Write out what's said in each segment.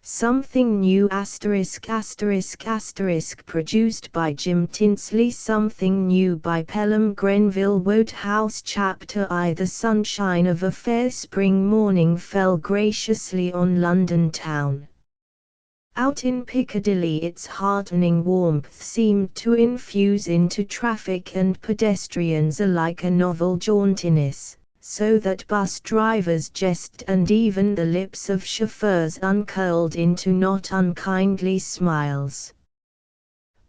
Something new produced by Jim Tinsley. Something new by Pelham Grenville. Wodehouse. Chapter I. The sunshine of a fair spring morning fell graciously on London town. Out in Piccadilly its heartening warmth seemed to infuse into traffic and pedestrians alike a novel jauntiness, so that bus drivers jested and even the lips of chauffeurs uncurled into not unkindly smiles.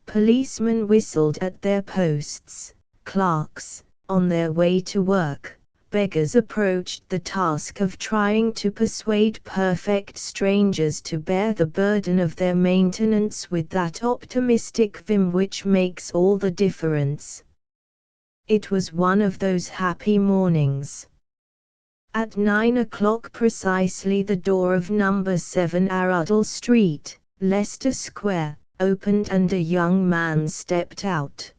Policemen whistled at their posts, clerks, on their way to work, beggars approached the task of trying to persuade perfect strangers to bear the burden of their maintenance with that optimistic vim which makes all the difference. It was one of those happy mornings. At 9 o'clock precisely the door of number 7 Arundel Street, Leicester Square, opened and a young man stepped out.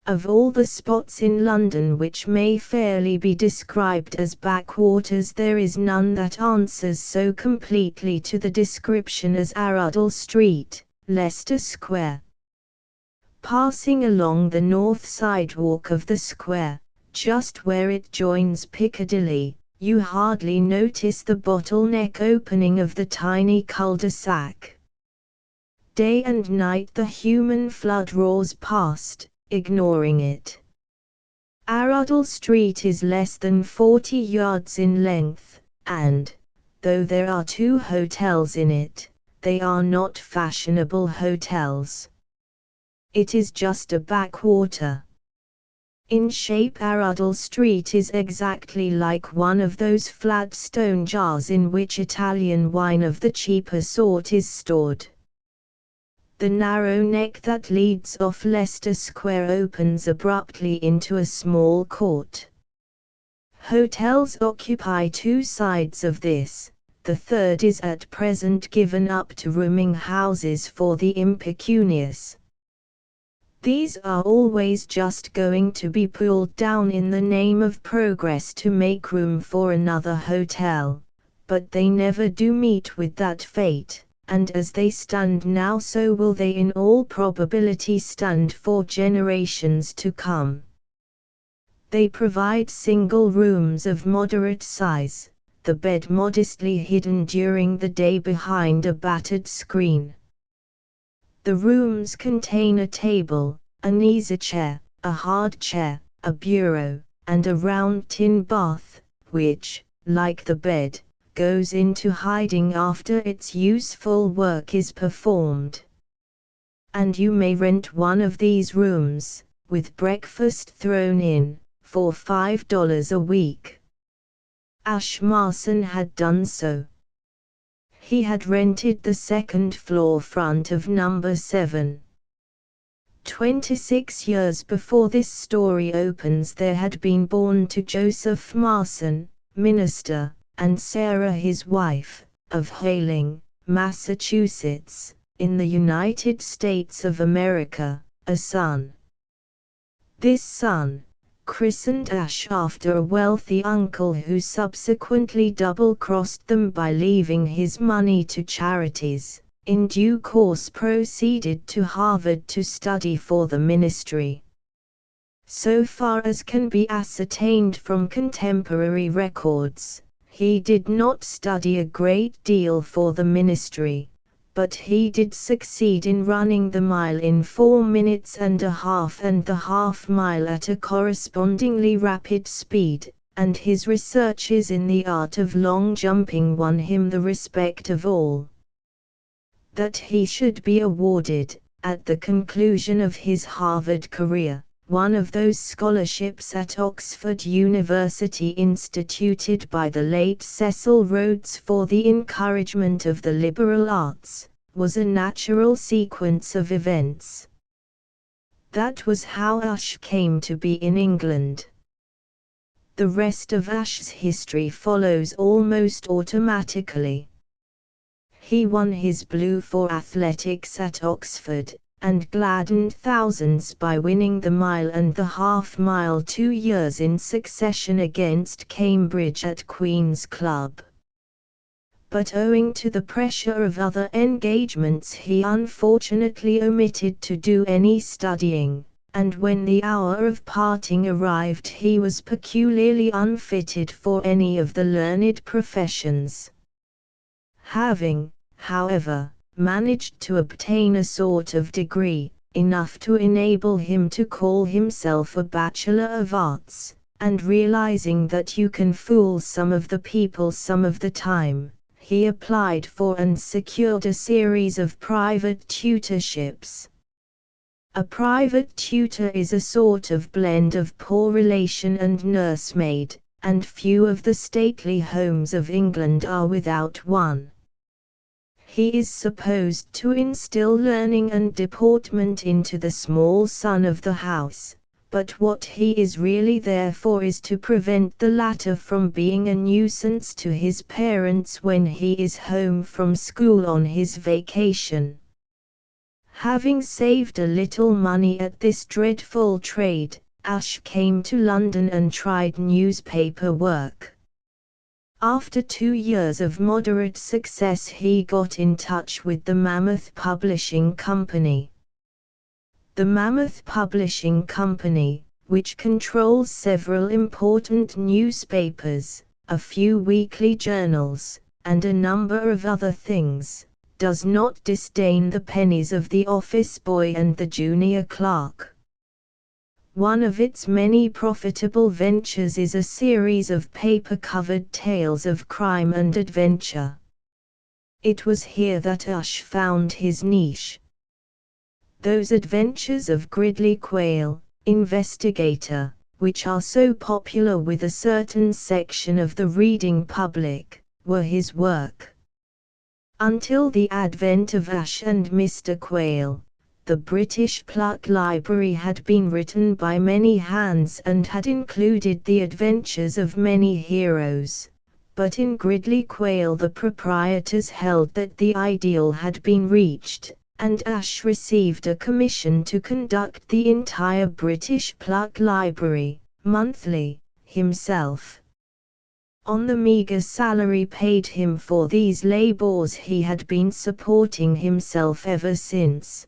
Of all the spots in London which may fairly be described as backwaters, there is none that answers so completely to the description as Arundel Street, Leicester Square. Passing along the north sidewalk of the square, just where it joins Piccadilly, you hardly notice the bottleneck opening of the tiny cul-de-sac. Day and night the human flood roars past, ignoring it. Arundel Street is less than 40 yards in length, and, though there are 2 hotels in it, they are not fashionable hotels. It is just a backwater. In shape Arundel Street is exactly like one of those flat stone jars in which Italian wine of the cheaper sort is stored. The narrow neck that leads off Leicester Square opens abruptly into a small court. Hotels occupy 2 sides of this, the third is at present given up to rooming houses for the impecunious. These are always just going to be pulled down in the name of progress to make room for another hotel, but they never do meet with that fate, and as they stand now so will they in all probability stand for generations to come. They provide single rooms of moderate size, the bed modestly hidden during the day behind a battered screen. The rooms contain a table, an easy chair, a hard chair, a bureau, and a round tin bath, which, like the bed, goes into hiding after its useful work is performed. And you may rent one of these rooms, with breakfast thrown in, for $5 a week. Ashmarson had done so. He had rented the second floor front of number 7. 26 years before this story opens there had been born to Joseph Marson, minister, and Sarah his wife, of Hayling, Massachusetts, in the United States of America, a son. This son, christened Ash after a wealthy uncle who subsequently double-crossed them by leaving his money to charities, in due course proceeded to Harvard to study for the ministry. So far as can be ascertained from contemporary records, he did not study a great deal for the ministry, but he did succeed in running the mile in 4 minutes and a half and the half-mile at a correspondingly rapid speed, and his researches in the art of long jumping won him the respect of all. That he should be awarded, at the conclusion of his Harvard career, one of those scholarships at Oxford University instituted by the late Cecil Rhodes for the encouragement of the liberal arts, was a natural sequence of events. That was how Ash came to be in England. The rest of Ash's history follows almost automatically. He won his blue for athletics at Oxford, and gladdened thousands by winning the mile and the half-mile 2 years in succession against Cambridge at Queen's Club. but owing to the pressure of other engagements he unfortunately omitted to do any studying, and when the hour of parting arrived he was peculiarly unfitted for any of the learned professions. Having, however, managed to obtain a sort of degree, enough to enable him to call himself a Bachelor of Arts, and realizing that you can fool some of the people some of the time, he applied for and secured a series of private tutorships. A private tutor is a sort of blend of poor relation and nursemaid, and few of the stately homes of England are without one. He is supposed to instill learning and deportment into the small son of the house, but what he is really there for is to prevent the latter from being a nuisance to his parents when he is home from school on his vacation. Having saved a little money at this dreadful trade, Ash came to London and tried newspaper work. After 2 years of moderate success he got in touch with the Mammoth Publishing Company. The Mammoth Publishing Company, which controls several important newspapers, a few weekly journals, and a number of other things, does not disdain the pennies of the office boy and the junior clerk. One of its many profitable ventures is a series of paper-covered tales of crime and adventure. It was here that Ush found his niche. Those adventures of Gridley Quayle, investigator, which are so popular with a certain section of the reading public, were his work. Until the advent of Ash and Mr. Quayle, the British Pluck Library had been written by many hands and had included the adventures of many heroes, but in Gridley Quayle the proprietors held that the ideal had been reached, and Ash received a commission to conduct the entire British Pluck Library, monthly, himself. On the meagre salary paid him for these labours he had been supporting himself ever since.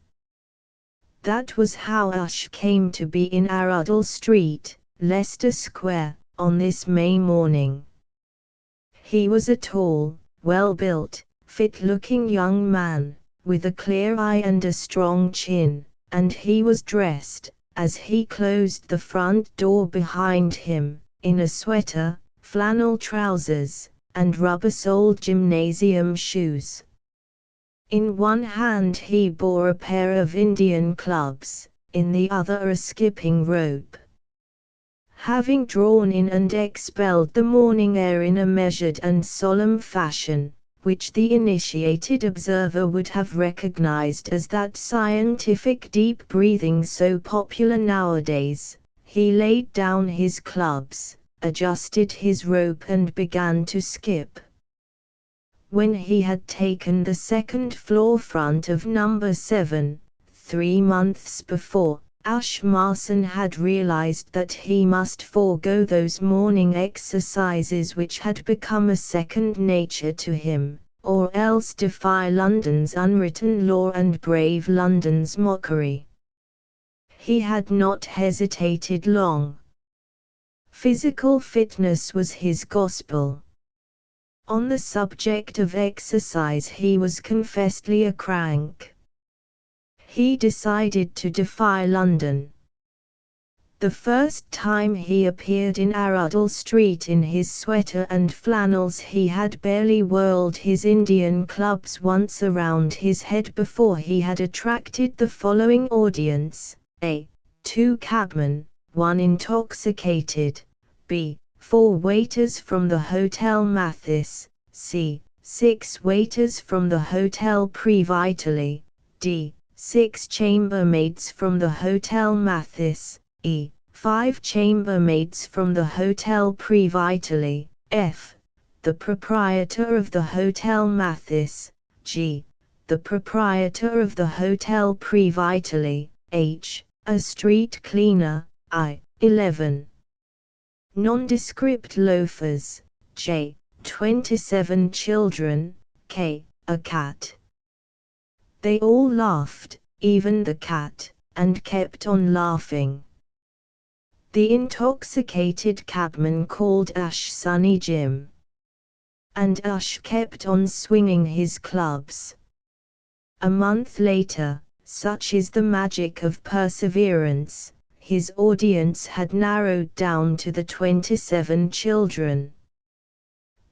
That was how Ash came to be in Arundel Street, Leicester Square, on this May morning. He was a tall, well-built, fit-looking young man, with a clear eye and a strong chin, and he was dressed, as he closed the front door behind him, in a sweater, flannel trousers, and rubber-soled gymnasium shoes. In one hand he bore a pair of Indian clubs, in the other a skipping rope. Having drawn in and expelled the morning air in a measured and solemn fashion, which the initiated observer would have recognized as that scientific deep breathing so popular nowadays, he laid down his clubs, adjusted his rope and began to skip. When he had taken the second floor front of number 7, 3 months before, Ash Marson had realized that he must forego those morning exercises which had become a second nature to him, or else defy London's unwritten law and brave London's mockery. He had not hesitated long. Physical fitness was his gospel. On the subject of exercise he was confessedly a crank. He decided to defy London. The first time he appeared in Arundel Street in his sweater and flannels he had barely whirled his Indian clubs once around his head before he had attracted the following audience: A. 2 cabmen, 1 intoxicated, B. 4 waiters from the Hotel Mathis, C. 6 waiters from the Hotel Pre-Vitally, D. 6 chambermaids from the Hotel Mathis, E. 5 chambermaids from the Hotel Pre-Vitally, F. the proprietor of the Hotel Mathis, G. the proprietor of the Hotel Pre-Vitally, H. a street cleaner, I. 11. Nondescript loafers, J. 27 children, K, a cat. They all laughed, even the cat, and kept on laughing. The intoxicated cabman called Ash Sonny Jim. And Ash kept on swinging his clubs. A month later, such is the magic of perseverance, his audience had narrowed down to the 27 children.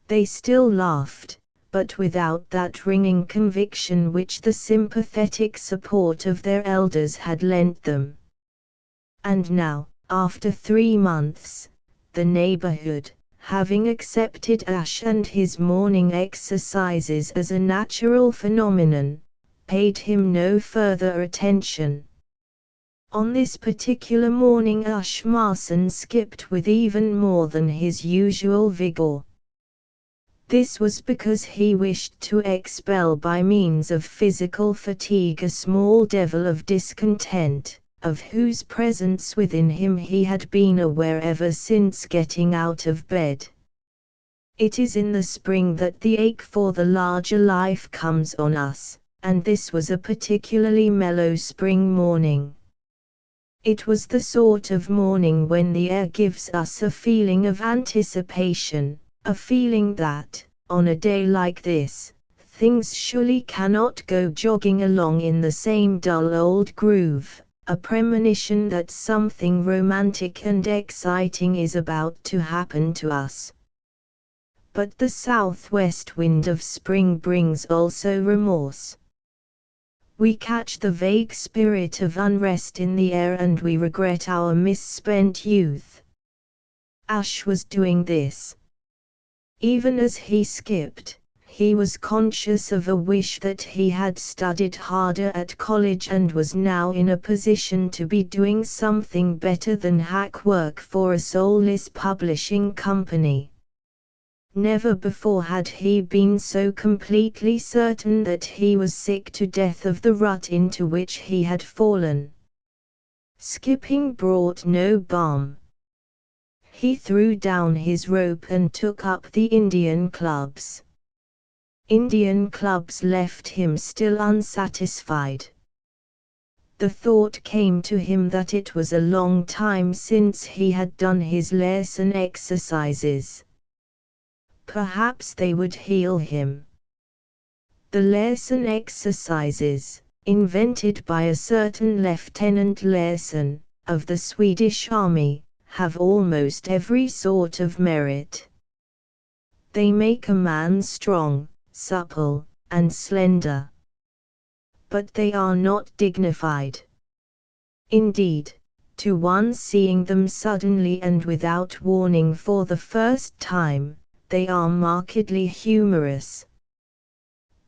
They still laughed, but without that ringing conviction which the sympathetic support of their elders had lent them. And now, after 3 months, the neighborhood, having accepted Ash and his morning exercises as a natural phenomenon, paid him no further attention. On this particular morning Ash Marson skipped with even more than his usual vigor. This was because he wished to expel by means of physical fatigue a small devil of discontent, of whose presence within him he had been aware ever since getting out of bed. It is in the spring that the ache for the larger life comes on us, and this was a particularly mellow spring morning. It was the sort of morning when the air gives us a feeling of anticipation, a feeling that, on a day like this, things surely cannot go jogging along in the same dull old groove, a premonition that something romantic and exciting is about to happen to us. But the southwest wind of spring brings also remorse. We catch the vague spirit of unrest in the air and we regret our misspent youth. Ash was doing this. Even as he skipped, he was conscious of a wish that he had studied harder at college and was now in a position to be doing something better than hack work for a soulless publishing company. Never before had he been so completely certain that he was sick to death of the rut into which he had fallen. Skipping brought no balm. He threw down his rope and took up the Indian clubs. Indian clubs left him still unsatisfied. The thought came to him that it was a long time since he had done his lesson exercises. Perhaps they would heal him. The lesson exercises, invented by a certain Lieutenant Lesson, of the Swedish Army, have almost every sort of merit. They make a man strong, supple, and slender. But they are not dignified. Indeed, to one seeing them suddenly and without warning for the first time, they are markedly humorous.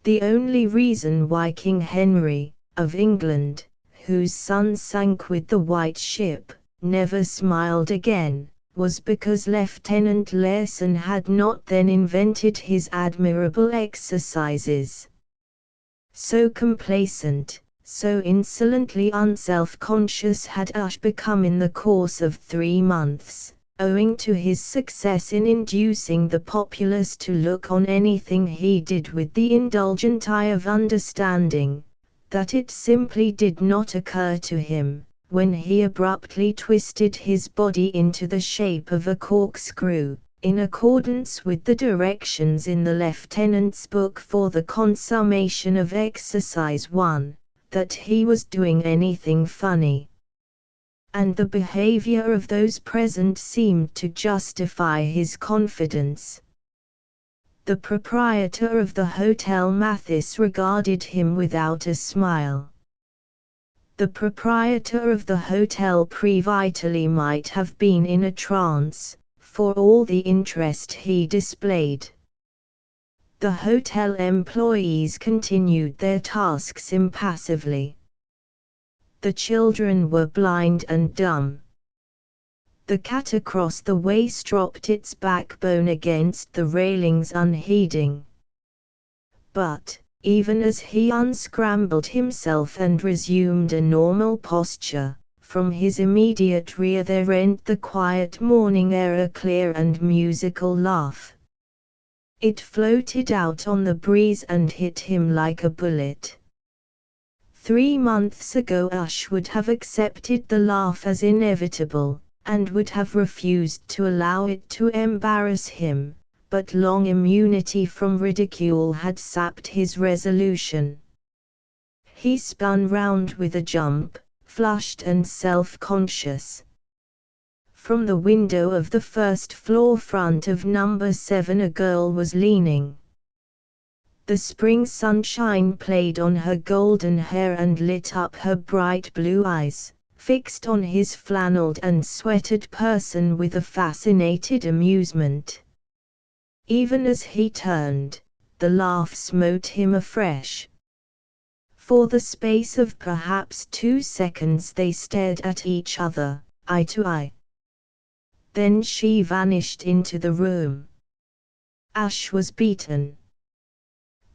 The only reason why King Henry, of England, whose son sank with the White Ship, never smiled again, was because Lieutenant Lesson had not then invented his admirable exercises. So complacent, so insolently unself-conscious had Ash become in the course of 3 months, owing to his success in inducing the populace to look on anything he did with the indulgent eye of understanding, that it simply did not occur to him, when he abruptly twisted his body into the shape of a corkscrew, in accordance with the directions in the lieutenant's book for the consummation of exercise 1, that he was doing anything funny. And the behavior of those present seemed to justify his confidence. The proprietor of the Hotel Mathis regarded him without a smile. The proprietor of the Hotel Previtali might have been in a trance, for all the interest he displayed. The hotel employees continued their tasks impassively. The children were blind and dumb. The cat across the way stropped its backbone against the railings unheeding. But, even as he unscrambled himself and resumed a normal posture, from his immediate rear there rent the quiet morning air a clear and musical laugh. It floated out on the breeze and hit him like a bullet. 3 months ago Ash would have accepted the laugh as inevitable, and would have refused to allow it to embarrass him, but long immunity from ridicule had sapped his resolution. He spun round with a jump, flushed and self-conscious. From the window of the first floor front of number 7 a girl was leaning. The spring sunshine played on her golden hair and lit up her bright blue eyes, fixed on his flannelled and sweated person with a fascinated amusement. Even as he turned, the laugh smote him afresh. For the space of perhaps 2 seconds they stared at each other, eye to eye. Then she vanished into the room. Ash was beaten.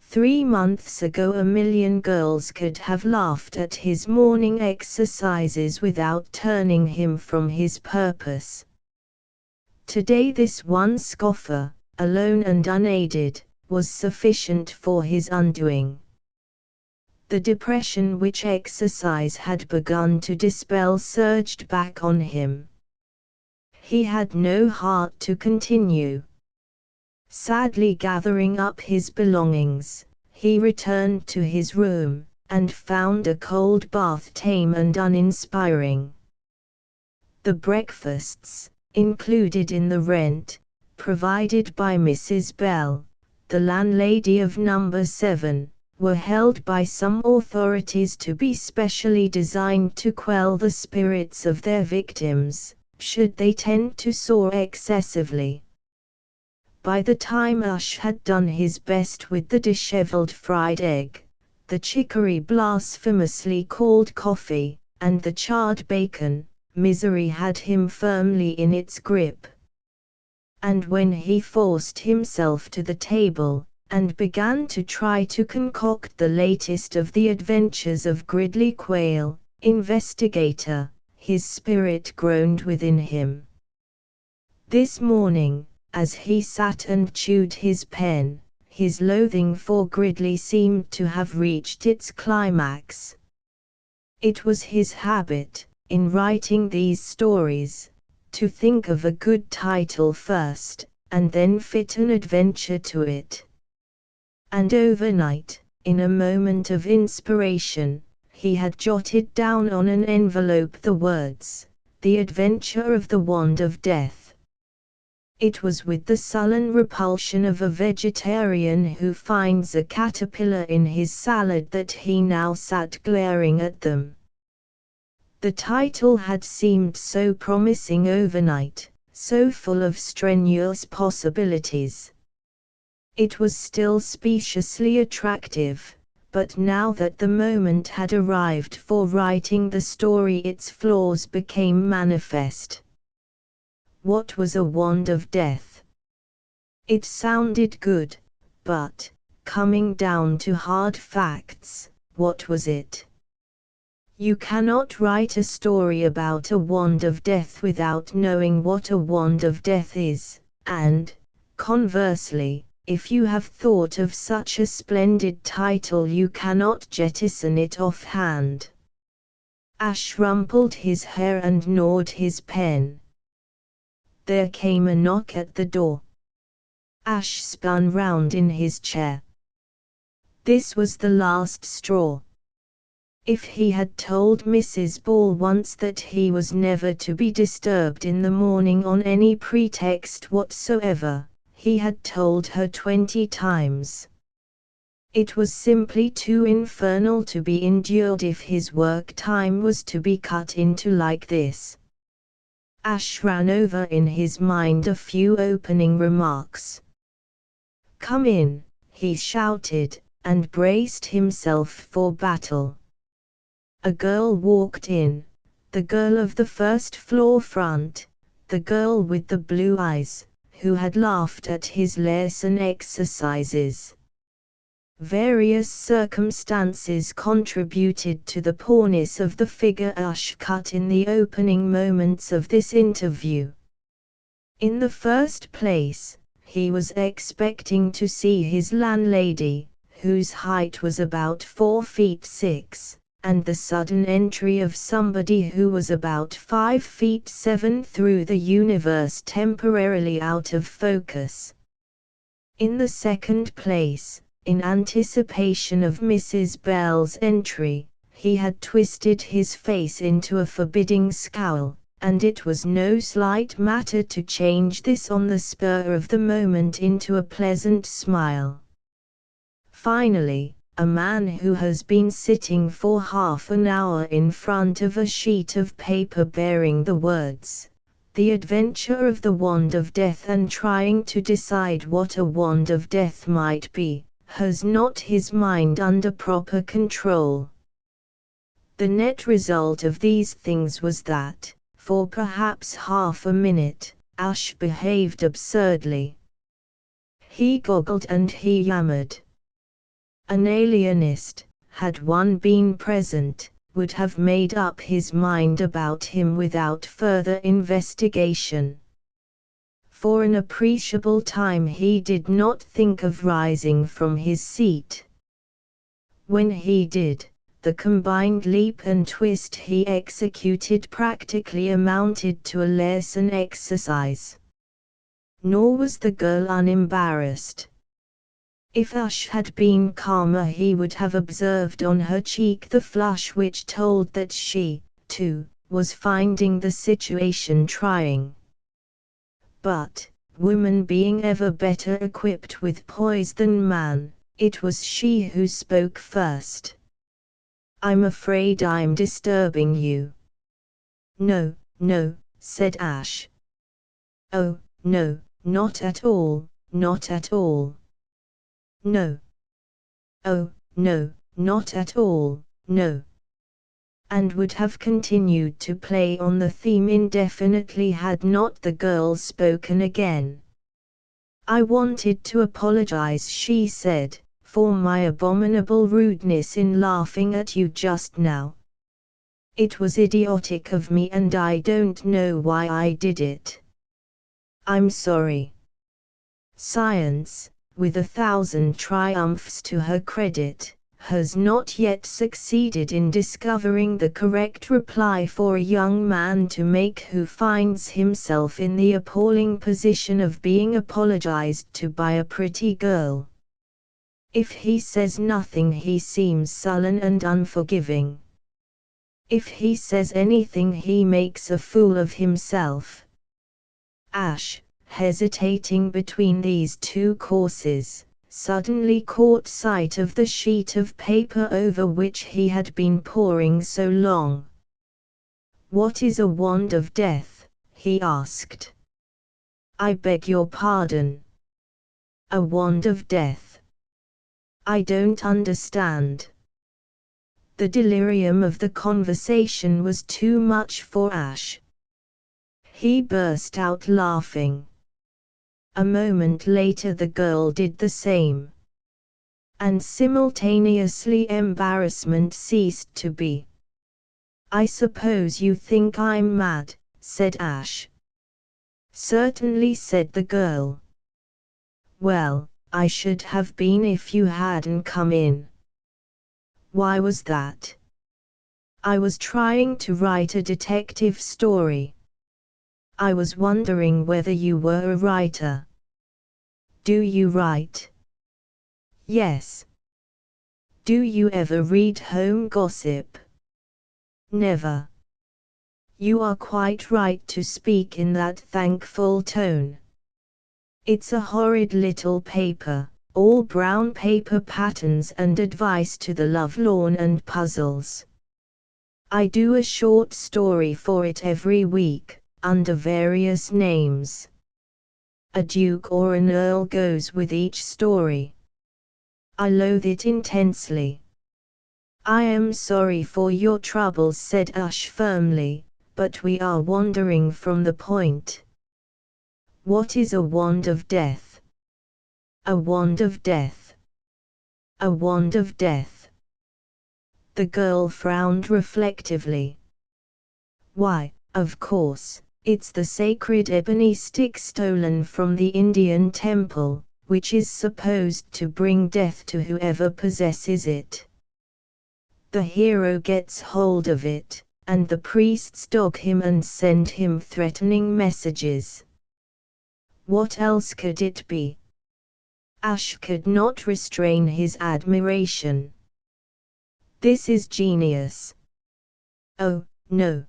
3 months ago a million girls could have laughed at his morning exercises without turning him from his purpose. Today this one scoffer, alone and unaided, was sufficient for his undoing. The depression which exercise had begun to dispel surged back on him. He had no heart to continue. Sadly gathering up his belongings, he returned to his room, and found a cold bath tame and uninspiring. The breakfasts, included in the rent, provided by Mrs. Bell, the landlady of number 7, were held by some authorities to be specially designed to quell the spirits of their victims, should they tend to soar excessively. By the time Ash had done his best with the dishevelled fried egg, the chicory blasphemously called coffee, and the charred bacon, misery had him firmly in its grip. And when he forced himself to the table, and began to try to concoct the latest of the adventures of Gridley Quayle, investigator, his spirit groaned within him. This morning, as he sat and chewed his pen, his loathing for Gridley seemed to have reached its climax. It was his habit, in writing these stories, to think of a good title first, and then fit an adventure to it. And overnight, in a moment of inspiration, he had jotted down on an envelope the words, "The Adventure of the Wand of Death." It was with the sullen repulsion of a vegetarian who finds a caterpillar in his salad that he now sat glaring at them. The title had seemed so promising overnight, so full of strenuous possibilities. It was still speciously attractive, but now that the moment had arrived for writing the story its flaws became manifest. What was a wand of death? It sounded good, but, coming down to hard facts, what was it? You cannot write a story about a wand of death without knowing what a wand of death is, and, conversely, if you have thought of such a splendid title you cannot jettison it offhand. Ash rumpled his hair and gnawed his pen. There came a knock at the door. Ash spun round in his chair. This was the last straw. If he had told Mrs. Ball once that he was never to be disturbed in the morning on any pretext whatsoever, he had told her 20 times. It was simply too infernal to be endured if his work time was to be cut into like this. Ash ran over in his mind a few opening remarks. "Come in," he shouted, and braced himself for battle. A girl walked in, the girl of the first floor front, the girl with the blue eyes, who had laughed at his lesson exercises. Various circumstances contributed to the poorness of the figure Ash cut in the opening moments of this interview. In the first place, he was expecting to see his landlady, whose height was about 4 feet 6, and the sudden entry of somebody who was about 5 feet 7 threw the universe temporarily out of focus. In the second place, in anticipation of Mrs. Bell's entry, he had twisted his face into a forbidding scowl, and it was no slight matter to change this on the spur of the moment into a pleasant smile. Finally, a man who has been sitting for half an hour in front of a sheet of paper bearing the words, "The Adventure of the Wand of Death," and trying to decide what a wand of death might be, has not his mind under proper control. The net result of these things was that, for perhaps half a minute, Ash behaved absurdly. He goggled and he yammered. An alienist, had one been present, would have made up his mind about him without further investigation. For an appreciable time he did not think of rising from his seat. When he did, the combined leap and twist he executed practically amounted to a lesson exercise. Nor was the girl unembarrassed. If Ash had been calmer he would have observed on her cheek the flush which told that she, too, was finding the situation trying. But, woman being ever better equipped with poise than man, it was she who spoke first. "I'm afraid I'm disturbing you." "No, no," said Ash. "Oh, no, not at all, not at all." "No. Oh, no, not at all, no." And would have continued to play on the theme indefinitely had not the girl spoken again. "I wanted to apologize," she said, "for my abominable rudeness in laughing at you just now. It was idiotic of me and I don't know why I did it. I'm sorry." Science, with 1,000 triumphs to her credit, has not yet succeeded in discovering the correct reply for a young man to make who finds himself in the appalling position of being apologized to by a pretty girl. If he says nothing he seems sullen and unforgiving. If he says anything he makes a fool of himself. Ash, hesitating between these two courses, suddenly caught sight of the sheet of paper over which he had been poring so long. "What is a wand of death?" he asked. "I beg your pardon." "A wand of death. I don't understand." The delirium of the conversation was too much for Ash. He burst out laughing. A moment later the girl did the same. And simultaneously embarrassment ceased to be. "I suppose you think I'm mad," said Ash. "Certainly," said the girl. "Well, I should have been if you hadn't come in." "Why was that?" "I was trying to write a detective story. I was wondering whether you were a writer." "Do you write?" "Yes." "Do you ever read home gossip?" "Never." "You are quite right to speak in that thankful tone. It's a horrid little paper, all brown paper patterns and advice to the lovelorn and puzzles. I do a short story for it every week, under various names. A duke or an earl goes with each story. I loathe it intensely." "I am sorry for your troubles," said Ash firmly, "but we are wandering from the point. What is a wand of death?" "A wand of death. A wand of death." The girl frowned reflectively. "Why, of course, It's the sacred ebony stick stolen from the Indian temple, which is supposed to bring death to whoever possesses it. The hero gets hold of it, and the priests dog him and send him threatening messages. What else could it be? Ash could not restrain his admiration. This is genius. Oh, no.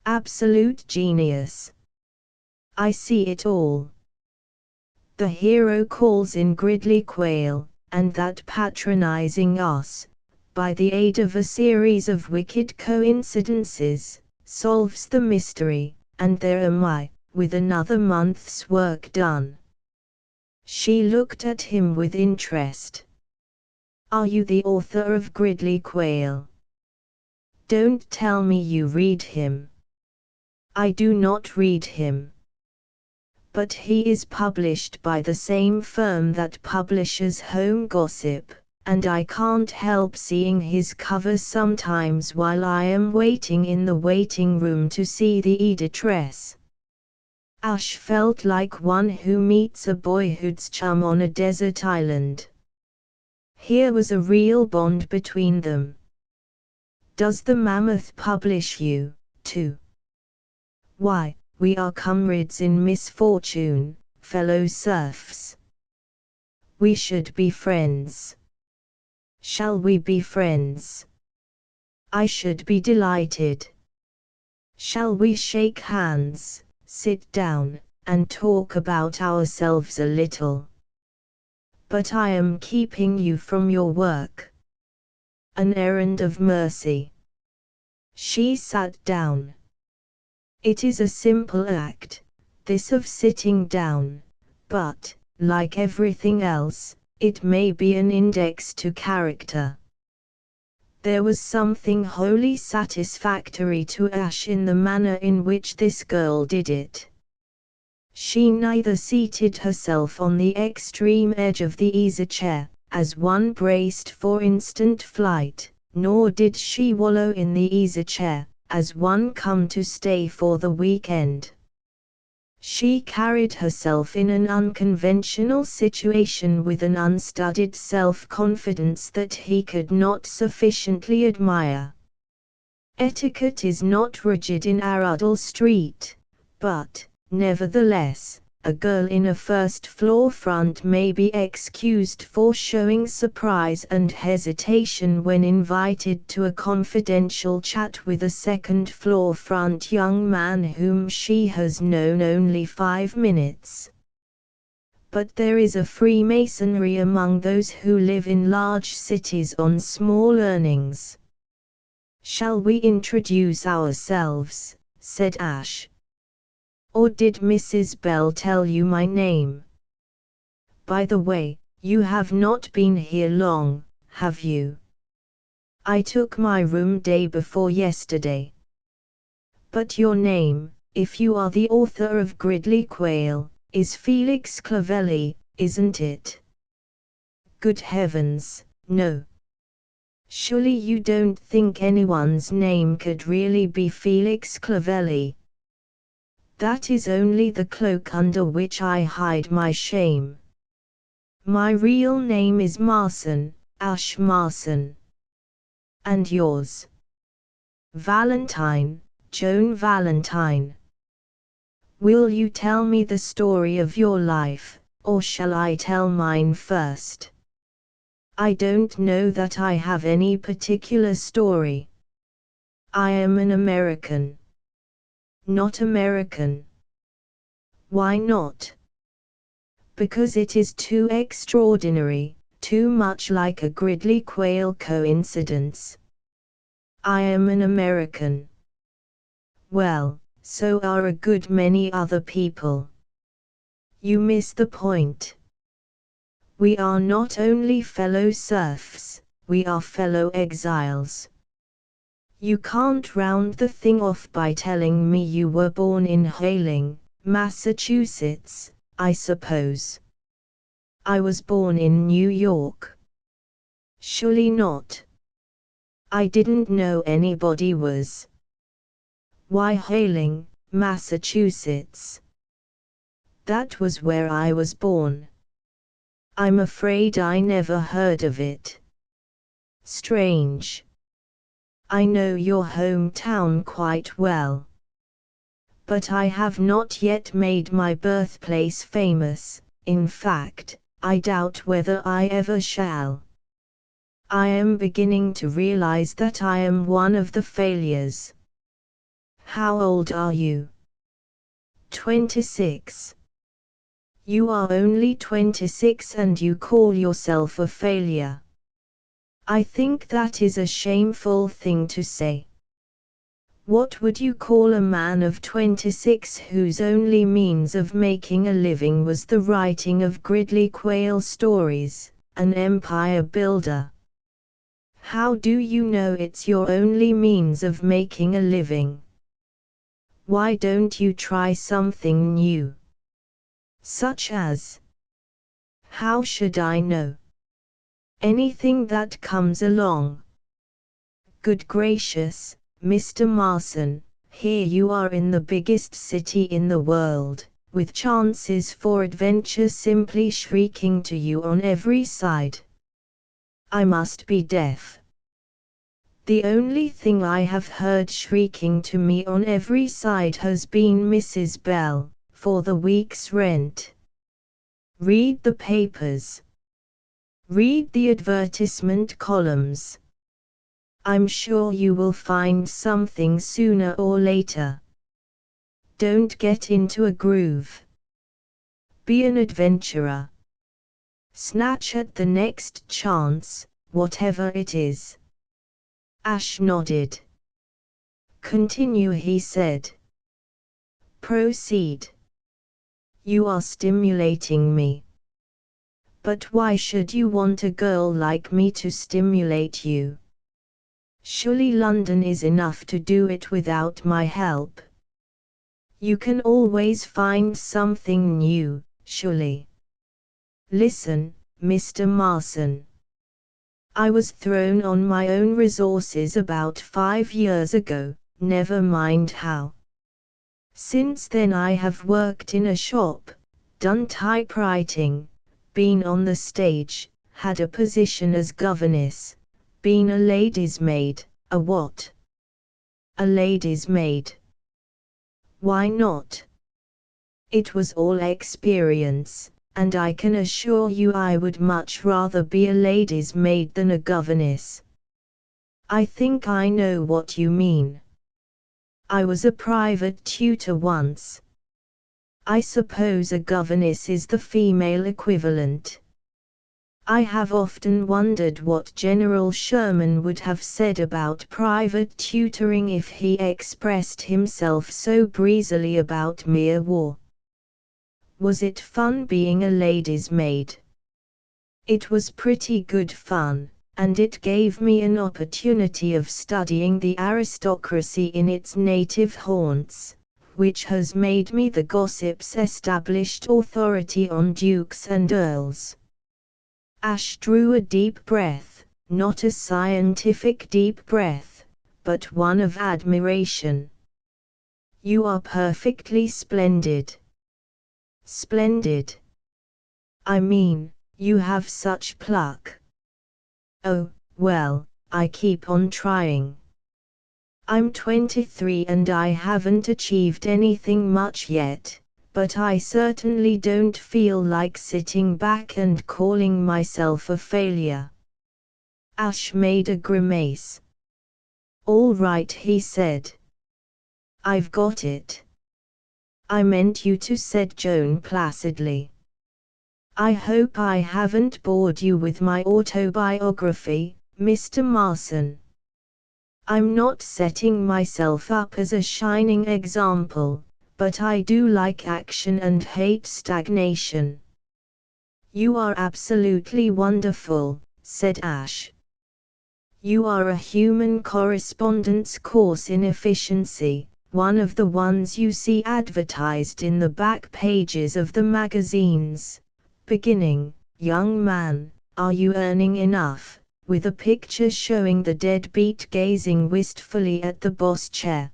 Absolute genius. I see it all. The hero calls in Gridley Quayle, and that patronizing us, by the aid of a series of wicked coincidences, solves the mystery, and there am I, with another month's work done. She looked at him with interest. Are you the author of Gridley Quayle? Don't tell me you read him. I do not read him. But he is published by the same firm that publishes Home Gossip, and I can't help seeing his cover sometimes while I am waiting in the waiting room to see the editress. Ash felt like one who meets a boyhood's chum on a desert island. Here was a real bond between them. Does the Mammoth publish you, too? Why, we are comrades in misfortune, fellow serfs. We should be friends. Shall we be friends? I should be delighted. Shall we shake hands, sit down, and talk about ourselves a little? But I am keeping you from your work. An errand of mercy. She sat down. It is a simple act, this of sitting down, but, like everything else, it may be an index to character. There was something wholly satisfactory to Ash in the manner in which this girl did it. She neither seated herself on the extreme edge of the easy-chair, as one braced for instant flight, nor did she wallow in the easy-chair, as one come to stay for the weekend. She carried herself in an unconventional situation with an unstudied self-confidence that he could not sufficiently admire. Etiquette is not rigid in Arundel Street, but, nevertheless, a girl in a first-floor front may be excused for showing surprise and hesitation when invited to a confidential chat with a second-floor front young man whom she has known only 5 minutes. But there is a freemasonry among those who live in large cities on small earnings. "Shall we introduce ourselves?" said Ash. "Or did Mrs. Bell tell you my name? By the way, you have not been here long, have you? I took my room day before yesterday. But your name, if you are the author of Gridley Quayle, is Felix Clavelli, isn't it?" "Good heavens, no. Surely you don't think anyone's name could really be Felix Clavelli? That is only the cloak under which I hide my shame. My real name is Marson, Ash Marson." "And yours?" "Valentine, Joan Valentine." "Will you tell me the story of your life, or shall I tell mine first?" "I don't know that I have any particular story. I am an American." "Not American." "Why not?" "Because it is too extraordinary, too much like a Gridley Quayle coincidence." "I am an American." "Well, so are a good many other people." "You miss the point. We are not only fellow serfs, we are fellow exiles. You can't round the thing off by telling me you were born in Hayling, Massachusetts, I suppose." "I was born in New York." "Surely not. I didn't know anybody was." "Why Hayling, Massachusetts. That was where I was born. I'm afraid I never heard of it. Strange. I know your hometown quite well. But I have not yet made my birthplace famous. In fact, I doubt whether I ever shall. I am beginning to realize that I am one of the failures. How old are you? 26. You are only 26 and you call yourself a failure. I think that is a shameful thing to say. What would you call a man of 26 whose only means of making a living was the writing of Gridley Quayle stories, an empire builder? How do you know it's your only means of making a living? Why don't you try something new? Such as? How should I know? Anything that comes along. Good gracious, Mr. Marson, here you are in the biggest city in the world, with chances for adventure simply shrieking to you on every side. I must be deaf. The only thing I have heard shrieking to me on every side has been Mrs. Bell, for the week's rent. Read the papers. Read the advertisement columns. I'm sure you will find something sooner or later. Don't get into a groove. Be an adventurer. Snatch at the next chance, whatever it is. Ash nodded. Continue, he said. Proceed. You are stimulating me. But why should you want a girl like me to stimulate you? Surely London is enough to do it without my help. You can always find something new, surely. Listen, Mr. Marson. I was thrown on my own resources about 5 years ago, never mind how. Since then I have worked in a shop, done typewriting, been on the stage, had a position as governess. Been a lady's maid. A what? A lady's maid. Why not? It was all experience, and I can assure you I would much rather be a lady's maid than a governess. I think I know what you mean. I was a private tutor once. I suppose a governess is the female equivalent. I have often wondered what General Sherman would have said about private tutoring if he expressed himself so breezily about mere war. Was it fun being a lady's maid? It was pretty good fun, and it gave me an opportunity of studying the aristocracy in its native haunts, which has made me the gossip's established authority on dukes and earls. Ash drew a deep breath, not a scientific deep breath, but one of admiration. You are perfectly splendid. Splendid. I mean, you have such pluck. Oh, well, I keep on trying. I'm 23 and I haven't achieved anything much yet. But I certainly don't feel like sitting back and calling myself a failure. Ash made a grimace. All right, he said. I've got it. I meant you to, said Joan placidly. I hope I haven't bored you with my autobiography, Mr. Marson. I'm not setting myself up as a shining example. But I do like action and hate stagnation. You are absolutely wonderful, said Ash. You are a human correspondence course in efficiency, one of the ones you see advertised in the back pages of the magazines, beginning, young man, are you earning enough, with a picture showing the deadbeat gazing wistfully at the boss chair.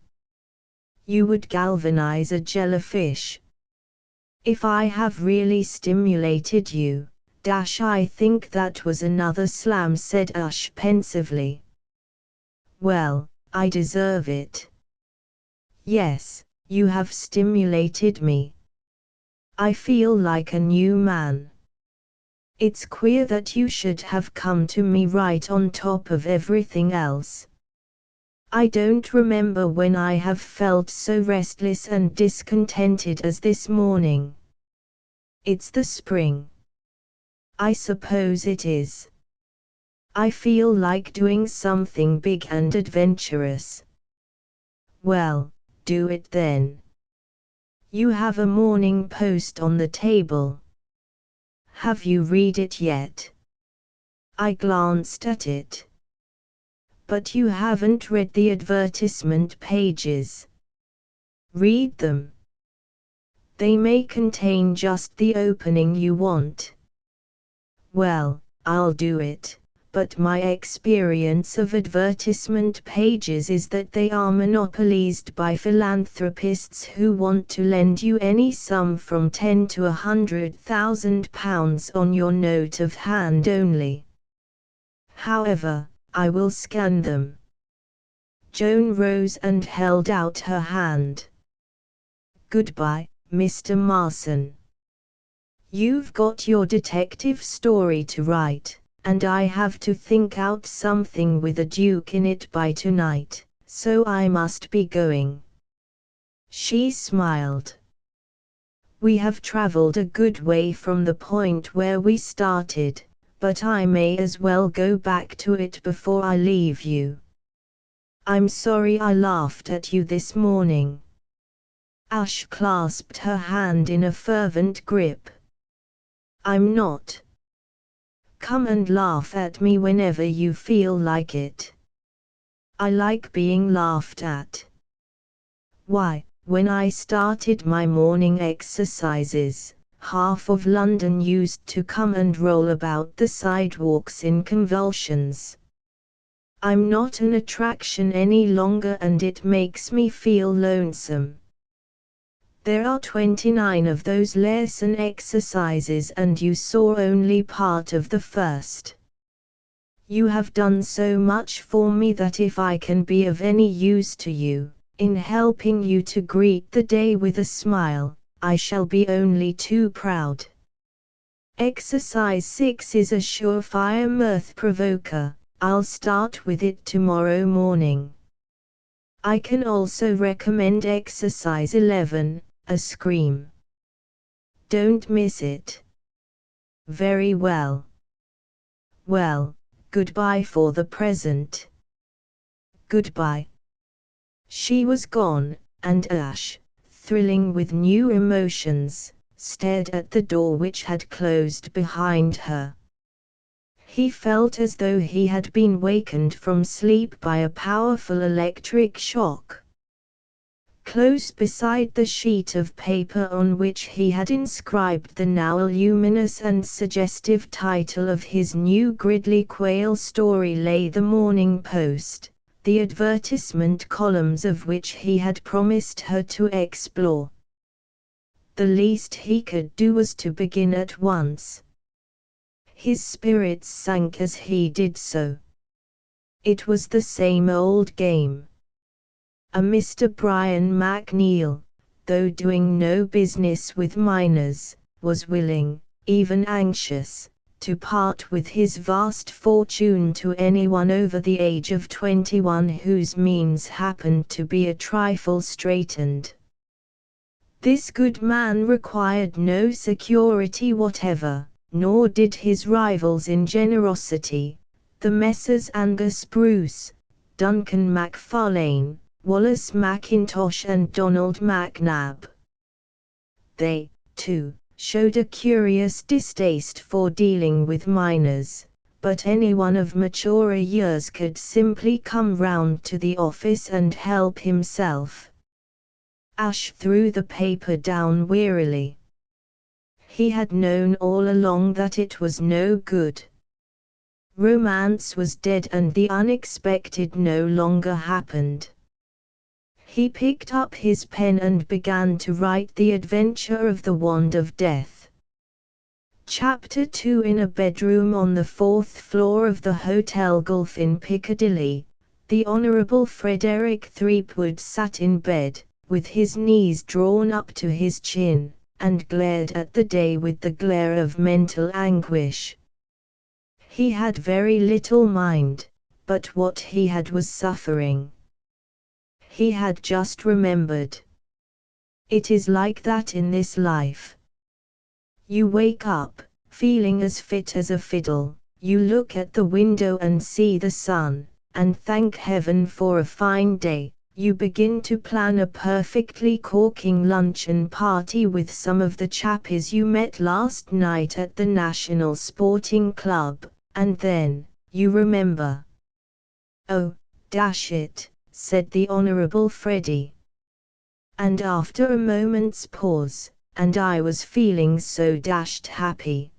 You would galvanize a jellyfish. If I have really stimulated you, I think that was another slam, said Ash pensively. Well, I deserve it. Yes, you have stimulated me. I feel like a new man. It's queer that you should have come to me right on top of everything else. I don't remember when I have felt so restless and discontented as this morning. It's the spring. I suppose it is. I feel like doing something big and adventurous. Well, do it then. You have a Morning Post on the table. Have you read it yet? I glanced at it. But you haven't read the advertisement pages. Read them. They may contain just the opening you want. Well, I'll do it, but my experience of advertisement pages is that they are monopolized by philanthropists who want to lend you any sum from £10 to £100,000 on your note of hand only. However, I will scan them. Joan rose and held out her hand. Goodbye, Mr. Marson. You've got your detective story to write, and I have to think out something with a duke in it by tonight, so I must be going. She smiled. We have traveled a good way from the point where we started, but I may as well go back to it before I leave you. I'm sorry I laughed at you this morning. Ash clasped her hand in a fervent grip. I'm not. Come and laugh at me whenever you feel like it. I like being laughed at. Why, when I started my morning exercises, half of London used to come and roll about the sidewalks in convulsions. I'm not an attraction any longer and it makes me feel lonesome. There are 29 of those lesson exercises and you saw only part of the first. You have done so much for me that if I can be of any use to you, in helping you to greet the day with a smile, I shall be only too proud. Exercise 6 is a surefire mirth provoker. I'll start with it tomorrow morning. I can also recommend exercise 11, a scream. Don't miss it. Very well. Well, goodbye for the present. Goodbye. She was gone, and Ash, thrilling with new emotions, stared at the door which had closed behind her. He felt as though he had been wakened from sleep by a powerful electric shock. Close beside the sheet of paper on which he had inscribed the now luminous and suggestive title of his new Gridley Quayle story lay the Morning Post, the advertisement columns of which he had promised her to explore. The least he could do was to begin at once. His spirits sank as he did so. It was the same old game. A Mr. Brian McNeill, though doing no business with minors, was willing, even anxious, to part with his vast fortune to anyone over the age of 21 whose means happened to be a trifle straitened. This good man required no security whatever, nor did his rivals in generosity, the Messrs. Angus Bruce, Duncan MacFarlane, Wallace Mackintosh and Donald McNabb. They, too, showed a curious distaste for dealing with minors, but anyone of maturer years could simply come round to the office and help himself. Ash threw the paper down wearily. He had known all along that it was no good. Romance was dead and the unexpected no longer happened. He picked up his pen and began to write The Adventure of the Wand of Death. Chapter 2. In a bedroom on the 4th floor of the Hotel Gulf in Piccadilly, the Honourable Frederick Threepwood sat in bed, with his knees drawn up to his chin, and glared at the day with the glare of mental anguish. He had very little mind, but what he had was suffering. He had just remembered. It is like that in this life. You wake up, feeling as fit as a fiddle, you look at the window and see the sun, and thank heaven for a fine day. You begin to plan a perfectly corking luncheon party with some of the chappies you met last night at the National Sporting Club, and then, you remember. "Oh, dash it," said the Honourable Freddie. And after a moment's pause, "and I was feeling so dashed happy."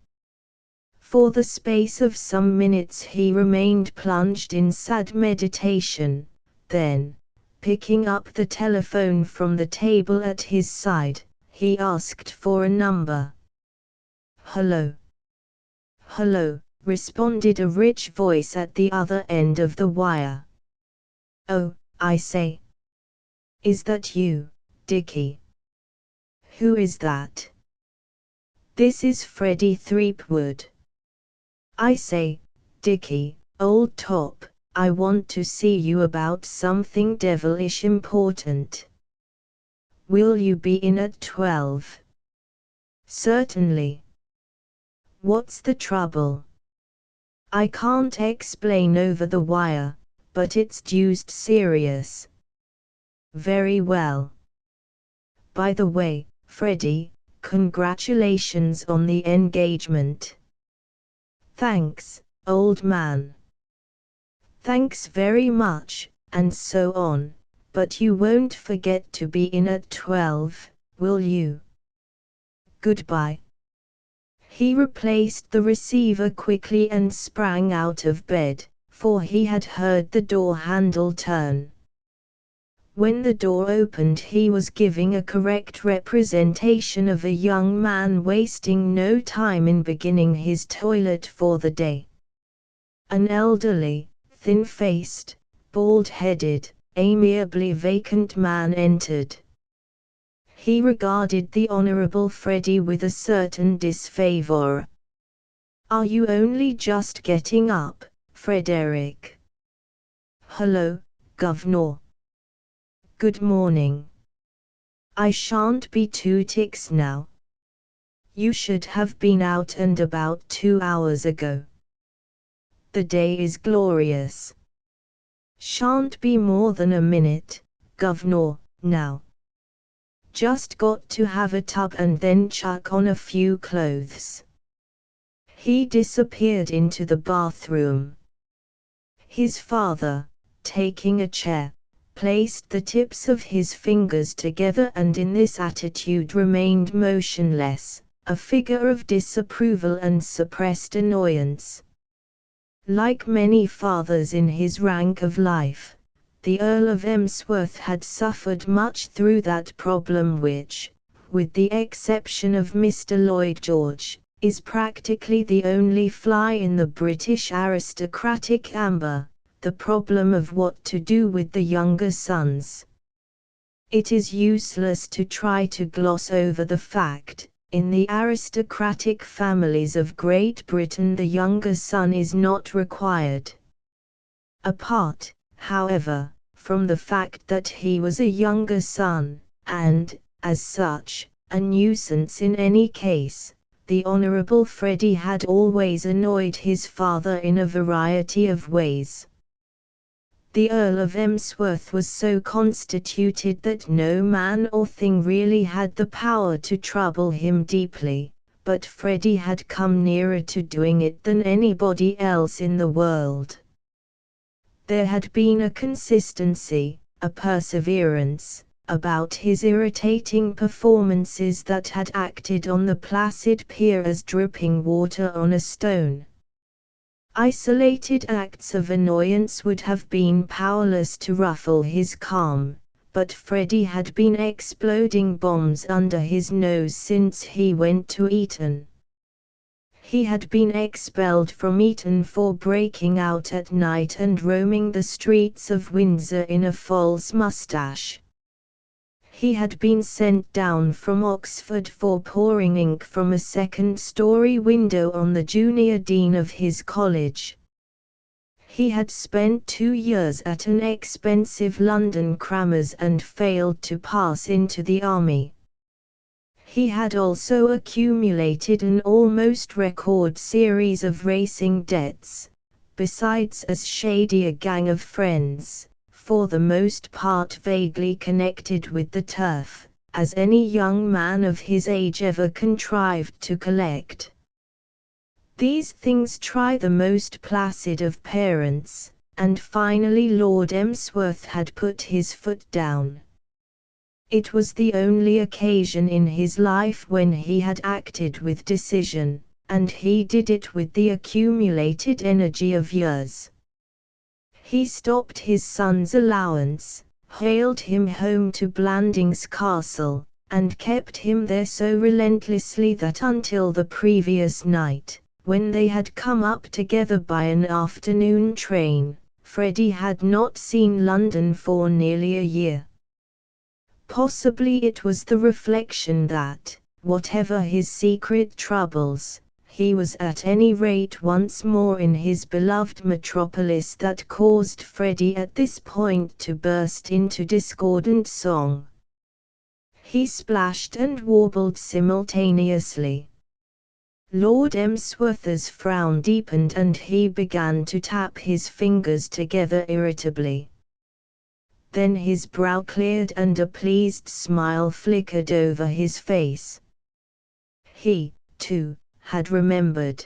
For the space of some minutes he remained plunged in sad meditation, then, picking up the telephone from the table at his side, he asked for a number. "Hello." "Hello," responded a rich voice at the other end of the wire. "Oh, I say. Is that you, Dickie?" "Who is that?" "This is Freddie Threepwood." "I say, Dickie, old top, I want to see you about something devilish important." "Will you be in at 12? "Certainly." "What's the trouble?" "I can't explain over the wire, but it's deuced serious." "Very well. By the way, Freddie, congratulations on the engagement." "Thanks, old man." "Thanks very much," and so on, "but you won't forget to be in at 12, will you? Goodbye." He replaced the receiver quickly and sprang out of bed, for he had heard the door handle turn. When the door opened he was giving a correct representation of a young man wasting no time in beginning his toilet for the day. An elderly, thin-faced, bald-headed, amiably vacant man entered. He regarded the Honourable Freddie with a certain disfavour. "Are you only just getting up, Frederick?" "Hello, Governor." "Good morning. I shan't be 2 ticks now. You should have been out and about 2 hours ago. The day is glorious." "Shan't be more than a minute, Governor, now. Just got to have a tub and then chuck on a few clothes." He disappeared into the bathroom. His father, taking a chair, placed the tips of his fingers together and in this attitude remained motionless, a figure of disapproval and suppressed annoyance. Like many fathers in his rank of life, the Earl of Emsworth had suffered much through that problem which, with the exception of Mr. Lloyd George, is practically the only fly in the British aristocratic amber, the problem of what to do with the younger sons. It is useless to try to gloss over the fact, in the aristocratic families of Great Britain the younger son is not required. Apart, however, from the fact that he was a younger son, and, as such, a nuisance in any case, the Honourable Freddie had always annoyed his father in a variety of ways. The Earl of Emsworth was so constituted that no man or thing really had the power to trouble him deeply, but Freddie had come nearer to doing it than anybody else in the world. There had been a consistency, a perseverance, about his irritating performances that had acted on the placid peer as dripping water on a stone. Isolated acts of annoyance would have been powerless to ruffle his calm, but Freddie had been exploding bombs under his nose since he went to Eton. He had been expelled from Eton for breaking out at night and roaming the streets of Windsor in a false moustache. He had been sent down from Oxford for pouring ink from a second-story window on the junior dean of his college. He had spent 2 years at an expensive London crammer's and failed to pass into the army. He had also accumulated an almost record series of racing debts, besides as shady a gang of friends, for the most part vaguely connected with the turf, as any young man of his age ever contrived to collect. These things try the most placid of parents, and finally Lord Emsworth had put his foot down. It was the only occasion in his life when he had acted with decision, and he did it with the accumulated energy of years. He stopped his son's allowance, haled him home to Blandings Castle, and kept him there so relentlessly that until the previous night, when they had come up together by an afternoon train, Freddie had not seen London for nearly a year. Possibly it was the reflection that, whatever his secret troubles, he was at any rate once more in his beloved metropolis that caused Freddie at this point to burst into discordant song. He splashed and warbled simultaneously. Lord Emsworth's frown deepened and he began to tap his fingers together irritably. Then his brow cleared and a pleased smile flickered over his face. He, too, had remembered.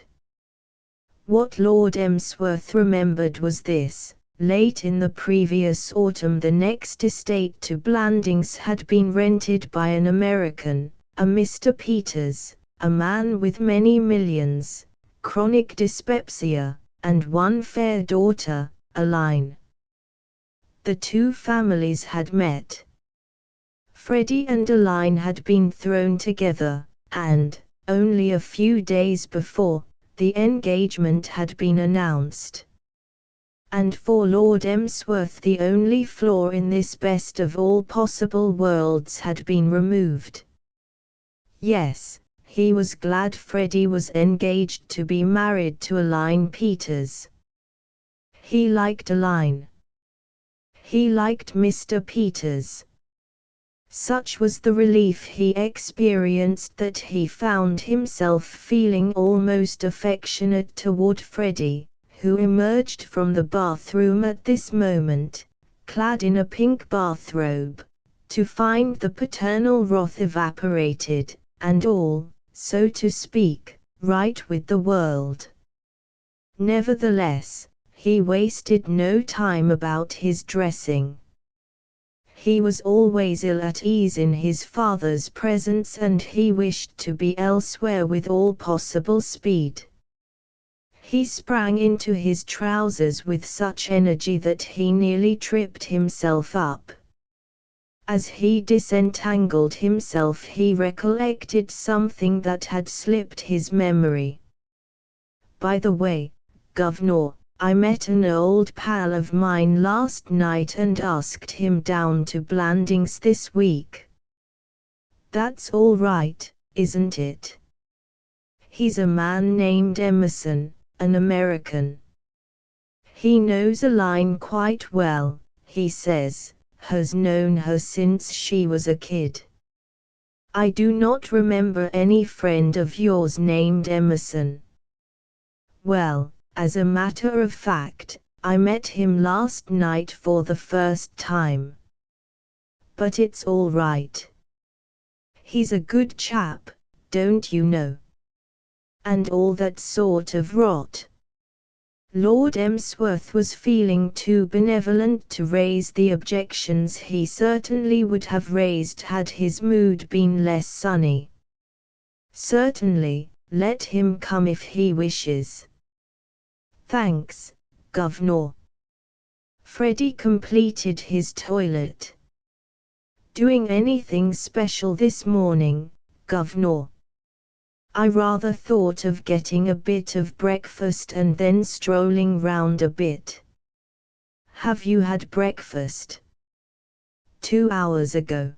What Lord Emsworth remembered was this: late in the previous autumn the next estate to Blandings had been rented by an American, a Mr. Peters, a man with many millions, chronic dyspepsia, and one fair daughter, Aline. The two families had met. Freddie and Aline had been thrown together, and, only a few days before, the engagement had been announced. And for Lord Emsworth the only flaw in this best of all possible worlds had been removed. Yes, he was glad Freddie was engaged to be married to Aline Peters. He liked Aline. He liked Mr. Peters. Such was the relief he experienced that he found himself feeling almost affectionate toward Freddie, who emerged from the bathroom at this moment, clad in a pink bathrobe, to find the paternal wrath evaporated, and all, so to speak, right with the world. Nevertheless, he wasted no time about his dressing. He was always ill at ease in his father's presence and he wished to be elsewhere with all possible speed. He sprang into his trousers with such energy that he nearly tripped himself up. As he disentangled himself he recollected something that had slipped his memory. "By the way, Governor, I met an old pal of mine last night and asked him down to Blandings this week." "That's all right, isn't it?" "He's a man named Emerson, an American. He knows Aline quite well, he says, has known her since she was a kid. I do not remember any friend of yours named Emerson." "Well, as a matter of fact, I met him last night for the first time. But it's all right. He's a good chap, don't you know? And all that sort of rot." Lord Emsworth was feeling too benevolent to raise the objections he certainly would have raised had his mood been less sunny. "Certainly, let him come if he wishes." "Thanks, Governor." Freddie completed his toilet. Doing anything special this morning, Governor? I rather thought of getting a bit of breakfast and then strolling round a bit. Have you had breakfast? 2 hours ago.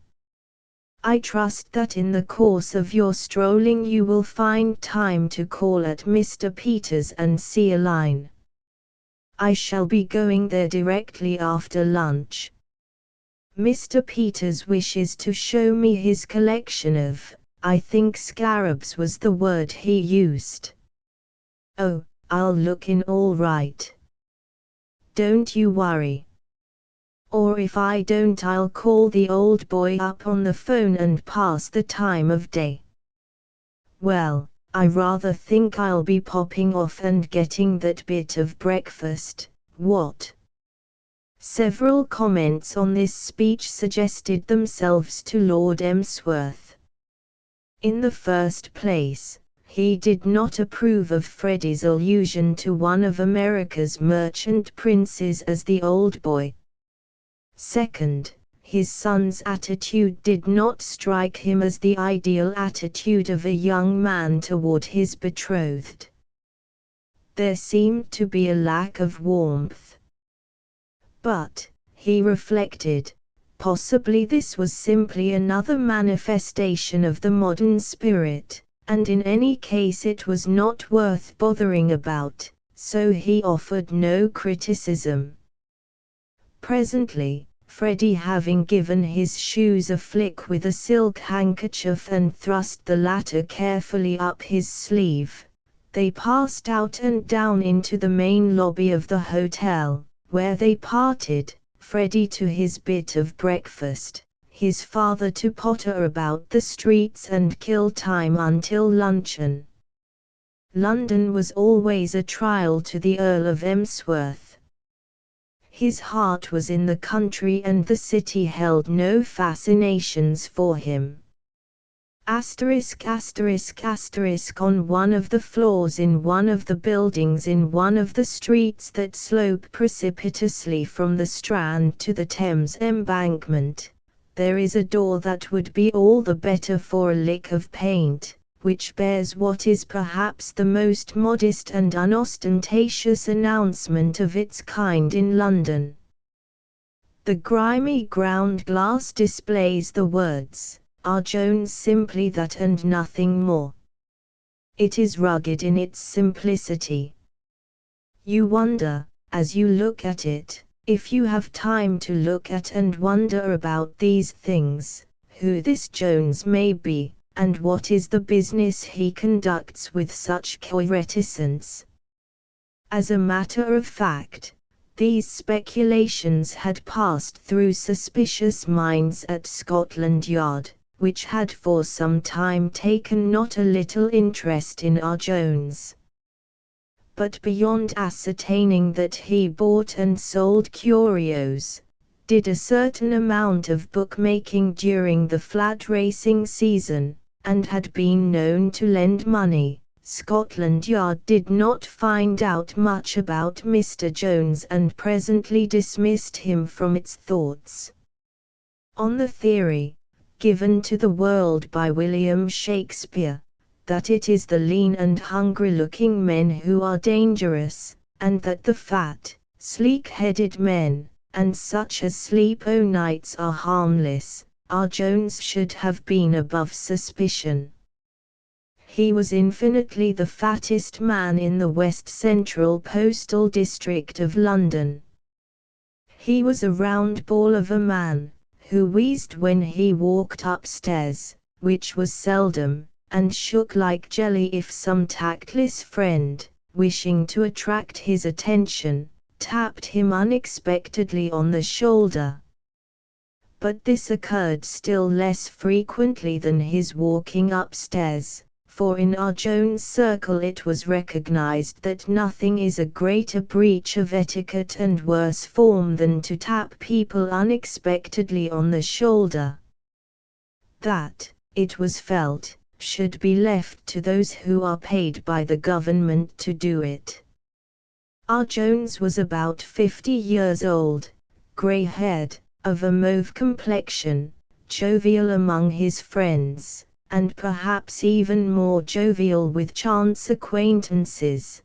I trust that in the course of your strolling you will find time to call at Mr. Peters and see a line. I shall be going there directly after lunch. Mr. Peters wishes to show me his collection of, I think scarabs was the word he used. Oh, I'll look in all right. Don't you worry. Or if I don't, I'll call the old boy up on the phone and pass the time of day. Well, I rather think I'll be popping off and getting that bit of breakfast. What? Several comments on this speech suggested themselves to Lord Emsworth. In the first place, he did not approve of Freddie's allusion to one of America's merchant princes as the old boy. Second, his son's attitude did not strike him as the ideal attitude of a young man toward his betrothed. There seemed to be a lack of warmth. But, he reflected, possibly this was simply another manifestation of the modern spirit, and in any case it was not worth bothering about, so he offered no criticism. Presently, Freddie, having given his shoes a flick with a silk handkerchief and thrust the latter carefully up his sleeve, they passed out and down into the main lobby of the hotel, where they parted, Freddie to his bit of breakfast, his father to potter about the streets and kill time until luncheon. London was always a trial to the Earl of Emsworth. His heart was in the country and the city held no fascinations for him. Asterisk asterisk asterisk on one of the floors in one of the buildings in one of the streets that slope precipitously from the Strand to the Thames Embankment, there is a door that would be all the better for a lick of paint, which bears what is perhaps the most modest and unostentatious announcement of its kind in London. The grimy ground glass displays the words, "R. Jones," simply that and nothing more. It is rugged in its simplicity. You wonder, as you look at it, if you have time to look at and wonder about these things, who this Jones may be, and what is the business he conducts with such coy reticence. As a matter of fact, these speculations had passed through suspicious minds at Scotland Yard, which had for some time taken not a little interest in R. Jones. But beyond ascertaining that he bought and sold curios, did a certain amount of bookmaking during the flat racing season, and had been known to lend money, Scotland Yard did not find out much about Mr. Jones and presently dismissed him from its thoughts. On the theory, given to the world by William Shakespeare, that it is the lean and hungry-looking men who are dangerous, and that the fat, sleek-headed men, and such as sleep o' nights are harmless, R. Jones should have been above suspicion. He was infinitely the fattest man in the West Central Postal District of London. He was a round ball of a man, who wheezed when he walked upstairs, which was seldom, and shook like jelly if some tactless friend, wishing to attract his attention, tapped him unexpectedly on the shoulder. But this occurred still less frequently than his walking upstairs, for in R. Jones' circle it was recognized that nothing is a greater breach of etiquette and worse form than to tap people unexpectedly on the shoulder. That, it was felt, should be left to those who are paid by the government to do it. R. Jones was about 50 years old, grey-haired, of a mauve complexion, jovial among his friends, and perhaps even more jovial with chance acquaintances.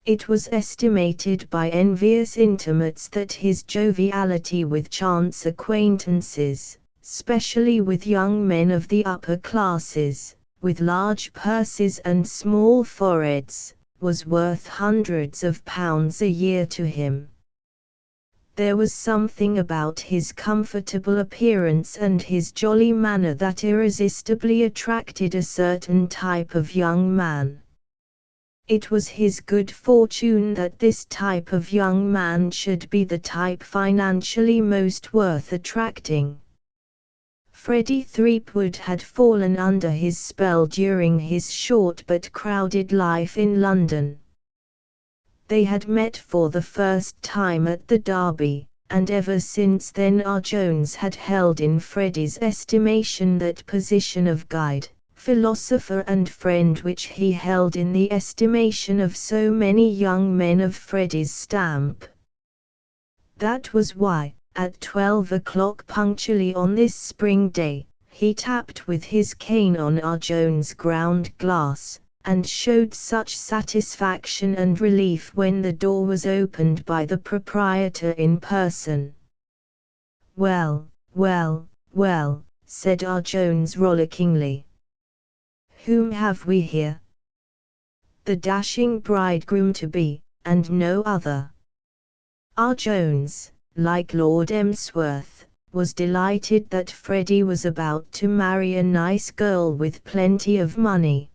It was estimated by envious intimates that his joviality with chance acquaintances, especially with young men of the upper classes, with large purses and small foreheads, was worth hundreds of pounds a year to him. There was something about his comfortable appearance and his jolly manner that irresistibly attracted a certain type of young man. It was his good fortune that this type of young man should be the type financially most worth attracting. Freddie Threepwood had fallen under his spell during his short but crowded life in London. They had met for the first time at the Derby, and ever since then R. Jones had held in Freddie's estimation that position of guide, philosopher and friend which he held in the estimation of so many young men of Freddie's stamp. That was why, at 12 o'clock punctually on this spring day, he tapped with his cane on R. Jones' ground glass, and showed such satisfaction and relief when the door was opened by the proprietor in person. "Well, well, well," said R. Jones rollickingly. "Whom have we here?" "The dashing bridegroom-to-be, and no other." R. Jones, like Lord Emsworth, was delighted that Freddie was about to marry a nice girl with plenty of money.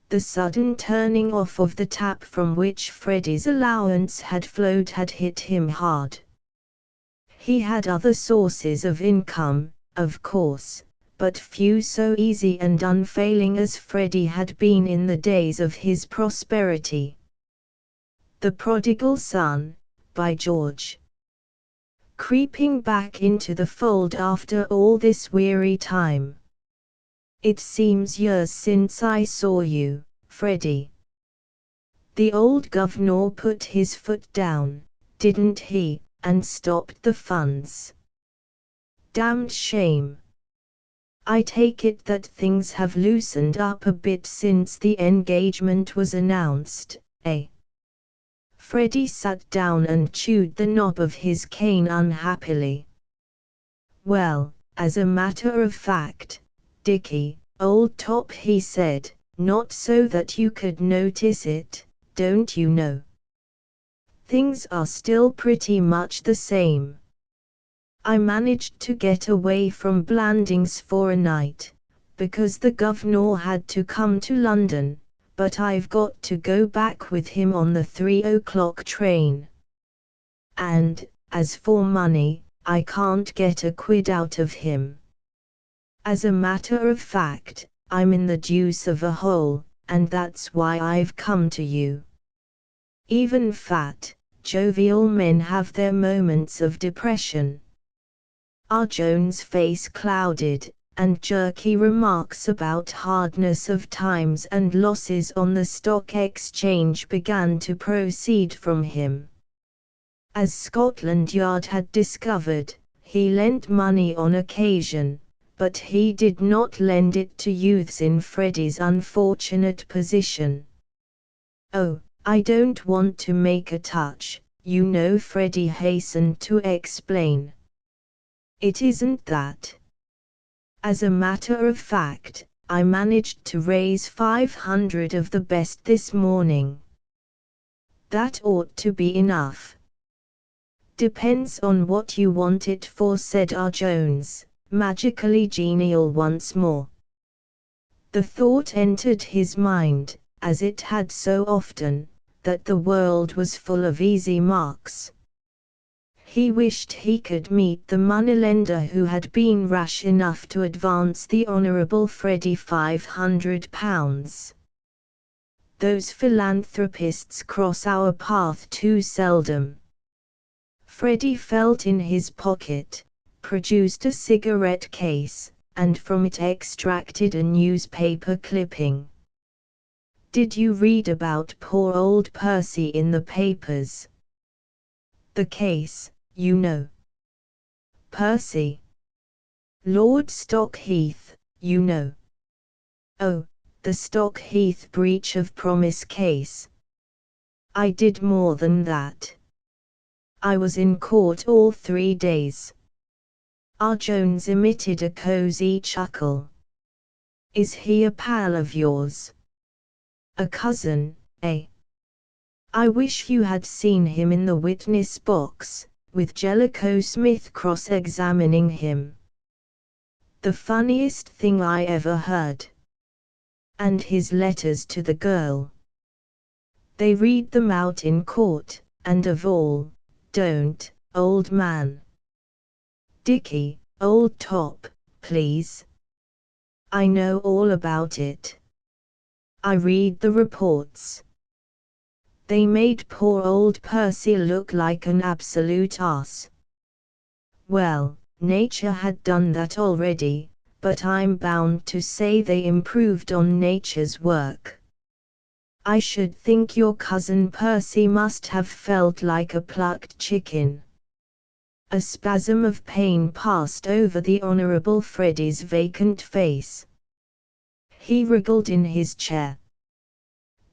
The sudden turning off of the tap from which Freddie's allowance had flowed had hit him hard. He had other sources of income, of course, but few so easy and unfailing as Freddie had been in the days of his prosperity. The Prodigal Son, by George. Creeping back into the fold after all this weary time. "It seems years since I saw you, Freddie." The old governor put his foot down, didn't he, and stopped the funds. "Damned shame. I take it that things have loosened up a bit since the engagement was announced, eh?" Freddie sat down and chewed the knob of his cane unhappily. "Well, as a matter of fact, Dickie, old top," he said, "not so that you could notice it, don't you know. Things are still pretty much the same. I managed to get away from Blandings for a night, because the governor had to come to London, but I've got to go back with him on the 3 o'clock train. And, as for money, I can't get a quid out of him. As a matter of fact, I'm in the deuce of a hole, and that's why I've come to you." Even fat, jovial men have their moments of depression. R. Jones' face clouded, and jerky remarks about hardness of times and losses on the stock exchange began to proceed from him. As Scotland Yard had discovered, he lent money on occasion, but he did not lend it to youths in Freddie's unfortunate position. "Oh, I don't want to make a touch, you know," Freddie hastened to explain. "It isn't that. As a matter of fact, I managed to raise 500 of the best this morning. That ought to be enough." "Depends on what you want it for," said R. Jones, magically genial once more. The thought entered his mind, as it had so often, that the world was full of easy marks. He wished he could meet the moneylender who had been rash enough to advance the Honourable Freddie £500. Those philanthropists cross our path too seldom. Freddie felt in his pocket, produced a cigarette case, and from it extracted a newspaper clipping. "Did you read about poor old Percy in the papers?" "The case, you know." "Percy? Lord Stockheath, you know. Oh, the Stockheath breach of promise case. I did more than that. I was in court all 3 days. R. Jones emitted a cozy chuckle. Is he a pal of yours? A cousin, eh? I wish you had seen him in the witness box, with Jellicoe Smith cross-examining him. The funniest thing I ever heard. And his letters to the girl. They read them out in court, and of all, don't, old man. Dickie, old top, please. I know all about it. I read the reports. They made poor old Percy look like an absolute ass. Well, nature had done that already, but I'm bound to say they improved on nature's work. I should think your cousin Percy must have felt like a plucked chicken. A spasm of pain passed over the Honourable Freddy's vacant face. He wriggled in his chair.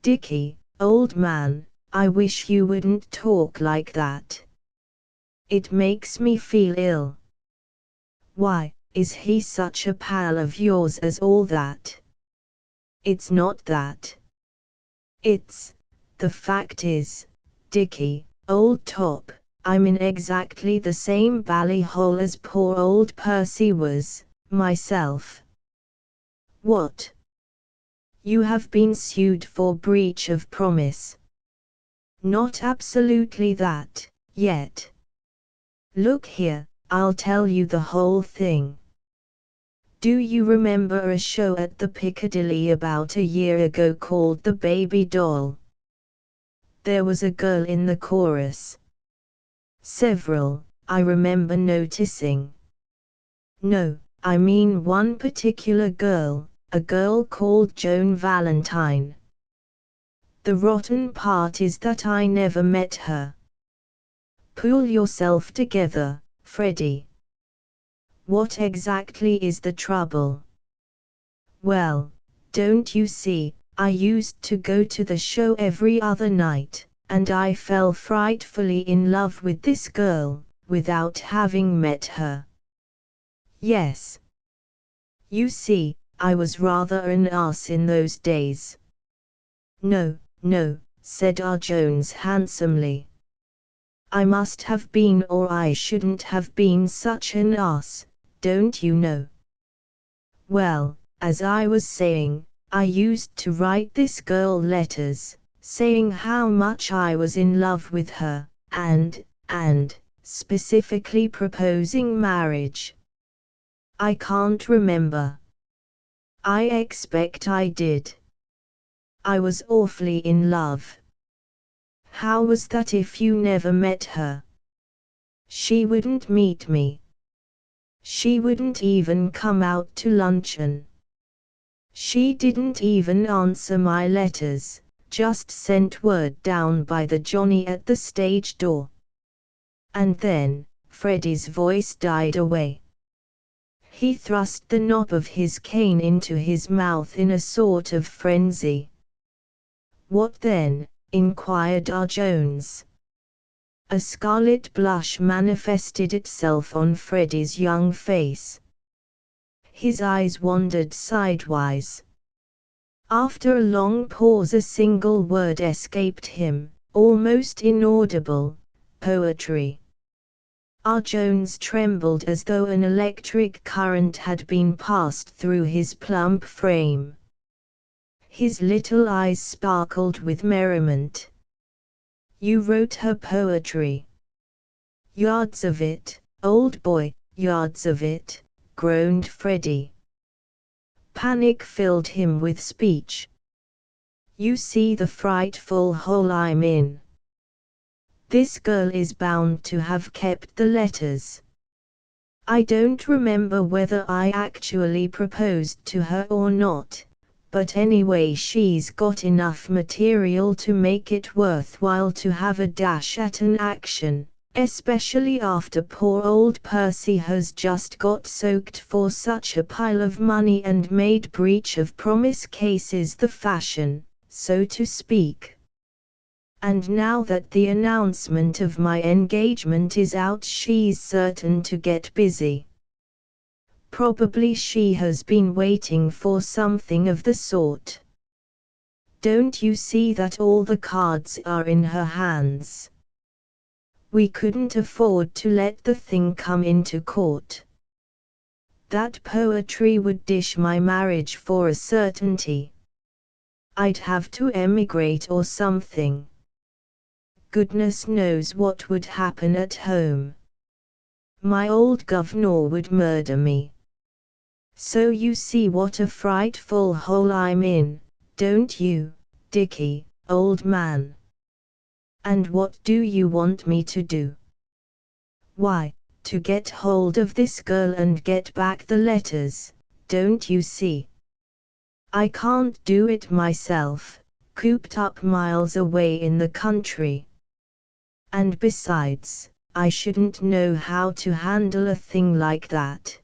Dickie, old man, I wish you wouldn't talk like that. It makes me feel ill. Why, is he such a pal of yours as all that? It's not that. The fact is, Dickie, old top, I'm in exactly the same bally hole as poor old Percy was, myself. What? You have been sued for breach of promise. Not absolutely that, yet. Look here, I'll tell you the whole thing. Do you remember a show at the Piccadilly about a year ago called The Baby Doll? There was a girl in the chorus. Several, I remember noticing. No, I mean one particular girl, a girl called Joan Valentine. The rotten part is that I never met her. Pull yourself together, Freddy. What exactly is the trouble? Well, don't you see, I used to go to the show every other night, and I fell frightfully in love with this girl, without having met her. Yes. You see, I was rather an ass in those days. No, no, said R. Jones handsomely. I must have been, or I shouldn't have been such an ass, don't you know? Well, as I was saying, I used to write this girl letters, saying how much I was in love with her, and specifically proposing marriage. I can't remember. I expect I did. I was awfully in love. How was that if you never met her? She wouldn't meet me. She wouldn't even come out to luncheon. She didn't even answer my letters, just sent word down by the Johnny at the stage door. And then, Freddy's voice died away. He thrust the knob of his cane into his mouth in a sort of frenzy. What then? Inquired R. Jones. A scarlet blush manifested itself on Freddy's young face. His eyes wandered sidewise. After a long pause a single word escaped him, almost inaudible: poetry. R. Jones trembled as though an electric current had been passed through his plump frame. His little eyes sparkled with merriment. You wrote her poetry. Yards of it, old boy, yards of it, groaned Freddy. Panic filled him with speech. You see the frightful hole I'm in. This girl is bound to have kept the letters. I don't remember whether I actually proposed to her or not, but anyway she's got enough material to make it worthwhile to have a dash at an action, Especially after poor old Percy has just got soaked for such a pile of money and made breach of promise cases the fashion, so to speak. And now that the announcement of my engagement is out, she's certain to get busy. Probably she has been waiting for something of the sort. Don't you see that all the cards are in her hands? We couldn't afford to let the thing come into court. That poetry would dish my marriage for a certainty. I'd have to emigrate or something. Goodness knows what would happen at home. My old governor would murder me. So you see what a frightful hole I'm in, don't you, Dickie, old man? And what do you want me to do? Why, to get hold of this girl and get back the letters, don't you see? I can't do it myself, cooped up miles away in the country. And besides, I shouldn't know how to handle a thing like that.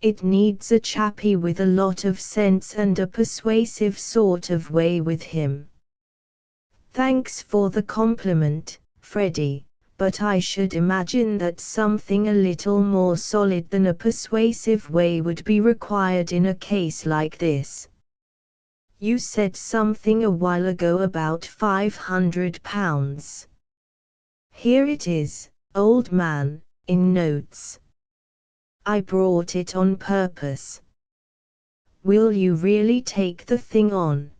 It needs a chappie with a lot of sense and a persuasive sort of way with him. Thanks for the compliment, Freddie, but I should imagine that something a little more solid than a persuasive way would be required in a case like this. You said something a while ago about £500. Here it is, old man, in notes. I brought it on purpose. Will you really take the thing on?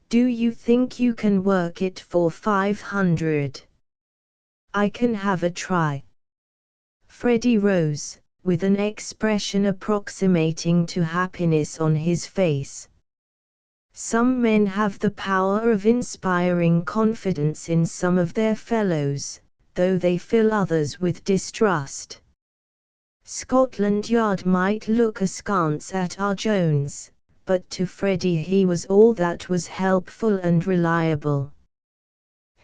Do you think you can work it for 500? I can have a try. Freddie rose, with an expression approximating to happiness on his face. Some men have the power of inspiring confidence in some of their fellows, though they fill others with distrust. Scotland Yard might look askance at our Jones, but to Freddie he was all that was helpful and reliable.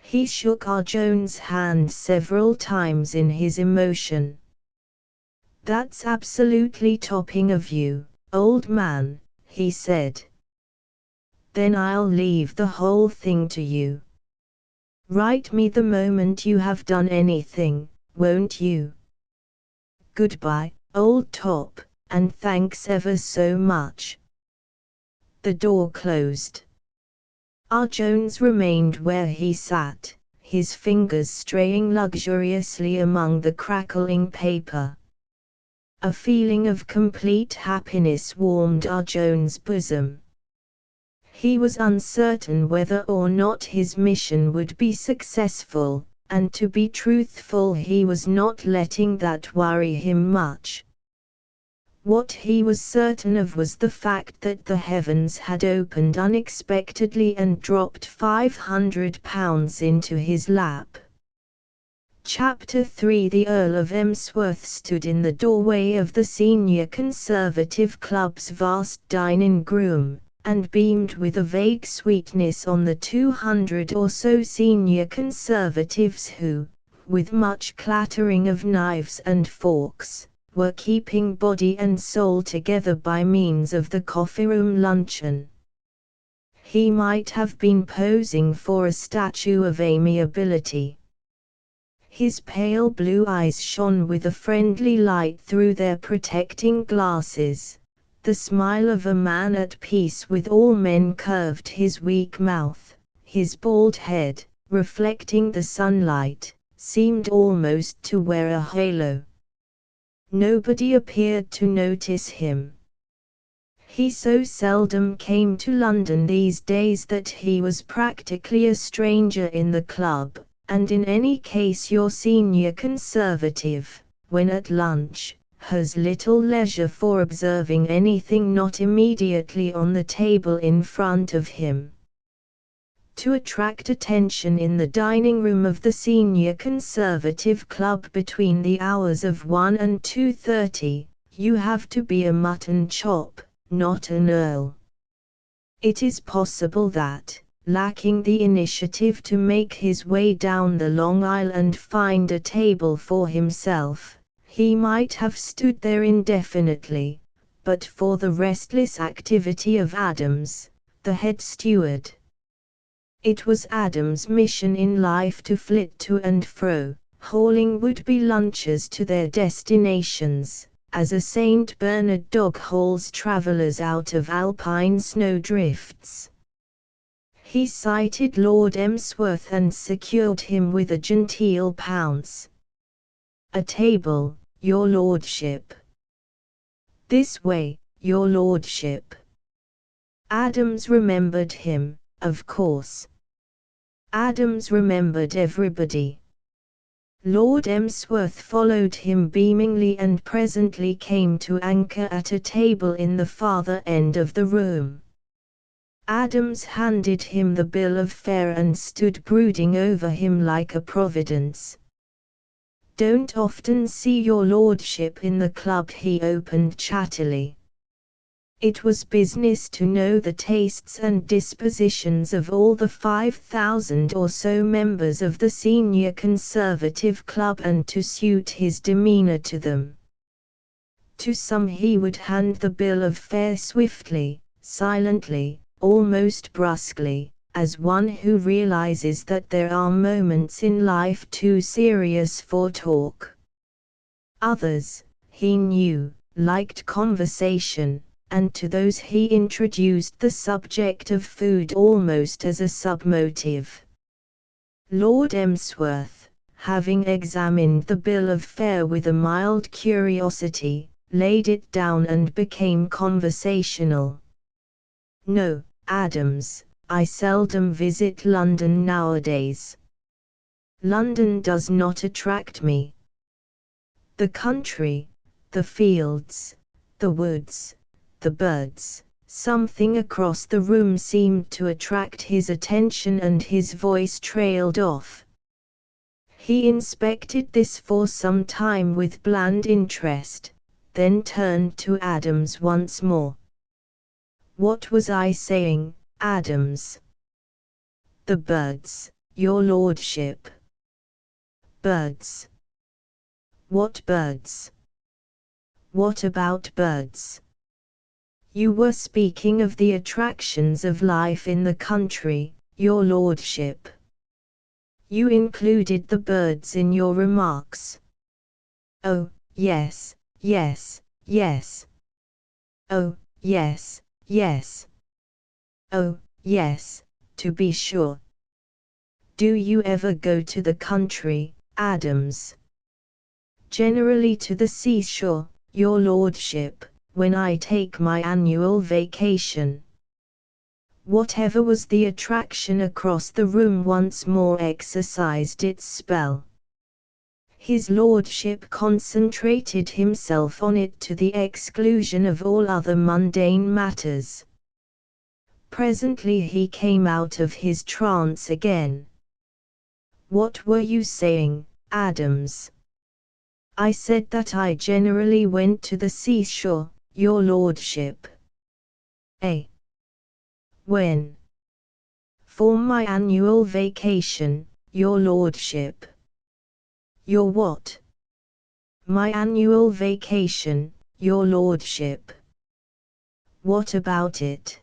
He shook our Jones' hand several times in his emotion. That's absolutely topping of you, old man, he said. Then I'll leave the whole thing to you. Write me the moment you have done anything, won't you? Goodbye, old top, and thanks ever so much. The door closed. R. Jones remained where he sat, his fingers straying luxuriously among the crackling paper. A feeling of complete happiness warmed R. Jones' bosom. He was uncertain whether or not his mission would be successful, and to be truthful he was not letting that worry him much. What he was certain of was the fact that the heavens had opened unexpectedly and dropped £500 into his lap. Chapter 3 The Earl of Emsworth stood in the doorway of the Senior Conservative Club's vast dining room, and beamed with a vague sweetness on the 200 or so senior conservatives who, with much clattering of knives and forks, were keeping body and soul together by means of the coffee-room luncheon. He might have been posing for a statue of amiability. His pale blue eyes shone with a friendly light through their protecting glasses. The smile of a man at peace with all men curved his weak mouth. His bald head, reflecting the sunlight, seemed almost to wear a halo. Nobody appeared to notice him. He so seldom came to London these days that he was practically a stranger in the club, and in any case your senior conservative, when at lunch, has little leisure for observing anything not immediately on the table in front of him. To attract attention in the dining room of the Senior Conservative Club between the hours of 1 and 2:30, you have to be a mutton chop, not an earl. It is possible that, lacking the initiative to make his way down the long aisle and find a table for himself. He might have stood there indefinitely, but for the restless activity of Adams, the head steward. It was Adams' mission in life to flit to and fro, hauling would-be lunches to their destinations, as a St. Bernard dog hauls travelers out of alpine snowdrifts. He sighted Lord Emsworth and secured him with a genteel pounce. "A table, your lordship." "This way, your lordship." Adams remembered him, of course. Adams remembered everybody. Lord Emsworth followed him beamingly and presently came to anchor at a table in the farther end of the room. Adams handed him the bill of fare and stood brooding over him like a providence. "Don't often see your lordship in the club," he opened chattily. It was business to know the tastes and dispositions of all the 5,000 or so members of the Senior Conservative Club and to suit his demeanor to them. To some he would hand the bill of fare swiftly, silently, almost brusquely, as one who realizes that there are moments in life too serious for talk. Others, he knew, liked conversation, and to those he introduced the subject of food almost as a submotive. Lord Emsworth, having examined the bill of fare with a mild curiosity, laid it down and became conversational. "No, Adams, I seldom visit London nowadays. London does not attract me. The country, the fields, the woods, the birds," something across the room seemed to attract his attention and his voice trailed off. He inspected this for some time with bland interest, then turned to Adams once more. "What was I saying, Adams?" "The birds, your lordship." "Birds? What birds? What about birds?" "You were speaking of the attractions of life in the country, your lordship. You included the birds in your remarks." "Oh, yes, yes, yes. Oh, yes, yes. Oh, yes, to be sure. Do you ever go to the country, Adams?" "Generally to the seashore, your lordship, when I take my annual vacation." Whatever was the attraction across the room once more exercised its spell. His lordship concentrated himself on it to the exclusion of all other mundane matters. Presently he came out of his trance again. "What were you saying, Adams?" "I said that I generally went to the seashore, your lordship." "Eh? When?" "For my annual vacation, your lordship." "Your what?" "My annual vacation, your lordship." "What about it?"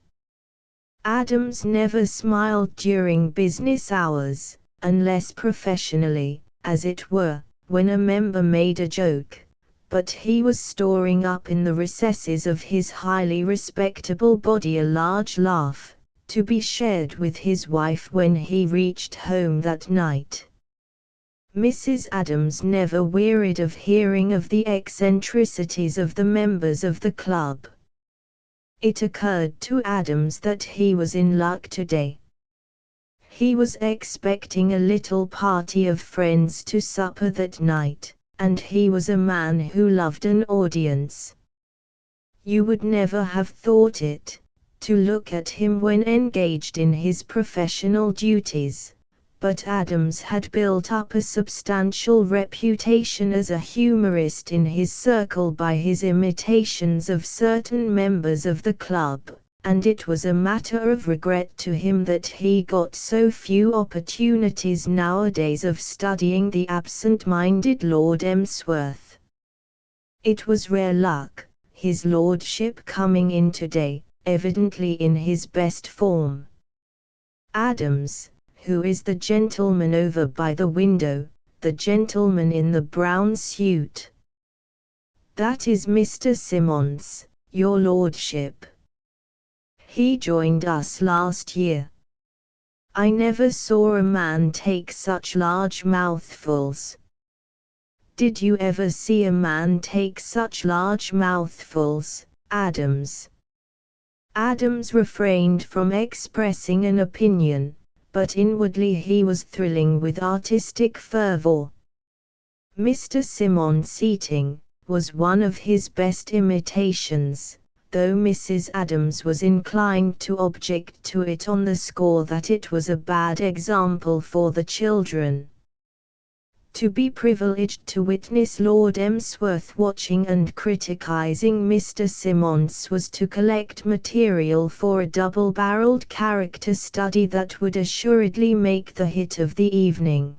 Adams never smiled during business hours, unless professionally, as it were, when a member made a joke, but he was storing up in the recesses of his highly respectable body a large laugh, to be shared with his wife when he reached home that night. Mrs. Adams never wearied of hearing of the eccentricities of the members of the club. It occurred to Adams that he was in luck today. He was expecting a little party of friends to supper that night, and he was a man who loved an audience. You would never have thought it, to look at him when engaged in his professional duties, but Adams had built up a substantial reputation as a humorist in his circle by his imitations of certain members of the club, and it was a matter of regret to him that he got so few opportunities nowadays of studying the absent-minded Lord Emsworth. It was rare luck, his lordship coming in today, evidently in his best form. Adams, who is the gentleman over by the window, the gentleman in the brown suit? That is Mr. Simmons, your lordship. He joined us last year. I never saw a man take such large mouthfuls. Did you ever see a man take such large mouthfuls, Adams? Adams refrained from expressing an opinion, but inwardly he was thrilling with artistic fervor. Mr. Simmons' seating was one of his best imitations, though Mrs. Adams was inclined to object to it on the score that it was a bad example for the children. To be privileged to witness Lord Emsworth watching and criticizing Mr. Simmons was to collect material for a double-barreled character study that would assuredly make the hit of the evening.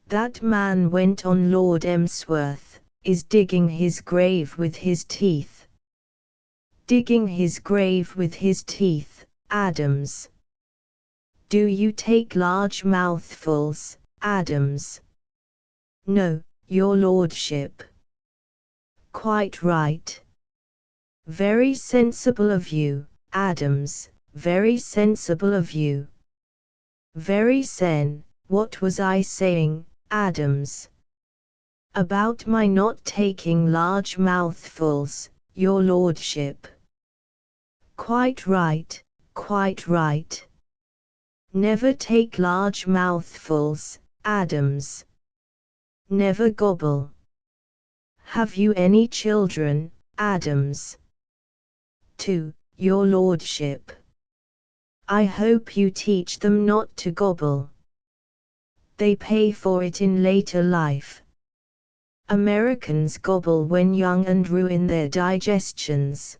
That man, went on Lord Emsworth, is digging his grave with his teeth. Digging his grave with his teeth, Adams. Do you take large mouthfuls, Adams? No, your lordship. Quite right. Very sensible of you, Adams, very sensible of you. Very sen. What was I saying, Adams? About my not taking large mouthfuls, your lordship. Quite right, quite right. Never take large mouthfuls, Adams. Never gobble. Have you any children, Adams? 2, your lordship. I hope you teach them not to gobble. They pay for it in later life. Americans gobble when young and ruin their digestions.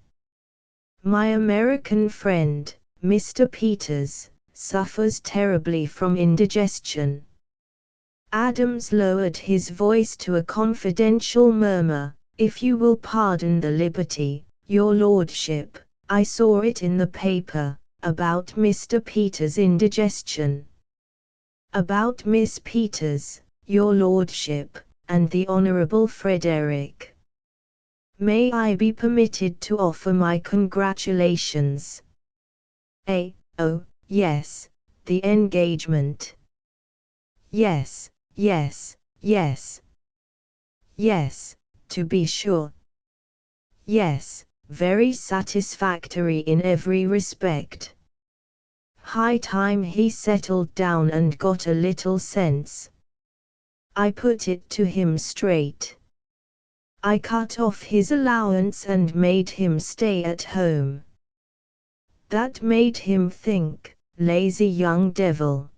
My American friend, Mr. Peters, suffers terribly from indigestion. Adams lowered his voice to a confidential murmur. If you will pardon the liberty, your lordship, I saw it in the paper, about Mr. Peters' indigestion. About Miss Peters, your lordship, and the Honorable Frederick. May I be permitted to offer my congratulations? Oh, yes, the engagement. Yes, yes, yes. Yes, to be sure. Yes, very satisfactory in every respect. High time he settled down and got a little sense. I put it to him straight. I cut off his allowance and made him stay at home. That made him think, lazy young devil.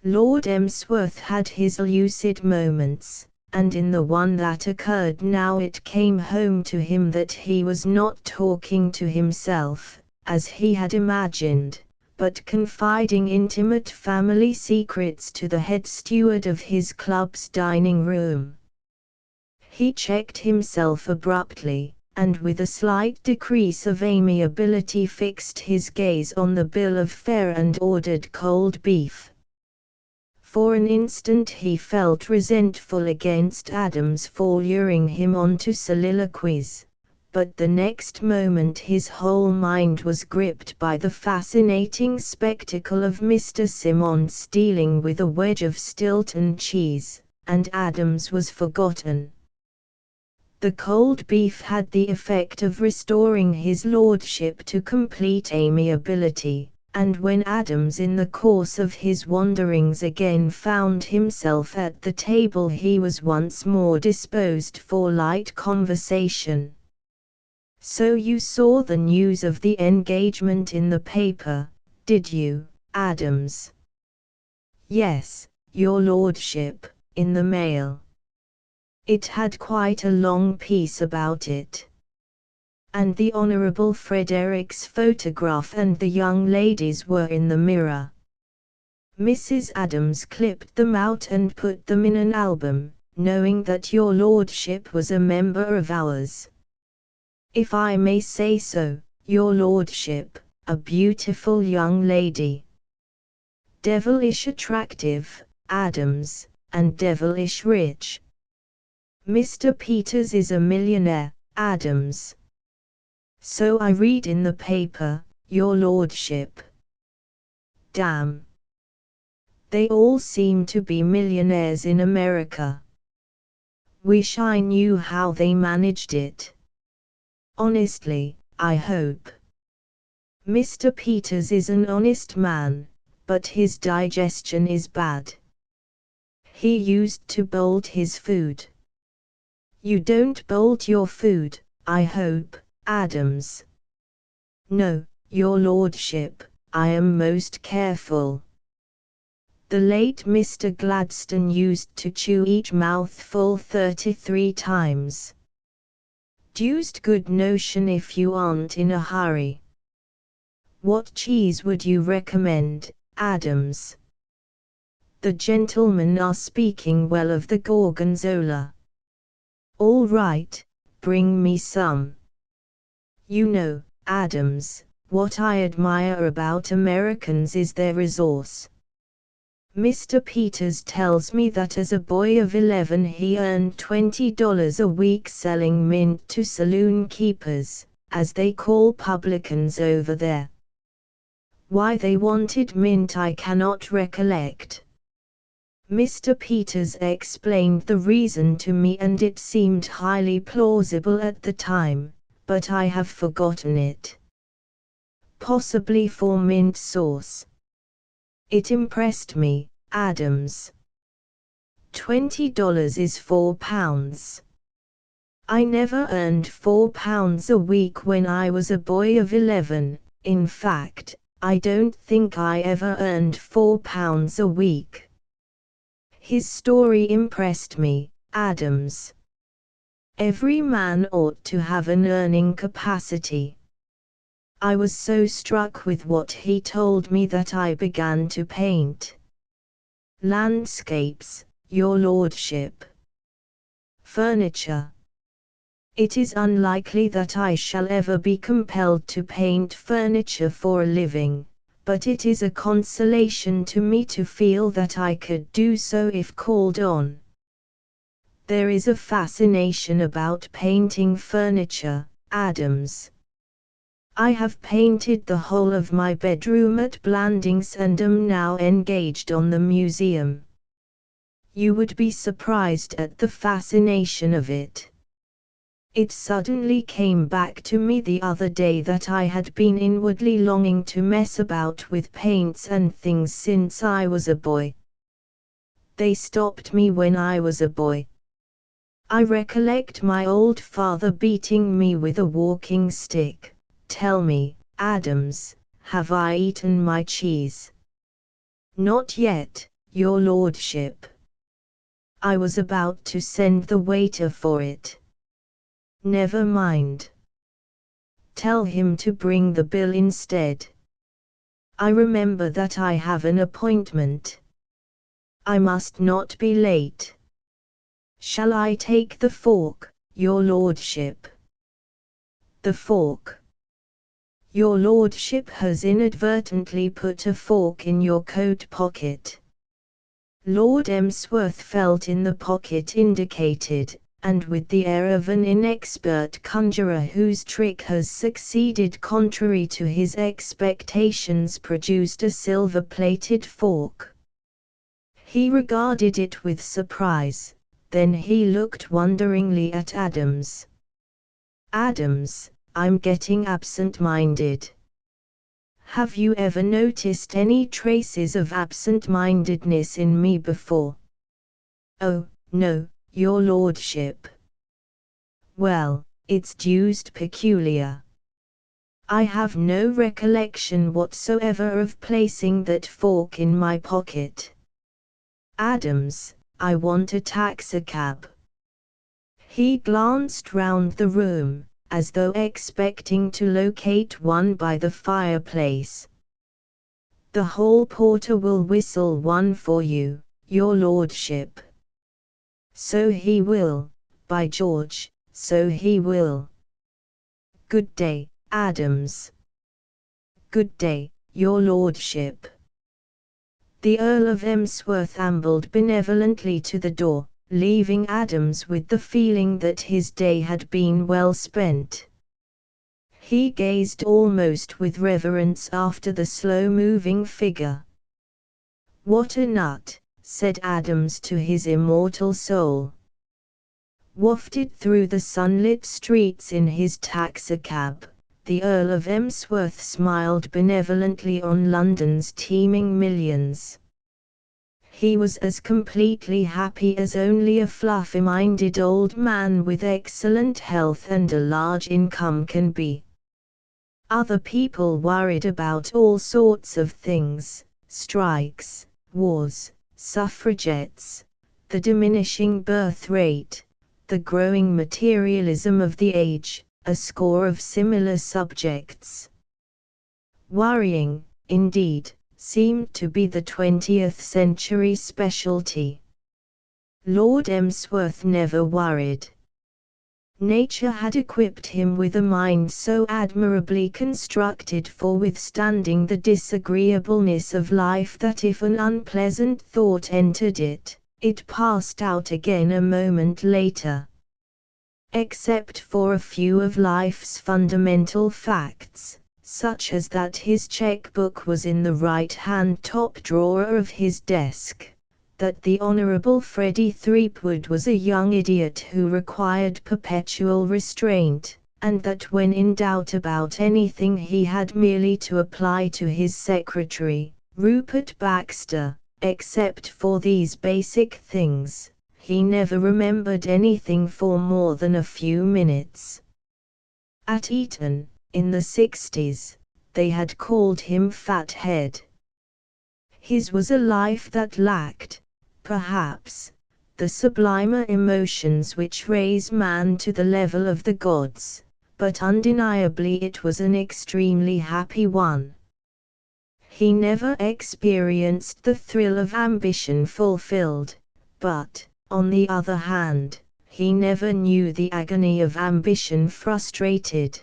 Lord Emsworth had his lucid moments, and in the one that occurred now it came home to him that he was not talking to himself, as he had imagined, but confiding intimate family secrets to the head steward of his club's dining room. He checked himself abruptly, and with a slight decrease of amiability fixed his gaze on the bill of fare and ordered cold beef. For an instant he felt resentful against Adams for luring him on to soliloquies, but the next moment his whole mind was gripped by the fascinating spectacle of Mr. Simmons dealing with a wedge of Stilton cheese, and Adams was forgotten. The cold beef had the effect of restoring his lordship to complete amiability, and when Adams in the course of his wanderings again found himself at the table he was once more disposed for light conversation. So you saw the news of the engagement in the paper, did you, Adams? Yes, your lordship, in the mail. It had quite a long piece about it. and the Honourable Frederick's photograph and the young ladies were in the mirror. Mrs. Adams clipped them out and put them in an album, knowing that your lordship was a member of ours. If I may say so, your lordship, a beautiful young lady. Devilish attractive, Adams, and devilish rich. Mr. Peters is a millionaire, Adams. So I read in the paper, your lordship. Damn. They all seem to be millionaires in America. Wish I knew how they managed it. Honestly, I hope. Mr. Peters is an honest man, but his digestion is bad. He used to bolt his food. You don't bolt your food, I hope, Adams. No, your lordship, I am most careful. The late Mr. Gladstone used to chew each mouthful 33 times. Deuced good notion if you aren't in a hurry. What cheese would you recommend, Adams? The gentlemen are speaking well of the Gorgonzola. All right, bring me some. You know, Adams, what I admire about Americans is their resource. Mr. Peters tells me that as a boy of 11 he earned $20 a week selling mint to saloon keepers, as they call publicans over there. Why they wanted mint I cannot recollect. Mr. Peters explained the reason to me and it seemed highly plausible at the time, but I have forgotten it. Possibly for mint sauce. It impressed me, Adams. $20 is £4. I never earned £4 a week when I was a boy of 11, in fact, I don't think I ever earned £4 a week. His story impressed me, Adams. Every man ought to have an earning capacity. I was so struck with what he told me that I began to paint. Landscapes, your lordship. Furniture. It is unlikely that I shall ever be compelled to paint furniture for a living, but it is a consolation to me to feel that I could do so if called on. There is a fascination about painting furniture, Adams. I have painted the whole of my bedroom at Blandings and am now engaged on the museum. You would be surprised at the fascination of it. It suddenly came back to me the other day that I had been inwardly longing to mess about with paints and things since I was a boy. They stopped me when I was a boy. I recollect my old father beating me with a walking stick. Tell me, Adams, have I eaten my cheese? Not yet, your lordship. I was about to send the waiter for it. Never mind. Tell him to bring the bill instead. I remember that I have an appointment. I must not be late. Shall I take the fork, your lordship? The fork. Your lordship has inadvertently put a fork in your coat pocket. Lord Emsworth felt in the pocket indicated, and with the air of an inexpert conjurer whose trick has succeeded contrary to his expectations, produced a silver-plated fork. He regarded it with surprise, then he looked wonderingly at Adams. Adams, I'm getting absent-minded. Have you ever noticed any traces of absent-mindedness in me before? Oh, no, your lordship. Well, it's deuced peculiar. I have no recollection whatsoever of placing that fork in my pocket. Adams, I want a taxicab. He glanced round the room, as though expecting to locate one by the fireplace. "The hall porter will whistle one for you, your lordship." "So he will, by George, so he will." "Good day, Adams." "Good day, your lordship." The Earl of Emsworth ambled benevolently to the door, leaving Adams with the feeling that his day had been well spent. He gazed almost with reverence after the slow-moving figure. "What a nut," said Adams to his immortal soul. Wafted through the sunlit streets in his taxicab, the Earl of Emsworth smiled benevolently on London's teeming millions. He was as completely happy as only a fluffy-minded old man with excellent health and a large income can be. Other people worried about all sorts of things: strikes, wars, suffragettes, the diminishing birth rate, the growing materialism of the age, a score of similar subjects. Worrying, indeed, seemed to be the 20th century specialty. Lord Emsworth never worried. Nature had equipped him with a mind so admirably constructed for withstanding the disagreeableness of life that if an unpleasant thought entered it, it passed out again a moment later. Except for a few of life's fundamental facts, such as that his checkbook was in the right-hand top drawer of his desk, that the Honourable Freddie Threepwood was a young idiot who required perpetual restraint, and that when in doubt about anything he had merely to apply to his secretary, Rupert Baxter. Except for these basic things, he never remembered anything for more than a few minutes. At Eton, in the 60s, they had called him Fathead. His was a life that lacked, perhaps, the sublimer emotions which raise man to the level of the gods, but undeniably it was an extremely happy one. He never experienced the thrill of ambition fulfilled, but, on the other hand, he never knew the agony of ambition frustrated.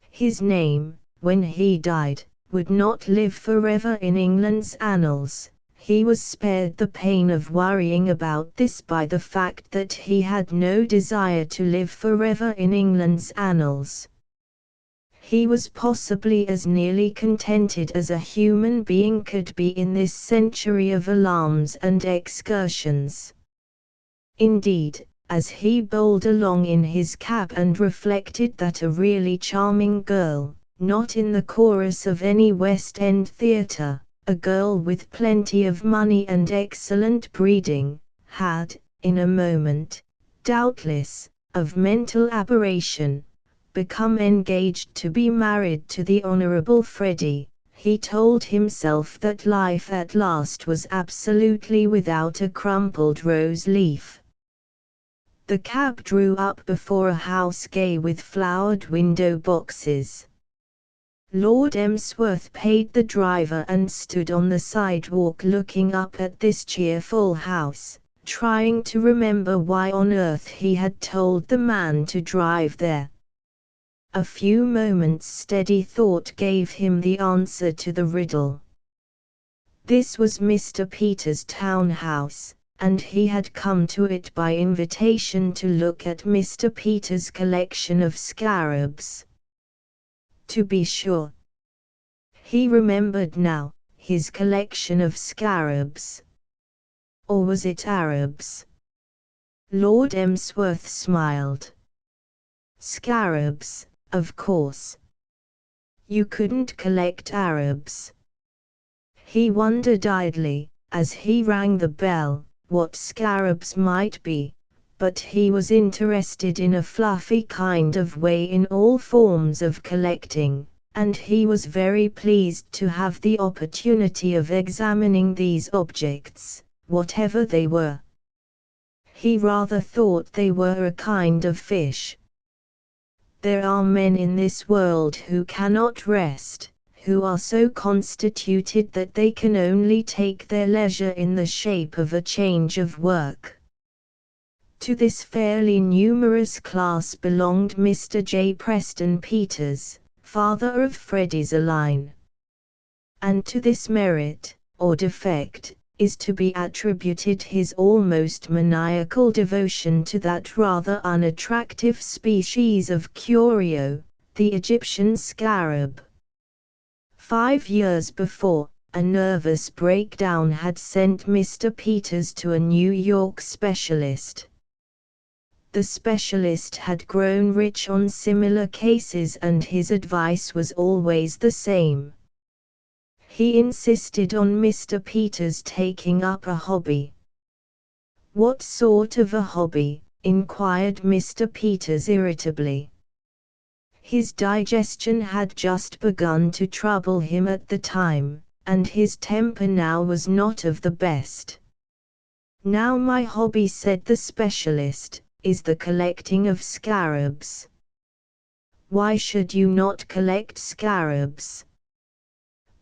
His name, when he died, would not live forever in England's annals. He was spared the pain of worrying about this by the fact that he had no desire to live forever in England's annals. He was possibly as nearly contented as a human being could be in this century of alarms and excursions. Indeed, as he bowled along in his cab and reflected that a really charming girl, not in the chorus of any West End theatre, a girl with plenty of money and excellent breeding, had, in a moment, doubtless, of mental aberration, become engaged to be married to the Honourable Freddie, he told himself that life at last was absolutely without a crumpled rose leaf. The cab drew up before a house gay with flowered window boxes. Lord Emsworth paid the driver and stood on the sidewalk looking up at this cheerful house, trying to remember why on earth he had told the man to drive there. A few moments' steady thought gave him the answer to the riddle. This was Mr. Peters' townhouse, and he had come to it by invitation to look at Mr. Peters' collection of scarabs. To be sure. He remembered now, his collection of scarabs. Or was it Arabs? Lord Emsworth smiled. Scarabs, of course. You couldn't collect Arabs. He wondered idly, as he rang the bell, what scarabs might be, but he was interested in a fluffy kind of way in all forms of collecting, and he was very pleased to have the opportunity of examining these objects, whatever they were. He rather thought they were a kind of fish. There are men in this world who cannot rest, who are so constituted that they can only take their leisure in the shape of a change of work. To this fairly numerous class belonged Mr. J. Preston Peters, father of Freddie's Aline. And to this merit, or defect, is to be attributed his almost maniacal devotion to that rather unattractive species of curio, the Egyptian scarab. 5 years before, a nervous breakdown had sent Mr. Peters to a New York specialist. The specialist had grown rich on similar cases and his advice was always the same. He insisted on Mr. Peters taking up a hobby. "What sort of a hobby?" inquired Mr. Peters irritably. His digestion had just begun to trouble him at the time, and his temper now was not of the best. "Now my hobby," said the specialist, "is the collecting of scarabs." "Why should you not collect scarabs?"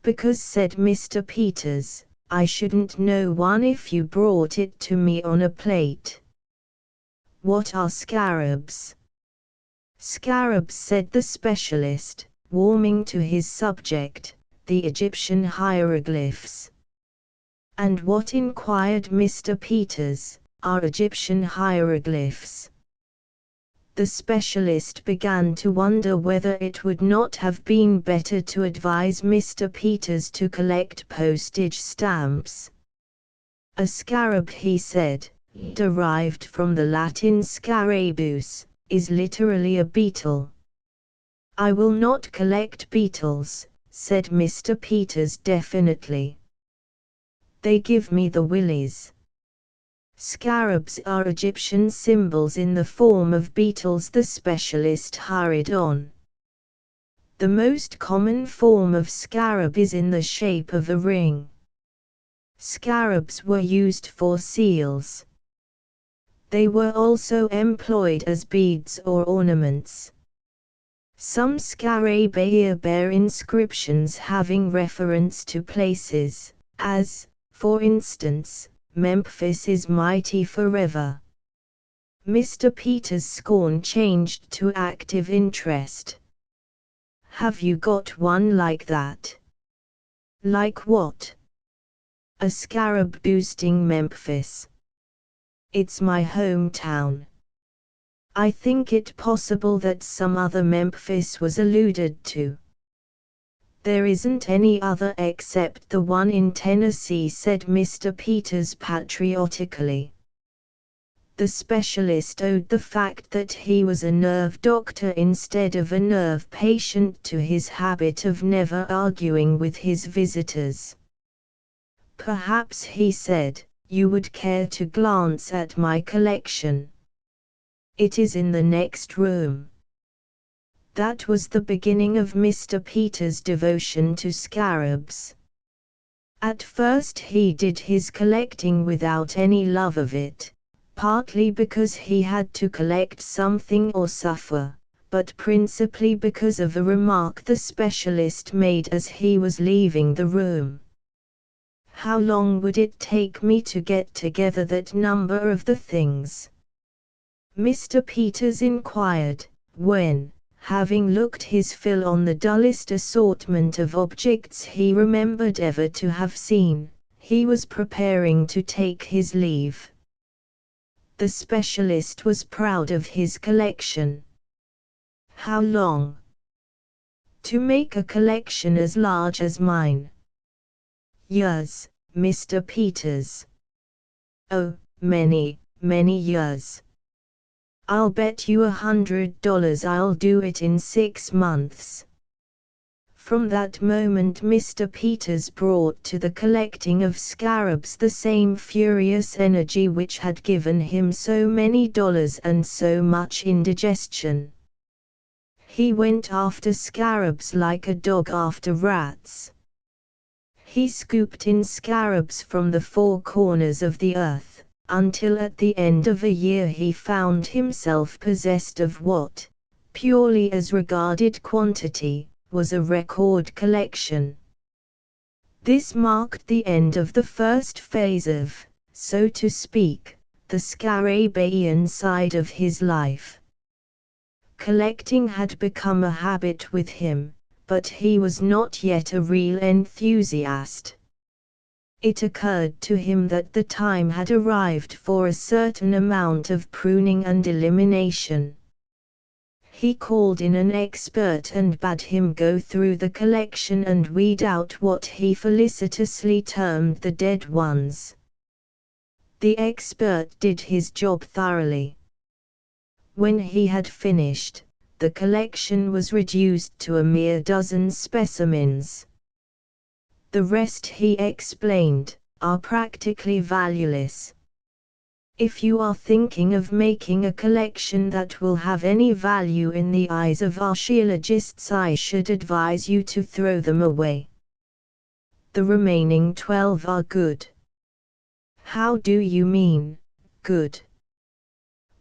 "Because," said Mr. Peters, "I shouldn't know one if you brought it to me on a plate." "What are scarabs?" "Scarabs," said the specialist, warming to his subject, "the Egyptian hieroglyphs." "And what," inquired Mr. Peters, "are Egyptian hieroglyphs?" The specialist began to wonder whether it would not have been better to advise Mr. Peters to collect postage stamps. "A scarab," he said, "derived from the Latin scarabus, is literally a beetle." "I will not collect beetles," said Mr. Peters definitely. "They give me the willies." "Scarabs are Egyptian symbols in the form of beetles," the specialist hurried on. "The most common form of scarab is in the shape of a ring. Scarabs were used for seals. They were also employed as beads or ornaments. Some scarabaei bear inscriptions having reference to places, as, for instance, "Memphis is mighty forever." Mr. Peters' scorn changed to active interest. "Have you got one like that?" "Like what?" "A scarab boosting Memphis. It's my hometown. I think it possible that some other Memphis was alluded to." "There isn't any other except the one in Tennessee," said Mr. Peters patriotically. The specialist owed the fact that he was a nerve doctor instead of a nerve patient to his habit of never arguing with his visitors. "Perhaps," he said, "you would care to glance at my collection. It is in the next room." That was the beginning of Mr. Peters' devotion to scarabs. At first he did his collecting without any love of it, partly because he had to collect something or suffer, but principally because of a remark the specialist made as he was leaving the room. "How long would it take me to get together that number of the things?" Mr. Peters inquired, when, having looked his fill on the dullest assortment of objects he remembered ever to have seen, he was preparing to take his leave. The specialist was proud of his collection. "How long?" "To make a collection as large as mine." "Years, Mr. Peters." "Oh, many, many years. I'll bet you $100 I'll do it in 6 months." From that moment Mr. Peters brought to the collecting of scarabs the same furious energy which had given him so many dollars and so much indigestion. He went after scarabs like a dog after rats. He scooped in scarabs from the 4 corners of the earth, until at the end of a year he found himself possessed of what, purely as regarded quantity, was a record collection. This marked the end of the first phase of, so to speak, the Scarabaean side of his life. Collecting had become a habit with him, but he was not yet a real enthusiast. It occurred to him that the time had arrived for a certain amount of pruning and elimination. He called in an expert and bade him go through the collection and weed out what he felicitously termed the dead ones. The expert did his job thoroughly. When he had finished, the collection was reduced to a mere dozen specimens. The rest, he explained, are practically valueless. If you are thinking of making a collection that will have any value in the eyes of archaeologists, I should advise you to throw them away. The remaining 12 are good. How do you mean, good?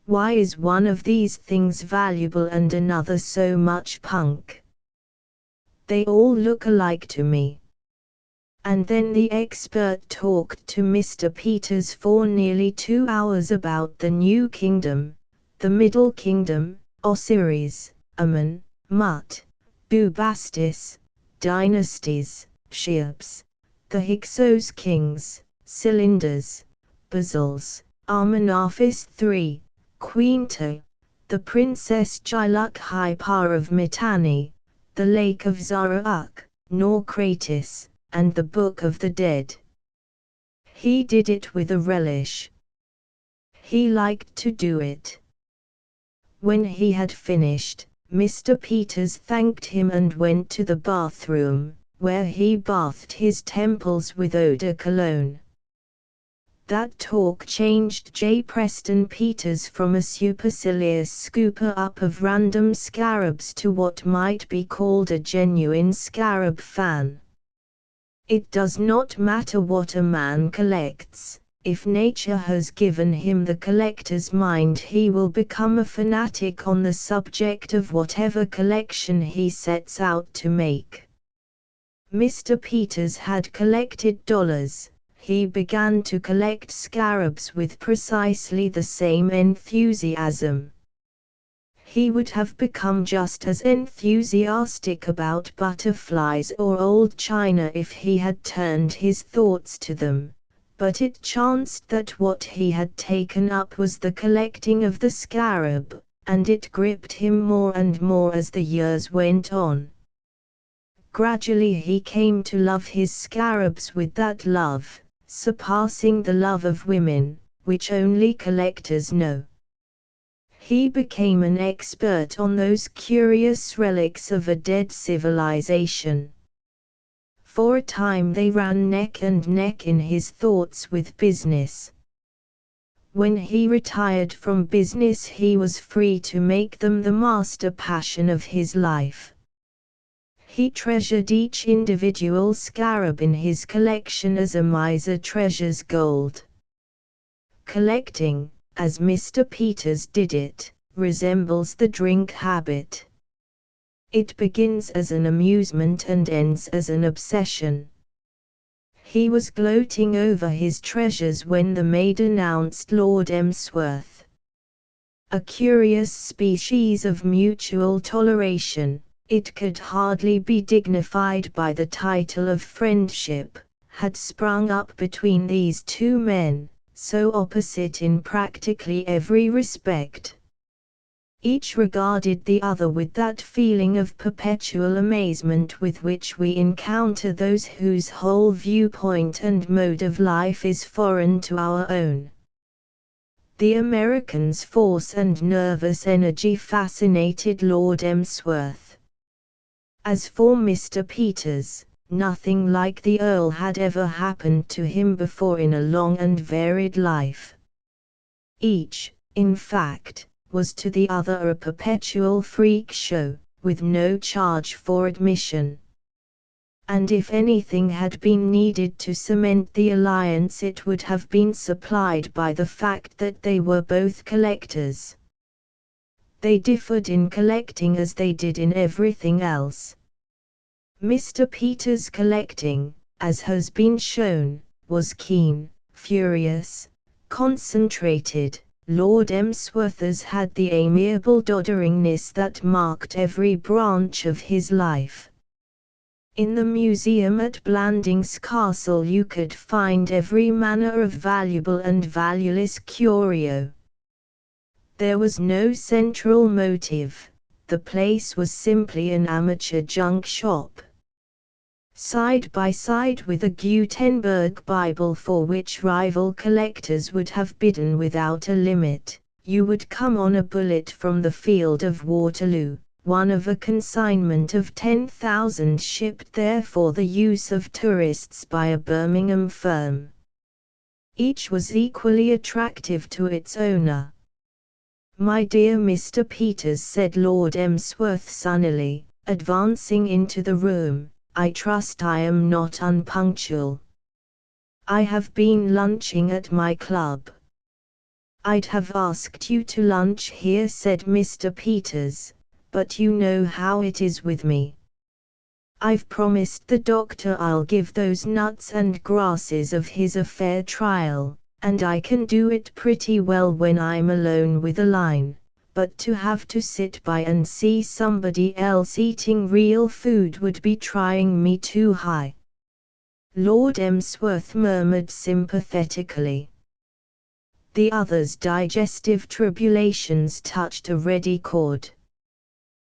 Why is one of these things valuable and another so much punk? They all look alike to me. And then the expert talked to Mr. Peters for nearly 2 hours about the New Kingdom, the Middle Kingdom, Osiris, Amun, Mut, Bubastis, dynasties, Cheops, the Hyksos kings, Cylinders, Basils, Amenophis III, Queen To, the Princess Giluk Hypar of Mitanni, the Lake of Zarauk, Naucratis, and the Book of the Dead. He did it with a relish. He liked to do it. When he had finished, Mr. Peters thanked him and went to the bathroom, where he bathed his temples with eau de cologne. That talk changed J. Preston Peters from a supercilious scooper-up of random scarabs to what might be called a genuine scarab fan. It does not matter what a man collects, if nature has given him the collector's mind, he will become a fanatic on the subject of whatever collection he sets out to make. Mr. Peters had collected dollars. He began to collect scarabs with precisely the same enthusiasm. He would have become just as enthusiastic about butterflies or old china if he had turned his thoughts to them, but it chanced that what he had taken up was the collecting of the scarab, and it gripped him more and more as the years went on. Gradually he came to love his scarabs with that love, surpassing the love of women, which only collectors know. He became an expert on those curious relics of a dead civilization. For a time they ran neck and neck in his thoughts with business. When he retired from business, he was free to make them the master passion of his life. He treasured each individual scarab in his collection as a miser treasures gold. Collecting, as Mr. Peters did it, resembles the drink habit. It begins as an amusement and ends as an obsession. He was gloating over his treasures when the maid announced Lord Emsworth. A curious species of mutual toleration, it could hardly be dignified by the title of friendship, had sprung up between these two men, so opposite in practically every respect. Each regarded the other with that feeling of perpetual amazement with which we encounter those whose whole viewpoint and mode of life is foreign to our own. The American's force and nervous energy fascinated Lord Emsworth. As for Mr. Peters, nothing like the Earl had ever happened to him before in a long and varied life. Each, in fact, was to the other a perpetual freak show, with no charge for admission. And if anything had been needed to cement the alliance, it would have been supplied by the fact that they were both collectors. They differed in collecting as they did in everything else. Mr. Peters' collecting, as has been shown, was keen, furious, concentrated. Lord Emsworth's had the amiable dodderingness that marked every branch of his life. In the museum at Blandings Castle you could find every manner of valuable and valueless curio. There was no central motive, the place was simply an amateur junk shop. Side by side with a Gutenberg Bible for which rival collectors would have bidden without a limit, you would come on a bullet from the field of Waterloo, one of a consignment of 10,000 shipped there for the use of tourists by a Birmingham firm. Each was equally attractive to its owner. "My dear Mr. Peters," said Lord Emsworth sunnily, advancing into the room, "I trust I am not unpunctual. I have been lunching at my club." "I'd have asked you to lunch here," said Mr. Peters, "but you know how it is with me. I've promised the doctor I'll give those nuts and grasses of his a fair trial, and I can do it pretty well when I'm alone with a line. But to have to sit by and see somebody else eating real food would be trying me too high." Lord Emsworth murmured sympathetically. The other's digestive tribulations touched a ready chord.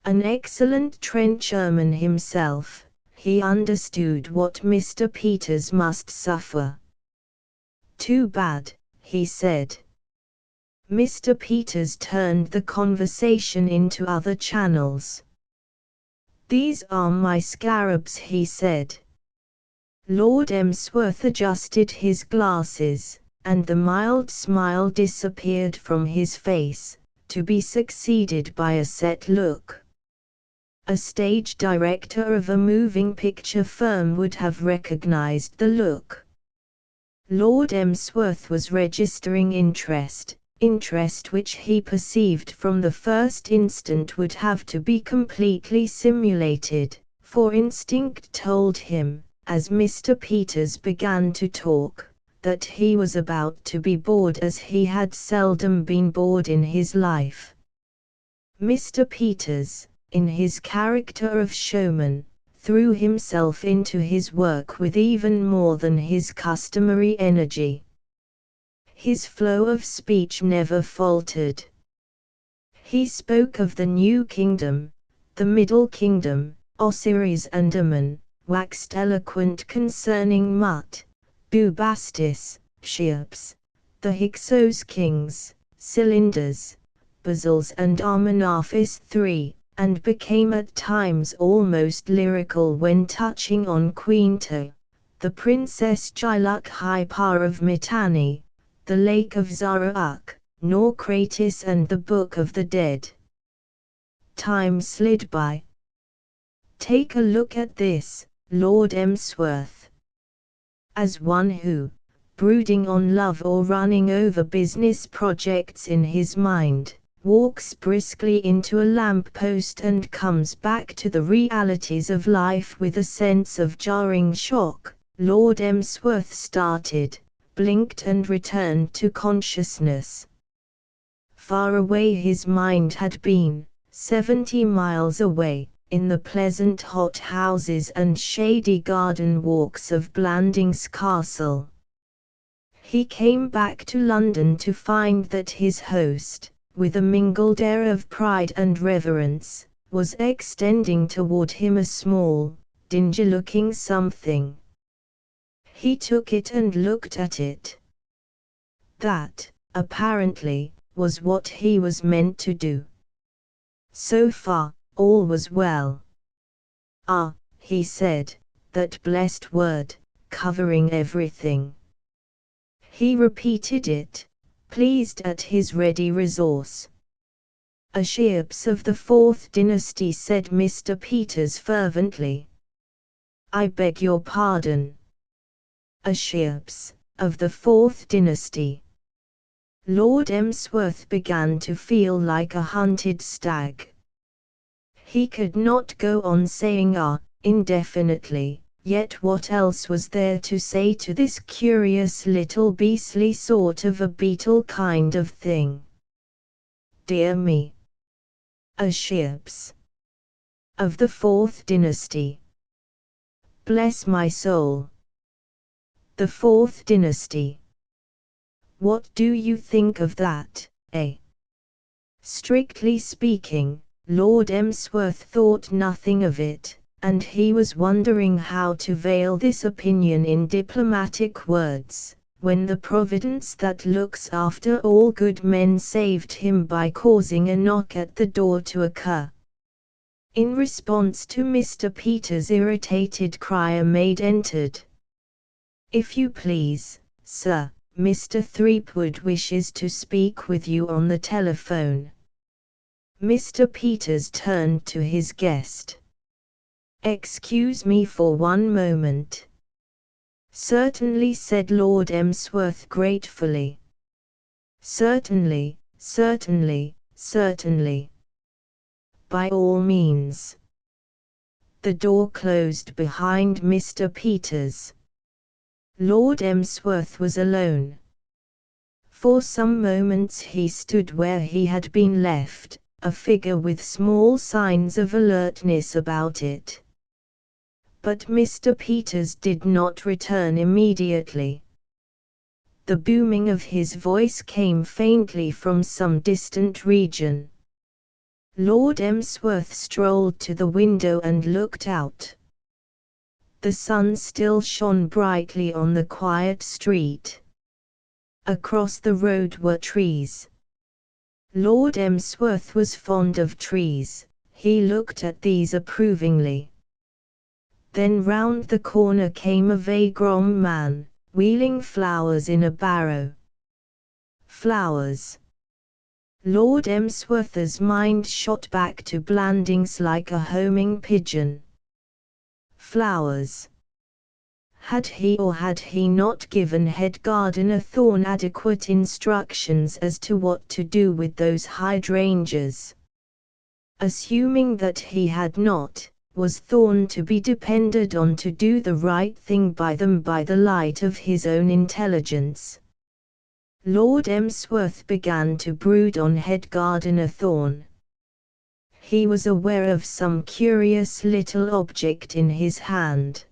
An excellent trencherman himself, he understood what Mr. Peters must suffer. "Too bad," he said. Mr. Peters turned the conversation into other channels. "These are my scarabs," he said. Lord Emsworth adjusted his glasses, and the mild smile disappeared from his face, to be succeeded by a set look. A stage director of a moving picture firm would have recognized the look. Lord Emsworth was registering interest which he perceived from the first instant would have to be completely simulated, for instinct told him, as Mr. Peters began to talk, that he was about to be bored as he had seldom been bored in his life. Mr. Peters, in his character of showman, threw himself into his work with even more than his customary energy. His flow of speech never faltered. He spoke of the New Kingdom, the Middle Kingdom, Osiris and Amun, waxed eloquent concerning Mut, Bubastis, Cheops, the Hyksos kings, cylinders, basils and Amenophis III, and became at times almost lyrical when touching on Queen To, the Princess Giluk Hypar of Mitanni, the Lake of Zaruach, Naucratis and the Book of the Dead. Time slid by. "Take a look at this, Lord Emsworth." As one who, brooding on love or running over business projects in his mind, walks briskly into a lamppost and comes back to the realities of life with a sense of jarring shock, Lord Emsworth started, blinked and returned to consciousness. Far away his mind had been, 70 miles away, in the pleasant hot houses and shady garden walks of Blandings Castle. He came back to London to find that his host, with a mingled air of pride and reverence, was extending toward him a small, dingy-looking something. He took it and looked at it. That, apparently, was what he was meant to do. So far, all was well. "Ah," he said, that blessed word, covering everything. He repeated it, pleased at his ready resource. "A Cheops of the 4th dynasty," said Mr. Peters fervently. "I beg your pardon. A Cheops of the 4th dynasty." Lord Emsworth began to feel like a hunted stag. He could not go on saying indefinitely, yet what else was there to say to this curious little beastly sort of a beetle kind of thing? Dear me. A ships. Of the 4th dynasty. Bless my soul. The 4th dynasty. What do you think of that, eh? Strictly speaking, Lord Emsworth thought nothing of it, and he was wondering how to veil this opinion in diplomatic words, when the providence that looks after all good men saved him by causing a knock at the door to occur. In response to Mr. Peters' irritated cry, a maid entered. "If you please, sir, Mr. Threepwood wishes to speak with you on the telephone." Mr. Peters turned to his guest. "Excuse me for one moment." "Certainly," said Lord Emsworth gratefully. "Certainly, certainly, certainly. By all means." The door closed behind Mr. Peters. Lord Emsworth was alone. For some moments he stood where he had been left, a figure with small signs of alertness about it. But Mr. Peters did not return immediately. The booming of his voice came faintly from some distant region. Lord Emsworth strolled to the window and looked out. The sun still shone brightly on the quiet street. Across the road were trees. Lord Emsworth was fond of trees. He looked at these approvingly. Then round the corner came a vagrom man, wheeling flowers in a barrow. Flowers. Lord Emsworth's mind shot back to Blandings like a homing pigeon. Flowers. Had he or had he not given head gardener Thorne adequate instructions as to what to do with those hydrangeas? Assuming that he had not, was Thorne to be depended on to do the right thing by them by the light of his own intelligence? Lord Emsworth began to brood on head gardener Thorne. He was aware of some curious little object in his hand.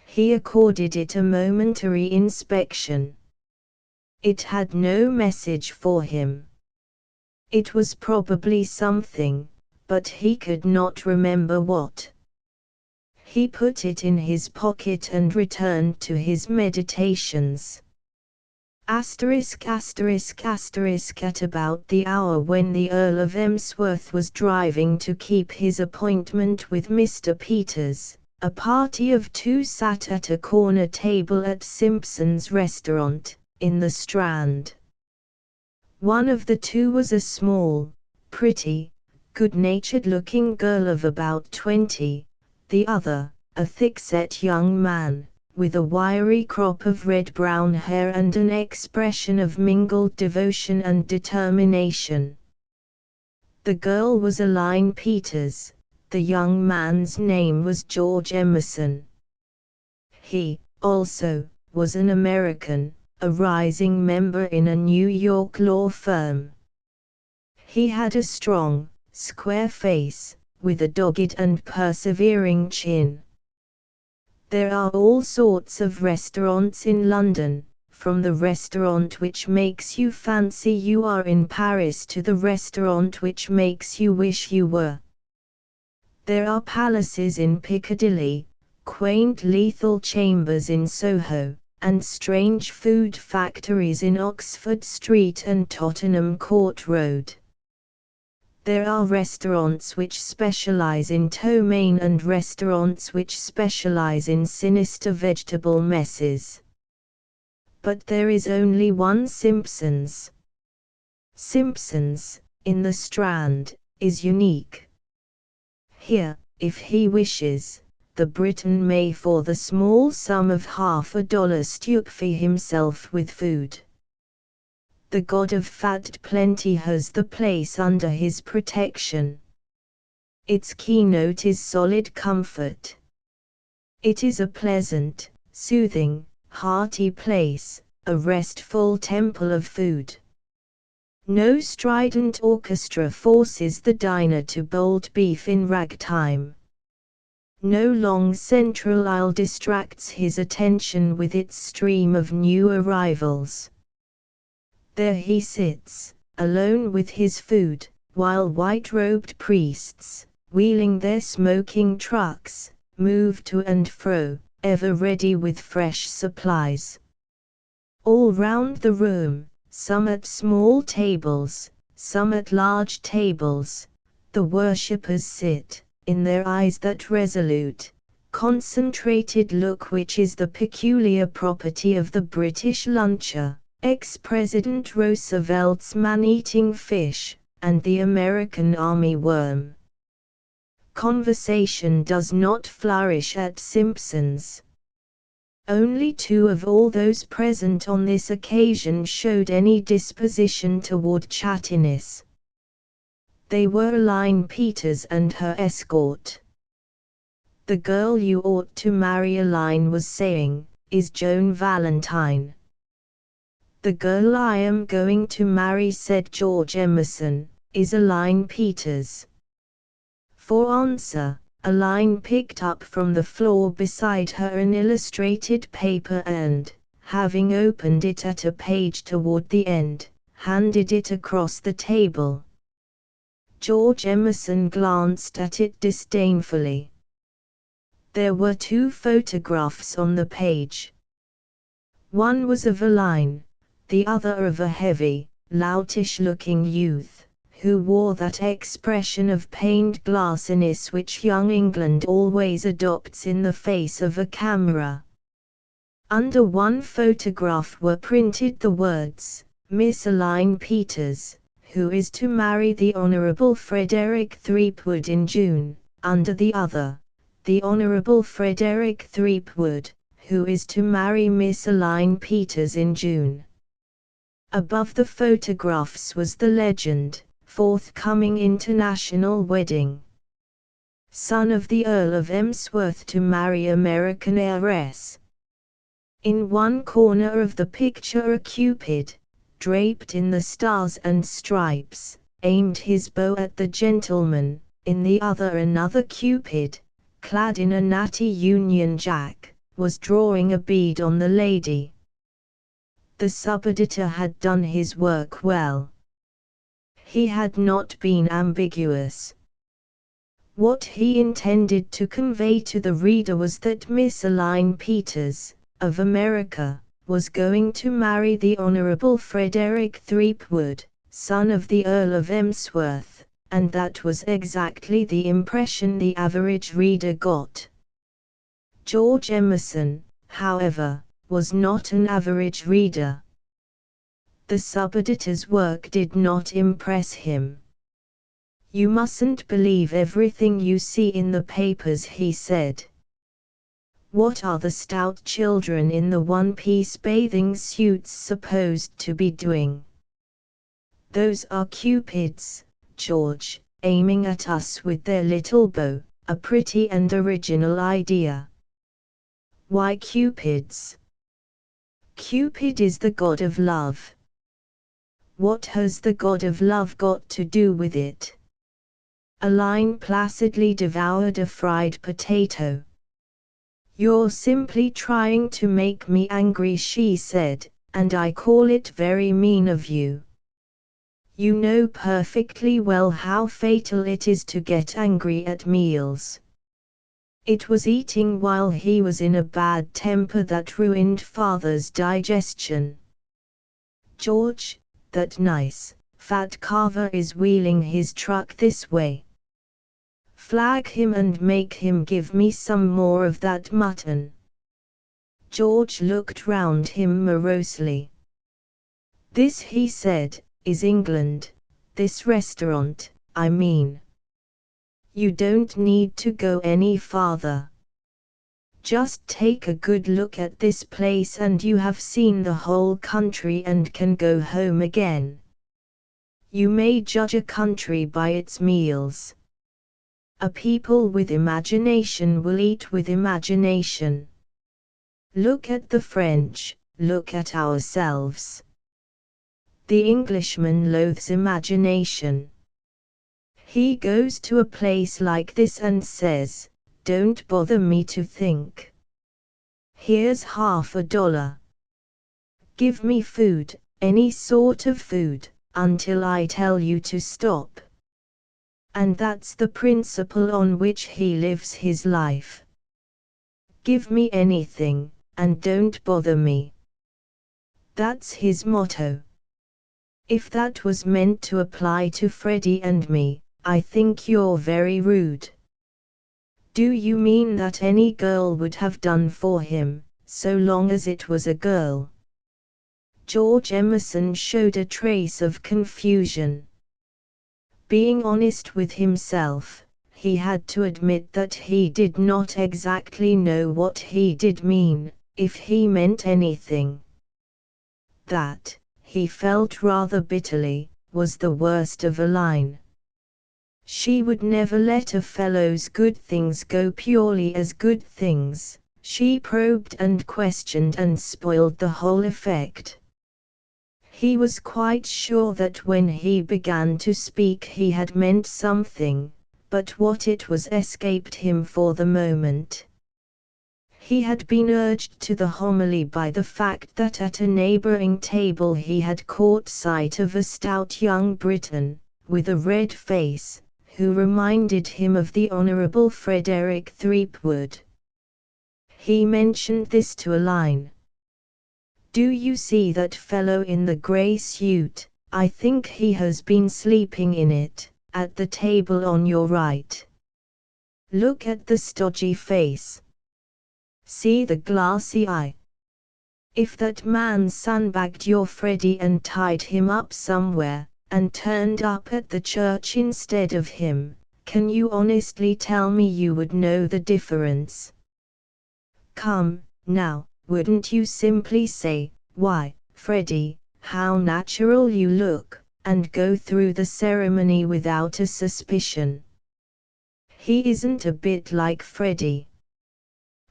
He accorded it a momentary inspection. It had no message for him. It was probably something, but he could not remember what. He put it in his pocket and returned to his meditations. At about the hour when the Earl of Emsworth was driving to keep his appointment with Mr. Peters, a party of 2 sat at a corner table at Simpson's restaurant, in the Strand. One of the 2 was a small, pretty, good-natured-looking girl of about 20, the other, a thick-set young man, with a wiry crop of red-brown hair and an expression of mingled devotion and determination. The girl was Aline Peters, the young man's name was George Emerson. He, also, was an American, a rising member in a New York law firm. He had a strong, square face, with a dogged and persevering chin. There are all sorts of restaurants in London, from the restaurant which makes you fancy you are in Paris to the restaurant which makes you wish you were. There are palaces in Piccadilly, quaint lethal chambers in Soho, and strange food factories in Oxford Street and Tottenham Court Road. There are restaurants which specialize in ptomaine and restaurants which specialize in sinister vegetable messes. But there is only one Simpson's. Simpson's, in the Strand, is unique. Here, if he wishes, the Briton may for the small sum of $50 stupefy himself with food. The god of fat plenty has the place under his protection. Its keynote is solid comfort. It is a pleasant, soothing, hearty place, a restful temple of food. No strident orchestra forces the diner to bolt beef in ragtime. No long central aisle distracts his attention with its stream of new arrivals. There he sits, alone with his food, while white-robed priests, wheeling their smoking trucks, move to and fro, ever ready with fresh supplies. All round the room, some at small tables, some at large tables, the worshippers sit, in their eyes that resolute, concentrated look which is the peculiar property of the British luncher, ex-President Roosevelt's man-eating fish, and the American army worm. Conversation does not flourish at Simpson's. Only 2 of all those present on this occasion showed any disposition toward chattiness. They were Elaine Peters and her escort. "The girl you ought to marry," Elaine was saying, "is Joan Valentine." "The girl I am going to marry," said George Emerson, "is Elaine Peters." For answer, Elaine picked up from the floor beside her an illustrated paper and, having opened it at a page toward the end, handed it across the table. George Emerson glanced at it disdainfully. There were 2 photographs on the page. One was of Elaine, the other of a heavy, loutish-looking youth, who wore that expression of pained glassiness which young England always adopts in the face of a camera. Under one photograph were printed the words, "Miss Elaine Peters, who is to marry the Honourable Frederick Threepwood in June," under the other, "The Honourable Frederick Threepwood, who is to marry Miss Elaine Peters in June." Above the photographs was the legend, "Forthcoming international wedding. Son of the Earl of Emsworth to marry American heiress." In one corner of the picture a Cupid, draped in the stars and stripes, aimed his bow at the gentleman, in the other another Cupid, clad in a natty Union Jack, was drawing a bead on the lady. The sub-editor had done his work well. He had not been ambiguous. What he intended to convey to the reader was that Miss Elaine Peters, of America, was going to marry the Honourable Frederick Threepwood, son of the Earl of Emsworth, and that was exactly the impression the average reader got. George Emerson, however, was not an average reader. The sub-editor's work did not impress him. "You mustn't believe everything you see in the papers," he said. "What are the stout children in the one-piece bathing suits supposed to be doing? Those are Cupids, George, aiming at us with their little bow, a pretty and original idea." "Why Cupids?" "Cupid is the god of love." "What has the god of love got to do with it?" Elaine placidly devoured a fried potato. "You're simply trying to make me angry," she said, "and I call it very mean of you. You know perfectly well how fatal it is to get angry at meals. It was eating while he was in a bad temper that ruined Father's digestion. George, that nice, fat carver is wheeling his truck this way. Flag him and make him give me some more of that mutton." George looked round him morosely. "This," he said, "is England, this restaurant, I mean. You don't need to go any farther. Just take a good look at this place and you have seen the whole country and can go home again. You may judge a country by its meals. A people with imagination will eat with imagination. Look at the French, look at ourselves. The Englishman loathes imagination. He goes to a place like this and says, "Don't bother me to think. Here's $50. Give me food, any sort of food, until I tell you to stop." And that's the principle on which he lives his life. Give me anything, and don't bother me. That's his motto. If that was meant to apply to Freddie and me, I think you're very rude. Do you mean that any girl would have done for him, so long as it was a girl? George Emerson showed a trace of confusion. Being honest with himself, he had to admit that he did not exactly know what he did mean, if he meant anything. That, he felt rather bitterly, was the worst of a line. She would never let a fellow's good things go purely as good things. She probed and questioned and spoiled the whole effect. He was quite sure that when he began to speak he had meant something, but what it was escaped him for the moment. He had been urged to the homily by the fact that at a neighboring table he had caught sight of a stout young Briton, with a red face, who reminded him of the Honourable Frederick Threepwood. He mentioned this to Aline. "Do you see that fellow in the grey suit? I think he has been sleeping in it, at the table on your right. Look at the stodgy face. See the glassy eye. If that man sandbagged your Freddie and tied him up somewhere, and turned up at the church instead of him, can you honestly tell me you would know the difference? Come, now, wouldn't you simply say, 'Why, Freddie, how natural you look,' and go through the ceremony without a suspicion? He isn't a bit like Freddie.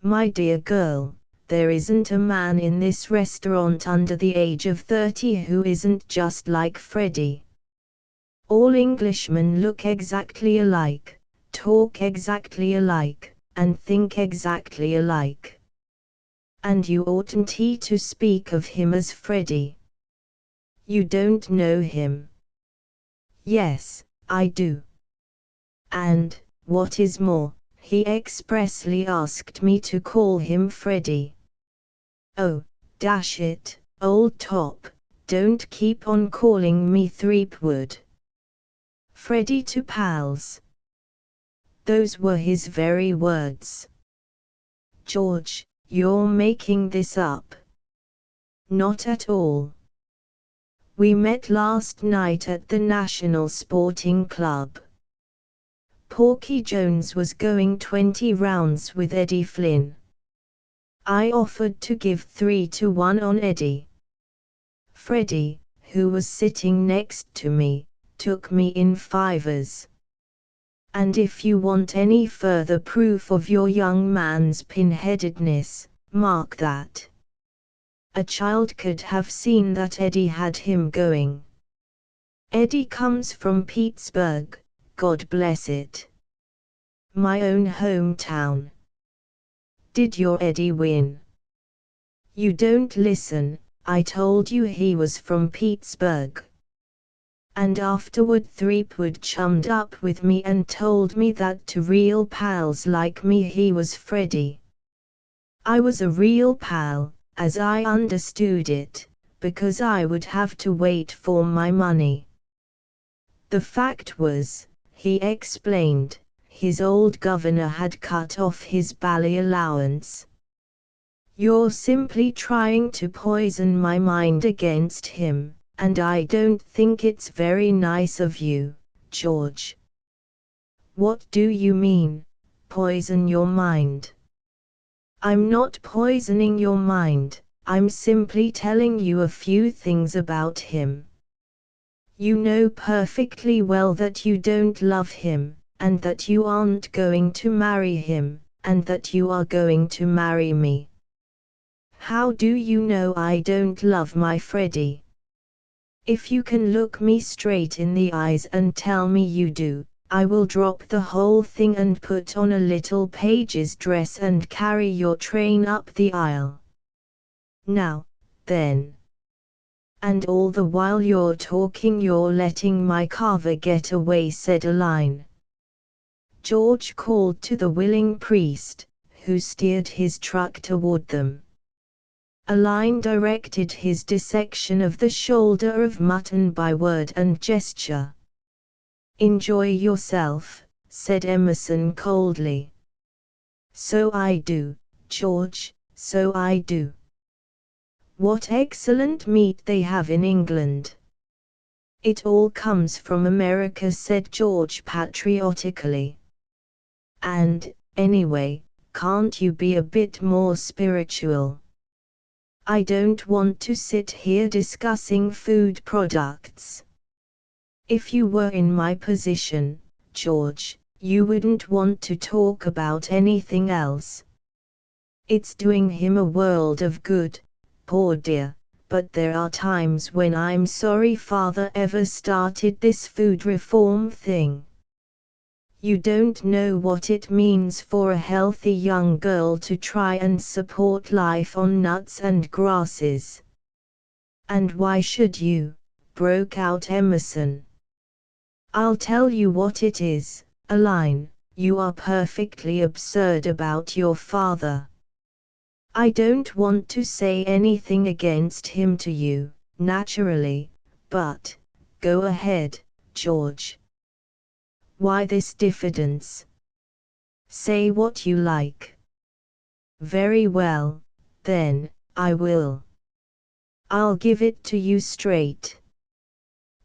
My dear girl, there isn't a man in this restaurant under the age of 30 who isn't just like Freddie. All Englishmen look exactly alike, talk exactly alike, and think exactly alike. And you oughtn't to speak of him as Freddie. You don't know him." "Yes, I do. And, what is more, he expressly asked me to call him Freddie." "Oh, dash it, old top, don't keep on calling me Threepwood. Freddie to pals." Those were his very words. "George, you're making this up." "Not at all. We met last night at the National Sporting Club. Porky Jones was going 20 rounds with Eddie Flynn. I offered to give 3-1 on Eddie. Freddie, who was sitting next to me, took me in fivers. And if you want any further proof of your young man's pinheadedness, mark that. A child could have seen that Eddie had him going. Eddie comes from Pittsburgh, God bless it. My own hometown. Did your Eddie win?" "You don't listen, I told you he was from Pittsburgh." And afterward Threepwood chummed up with me and told me that to real pals like me he was Freddie. I was a real pal, as I understood it, because I would have to wait for my money. The fact was, he explained, his old governor had cut off his bally allowance. "You're simply trying to poison my mind against him, and I don't think it's very nice of you, George." "What do you mean, poison your mind?" I'm not poisoning your mind, I'm simply telling you a few things about him. You know perfectly well that you don't love him, and that you aren't going to marry him, and that you are going to marry me. How do you know I don't love my Freddie? If you can look me straight in the eyes and tell me you do, I will drop the whole thing and put on a little page's dress and carry your train up the aisle. Now, then. And all the while you're talking you're letting my carver get away, said Aline. George called to the willing priest, who steered his truck toward them. Aline directed his dissection of the shoulder of mutton by word and gesture. Enjoy yourself, said Emerson coldly. So I do, George, so I do. What excellent meat they have in England. It all comes from America, said George patriotically. And, anyway, can't you be a bit more spiritual? I don't want to sit here discussing food products. If you were in my position, George, you wouldn't want to talk about anything else. It's doing him a world of good, poor dear, but there are times when I'm sorry father ever started this food reform thing. You don't know what it means for a healthy young girl to try and support life on nuts and grasses. And why should you? Broke out Emerson. I'll tell you what it is, Aline, you are perfectly absurd about your father. I don't want to say anything against him to you, naturally, but, go ahead, George. Why this diffidence? Say what you like. Very well, then, I will. I'll give it to you straight.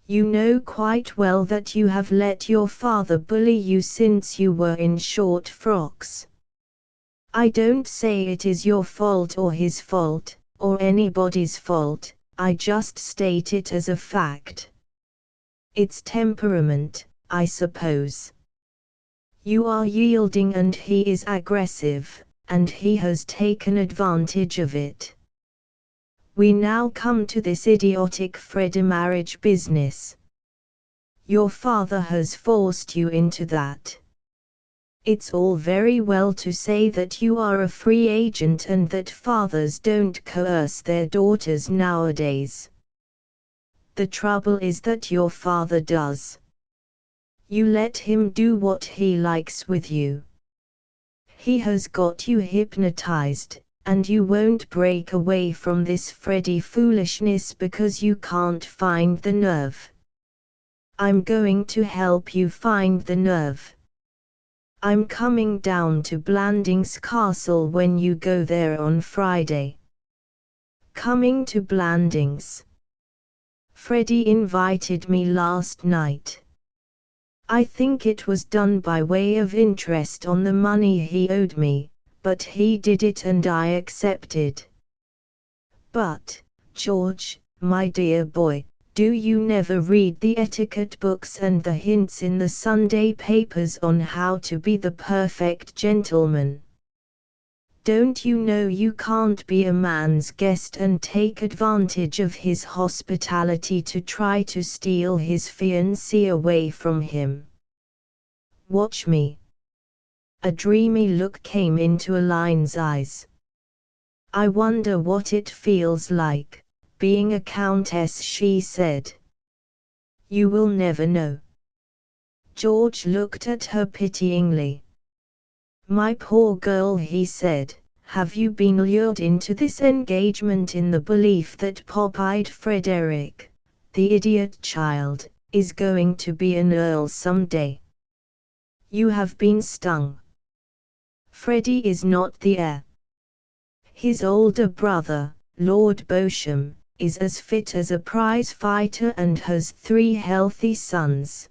You know quite well that you have let your father bully you since you were in short frocks. I don't say it is your fault or his fault, or anybody's fault, I just state it as a fact. It's temperament, I suppose. You are yielding and he is aggressive, and he has taken advantage of it. We now come to this idiotic Freddie marriage business. Your father has forced you into that. It's all very well to say that you are a free agent and that fathers don't coerce their daughters nowadays. The trouble is that your father does. You let him do what he likes with you. He has got you hypnotized, and you won't break away from this Freddie foolishness because you can't find the nerve. I'm going to help you find the nerve. I'm coming down to Blandings Castle when you go there on Friday. Coming to Blandings. Freddie invited me last night. I think it was done by way of interest on the money he owed me, but he did it and I accepted. But, George, my dear boy, do you never read the etiquette books and the hints in the Sunday papers on how to be the perfect gentleman? Don't you know you can't be a man's guest and take advantage of his hospitality to try to steal his fiancée away from him? Watch me. A dreamy look came into Aline's eyes. I wonder what it feels like, being a countess, she said. You will never know. George looked at her pityingly. My poor girl, he said, have you been lured into this engagement in the belief that pop-eyed Frederick, the idiot child, is going to be an earl someday? You have been stung. Freddie is not the heir. His older brother, Lord Beauchamp, is as fit as a prize fighter and has 3 healthy sons.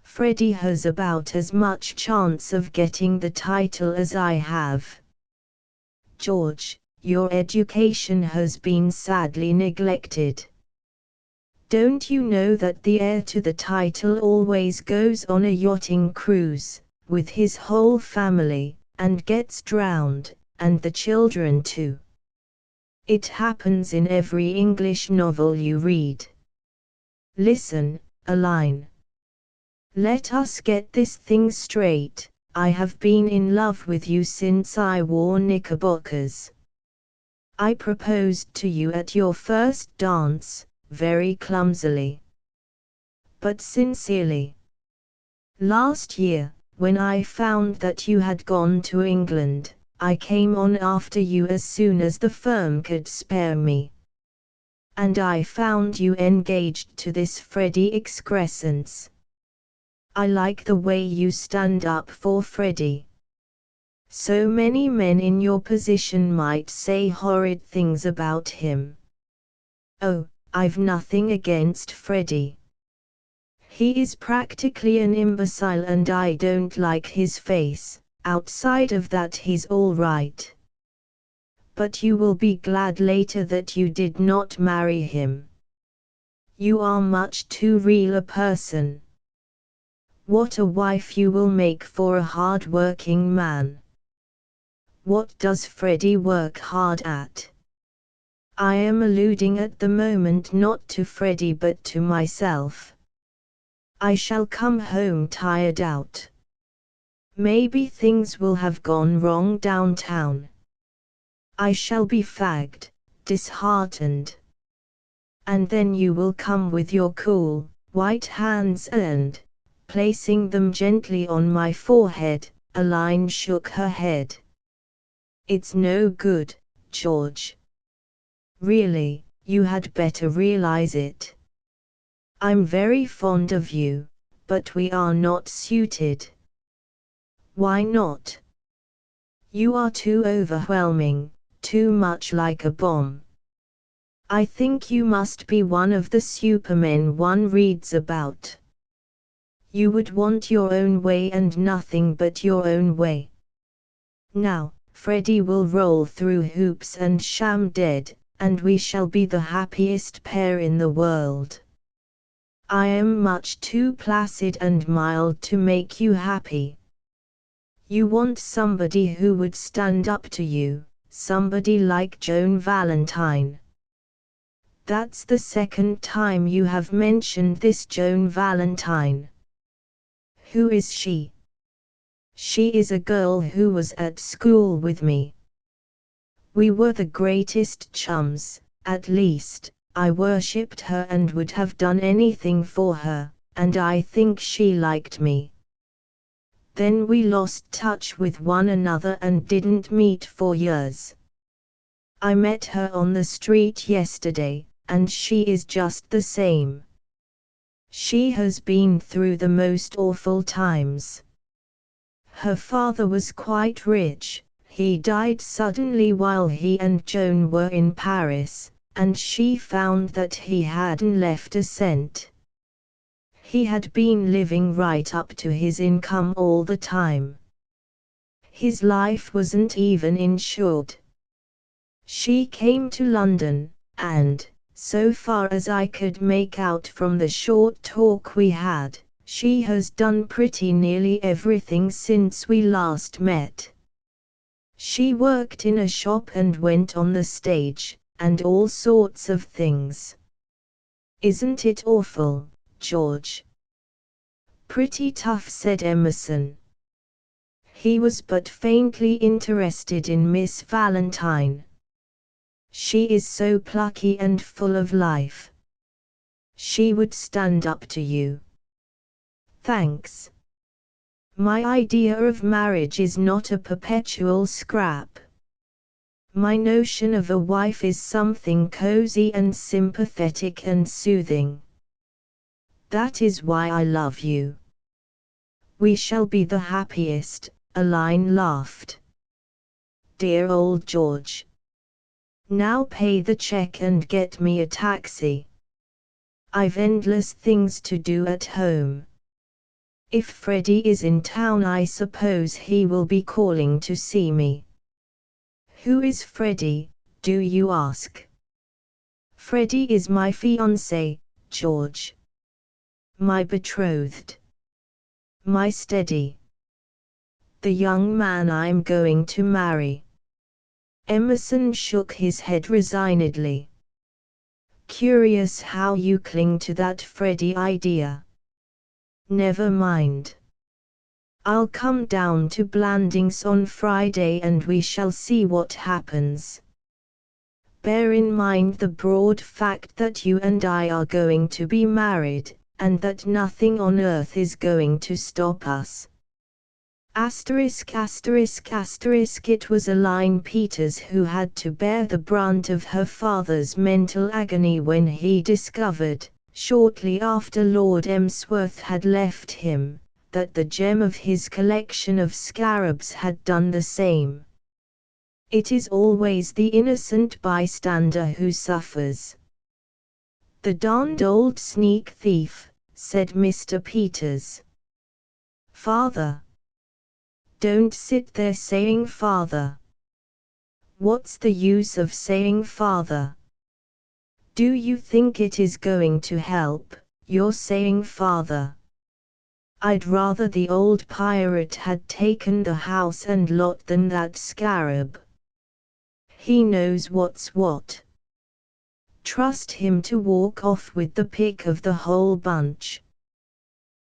Freddie has about as much chance of getting the title as I have. George, your education has been sadly neglected. Don't you know that the heir to the title always goes on a yachting cruise, with his whole family, and gets drowned, and the children too? It happens in every English novel you read. Listen, Aline. Let us get this thing straight. I have been in love with you since I wore knickerbockers. I proposed to you at your first dance, very clumsily, but sincerely. Last year, when I found that you had gone to England, I came on after you as soon as the firm could spare me. And I found you engaged to this Freddie excrescence. I like the way you stand up for Freddie. So many men in your position might say horrid things about him. Oh, I've nothing against Freddie. He is practically an imbecile and I don't like his face. Outside of that he's all right. But you will be glad later that you did not marry him. You are much too real a person. What a wife you will make for a hard-working man. What does Freddie work hard at? I am alluding at the moment not to Freddie but to myself. I shall come home tired out. Maybe things will have gone wrong downtown. I shall be fagged, disheartened. And then you will come with your cool, white hands and, placing them gently on my forehead, Aline shook her head. It's no good, George. Really, you had better realize it. I'm very fond of you, but we are not suited. Why not? You are too overwhelming, too much like a bomb. I think you must be one of the supermen one reads about. You would want your own way and nothing but your own way. Now, Freddie will roll through hoops and sham dead, and we shall be the happiest pair in the world. I am much too placid and mild to make you happy. You want somebody who would stand up to you, somebody like Joan Valentine. That's the second time you have mentioned this Joan Valentine. Who is she? She is a girl who was at school with me. We were the greatest chums, at least, I worshipped her and would have done anything for her, and I think she liked me. Then we lost touch with one another and didn't meet for years. I met her on the street yesterday, and she is just the same. She has been through the most awful times. Her father was quite rich. He died suddenly while he and Joan were in Paris, and she found that he hadn't left a cent. He had been living right up to his income all the time. His life wasn't even insured. She came to London, and, so far as I could make out from the short talk we had, she has done pretty nearly everything since we last met. She worked in a shop and went on the stage, and all sorts of things. Isn't it awful, George? Pretty tough, said Emerson. He was but faintly interested in Miss Valentine. She is so plucky and full of life. She would stand up to you. Thanks. My idea of marriage is not a perpetual scrap. My notion of a wife is something cozy and sympathetic and soothing. That is why I love you. We shall be the happiest, Aline laughed. Dear old George. Now pay the check and get me a taxi. I've endless things to do at home. If Freddie is in town, I suppose he will be calling to see me. Who is Freddie, do you ask? Freddie is my fiancé, George. My betrothed. My steady. The young man I'm going to marry. Emerson shook his head resignedly. Curious how you cling to that Freddie idea. Never mind. I'll come down to Blandings on Friday and we shall see what happens. Bear in mind the broad fact that you and I are going to be married, and that nothing on earth is going to stop us. Asterisk asterisk asterisk. It was Aline Peters who had to bear the brunt of her father's mental agony when he discovered, shortly after Lord Emsworth had left him, that the gem of his collection of scarabs had done the same. It is always the innocent bystander who suffers. The darned old sneak thief, said Mr. Peters. Father. Don't sit there saying father. What's the use of saying father? Do you think it is going to help, your saying father? I'd rather the old pirate had taken the house and lot than that scarab. He knows what's what. Trust him to walk off with the pick of the whole bunch.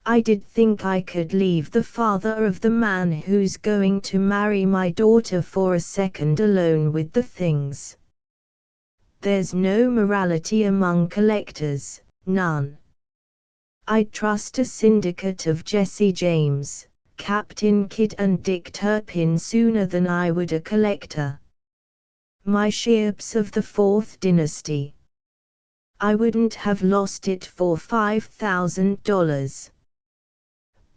I did think I could leave the father of the man who's going to marry my daughter for a second alone with the things. There's no morality among collectors, none. I'd trust a syndicate of Jesse James, Captain Kidd and Dick Turpin sooner than I would a collector. My ships of the Fourth Dynasty. I wouldn't have lost it for $5,000.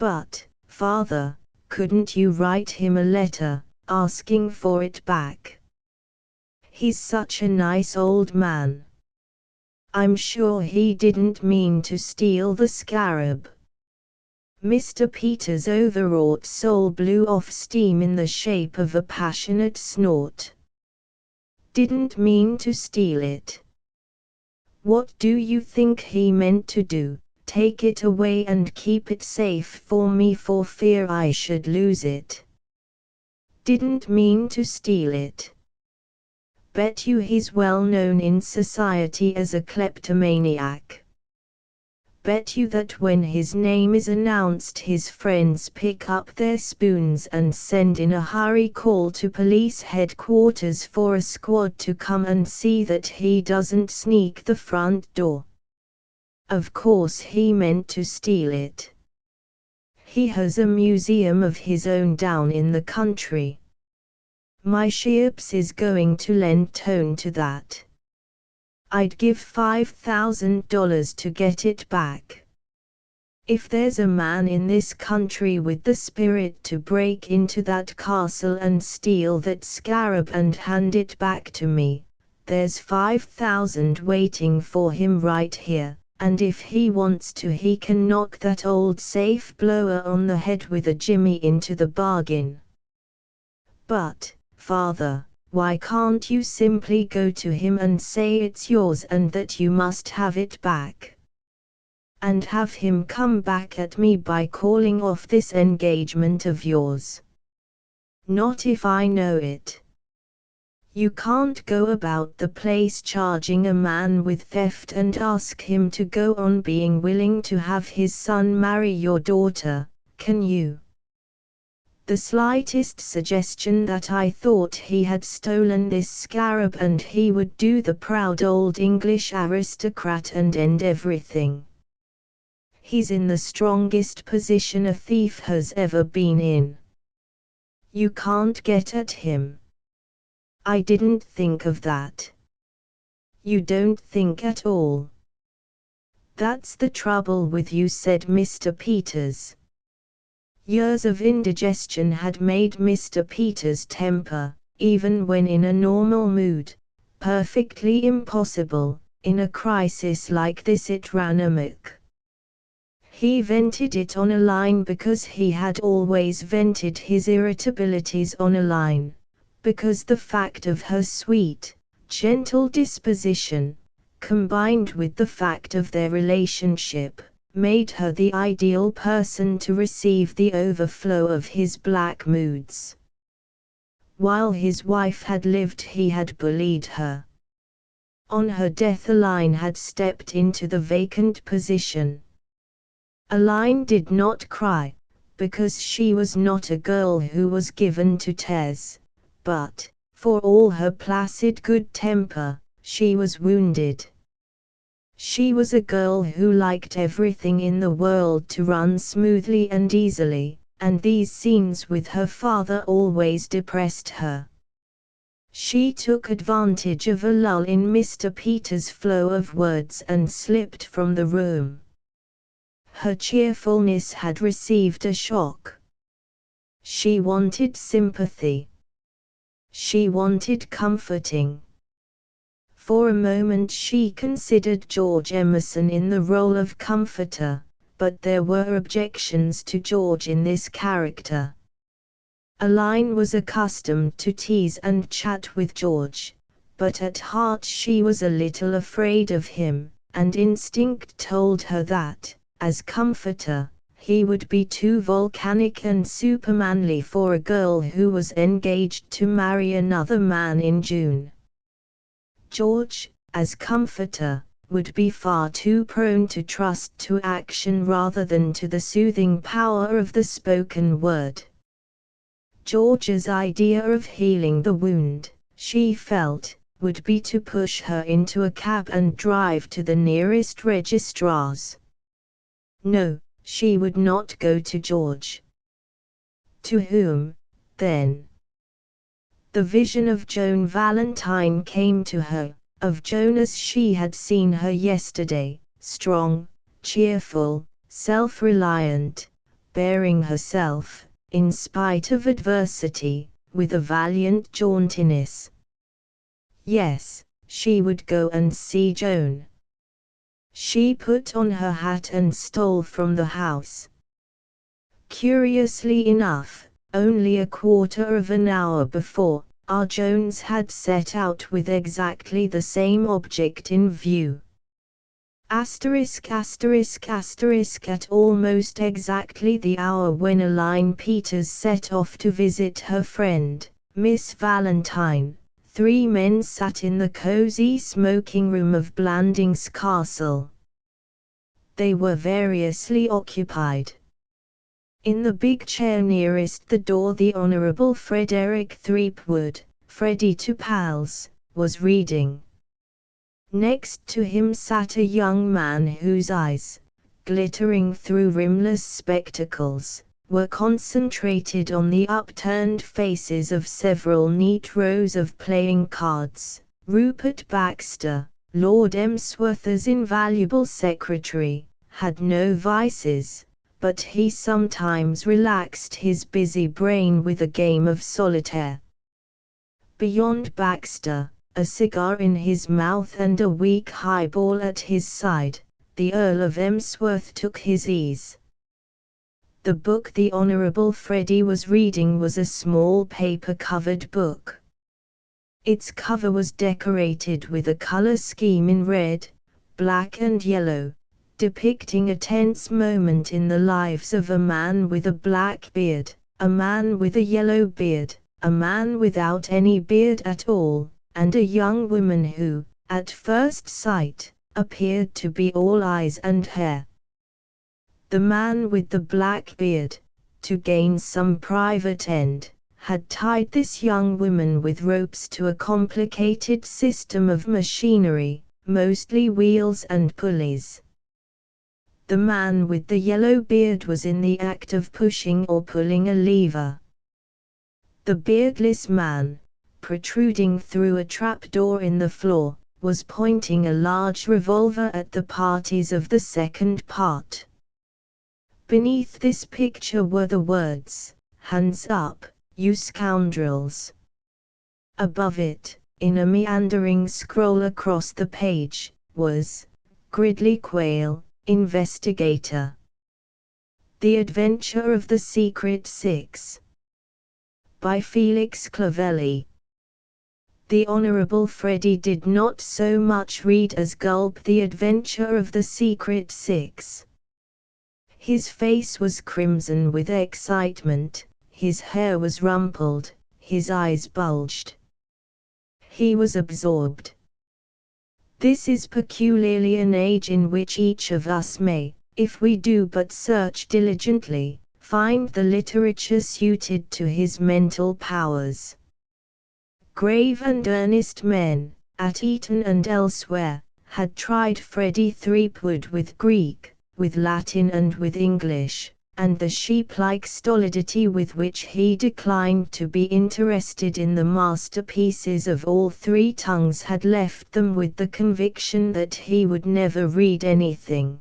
But, father, couldn't you write him a letter, asking for it back? He's such a nice old man. I'm sure he didn't mean to steal the scarab. Mr. Peters' overwrought soul blew off steam in the shape of a passionate snort. Didn't mean to steal it. What do you think he meant to do? Take it away and keep it safe for me for fear I should lose it. Didn't mean to steal it. Bet you he's well known in society as a kleptomaniac. Bet you that when his name is announced his friends pick up their spoons and send in a hurry call to police headquarters for a squad to come and see that he doesn't sneak the front door. Of course he meant to steal it. He has a museum of his own down in the country. My ships is going to lend tone to that. I'd give $5,000 to get it back. If there's a man in this country with the spirit to break into that castle and steal that scarab and hand it back to me, there's $5,000 waiting for him right here, and if he wants to he can knock that old safe blower on the head with a jimmy into the bargain. But, father, why can't you simply go to him and say it's yours and that you must have it back? And have him come back at me by calling off this engagement of yours. Not if I know it. You can't go about the place charging a man with theft and ask him to go on being willing to have his son marry your daughter, can you? The slightest suggestion that I thought he had stolen this scarab and he would do the proud old English aristocrat and end everything. He's in the strongest position a thief has ever been in. You can't get at him. I didn't think of that. You don't think at all. That's the trouble with you, said Mr. Peters. Years of indigestion had made Mr. Peters' temper, even when in a normal mood, perfectly impossible. In a crisis like this it ran amok. He vented it on a line because he had always vented his irritabilities on a line, because the fact of her sweet, gentle disposition, combined with the fact of their relationship, made her the ideal person to receive the overflow of his black moods. While his wife had lived, he had bullied her. On her death, Aline had stepped into the vacant position. Aline did not cry, because she was not a girl who was given to tears, but, for all her placid good temper, she was wounded. She was a girl who liked everything in the world to run smoothly and easily, and these scenes with her father always depressed her. She took advantage of a lull in Mr. Peters' flow of words and slipped from the room. Her cheerfulness had received a shock. She wanted sympathy. She wanted comforting. For a moment she considered George Emerson in the role of comforter, but there were objections to George in this character. Aline was accustomed to tease and chat with George, but at heart she was a little afraid of him, and instinct told her that, as comforter, he would be too volcanic and supermanly for a girl who was engaged to marry another man in June. George, as comforter, would be far too prone to trust to action rather than to the soothing power of the spoken word. George's idea of healing the wound, she felt, would be to push her into a cab and drive to the nearest registrar's. No, she would not go to George. To whom, then? The vision of Joan Valentine came to her, of Joan as she had seen her yesterday, strong, cheerful, self-reliant, bearing herself, in spite of adversity, with a valiant jauntiness. Yes, she would go and see Joan. She put on her hat and stole from the house. Curiously enough, only a quarter of an hour before, our Jones had set out with exactly the same object in view. At almost exactly the hour when Aline Peters set off to visit her friend, Miss Valentine, three men sat in the cosy smoking room of Blandings Castle. They were variously occupied. In the big chair nearest the door the Honourable Frederick Threepwood, Freddie to pals, was reading. Next to him sat a young man whose eyes, glittering through rimless spectacles, were concentrated on the upturned faces of several neat rows of playing cards. Rupert Baxter, Lord Emsworth's invaluable secretary, had no vices, but he sometimes relaxed his busy brain with a game of solitaire. Beyond Baxter, a cigar in his mouth and a weak highball at his side, the Earl of Emsworth took his ease. The book the Honourable Freddie was reading was a small paper-covered book. Its cover was decorated with a colour scheme in red, black and yellow, depicting a tense moment in the lives of a man with a black beard, a man with a yellow beard, a man without any beard at all, and a young woman who, at first sight, appeared to be all eyes and hair. The man with the black beard, to gain some private end, had tied this young woman with ropes to a complicated system of machinery, mostly wheels and pulleys. The man with the yellow beard was in the act of pushing or pulling a lever. The beardless man, protruding through a trapdoor in the floor, was pointing a large revolver at the parties of the second part. Beneath this picture were the words, "Hands up, you scoundrels." Above it, in a meandering scroll across the page, was, "Gridley Quayle, Investigator. The Adventure of the Secret Six." By Felix Clavelli. The Honourable Freddie did not so much read as gulp The Adventure of the Secret Six. His face was crimson with excitement, his hair was rumpled, his eyes bulged. He was absorbed. This is peculiarly an age in which each of us may, if we do but search diligently, find the literature suited to his mental powers. Grave and earnest men, at Eton and elsewhere, had tried Freddie Threepwood with Greek, with Latin and with English, and the sheep-like stolidity with which he declined to be interested in the masterpieces of all three tongues had left them with the conviction that he would never read anything.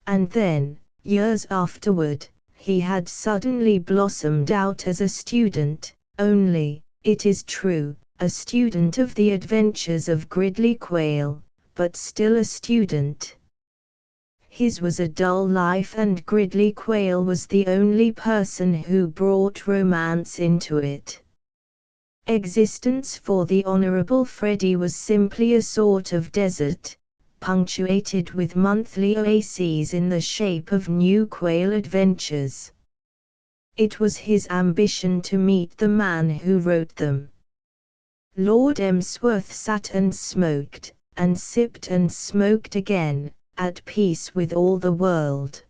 And then, years afterward, he had suddenly blossomed out as a student, only, it is true, a student of the adventures of Gridley Quayle, but still a student. His was a dull life, and Gridley Quayle was the only person who brought romance into it. Existence for the Honourable Freddie was simply a sort of desert, punctuated with monthly oases in the shape of new Quayle adventures. It was his ambition to meet the man who wrote them. Lord Emsworth sat and smoked, and sipped and smoked again, at peace with all the world.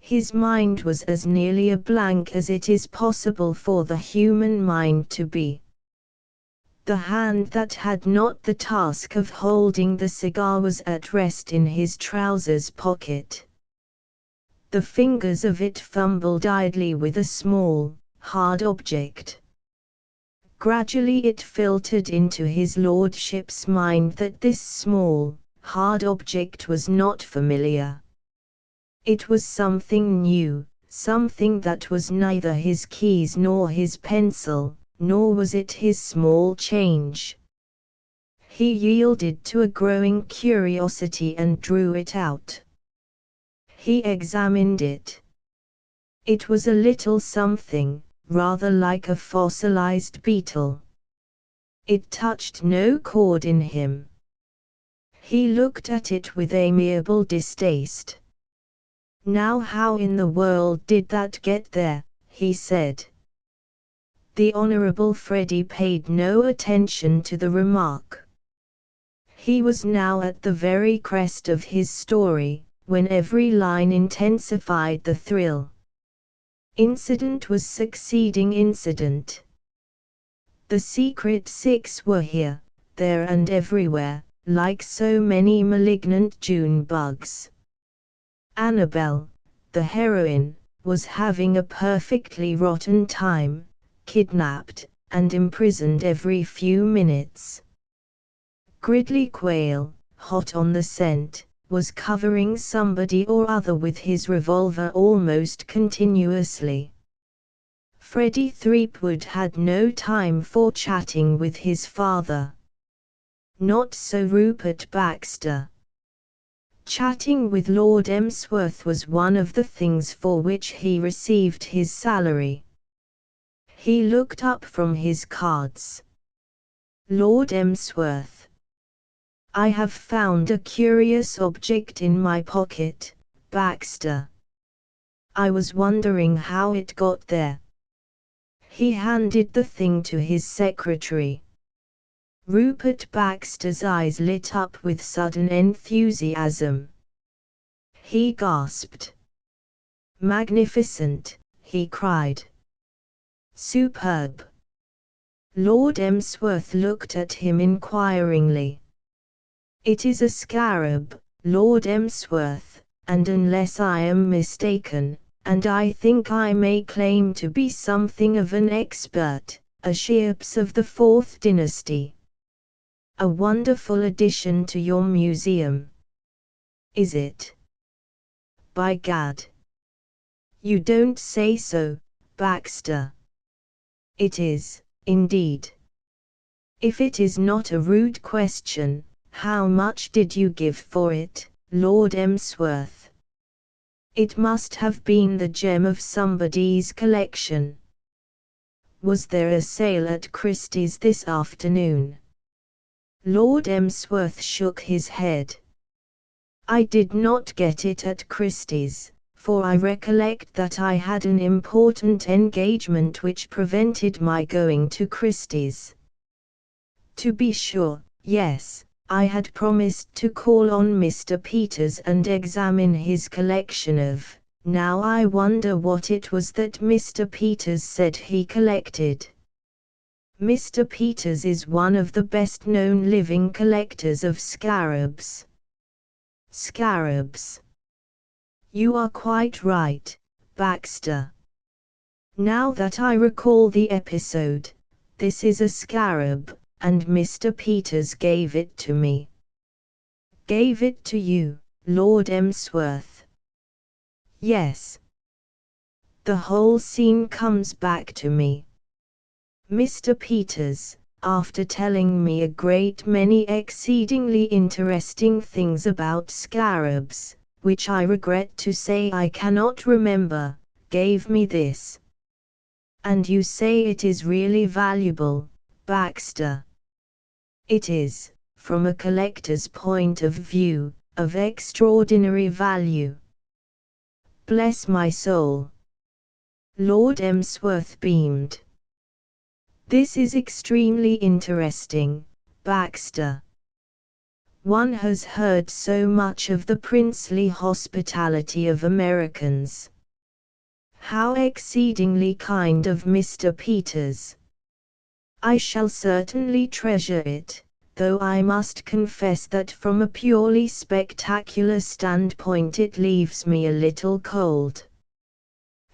His mind was as nearly a blank as it is possible for the human mind to be. The hand that had not the task of holding the cigar was at rest in his trousers pocket. The fingers of it fumbled idly with a small, hard object. Gradually it filtered into his lordship's mind that this small, hard object was not familiar. It was something new, something that was neither his keys nor his pencil, nor was it his small change. He yielded to a growing curiosity and drew it out. He examined it. It was a little something, rather like a fossilized beetle. It touched no chord in him. He looked at it with amiable distaste. "Now how in the world did that get there?" he said. The Honourable Freddie paid no attention to the remark. He was now at the very crest of his story, when every line intensified the thrill. Incident was succeeding incident. The Secret Six were here, there and everywhere, like so many malignant June bugs. Annabel, the heroine, was having a perfectly rotten time, kidnapped, and imprisoned every few minutes. Gridley Quayle, hot on the scent, was covering somebody or other with his revolver almost continuously. Freddie Threepwood had no time for chatting with his father. Not so Rupert Baxter. Chatting with Lord Emsworth was one of the things for which he received his salary. He looked up from his cards. Lord Emsworth. "I have found a curious object in my pocket, Baxter. I was wondering how it got there." He handed the thing to his secretary. Rupert Baxter's eyes lit up with sudden enthusiasm. He gasped. "Magnificent," he cried. "Superb." Lord Emsworth looked at him inquiringly. "It is a scarab, Lord Emsworth, and unless I am mistaken, and I think I may claim to be something of an expert, a Sheops of the Fourth Dynasty. A wonderful addition to your museum." "Is it?" "By gad. You don't say so, Baxter." "It is, indeed." "If it is not a rude question, how much did you give for it, Lord Emsworth?" "It must have been the gem of somebody's collection." Was there a sale at Christie's this afternoon? Lord Emsworth shook his head. I did not get it at Christie's, for I recollect that I had an important engagement which prevented my going to Christie's. To be sure, yes, I had promised to call on Mr. Peters and examine his collection of. Now I wonder what it was that Mr. Peters said he collected. Mr. Peters is one of the best-known living collectors of scarabs. Scarabs. You are quite right, Baxter. Now that I recall the episode, this is a scarab, and Mr. Peters gave it to me. Gave it to you, Lord Emsworth? Yes. The whole scene comes back to me. Mr. Peters, after telling me a great many exceedingly interesting things about scarabs, which I regret to say I cannot remember, gave me this. And you say it is really valuable, Baxter? It is, from a collector's point of view, of extraordinary value. Bless my soul. Lord Emsworth beamed. This is extremely interesting, Baxter. One has heard so much of the princely hospitality of Americans. How exceedingly kind of Mr. Peters. I shall certainly treasure it, though I must confess that from a purely spectacular standpoint it leaves me a little cold.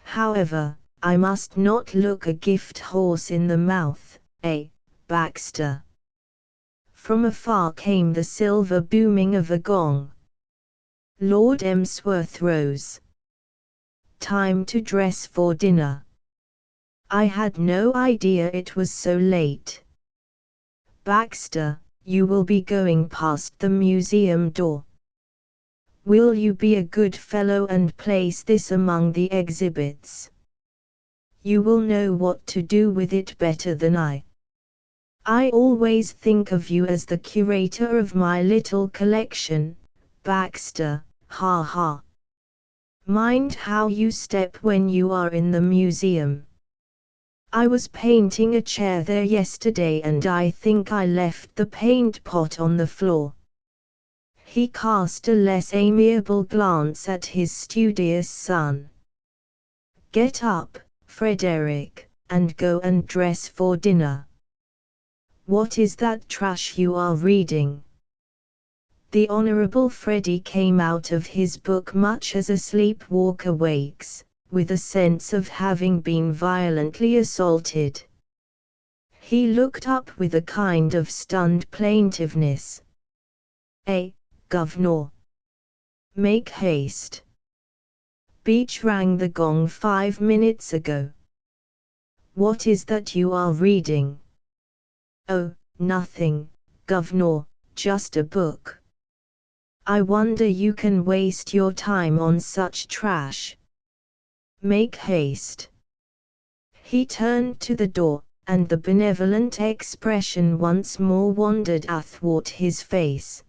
However, I must not look a gift horse in the mouth, Baxter? From afar came the silver booming of a gong. Lord Emsworth rose. Time to dress for dinner. I had no idea it was so late. Baxter, you will be going past the museum door. Will you be a good fellow and place this among the exhibits? You will know what to do with it better than I. I always think of you as the curator of my little collection, Baxter, ha ha. Mind how you step when you are in the museum. I was painting a chair there yesterday and I think I left the paint pot on the floor. He cast a less amiable glance at his studious son. Get up, Frederick, and go and dress for dinner. What is that trash you are reading? The Honorable Freddie came out of his book much as a sleepwalker wakes, with a sense of having been violently assaulted. He looked up with a kind of stunned plaintiveness. Governor. Make haste. Beach rang the gong 5 minutes ago. What is that you are reading? Oh, nothing, Governor, just a book. I wonder you can waste your time on such trash. Make haste. He turned to the door, and the benevolent expression once more wandered athwart his face.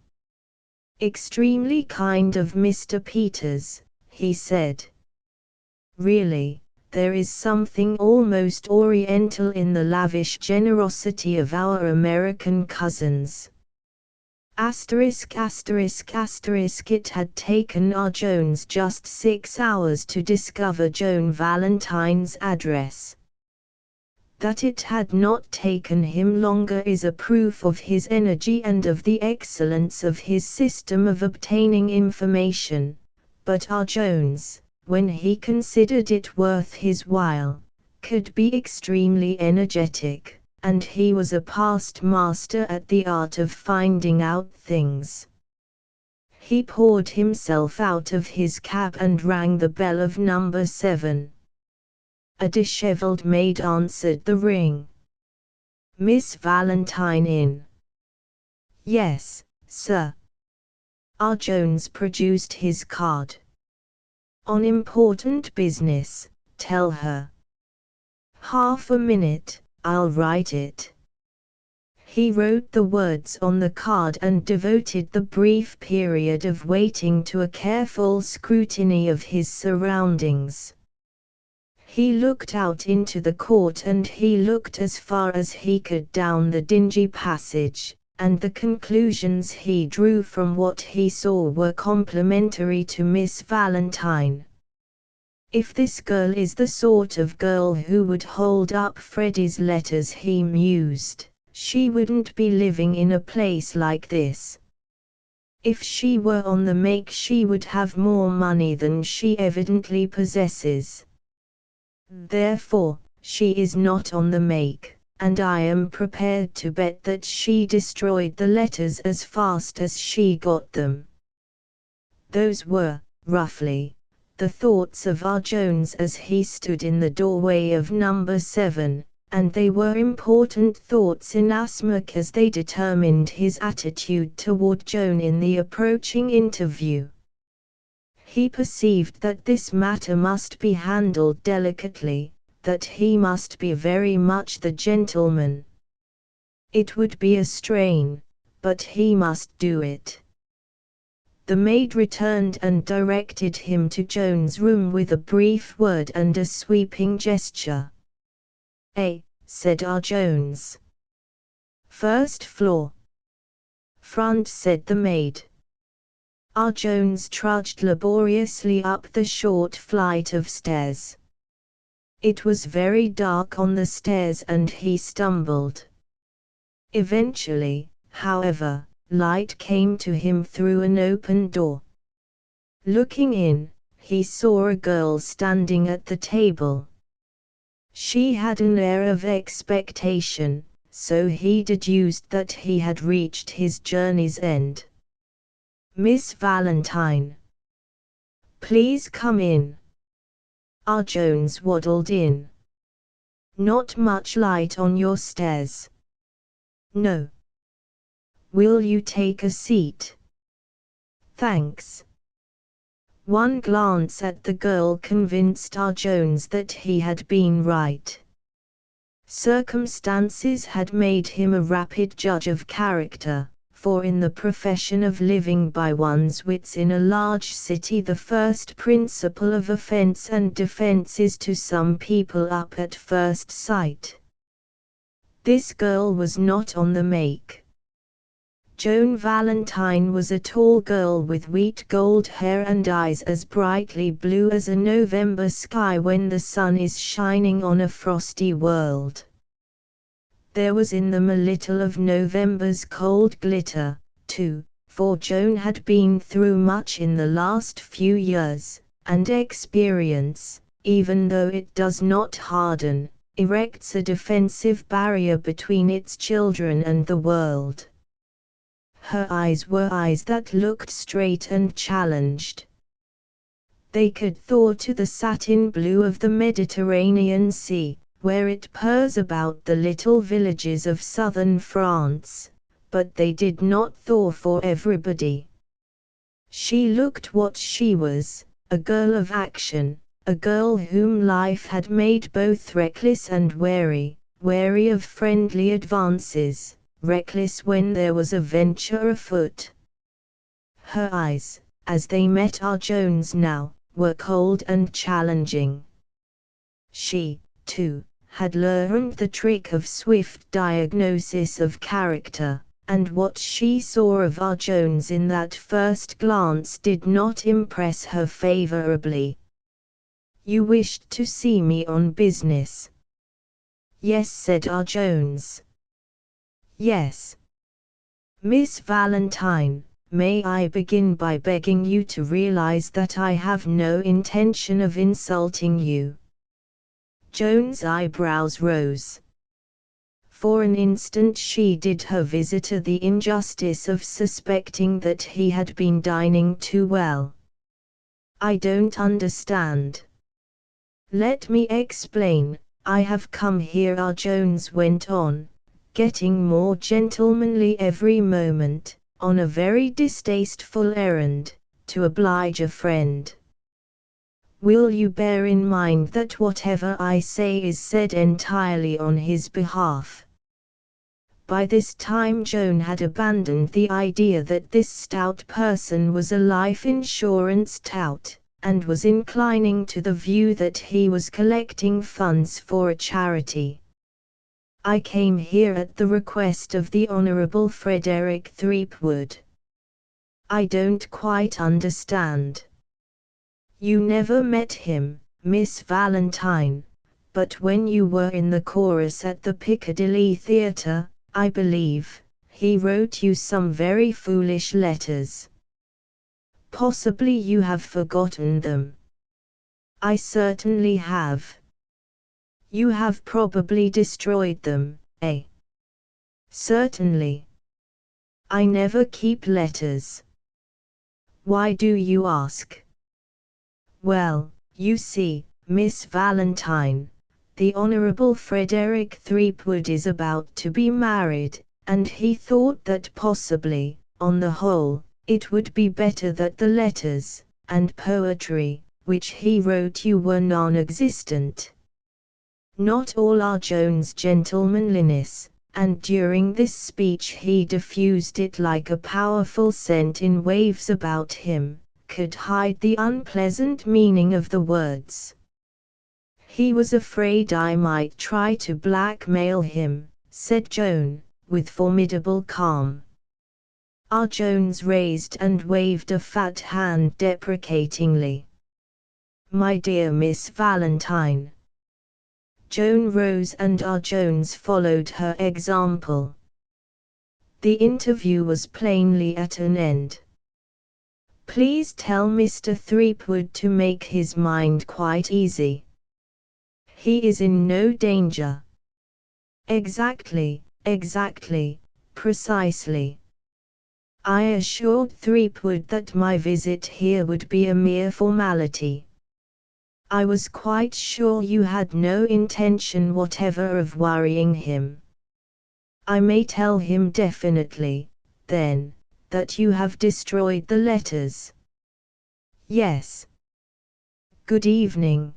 Extremely kind of Mr. Peters, he said. Really, there is something almost oriental in the lavish generosity of our American cousins. It had taken R. Jones just 6 hours to discover Joan Valentine's address. That it had not taken him longer is a proof of his energy and of the excellence of his system of obtaining information, but R. Jones, when he considered it worth his while, could be extremely energetic, and he was a past master at the art of finding out things. He poured himself out of his cab and rang the bell of number 7. A disheveled maid answered the ring. Miss Valentine in? Yes, sir. R. Jones produced his card. On important business, tell her. "Half a minute, I'll write it." He wrote the words on the card and devoted the brief period of waiting to a careful scrutiny of his surroundings. He looked out into the court and he looked as far as he could down the dingy passage, and the conclusions he drew from what he saw were complimentary to Miss Valentine. If this girl is the sort of girl who would hold up Freddie's letters, he mused, she wouldn't be living in a place like this. If she were on the make, she would have more money than she evidently possesses. Therefore, she is not on the make, and I am prepared to bet that she destroyed the letters as fast as she got them. Those were, roughly, the thoughts of R. Jones as he stood in the doorway of number 7, and they were important thoughts inasmuch as they determined his attitude toward Joan in the approaching interview. He perceived that this matter must be handled delicately, that he must be very much the gentleman. It would be a strain, but he must do it. The maid returned and directed him to Joan's room with a brief word and a sweeping gesture. Said R. Jones. "First floor." "Front," said the maid. R. Jones trudged laboriously up the short flight of stairs. It was very dark on the stairs and he stumbled. Eventually, however, light came to him through an open door. Looking in, he saw a girl standing at the table. She had an air of expectation, so he deduced that he had reached his journey's end. "Miss Valentine." "Please come in." R. Jones waddled in. "Not much light on your stairs." "No." "Will you take a seat?" "Thanks." One glance at the girl convinced R. Jones that he had been right. Circumstances had made him a rapid judge of character, for in the profession of living by one's wits in a large city the first principle of offense and defense is to sum people up at first sight. This girl was not on the make. Joan Valentine was a tall girl with wheat gold hair and eyes as brightly blue as a November sky when the sun is shining on a frosty world. There was in them a little of November's cold glitter, too, for Joan had been through much in the last few years, and experience, even though it does not harden, erects a defensive barrier between its children and the world. Her eyes were eyes that looked straight and challenged. They could thaw to the satin blue of the Mediterranean Sea, where it purrs about the little villages of southern France, but they did not thaw for everybody. She looked what she was, a girl of action, a girl whom life had made both reckless and wary, wary of friendly advances, reckless when there was a venture afoot. Her eyes, as they met R. Jones now, were cold and challenging. She, too, had learned the trick of swift diagnosis of character, and what she saw of R. Jones in that first glance did not impress her favorably. "You wished to see me on business?" "Yes," said R. Jones. "Yes. Miss Valentine, may I begin by begging you to realize that I have no intention of insulting you?" Joan's eyebrows rose. For an instant she did her visitor the injustice of suspecting that he had been dining too well. "I don't understand." "Let me explain. I have come here," R. Jones went on, getting more gentlemanly every moment, "on a very distasteful errand, to oblige a friend." Will you bear in mind that whatever I say is said entirely on his behalf? By this time Joan had abandoned the idea that this stout person was a life insurance tout, and was inclining to the view that he was collecting funds for a charity. I came here at the request of the Honourable Frederick Threepwood. I don't quite understand. You never met him, Miss Valentine, but when you were in the chorus at the Piccadilly Theatre, I believe, he wrote you some very foolish letters. Possibly you have forgotten them. I certainly have. You have probably destroyed them, eh? Certainly. I never keep letters. Why do you ask? Well, you see, Miss Valentine, the Honourable Frederick Threepwood is about to be married, and he thought that possibly, on the whole, it would be better that the letters, and poetry, which he wrote you were non-existent. Not all are Joan's gentlemanliness, and during this speech he diffused it like a powerful scent in waves about him, could hide the unpleasant meaning of the words. He was afraid I might try to blackmail him, said Joan, with formidable calm. Our Jones raised and waved a fat hand deprecatingly. My dear Miss Valentine. Joan rose and our Jones followed her example. The interview was plainly at an end. Please tell Mr. Threepwood to make his mind quite easy. He is in no danger. Exactly, precisely. I assured Threepwood that my visit here would be a mere formality. I was quite sure you had no intention whatever of worrying him. I may tell him definitely, then, that you have destroyed the letters. Yes. Good evening.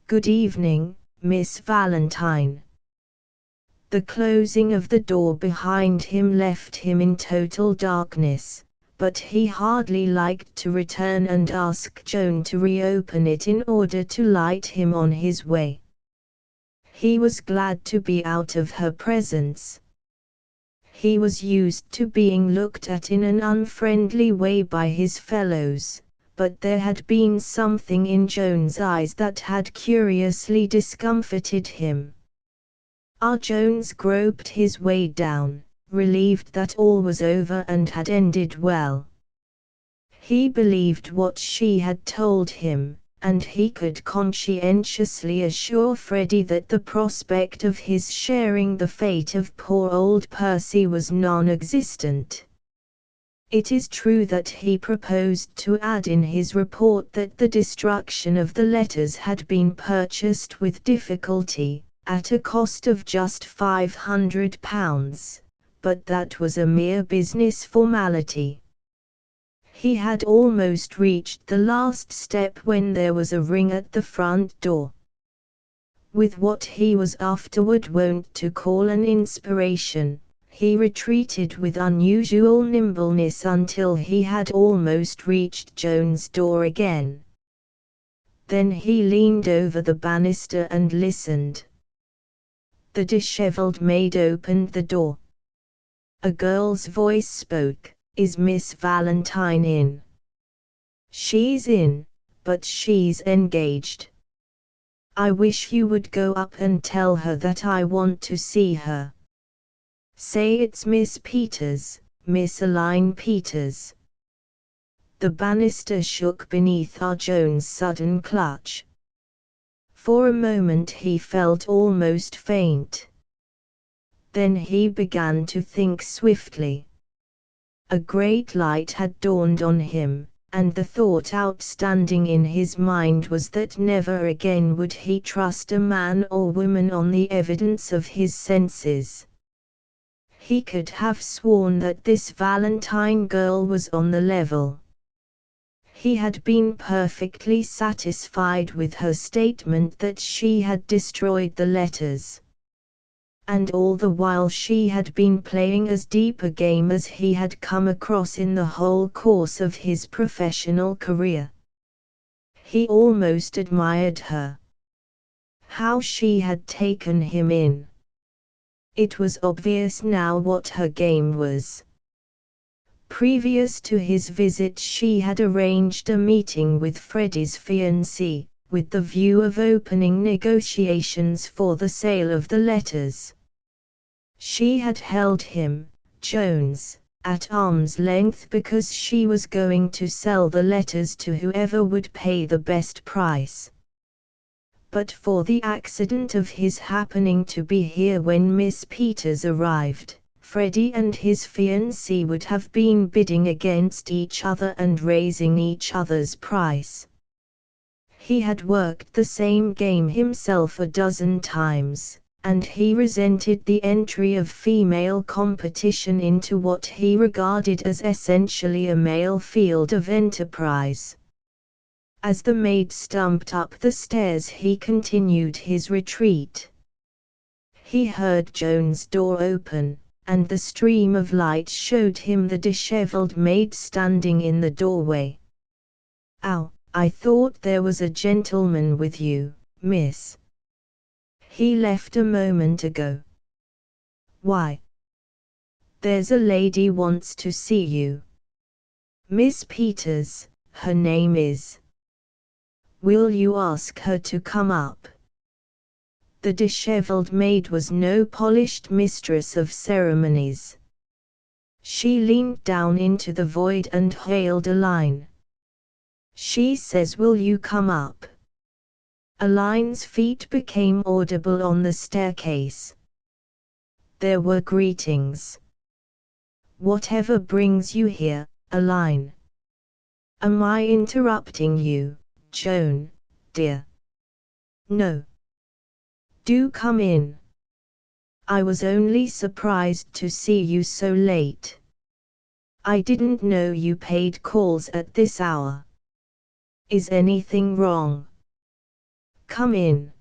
Good evening, Miss Valentine. The closing of the door behind him left him in total darkness, but he hardly liked to return and ask Joan to reopen it in order to light him on his way. He was glad to be out of her presence. He was used to being looked at in an unfriendly way by his fellows, but there had been something in Joan's eyes that had curiously discomfited him. R. Jones groped his way down, relieved that all was over and had ended well. He believed what she had told him, and he could conscientiously assure Freddie that the prospect of his sharing the fate of poor old Percy was non-existent. It is true that he proposed to add in his report that the destruction of the letters had been purchased with difficulty, at a cost of just £500, but that was a mere business formality. He had almost reached the last step when there was a ring at the front door. With what he was afterward wont to call an inspiration, he retreated with unusual nimbleness until he had almost reached Joan's door again. Then he leaned over the banister and listened. The dishevelled maid opened the door. A girl's voice spoke. Is Miss Valentine in? She's in, but she's engaged. I wish you would go up and tell her that I want to see her. Say it's Miss Peters, Miss Aline Peters. The banister shook beneath R. Jones' sudden clutch. For a moment he felt almost faint. Then he began to think swiftly. A great light had dawned on him, and the thought outstanding in his mind was that never again would he trust a man or woman on the evidence of his senses. He could have sworn that this Valentine girl was on the level. He had been perfectly satisfied with her statement that she had destroyed the letters. And all the while she had been playing as deep a game as he had come across in the whole course of his professional career. He almost admired her. How she had taken him in. It was obvious now what her game was. Previous to his visit she had arranged a meeting with Freddie's fiancée, with the view of opening negotiations for the sale of the letters. She had held him, Jones, at arm's length because she was going to sell the letters to whoever would pay the best price. But for the accident of his happening to be here when Miss Peters arrived, Freddie and his fiancée would have been bidding against each other and raising each other's price. He had worked the same game himself a dozen times, and he resented the entry of female competition into what he regarded as essentially a male field of enterprise. As the maid stumped up the stairs he continued his retreat. He heard Joan's door open, and the stream of light showed him the disheveled maid standing in the doorway. "Ow, I thought there was a gentleman with you, miss. He left a moment ago." "Why?" "There's a lady wants to see you. Miss Peters, her name is. Will you ask her to come up?" The disheveled maid was no polished mistress of ceremonies. She leaned down into the void and hailed a line. "She says will you come up?" Aline's feet became audible on the staircase. There were greetings. "Whatever brings you here, Aline?" "Am I interrupting you, Joan, dear?" "No. Do come in. I was only surprised to see you so late. I didn't know you paid calls at this hour. Is anything wrong?" "Come in."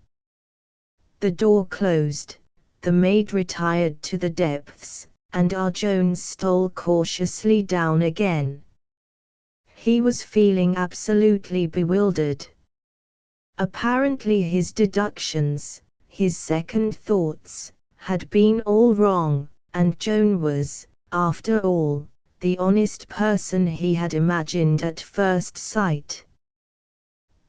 The door closed, the maid retired to the depths, and R. Jones stole cautiously down again. He was feeling absolutely bewildered. Apparently his deductions, his second thoughts, had been all wrong, and Joan was, after all, the honest person he had imagined at first sight.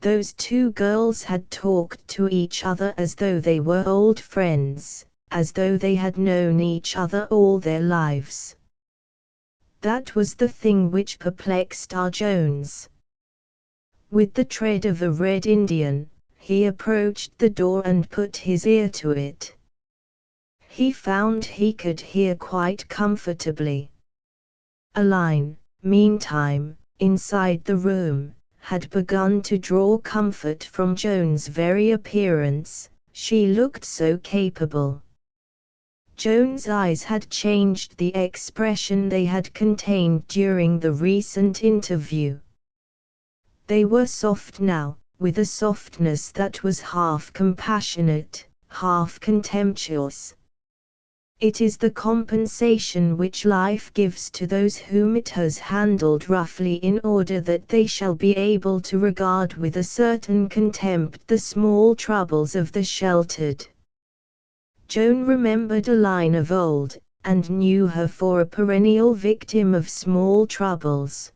Those two girls had talked to each other as though they were old friends, as though they had known each other all their lives. That was the thing which perplexed R. Jones. With the tread of a Red Indian, he approached the door and put his ear to it. He found he could hear quite comfortably. Aline, meantime, inside the room, had begun to draw comfort from Joan's very appearance. She looked so capable. Joan's eyes had changed the expression they had contained during the recent interview. They were soft now, with a softness that was half compassionate, half contemptuous. It is the compensation which life gives to those whom it has handled roughly in order that they shall be able to regard with a certain contempt the small troubles of the sheltered. Joan remembered Aline of old, and knew her for a perennial victim of small troubles.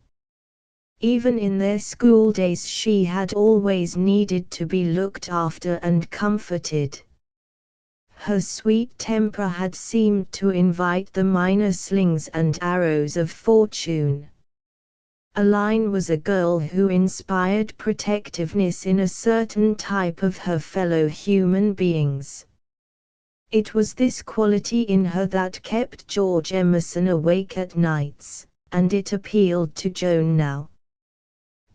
Even in their school days she had always needed to be looked after and comforted. Her sweet temper had seemed to invite the minor slings and arrows of fortune. Aline was a girl who inspired protectiveness in a certain type of her fellow human beings. It was this quality in her that kept George Emerson awake at nights, and it appealed to Joan now.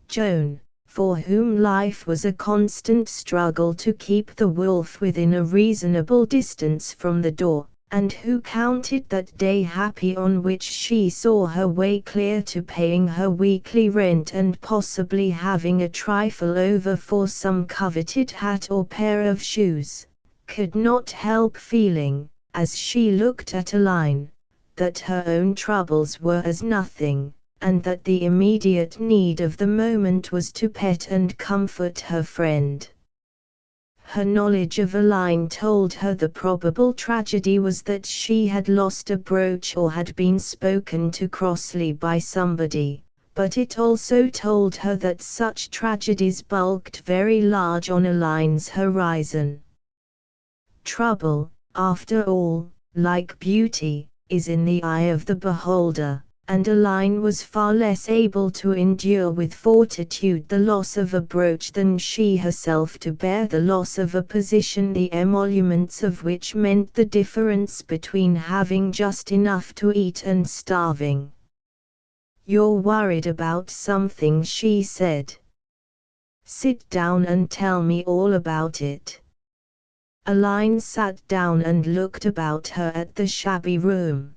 Joan, for whom life was a constant struggle to keep the wolf within a reasonable distance from the door, and who counted that day happy on which she saw her way clear to paying her weekly rent and possibly having a trifle over for some coveted hat or pair of shoes, could not help feeling, as she looked at Aline, that her own troubles were as nothing, and that the immediate need of the moment was to pet and comfort her friend. Her knowledge of Aline told her the probable tragedy was that she had lost a brooch or had been spoken to crossly by somebody, but it also told her that such tragedies bulked very large on Aline's horizon. Trouble, after all, like beauty, is in the eye of the beholder, and Aline was far less able to endure with fortitude the loss of a brooch than she herself to bear the loss of a position the emoluments of which meant the difference between having just enough to eat and starving. "You're worried about something," she said. "Sit down and tell me all about it." Aline sat down and looked about her at the shabby room.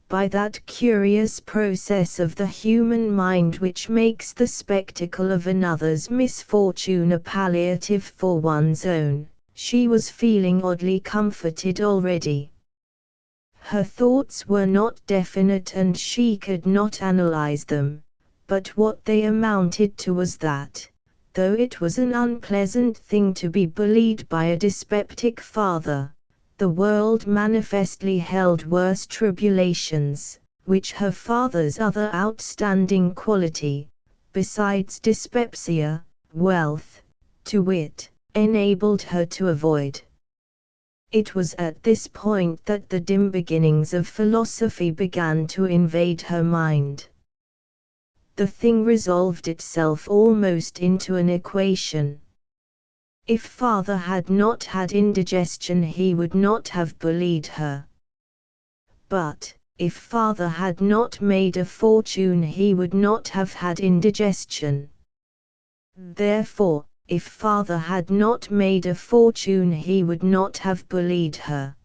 By that curious process of the human mind which makes the spectacle of another's misfortune a palliative for one's own, she was feeling oddly comforted already. Her thoughts were not definite and she could not analyze them, but what they amounted to was that, though it was an unpleasant thing to be bullied by a dyspeptic father, the world manifestly held worse tribulations, which her father's other outstanding quality, besides dyspepsia, wealth, to wit, enabled her to avoid. It was at this point that the dim beginnings of philosophy began to invade her mind. The thing resolved itself almost into an equation. If father had not had indigestion he would not have bullied her. But, if father had not made a fortune he would not have had indigestion. Therefore, if father had not made a fortune he would not have bullied her.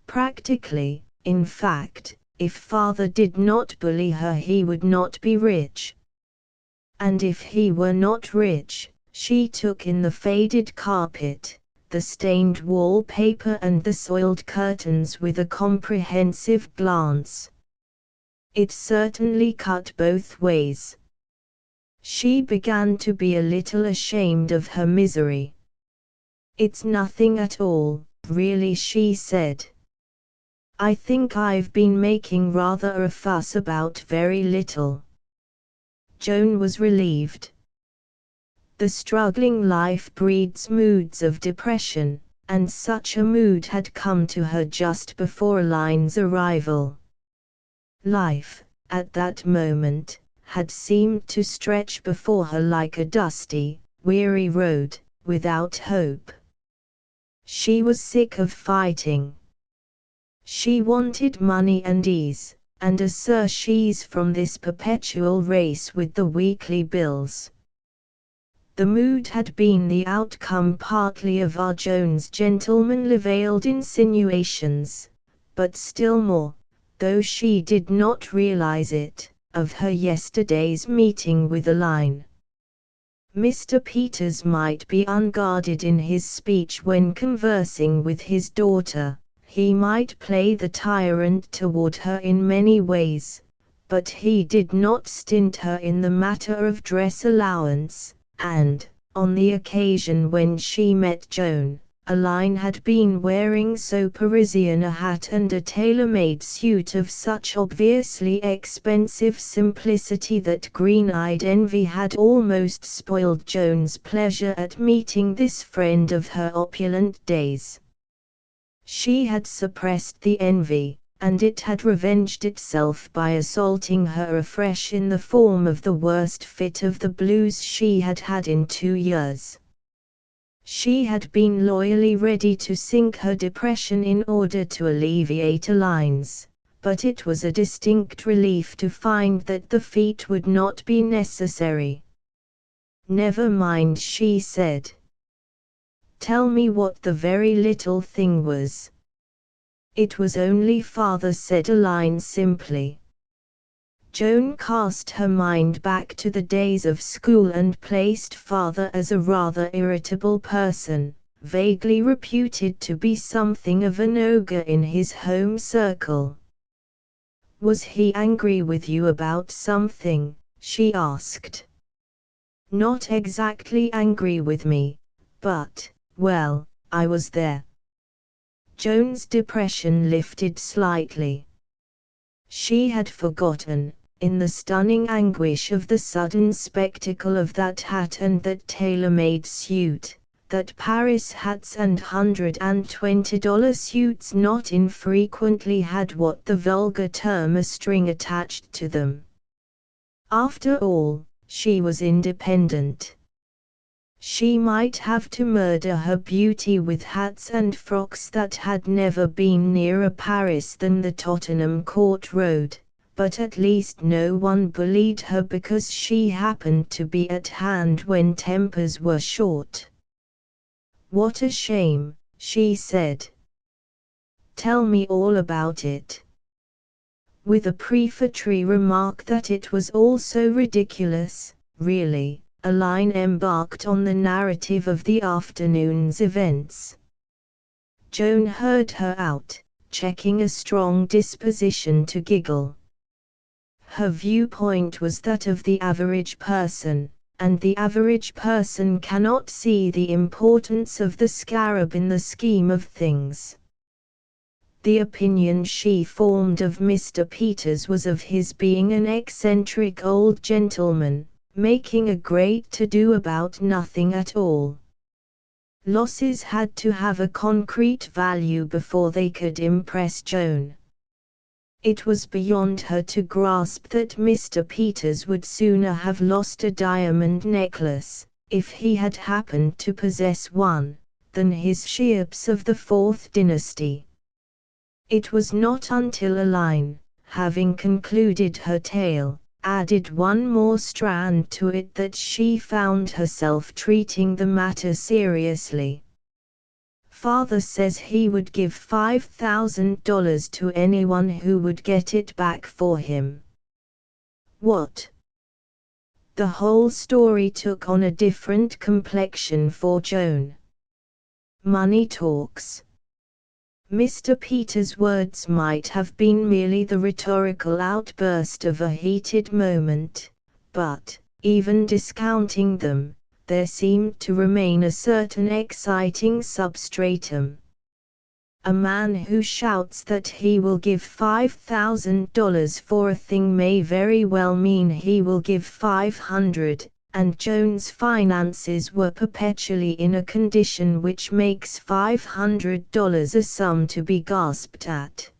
Practically, in fact, if father did not bully her he would not be rich. And if he were not rich, she took in the faded carpet, the stained wallpaper and the soiled curtains with a comprehensive glance. It certainly cut both ways. She began to be a little ashamed of her misery. "It's nothing at all, really," she said. "I think I've been making rather a fuss about very little." Joan was relieved. The struggling life breeds moods of depression, and such a mood had come to her just before Aline's arrival. Life, at that moment, had seemed to stretch before her like a dusty, weary road, without hope. She was sick of fighting. She wanted money and ease, and a surcease from this perpetual race with the weekly bills. The mood had been the outcome partly of our Joan's gentlemanly veiled insinuations, but still more, though she did not realize it, of her yesterday's meeting with Aline. Mr. Peters might be unguarded in his speech when conversing with his daughter, he might play the tyrant toward her in many ways, but he did not stint her in the matter of dress allowance. And, on the occasion when she met Joan, Aline had been wearing so Parisian a hat and a tailor-made suit of such obviously expensive simplicity that green-eyed envy had almost spoiled Joan's pleasure at meeting this friend of her opulent days. She had suppressed the envy, and it had revenged itself by assaulting her afresh in the form of the worst fit of the blues she had had in 2 years. She had been loyally ready to sink her depression in order to alleviate Aline's, but it was a distinct relief to find that the feat would not be necessary. "Never mind," she said. "Tell me what the very little thing was." It was only father, said Aline simply. Joan cast her mind back to the days of school and placed father as a rather irritable person, vaguely reputed to be something of an ogre in his home circle. Was he angry with you about something? She asked. Not exactly angry with me, but, well, I was there. Joan's depression lifted slightly. She had forgotten, in the stunning anguish of the sudden spectacle of that hat and that tailor-made suit, that Paris hats and $120 suits not infrequently had what the vulgar term a string attached to them. After all, she was independent. She might have to murder her beauty with hats and frocks that had never been nearer Paris than the Tottenham Court Road, but at least no one bullied her because she happened to be at hand when tempers were short. What a shame, she said. Tell me all about it. With a prefatory remark that it was all so ridiculous, really, Aline embarked on the narrative of the afternoon's events. Joan heard her out, checking a strong disposition to giggle. Her viewpoint was that of the average person, and the average person cannot see the importance of the scarab in the scheme of things. The opinion she formed of Mr. Peters was of his being an eccentric old gentleman, making a great to-do about nothing at all. Losses had to have a concrete value before they could impress Joan. It was beyond her to grasp that Mr. Peters would sooner have lost a diamond necklace, if he had happened to possess one, than his Cheops of the Fourth Dynasty. It was not until Aline, having concluded her tale, added one more strand to it that she found herself treating the matter seriously. Father says he would give $5,000 to anyone who would get it back for him. What? The whole story took on a different complexion for Joan. Money talks. Mr. Peters' words might have been merely the rhetorical outburst of a heated moment, but, even discounting them, there seemed to remain a certain exciting substratum. A man who shouts that he will give $5,000 for a thing may very well mean he will give $500, and Joan's finances were perpetually in a condition which makes $500 a sum to be gasped at.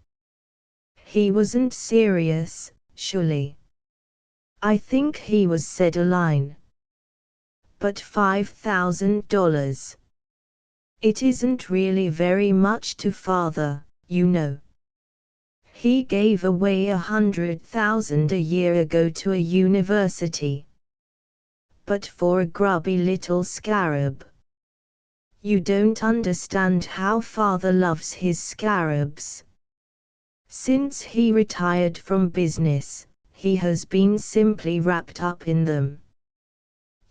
He wasn't serious, surely. I think he was, said Aline. But $5,000. It isn't really very much to father, you know. He gave away $100,000 a year ago to a university. But for a grubby little scarab. You don't understand how father loves his scarabs. Since he retired from business, he has been simply wrapped up in them.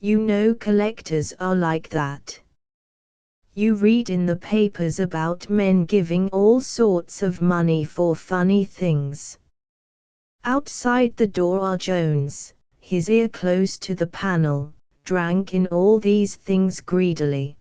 You know collectors are like that. You read in the papers about men giving all sorts of money for funny things. Outside the door are Jones, his ear close to the panel, drank in all these things greedily.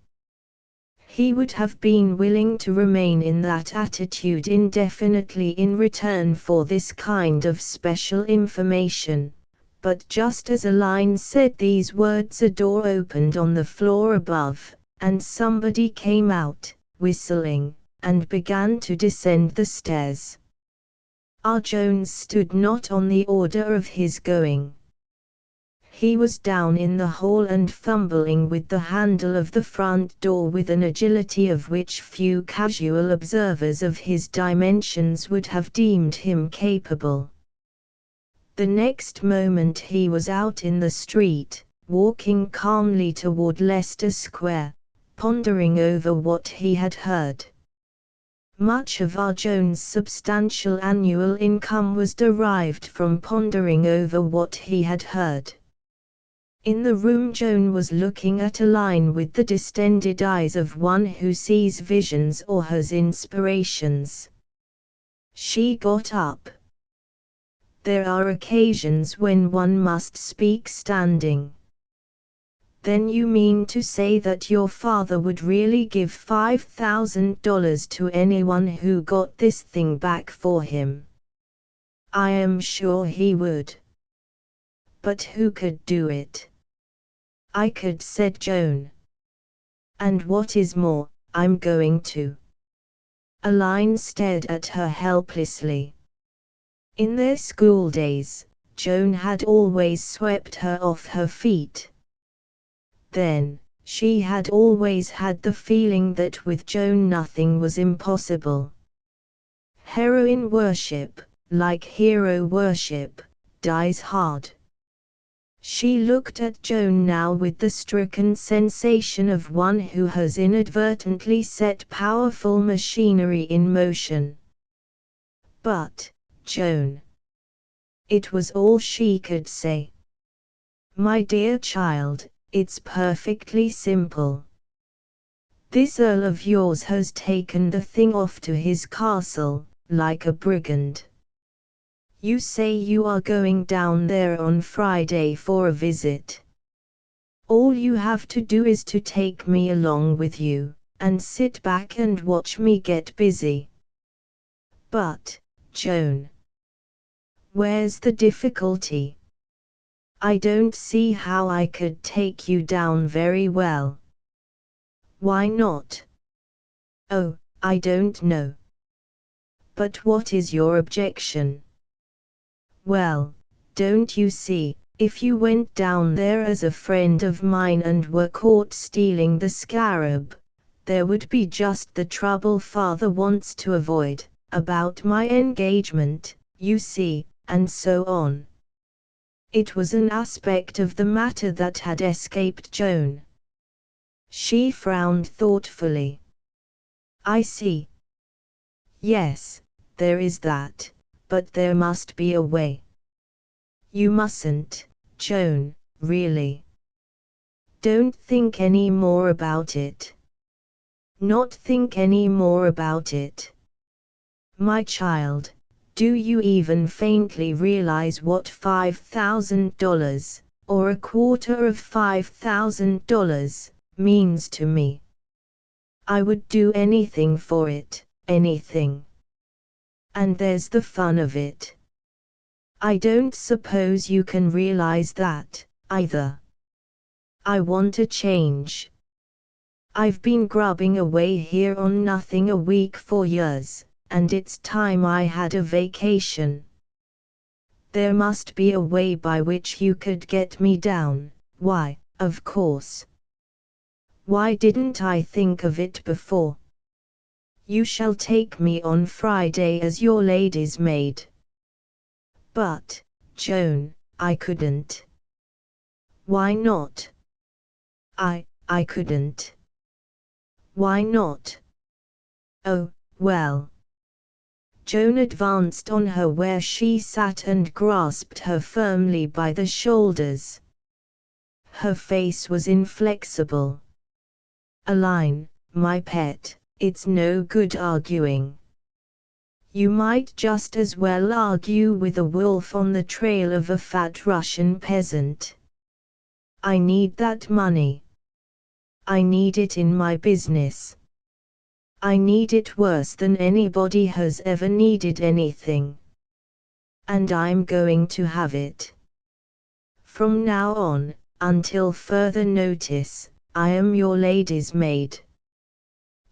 He would have been willing to remain in that attitude indefinitely in return for this kind of special information. But just as Aline said these words, a door opened on the floor above, and somebody came out, whistling, and began to descend the stairs. R. Jones stood not on the order of his going. He was down in the hall and fumbling with the handle of the front door with an agility of which few casual observers of his dimensions would have deemed him capable. The next moment he was out in the street, walking calmly toward Leicester Square, pondering over what he had heard. Much of our Joan's substantial annual income was derived from pondering over what he had heard. In the room Joan was looking at Aline with the distended eyes of one who sees visions or has inspirations. She got up. There are occasions when one must speak standing. Then you mean to say that your father would really give $5,000 to anyone who got this thing back for him? I am sure he would. But who could do it? I could, said Joan. And what is more, I'm going to. Aline stared at her helplessly. In their school days, Joan had always swept her off her feet. Then, she had always had the feeling that with Joan nothing was impossible. Heroine worship, like hero worship, dies hard. She looked at Joan now with the stricken sensation of one who has inadvertently set powerful machinery in motion. But, Joan. It was all she could say. My dear child, it's perfectly simple. This Earl of yours has taken the thing off to his castle, like a brigand. You say you are going down there on Friday for a visit. All you have to do is to take me along with you, and sit back and watch me get busy. But, Joan, where's the difficulty? I don't see how I could take you down very well. Why not? Oh, I don't know. But what is your objection? Well, don't you see, if you went down there as a friend of mine and were caught stealing the scarab, there would be just the trouble father wants to avoid, about my engagement, you see, and so on. It was an aspect of the matter that had escaped Joan. She frowned thoughtfully. I see. Yes, there is that, but there must be a way. You mustn't, Joan, really. Don't think any more about it. Not think any more about it. My child, do you even faintly realize what $5,000, or a quarter of $5,000, means to me? I would do anything for it, anything. And there's the fun of it. I don't suppose you can realize that, either. I want a change. I've been grubbing away here on nothing a week for years, and it's time I had a vacation. There must be a way by which you could get me down, why, of course. Why didn't I think of it before? You shall take me on Friday as your lady's maid. But, Joan, I couldn't. Why not? I couldn't. Why not? Oh, well. Joan advanced on her where she sat and grasped her firmly by the shoulders. Her face was inflexible. Aline, my pet, it's no good arguing. You might just as well argue with a wolf on the trail of a fat Russian peasant. I need that money. I need it in my business. I need it worse than anybody has ever needed anything. And I'm going to have it. From now on, until further notice, I am your lady's maid.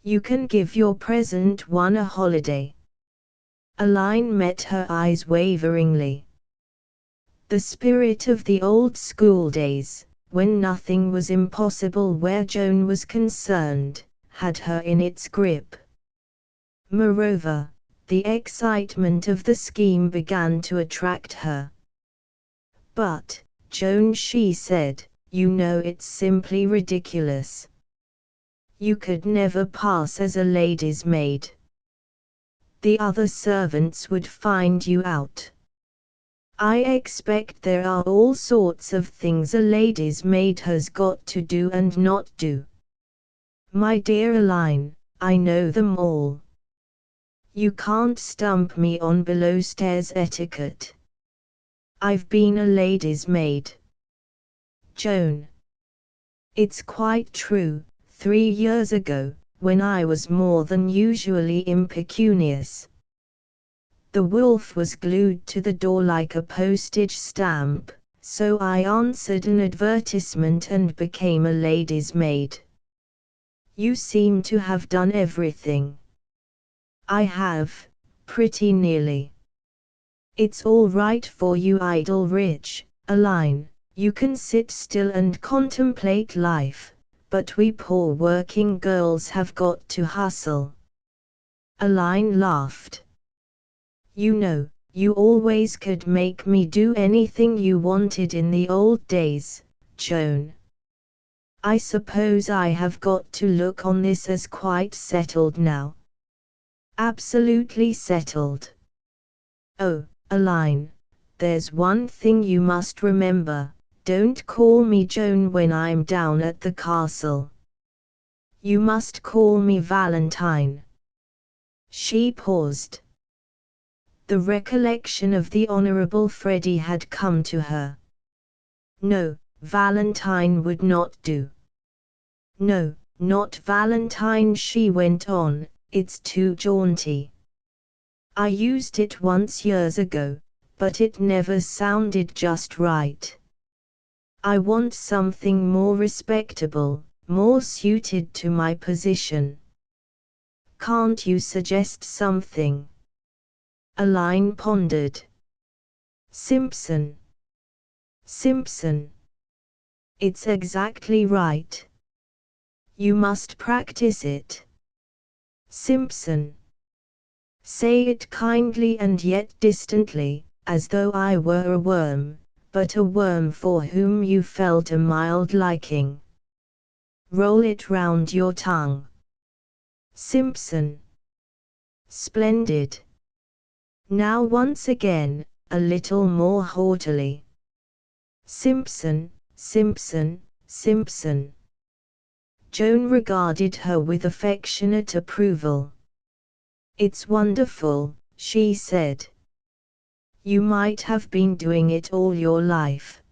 You can give your present one a holiday. Aline met her eyes waveringly. The spirit of the old school days, when nothing was impossible where Joan was concerned, had her in its grip. Moreover, the excitement of the scheme began to attract her. But, Joan, she said, you know it's simply ridiculous. You could never pass as a lady's maid. The other servants would find you out. I expect there are all sorts of things a lady's maid has got to do and not do. My dear Aline, I know them all. You can't stump me on below-stairs etiquette. I've been a lady's maid. Joan. It's quite true, 3 years ago, when I was more than usually impecunious. The wolf was glued to the door like a postage stamp, so I answered an advertisement and became a lady's maid. You seem to have done everything. I have, pretty nearly. It's all right for you idle rich, Aline, you can sit still and contemplate life, but we poor working girls have got to hustle. Aline laughed. You know, you always could make me do anything you wanted in the old days, Joan. I suppose I have got to look on this as quite settled now. Absolutely settled. Oh, Aline, there's one thing you must remember, don't call me Joan when I'm down at the castle. You must call me Valentine. She paused. The recollection of the Honourable Freddie had come to her. No, Valentine would not do. No, not Valentine, she went on, it's too jaunty. I used it once years ago, but it never sounded just right. I want something more respectable, more suited to my position. Can't you suggest something? Aline pondered. Simpson. Simpson. It's exactly right. You must practice it. Simpson. Say it kindly and yet distantly, as though I were a worm, but a worm for whom you felt a mild liking. Roll it round your tongue. Simpson. Splendid. Now once again, a little more haughtily. Simpson, Simpson, Simpson. Joan regarded her with affectionate approval. It's wonderful, she said. You might have been doing it all your life.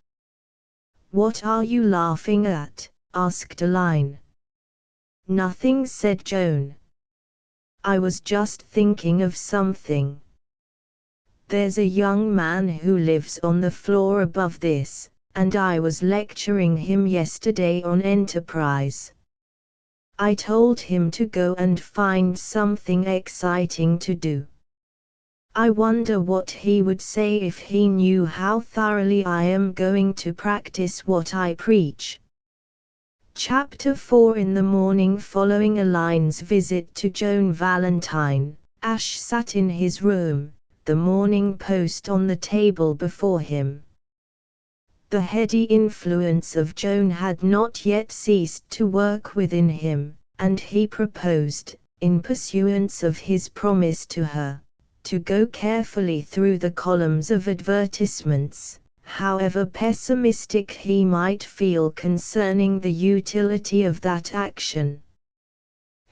What are you laughing at? Asked Aline. Nothing, said Joan. I was just thinking of something. There's a young man who lives on the floor above this, and I was lecturing him yesterday on enterprise. I told him to go and find something exciting to do. I wonder what he would say if he knew how thoroughly I am going to practice what I preach. Chapter 4. In the morning following Aline's visit to Joan Valentine, Ash sat in his room, the Morning Post on the table before him. The heady influence of Joan had not yet ceased to work within him, and he proposed, in pursuance of his promise to her, to go carefully through the columns of advertisements, however pessimistic he might feel concerning the utility of that action.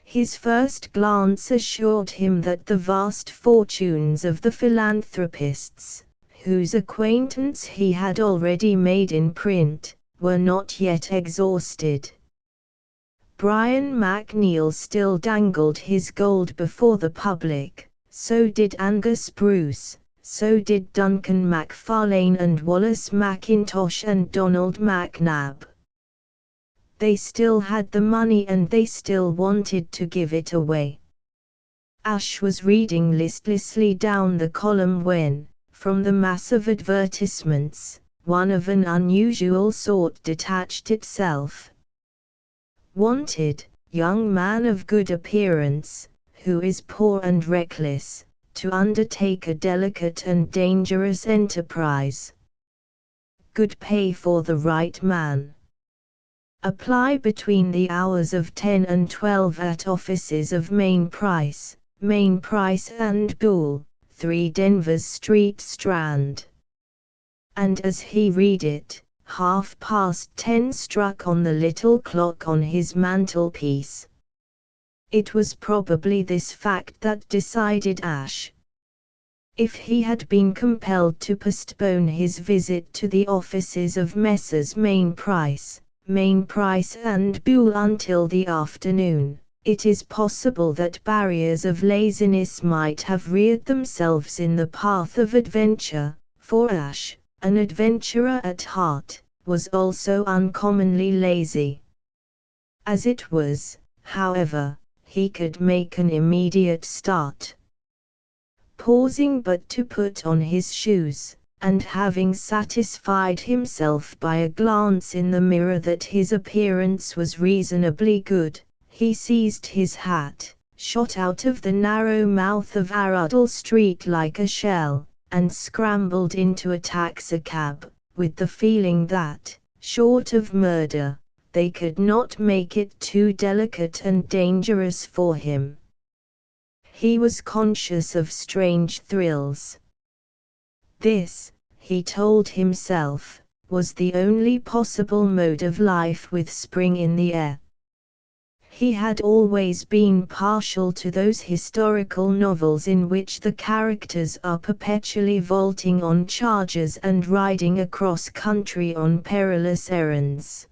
His first glance assured him that the vast fortunes of the philanthropists, whose acquaintance he had already made in print, were not yet exhausted. Brian McNeill still dangled his gold before the public, so did Angus Bruce, so did Duncan MacFarlane and Wallace McIntosh and Donald McNabb. They still had the money and they still wanted to give it away. Ash was reading listlessly down the column when, from the mass of advertisements, one of an unusual sort detached itself. Wanted, young man of good appearance, who is poor and reckless, to undertake a delicate and dangerous enterprise. Good pay for the right man. Apply between the hours of 10 and 12 at offices of main price, main price and Bull, 3 Denver's Street Strand. And as he read it, 10:30 struck on the little clock on his mantelpiece. It was probably this fact that decided Ash. If he had been compelled to postpone his visit to the offices of Messrs. Main Price and Buell until the afternoon, it is possible that barriers of laziness might have reared themselves in the path of adventure, for Ash, an adventurer at heart, was also uncommonly lazy. As it was, however, he could make an immediate start. Pausing but to put on his shoes, and having satisfied himself by a glance in the mirror that his appearance was reasonably good, he seized his hat, shot out of the narrow mouth of Arundel Street like a shell, and scrambled into a taxicab, with the feeling that, short of murder, they could not make it too delicate and dangerous for him. He was conscious of strange thrills. This, he told himself, was the only possible mode of life with spring in the air. He had always been partial to those historical novels in which the characters are perpetually vaulting on chargers and riding across country on perilous errands.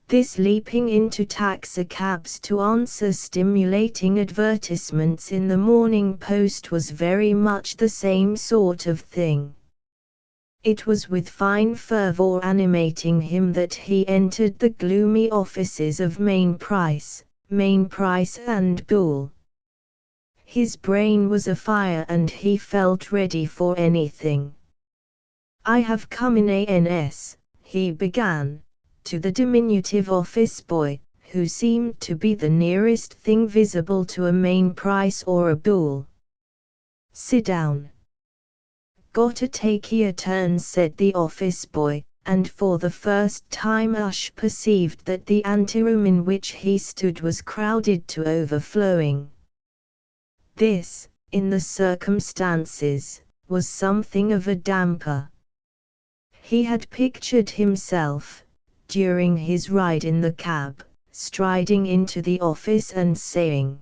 This leaping into taxicabs to answer stimulating advertisements in the Morning Post was very much the same sort of thing. It was with fine fervor animating him that he entered the gloomy offices of Main Price and Buell. His brain was afire and he felt ready for anything. "I have come in ANS," he began, to the diminutive office boy, who seemed to be the nearest thing visible to a Main Price or a Buell. "Sit down." "Gotta take your turn," said the office boy, and for the first time Ash perceived that the anteroom in which he stood was crowded to overflowing. This, in the circumstances, was something of a damper. He had pictured himself, during his ride in the cab, striding into the office and saying,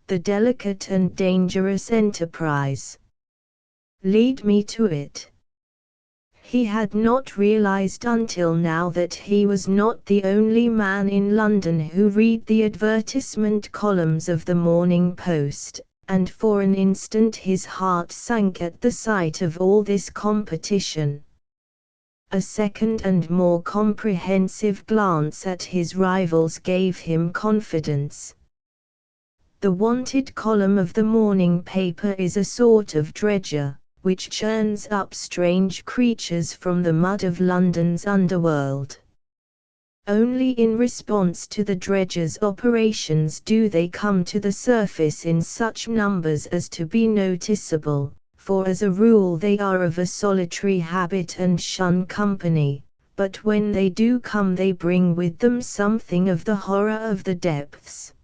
"The delicate and dangerous enterprise. Lead me to it." He had not realized until now that he was not the only man in London who read the advertisement columns of the Morning Post, and for an instant his heart sank at the sight of all this competition. A second and more comprehensive glance at his rivals gave him confidence. The wanted column of the morning paper is a sort of dredger, which churns up strange creatures from the mud of London's underworld. Only in response to the dredger's operations do they come to the surface in such numbers as to be noticeable, for as a rule they are of a solitary habit and shun company, but when they do come they bring with them something of the horror of the depths.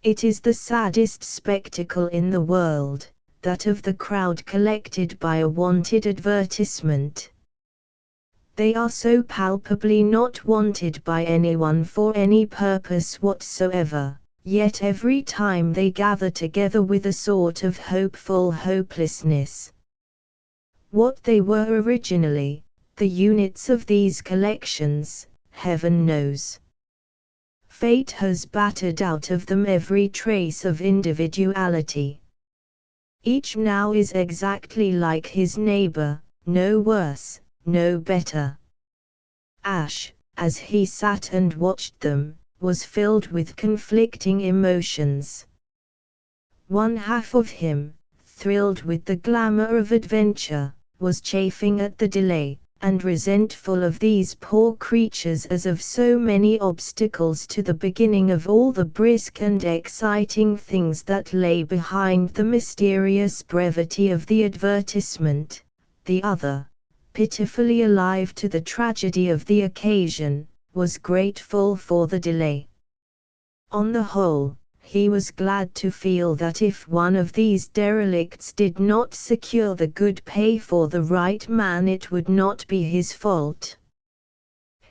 It is the saddest spectacle in the world, that of the crowd collected by a wanted advertisement. They are so palpably not wanted by anyone for any purpose whatsoever, yet every time they gather together with a sort of hopeful hopelessness. What they were originally, the units of these collections, heaven knows. Fate has battered out of them every trace of individuality. Each now is exactly like his neighbor, no worse, no better. Ash, as he sat and watched them, was filled with conflicting emotions. One half of him, thrilled with the glamour of adventure, was chafing at the delay, and resentful of these poor creatures as of so many obstacles to the beginning of all the brisk and exciting things that lay behind the mysterious brevity of the advertisement. The other, pitifully alive to the tragedy of the occasion, was grateful for the delay. On the whole, he was glad to feel that if one of these derelicts did not secure the good pay for the right man, it would not be his fault.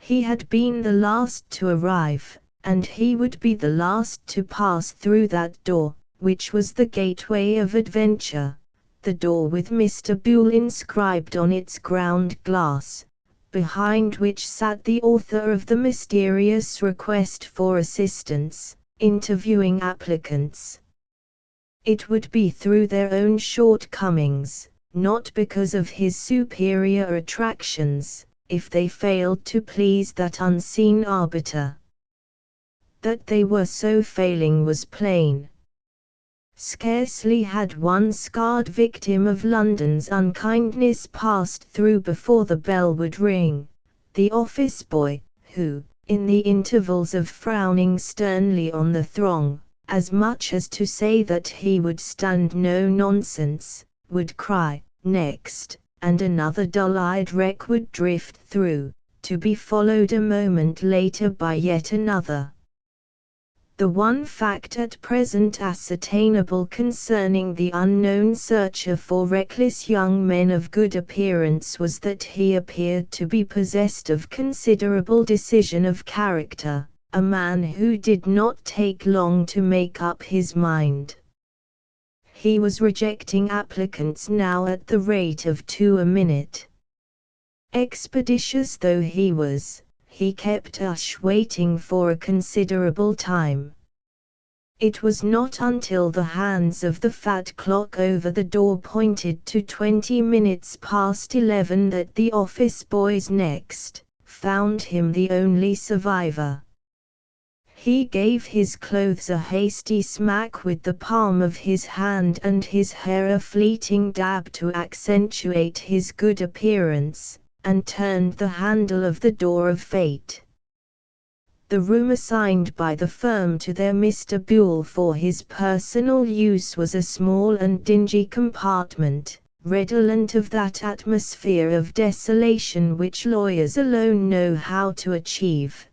He had been the last to arrive, and he would be the last to pass through that door, which was the gateway of adventure, the door with Mr. Buell inscribed on its ground glass, behind which sat the author of the mysterious request for assistance, interviewing applicants. It would be through their own shortcomings, not because of his superior attractions, if they failed to please that unseen arbiter. That they were so failing was plain. Scarcely had one scarred victim of London's unkindness passed through before the bell would ring. The office boy, who, in the intervals of frowning sternly on the throng, as much as to say that he would stand no nonsense, would cry, "Next," and another dull-eyed wreck would drift through, to be followed a moment later by yet another. The one fact at present ascertainable concerning the unknown searcher for reckless young men of good appearance was that he appeared to be possessed of considerable decision of character, a man who did not take long to make up his mind. He was rejecting applicants now at the rate of 2 a minute. Expeditious though he was, he kept us waiting for a considerable time. It was not until the hands of the fat clock over the door pointed to 20 minutes past 11 that the office boy's next found him the only survivor. He gave his clothes a hasty smack with the palm of his hand and his hair a fleeting dab to accentuate his good appearance, and turned the handle of the door of fate. The room assigned by the firm to their Mr. Buell for his personal use was a small and dingy compartment, redolent of that atmosphere of desolation which lawyers alone know how to achieve.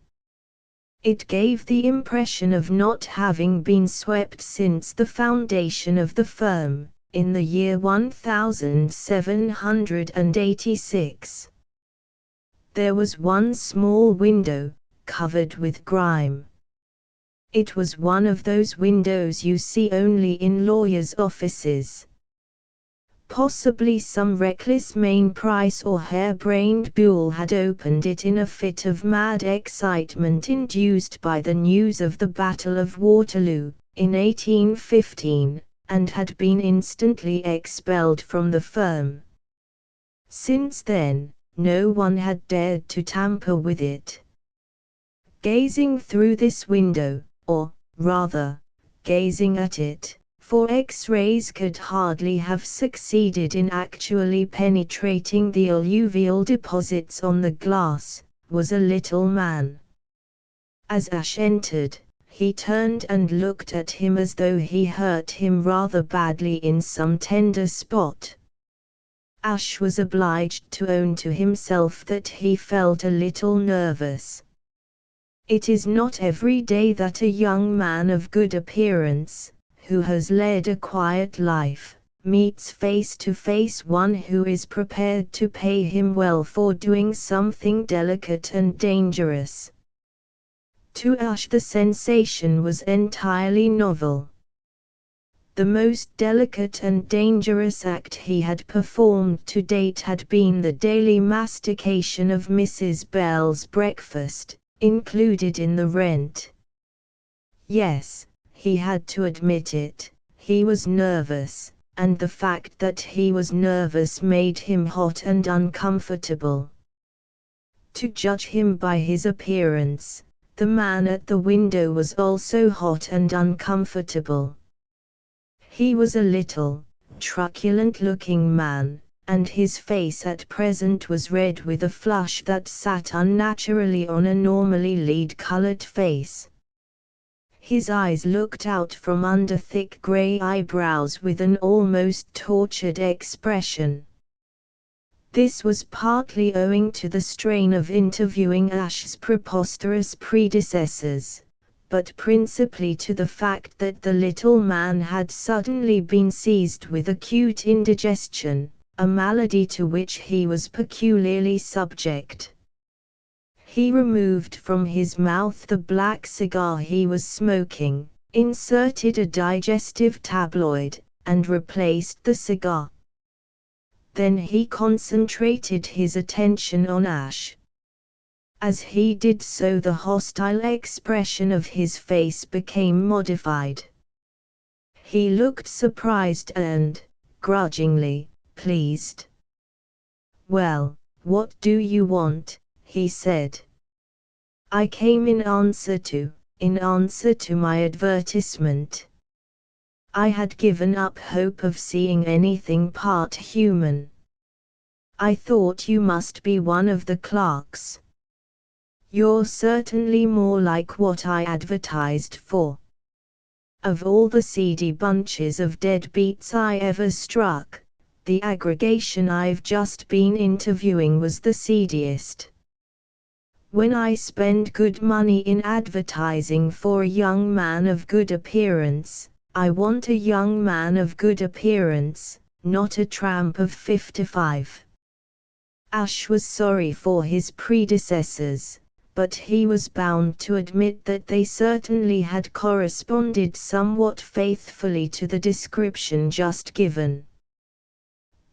It gave the impression of not having been swept since the foundation of the firm, in the year 1786. There was one small window, covered with grime. It was one of those windows you see only in lawyers' offices. Possibly some reckless Mainprice or hair-brained Buell had opened it in a fit of mad excitement induced by the news of the Battle of Waterloo, in 1815, and had been instantly expelled from the firm. Since then, no one had dared to tamper with it. Gazing through this window, or, rather, gazing at it, for X-rays could hardly have succeeded in actually penetrating the alluvial deposits on the glass, was a little man. As Ash entered, he turned and looked at him as though he hurt him rather badly in some tender spot. Ash was obliged to own to himself that he felt a little nervous. It is not every day that a young man of good appearance, who has led a quiet life, meets face to face one who is prepared to pay him well for doing something delicate and dangerous. To Ash the sensation was entirely novel. The most delicate and dangerous act he had performed to date had been the daily mastication of Mrs. Bell's breakfast, included in the rent. Yes, he had to admit it, he was nervous, and the fact that he was nervous made him hot and uncomfortable. To judge him by his appearance, the man at the window was also hot and uncomfortable. He was a little, truculent-looking man, and his face at present was red with a flush that sat unnaturally on a normally lead-colored face. His eyes looked out from under thick grey eyebrows with an almost tortured expression. This was partly owing to the strain of interviewing Ash's preposterous predecessors, but principally to the fact that the little man had suddenly been seized with acute indigestion, a malady to which he was peculiarly subject. He removed from his mouth the black cigar he was smoking, inserted a digestive tabloid, and replaced the cigar. Then he concentrated his attention on Ash. As he did so, the hostile expression of his face became modified. He looked surprised and, grudgingly, pleased. "Well, what do you want?" he said. "I came in answer to my advertisement. I had given up hope of seeing anything part human. I thought you must be one of the clerks. You're certainly more like what I advertised for. Of all the seedy bunches of deadbeats I ever struck, the aggregation I've just been interviewing was the seediest. When I spend good money in advertising for a young man of good appearance, I want a young man of good appearance, not a tramp of 55. Ash was sorry for his predecessors, but he was bound to admit that they certainly had corresponded somewhat faithfully to the description just given.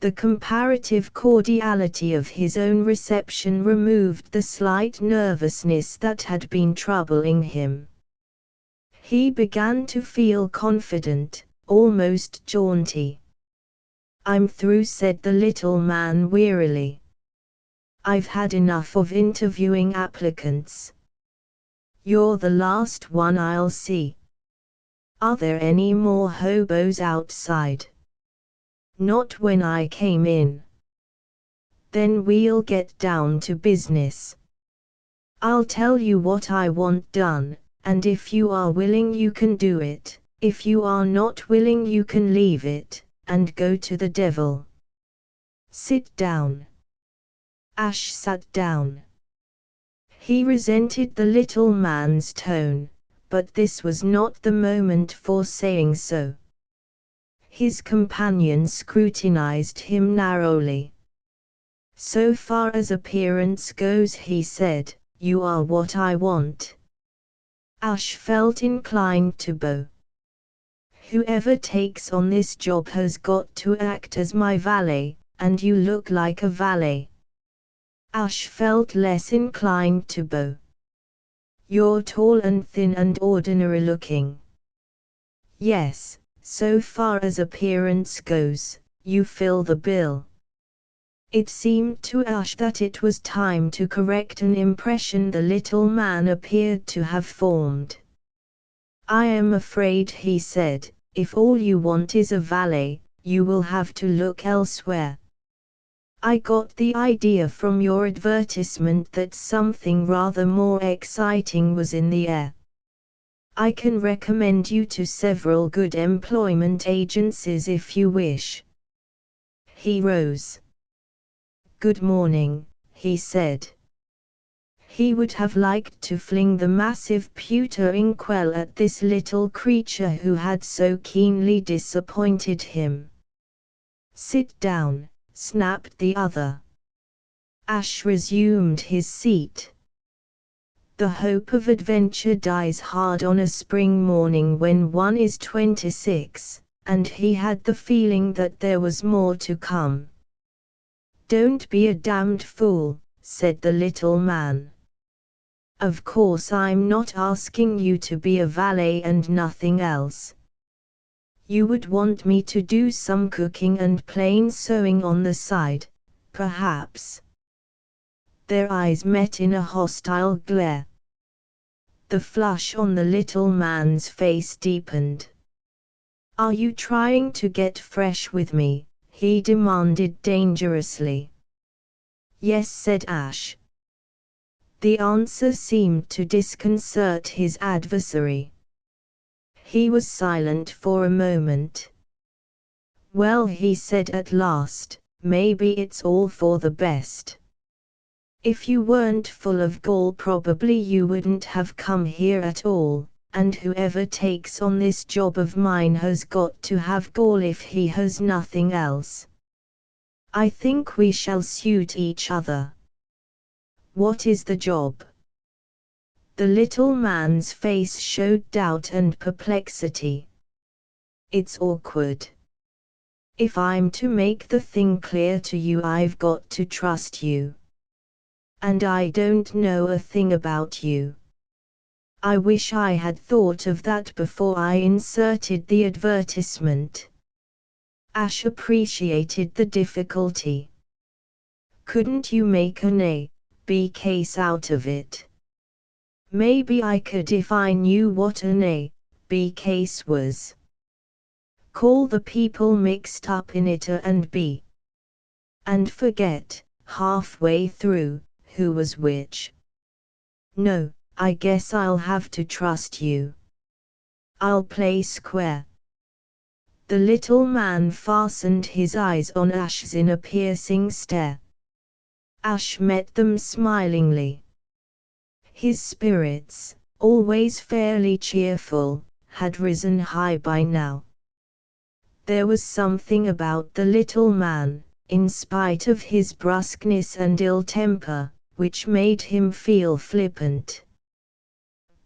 The comparative cordiality of his own reception removed the slight nervousness that had been troubling him. He began to feel confident, almost jaunty. "I'm through," said the little man wearily. "I've had enough of interviewing applicants. You're the last one I'll see. Are there any more hobos outside?" "Not when I came in." "Then we'll get down to business. I'll tell you what I want done, and if you are willing you can do it. If you are not willing you can leave it, and go to the devil. Sit down." Ash sat down. He resented the little man's tone, but this was not the moment for saying so. His companion scrutinized him narrowly. "So far as appearance goes," he said, "you are what I want." Ash felt inclined to bow. "Whoever takes on this job has got to act as my valet, and you look like a valet." Ash felt less inclined to bow. "You're tall and thin and ordinary looking." "Yes, so far as appearance goes, you fill the bill." It seemed to Ash that it was time to correct an impression the little man appeared to have formed. "I am afraid," he said, "if all you want is a valet, you will have to look elsewhere. I got the idea from your advertisement that something rather more exciting was in the air. I can recommend you to several good employment agencies if you wish." He rose. "Good morning," he said. He would have liked to fling the massive pewter inkwell at this little creature who had so keenly disappointed him. "Sit down," snapped the other. Ash resumed his seat. The hope of adventure dies hard on a spring morning when one is 26, and he had the feeling that there was more to come. "Don't be a damned fool," said the little man. "Of course I'm not asking you to be a valet and nothing else. You would want me to do some cooking and plain sewing on the side, perhaps." Their eyes met in a hostile glare. The flush on the little man's face deepened. "Are you trying to get fresh with me?" he demanded dangerously. "Yes," said Ash. The answer seemed to disconcert his adversary. He was silent for a moment. "Well," he said at last, "maybe it's all for the best. If you weren't full of gall probably you wouldn't have come here at all, and whoever takes on this job of mine has got to have gall if he has nothing else. I think we shall suit each other. What is the job? The little man's face showed doubt and perplexity. It's awkward. If I'm to make the thing clear to you, I've got to trust you. And I don't know a thing about you. I wish I had thought of that before I inserted the advertisement. Ash appreciated the difficulty. Couldn't you make an A-B case out of it? Maybe I could if I knew what an A-B case was. Call the people mixed up in it A and B. And forget, halfway through, who was which. No, I guess I'll have to trust you. I'll play square. The little man fastened his eyes on Ash's in a piercing stare. Ash met them smilingly. His spirits, always fairly cheerful, had risen high by now. There was something about the little man, in spite of his brusqueness and ill temper, which made him feel flippant.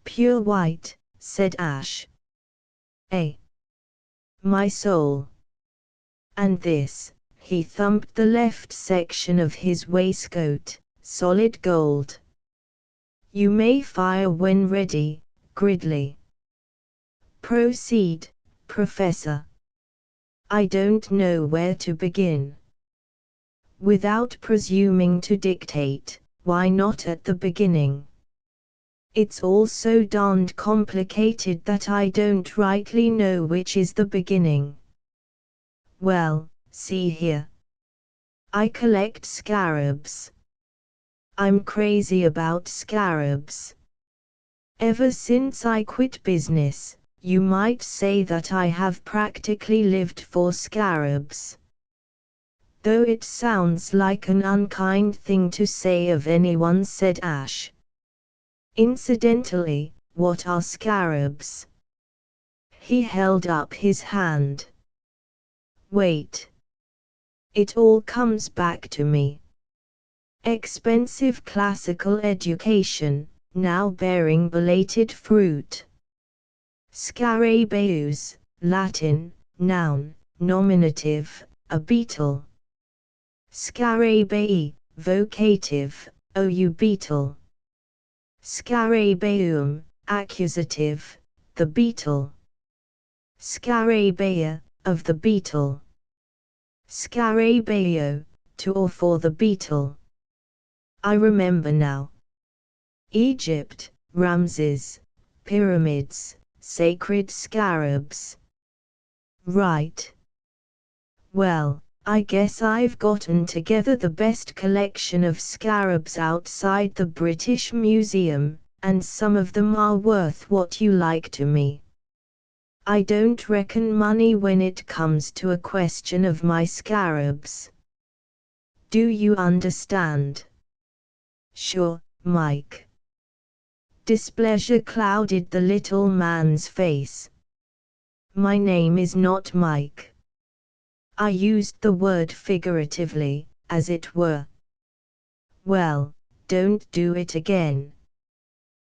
"Pure white," said Ash. My soul. And this," he thumped the left section of his waistcoat, "solid gold. You may fire when ready, Gridley." "Proceed, Professor." "I don't know where to begin." "Without presuming to dictate, why not at the beginning?" "It's all so darned complicated that I don't rightly know which is the beginning." "Well, see here. I collect scarabs. I'm crazy about scarabs. Ever since I quit business, you might say that I have practically lived for scarabs. Though it sounds like an unkind thing to say of anyone," said Ash. "Incidentally, what are scarabs?" He held up his hand. "Wait. It all comes back to me. Expensive classical education, now bearing belated fruit. Scarabaeus, Latin, noun, nominative, a beetle. Scarabaei, vocative, ou beetle. Scarabaeum, accusative, the beetle. Scarabaea, of the beetle. Scarabaeo, to or for the beetle. I remember now. Egypt, Ramses, pyramids, sacred scarabs. Right. Well, I guess I've gotten together the best collection of scarabs outside the British Museum, and some of them are worth what you like to me. I don't reckon money when it comes to a question of my scarabs. Do you understand?" "Sure, Mike." Displeasure clouded the little man's face. "My name is not Mike. I used the word figuratively, as it were." "Well, don't do it again."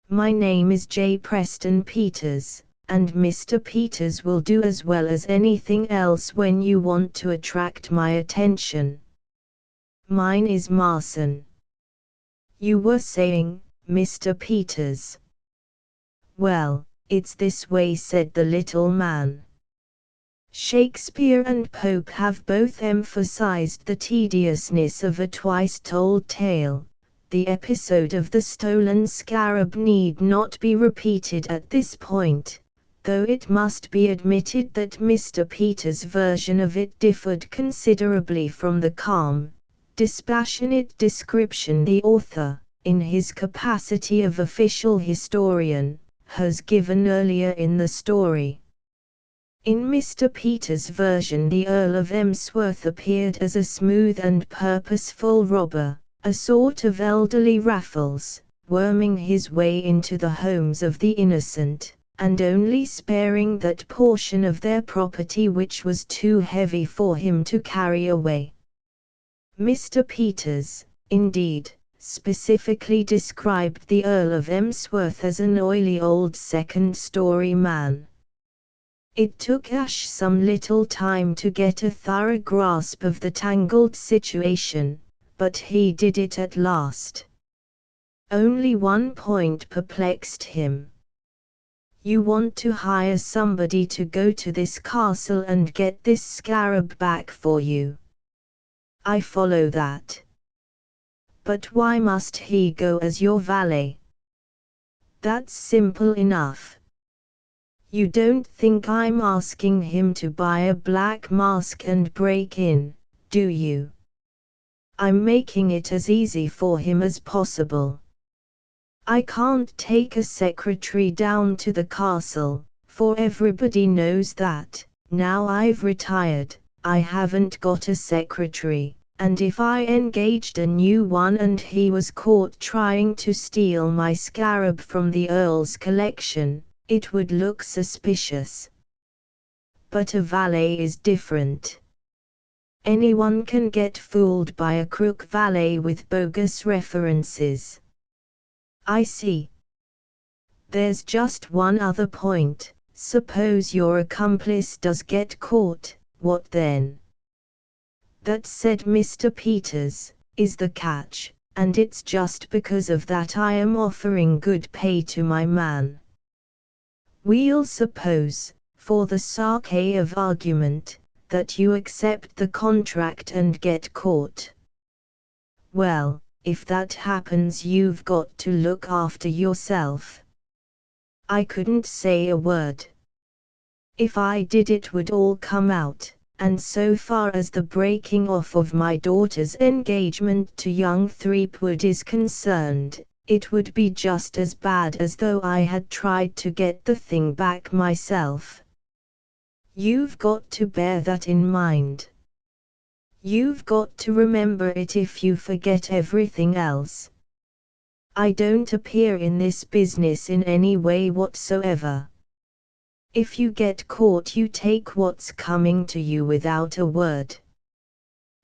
"My name is J. Preston Peters, and Mr. Peters will do as well as anything else when you want to attract my attention." "Mine is Marson." "You were saying, Mr. Peters." "Well, it's this way," said the little man. "Shakespeare and Pope have both emphasized the tediousness of a twice-told tale. The episode of the stolen scarab need not be repeated at this point, though it must be admitted that Mr. Peters' version of it differed considerably from the calm, dispassionate description the author, in his capacity of official historian, has given earlier in the story. In Mr. Peters' version, the Earl of Emsworth appeared as a smooth and purposeful robber, a sort of elderly Raffles, worming his way into the homes of the innocent, and only sparing that portion of their property which was too heavy for him to carry away. Mr. Peters, indeed, specifically described the Earl of Emsworth as an oily old second-story man. It took Ash some little time to get a thorough grasp of the tangled situation, but he did it at last. Only one point perplexed him. You want to hire somebody to go to this castle and get this scarab back for you. I follow that. But why must he go as your valet? That's simple enough. You don't think I'm asking him to buy a black mask and break in, do you? I'm making it as easy for him as possible. I can't take a secretary down to the castle, for everybody knows that, now I've retired, I haven't got a secretary, and if I engaged a new one and he was caught trying to steal my scarab from the Earl's collection, it would look suspicious. But a valet is different. Anyone can get fooled by a crook valet with bogus references. I see. There's just one other point. Suppose your accomplice does get caught, what then? That, said Mr. Peters, is the catch, and it's just because of that I am offering good pay to my man. We'll suppose, for the sake of argument, that you accept the contract and get caught. Well, if that happens, you've got to look after yourself. I couldn't say a word. If I did, it would all come out, and so far as the breaking off of my daughter's engagement to young Threepwood is concerned, it would be just as bad as though I had tried to get the thing back myself. You've got to bear that in mind. You've got to remember it if you forget everything else. I don't appear in this business in any way whatsoever. If you get caught, you take what's coming to you without a word.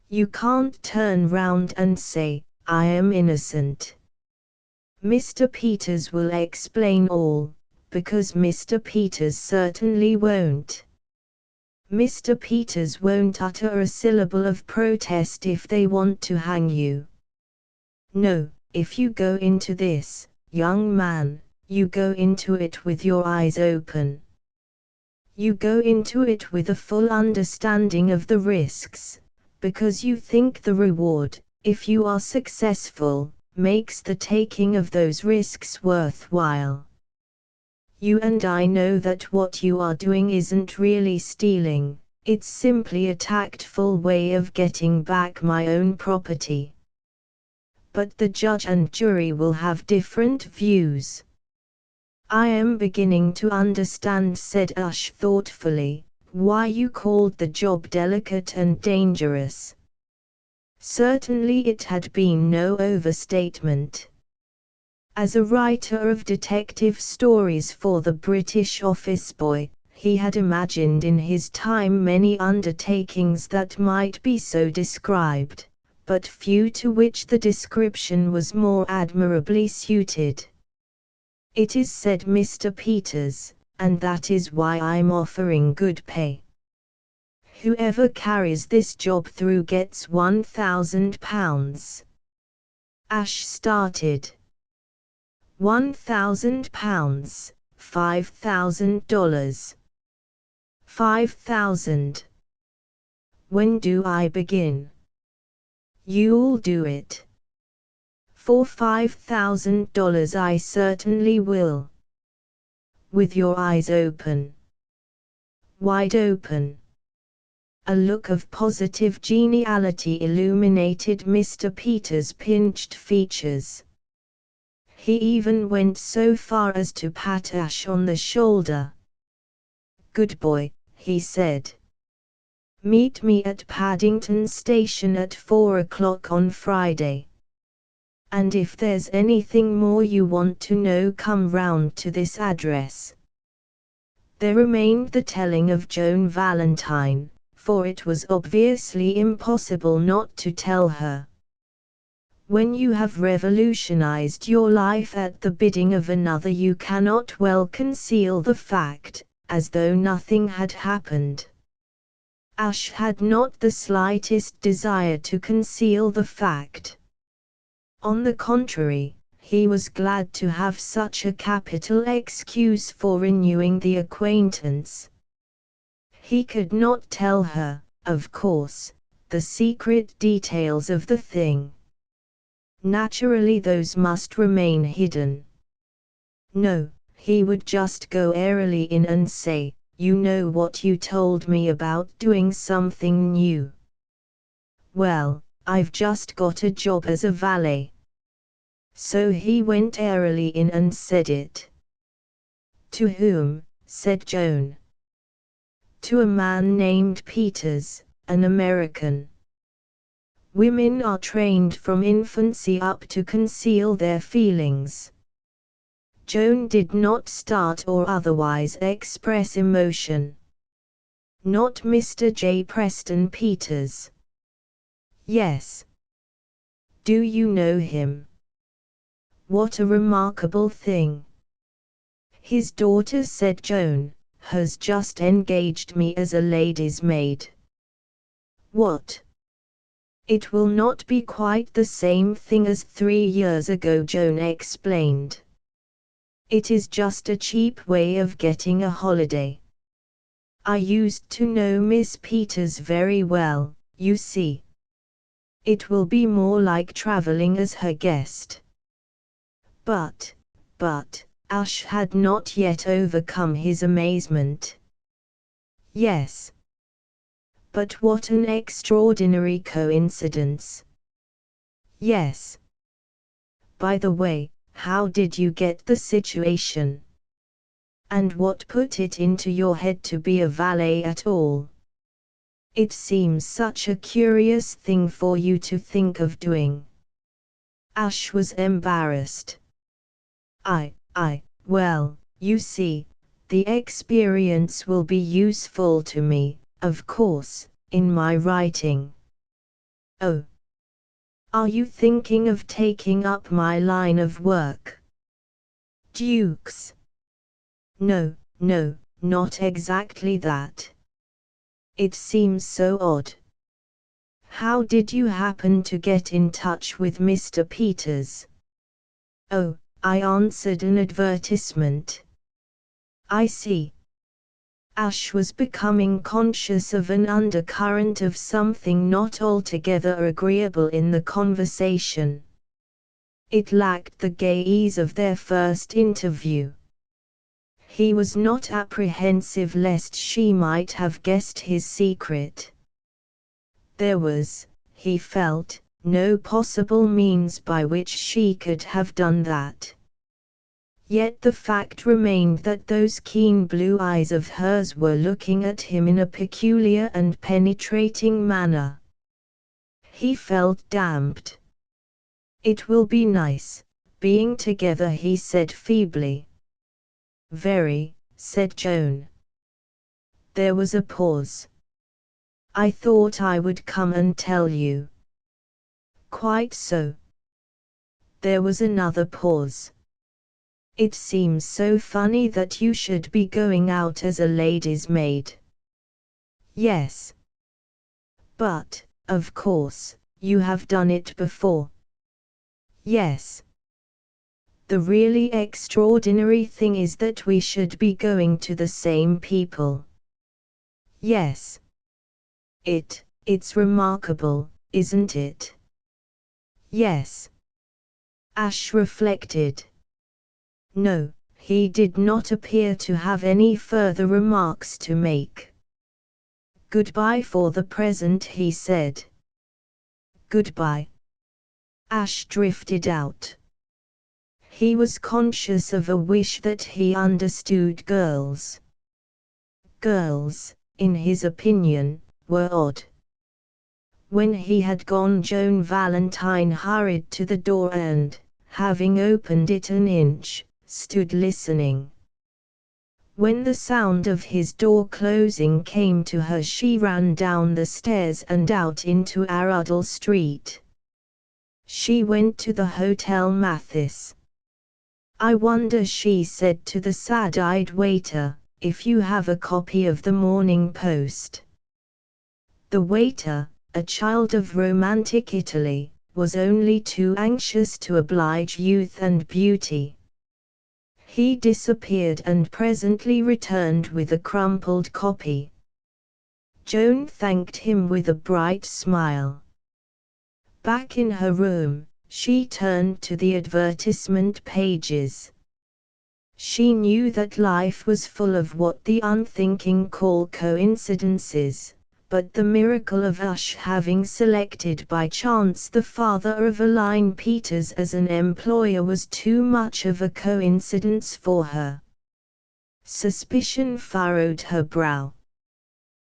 You can't turn round and say, I am innocent. Mr. Peters will explain all, because Mr. Peters certainly won't. Mr. Peters won't utter a syllable of protest if they want to hang you. No, if you go into this, young man, you go into it with your eyes open. You go into it with a full understanding of the risks, because you think the reward, if you are successful, makes the taking of those risks worthwhile. You and I know that what you are doing isn't really stealing, it's simply a tactful way of getting back my own property. But the judge and jury will have different views. I am beginning to understand, said Ash thoughtfully, why you called the job delicate and dangerous. Certainly it had been no overstatement. As a writer of detective stories for the British office boy, he had imagined in his time many undertakings that might be so described, but few to which the description was more admirably suited. It is, said Mr. Peters, and that is why I'm offering good pay. Whoever carries this job through gets £1,000. Ash started. £1,000, $5,000. 5,000. When do I begin? You'll do it. For $5,000 I certainly will. With your eyes open. Wide open. A look of positive geniality illuminated Mr. Peters' pinched features. He even went so far as to pat Ash on the shoulder. Good boy, he said. Meet me at Paddington Station at 4 o'clock on Friday. And if there's anything more you want to know, come round to this address. There remained the telling of Joan Valentine, for it was obviously impossible not to tell her. When you have revolutionized your life at the bidding of another, you cannot well conceal the fact, as though nothing had happened. Ash had not the slightest desire to conceal the fact. On the contrary, he was glad to have such a capital excuse for renewing the acquaintance. He could not tell her, of course, the secret details of the thing. Naturally, those must remain hidden. No, he would just go airily in and say, "You know what you told me about doing something new? Well, I've just got a job as a valet." So he went airily in and said it. "To whom?" said Joan. "To a man named Peters, an American. Women are trained from infancy up to conceal their feelings." Joan did not start or otherwise express emotion. "Not Mr. J. Preston Peters?" "Yes." "Do you know him?" "What a remarkable thing." "His daughter," said Joan, "has just engaged me as a lady's maid." "What?" "It will not be quite the same thing as 3 years ago," Joan explained. "It is just a cheap way of getting a holiday. I used to know Miss Peters very well, you see. It will be more like traveling as her guest." But, Ash had not yet overcome his amazement. "Yes. But what an extraordinary coincidence." "Yes. By the way, how did you get the situation? And what put it into your head to be a valet at all? It seems such a curious thing for you to think of doing." Ash was embarrassed. Well, you see, the experience will be useful to me, of course, in my writing." "Oh. Are you thinking of taking up my line of work?" "Dukes?" No, not exactly that. It seems so odd." "How did you happen to get in touch with Mr. Peters?" "Oh, I answered an advertisement." "I see." Ash was becoming conscious of an undercurrent of something not altogether agreeable in the conversation. It lacked the gay ease of their first interview. He was not apprehensive lest she might have guessed his secret. There was, he felt, no possible means by which she could have done that. Yet the fact remained that those keen blue eyes of hers were looking at him in a peculiar and penetrating manner. He felt damped. "It will be nice, being together," he said feebly. "Very," said Joan. There was a pause. "I thought I would come and tell you." "Quite so." There was another pause. "It seems so funny that you should be going out as a lady's maid." "Yes. But, of course, you have done it before." "Yes. The really extraordinary thing is that we should be going to the same people." "Yes. It's remarkable, isn't it?" "Yes." Ash reflected. No, he did not appear to have any further remarks to make. "Goodbye for the present," he said. "Goodbye." Ash drifted out. He was conscious of a wish that he understood girls. Girls, in his opinion, were odd. When he had gone, Joan Valentine hurried to the door and, having opened it an inch, stood listening. When the sound of his door closing came to her, she ran down the stairs and out into Arundel Street. She went to the Hotel Mathis. "I wonder," she said to the sad-eyed waiter, "if you have a copy of the Morning Post." The waiter, a child of romantic Italy, was only too anxious to oblige youth and beauty. He disappeared and presently returned with a crumpled copy. Joan thanked him with a bright smile. Back in her room, she turned to the advertisement pages. She knew that life was full of what the unthinking call coincidences, but the miracle of Ush having selected by chance the father of Aline Peters as an employer was too much of a coincidence for her. Suspicion furrowed her brow.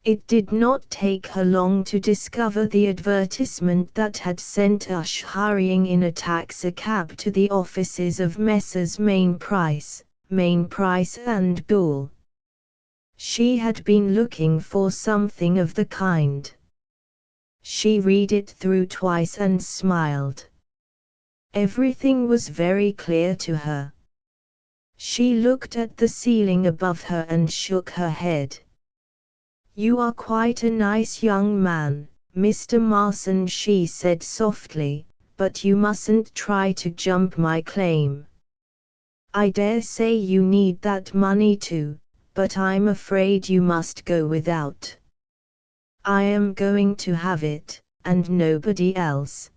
It did not take her long to discover the advertisement that had sent Ush hurrying in a taxicab to the offices of Messrs. Mainprice and Gould. She had been looking for something of the kind. She read it through twice and smiled. Everything was very clear to her. She looked at the ceiling above her and shook her head. "You are quite a nice young man, Mr. Marson," she said softly, "but you mustn't try to jump my claim. I dare say you need that money too, but I'm afraid you must go without. I am going to have it, and nobody else."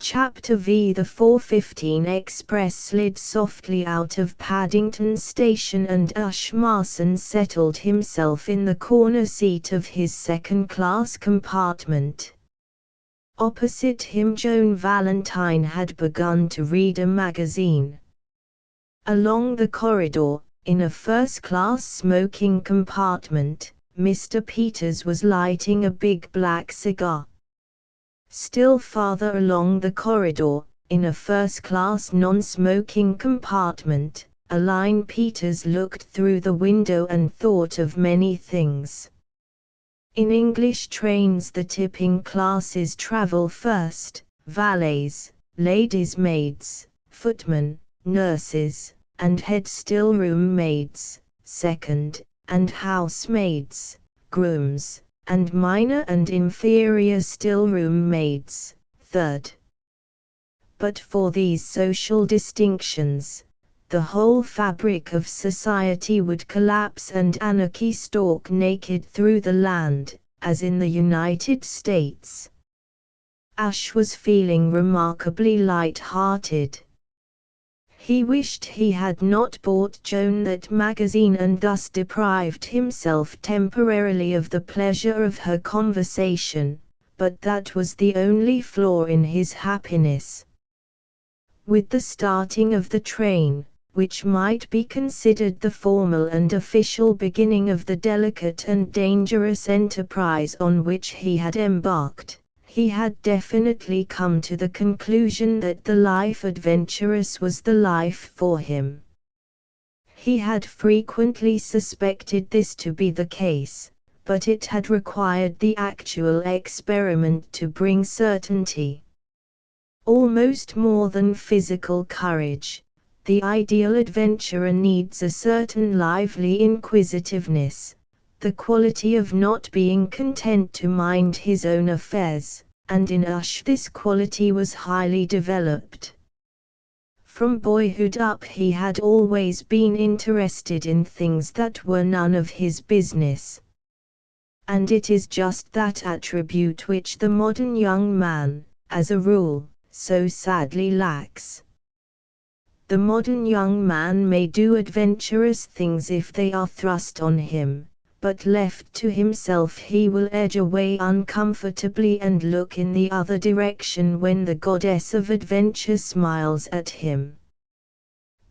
Chapter V. The 4:15 express slid softly out of Paddington Station and Ush Marson settled himself in the corner seat of his second-class compartment. Opposite him Joan Valentine had begun to read a magazine. Along the corridor, in a first-class smoking compartment, Mr. Peters was lighting a big black cigar. Still farther along the corridor, in a first-class non-smoking compartment, Aline Peters looked through the window and thought of many things. In English trains the tipping classes travel first: valets, ladies' maids, footmen, nurses, and head still-room maids, second, and housemaids, grooms, and minor and inferior still-room maids, third. But for these social distinctions, the whole fabric of society would collapse and anarchy stalk naked through the land, as in the United States. Ush was feeling remarkably light-hearted. He wished he had not bought Joan that magazine and thus deprived himself temporarily of the pleasure of her conversation, but that was the only flaw in his happiness. With the starting of the train, which might be considered the formal and official beginning of the delicate and dangerous enterprise on which he had embarked, he had definitely come to the conclusion that the life adventurous was the life for him. He had frequently suspected this to be the case, but it had required the actual experiment to bring certainty. Almost more than physical courage, the ideal adventurer needs a certain lively inquisitiveness, the quality of not being content to mind his own affairs, and in Ush this quality was highly developed. From boyhood up he had always been interested in things that were none of his business. And it is just that attribute which the modern young man, as a rule, so sadly lacks. The modern young man may do adventurous things if they are thrust on him, but left to himself he will edge away uncomfortably and look in the other direction when the goddess of adventure smiles at him.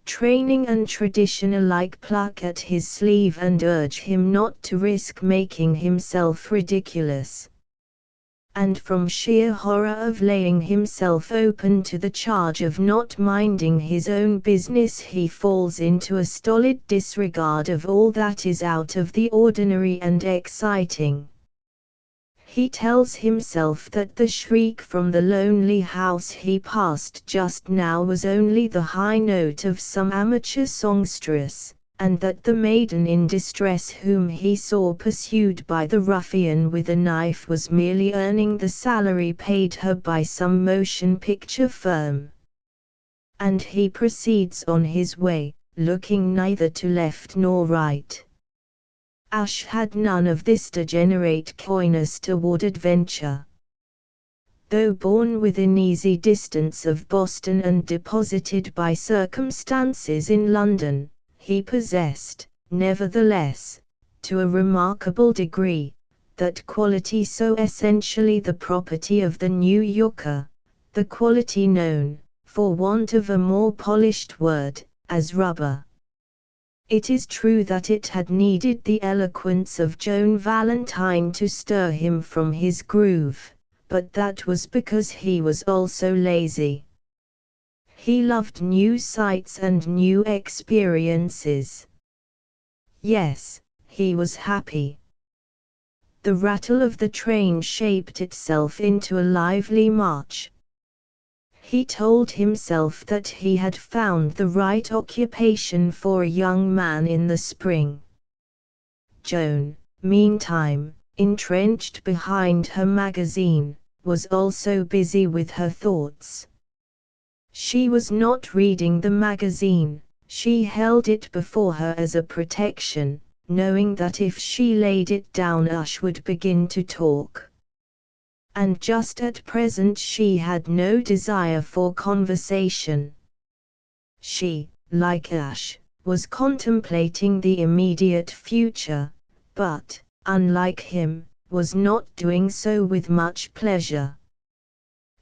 Training and tradition alike pluck at his sleeve and urge him not to risk making himself ridiculous. and from sheer horror of laying himself open to the charge of not minding his own business, he falls into a stolid disregard of all that is out of the ordinary and exciting. He tells himself that the shriek from the lonely house he passed just now was only the high note of some amateur songstress, and that the maiden in distress whom he saw pursued by the ruffian with a knife was merely earning the salary paid her by some motion picture firm. And he proceeds on his way, looking neither to left nor right. Ash had none of this degenerate coyness toward adventure. Though born within easy distance of Boston and deposited by circumstances in London, he possessed, nevertheless, to a remarkable degree, that quality so essentially the property of the New Yorker, the quality known, for want of a more polished word, as rubber. It is true that it had needed the eloquence of Joan Valentine to stir him from his groove, but that was because he was also lazy. He loved new sights and new experiences. Yes, he was happy. The rattle of the train shaped itself into a lively march. He told himself that he had found the right occupation for a young man in the spring. Joan, meantime, entrenched behind her magazine, was also busy with her thoughts. She was not reading the magazine, she held it before her as a protection, knowing that if she laid it down Ash would begin to talk. And just at present she had no desire for conversation. She, like Ash, was contemplating the immediate future, but, unlike him, was not doing so with much pleasure.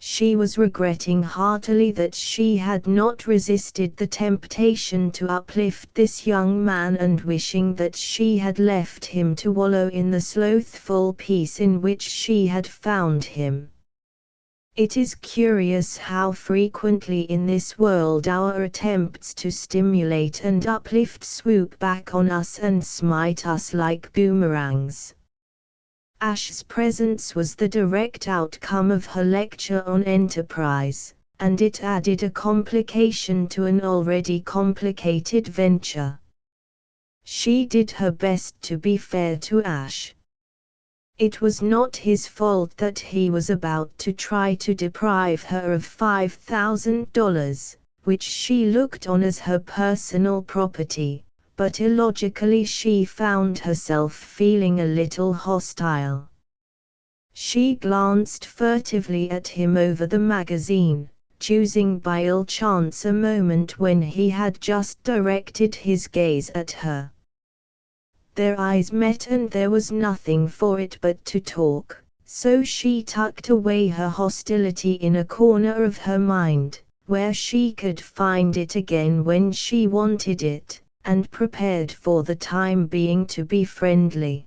She was regretting heartily that she had not resisted the temptation to uplift this young man and wishing that she had left him to wallow in the slothful peace in which she had found him. It is curious how frequently in this world our attempts to stimulate and uplift swoop back on us and smite us like boomerangs. Ash's presence was the direct outcome of her lecture on enterprise, and it added a complication to an already complicated venture. She did her best to be fair to Ash. It was not his fault that he was about to try to deprive her of $5,000, which she looked on as her personal property. But illogically she found herself feeling a little hostile. She glanced furtively at him over the magazine, choosing by ill chance a moment when he had just directed his gaze at her. Their eyes met and there was nothing for it but to talk, so she tucked away her hostility in a corner of her mind, where she could find it again when she wanted it, and prepared for the time being to be friendly.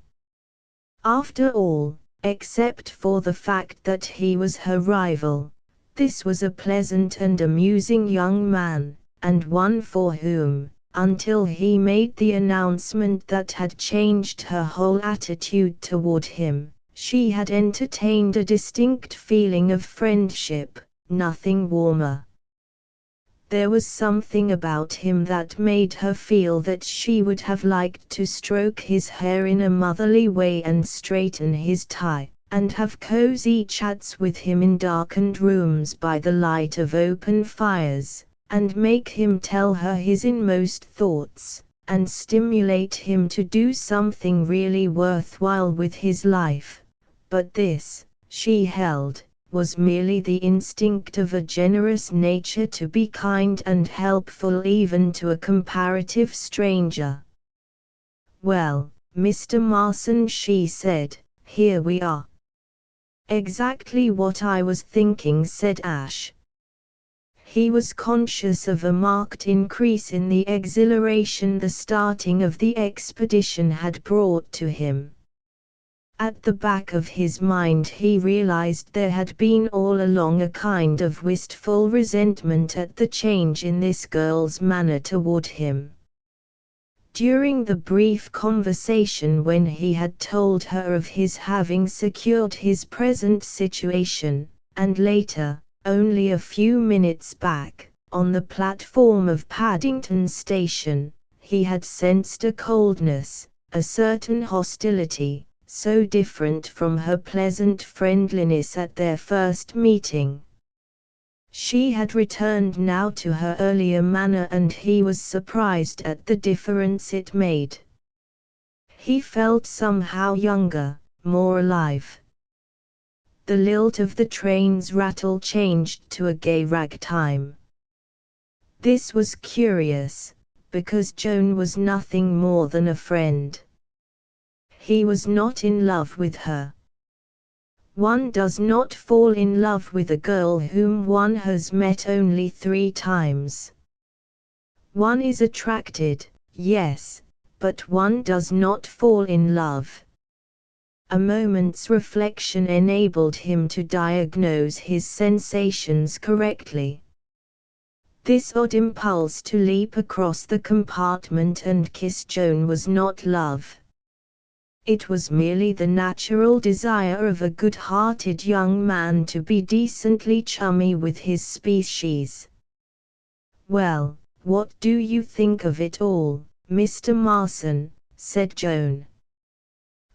After all, except for the fact that he was her rival, this was a pleasant and amusing young man, and one for whom, until he made the announcement that had changed her whole attitude toward him, she had entertained a distinct feeling of friendship, nothing warmer. There was something about him that made her feel that she would have liked to stroke his hair in a motherly way and straighten his tie, and have cozy chats with him in darkened rooms by the light of open fires, and make him tell her his inmost thoughts, and stimulate him to do something really worthwhile with his life. But this, she held, was merely the instinct of a generous nature to be kind and helpful even to a comparative stranger. "Well, Mr. Marson," she said, "here we are." "Exactly what I was thinking," said Ash. He was conscious of a marked increase in the exhilaration the starting of the expedition had brought to him. At the back of his mind he realized there had been all along a kind of wistful resentment at the change in this girl's manner toward him. During the brief conversation when he had told her of his having secured his present situation, and later, only a few minutes back, on the platform of Paddington Station, he had sensed a coldness, a certain hostility, so different from her pleasant friendliness at their first meeting. She had returned now to her earlier manner, and he was surprised at the difference it made. He felt somehow younger, more alive. The lilt of the train's rattle changed to a gay ragtime. This was curious, because Joan was nothing more than a friend. He was not in love with her. One does not fall in love with a girl whom one has met only 3 times. One is attracted, yes, but one does not fall in love. A moment's reflection enabled him to diagnose his sensations correctly. This odd impulse to leap across the compartment and kiss Joan was not love. It was merely the natural desire of a good-hearted young man to be decently chummy with his species. "Well, what do you think of it all, Mr. Marson?" said Joan.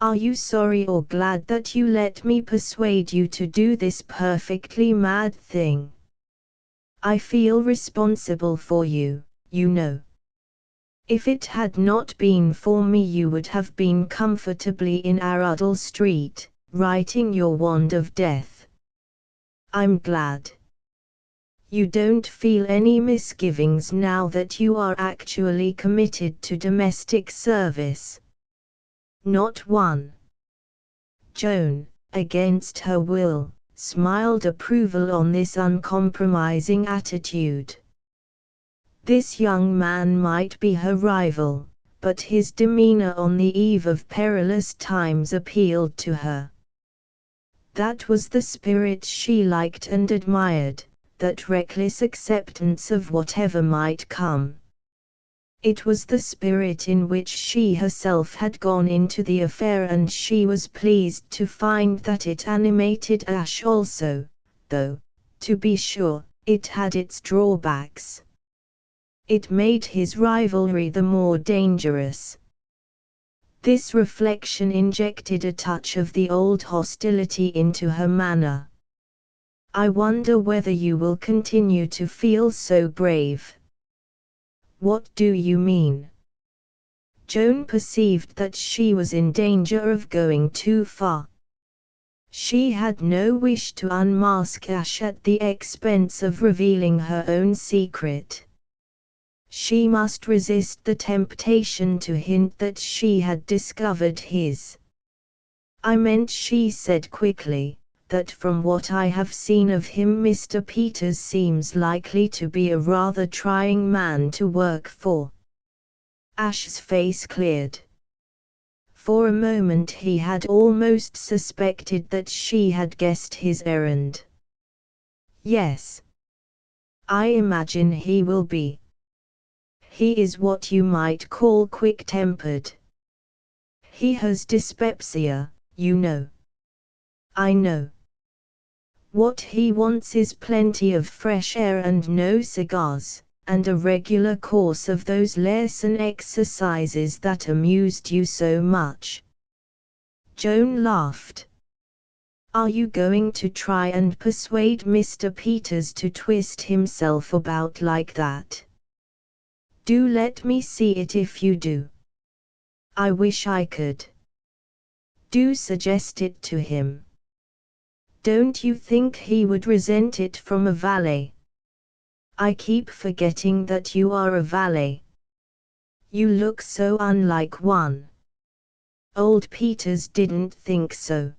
"Are you sorry or glad that you let me persuade you to do this perfectly mad thing? I feel responsible for you, you know. If it had not been for me you would have been comfortably in Arundel Street, writing your wand of death. I'm glad. You don't feel any misgivings now that you are actually committed to domestic service?" "Not one." Joan, against her will, smiled approval on this uncompromising attitude. This young man might be her rival, but his demeanor on the eve of perilous times appealed to her. That was the spirit she liked and admired, that reckless acceptance of whatever might come. It was the spirit in which she herself had gone into the affair, and she was pleased to find that it animated Ash also, though, to be sure, it had its drawbacks. It made his rivalry the more dangerous. This reflection injected a touch of the old hostility into her manner. "I wonder whether you will continue to feel so brave." "What do you mean?" Joan perceived that she was in danger of going too far. She had no wish to unmask Ash at the expense of revealing her own secret. She must resist the temptation to hint that she had discovered his. "I meant," she said quickly, "that from what I have seen of him Mr. Peters seems likely to be a rather trying man to work for." Ash's face cleared. For a moment he had almost suspected that she had guessed his errand. "Yes. I imagine he will be. He is what you might call quick-tempered. He has dyspepsia, you know." "I know. What he wants is plenty of fresh air and no cigars, and a regular course of those lesson exercises that amused you so much." Joan laughed. "Are you going to try and persuade Mr. Peters to twist himself about like that? Do let me see it if you do. I wish I could. Do suggest it to him. Don't you think he would resent it from a valet? I keep forgetting that you are a valet. You look so unlike one." "Old Peters didn't think so.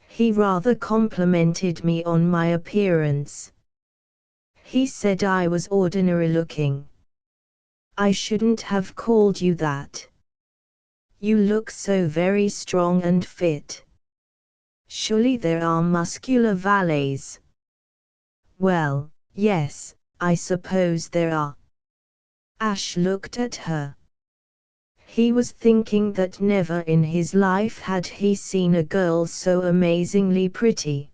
He rather complimented me on my appearance. He said I was ordinary looking. I shouldn't have called you that." You look so very strong and fit. Surely there are muscular valets. Well, yes, I suppose there are. Ash looked at her. He was thinking that never in his life had he seen a girl so amazingly pretty.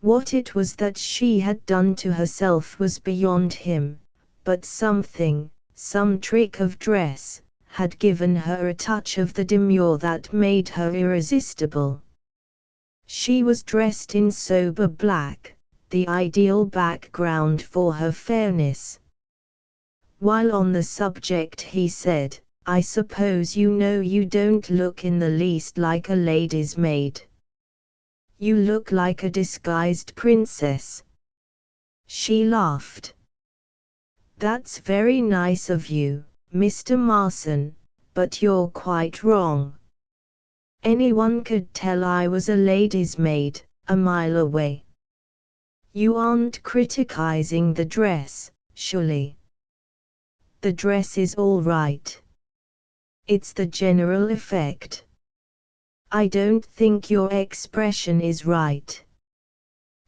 What it was that she had done to herself was beyond him, but something, some trick of dress, had given her a touch of the demure that made her irresistible. She was dressed in sober black, the ideal background for her fairness. While on the subject he said, "I suppose you know you don't look in the least like a lady's maid. You look like a disguised princess." She laughed. "That's very nice of you, Mr. Marson, but you're quite wrong. Anyone could tell I was a lady's maid, a mile away. You aren't criticizing the dress, surely?" "The dress is all right. It's the general effect. I don't think your expression is right.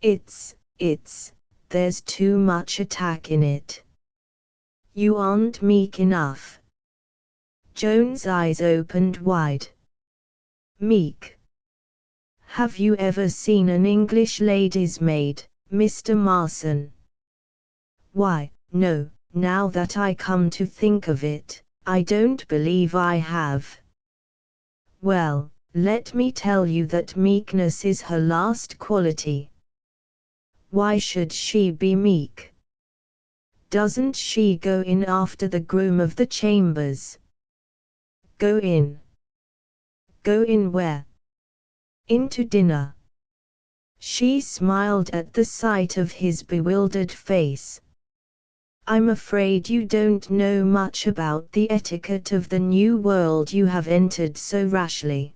There's too much attack in it. You aren't meek enough." Joan's eyes opened wide. Meek? Have you ever seen an English lady's maid, Mr. Marson? Why, no, now that I come to think of it, I don't believe I have. Well, let me tell you that meekness is her last quality. Why should she be meek? Doesn't she go in after the groom of the chambers? Go in? Go in where? Into dinner. She smiled at the sight of his bewildered face. "I'm afraid you don't know much about the etiquette of the new world you have entered so rashly.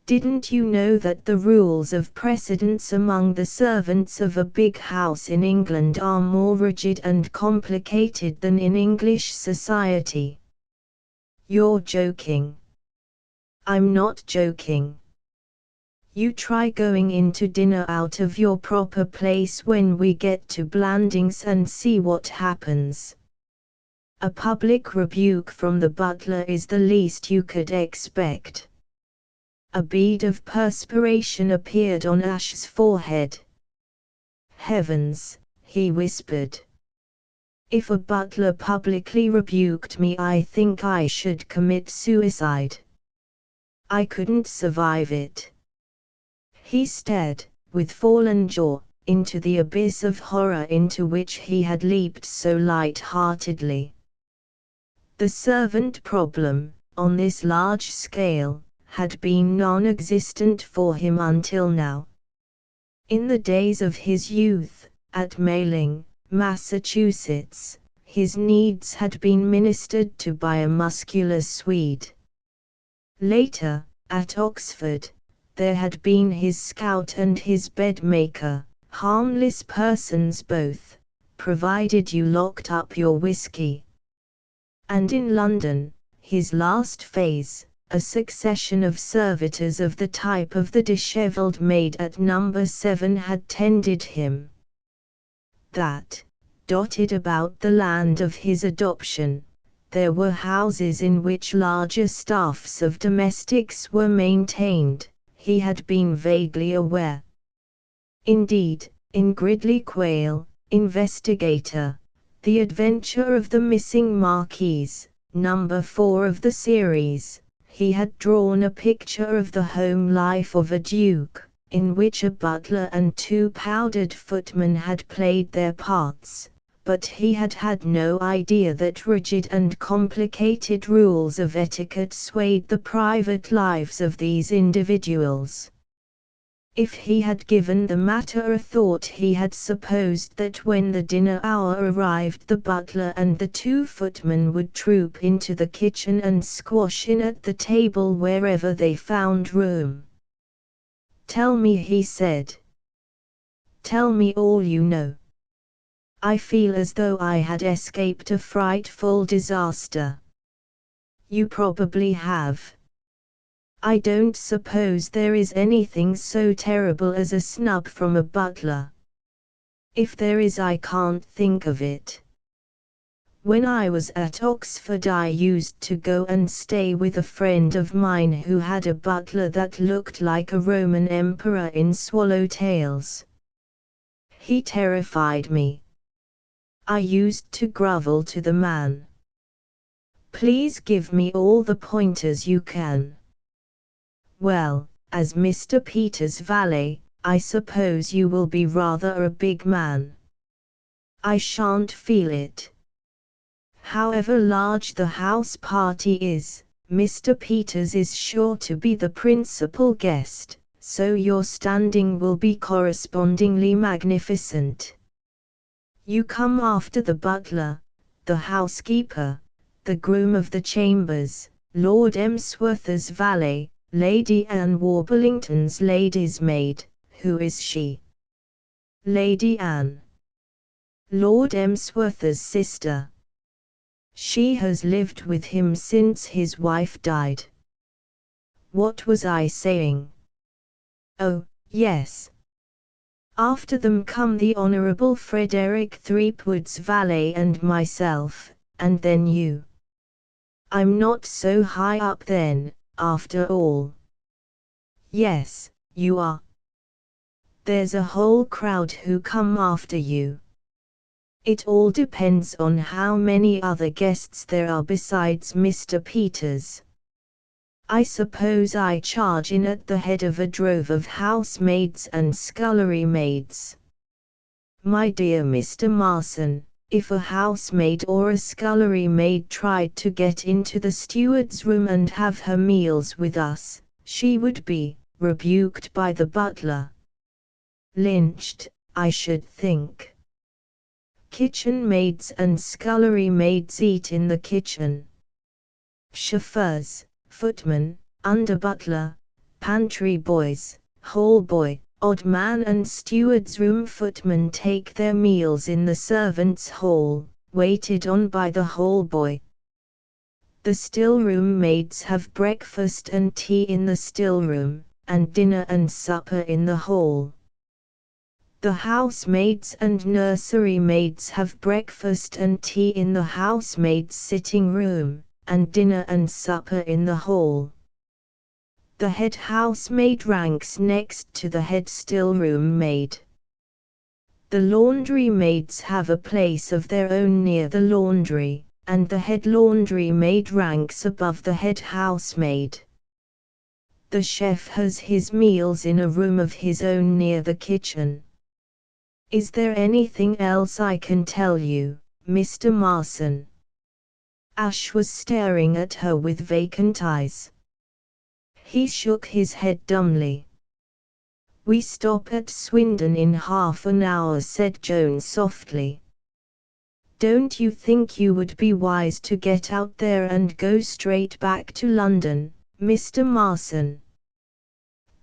Didn't you know that the rules of precedence among the servants of a big house in England are more rigid and complicated than in English society?" "You're joking." "I'm not joking. You try going into dinner out of your proper place when we get to Blandings and see what happens. A public rebuke from the butler is the least you could expect." A bead of perspiration appeared on Ash's forehead. "Heavens," he whispered. "If a butler publicly rebuked me, I think I should commit suicide. I couldn't survive it." He stared, with fallen jaw, into the abyss of horror into which he had leaped so light-heartedly. The servant problem, on this large scale, had been non-existent for him until now. In the days of his youth, at Mailing, Massachusetts, his needs had been ministered to by a muscular Swede. Later, at Oxford, there had been his scout and his bedmaker, harmless persons both, provided you locked up your whiskey. And in London, his last phase, a succession of servitors of the type of the dishevelled maid at number 7 had tended him. That, dotted about the land of his adoption, there were houses in which larger staffs of domestics were maintained, he had been vaguely aware. Indeed, in Gridley Quayle, Investigator, The Adventure of the Missing Marquise, number 4 of the series, he had drawn a picture of the home life of a duke, in which a butler and 2 powdered footmen had played their parts, but he had had no idea that rigid and complicated rules of etiquette swayed the private lives of these individuals. If he had given the matter a thought, he had supposed that when the dinner hour arrived the butler and the 2 footmen would troop into the kitchen and squash in at the table wherever they found room. "Tell me," he said. "Tell me all you know. I feel as though I had escaped a frightful disaster." You probably have. I don't suppose there is anything so terrible as a snub from a butler. If there is, I can't think of it. When I was at Oxford, I used to go and stay with a friend of mine who had a butler that looked like a Roman emperor in swallowtails. He terrified me. I used to grovel to the man. Please give me all the pointers you can. Well, as Mr. Peters' valet, I suppose you will be rather a big man. I shan't feel it. However large the house party is, Mr. Peters is sure to be the principal guest, so your standing will be correspondingly magnificent. You come after the butler, the housekeeper, the groom of the chambers, Lord Emsworth's valet, Lady Anne Warblington's lady's maid. Who is she? Lady Anne. Lord Emsworth's sister. She has lived with him since his wife died. What was I saying? Oh, yes. After them come the Honourable Frederick Threepwood's valet and myself, and then you. I'm not so high up then, after all. Yes, you are. There's a whole crowd who come after you. It all depends on how many other guests there are besides Mr. Peters. I suppose I charge in at the head of a drove of housemaids and scullery maids. My dear Mr. Marson, if a housemaid or a scullery maid tried to get into the steward's room and have her meals with us, she would be rebuked by the butler. Lynched, I should think. Kitchen maids and scullery maids eat in the kitchen. Chauffeurs, footmen, under-butler, pantry boys, hall boy, odd man and steward's room footman take their meals in the servants' hall, waited on by the hall boy. The still-room maids have breakfast and tea in the still-room, and dinner and supper in the hall. The housemaids and nursery maids have breakfast and tea in the housemaid's sitting room, and dinner and supper in the hall. The head housemaid ranks next to the head still-room maid. The laundry maids have a place of their own near the laundry, and the head laundry maid ranks above the head housemaid. The chef has his meals in a room of his own near the kitchen. Is there anything else I can tell you, Mr. Marson? Ash was staring at her with vacant eyes. He shook his head dumbly. We stop at Swindon in half an hour, said Joan softly. Don't you think you would be wise to get out there and go straight back to London, Mr. Marson?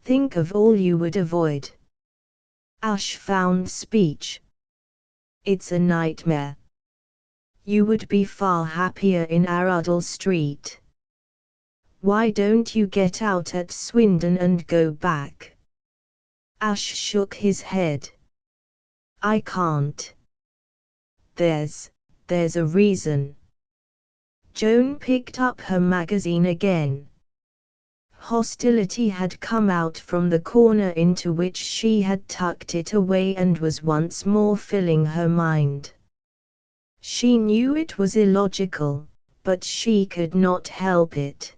Think of all you would avoid. Ash found speech. It's a nightmare. You would be far happier in Arundel Street. Why don't you get out at Swindon and go back? Ash shook his head. I can't. There's a reason. Joan picked up her magazine again. Hostility had come out from the corner into which she had tucked it away and was once more filling her mind. She knew it was illogical, but she could not help it.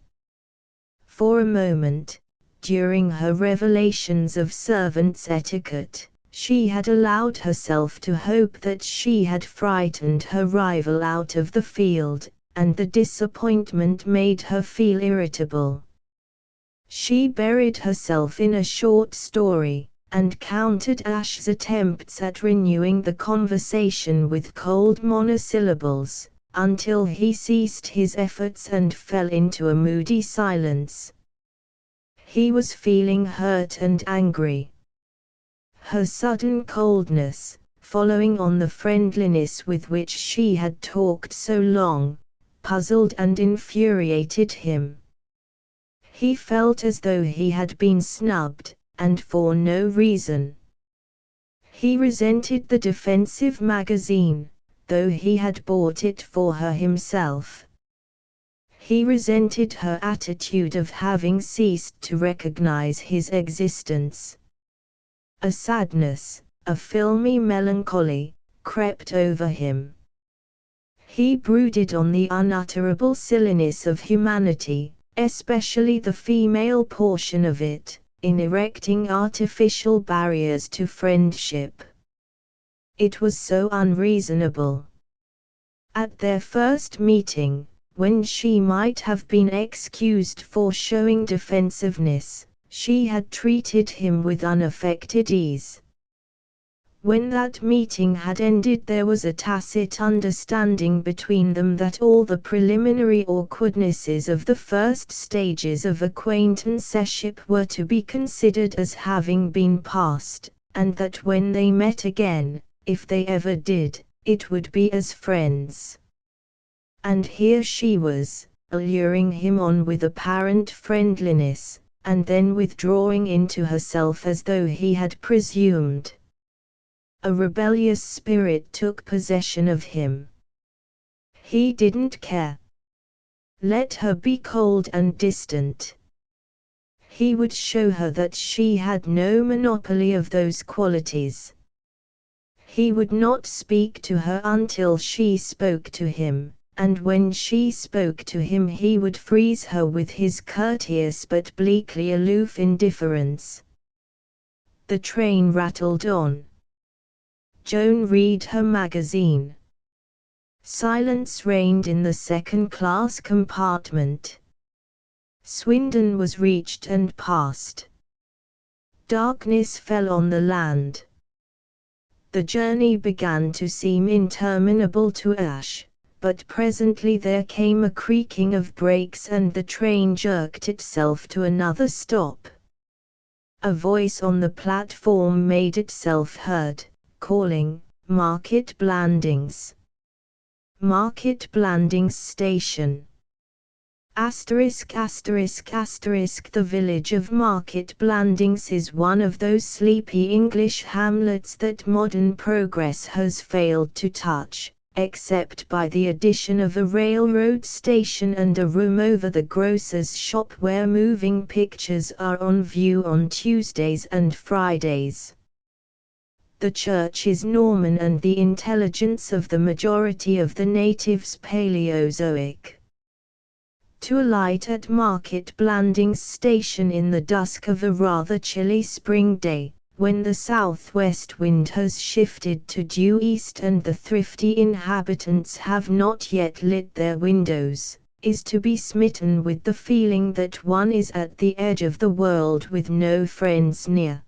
For a moment, during her revelations of servants' etiquette, she had allowed herself to hope that she had frightened her rival out of the field, and the disappointment made her feel irritable. She buried herself in a short story, and countered Ash's attempts at renewing the conversation with cold monosyllables, until he ceased his efforts and fell into a moody silence. He was feeling hurt and angry. Her sudden coldness, following on the friendliness with which she had talked so long, puzzled and infuriated him. He felt as though he had been snubbed, and for no reason. He resented the defensive magazine, though he had bought it for her himself. He resented her attitude of having ceased to recognize his existence. A sadness, a filmy melancholy, crept over him. He brooded on the unutterable silliness of humanity, especially the female portion of it, in erecting artificial barriers to friendship. It was so unreasonable. At their first meeting, when she might have been excused for showing defensiveness, she had treated him with unaffected ease. When that meeting had ended, there was a tacit understanding between them that all the preliminary awkwardnesses of the first stages of acquaintanceship were to be considered as having been passed, and that when they met again, if they ever did, it would be as friends. And here she was, alluring him on with apparent friendliness, and then withdrawing into herself as though he had presumed. A rebellious spirit took possession of him. He didn't care. Let her be cold and distant. He would show her that she had no monopoly of those qualities. He would not speak to her until she spoke to him, and when she spoke to him he would freeze her with his courteous but bleakly aloof indifference. The train rattled on. Joan read her magazine. Silence reigned in the second-class compartment. Swindon was reached and passed. Darkness fell on the land. The journey began to seem interminable to Ash, but presently there came a creaking of brakes and the train jerked itself to another stop. A voice on the platform made itself heard, calling, "Market Blandings. Market Blandings Station." Asterisk asterisk asterisk. The village of Market Blandings is one of those sleepy English hamlets that modern progress has failed to touch, except by the addition of a railroad station and a room over the grocer's shop where moving pictures are on view on Tuesdays and Fridays. The church is Norman and the intelligence of the majority of the natives Paleozoic. To alight at Market Blandings station in the dusk of a rather chilly spring day, when the southwest wind has shifted to due east and the thrifty inhabitants have not yet lit their windows, is to be smitten with the feeling that one is at the edge of the world with no friends near.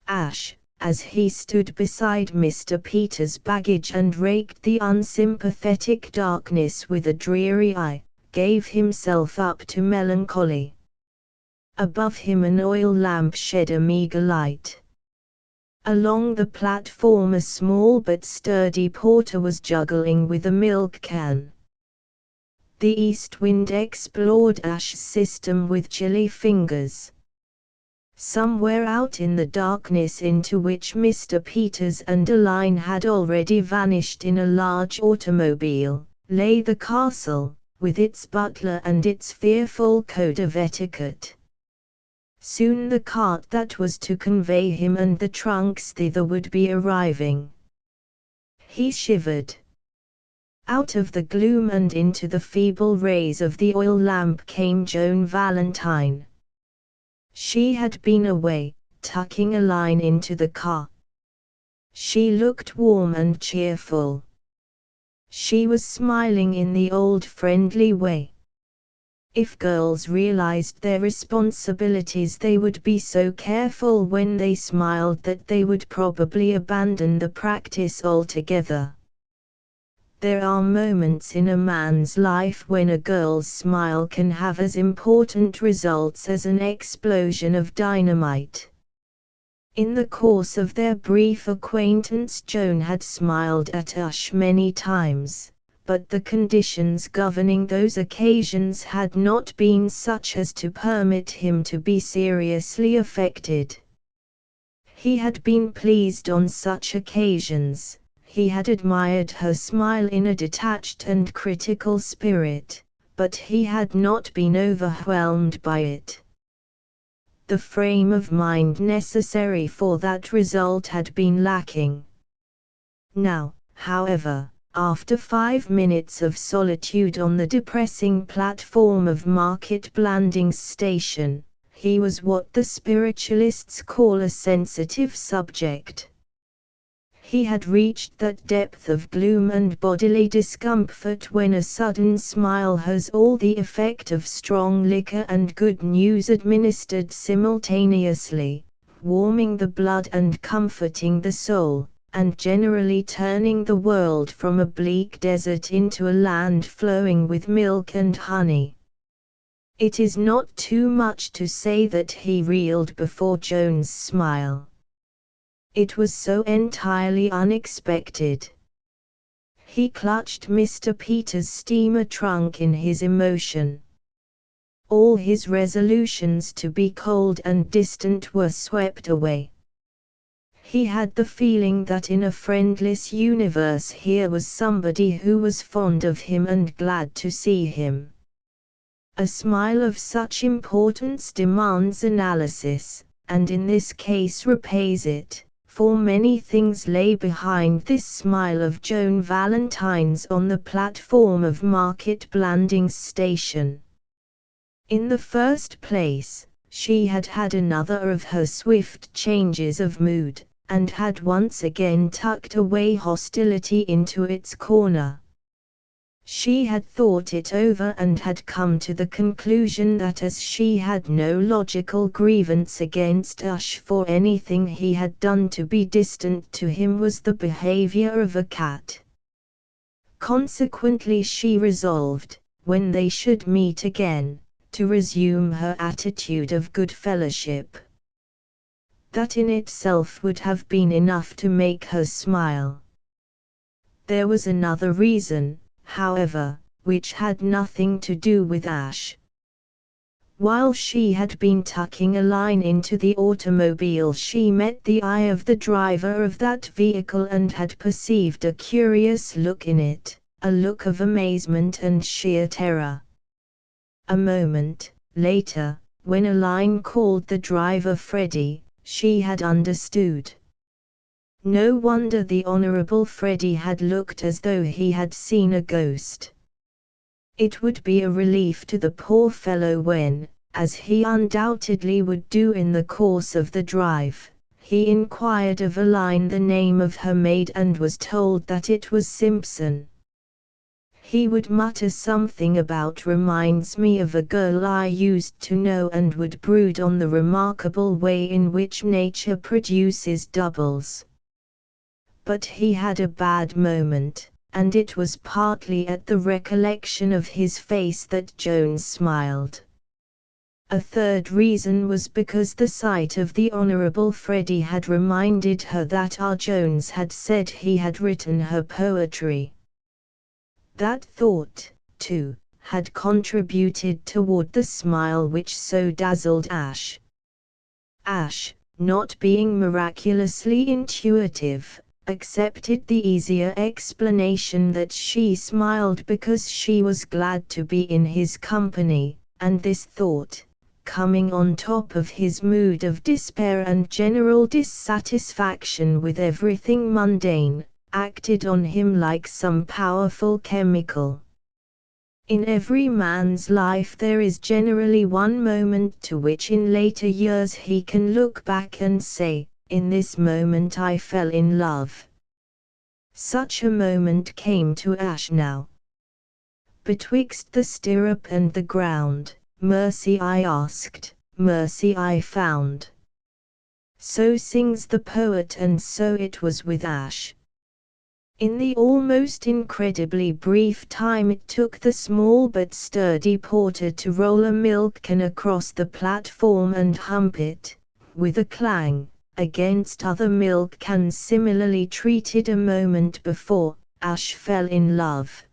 Ash, as he stood beside Mr. Peters' baggage and raked the unsympathetic darkness with a dreary eye, gave himself up to melancholy. Above him an oil lamp shed a meagre light. Along the platform a small but sturdy porter was juggling with a milk can. The east wind explored Ash's system with chilly fingers. Somewhere out in the darkness into which Mr. Peters and Aline had already vanished in a large automobile, lay the castle, with its butler and its fearful code of etiquette. Soon the cart that was to convey him and the trunks thither would be arriving. He shivered. Out of the gloom and into the feeble rays of the oil lamp came Joan Valentine. She had been away, tucking Aline into the car. She looked warm and cheerful. She was smiling in the old friendly way. If girls realized their responsibilities, they would be so careful when they smiled that they would probably abandon the practice altogether. There are moments in a man's life when a girl's smile can have as important results as an explosion of dynamite. In the course of their brief acquaintance, Joan had smiled at Ash many times, but the conditions governing those occasions had not been such as to permit him to be seriously affected. He had been pleased on such occasions, he had admired her smile in a detached and critical spirit, but he had not been overwhelmed by it. The frame of mind necessary for that result had been lacking. Now, however, after 5 minutes of solitude on the depressing platform of Market Blandings station, he was what the spiritualists call a sensitive subject. He had reached that depth of gloom and bodily discomfort when a sudden smile has all the effect of strong liquor and good news administered simultaneously, warming the blood and comforting the soul, and generally turning the world from a bleak desert into a land flowing with milk and honey. It is not too much to say that he reeled before Joan's smile. It was so entirely unexpected. He clutched Mr. Peter's steamer trunk in his emotion. All his resolutions to be cold and distant were swept away. He had the feeling that in a friendless universe here was somebody who was fond of him and glad to see him. A smile of such importance demands analysis, and in this case repays it. For many things lay behind this smile of Joan Valentine's on the platform of Market Blandings station. In the first place, she had had another of her swift changes of mood, and had once again tucked away hostility into its corner. She had thought it over and had come to the conclusion that as she had no logical grievance against Ash for anything he had done to be distant to him was the behavior of a cat. Consequently she resolved, when they should meet again, to resume her attitude of good fellowship. That in itself would have been enough to make her smile. There was another reason, however, which had nothing to do with Ash. While she had been tucking a line into the automobile, she met the eye of the driver of that vehicle and had perceived a curious look in it, a look of amazement and sheer terror. A moment later, when a line called the driver Freddie, she had understood. No wonder the Honorable Freddie had looked as though he had seen a ghost. It would be a relief to the poor fellow when, as he undoubtedly would do in the course of the drive, he inquired of Aline the name of her maid and was told that it was Simpson. He would mutter something about "reminds me of a girl I used to know," and would brood on the remarkable way in which nature produces doubles. But he had a bad moment, and it was partly at the recollection of his face that Joan smiled. A third reason was because the sight of the Honorable Freddie had reminded her that R. Jones had said he had written her poetry. That thought, too, had contributed toward the smile which so dazzled Ash. Ash, not being miraculously intuitive, accepted the easier explanation that she smiled because she was glad to be in his company, and this thought, coming on top of his mood of despair and general dissatisfaction with everything mundane, acted on him like some powerful chemical. In every man's life there is generally one moment to which in later years he can look back and say, "In this moment I fell in love." Such a moment came to Ash now. Betwixt the stirrup and the ground, mercy I asked, mercy I found. So sings the poet, and so it was with Ash. In the almost incredibly brief time it took the small but sturdy porter to roll a milk can across the platform and hump it, with a clang, against other milk cans similarly treated a moment before, Ash fell in love.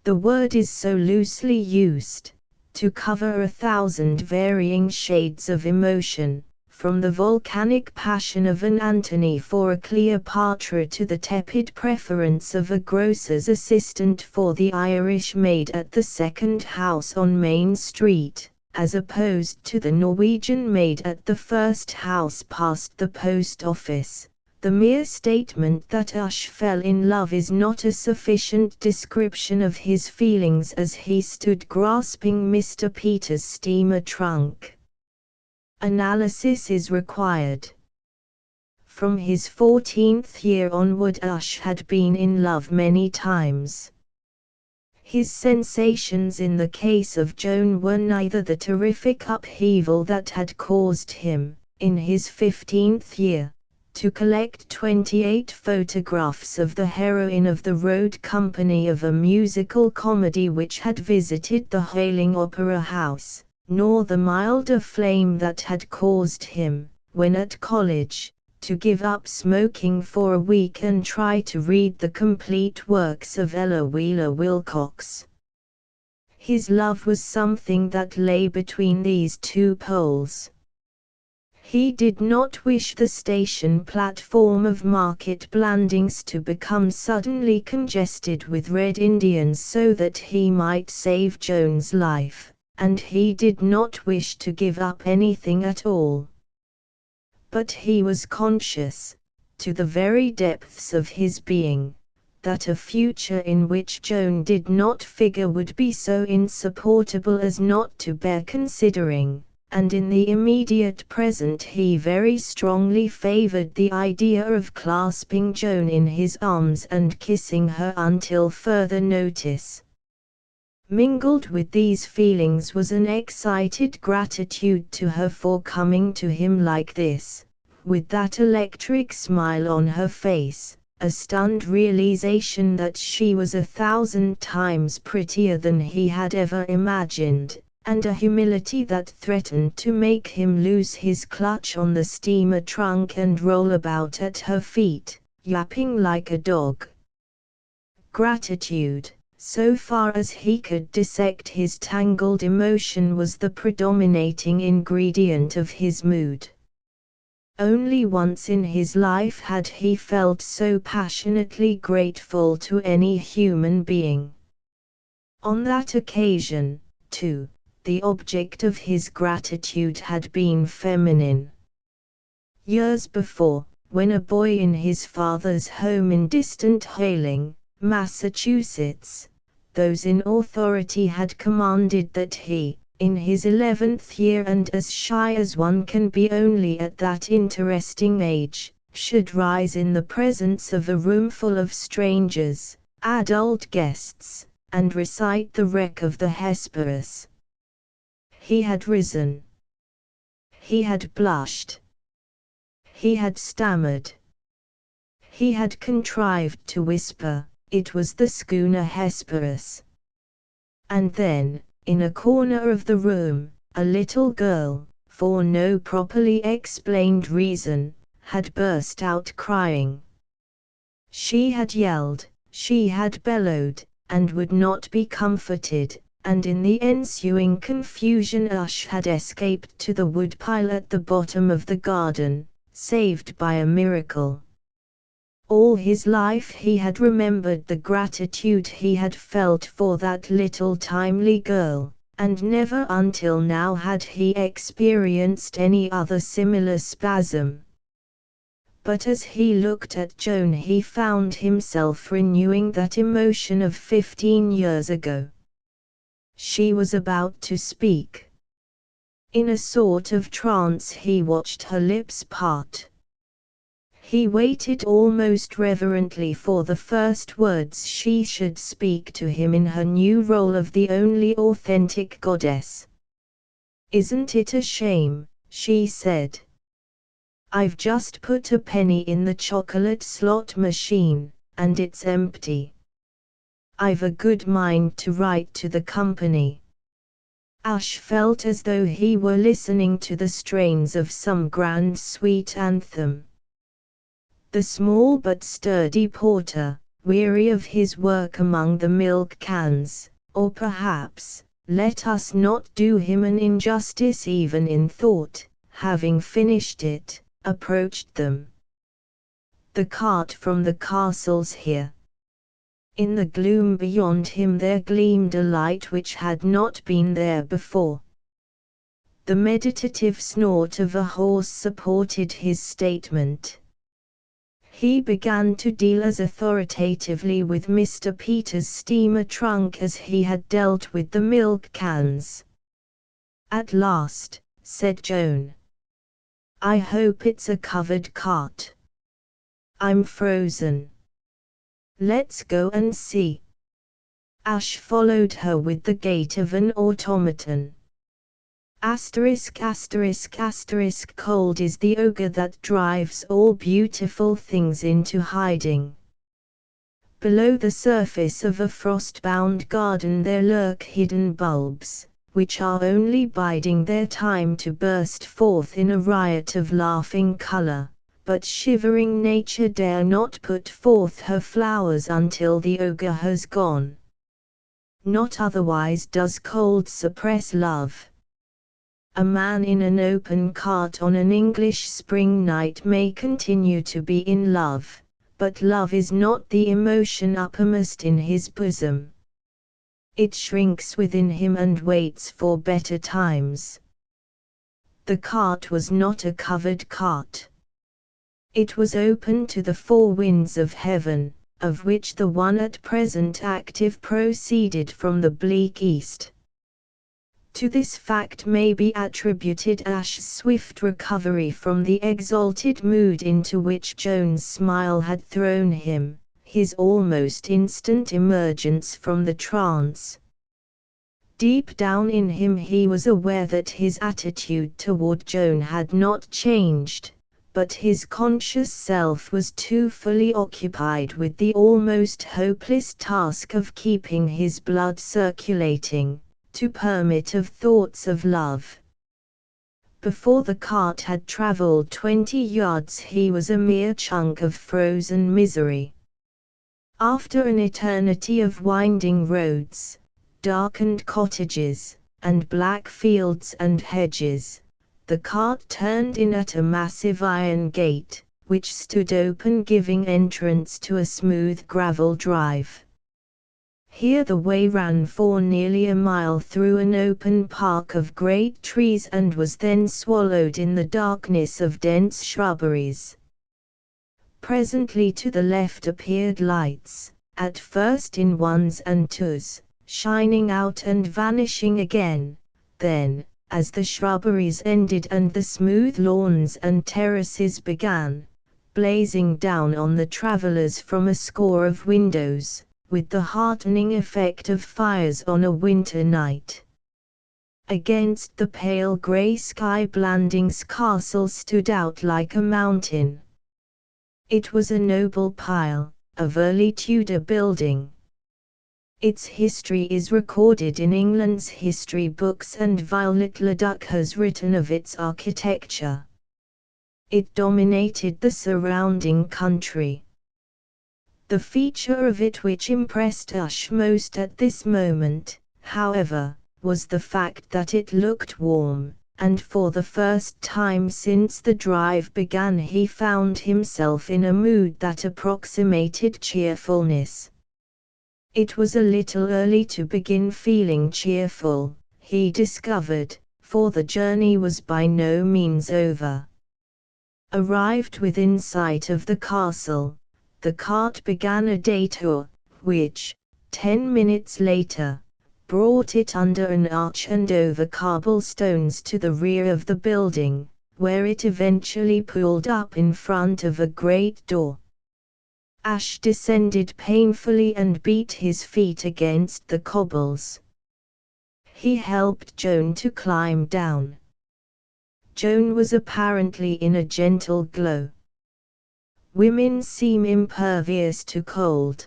The word is so loosely used, to cover 1,000 varying shades of emotion, from the volcanic passion of an Antony for a Cleopatra to the tepid preference of a grocer's assistant for the Irish maid at the second house on Main Street, as opposed to the Norwegian maid at the first house past the post office. The mere statement that Ush fell in love is not a sufficient description of his feelings as he stood grasping Mr. Peter's steamer trunk. Analysis is required. From his 14th year onward Ush had been in love many times. His sensations in the case of Joan were neither the terrific upheaval that had caused him, in his 15th year, to collect 28 photographs of the heroine of the road company of a musical comedy which had visited the Hailing Opera House, nor the milder flame that had caused him, when at college, to give up smoking for a week and try to read the complete works of Ella Wheeler Wilcox. His love was something that lay between these two poles. He did not wish the station platform of Market Blandings to become suddenly congested with Red Indians so that he might save Joan's life, and he did not wish to give up anything at all. But he was conscious, to the very depths of his being, that a future in which Joan did not figure would be so insupportable as not to bear considering. And in the immediate present he very strongly favored the idea of clasping Joan in his arms and kissing her until further notice. Mingled with these feelings was an excited gratitude to her for coming to him like this, with that electric smile on her face, a stunned realization that she was 1,000 times prettier than he had ever imagined, and a humility that threatened to make him lose his clutch on the steamer trunk and roll about at her feet, yapping like a dog. Gratitude, so far as he could dissect his tangled emotion, was the predominating ingredient of his mood. Only once in his life had he felt so passionately grateful to any human being. On that occasion, too, the object of his gratitude had been feminine. Years before, when a boy in his father's home in distant Hailing, Massachusetts, those in authority had commanded that he, in his 11th year and as shy as one can be only at that interesting age, should rise in the presence of a roomful of strangers, adult guests, and recite the wreck of the Hesperus. He had risen. He had blushed. He had stammered. He had contrived to whisper, "It was the schooner Hesperus." And then, in a corner of the room, a little girl, for no properly explained reason, had burst out crying. She had yelled, she had bellowed, and would not be comforted. And in the ensuing confusion Ush had escaped to the woodpile at the bottom of the garden, saved by a miracle. All his life he had remembered the gratitude he had felt for that little timely girl, and never until now had he experienced any other similar spasm. But as he looked at Joan he found himself renewing that emotion of 15 years ago. She was about to speak. In a sort of trance he watched her lips part. He waited almost reverently for the first words she should speak to him in her new role of the only authentic goddess. "Isn't it a shame?" she said. "I've just put a penny in the chocolate slot machine, and it's empty. I've a good mind to write to the company." Ush felt as though he were listening to the strains of some grand sweet anthem. The small but sturdy porter, weary of his work among the milk cans, or perhaps, let us not do him an injustice even in thought, having finished it, approached them. The cart from the castle's here. In the gloom beyond him there gleamed a light which had not been there before. The meditative snort of a horse supported his statement. He began to deal as authoritatively with Mr. Peter's steamer trunk as he had dealt with the milk cans. "At last," said Joan. "I hope it's a covered cart. I'm frozen. Let's go and see." Ash followed her with the gait of an automaton. ****** Cold is the ogre that drives all beautiful things into hiding. Below the surface of a frost-bound garden there lurk hidden bulbs, which are only biding their time to burst forth in a riot of laughing color, but shivering nature dare not put forth her flowers until the ogre has gone. Not otherwise does cold suppress love. A man in an open cart on an English spring night may continue to be in love, but love is not the emotion uppermost in his bosom. It shrinks within him and waits for better times. The cart was not a covered cart. It was open to the four winds of heaven, of which the one at present active proceeded from the bleak east. To this fact may be attributed Ash's swift recovery from the exalted mood into which Joan's smile had thrown him, his almost instant emergence from the trance. Deep down in him he was aware that his attitude toward Joan had not changed, but his conscious self was too fully occupied with the almost hopeless task of keeping his blood circulating, to permit of thoughts of love. Before the cart had traveled 20 yards he was a mere chunk of frozen misery. After an eternity of winding roads, darkened cottages, and black fields and hedges, the cart turned in at a massive iron gate, which stood open giving entrance to a smooth gravel drive. Here the way ran for nearly a mile through an open park of great trees and was then swallowed in the darkness of dense shrubberies. Presently to the left appeared lights, at first in ones and twos, shining out and vanishing again, then, as the shrubberies ended and the smooth lawns and terraces began, blazing down on the travellers from a score of windows, with the heartening effect of fires on a winter night. Against the pale grey sky Blandings Castle stood out like a mountain. It was a noble pile, of early Tudor building. Its history is recorded in England's history books and Violet Leduc has written of its architecture. It dominated the surrounding country. The feature of it which impressed Ash most at this moment, however, was the fact that it looked warm, and for the first time since the drive began he found himself in a mood that approximated cheerfulness. It was a little early to begin feeling cheerful, he discovered, for the journey was by no means over. Arrived within sight of the castle, the cart began a detour, which, 10 minutes later, brought it under an arch and over cobblestones to the rear of the building, where it eventually pulled up in front of a great door. Ash descended painfully and beat his feet against the cobbles. He helped Joan to climb down. Joan was apparently in a gentle glow. Women seem impervious to cold.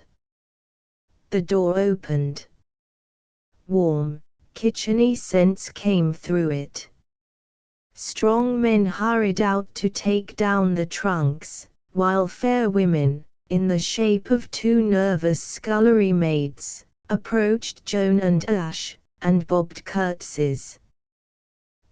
The door opened. Warm, kitcheny scents came through it. Strong men hurried out to take down the trunks, while fair women, in the shape of two nervous scullery maids, approached Joan and Ash, and bobbed curtsies.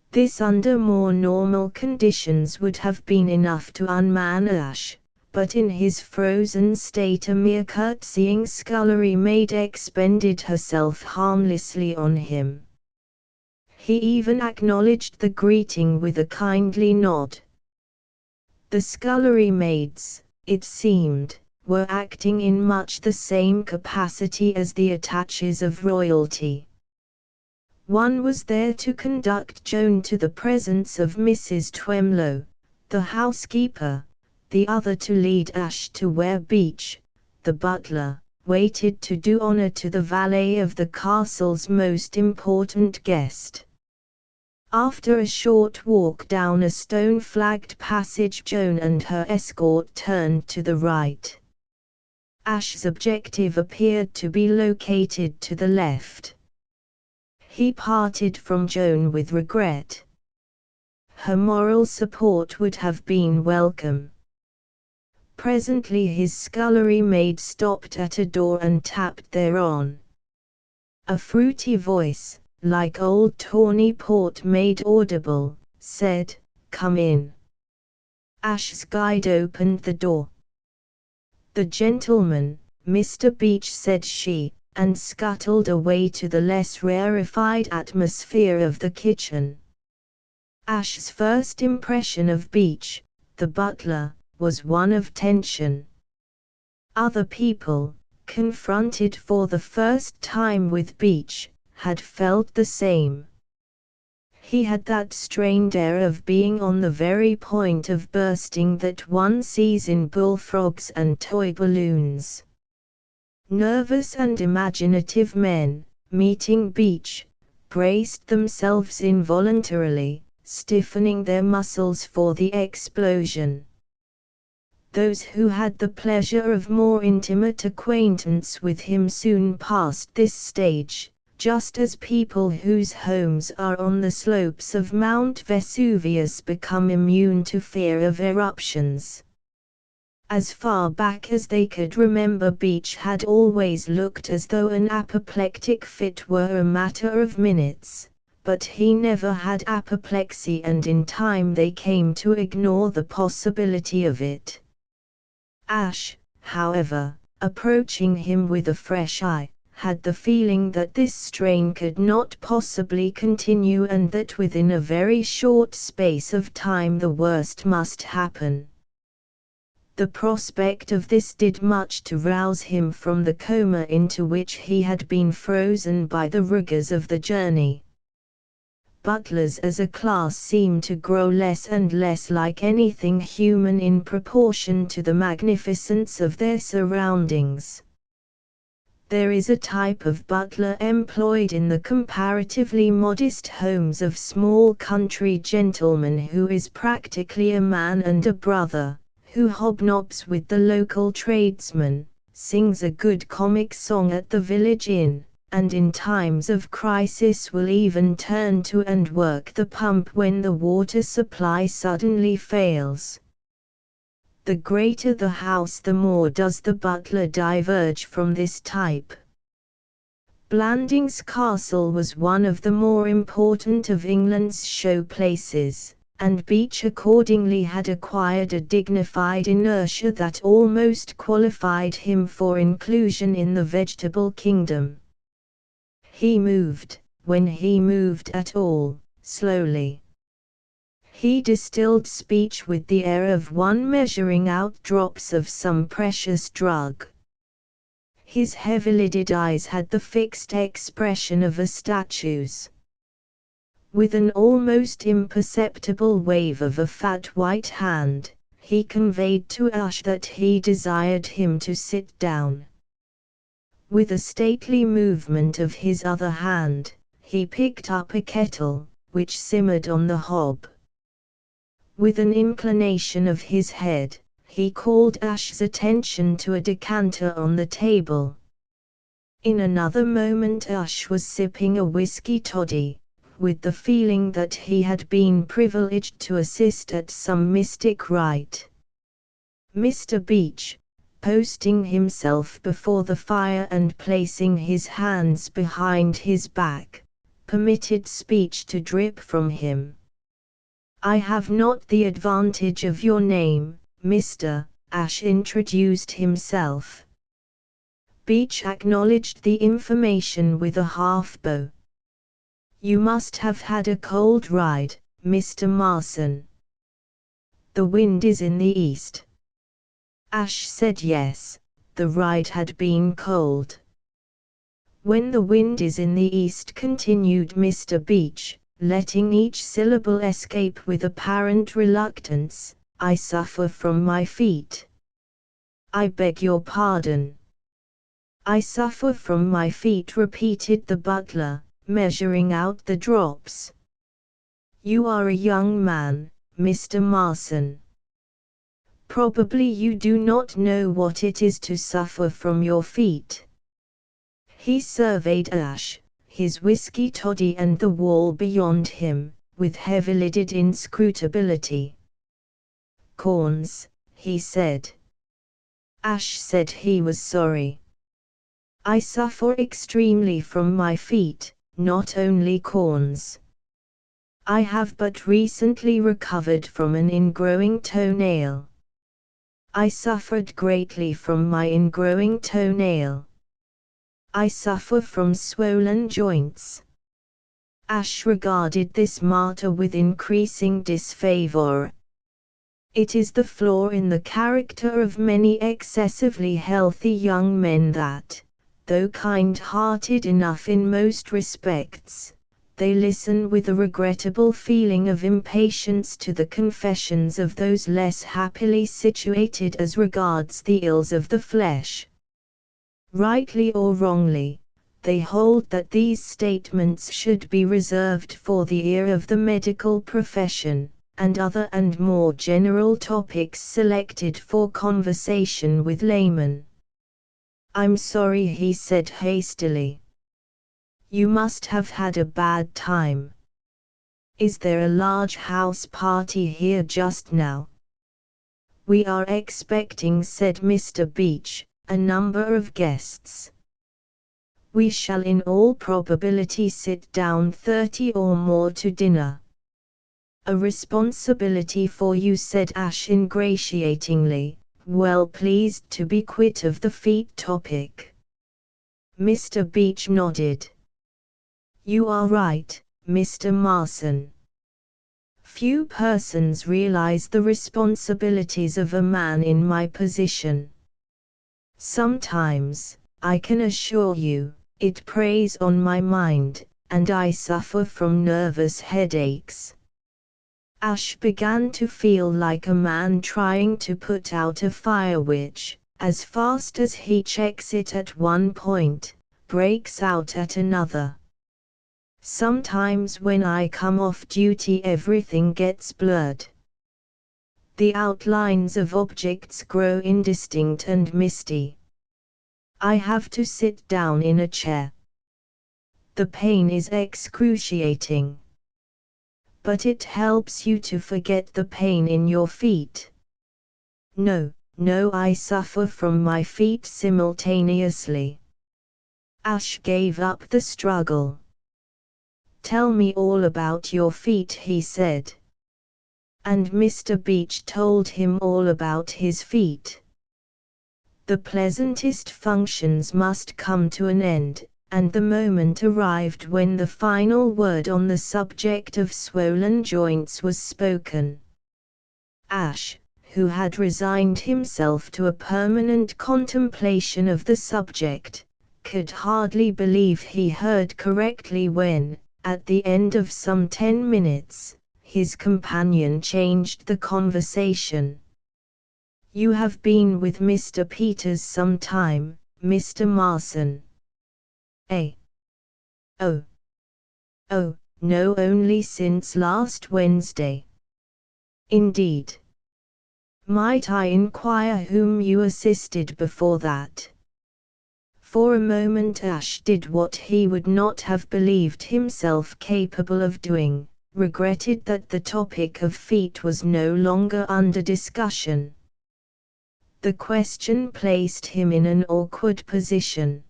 This under more normal conditions would have been enough to unman Ash, but in his frozen state a mere curtsying scullery maid expended herself harmlessly on him. He even acknowledged the greeting with a kindly nod. The scullery maids, it seemed, were acting in much the same capacity as the attaches of royalty. One was there to conduct Joan to the presence of Mrs. Twemlow, the housekeeper, the other to lead Ash to where Beach, the butler, waited to do honor to the valet of the castle's most important guest. After a short walk down a stone-flagged passage, Joan and her escort turned to the right. Ash's objective appeared to be located to the left. He parted from Joan with regret. Her moral support would have been welcome. Presently his scullery maid stopped at a door and tapped thereon. A fruity voice, like old tawny port made audible, said, "Come in." Ash's guide opened the door. "The gentleman, Mr. Beach," said she, and scuttled away to the less rarefied atmosphere of the kitchen. Ash's first impression of Beach, the butler, was one of tension. Other people, confronted for the first time with Beach, had felt the same. He had that strained air of being on the very point of bursting that one sees in bullfrogs and toy balloons. Nervous and imaginative men, meeting Beach, braced themselves involuntarily, stiffening their muscles for the explosion. Those who had the pleasure of more intimate acquaintance with him soon passed this stage, just as people whose homes are on the slopes of Mount Vesuvius become immune to fear of eruptions. As far back as they could remember, Beach had always looked as though an apoplectic fit were a matter of minutes, but he never had apoplexy, and in time they came to ignore the possibility of it. Ash, however, approaching him with a fresh eye, had the feeling that this strain could not possibly continue, and that within a very short space of time the worst must happen. The prospect of this did much to rouse him from the coma into which he had been frozen by the rigors of the journey. Butlers as a class seem to grow less and less like anything human in proportion to the magnificence of their surroundings. There is a type of butler employed in the comparatively modest homes of small country gentlemen who is practically a man and a brother, who hobnobs with the local tradesman, sings a good comic song at the village inn, and in times of crisis will even turn to and work the pump when the water supply suddenly fails. The greater the house, the more does the butler diverge from this type. Blandings Castle was one of the more important of England's show places, and Beach accordingly had acquired a dignified inertia that almost qualified him for inclusion in the vegetable kingdom. He moved, when he moved at all, slowly. He distilled speech with the air of one measuring out drops of some precious drug. His heavy-lidded eyes had the fixed expression of a statue's. With an almost imperceptible wave of a fat white hand, he conveyed to Ash that he desired him to sit down. With a stately movement of his other hand, he picked up a kettle, which simmered on the hob. With an inclination of his head, he called Ash's attention to a decanter on the table. In another moment Ash was sipping a whiskey toddy, with the feeling that he had been privileged to assist at some mystic rite. "Mr. Beach," posting himself before the fire and placing his hands behind his back, permitted speech to drip from him. "I have not the advantage of your name, Mr. Ash," introduced himself. Beach acknowledged the information with a half-bow. "You must have had a cold ride, Mr. Marson. The wind is in the east." Ash said yes, the ride had been cold. "When the wind is in the east," continued Mr. Beach, letting each syllable escape with apparent reluctance, "I suffer from my feet." "I beg your pardon." "I suffer from my feet," repeated the butler, measuring out the drops. "You are a young man, Mr. Marson. Probably you do not know what it is to suffer from your feet." He surveyed Ash, his whiskey toddy and the wall beyond him, with heavy-lidded inscrutability. "Corns," he said. Ash said he was sorry. "I suffer extremely from my feet, not only corns. I have but recently recovered from an ingrowing toenail." "I suffered greatly from my ingrowing toenail." "I suffer from swollen joints." Ash regarded this martyr with increasing disfavor. It is the flaw in the character of many excessively healthy young men that, though kind-hearted enough in most respects, they listen with a regrettable feeling of impatience to the confessions of those less happily situated as regards the ills of the flesh. Rightly or wrongly, they hold that these statements should be reserved for the ear of the medical profession, and other and more general topics selected for conversation with laymen. "I'm sorry," he said hastily. "You must have had a bad time. Is there a large house party here just now?" "We are expecting," said Mr. Beach, "a number of guests. We shall in all probability sit down 30 or more to dinner." "A responsibility for you," said Ash ingratiatingly, well pleased to be quit of the feet topic. Mr. Beach nodded. "You are right, Mr. Marson. Few persons realize the responsibilities of a man in my position. Sometimes, I can assure you, it preys on my mind, and I suffer from nervous headaches." Ash began to feel like a man trying to put out a fire which, as fast as he checks it at one point, breaks out at another. "Sometimes when I come off duty everything gets blurred. The outlines of objects grow indistinct and misty. I have to sit down in a chair. The pain is excruciating. But it helps you to forget the pain in your feet." No, I suffer from my feet simultaneously." Ash gave up the struggle. "Tell me all about your feet," he said. And Mr. Beach told him all about his feet. The pleasantest functions must come to an end, and the moment arrived when the final word on the subject of swollen joints was spoken. Ash, who had resigned himself to a permanent contemplation of the subject, could hardly believe he heard correctly when, at the end of some 10 minutes, his companion changed the conversation. "You have been with Mr. Peters some time, Mr. Marson." "Eh? Oh, no, only since last Wednesday." "Indeed. Might I inquire whom you assisted before that?" For a moment Ash did what he would not have believed himself capable of doing, regretted that the topic of feet was no longer under discussion. The question placed him in an awkward position.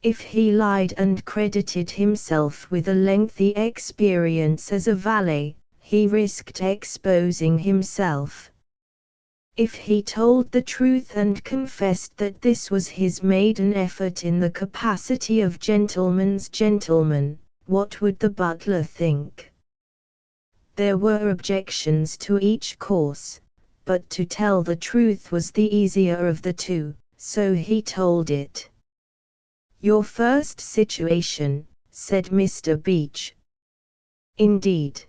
If he lied and credited himself with a lengthy experience as a valet, he risked exposing himself. If he told the truth and confessed that this was his maiden effort in the capacity of gentleman's gentleman, what would the butler think? There were objections to each course, but to tell the truth was the easier of the two, so he told it. "Your first situation," said Mr. Beach. "Indeed.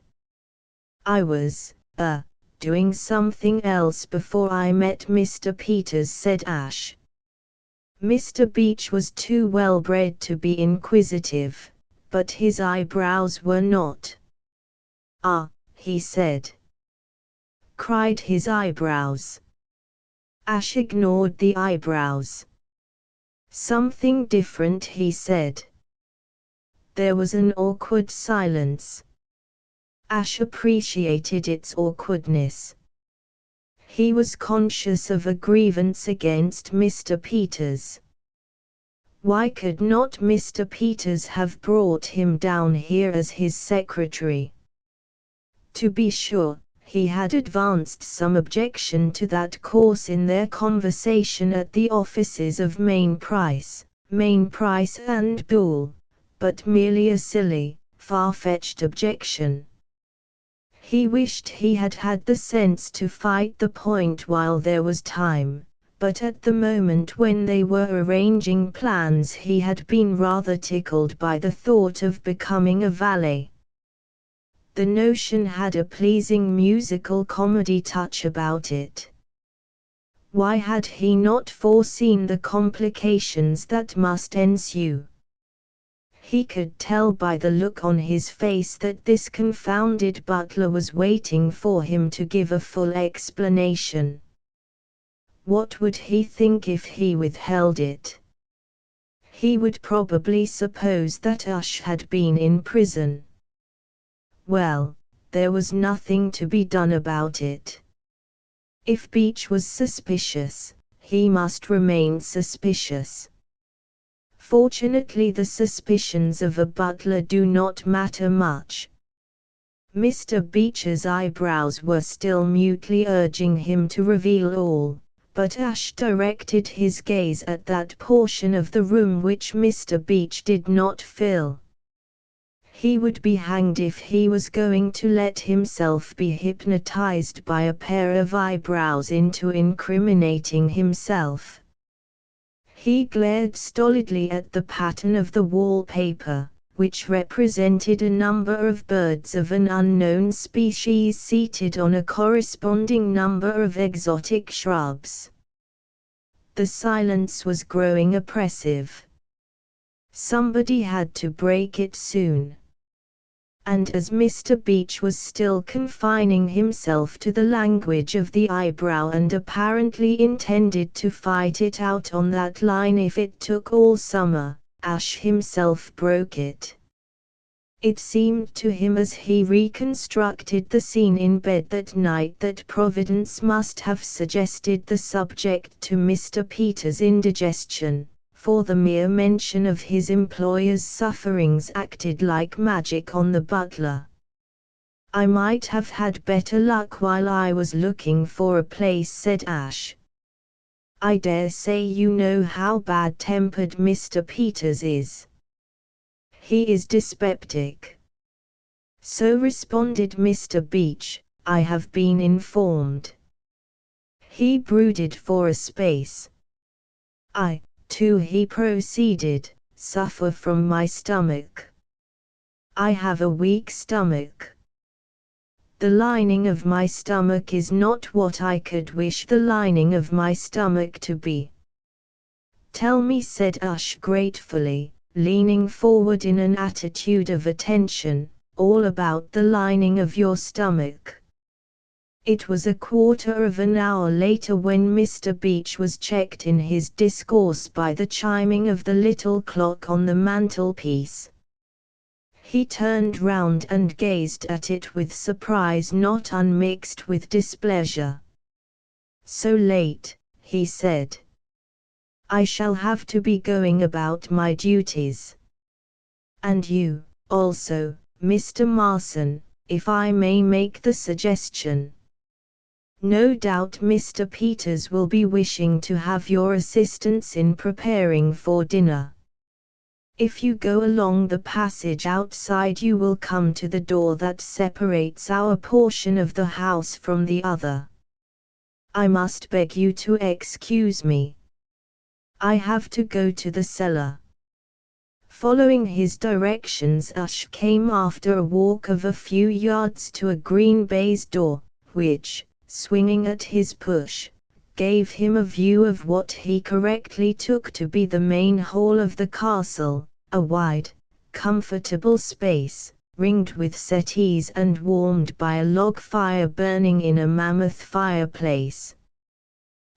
I was, doing something else before I met Mr. Peters," said Ash. Mr. Beach was too well bred to be inquisitive, but his eyebrows were not. "Ah," he said. Cried his eyebrows. Ash ignored the eyebrows. "Something different," he said. There was an awkward silence. Ash appreciated its awkwardness. He was conscious of a grievance against Mr. Peters. Why could not Mr. Peters have brought him down here as his secretary? To be sure, he had advanced some objection to that course in their conversation at the offices of Main Price and Boole, but merely a silly, far-fetched objection. He wished he had had the sense to fight the point while there was time, but at the moment when they were arranging plans he had been rather tickled by the thought of becoming a valet. The notion had a pleasing musical comedy touch about it. Why had he not foreseen the complications that must ensue? He could tell by the look on his face that this confounded butler was waiting for him to give a full explanation. What would he think if he withheld it? He would probably suppose that Ash had been in prison. Well, there was nothing to be done about it. If Beach was suspicious, he must remain suspicious. Fortunately, the suspicions of a butler do not matter much. Mr. Beach's eyebrows were still mutely urging him to reveal all, but Ash directed his gaze at that portion of the room which Mr. Beach did not fill. He would be hanged if he was going to let himself be hypnotized by a pair of eyebrows into incriminating himself. He glared stolidly at the pattern of the wallpaper, which represented a number of birds of an unknown species seated on a corresponding number of exotic shrubs. The silence was growing oppressive. Somebody had to break it soon. And as Mr. Beach was still confining himself to the language of the eyebrow and apparently intended to fight it out on that line if it took all summer, Ash himself broke it. It seemed to him as he reconstructed the scene in bed that night that Providence must have suggested the subject to Mr. Peters' indigestion, for the mere mention of his employer's sufferings acted like magic on the butler. "I might have had better luck while I was looking for a place," said Ash. "I dare say you know how bad-tempered Mr. Peters is. He is dyspeptic." "So," responded Mr. Beach, "I have been informed." He brooded for a space. "I, too," he proceeded, "suffer from my stomach. I have a weak stomach. The lining of my stomach is not what I could wish the lining of my stomach to be." "Tell me," said Ash gratefully, leaning forward in an attitude of attention, "all about the lining of your stomach." It was a quarter of an hour later when Mr. Beach was checked in his discourse by the chiming of the little clock on the mantelpiece. He turned round and gazed at it with surprise not unmixed with displeasure. "So late," he said. I shall have to be going about my duties. And you, also, Mr. Marson, if I may make the suggestion. No doubt Mr. Peters will be wishing to have your assistance in preparing for dinner. If you go along the passage outside you will come to the door that separates our portion of the house from the other. I must beg you to excuse me. I have to go to the cellar. Following his directions, Ash came after a walk of a few yards to a green baize door, which, swinging at his push, gave him a view of what he correctly took to be the main hall of the castle, a wide, comfortable space, ringed with settees and warmed by a log fire burning in a mammoth fireplace.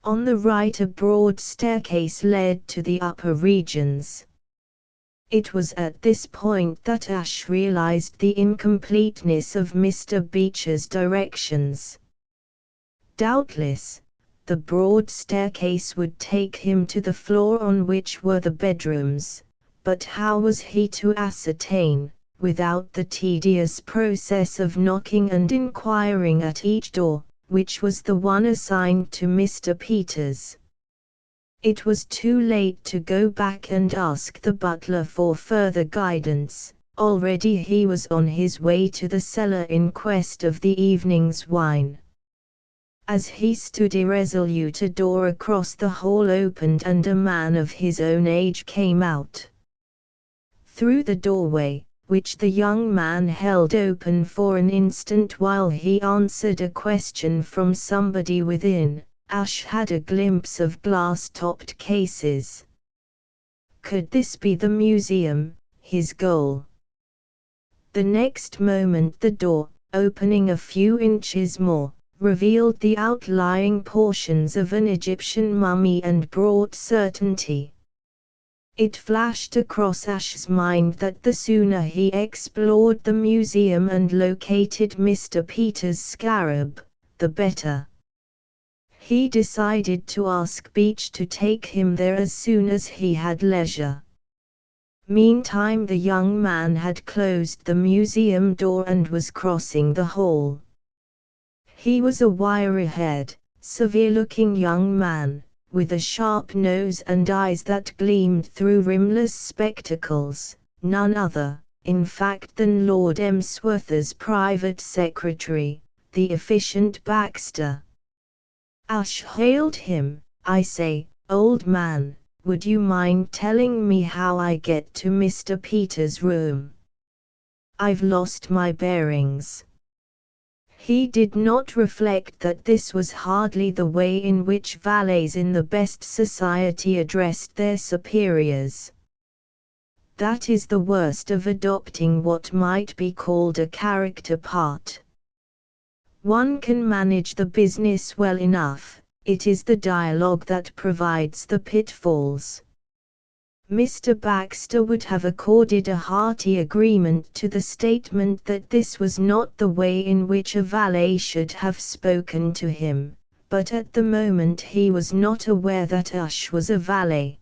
On the right a broad staircase led to the upper regions. It was at this point that Ash realized the incompleteness of Mr. Beecher's directions. Doubtless, the broad staircase would take him to the floor on which were the bedrooms, but how was he to ascertain, without the tedious process of knocking and inquiring at each door, which was the one assigned to Mr. Peters? It was too late to go back and ask the butler for further guidance. Already he was on his way to the cellar in quest of the evening's wine. As he stood irresolute, a door across the hall opened and a man of his own age came out. Through the doorway, which the young man held open for an instant while he answered a question from somebody within, Ash had a glimpse of glass-topped cases. Could this be the museum, his goal? The next moment the door, opening a few inches more, revealed the outlying portions of an Egyptian mummy and brought certainty. It flashed across Ash's mind that the sooner he explored the museum and located Mr. Peters' scarab, the better. He decided to ask Beech to take him there as soon as he had leisure. Meantime the young man had closed the museum door and was crossing the hall. He was a wiry-haired, severe-looking young man, with a sharp nose and eyes that gleamed through rimless spectacles, none other, in fact, than Lord Emsworth's private secretary, the efficient Baxter. Ash hailed him. "I say, old man, would you mind telling me how I get to Mr. Peters' room? I've lost my bearings." He did not reflect that this was hardly the way in which valets in the best society addressed their superiors. That is the worst of adopting what might be called a character part. One can manage the business well enough, it is the dialogue that provides the pitfalls. Mr. Baxter would have accorded a hearty agreement to the statement that this was not the way in which a valet should have spoken to him, but at the moment he was not aware that Ash was a valet.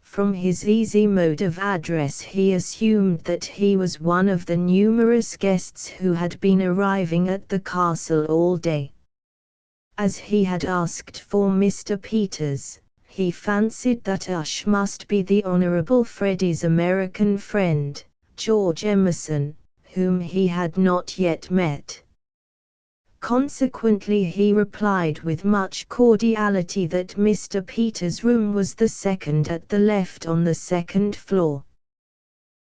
From his easy mode of address he assumed that he was one of the numerous guests who had been arriving at the castle all day. As he had asked for Mr. Peters, he fancied that Ash must be the Honorable Freddie's American friend, George Emerson, whom he had not yet met. Consequently he replied with much cordiality that Mr. Peters' room was the second at the left on the second floor.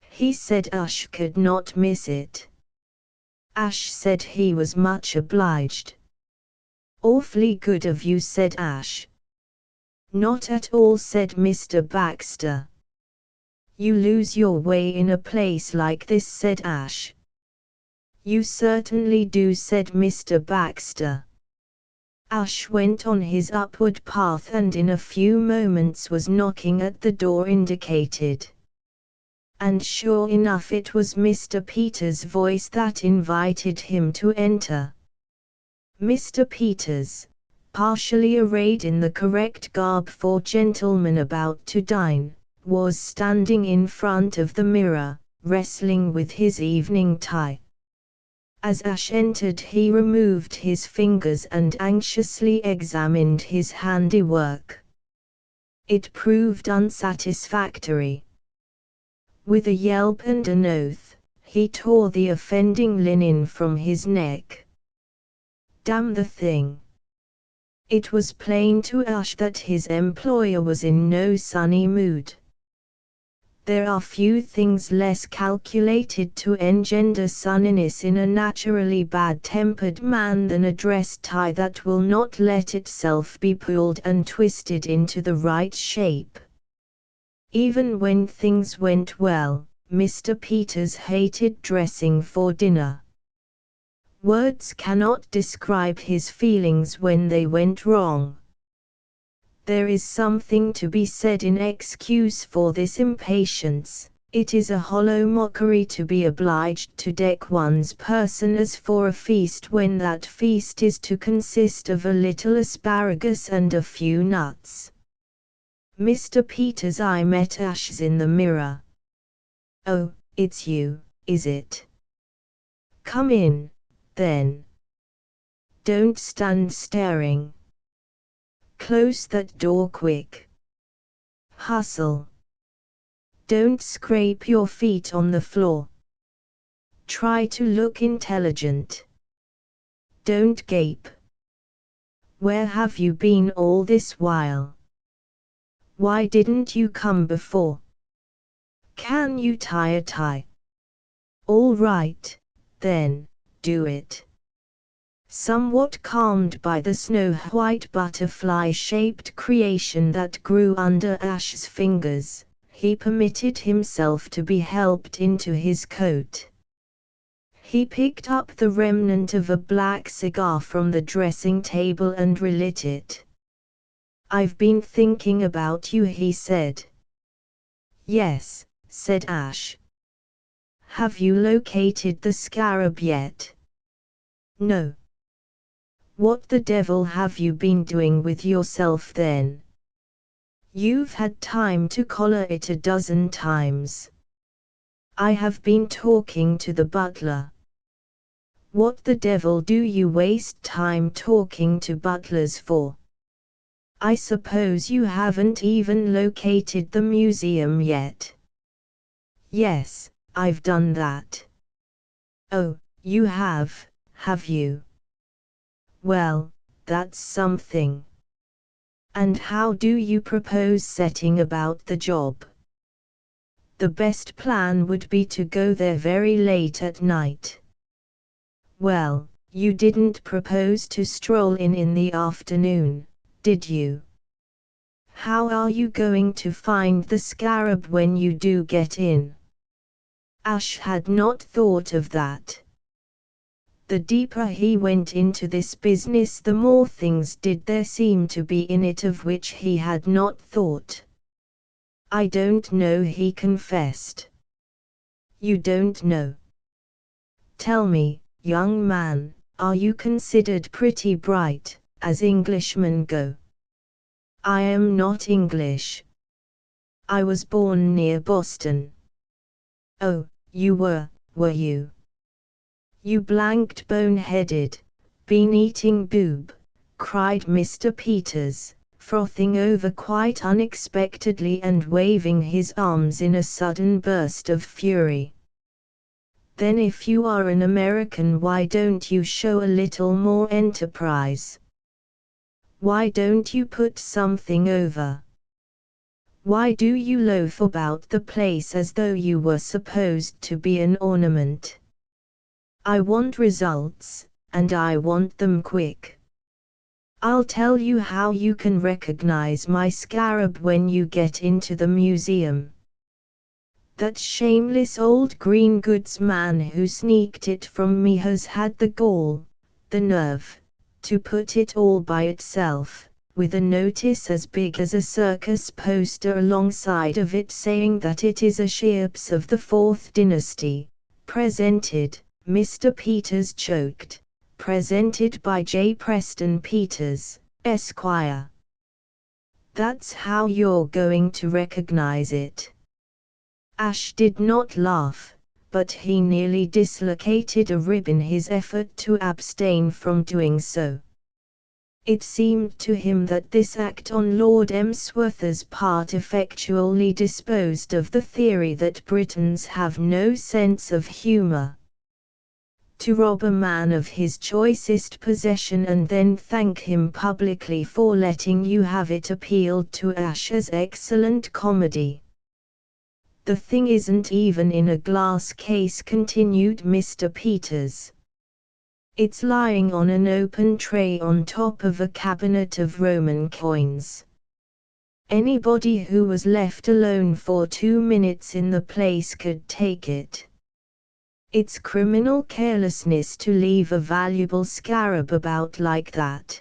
He said Ash could not miss it. Ash said he was much obliged. "Awfully good of you," said Ash. "Not at all," said Mr. Baxter. "You lose your way in a place like this," said Ash. "You certainly do," said Mr. Baxter. Ash went on his upward path and in a few moments was knocking at the door indicated. And sure enough it was Mr. Peters' voice that invited him to enter. "Mr. Peters, partially arrayed in the correct garb for gentlemen about to dine, was standing in front of the mirror, wrestling with his evening tie. As Ash entered, he removed his fingers and anxiously examined his handiwork. It proved unsatisfactory. With a yelp and an oath, he tore the offending linen from his neck. Damn the thing! It was plain to Ash that his employer was in no sunny mood. There are few things less calculated to engender sunniness in a naturally bad-tempered man than a dress tie that will not let itself be pulled and twisted into the right shape. Even when things went well, Mr. Peters hated dressing for dinner. Words cannot describe his feelings when they went wrong. There is something to be said in excuse for this impatience. It is a hollow mockery to be obliged to deck one's person as for a feast when that feast is to consist of a little asparagus and a few nuts. Mr. Peters' eye met Ash's in the mirror. "Oh, it's you, is it? Come in, then. Don't stand staring. Close that door quick. Hustle. Don't scrape your feet on the floor. Try to look intelligent. Don't gape. Where have you been all this while? Why didn't you come before? Can you tie a tie? All right, then, do it." Somewhat calmed by the snow-white butterfly-shaped creation that grew under Ash's fingers, he permitted himself to be helped into his coat. He picked up the remnant of a black cigar from the dressing table and relit it. "I've been thinking about you," he said. "Yes," said Ash. "Have you located the scarab yet?" "No." "What the devil have you been doing with yourself then? You've had time to collar it a dozen times." "I have been talking to the butler." "What the devil do you waste time talking to butlers for? I suppose you haven't even located the museum yet." "Yes, I've done that." "Oh, you have you? Well, that's something. And how do you propose setting about the job?" "The best plan would be to go there very late at night." "Well, you didn't propose to stroll in the afternoon, did you? How are you going to find the scarab when you do get in?" Ash had not thought of that. The deeper he went into this business, the more things did there seem to be in it of which he had not thought. "I don't know," he confessed. "You don't know? Tell me, young man, are you considered pretty bright, as Englishmen go?" "I am not English. I was born near Boston." "Oh, you were you? You blanked bone-headed, bean-eating boob," cried Mr. Peters, frothing over quite unexpectedly and waving his arms in a sudden burst of fury. "Then if you are an American, why don't you show a little more enterprise? Why don't you put something over? Why do you loaf about the place as though you were supposed to be an ornament? I want results, and I want them quick. I'll tell you how you can recognize my scarab when you get into the museum. That shameless old green goods man who sneaked it from me has had the gall, the nerve, to put it all by itself, with a notice as big as a circus poster alongside of it saying that it is a Cheops of the 4th dynasty, presented," Mr. Peters choked, "presented by J. Preston Peters, Esquire. That's how you're going to recognize it. Ash did not laugh, but he nearly dislocated a rib in his effort to abstain from doing so. It seemed to him that this act on Lord Emsworth's part effectually disposed of the theory that Britons have no sense of humor. To rob a man of his choicest possession and then thank him publicly for letting you have it appealed to Ash as excellent comedy. The thing isn't even in a glass case, continued Mr. Peters. It's lying on an open tray on top of a cabinet of Roman coins. Anybody who was left alone for 2 minutes in the place could take it. It's criminal carelessness to leave a valuable scarab about like that.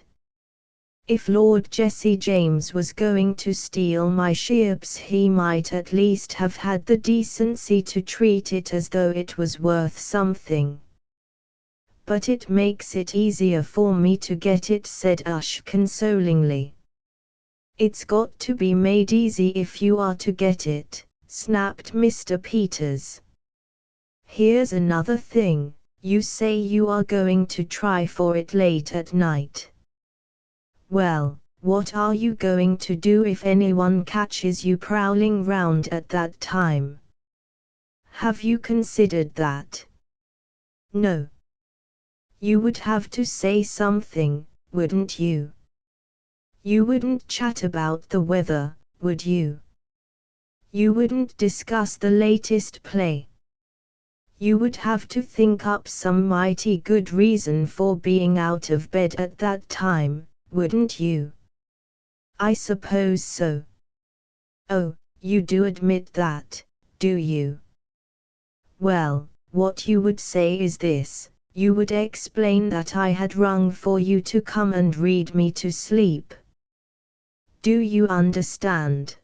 If Lord Jesse James was going to steal my ships, he might at least have had the decency to treat it as though it was worth something. But it makes it easier for me to get it, said Ash consolingly. It's got to be made easy if you are to get it, snapped Mr. Peters. Here's another thing, you say you are going to try for it late at night. Well, what are you going to do if anyone catches you prowling round at that time? Have you considered that? No. You would have to say something, wouldn't you? You wouldn't chat about the weather, would you? You wouldn't discuss the latest play. You would have to think up some mighty good reason for being out of bed at that time, wouldn't you? I suppose so. Oh, you do admit that, do you? Well, what you would say is this, you would explain that I had rung for you to come and read me to sleep. Do you understand?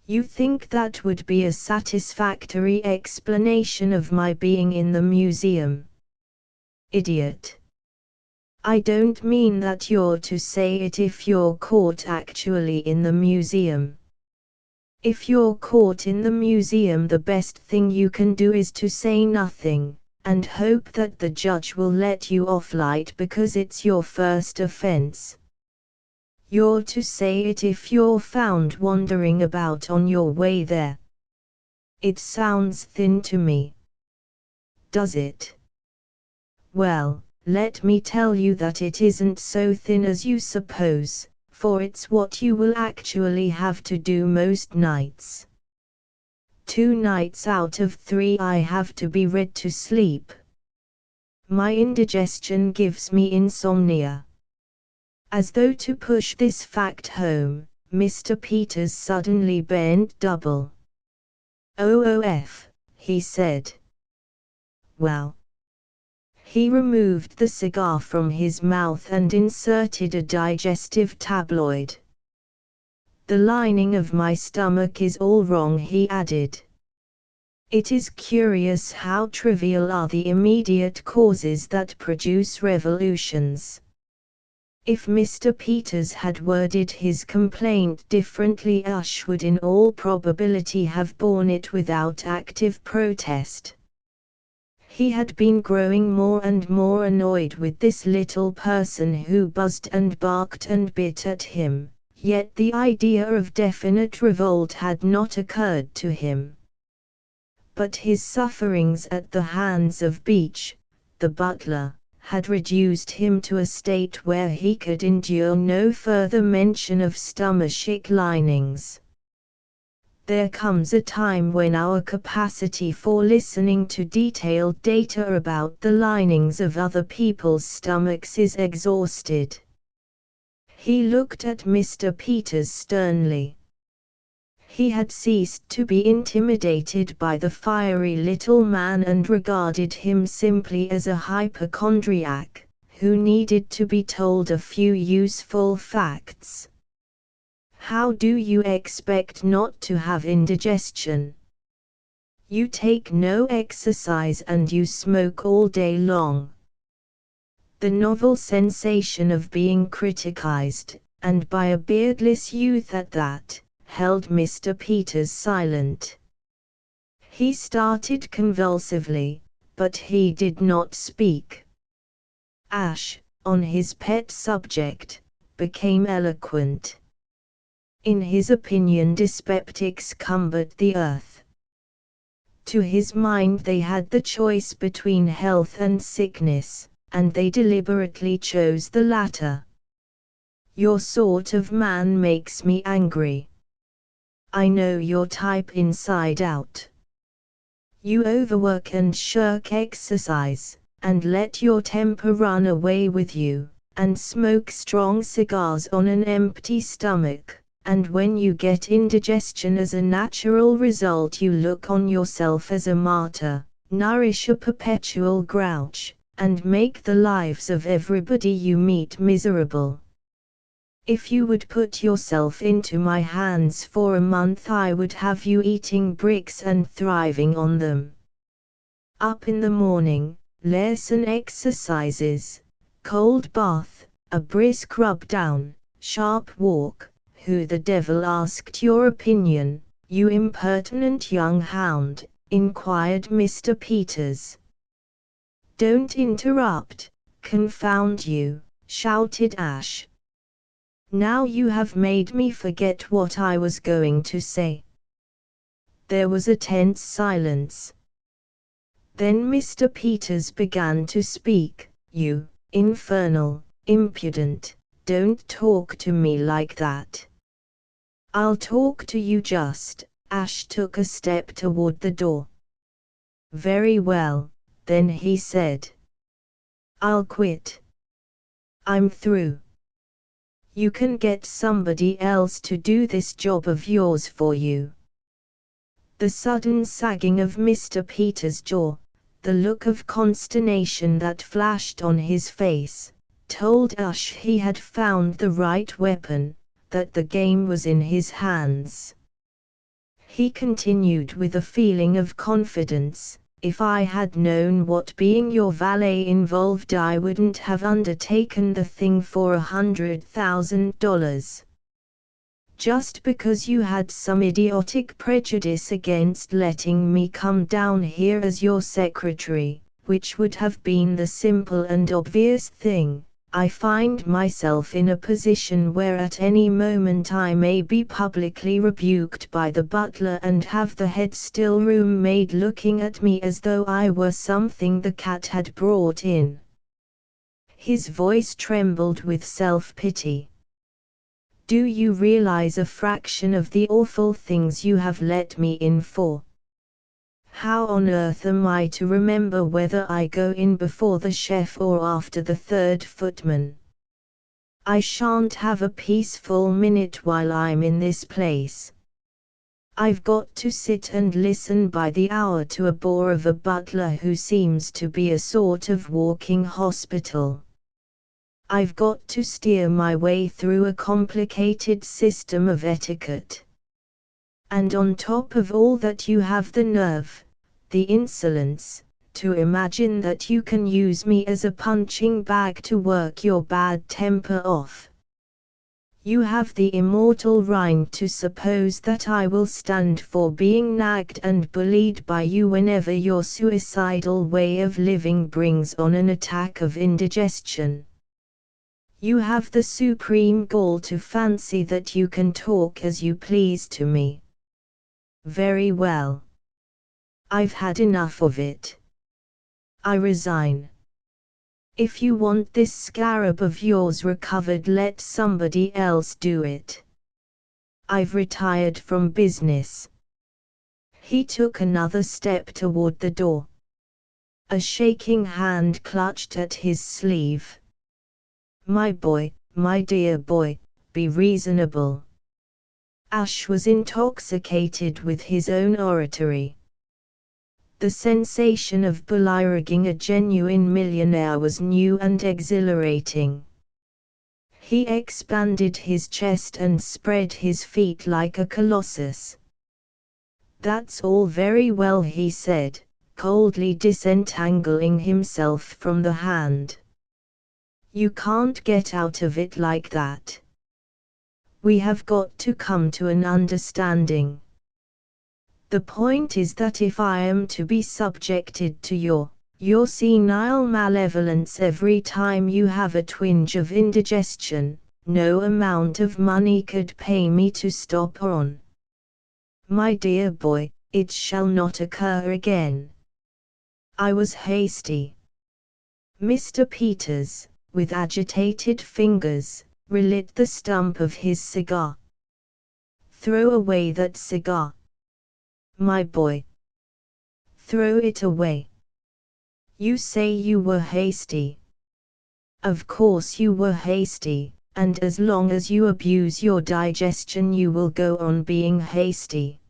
You think that would be a satisfactory explanation of my being in the museum? Idiot. I don't mean that you're to say it if you're caught actually in the museum. If you're caught in the museum, the best thing you can do is to say nothing, and hope that the judge will let you off light because it's your first offense. You're to say it if you're found wandering about on your way there. It sounds thin to me. Does it? Well, let me tell you that it isn't so thin as you suppose, for it's what you will actually have to do most nights. 2 nights out of 3 I have to be read to sleep. My indigestion gives me insomnia. As though to push this fact home, Mr. Peters suddenly bent double. "OOF," he said. "Well." He removed the cigar from his mouth and inserted a digestive tabloid. "The lining of my stomach is all wrong," he added. "It is curious how trivial are the immediate causes that produce revolutions." If Mr. Peters had worded his complaint differently, Ash would in all probability have borne it without active protest. He had been growing more and more annoyed with this little person who buzzed and barked and bit at him, yet the idea of definite revolt had not occurred to him. But his sufferings at the hands of Beach, the butler, had reduced him to a state where he could endure no further mention of stomachic linings. There comes a time when our capacity for listening to detailed data about the linings of other people's stomachs is exhausted. He looked at Mr. Peters sternly. He had ceased to be intimidated by the fiery little man and regarded him simply as a hypochondriac, who needed to be told a few useful facts. "How do you expect not to have indigestion? You take no exercise and you smoke all day long. The novel sensation of being criticized, and by a beardless youth at that, held Mr. Peters silent. He started convulsively, but he did not speak. Ash, on his pet subject, became eloquent. In his opinion, dyspeptics cumbered the earth. To his mind they had the choice between health and sickness, and they deliberately chose the latter. Your sort of man makes me angry. I know your type inside out. You overwork and shirk exercise, and let your temper run away with you, and smoke strong cigars on an empty stomach. And when you get indigestion as a natural result, you look on yourself as a martyr, nourish a perpetual grouch, and make the lives of everybody you meet miserable. If you would put yourself into my hands for a month, I would have you eating bricks and thriving on them. Up in the morning, lesson exercises, cold bath, a brisk rub down, sharp walk. Who the devil asked your opinion, you impertinent young hound? Inquired Mr. Peters. Don't interrupt, confound you, shouted Ash. Now you have made me forget what I was going to say. There was a tense silence. Then Mr. Peters began to speak. You infernal, impudent, don't talk to me like that. I'll talk to you just. Ash took a step toward the door. Very well, then he said. I'll quit. I'm through. You can get somebody else to do this job of yours for you. The sudden sagging of Mr. Peters' jaw, the look of consternation that flashed on his face, told Ash he had found the right weapon, that the game was in his hands. He continued with a feeling of confidence, if I had known what being your valet involved, I wouldn't have undertaken the thing for $100,000. Just because you had some idiotic prejudice against letting me come down here as your secretary, which would have been the simple and obvious thing, I find myself in a position where at any moment I may be publicly rebuked by the butler and have the head still room maid looking at me as though I were something the cat had brought in. His voice trembled with self-pity. Do you realize a fraction of the awful things you have let me in for? How on earth am I to remember whether I go in before the chef or after the third footman? I shan't have a peaceful minute while I'm in this place. I've got to sit and listen by the hour to a bore of a butler who seems to be a sort of walking hospital. I've got to steer my way through a complicated system of etiquette. And on top of all that, you have the nerve, the insolence, to imagine that you can use me as a punching bag to work your bad temper off. You have the immortal rind to suppose that I will stand for being nagged and bullied by you whenever your suicidal way of living brings on an attack of indigestion. You have the supreme gall to fancy that you can talk as you please to me. Very well. I've had enough of it. I resign. If you want this scarab of yours recovered, let somebody else do it. I've retired from business. He took another step toward the door. A shaking hand clutched at his sleeve. My boy, my dear boy, be reasonable. Ash was intoxicated with his own oratory. The sensation of bullyraging a genuine millionaire was new and exhilarating. He expanded his chest and spread his feet like a colossus. That's all very well, he said, coldly disentangling himself from the hand. You can't get out of it like that. We have got to come to an understanding. The point is that if I am to be subjected to your senile malevolence every time you have a twinge of indigestion, no amount of money could pay me to stop on. My dear boy, it shall not occur again. I was hasty. Mr. Peters, with agitated fingers, relit the stump of his cigar. Throw away that cigar, my boy. Throw it away. You say you were hasty. Of course you were hasty, and as long as you abuse your digestion you will go on being hasty.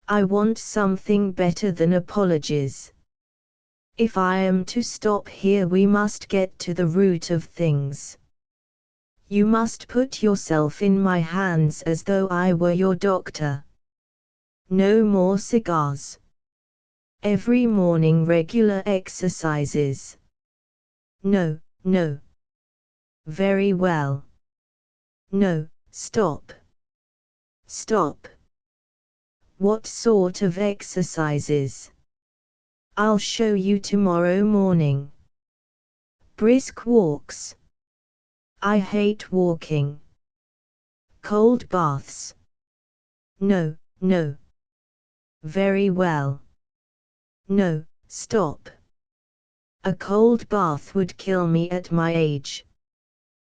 I want something better than apologies. If I am to stop here we must get to the root of things. You must put yourself in my hands as though I were your doctor. No more cigars. Every morning regular exercises. No, no. Very well. No, stop. Stop. What sort of exercises? I'll show you tomorrow morning. Brisk walks. I hate walking. Cold baths. No, no. Very well. No, stop. A cold bath would kill me at my age.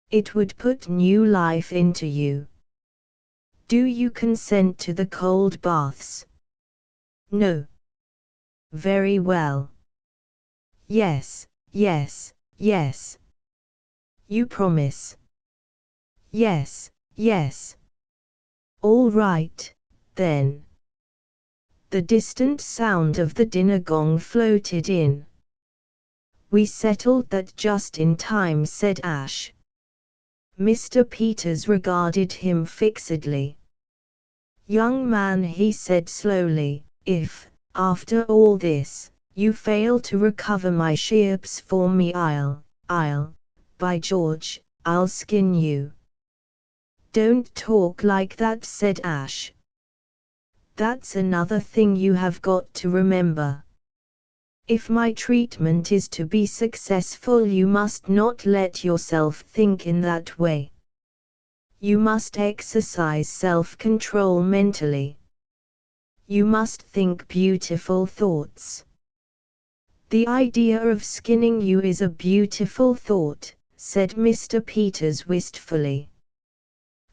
It would put new life into you. Do you consent to the cold baths? No. Very well. Yes, yes, yes. You promise? Yes, yes. All right, then. The distant sound of the dinner gong floated in. We settled that just in time, said Ash. Mr. Peters regarded him fixedly. Young man, he said slowly, if, after all this, you fail to recover my ships for me I'll, by George, I'll skin you. Don't talk like that, said Ash. That's another thing you have got to remember. If my treatment is to be successful you must not let yourself think in that way. You must exercise self-control mentally. You must think beautiful thoughts. The idea of skinning you is a beautiful thought, said Mr. Peters wistfully.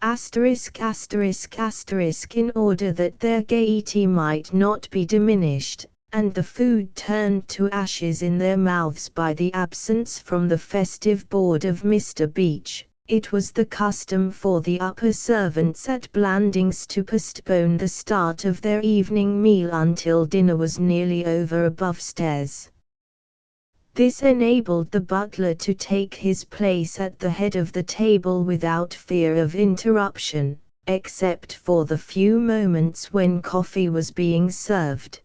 Asterisk asterisk asterisk. In order that their gaiety might not be diminished, and the food turned to ashes in their mouths by the absence from the festive board of Mr. Beach, it was the custom for the upper servants at Blandings to postpone the start of their evening meal until dinner was nearly over above stairs. This enabled the butler to take his place at the head of the table without fear of interruption, except for the few moments when coffee was being served.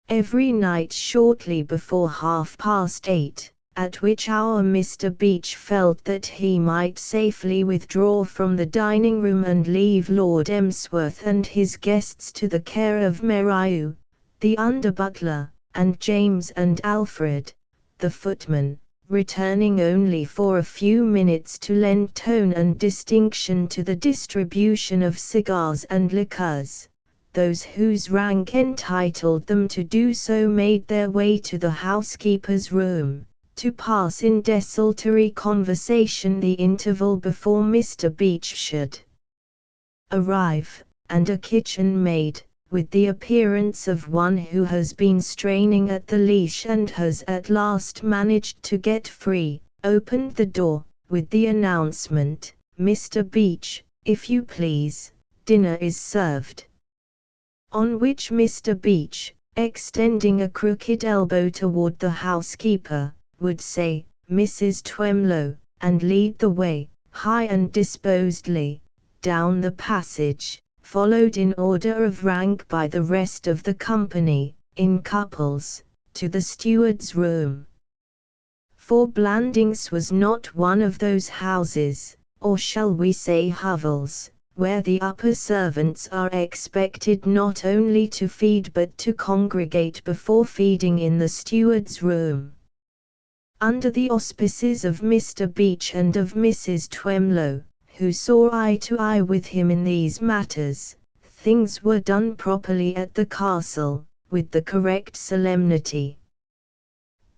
Every night shortly before 8:30, at which hour Mr. Beach felt that he might safely withdraw from the dining room and leave Lord Emsworth and his guests to the care of Meriu, the under-butler, and James and Alfred, the footman, returning only for a few minutes to lend tone and distinction to the distribution of cigars and liqueurs. Those whose rank entitled them to do so made their way to the housekeeper's room, to pass in desultory conversation the interval before Mr. Beach should arrive, and a kitchen maid, with the appearance of one who has been straining at the leash and has at last managed to get free, opened the door, with the announcement, "Mr. Beach, if you please, dinner is served." On which Mr. Beach, extending a crooked elbow toward the housekeeper, would say, "Mrs. Twemlow," and lead the way, high and disposedly, down the passage, followed in order of rank by the rest of the company, in couples, to the steward's room. For Blandings was not one of those houses, or shall we say hovels, where the upper servants are expected not only to feed but to congregate before feeding in the steward's room. Under the auspices of Mr. Beach and of Mrs. Twemlow, who saw eye to eye with him in these matters, things were done properly at the castle, with the correct solemnity.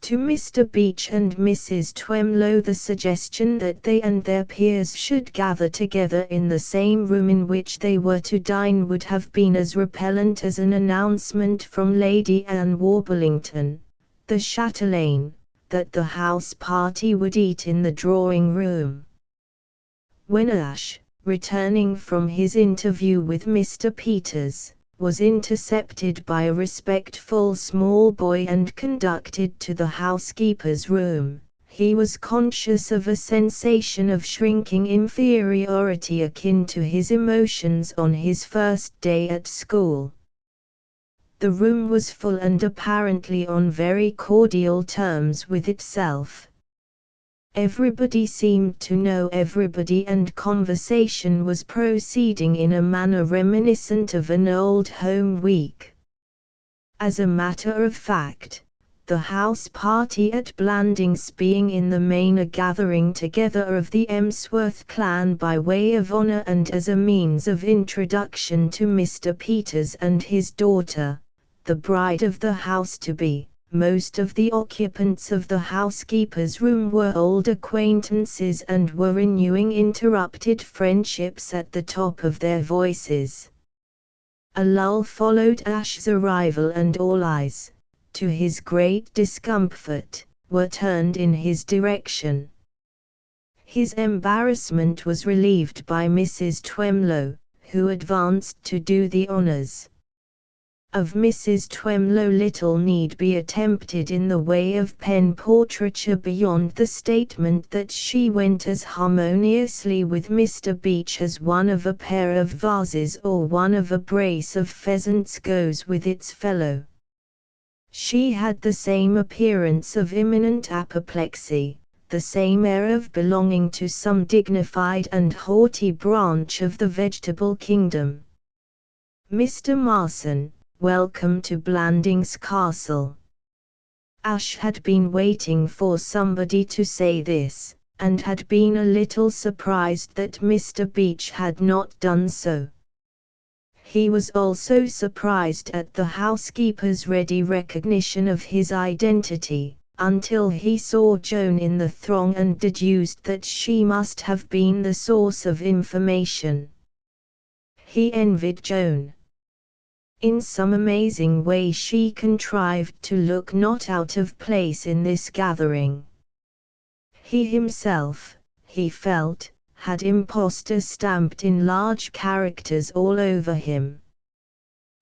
To Mr. Beach and Mrs. Twemlow the suggestion that they and their peers should gather together in the same room in which they were to dine would have been as repellent as an announcement from Lady Anne Warblington, the chatelaine, that the house party would eat in the drawing-room. When Ash, returning from his interview with Mr. Peters, was intercepted by a respectful small boy and conducted to the housekeeper's room, he was conscious of a sensation of shrinking inferiority akin to his emotions on his first day at school. The room was full and apparently on very cordial terms with itself. Everybody seemed to know everybody and conversation was proceeding in a manner reminiscent of an old home week. As a matter of fact, the house party at Blandings being in the main a gathering together of the Emsworth clan by way of honor and as a means of introduction to Mr. Peters and his daughter, the bride of the house-to-be. Most of the occupants of the housekeeper's room were old acquaintances and were renewing interrupted friendships at the top of their voices. A lull followed Ash's arrival and all eyes, to his great discomfort, were turned in his direction. His embarrassment was relieved by Mrs. Twemlow, who advanced to do the honors. Of Mrs. Twemlow little need be attempted in the way of pen portraiture beyond the statement that she went as harmoniously with Mr. Beach as one of a pair of vases or one of a brace of pheasants goes with its fellow. She had the same appearance of imminent apoplexy, the same air of belonging to some dignified and haughty branch of the vegetable kingdom. Mr. Marson, welcome to Blandings Castle. Ash had been waiting for somebody to say this, and had been a little surprised that Mr. Beach had not done so. He was also surprised at the housekeeper's ready recognition of his identity, until he saw Joan in the throng and deduced that she must have been the source of information. He envied Joan. In some amazing way she contrived to look not out of place in this gathering. He himself, he felt, had impostor stamped in large characters all over him.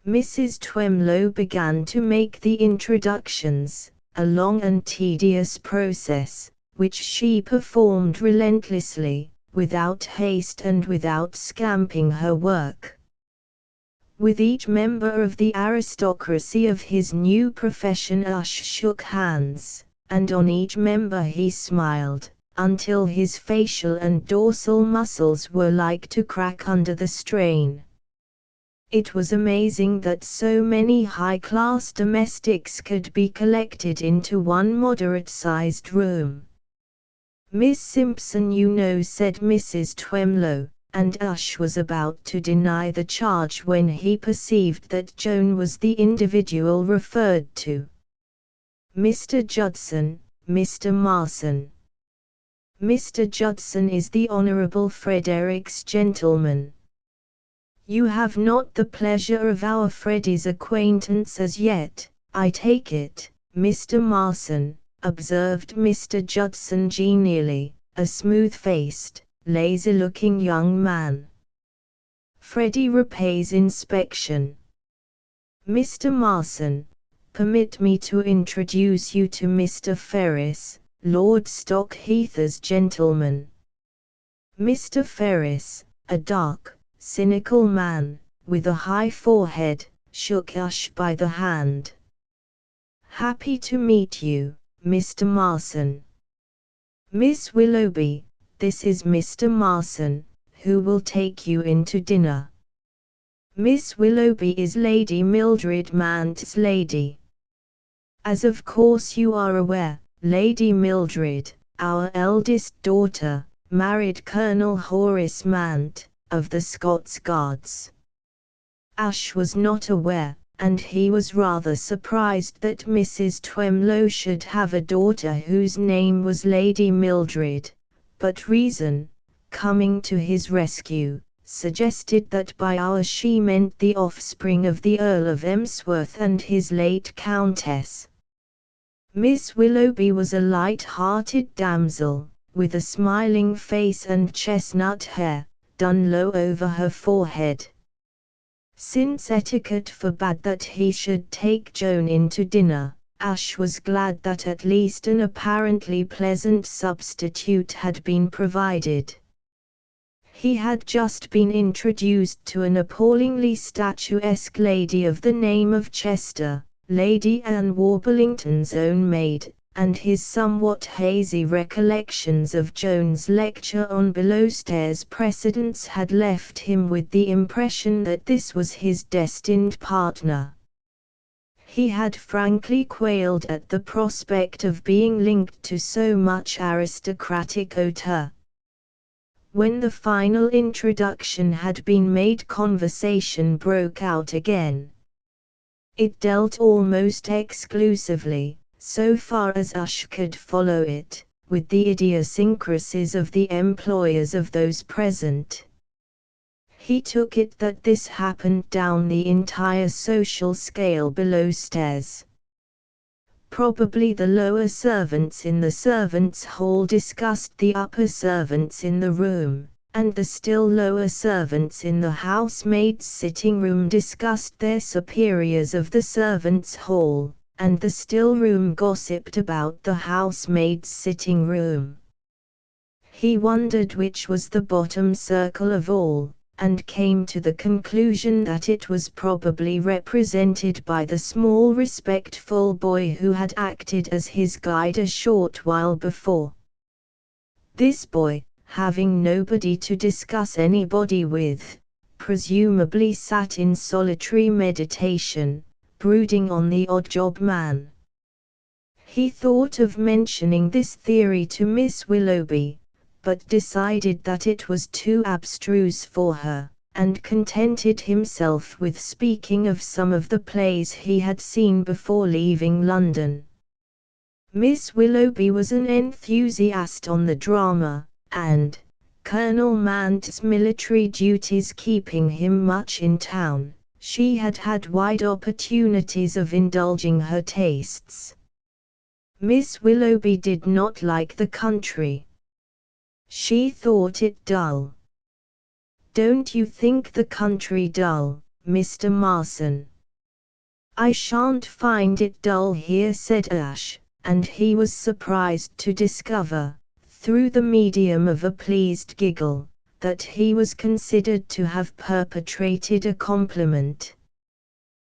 Mrs. Twemlow began to make the introductions, a long and tedious process, which she performed relentlessly, without haste and without scamping her work. With each member of the aristocracy of his new profession Ash shook hands, and on each member he smiled, until his facial and dorsal muscles were like to crack under the strain. It was amazing that so many high-class domestics could be collected into one moderate-sized room. "Miss Simpson, you know," said Mrs. Twemlow, and Ash was about to deny the charge when he perceived that Joan was the individual referred to. "Mr. Judson, Mr. Marson. Mr. Judson is the Honourable Frederick's gentleman. You have not the pleasure of our Freddie's acquaintance as yet, I take it, Mr. Marson," observed Mr. Judson genially, a smooth-faced, lazy-looking young man. "Freddie repays inspection. Mr. Marson, permit me to introduce you to Mr. Ferris, Lord Stockheath's gentleman." Mr. Ferris, a dark, cynical man, with a high forehead, shook Ash by the hand. "Happy to meet you, Mr. Marson. "Miss Willoughby, this is Mr. Marson, who will take you in to dinner. Miss Willoughby is Lady Mildred Mant's lady. As of course you are aware, Lady Mildred, our eldest daughter, married Colonel Horace Mant, of the Scots Guards." Ash was not aware, and he was rather surprised that Mrs. Twemlow should have a daughter whose name was Lady Mildred, but reason, coming to his rescue, suggested that by our she meant the offspring of the Earl of Emsworth and his late Countess. Miss Willoughby was a light-hearted damsel, with a smiling face and chestnut hair, done low over her forehead. Since etiquette forbade that he should take Joan in to dinner, Ash was glad that at least an apparently pleasant substitute had been provided. He had just been introduced to an appallingly statuesque lady of the name of Chester, Lady Anne Warblington's own maid, and his somewhat hazy recollections of Joan's lecture on below-stairs precedence had left him with the impression that this was his destined partner. He had frankly quailed at the prospect of being linked to so much aristocratic hauteur. When the final introduction had been made, conversation broke out again. It dealt almost exclusively, so far as Ash could follow it, with the idiosyncrasies of the employers of those present. He took it that this happened down the entire social scale below stairs. Probably the lower servants in the servants' hall discussed the upper servants in the room, and the still lower servants in the housemaids' sitting room discussed their superiors of the servants' hall, and the still room gossiped about the housemaids' sitting room. He wondered which was the bottom circle of all, and came to the conclusion that it was probably represented by the small respectful boy who had acted as his guide a short while before. This boy, having nobody to discuss anybody with, presumably sat in solitary meditation, brooding on the odd-job man. He thought of mentioning this theory to Miss Willoughby, but decided that it was too abstruse for her, and contented himself with speaking of some of the plays he had seen before leaving London. Miss Willoughby was an enthusiast on the drama, and, Colonel Mant's military duties keeping him much in town, she had had wide opportunities of indulging her tastes. Miss Willoughby did not like the country. She thought it dull. "Don't you think the country dull, Mr. Marson?" "I shan't find it dull here," said Ash, and he was surprised to discover, through the medium of a pleased giggle, that he was considered to have perpetrated a compliment.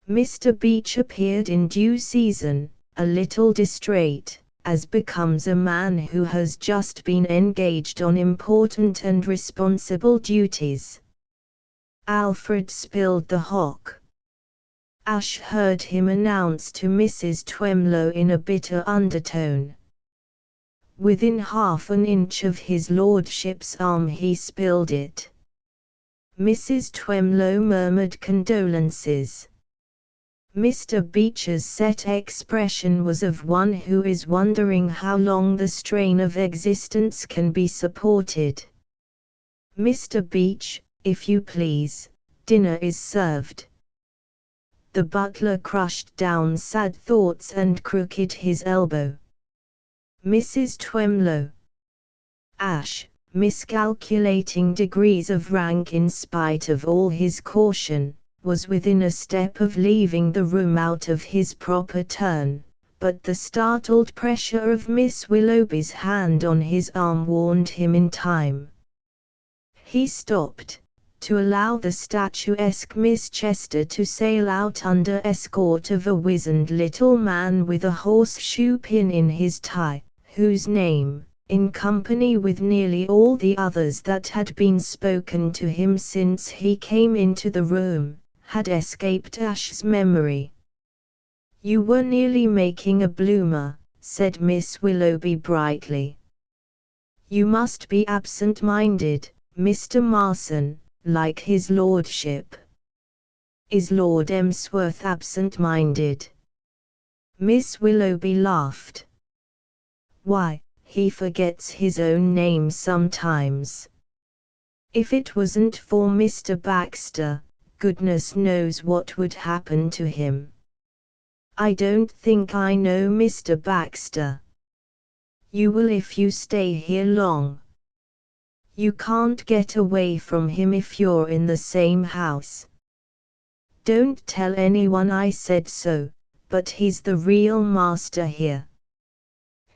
Mr. Beach appeared in due season, a little distrait, as becomes a man who has just been engaged on important and responsible duties. Alfred spilled the hock. Ash heard him announce to Mrs. Twemlow in a bitter undertone. Within half an inch of his lordship's arm he spilled it. Mrs. Twemlow murmured condolences. Mr. Beech's set expression was of one who is wondering how long the strain of existence can be supported. "Mr. Beech, if you please, dinner is served." The butler crushed down sad thoughts and crooked his elbow. "Mrs. Twemlow." Ash, miscalculating degrees of rank in spite of all his caution, was within a step of leaving the room out of his proper turn, but the startled pressure of Miss Willoughby's hand on his arm warned him in time. He stopped, to allow the statuesque Miss Chester to sail out under escort of a wizened little man with a horseshoe pin in his tie, whose name, in company with nearly all the others that had been spoken to him since he came into the room, had escaped Ash's memory. "You were nearly making a bloomer," said Miss Willoughby brightly. "You must be absent-minded, Mr. Marson, like his lordship." "Is Lord Emsworth absent-minded?" Miss Willoughby laughed. "Why, he forgets his own name sometimes. If it wasn't for Mr. Baxter, goodness knows what would happen to him." "I don't think I know Mr. Baxter." "You will if you stay here long. You can't get away from him if you're in the same house." "Don't tell anyone I said so, but he's the real master here.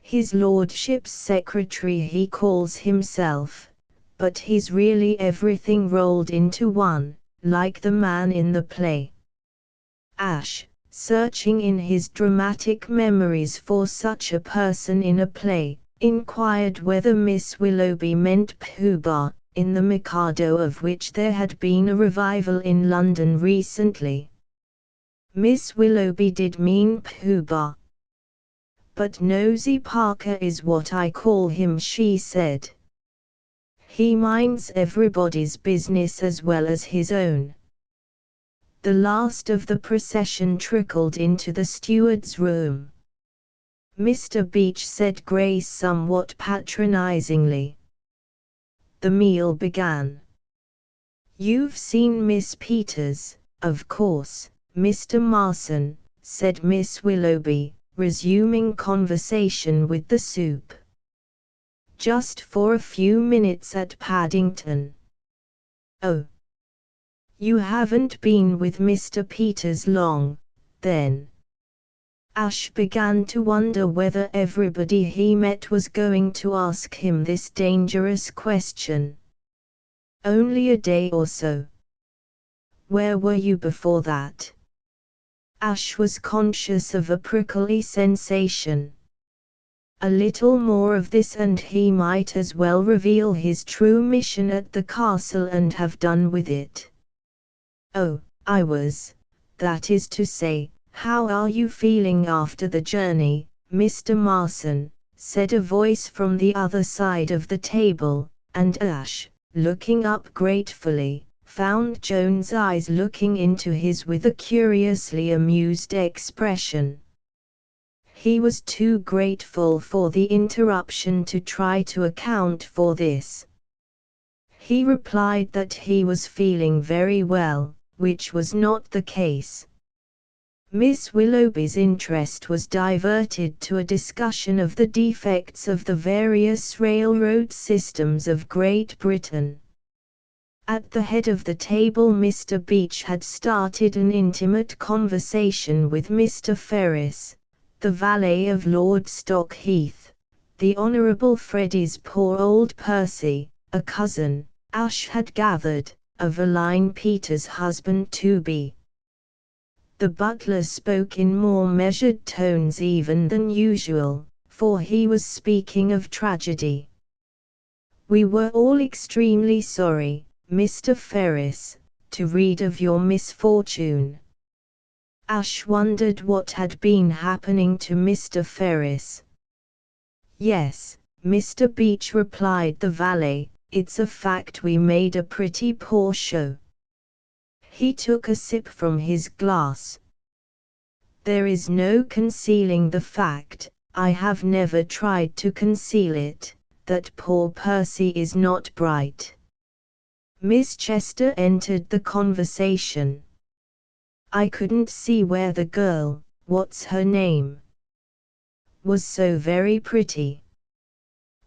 His lordship's secretary he calls himself, but he's really everything rolled into one, like the man in the play." Ash, searching in his dramatic memories for such a person in a play, inquired whether Miss Willoughby meant Pooh Bah, in The Mikado, of which there had been a revival in London recently. Miss Willoughby did mean Pooh Bah. "But Nosy Parker is what I call him," she said. "He minds everybody's business as well as his own." The last of the procession trickled into the steward's room. Mr. Beach said grace somewhat patronizingly. The meal began. "You've seen Miss Peters, of course, Mr. Marson," said Miss Willoughby, resuming conversation with the soup. "Just for a few minutes at Paddington." "Oh. You haven't been with Mr. Peters long, then?" Ash began to wonder whether everybody he met was going to ask him this dangerous question. "Only a day or so." "Where were you before that?" Ash was conscious of a prickly sensation. A little more of this and he might as well reveal his true mission at the castle and have done with it. "Oh, that is to say, how are you feeling after the journey, Mr. Marson?" said a voice from the other side of the table, and Ash, looking up gratefully, found Joan's eyes looking into his with a curiously amused expression. He was too grateful for the interruption to try to account for this. He replied that he was feeling very well, which was not the case. Miss Willoughby's interest was diverted to a discussion of the defects of the various railroad systems of Great Britain. At the head of the table Mr. Beach had started an intimate conversation with Mr. Ferris, the valet of Lord Stockheath, the Honourable Freddie's poor old Percy, a cousin, Ash had gathered, of Aline Peters' husband-to-be. The butler spoke in more measured tones even than usual, for he was speaking of tragedy. "We were all extremely sorry, Mr. Ferris, to read of your misfortune." Ash wondered what had been happening to Mr. Ferris. "Yes," Mr. Beach replied the valet, "it's a fact we made a pretty poor show." He took a sip from his glass. "There is no concealing the fact, I have never tried to conceal it, that poor Percy is not bright." Miss Chester entered the conversation. "I couldn't see where the girl, what's her name, was so very pretty.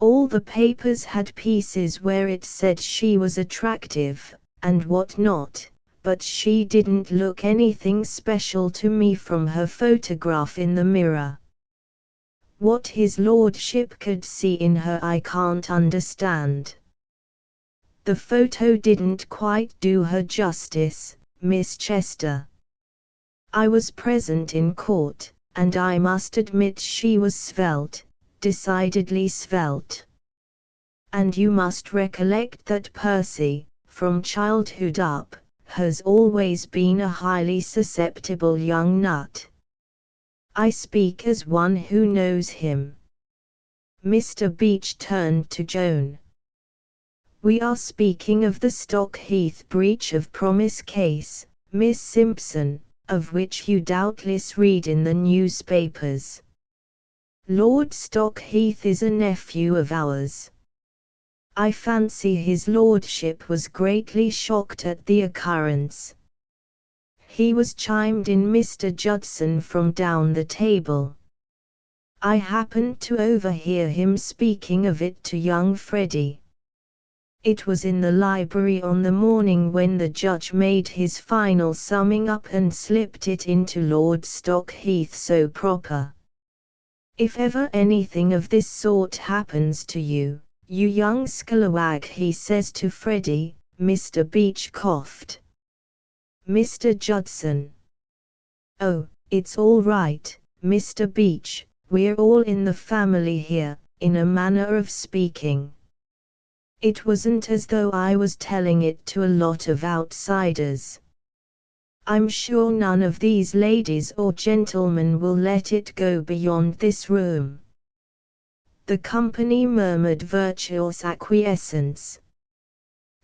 All the papers had pieces where it said she was attractive, and what not, but she didn't look anything special to me from her photograph in the mirror. What his lordship could see in her I can't understand. The photo didn't quite do her justice, Miss Chester. I was present in court, and I must admit she was svelte, decidedly svelte." And you must recollect that Percy, from childhood up, has always been a highly susceptible young nut. I speak as one who knows him." Mr. Beach turned to Joan. "We are speaking of the Stockheath breach of promise case, Miss Simpson, of which you doubtless read in the newspapers. Lord Stockheath is a nephew of ours. I fancy his lordship was greatly shocked at the occurrence. He was," chimed in Mr. Judson from down the table. "I happened to overhear him speaking of it to young Freddie. It was in the library on the morning when the judge made his final summing up and slipped it into Lord Stockheath so proper. 'If ever anything of this sort happens to you, you young scalawag,' he says to Freddie." Mr. Beach coughed. Mr. Judson. "Oh, it's all right, Mr. Beach, we're all in the family here, in a manner of speaking. It wasn't as though I was telling it to a lot of outsiders. I'm sure none of these ladies or gentlemen will let it go beyond this room." The company murmured virtuous acquiescence.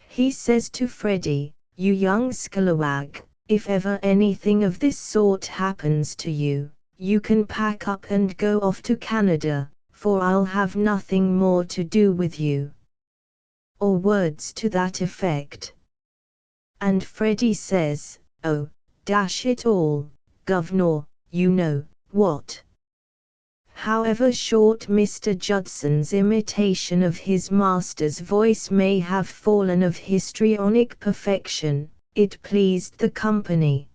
"He says to Freddie, 'You young scalawag, if ever anything of this sort happens to you, you can pack up and go off to Canada, for I'll have nothing more to do with you.' Or words to that effect. And Freddie says, 'Oh, dash it all, governor, you know what.'" However short Mr. Judson's imitation of his master's voice may have fallen of histrionic perfection, it pleased the company.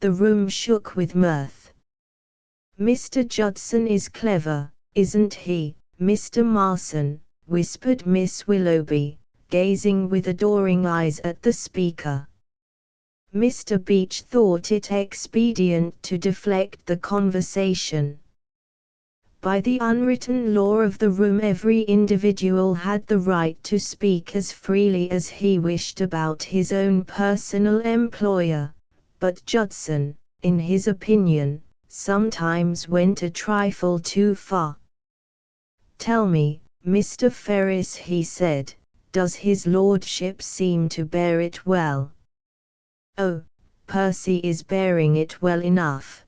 The room shook with mirth. "Mr. Judson is clever, isn't he, Mr. Marson?" whispered Miss Willoughby, gazing with adoring eyes at the speaker. Mr. Beach thought it expedient to deflect the conversation. By the unwritten law of the room, every individual had the right to speak as freely as he wished about his own personal employer, but Judson, in his opinion, sometimes went a trifle too far. "Tell me, Mr. Ferris," he said, "does his lordship seem to bear it well?" "Oh, Percy is bearing it well enough."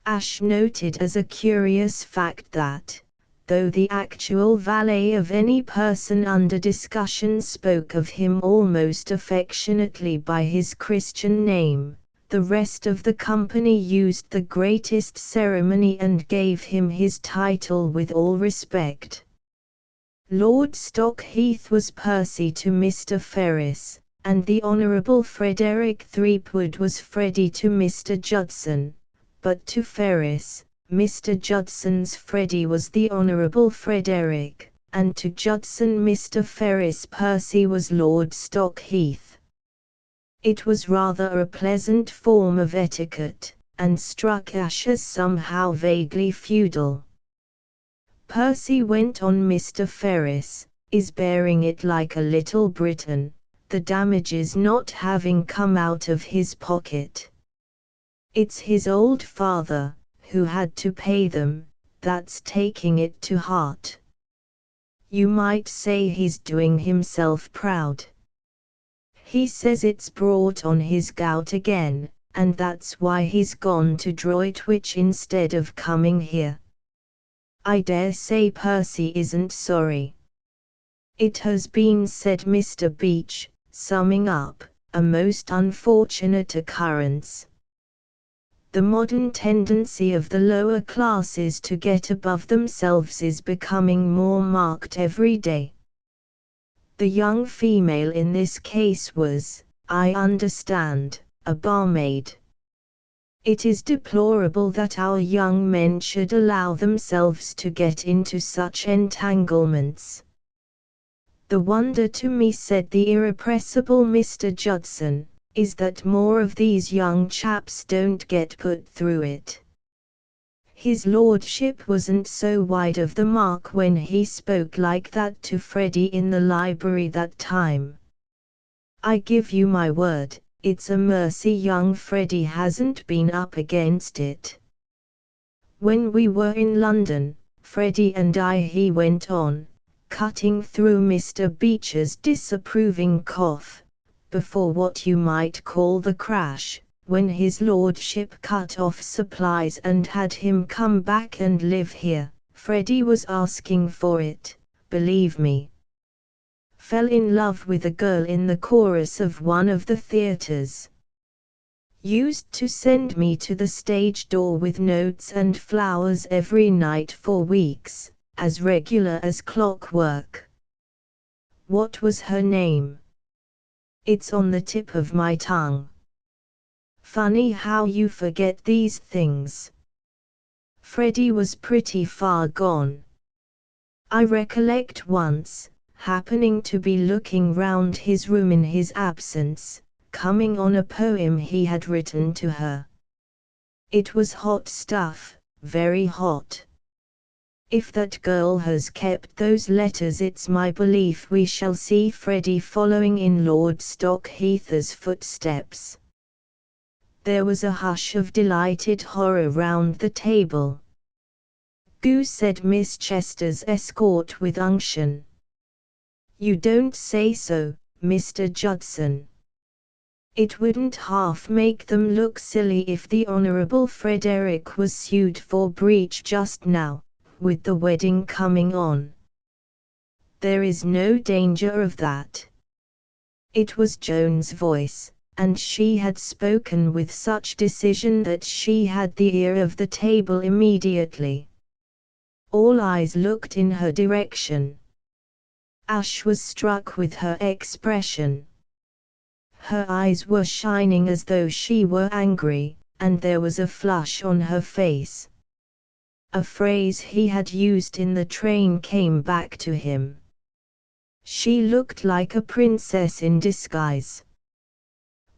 Ash noted as a curious fact that, though the actual valet of any person under discussion spoke of him almost affectionately by his Christian name, the rest of the company used the greatest ceremony and gave him his title with all respect. Lord Stockheath was Percy to Mr. Ferris, and the Honourable Frederick Threepwood was Freddie to Mr. Judson. But to Ferris, Mr. Judson's Freddie was the Honourable Frederick, and to Judson Mr. Ferris Percy was Lord Stockheath. It was rather a pleasant form of etiquette, and struck Ash as somehow vaguely feudal. "Percy," went on Mr. Ferris, "is bearing it like a little Briton, the damages not having come out of his pocket. It's his old father, who had to pay them, that's taking it to heart. You might say he's doing himself proud. He says it's brought on his gout again, and that's why he's gone to Droitwich instead of coming here. I dare say Percy isn't sorry. It has been said, Mr. Beach, summing up, a most unfortunate occurrence. The modern tendency of the lower classes to get above themselves is becoming more marked every day. The young female in this case was, I understand, a barmaid. It is deplorable that our young men should allow themselves to get into such entanglements. The wonder to me," said the irrepressible Mr. Judson, "is that more of these young chaps don't get put through it." His lordship wasn't so wide of the mark when he spoke like that to Freddie in the library that time. I give you my word, it's a mercy young Freddie hasn't been up against it. When we were in London, Freddie and I, he went on, cutting through Mr. Beecher's disapproving cough, before what you might call the crash, when his lordship cut off supplies and had him come back and live here, Freddie was asking for it, believe me. Fell in love with a girl in the chorus of one of the theaters. Used to send me to the stage door with notes and flowers every night for weeks, as regular as clockwork. What was her name? It's on the tip of my tongue. Funny how you forget these things. Freddie was pretty far gone. I recollect once, happening to be looking round his room in his absence, coming on a poem he had written to her. It was hot stuff, very hot. If that girl has kept those letters, it's my belief we shall see Freddie following in Lord Stockheath's footsteps. There was a hush of delighted horror round the table. "Goo," said Miss Chester's escort with unction. "You don't say so, Mr. Judson. It wouldn't half make them look silly if the Honourable Frederick was sued for breach just now, with the wedding coming on. There is no danger of that." It was Joan's voice, and she had spoken with such decision that she had the ear of the table immediately. All eyes looked in her direction. Ash was struck with her expression. Her eyes were shining as though she were angry, and there was a flush on her face. A phrase he had used in the train came back to him. She looked like a princess in disguise.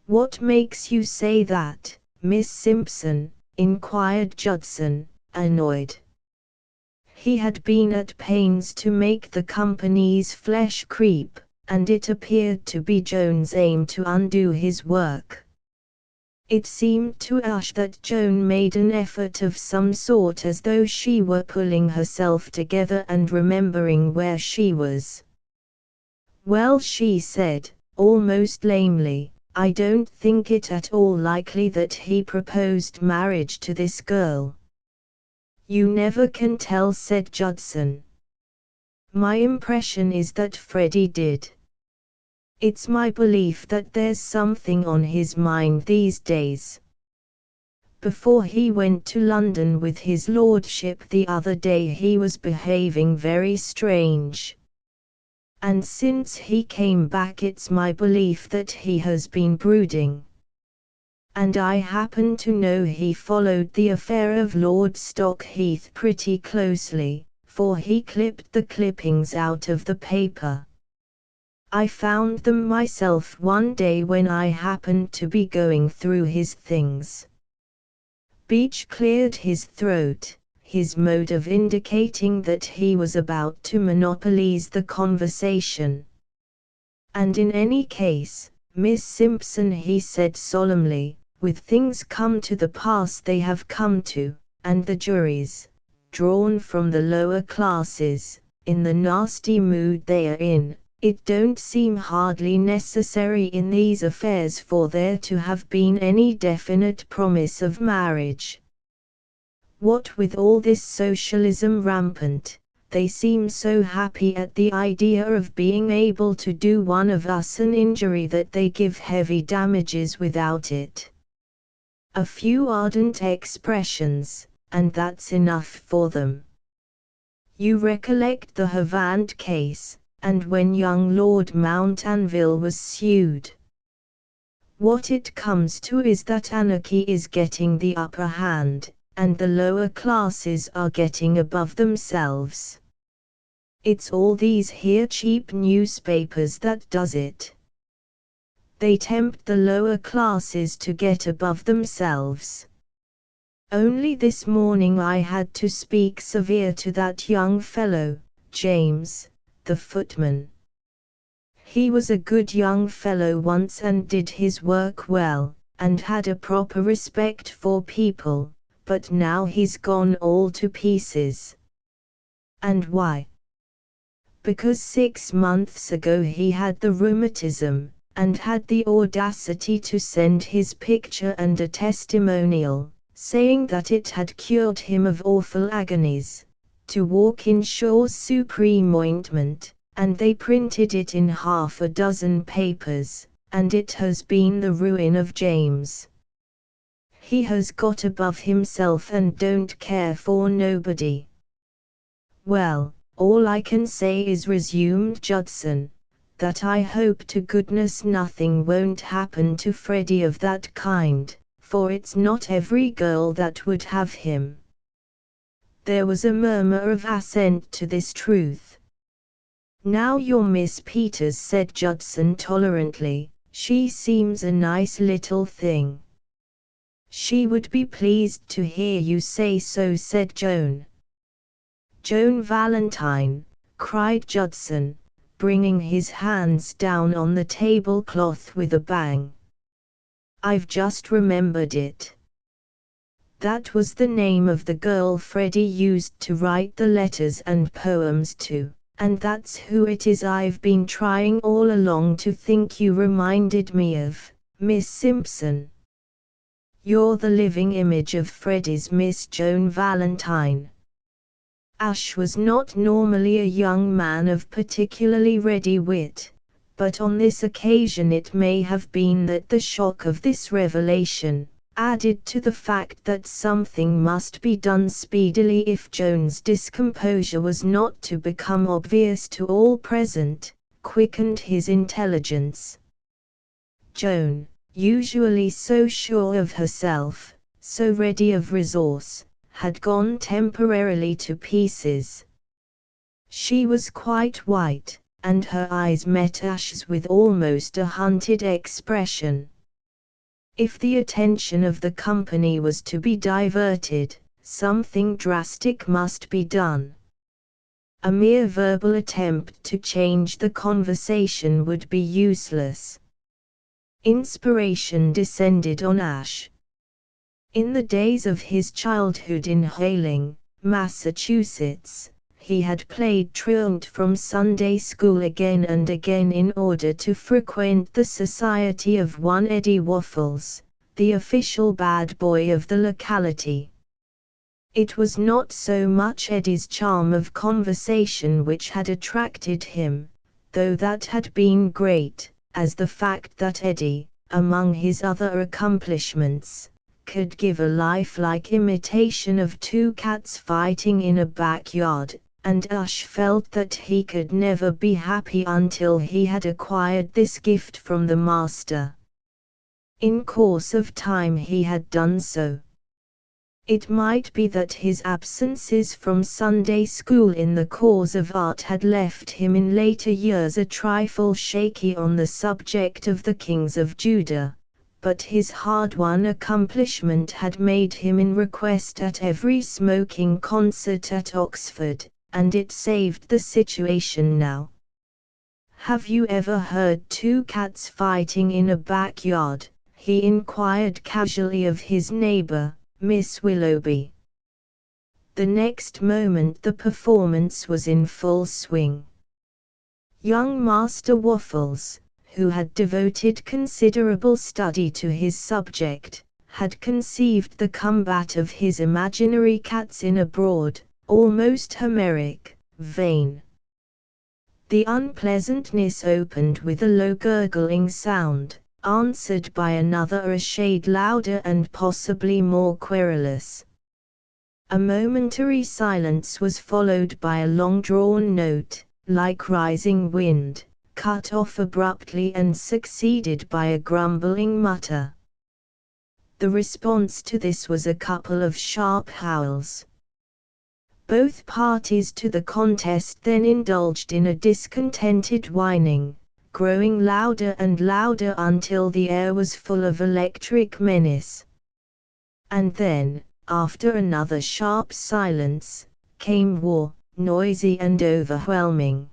"What makes you say that, Miss Simpson?" inquired Judson, annoyed. He had been at pains to make the company's flesh creep, and it appeared to be Joan's aim to undo his work. It seemed to Ash that Joan made an effort of some sort, as though she were pulling herself together and remembering where she was. "Well," she said, almost lamely, "I don't think it at all likely that he proposed marriage to this girl." "You never can tell," said Judson. "My impression is that Freddie did. It's my belief that there's something on his mind these days. Before he went to London with his lordship the other day he was behaving very strange. And since he came back it's my belief that he has been brooding. And I happen to know he followed the affair of Lord Stockheath pretty closely, for he clipped the clippings out of the paper. I found them myself one day when I happened to be going through his things." Beech cleared his throat, his mode of indicating that he was about to monopolize the conversation. "And in any case, Miss Simpson," he said solemnly, "with things come to the pass they have come to, and the juries, drawn from the lower classes, in the nasty mood they are in, it don't seem hardly necessary in these affairs for there to have been any definite promise of marriage. What with all this socialism rampant, they seem so happy at the idea of being able to do one of us an injury that they give heavy damages without it. A few ardent expressions, and that's enough for them. You recollect the Havant case, and when young Lord Mount Anville was sued. What it comes to is that anarchy is getting the upper hand, and the lower classes are getting above themselves. It's all these here cheap newspapers that does it. They tempt the lower classes to get above themselves. Only this morning I had to speak severe to that young fellow, James, the footman. He was a good young fellow once and did his work well, and had a proper respect for people, but now he's gone all to pieces. And why? Because 6 months ago he had the rheumatism, and had the audacity to send his picture and a testimonial, saying that it had cured him of awful agonies, to walk in Shaw's Supreme Ointment, and they printed it in 6 papers, and it has been the ruin of James. He has got above himself and don't care for nobody. Well, all I can say is, resumed Judson, that I hope to goodness nothing won't happen to Freddie of that kind, for it's not every girl that would have him. There was a murmur of assent to this truth. Now your Miss Peters, said Judson tolerantly, she seems a nice little thing. She would be pleased to hear you say so, said Joan. Joan Valentine, cried Judson, bringing his hands down on the tablecloth with a bang. I've just remembered it. That was the name of the girl Freddie used to write the letters and poems to, and that's who it is I've been trying all along to think you reminded me of, Miss Simpson. You're the living image of Freddie's Miss Joan Valentine. Ash was not normally a young man of particularly ready wit, but on this occasion it may have been that the shock of this revelation, added to the fact that something must be done speedily if Joan's discomposure was not to become obvious to all present, quickened his intelligence. Joan, usually so sure of herself, so ready of resource, had gone temporarily to pieces. She was quite white, and her eyes met Ash's with almost a hunted expression. If the attention of the company was to be diverted, something drastic must be done. A mere verbal attempt to change the conversation would be useless. Inspiration descended on Ash. In the days of his childhood in Hailing, Massachusetts, he had played truant from Sunday school again and again in order to frequent the society of one Eddie Waffles, the official bad boy of the locality. It was not so much Eddie's charm of conversation which had attracted him, though that had been great, as the fact that Eddie, among his other accomplishments, could give a lifelike imitation of 2 cats fighting in a backyard, and Ash felt that he could never be happy until he had acquired this gift from the master. In course of time he had done so. It might be that his absences from Sunday school in the cause of art had left him in later years a trifle shaky on the subject of the kings of Judah, but his hard-won accomplishment had made him in request at every smoking concert at Oxford, and it saved the situation now. "Have you ever heard 2 cats fighting in a backyard?" he inquired casually of his neighbor, Miss Willoughby. The next moment the performance was in full swing. Young Master Waffles, who had devoted considerable study to his subject, had conceived the combat of his imaginary cats in a broad, almost Homeric, vein. The unpleasantness opened with a low gurgling sound, answered by another a shade louder and possibly more querulous. A momentary silence was followed by a long-drawn note, like rising wind, cut off abruptly and succeeded by a grumbling mutter. The response to this was a couple of sharp howls. Both parties to the contest then indulged in a discontented whining, growing louder and louder until the air was full of electric menace. And then, after another sharp silence, came war, noisy and overwhelming.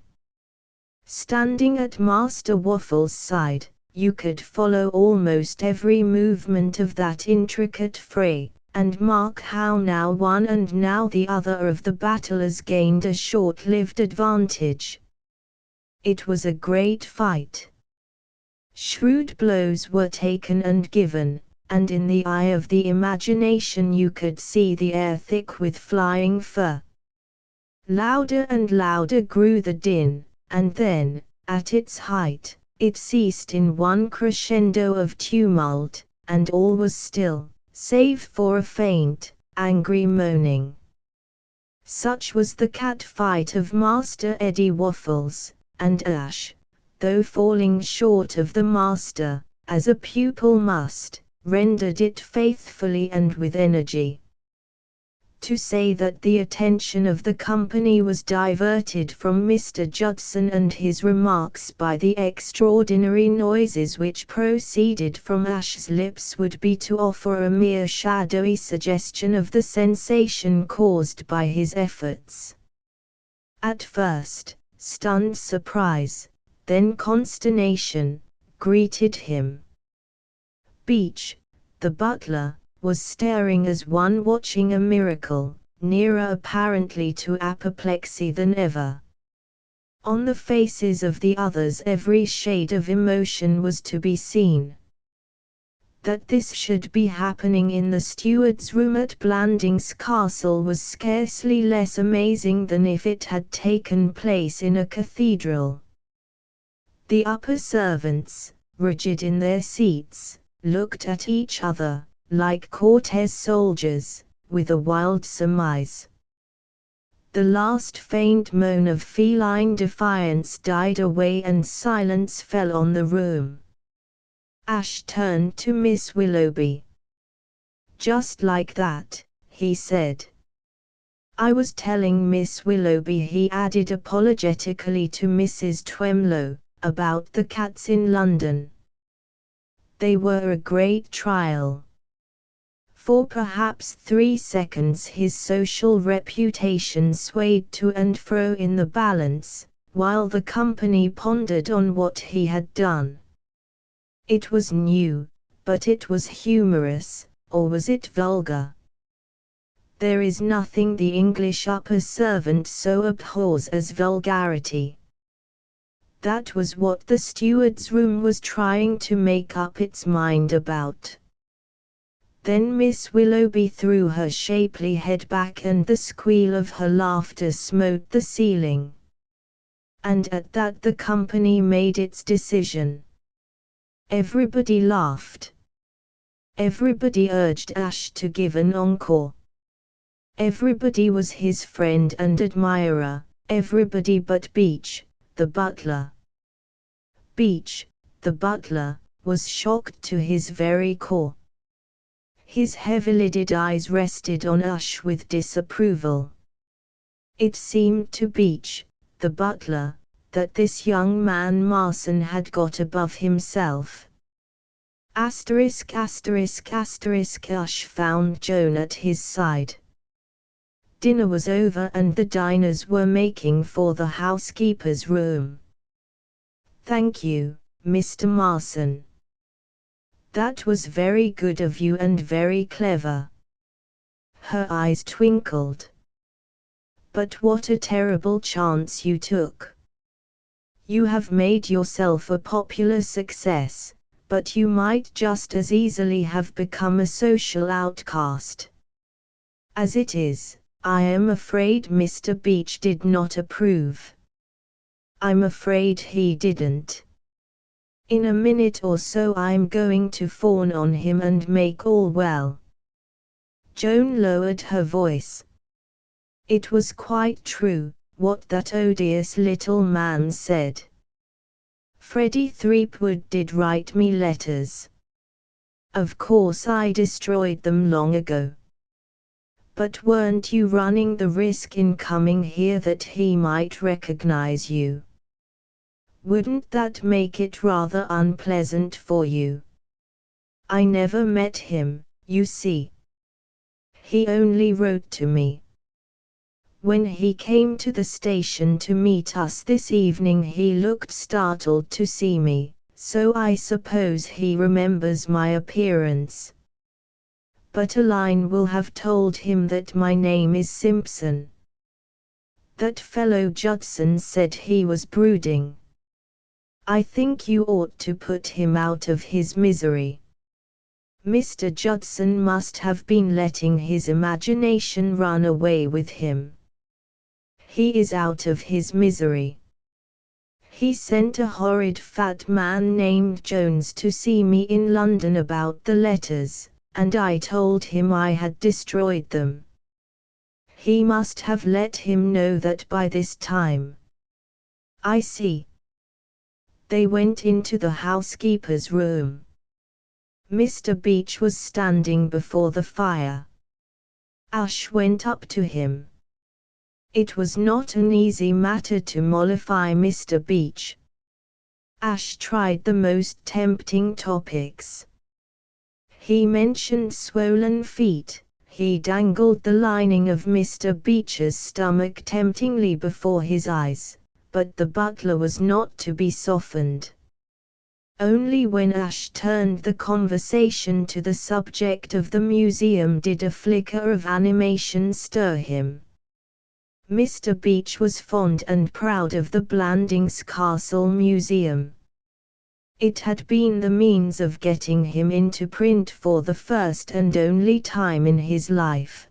Standing at Master Waffle's side, you could follow almost every movement of that intricate fray, and mark how now one and now the other of the battlers gained a short-lived advantage. It was a great fight. Shrewd blows were taken and given, and in the eye of the imagination you could see the air thick with flying fur. Louder and louder grew the din, and then, at its height, it ceased in one crescendo of tumult, and all was still, save for a faint, angry moaning. Such was the cat fight of Master Eddie Waffles, and Ash, though falling short of the master, as a pupil must, rendered it faithfully and with energy. To say that the attention of the company was diverted from Mr. Judson and his remarks by the extraordinary noises which proceeded from Ash's lips would be to offer a mere shadowy suggestion of the sensation caused by his efforts. At first, stunned surprise, then consternation, greeted him. Beach, the butler, was staring as one watching a miracle, nearer apparently to apoplexy than ever. On the faces of the others every shade of emotion was to be seen. That this should be happening in the steward's room at Blandings Castle was scarcely less amazing than if it had taken place in a cathedral. The upper servants, rigid in their seats, looked at each other, like Cortes soldiers, with a wild surmise. The last faint moan of feline defiance died away and silence fell on the room. Ash turned to Miss Willoughby. "Just like that," he said. "I was telling Miss Willoughby," he added apologetically to Mrs. Twemlow, "about the cats in London. They were a great trial." For perhaps 3 seconds his social reputation swayed to and fro in the balance, while the company pondered on what he had done. It was new, but it was humorous, or was it vulgar? There is nothing the English upper servant so abhors as vulgarity. That was what the steward's room was trying to make up its mind about. Then Miss Willoughby threw her shapely head back and the squeal of her laughter smote the ceiling. And at that the company made its decision. Everybody laughed. Everybody urged Ash to give an encore. Everybody was his friend and admirer, everybody but Beach, the butler. Beach, the butler, was shocked to his very core. His heavy-lidded eyes rested on Ash with disapproval. It seemed to Beach, the butler, that this young man Marson had got above himself. Ash found Joan at his side. Dinner was over and the diners were making for the housekeeper's room. "Thank you, Mr. Marson. That was very good of you and very clever." Her eyes twinkled. "But what a terrible chance you took. You have made yourself a popular success, but you might just as easily have become a social outcast. As it is, I am afraid Mr. Beach did not approve." "I'm afraid he didn't. In a minute or so I'm going to fawn on him and make all well." Joan lowered her voice. It was quite true, what that odious little man said. "Freddie Threepwood did write me letters. Of course I destroyed them long ago. But weren't you running the risk in coming here that he might recognize you? Wouldn't that make it rather unpleasant for you? I never met him, you see. He only wrote to me. When he came to the station to meet us this evening he looked startled to see me, so I suppose he remembers my appearance. But a line will have told him that my name is Simpson. That fellow Judson said he was brooding. I think you ought to put him out of his misery. Mr. Judson must have been letting his imagination run away with him. He is out of his misery. He sent a horrid fat man named Jones to see me in London about the letters, and I told him I had destroyed them. He must have let him know that by this time. I see. They went into the housekeeper's room. Mr. Beach was standing before the fire. Ash went up to him. It was not an easy matter to mollify Mr. Beach. Ash tried the most tempting topics. He mentioned swollen feet. He dangled the lining of Mr. Beach's stomach temptingly before his eyes, but the butler was not to be softened. Only when Ash turned the conversation to the subject of the museum did a flicker of animation stir him. Mr. Beach was fond and proud of the Blandings Castle Museum. It had been the means of getting him into print for the first and only time in his life.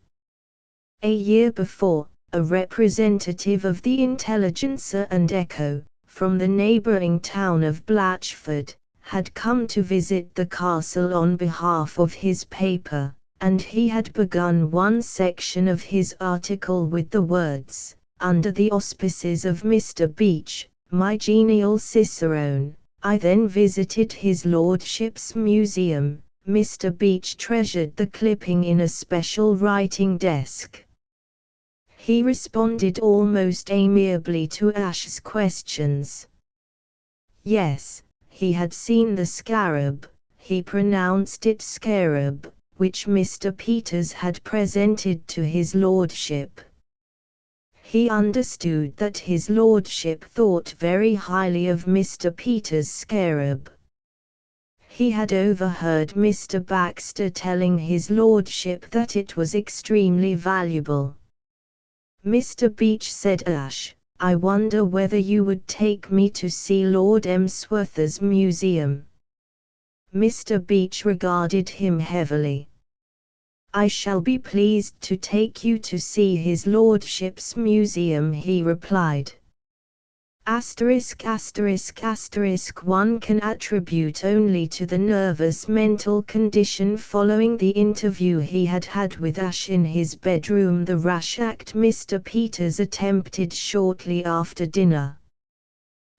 A year before, a representative of the Intelligencer and Echo, from the neighbouring town of Blatchford, had come to visit the castle on behalf of his paper, and he had begun one section of his article with the words, "Under the auspices of Mr. Beach, my genial cicerone, I then visited his lordship's museum." Mr. Beach treasured the clipping in a special writing desk. He responded almost amiably to Ash's questions. Yes, he had seen the scarab, he pronounced it scarab, which Mr. Peters had presented to his lordship. He understood that his lordship thought very highly of Mr. Peters' scarab. He had overheard Mr. Baxter telling his lordship that it was extremely valuable. Mr. Beach said, "Ash, I wonder whether you would take me to see Lord Emsworth's museum." Mr. Beach regarded him heavily. "I shall be pleased to take you to see his lordship's museum," he replied. One can attribute only to the nervous mental condition following the interview he had had with Ash in his bedroom the rash act Mr. Peters attempted shortly after dinner.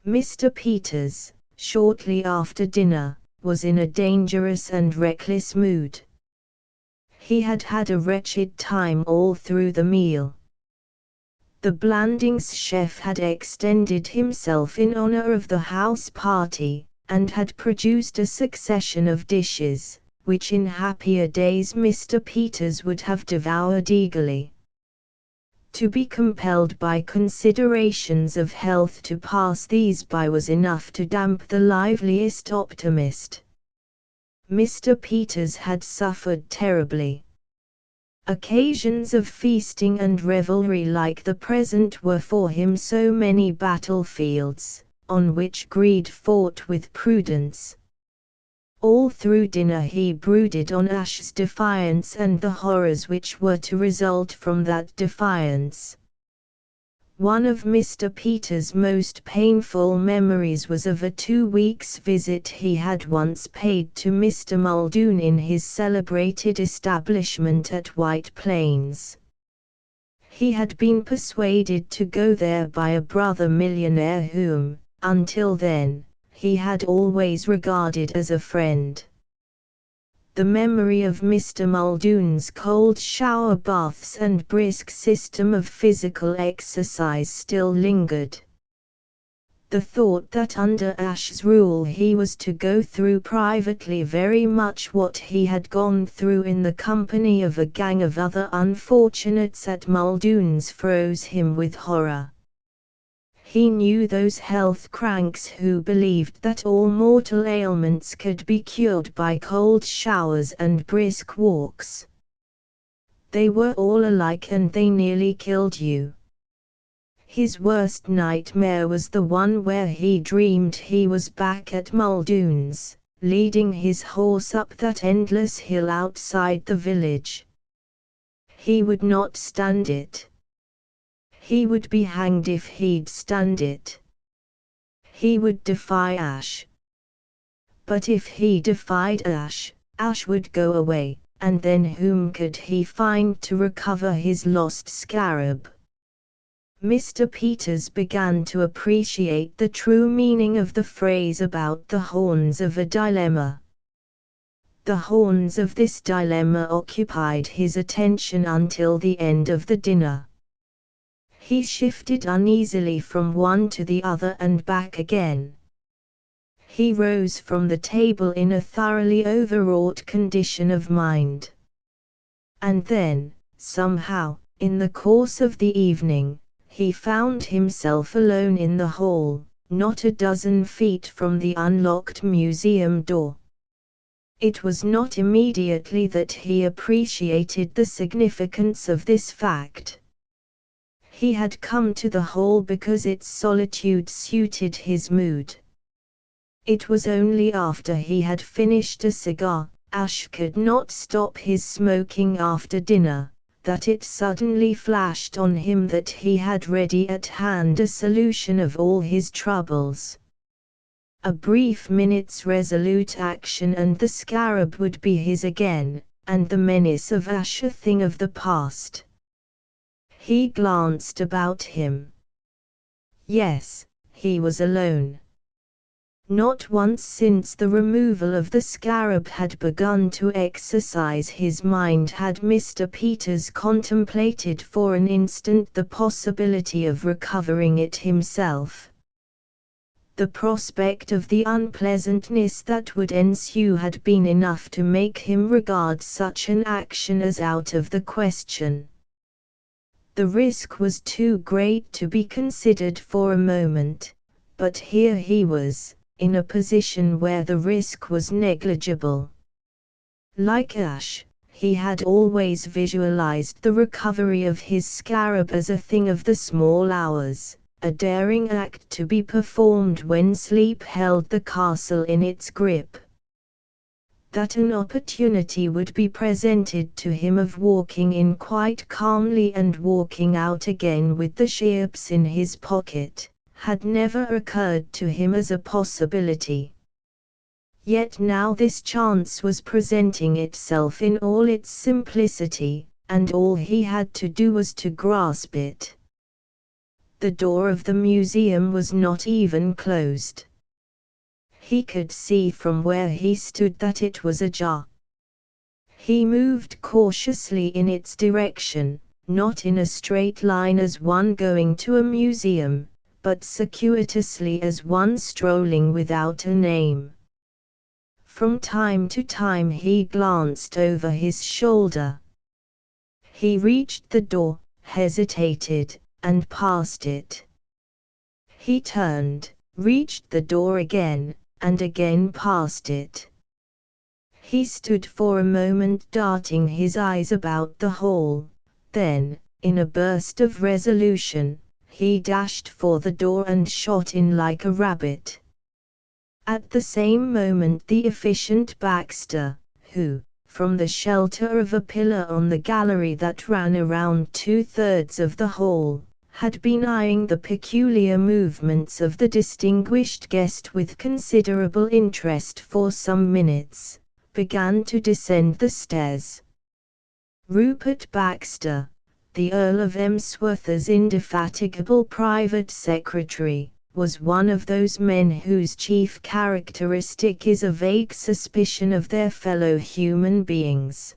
Mr. Peters, shortly after dinner, was in a dangerous and reckless mood. He had had a wretched time all through the meal. The Blandings chef had extended himself in honor of the house party, and had produced a succession of dishes, which in happier days Mr. Peters would have devoured eagerly. To be compelled by considerations of health to pass these by was enough to damp the liveliest optimist. Mr. Peters had suffered terribly. Occasions of feasting and revelry like the present were for him so many battlefields, on which greed fought with prudence. All through dinner he brooded on Ash's defiance and the horrors which were to result from that defiance. One of Mr. Peters' most painful memories was of a 2 weeks' visit he had once paid to Mr. Muldoon in his celebrated establishment at White Plains. He had been persuaded to go there by a brother millionaire whom, until then, he had always regarded as a friend. The memory of Mr. Muldoon's cold shower baths and brisk system of physical exercise still lingered. The thought that under Ash's rule he was to go through privately very much what he had gone through in the company of a gang of other unfortunates at Muldoon's froze him with horror. He knew those health cranks who believed that all mortal ailments could be cured by cold showers and brisk walks. They were all alike and they nearly killed you. His worst nightmare was the one where he dreamed he was back at Muldoon's, leading his horse up that endless hill outside the village. He would not stand it. He would be hanged if he'd stand it. He would defy Ash. But if he defied Ash, Ash would go away, and then whom could he find to recover his lost scarab? Mr. Peters began to appreciate the true meaning of the phrase about the horns of a dilemma. The horns of this dilemma occupied his attention until the end of the dinner. He shifted uneasily from one to the other and back again. He rose from the table in a thoroughly overwrought condition of mind. And then, somehow, in the course of the evening, he found himself alone in the hall, not a dozen feet from the unlocked museum door. It was not immediately that he appreciated the significance of this fact. He had come to the hall because its solitude suited his mood. It was only after he had finished a cigar, Ash could not stop his smoking after dinner, that it suddenly flashed on him that he had ready at hand a solution of all his troubles. A brief minute's resolute action and the scarab would be his again, and the menace of Ash a thing of the past. He glanced about him. Yes, he was alone. Not once since the removal of the scarab had begun to exercise his mind had Mr. Peters contemplated for an instant the possibility of recovering it himself. The prospect of the unpleasantness that would ensue had been enough to make him regard such an action as out of the question. The risk was too great to be considered for a moment, but here he was, in a position where the risk was negligible. Like Ash, he had always visualized the recovery of his scarab as a thing of the small hours, a daring act to be performed when sleep held the castle in its grip. That an opportunity would be presented to him of walking in quite calmly and walking out again with the sheaps in his pocket, had never occurred to him as a possibility. Yet now this chance was presenting itself in all its simplicity, and all he had to do was to grasp it. The door of the museum was not even closed. He could see from where he stood that it was ajar. He moved cautiously in its direction, not in a straight line as one going to a museum, but circuitously as one strolling without a name. From time to time he glanced over his shoulder. He reached the door, hesitated, and passed it. He turned, reached the door again, and again passed it. He stood for a moment darting his eyes about the hall, then, in a burst of resolution, he dashed for the door and shot in like a rabbit. At the same moment the efficient Baxter, who, from the shelter of a pillar on the gallery that ran around 2/3 of the hall, had been eyeing the peculiar movements of the distinguished guest with considerable interest for some minutes, began to descend the stairs. Rupert Baxter, the Earl of Emsworth's indefatigable private secretary, was one of those men whose chief characteristic is a vague suspicion of their fellow human beings.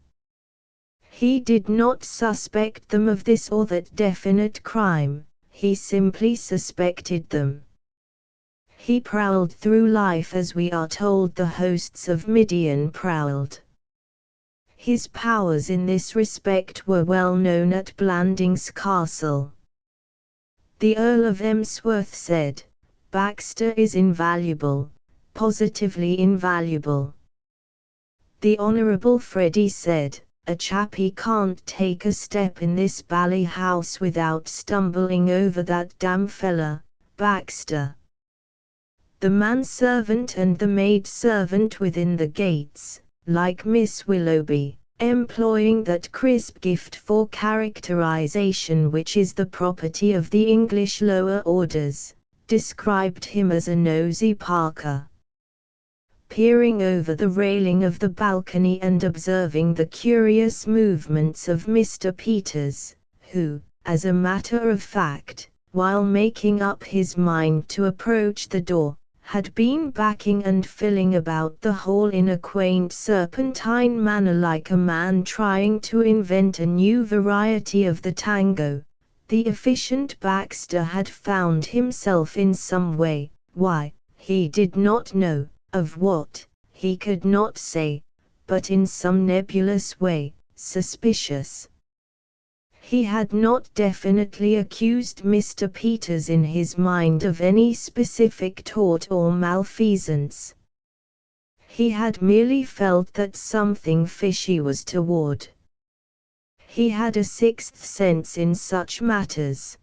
He did not suspect them of this or that definite crime, he simply suspected them. He prowled through life as we are told the hosts of Midian prowled. His powers in this respect were well known at Blandings Castle. The Earl of Emsworth said, "Baxter is invaluable, positively invaluable." The Honourable Freddie said, "A chappie can't take a step in this bally house without stumbling over that damn fella, Baxter." The manservant and the maidservant within the gates, like Miss Willoughby, employing that crisp gift for characterization which is the property of the English lower orders, described him as a nosy Parker. Peering over the railing of the balcony and observing the curious movements of Mr. Peters, who, as a matter of fact, while making up his mind to approach the door, had been backing and filling about the hall in a quaint serpentine manner like a man trying to invent a new variety of the tango, the efficient Baxter had found himself in some way, why, he did not know, of what, he could not say, but in some nebulous way, suspicious. He had not definitely accused Mr. Peters in his mind of any specific tort or malfeasance. He had merely felt that something fishy was toward. He had a sixth sense in such matters.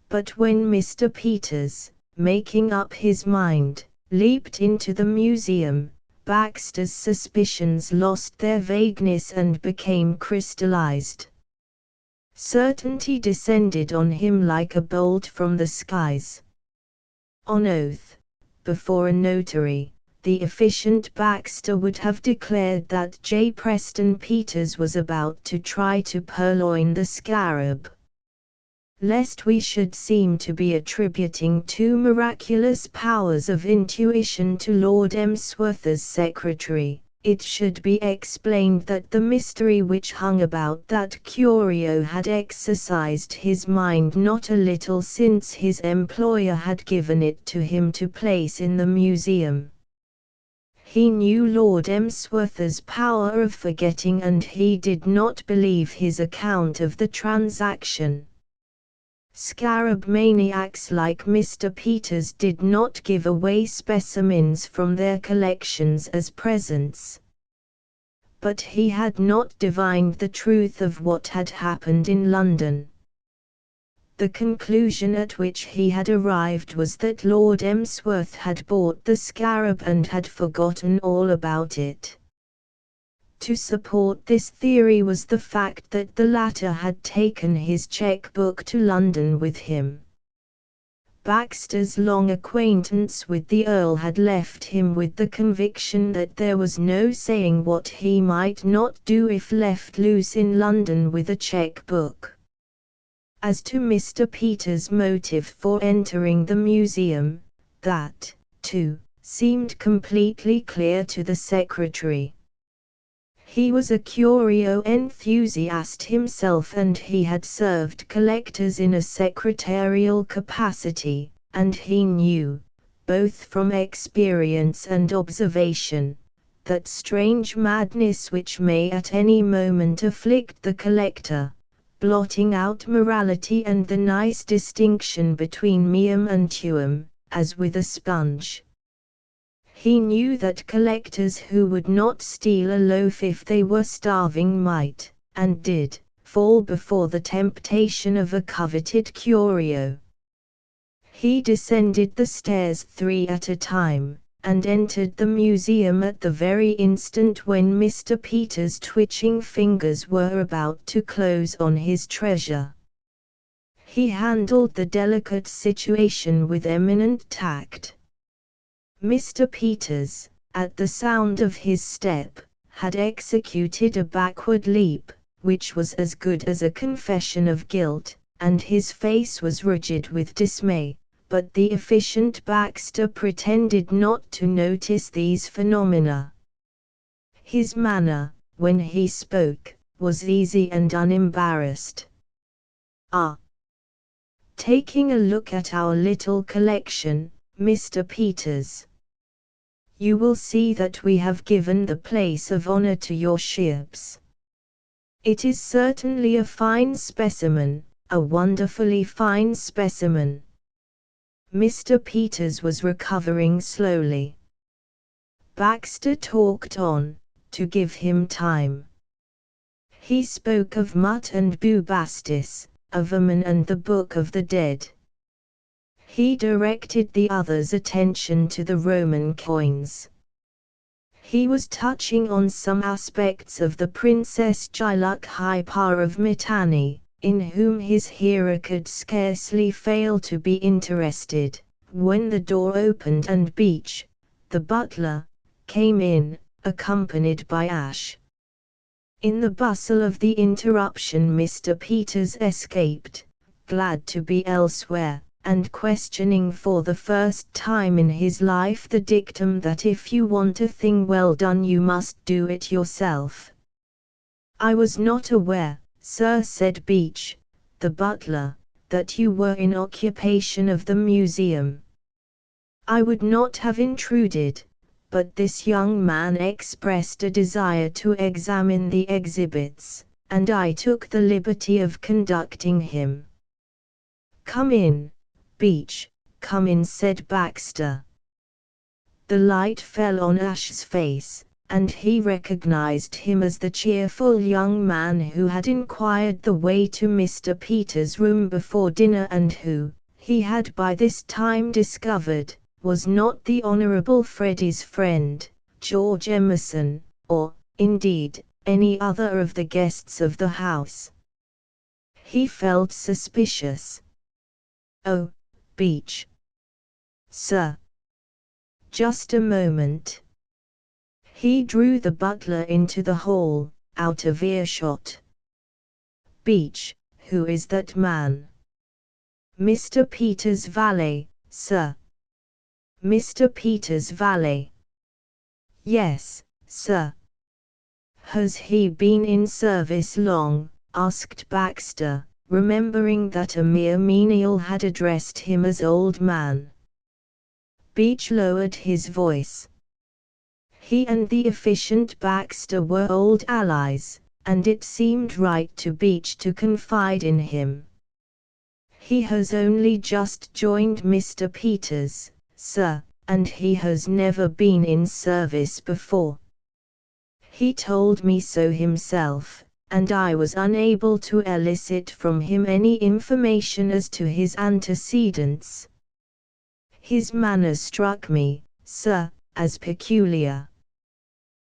But when Mr. Peters, making up his mind, leaped into the museum, Baxter's suspicions lost their vagueness and became crystallized. Certainty descended on him like a bolt from the skies. On oath, before a notary, the efficient Baxter would have declared that J. Preston Peters was about to try to purloin the scarab. Lest we should seem to be attributing too miraculous powers of intuition to Lord Emsworth's secretary, it should be explained that the mystery which hung about that curio had exercised his mind not a little since his employer had given it to him to place in the museum. He knew Lord Emsworth's power of forgetting and he did not believe his account of the transaction. Scarab maniacs like Mr. Peters did not give away specimens from their collections as presents. But he had not divined the truth of what had happened in London. The conclusion at which he had arrived was that Lord Emsworth had bought the scarab and had forgotten all about it. To support this theory was the fact that the latter had taken his checkbook to London with him. Baxter's long acquaintance with the Earl had left him with the conviction that there was no saying what he might not do if left loose in London with a checkbook. As to Mr. Peters' motive for entering the museum, that, too, seemed completely clear to the secretary. He was a curio enthusiast himself and he had served collectors in a secretarial capacity, and he knew, both from experience and observation, that strange madness which may at any moment afflict the collector, blotting out morality and the nice distinction between meum and tuum, as with a sponge. He knew that collectors who would not steal a loaf if they were starving might, and did, fall before the temptation of a coveted curio. He descended the stairs 3 at a time, and entered the museum at the very instant when Mr. Peters' twitching fingers were about to close on his treasure. He handled the delicate situation with eminent tact. Mr. Peters, at the sound of his step, had executed a backward leap, which was as good as a confession of guilt, and his face was rigid with dismay, but the efficient Baxter pretended not to notice these phenomena. His manner, when he spoke, was easy and unembarrassed. "Ah! Taking a look at our little collection, Mr. Peters. You will see that we have given the place of honor to your ships. It is certainly a fine specimen, a wonderfully fine specimen." Mr. Peters was recovering slowly. Baxter talked on, to give him time. He spoke of Mutt and Bubastis, of Ammon and the Book of the Dead. He directed the others' attention to the Roman coins. He was touching on some aspects of the Princess Giluk-Hypar of Mitanni, in whom his hearer could scarcely fail to be interested, when the door opened and Beach, the butler, came in, accompanied by Ash. In the bustle of the interruption Mr. Peters escaped, glad to be elsewhere, and questioning for the first time in his life the dictum that if you want a thing well done you must do it yourself. "I was not aware, sir," said Beach, the butler, "that you were in occupation of the museum. I would not have intruded, but this young man expressed a desire to examine the exhibits, and I took the liberty of conducting him." "Come in, Beach, come in," said Baxter. The light fell on Ash's face, and he recognized him as the cheerful young man who had inquired the way to Mr. Peters' room before dinner and who, he had by this time discovered, was not the Honourable Freddie's friend, George Emerson, or, indeed, any other of the guests of the house. He felt suspicious. "Oh, Beach." "Sir." "Just a moment." He drew the butler into the hall, out of earshot. "Beach, who is that man?" "Mr. Peters' valet, sir." "Mr. Peters' valet?" "Yes, sir." "Has he been in service long?" asked Baxter, remembering that a mere menial had addressed him as old man. Beach lowered his voice. He and the efficient Baxter were old allies, and it seemed right to Beach to confide in him. "He has only just joined Mr. Peters, sir, and he has never been in service before. He told me so himself, and I was unable to elicit from him any information as to his antecedents. His manner struck me, sir, as peculiar.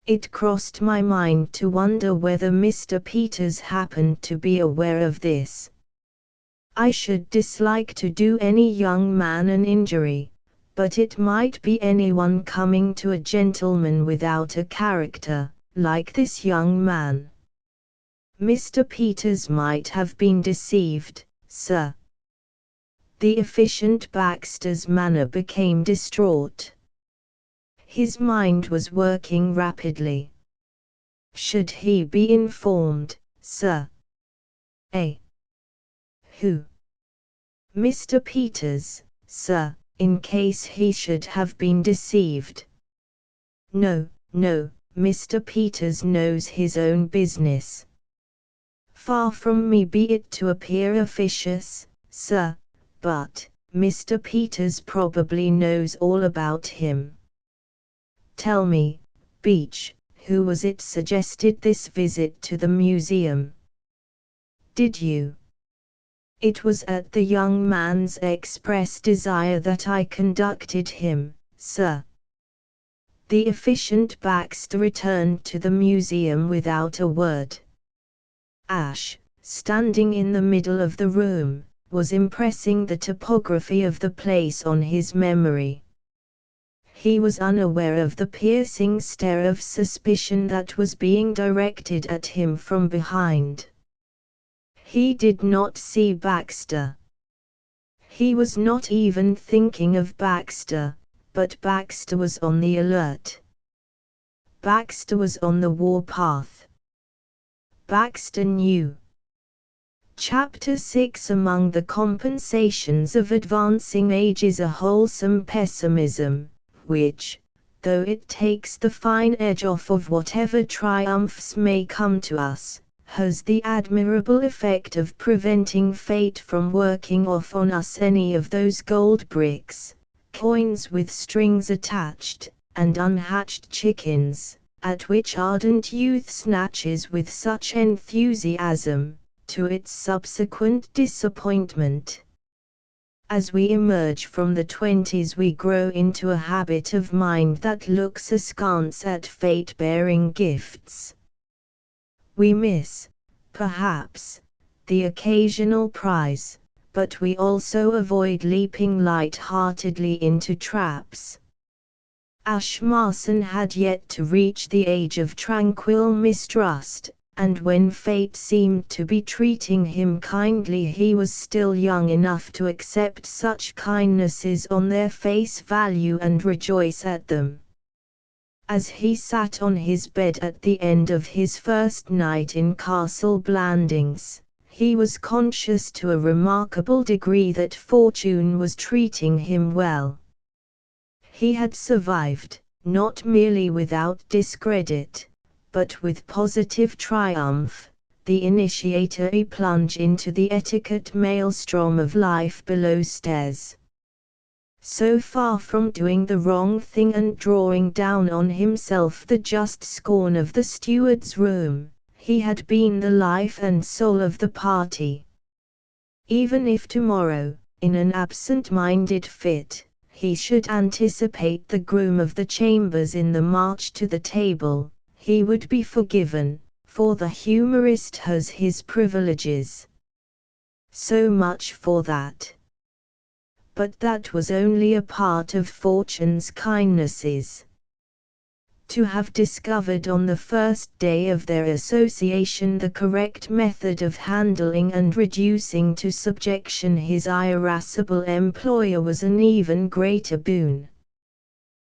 It crossed my mind to wonder whether Mr. Peters happened to be aware of this. I should dislike to do any young man an injury, but it might be anyone coming to a gentleman without a character, like this young man. Mr. Peters might have been deceived, sir." The efficient Baxter's manner became distraught. His mind was working rapidly. "Should he be informed, sir?" "Eh? Who?" "Mr. Peters, sir, in case he should have been deceived." "No, no, Mr. Peters knows his own business." "Far from me be it to appear officious, sir, but Mr. Peters probably knows all about him." "Tell me, Beach, who was it suggested this visit to the museum?" "Did you?" "It was at the young man's express desire that I conducted him, sir." The efficient Baxter returned to the museum without a word. Ash, standing in the middle of the room, was impressing the topography of the place on his memory. He was unaware of the piercing stare of suspicion that was being directed at him from behind. He did not see Baxter. He was not even thinking of Baxter, but Baxter was on the alert. Baxter was on the warpath. Baxter knew. Chapter 6. Among the compensations of advancing age is a wholesome pessimism, which, though it takes the fine edge off of whatever triumphs may come to us, has the admirable effect of preventing fate from working off on us any of those gold bricks, coins with strings attached, and unhatched chickens, at which ardent youth snatches with such enthusiasm, to its subsequent disappointment. As we emerge from the 20s, we grow into a habit of mind that looks askance at fate-bearing gifts. We miss, perhaps, the occasional prize, but we also avoid leaping light-heartedly into traps. Ashmarson had yet to reach the age of tranquil mistrust, and when fate seemed to be treating him kindly, he was still young enough to accept such kindnesses on their face value and rejoice at them. As he sat on his bed at the end of his first night in Castle Blandings, he was conscious to a remarkable degree that fortune was treating him well. He had survived, not merely without discredit, but with positive triumph, the initiatory plunge into the etiquette maelstrom of life below stairs. So far from doing the wrong thing and drawing down on himself the just scorn of the steward's room, he had been the life and soul of the party. Even if tomorrow, in an absent-minded fit, he should anticipate the groom of the chambers in the march to the table, he would be forgiven, for the humorist has his privileges. So much for that. But that was only a part of fortune's kindnesses. To have discovered on the first day of their association the correct method of handling and reducing to subjection his irascible employer was an even greater boon.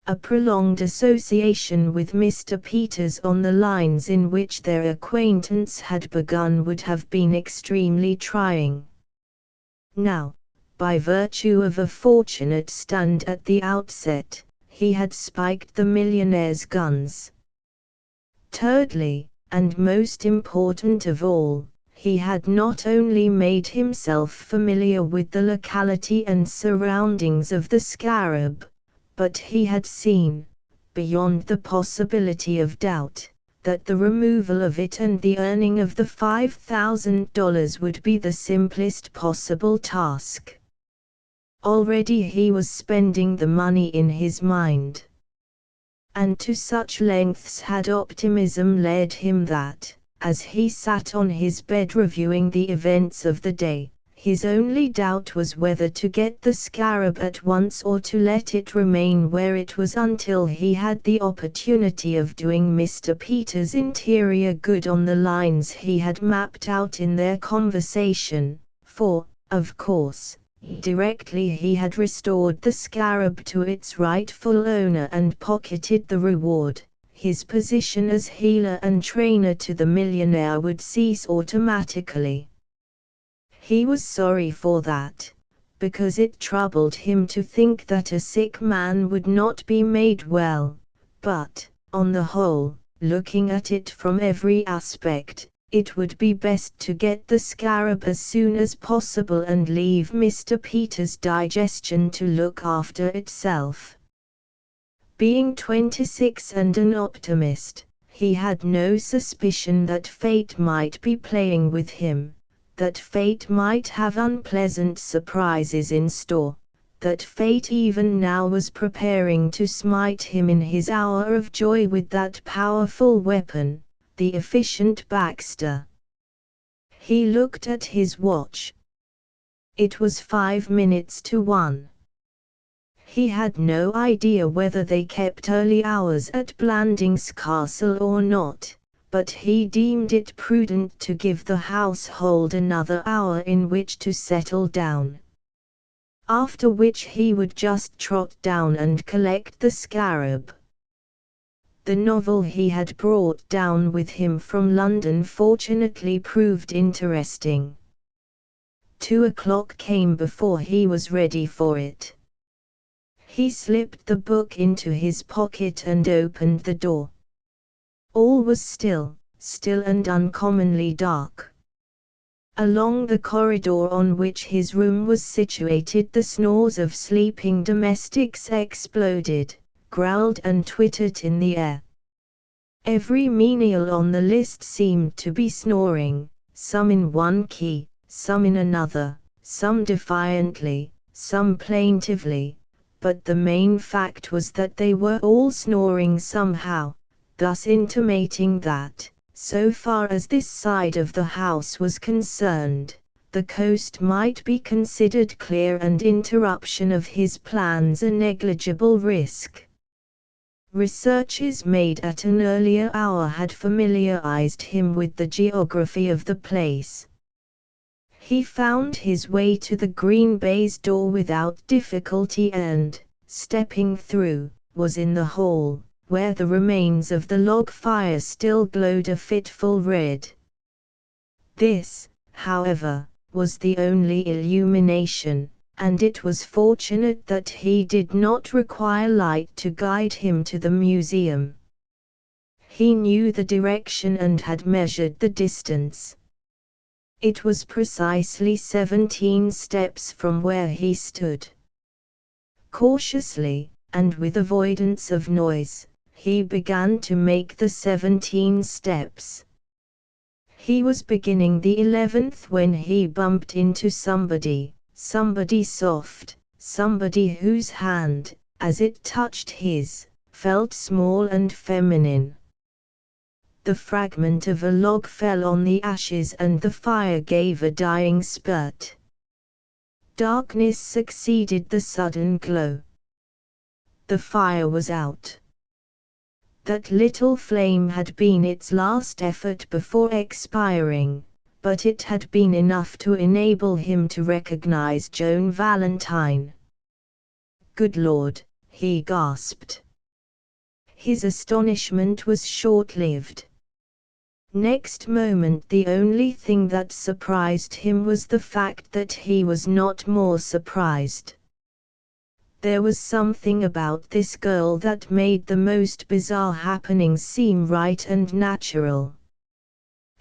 A prolonged association with Mr. Peters on the lines in which their acquaintance had begun would have been extremely trying. Now, by virtue of a fortunate stand at the outset, he had spiked the millionaire's guns. Thirdly, and most important of all, he had not only made himself familiar with the locality and surroundings of the Scarab, but he had seen, beyond the possibility of doubt, that the removal of it and the earning of the $5,000 would be the simplest possible task. Already he was spending the money in his mind. And to such lengths had optimism led him that, as he sat on his bed reviewing the events of the day, his only doubt was whether to get the Scarab at once or to let it remain where it was until he had the opportunity of doing Mr. Peters' interior good on the lines he had mapped out in their conversation, for, of course, directly he had restored the Scarab to its rightful owner and pocketed the reward, his position as healer and trainer to the millionaire would cease automatically. He was sorry for that, because it troubled him to think that a sick man would not be made well, but, on the whole, looking at it from every aspect, it would be best to get the Scarab as soon as possible and leave Mr. Peters' digestion to look after itself. Being 26 and an optimist, he had no suspicion that fate might be playing with him, that fate might have unpleasant surprises in store, that fate even now was preparing to smite him in his hour of joy with that powerful weapon, the efficient Baxter. He looked at his watch. It was 5 minutes to 1. He had no idea whether they kept early hours at Blandings Castle or not, but he deemed it prudent to give the household another hour in which to settle down. After which he would just trot down and collect the Scarab. The novel he had brought down with him from London fortunately proved interesting. 2 o'clock came before he was ready for it. He slipped the book into his pocket and opened the door. All was still and uncommonly dark. Along the corridor on which his room was situated, the snores of sleeping domestics exploded, growled and twittered in the air. Every menial on the list seemed to be snoring, some in one key, some in another, some defiantly, some plaintively, but the main fact was that they were all snoring somehow, thus intimating that, so far as this side of the house was concerned, the coast might be considered clear and interruption of his plans a negligible risk. Researches made at an earlier hour had familiarized him with the geography of the place. He found his way to the green baize door without difficulty and, stepping through, was in the hall, where the remains of the log fire still glowed a fitful red. This, however, was the only illumination, and it was fortunate that he did not require light to guide him to the museum. He knew the direction and had measured the distance. It was precisely 17 steps from where he stood. Cautiously, and with avoidance of noise, he began to make the 17 steps. He was beginning the 11th when he bumped into somebody soft, somebody whose hand, as it touched his, felt small and feminine. The fragment of a log fell on the ashes and the fire gave a dying spurt. Darkness succeeded the sudden glow. The fire was out. That little flame had been its last effort before expiring, but it had been enough to enable him to recognize Joan Valentine. "Good Lord," he gasped. His astonishment was short-lived. Next moment the only thing that surprised him was the fact that he was not more surprised. There was something about this girl that made the most bizarre happenings seem right and natural.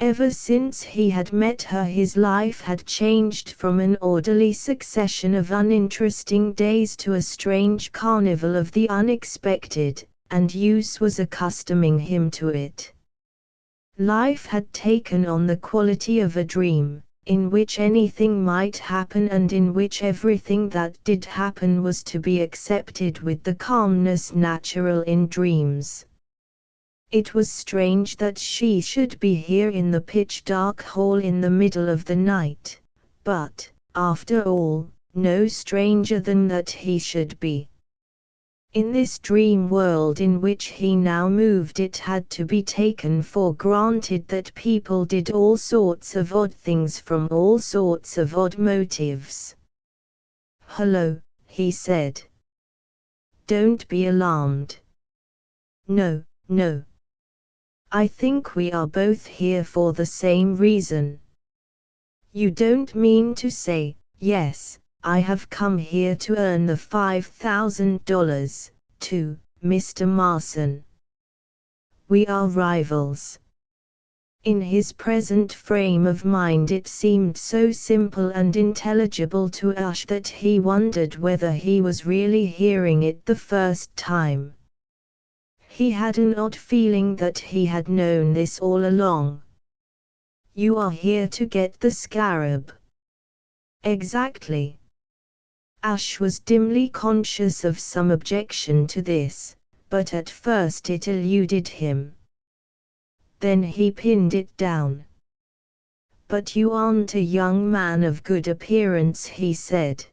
Ever since he had met her, his life had changed from an orderly succession of uninteresting days to a strange carnival of the unexpected, and use was accustoming him to it. Life had taken on the quality of a dream, in which anything might happen and in which everything that did happen was to be accepted with the calmness natural in dreams. It was strange that she should be here in the pitch-dark hall in the middle of the night, but, after all, no stranger than that he should be. In this dream world in which he now moved, it had to be taken for granted that people did all sorts of odd things from all sorts of odd motives. "Hello," he said. "Don't be alarmed." "No, no. I think we are both here for the same reason." "You don't mean to say—" "Yes, I have come here to earn the $5,000, too, Mr. Marson. We are rivals." In his present frame of mind it seemed so simple and intelligible to Ash that he wondered whether he was really hearing it the first time. He had an odd feeling that he had known this all along. "You are here to get the scarab." "Exactly." Ash was dimly conscious of some objection to this, but at first it eluded him. Then he pinned it down. "But you aren't a young man of good appearance," he said.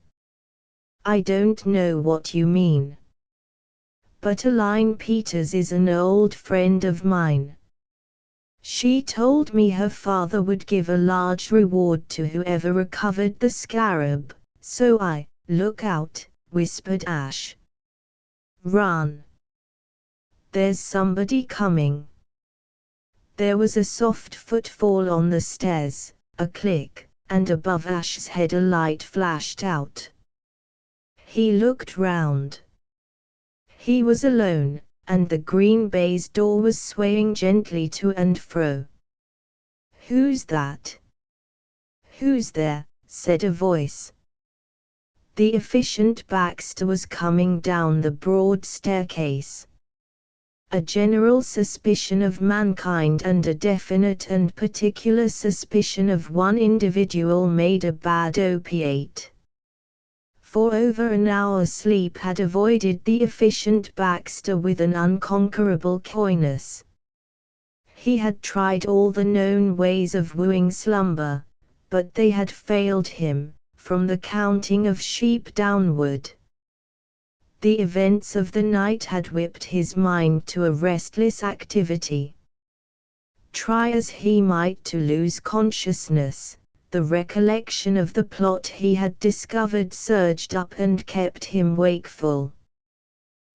"I don't know what you mean. But Aline Peters is an old friend of mine. She told me her father would give a large reward to whoever recovered the scarab, so I—" "Look out," whispered Ash. "Run. There's somebody coming." There was a soft footfall on the stairs, a click, and above Ash's head a light flashed out. He looked round. He was alone, and the green baize door was swaying gently to and fro. "Who's that? Who's there?" said a voice. The efficient Baxter was coming down the broad staircase. A general suspicion of mankind and a definite and particular suspicion of one individual made a bad opiate. For over an hour sleep had avoided the efficient Baxter with an unconquerable coyness. He had tried all the known ways of wooing slumber, but they had failed him, from the counting of sheep downward. The events of the night had whipped his mind to a restless activity. Try as he might to lose consciousness, the recollection of the plot he had discovered surged up and kept him wakeful.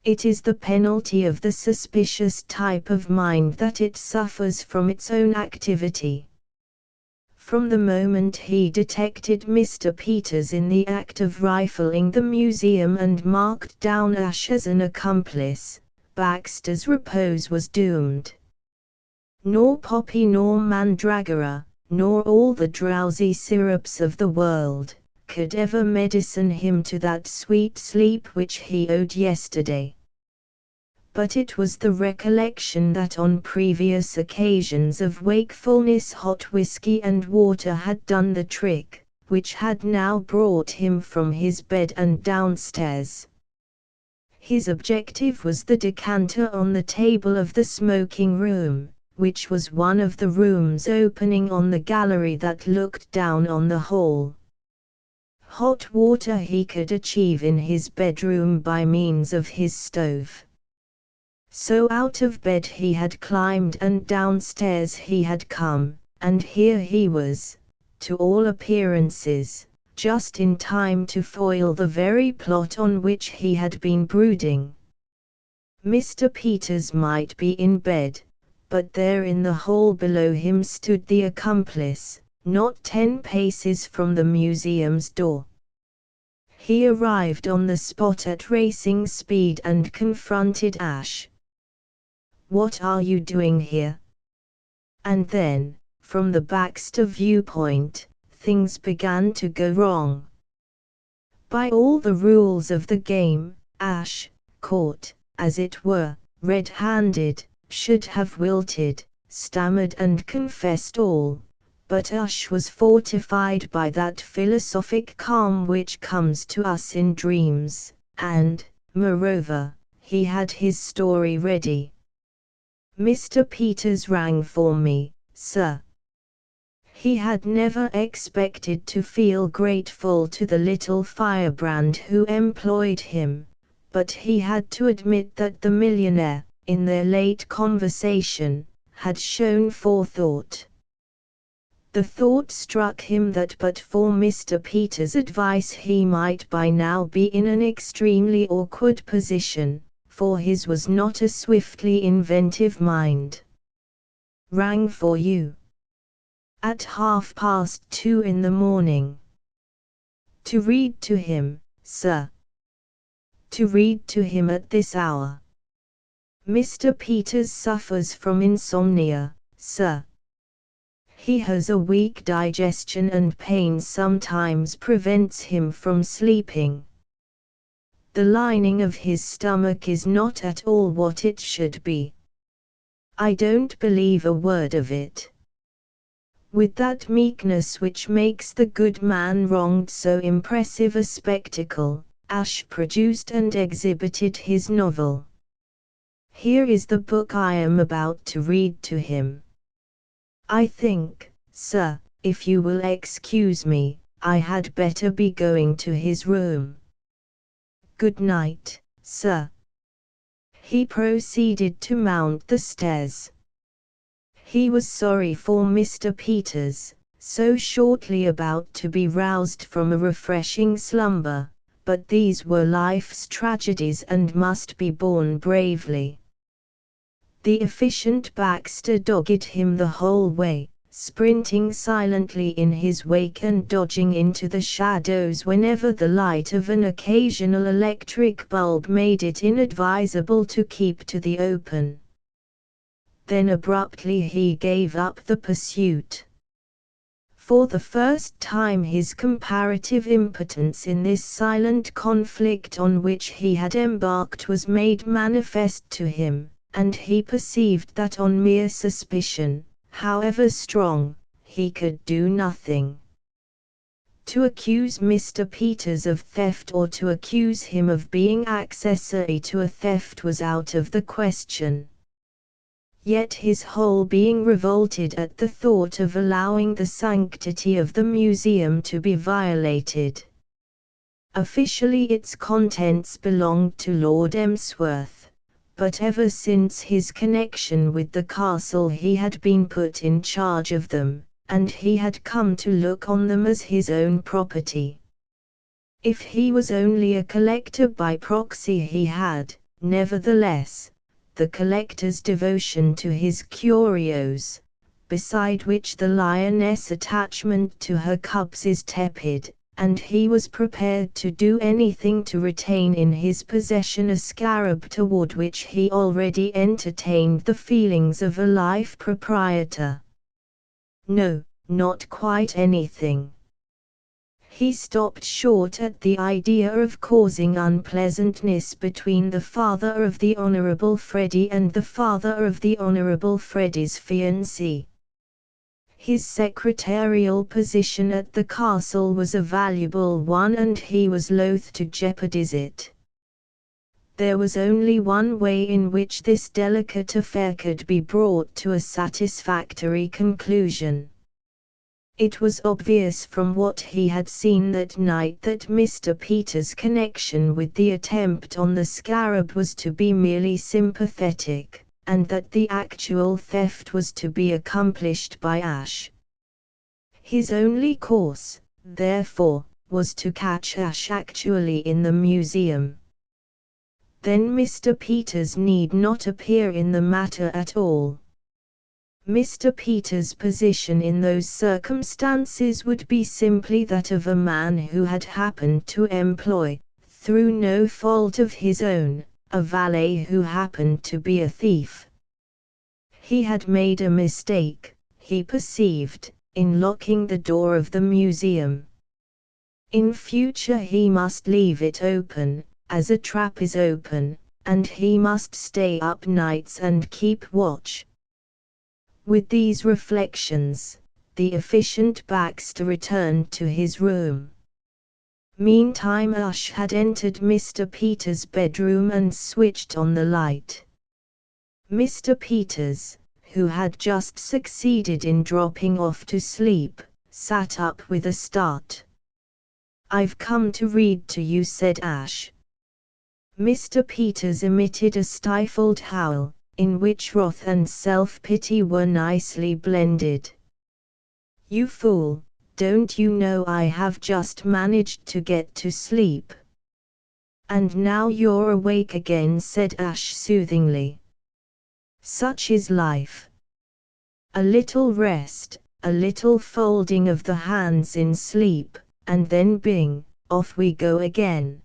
It is the penalty of the suspicious type of mind that it suffers from its own activity. From the moment he detected Mr. Peters in the act of rifling the museum and marked down Ash as an accomplice, Baxter's repose was doomed. Nor poppy nor mandragora, nor all the drowsy syrups of the world, could ever medicine him to that sweet sleep which he owed yesterday. But it was the recollection that on previous occasions of wakefulness hot whiskey and water had done the trick, which had now brought him from his bed and downstairs. His objective was the decanter on the table of the smoking room, which was one of the rooms opening on the gallery that looked down on the hall. Hot water he could achieve in his bedroom by means of his stove. So out of bed he had climbed and downstairs he had come, and here he was, to all appearances, just in time to foil the very plot on which he had been brooding. Mr. Peters might be in bed, but there in the hall below him stood the accomplice, not 10 paces from the museum's door. He arrived on the spot at racing speed and confronted Ash. "What are you doing here?" And then, from the Baxter viewpoint, things began to go wrong. By all the rules of the game, Ash, caught, as it were, red-handed, should have wilted, stammered and confessed all, but Ash was fortified by that philosophic calm which comes to us in dreams, and, moreover, he had his story ready. "Mr. Peters rang for me, sir." He had never expected to feel grateful to the little firebrand who employed him, but he had to admit that the millionaire, in their late conversation, had shown forethought. The thought struck him that but for Mr. Peters' advice he might by now be in an extremely awkward position, for his was not a swiftly inventive mind. "Rang for you? At 2:30 in the morning?" "To read to him, sir." "To read to him at this hour?" "Mr. Peters suffers from insomnia, sir. He has a weak digestion and pain sometimes prevents him from sleeping. The lining of his stomach is not at all what it should be. I don't believe a word of it." With that meekness which makes the good man wronged so impressive a spectacle, Ash produced and exhibited his novel. "Here is the book I am about to read to him. I think, sir, if you will excuse me, I had better be going to his room. Good night, sir." He proceeded to mount the stairs. He was sorry for Mr. Peters, so shortly about to be roused from a refreshing slumber, but these were life's tragedies and must be borne bravely. The efficient Baxter dogged him the whole way, sprinting silently in his wake and dodging into the shadows whenever the light of an occasional electric bulb made it inadvisable to keep to the open. Then abruptly he gave up the pursuit. For the first time his comparative impotence in this silent conflict on which he had embarked was made manifest to him, and he perceived that on mere suspicion, however strong, he could do nothing. To accuse Mr. Peters of theft or to accuse him of being accessory to a theft was out of the question. Yet his whole being revolted at the thought of allowing the sanctity of the museum to be violated. Officially its contents belonged to Lord Emsworth, but ever since his connection with the castle he had been put in charge of them, and he had come to look on them as his own property. If he was only a collector by proxy he had, nevertheless, the collector's devotion to his curios, beside which the lioness' attachment to her cubs is tepid, and he was prepared to do anything to retain in his possession a scarab toward which he already entertained the feelings of a life proprietor. No, not quite anything. He stopped short at the idea of causing unpleasantness between the father of the Honorable Freddie and the father of the Honorable Freddie's fiancée. His secretarial position at the castle was a valuable one and he was loath to jeopardize it. There was only one way in which this delicate affair could be brought to a satisfactory conclusion. It was obvious from what he had seen that night that Mr. Peters' connection with the attempt on the scarab was to be merely sympathetic, and that the actual theft was to be accomplished by Ash. His only course, therefore, was to catch Ash actually in the museum. Then Mr. Peters need not appear in the matter at all. Mr. Peters' position in those circumstances would be simply that of a man who had happened to employ, through no fault of his own, a valet who happened to be a thief. He had made a mistake, he perceived, in locking the door of the museum. In future he must leave it open, as a trap is open, and he must stay up nights and keep watch. With these reflections, the efficient Baxter returned to his room. Meantime Ash had entered Mr. Peters' bedroom and switched on the light. Mr. Peters, who had just succeeded in dropping off to sleep, sat up with a start. "I've come to read to you," said Ash. Mr. Peters emitted a stifled howl, in which wrath and self-pity were nicely blended. "You fool, don't you know I have just managed to get to sleep?" "And now you're awake again," said Ash soothingly. "Such is life. A little rest, a little folding of the hands in sleep, and then bing, off we go again.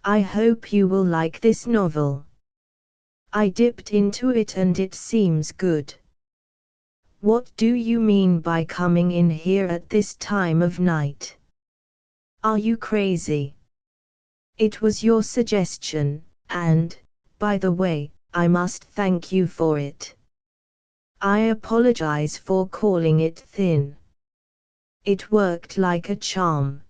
I hope you will like this novel. I dipped into it and it seems good." "What do you mean by coming in here at this time of night? Are you crazy?" "It was your suggestion, and, by the way, I must thank you for it. I apologize for calling it thin. It worked like a charm."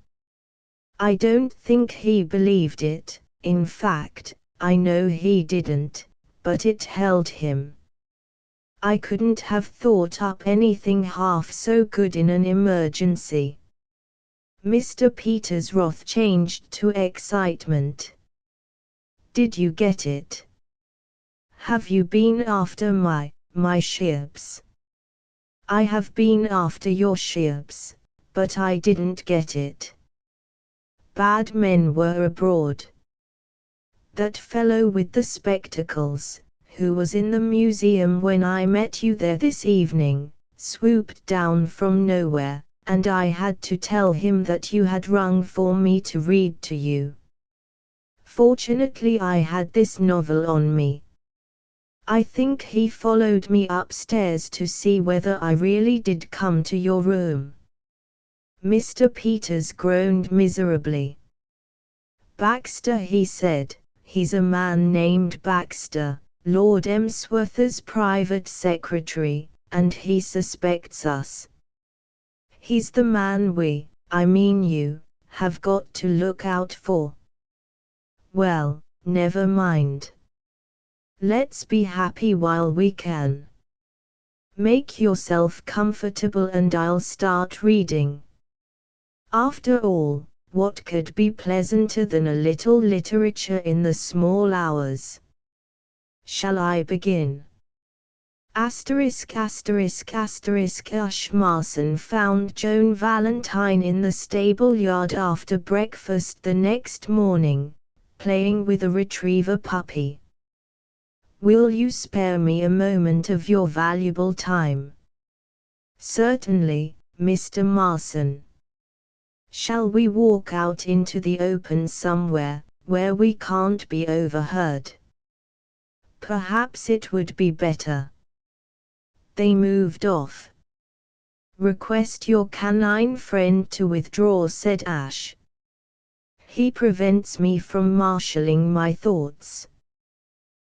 "I don't think he believed it, in fact, I know he didn't, but it held him. I couldn't have thought up anything half so good in an emergency." Mr. Peters' wrath changed to excitement. "Did you get it? Have you been after my ships?" "I have been after your ships, but I didn't get it. Bad men were abroad. That fellow with the spectacles, who was in the museum when I met you there this evening, swooped down from nowhere, and I had to tell him that you had rung for me to read to you. Fortunately I had this novel on me. I think he followed me upstairs to see whether I really did come to your room." Mr. Peters groaned miserably. "Baxter," he said, "he's a man named Baxter, Lord Emsworth's private secretary, and he suspects us. He's the man I mean you, have got to look out for." "Well, never mind. Let's be happy while we can. Make yourself comfortable and I'll start reading. After all, what could be pleasanter than a little literature in the small hours? Shall I begin?" Ush Marson found Joan Valentine in the stable yard after breakfast the next morning, playing with a retriever puppy. "Will you spare me a moment of your valuable time?" "Certainly, Mr. Marson." "Shall we walk out into the open somewhere, where we can't be overheard?" "Perhaps it would be better." They moved off. "Request your canine friend to withdraw," said Ash. "He prevents me from marshalling my thoughts."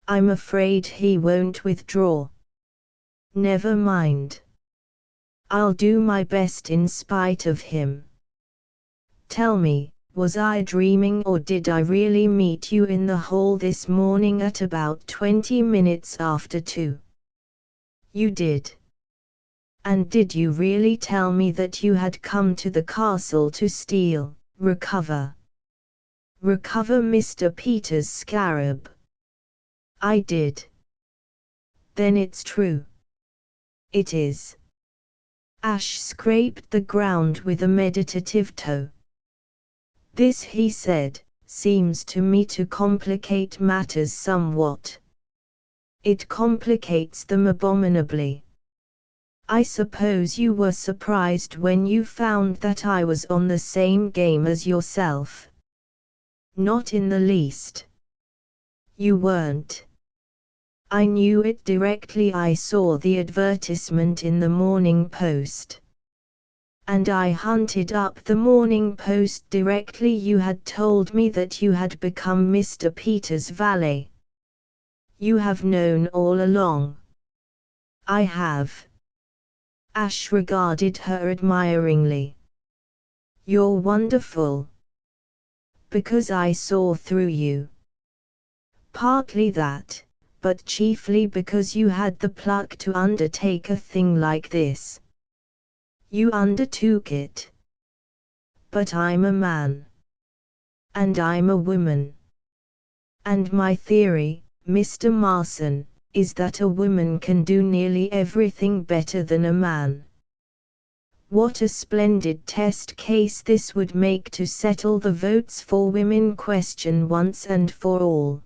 "I'm afraid he won't withdraw." "Never mind. I'll do my best in spite of him. Tell me, was I dreaming or did I really meet you in the hall this morning at about 20 minutes after 2? You did. And did you really tell me that you had come to the castle to recover Mr. Peters' scarab?" "I did." "Then it's true." "It is." Ash scraped the ground with a meditative toe. "This," he said, "seems to me to complicate matters somewhat." "It complicates them abominably. I suppose you were surprised when you found that I was on the same game as yourself?" "Not in the least." "You weren't. I knew it directly I saw the advertisement in the Morning Post. And I hunted up the Morning Post directly you had told me that you had become Mr. Peters' valet." "You have known all along." "I have." Ash regarded her admiringly. "You're wonderful." "Because I saw through you." "Partly that, but chiefly because you had the pluck to undertake a thing like this." "You undertook it." "But I'm a man. And I'm a woman. And my theory, Mr. Marson, is that a woman can do nearly everything better than a man. What a splendid test case this would make to settle the votes for women question once and for all.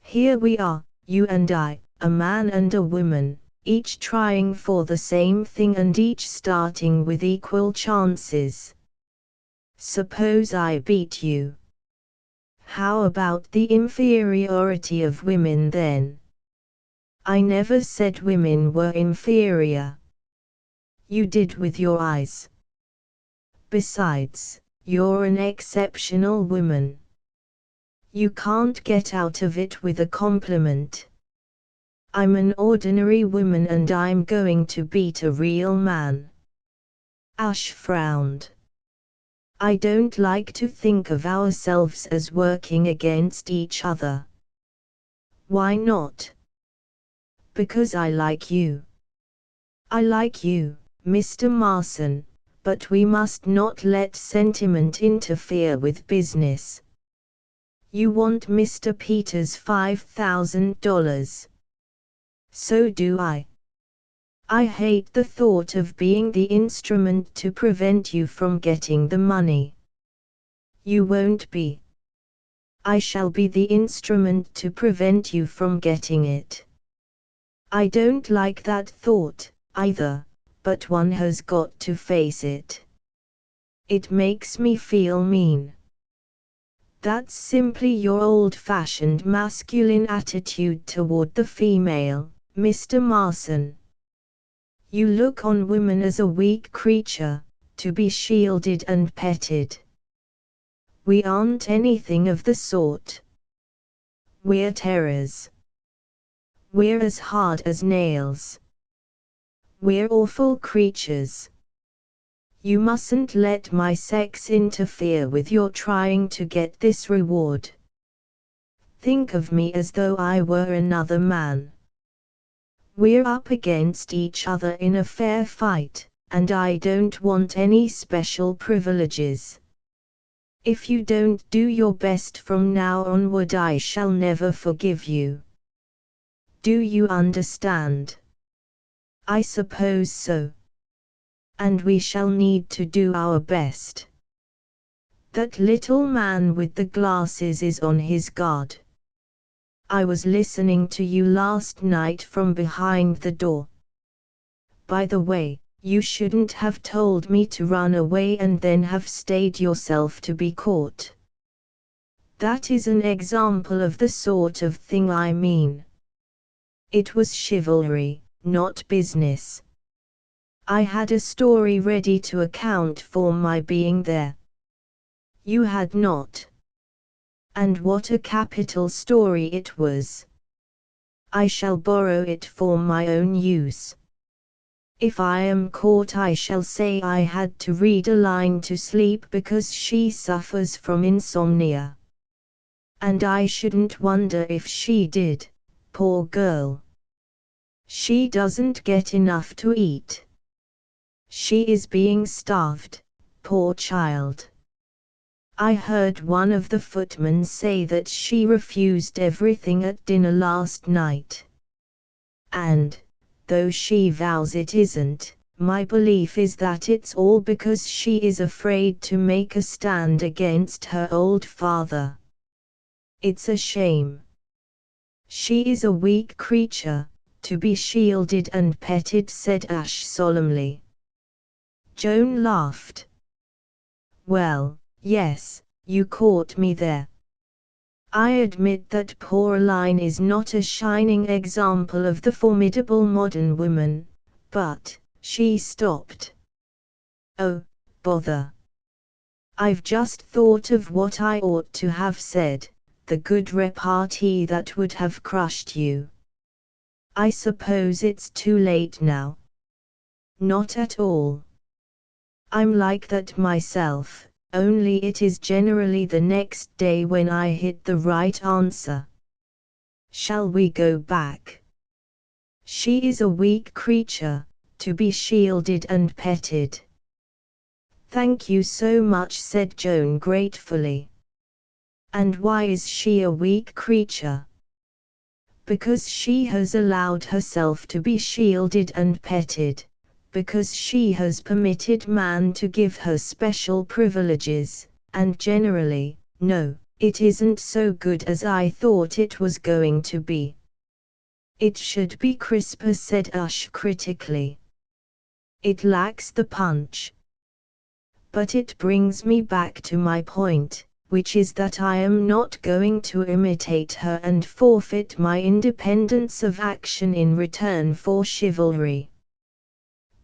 Here we are, you and I, a man and a woman, each trying for the same thing and each starting with equal chances. Suppose I beat you. How about the inferiority of women then? I never said women were inferior." "You did with your eyes. Besides, you're an exceptional woman. You can't get out of it with a compliment. I'm an ordinary woman and I'm going to beat a real man." Ash frowned. "I don't like to think of ourselves as working against each other." "Why not?" "Because I like you." "I like you, Mr. Marson, but we must not let sentiment interfere with business. You want Mr. Peters' $5,000. So do I. I hate the thought of being the instrument to prevent you from getting the money." "You won't be. I shall be the instrument to prevent you from getting it." "I don't like that thought, either," but one has got to face it. It makes me feel mean. That's simply your old-fashioned masculine attitude toward the female, Mr. Marson. You look on women as a weak creature, to be shielded and petted. We aren't anything of the sort. We're terrors. We're as hard as nails. We're awful creatures. You mustn't let my sex interfere with your trying to get this reward. Think of me as though I were another man. We're up against each other in a fair fight, and I don't want any special privileges. If you don't do your best from now onward, I shall never forgive you. Do you understand? I suppose so. And we shall need to do our best. That little man with the glasses is on his guard. I was listening to you last night from behind the door. By the way, you shouldn't have told me to run away and then have stayed yourself to be caught. That is an example of the sort of thing I mean. It was chivalry, not business. I had a story ready to account for my being there. You had not. And what a capital story it was. I shall borrow it for my own use. If I am caught, I shall say I had to read a line to sleep because she suffers from insomnia. And I shouldn't wonder if she did, poor girl. She doesn't get enough to eat. She is being starved, poor child. I heard one of the footmen say that she refused everything at dinner last night. And, though she vows it isn't, my belief is that it's all because she is afraid to make a stand against her old father. It's a shame. She is a weak creature, to be shielded and petted, said Ash solemnly. Joan laughed. Well, yes, you caught me there. I admit that Coraline is not a shining example of the formidable modern woman, but, she stopped. Oh, bother. I've just thought of what I ought to have said, the good repartee that would have crushed you. I suppose it's too late now. Not at all. I'm like that myself, only it is generally the next day when I hit the right answer. Shall we go back? She is a weak creature, to be shielded and petted. Thank you so much, said Joan gratefully. And why is she a weak creature? Because she has allowed herself to be shielded and petted. Because she has permitted man to give her special privileges, and generally, no, it isn't so good as I thought it was going to be. It should be crisper, said Ush critically. It lacks the punch. But it brings me back to my point, which is that I am not going to imitate her and forfeit my independence of action in return for chivalry.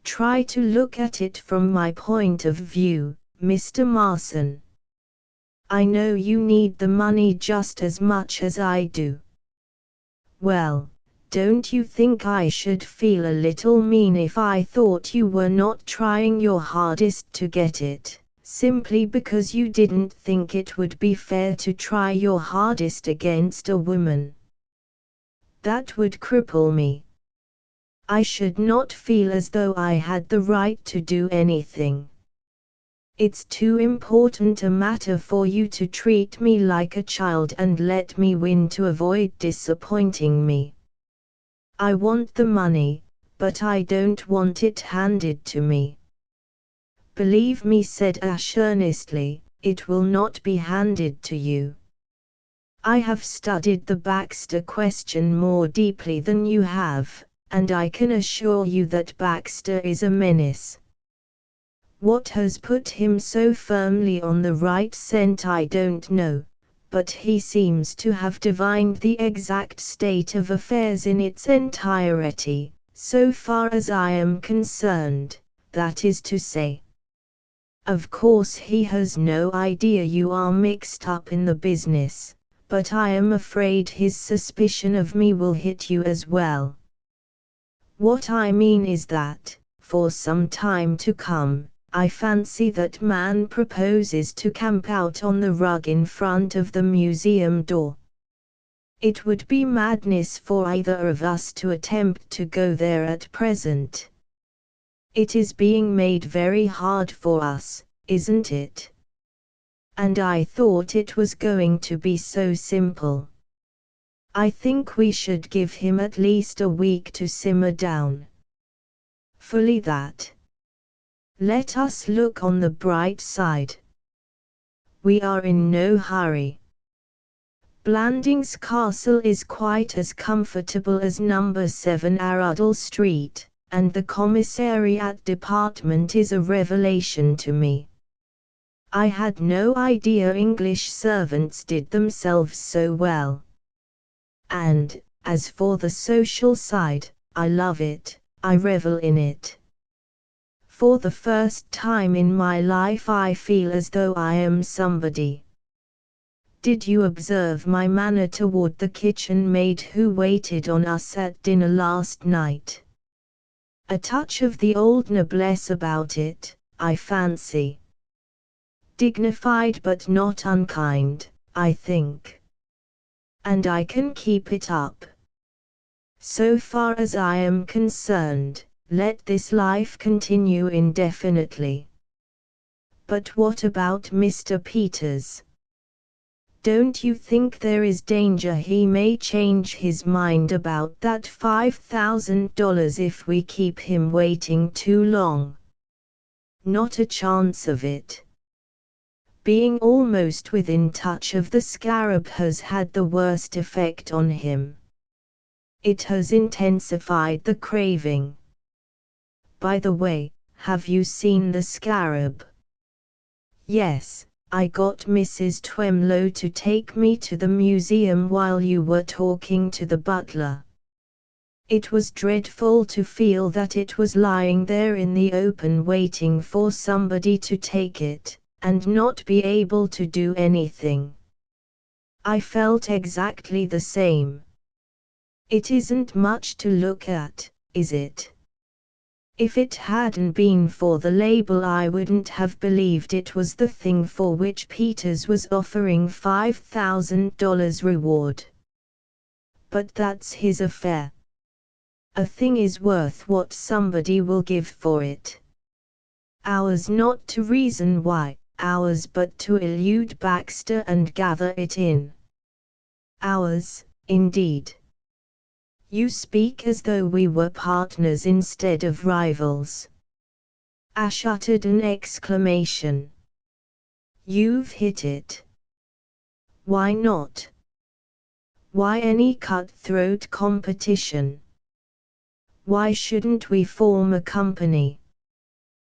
Try to look at it from my point of view, Mr. Marson. I know you need the money just as much as I do. Well, don't you think I should feel a little mean if I thought you were not trying your hardest to get it, simply because you didn't think it would be fair to try your hardest against a woman? That would cripple me. I should not feel as though I had the right to do anything. It's too important a matter for you to treat me like a child and let me win to avoid disappointing me. I want the money, but I don't want it handed to me. Believe me, said Ash earnestly, it will not be handed to you. I have studied the Baxter question more deeply than you have, and I can assure you that Baxter is a menace. What has put him so firmly on the right scent I don't know, but he seems to have divined the exact state of affairs in its entirety, so far as I am concerned, that is to say. Of course he has no idea you are mixed up in the business, but I am afraid his suspicion of me will hit you as well. What I mean is that, for some time to come, I fancy that man proposes to camp out on the rug in front of the museum door. It would be madness for either of us to attempt to go there at present. It is being made very hard for us, isn't it? And I thought it was going to be so simple. I think we should give him at least a week to simmer down. Fully that. Let us look on the bright side. We are in no hurry. Blandings Castle is quite as comfortable as number 7 Arundel Street, and the commissariat department is a revelation to me. I had no idea English servants did themselves so well. And, as for the social side, I love it, I revel in it. For the first time in my life I feel as though I am somebody. Did you observe my manner toward the kitchen maid who waited on us at dinner last night? A touch of the old noblesse about it, I fancy. Dignified but not unkind, I think. And I can keep it up. So far as I am concerned, let this life continue indefinitely. But what about Mr. Peters? Don't you think there is danger he may change his mind about that $5,000 if we keep him waiting too long? Not a chance of it. Being almost within touch of the scarab has had the worst effect on him. It has intensified the craving. By the way, have you seen the scarab? Yes, I got Mrs. Twemlow to take me to the museum while you were talking to the butler. It was dreadful to feel that it was lying there in the open waiting for somebody to take it, and not be able to do anything. I felt exactly the same. It isn't much to look at, is it? If it hadn't been for the label I wouldn't have believed it was the thing for which Peters was offering $5,000 reward. But that's his affair. A thing is worth what somebody will give for it. Ours not to reason why, ours but to elude Baxter and gather it in. Ours, indeed. You speak as though we were partners instead of rivals. Ash uttered an exclamation. You've hit it. Why not? Why any cutthroat competition? Why shouldn't we form a company?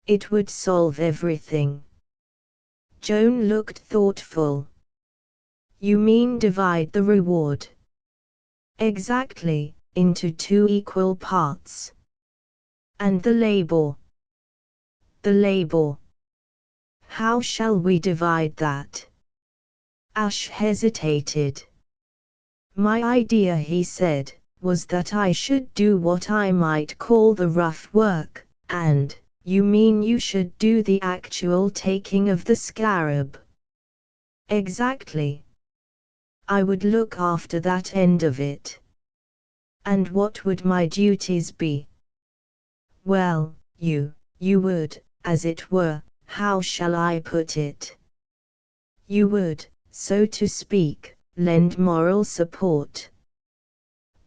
It would solve everything. Joan looked thoughtful. You mean divide the reward? Exactly. Into 2 equal parts. And the labor? The labor. How shall we divide that? Ash hesitated. My idea, he said, was that I should do what I might call the rough work, and, you mean you should do the actual taking of the scarab? Exactly. I would look after that end of it. And what would my duties be? Well, you would, as it were, how shall I put it? You would, so to speak, lend moral support.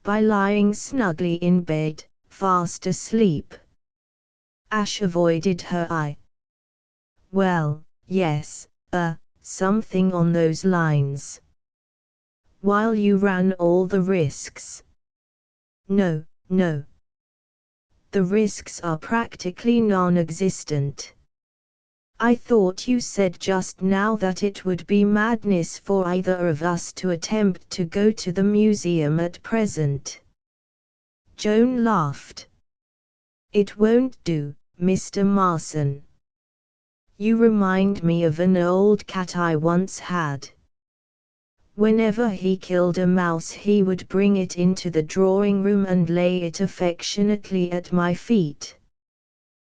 By lying snugly in bed, fast asleep. Ash avoided her eye. Well, yes, something on those lines. While you ran all the risks. No, The risks are practically non-existent. I thought you said just now that it would be madness for either of us to attempt to go to the museum at present. Joan laughed. It won't do, Mr. Marson. You remind me of an old cat I once had. Whenever he killed a mouse he would bring it into the drawing room and lay it affectionately at my feet.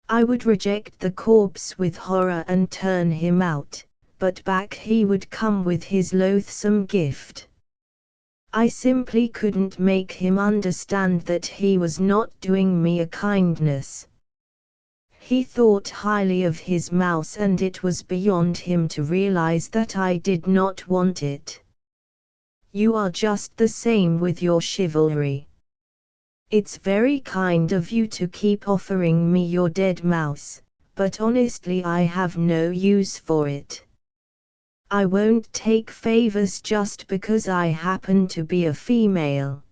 I would reject the corpse with horror and turn him out, but back he would come with his loathsome gift. I simply couldn't make him understand that he was not doing me a kindness. He thought highly of his mouse and it was beyond him to realize that I did not want it. You are just the same with your chivalry. It's very kind of you to keep offering me your dead mouse, but honestly I have no use for it. I won't take favors just because I happen to be a female.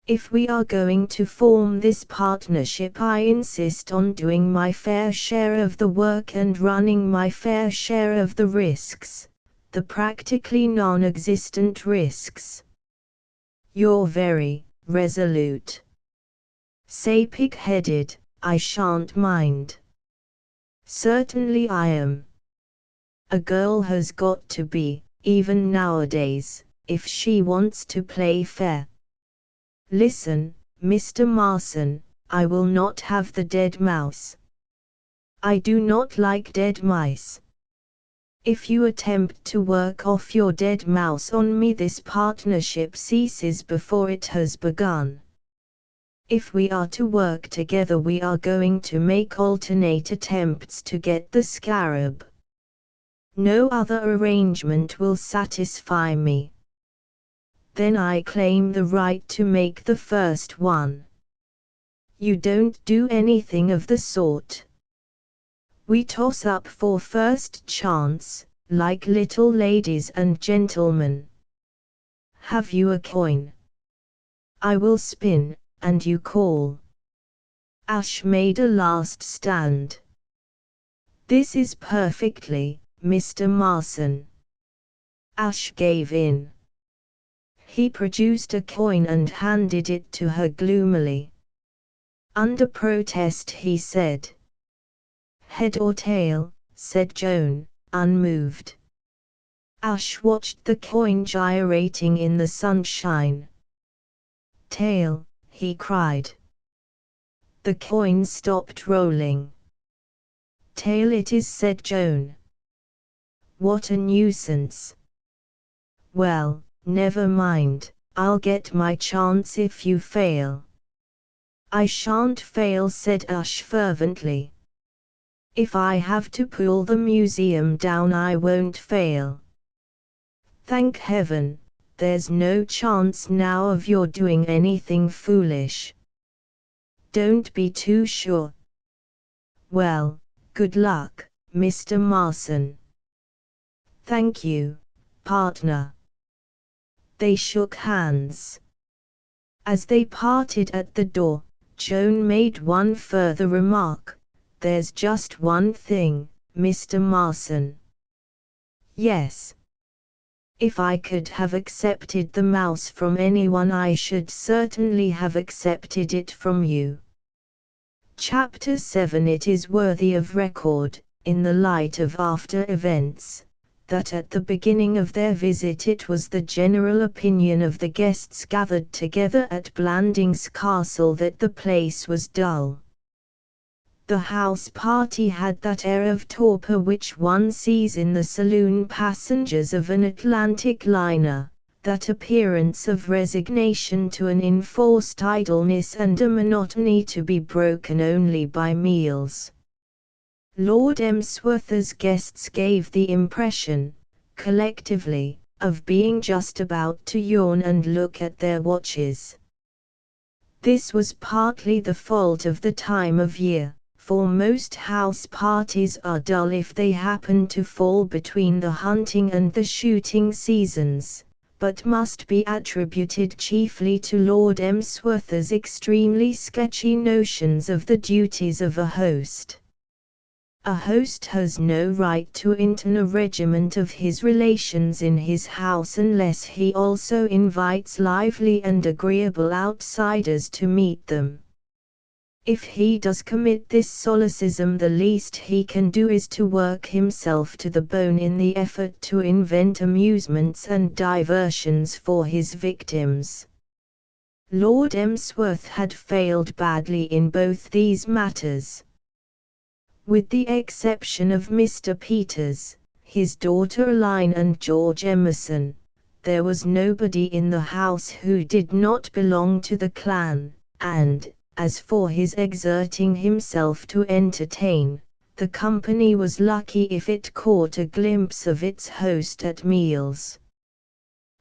If we are going to form this partnership, I insist on doing my fair share of the work and running my fair share of the risks. The practically non-existent risks. You're very resolute. Say pig-headed, I shan't mind. Certainly I am. A girl has got to be, even nowadays, if she wants to play fair. Listen, Mr. Marson, I will not have the dead mouse. I do not like dead mice. If you attempt to work off your dead mouse on me, this partnership ceases before it has begun. If we are to work together, we are going to make alternate attempts to get the scarab. No other arrangement will satisfy me. Then I claim the right to make the first one. You don't do anything of the sort. We toss up for first chance, like little ladies and gentlemen. Have you a coin? I will spin, and you call. Ash made a last stand. This is perfectly, Mr. Marson. Ash gave in. He produced a coin and handed it to her gloomily. Under protest he said. Head or tail, said Joan, unmoved. Ash watched the coin gyrating in the sunshine. Tail, he cried. The coin stopped rolling. Tail it is, said Joan. What a nuisance. Well, never mind, I'll get my chance if you fail. I shan't fail, said Ash fervently. If I have to pull the museum down, I won't fail. Thank heaven, there's no chance now of your doing anything foolish. Don't be too sure. Well, good luck, Mr. Marson. Thank you, partner. They shook hands. As they parted at the door, Joan made one further remark. There's just one thing, Mr. Marson. Yes. If I could have accepted the mouse from anyone, I should certainly have accepted it from you. Chapter 7. It is worthy of record, in the light of after events, that at the beginning of their visit it was the general opinion of the guests gathered together at Blandings Castle that the place was dull. The house party had that air of torpor which one sees in the saloon passengers of an Atlantic liner, that appearance of resignation to an enforced idleness and a monotony to be broken only by meals. Lord Emsworth's guests gave the impression, collectively, of being just about to yawn and look at their watches. This was partly the fault of the time of year, for most house parties are dull if they happen to fall between the hunting and the shooting seasons, but must be attributed chiefly to Lord Emsworth's extremely sketchy notions of the duties of a host. A host has no right to intone a regiment of his relations in his house unless he also invites lively and agreeable outsiders to meet them. If he does commit this solecism, the least he can do is to work himself to the bone in the effort to invent amusements and diversions for his victims. Lord Emsworth had failed badly in both these matters. With the exception of Mr. Peters, his daughter Aline and George Emerson, there was nobody in the house who did not belong to the clan, and, as for his exerting himself to entertain, the company was lucky if it caught a glimpse of its host at meals.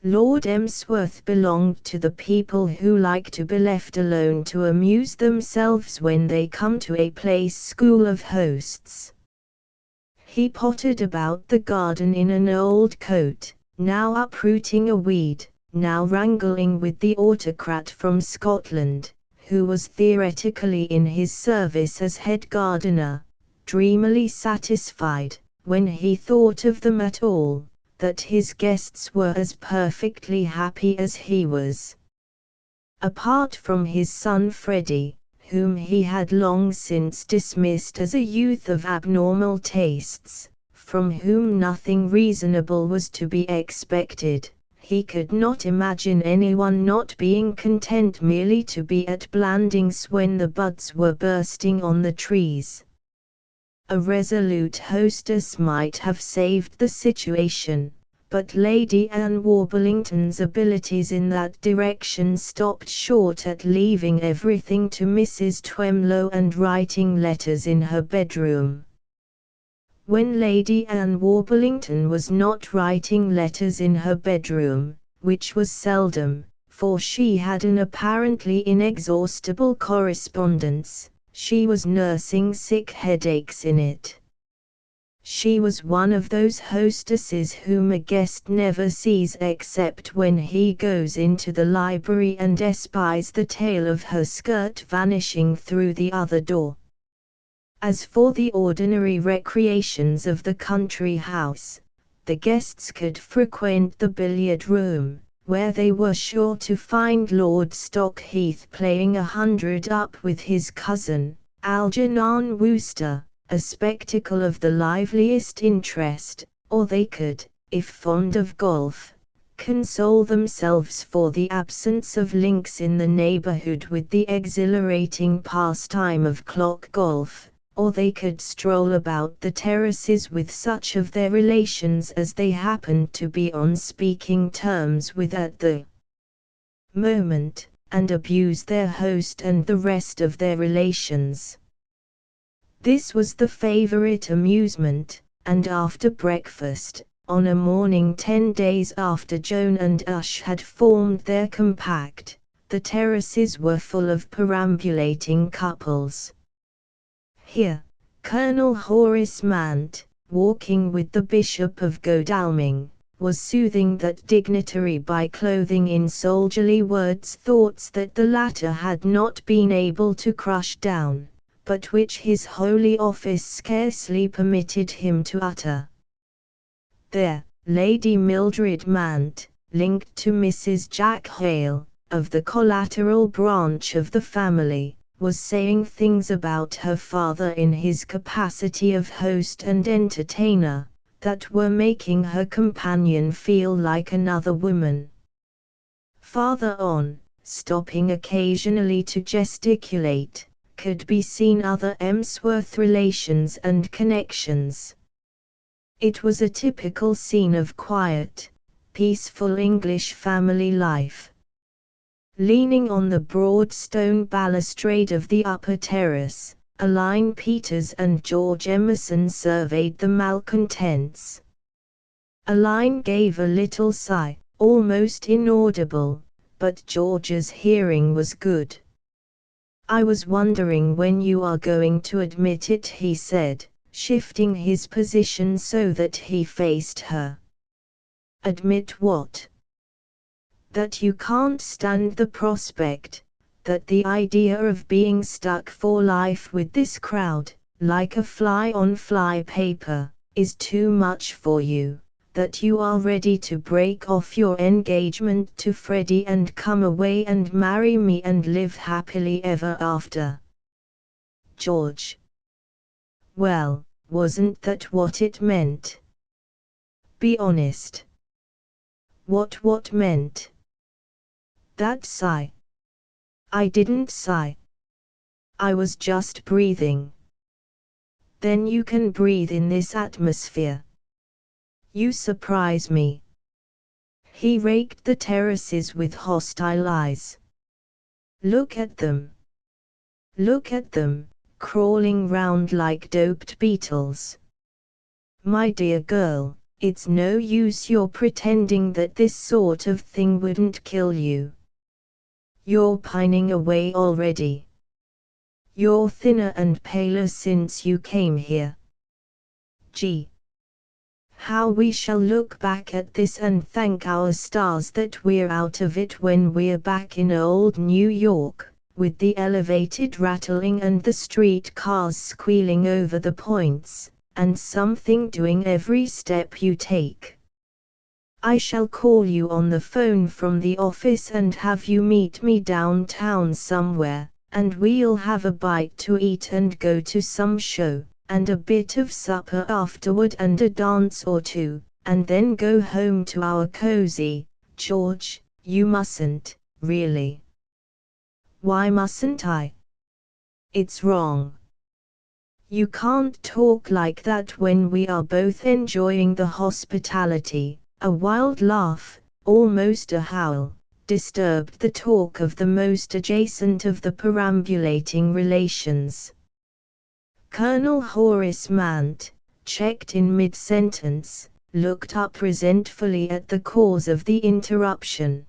Lord Emsworth belonged to the people who like to be left alone to amuse themselves when they come to a place school of hosts. He pottered about the garden in an old coat, now uprooting a weed, now wrangling with the autocrat from Scotland, who was theoretically in his service as head gardener, dreamily satisfied, when he thought of them at all, that his guests were as perfectly happy as he was. Apart from his son Freddie, whom he had long since dismissed as a youth of abnormal tastes, from whom nothing reasonable was to be expected, he could not imagine anyone not being content merely to be at Blandings when the buds were bursting on the trees. A resolute hostess might have saved the situation, but Lady Anne Warblington's abilities in that direction stopped short at leaving everything to Mrs. Twemlow and writing letters in her bedroom. When Lady Anne Warblington was not writing letters in her bedroom, which was seldom, for she had an apparently inexhaustible correspondence, she was nursing sick headaches in it. She was one of those hostesses whom a guest never sees except when he goes into the library and espies the tail of her skirt vanishing through the other door. As for the ordinary recreations of the country house, the guests could frequent the billiard room, where they were sure to find Lord Stockheath playing 100 up with his cousin, Algernon Wooster, a spectacle of the liveliest interest, or they could, if fond of golf, console themselves for the absence of links in the neighborhood with the exhilarating pastime of clock golf, or they could stroll about the terraces with such of their relations as they happened to be on speaking terms with at the moment, and abuse their host and the rest of their relations. This was the favorite amusement, and after breakfast, on a morning 10 days after Joan and Ush had formed their compact, the terraces were full of perambulating couples. Here, Colonel Horace Mant, walking with the Bishop of Godalming, was soothing that dignitary by clothing in soldierly words thoughts that the latter had not been able to crush down, but which his holy office scarcely permitted him to utter. There, Lady Mildred Mant, linked to Mrs. Jack Hale, of the collateral branch of the family, was saying things about her father in his capacity of host and entertainer, that were making her companion feel like another woman. Farther on, stopping occasionally to gesticulate, could be seen other Emsworth relations and connections. It was a typical scene of quiet, peaceful English family life. Leaning on the broad stone balustrade of the upper terrace, Aline Peters and George Emerson surveyed the malcontents. Aline gave a little sigh, almost inaudible, but George's hearing was good. "I was wondering when you are going to admit it," he said, shifting his position so that he faced her. "Admit what?" That you can't stand the prospect, that the idea of being stuck for life with this crowd, like a fly on fly paper, is too much for you, that you are ready to break off your engagement to Freddie and come away and marry me and live happily ever after. George. Well, wasn't that what it meant? Be honest. What meant? That sigh. I didn't sigh. I was just breathing. Then you can breathe in this atmosphere. You surprise me. He raked the terraces with hostile eyes. Look at them. Look at them, crawling round like doped beetles. My dear girl, it's no use your pretending that this sort of thing wouldn't kill you. You're pining away already. You're thinner and paler since you came here. Gee. How we shall look back at this and thank our stars that we're out of it when we're back in old New York, with the elevated rattling and the street cars squealing over the points, and something doing every step you take. I shall call you on the phone from the office and have you meet me downtown somewhere, and we'll have a bite to eat and go to some show, and a bit of supper afterward and a dance or two, and then go home to our cozy. George, you mustn't, really. Why mustn't I? It's wrong. You can't talk like that when we are both enjoying the hospitality. A wild laugh, almost a howl, disturbed the talk of the most adjacent of the perambulating relations. Colonel Horace Mant, checked in mid-sentence, looked up resentfully at the cause of the interruption.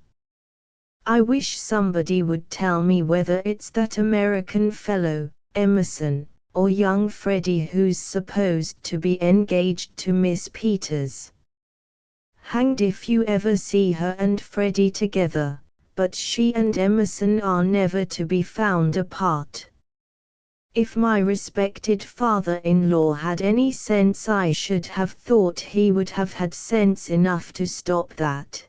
I wish somebody would tell me whether it's that American fellow, Emerson, or young Freddie who's supposed to be engaged to Miss Peters. Hanged if you ever see her and Freddie together, but she and Emerson are never to be found apart. If my respected father-in-law had any sense, I should have thought he would have had sense enough to stop that.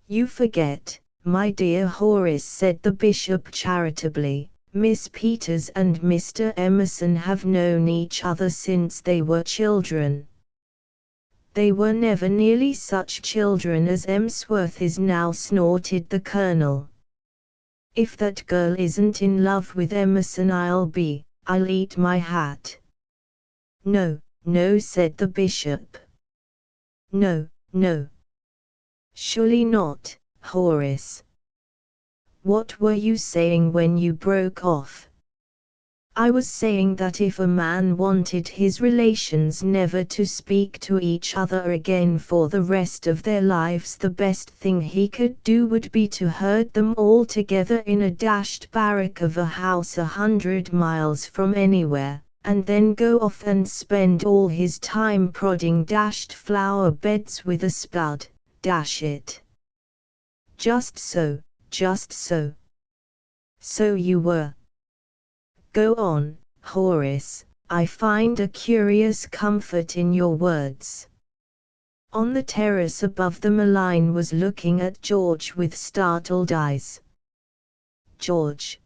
You forget, my dear Horace, said the bishop charitably, Miss Peters and Mr. Emerson have known each other since they were children. They were never nearly such children as Emsworth is now, snorted the colonel. If that girl isn't in love with Emerson, I'll eat my hat. No, no, said the bishop. No, no. Surely not, Horace. What were you saying when you broke off? I was saying that if a man wanted his relations never to speak to each other again for the rest of their lives, the best thing he could do would be to herd them all together in a dashed barrack of a house 100 miles from anywhere, and then go off and spend all his time prodding dashed flower beds with a spud, dash it. Just so, just so. So you were. Go on, Horace, I find a curious comfort in your words. On the terrace above them, Aline was looking at George with startled eyes. George.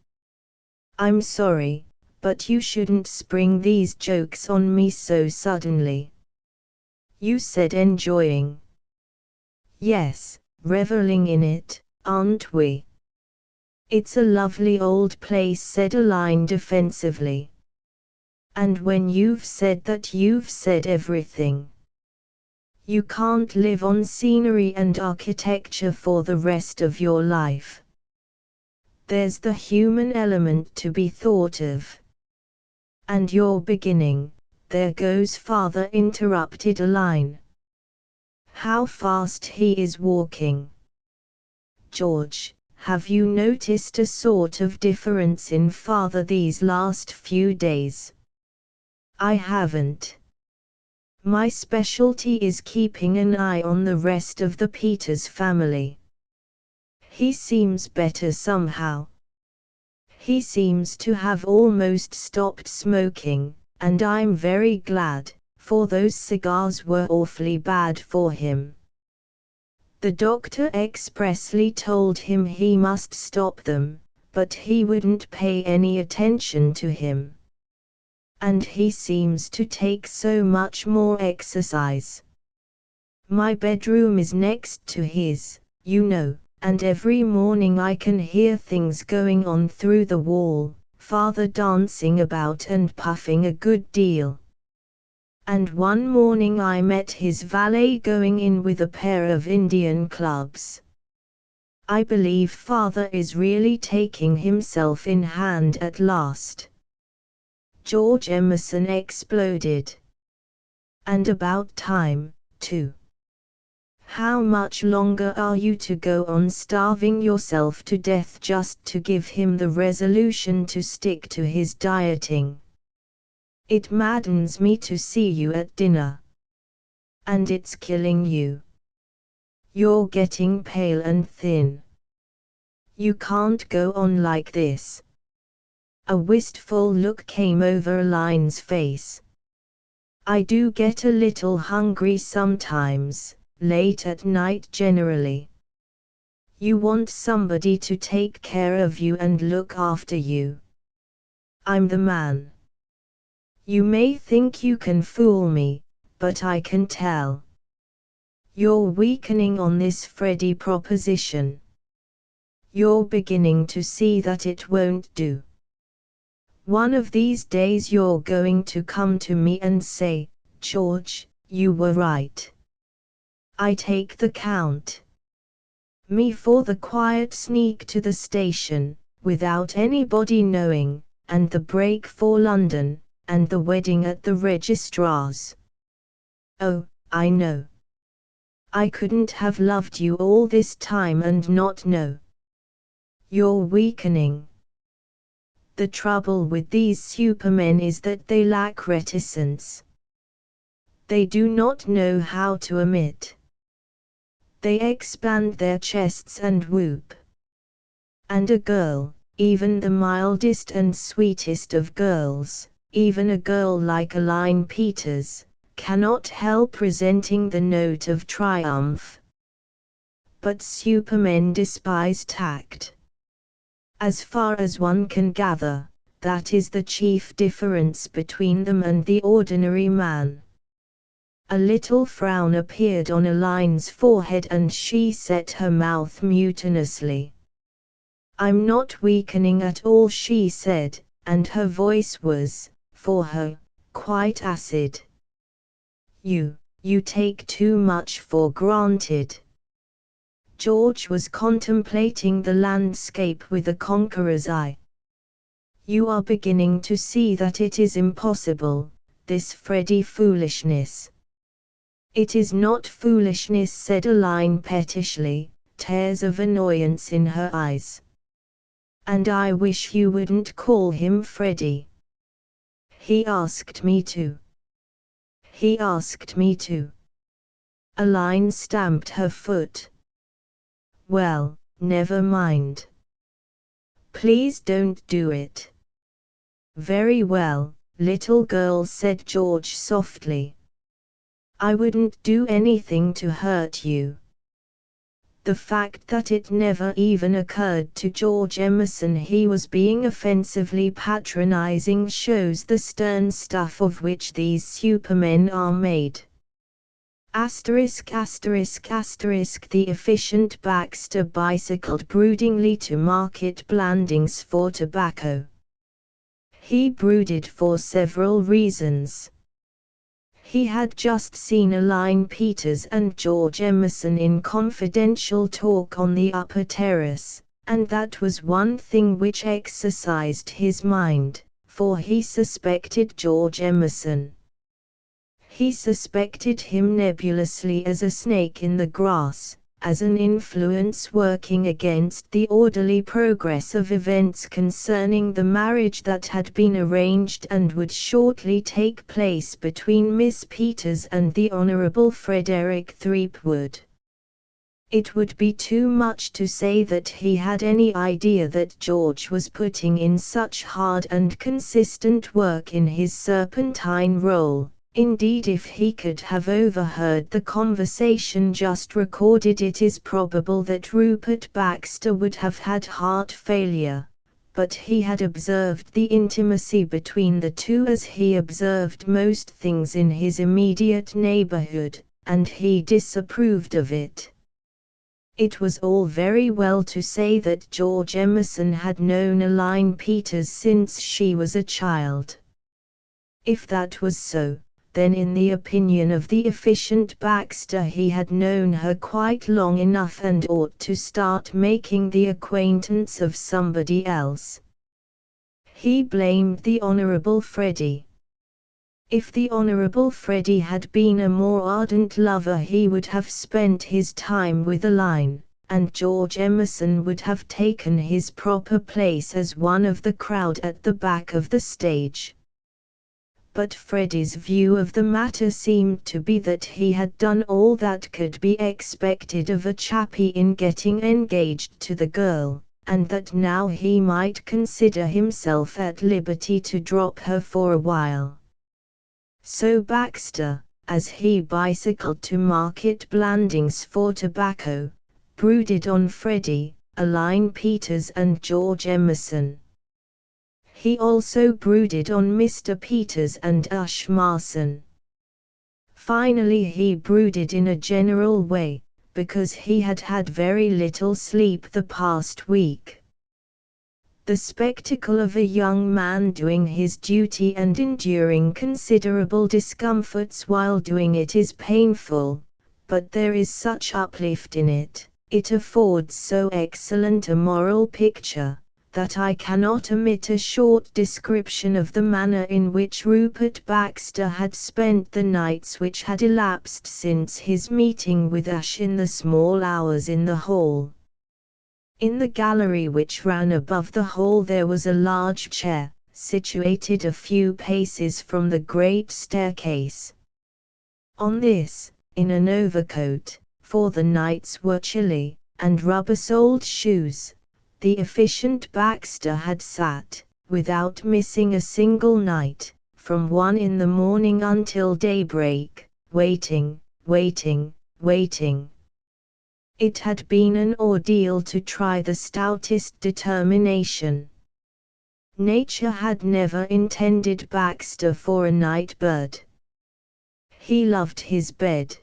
I'm sorry, but you shouldn't spring these jokes on me so suddenly. You said enjoying. Yes, reveling in it, aren't we? It's a lovely old place, said Aline defensively. And when you've said that, you've said everything. You can't live on scenery and architecture for the rest of your life. There's the human element to be thought of. And you're beginning. There goes father, interrupted Aline. How fast he is walking. George, have you noticed a sort of difference in father these last few days? I haven't. My specialty is keeping an eye on the rest of the Peters family. He seems better somehow. He seems to have almost stopped smoking, and I'm very glad, for those cigars were awfully bad for him. The doctor expressly told him he must stop them, but he wouldn't pay any attention to him. And he seems to take so much more exercise. My bedroom is next to his, you know, and every morning I can hear things going on through the wall, father dancing about and puffing a good deal. And one morning I met his valet going in with a pair of Indian clubs. I believe father is really taking himself in hand at last. George Emerson exploded. And about time, too. How much longer are you to go on starving yourself to death just to give him the resolution to stick to his dieting? It maddens me to see you at dinner. And it's killing you. You're getting pale and thin. You can't go on like this. A wistful look came over Aline's face. I do get a little hungry sometimes. Late at night generally. You want somebody to take care of you and look after you. I'm the man. You may think you can fool me, but I can tell. You're weakening on this Freddie proposition. You're beginning to see that it won't do. One of these days you're going to come to me and say, George, you were right. I take the count. Me for the quiet sneak to the station, without anybody knowing, and the break for London, and the wedding at the registrar's. Oh, I know. I couldn't have loved you all this time and not know. You're weakening. The trouble with these supermen is that they lack reticence. They do not know how to omit. They expand their chests and whoop. And a girl, even the mildest and sweetest of girls, even a girl like Aline Peters, cannot help resenting the note of triumph. But supermen despise tact. As far as one can gather, that is the chief difference between them and the ordinary man. A little frown appeared on Aline's forehead and she set her mouth mutinously. I'm not weakening at all, she said, and her voice was, for her, quite acid. You take too much for granted. George was contemplating the landscape with a conqueror's eye. You are beginning to see that it is impossible, this Freddie foolishness. It is not foolishness, said Aline pettishly, tears of annoyance in her eyes. And I wish you wouldn't call him Freddie. He asked me to. He asked me to. Aline stamped her foot. Well, never mind. Please don't do it. Very well, little girl, said George softly. I wouldn't do anything to hurt you. The fact that it never even occurred to George Emerson he was being offensively patronizing shows the stern stuff of which these supermen are made. Asterisk asterisk asterisk. The efficient Baxter bicycled broodingly to Market Blandings for tobacco. He brooded for several reasons. He had just seen Aline Peters and George Emerson in confidential talk on the upper terrace, and that was one thing which exercised his mind, for he suspected George Emerson. He suspected him nebulously as a snake in the grass, as an influence working against the orderly progress of events concerning the marriage that had been arranged and would shortly take place between Miss Peters and the Honourable Frederick Threepwood. It would be too much to say that he had any idea that George was putting in such hard and consistent work in his serpentine role. Indeed, if he could have overheard the conversation just recorded, it is probable that Rupert Baxter would have had heart failure. But he had observed the intimacy between the two as he observed most things in his immediate neighborhood, and he disapproved of it. It was all very well to say that George Emerson had known Aline Peters since she was a child. If that was so, then in the opinion of the efficient Baxter he had known her quite long enough and ought to start making the acquaintance of somebody else. He blamed the Honorable Freddie. If the Honorable Freddie had been a more ardent lover, he would have spent his time with Aline, and George Emerson would have taken his proper place as one of the crowd at the back of the stage. But Freddie's view of the matter seemed to be that he had done all that could be expected of a chappie in getting engaged to the girl, and that now he might consider himself at liberty to drop her for a while. So Baxter, as he bicycled to Market Blandings for tobacco, brooded on Freddie, Aline Peters and George Emerson. He also brooded on Mr. Peters and Ush Marson. Finally he brooded in a general way, because he had had very little sleep the past week. The spectacle of a young man doing his duty and enduring considerable discomforts while doing it is painful, but there is such uplift in it, it affords so excellent a moral picture, that I cannot omit a short description of the manner in which Rupert Baxter had spent the nights which had elapsed since his meeting with Ash in the small hours in the hall. In the gallery which ran above the hall there was a large chair, situated a few paces from the great staircase. On this, in an overcoat, for the nights were chilly, and rubber-soled shoes, the efficient Baxter had sat, without missing a single night, from 1 in the morning until daybreak, waiting. It had been an ordeal to try the stoutest determination. Nature had never intended Baxter for a night bird. He loved his bed.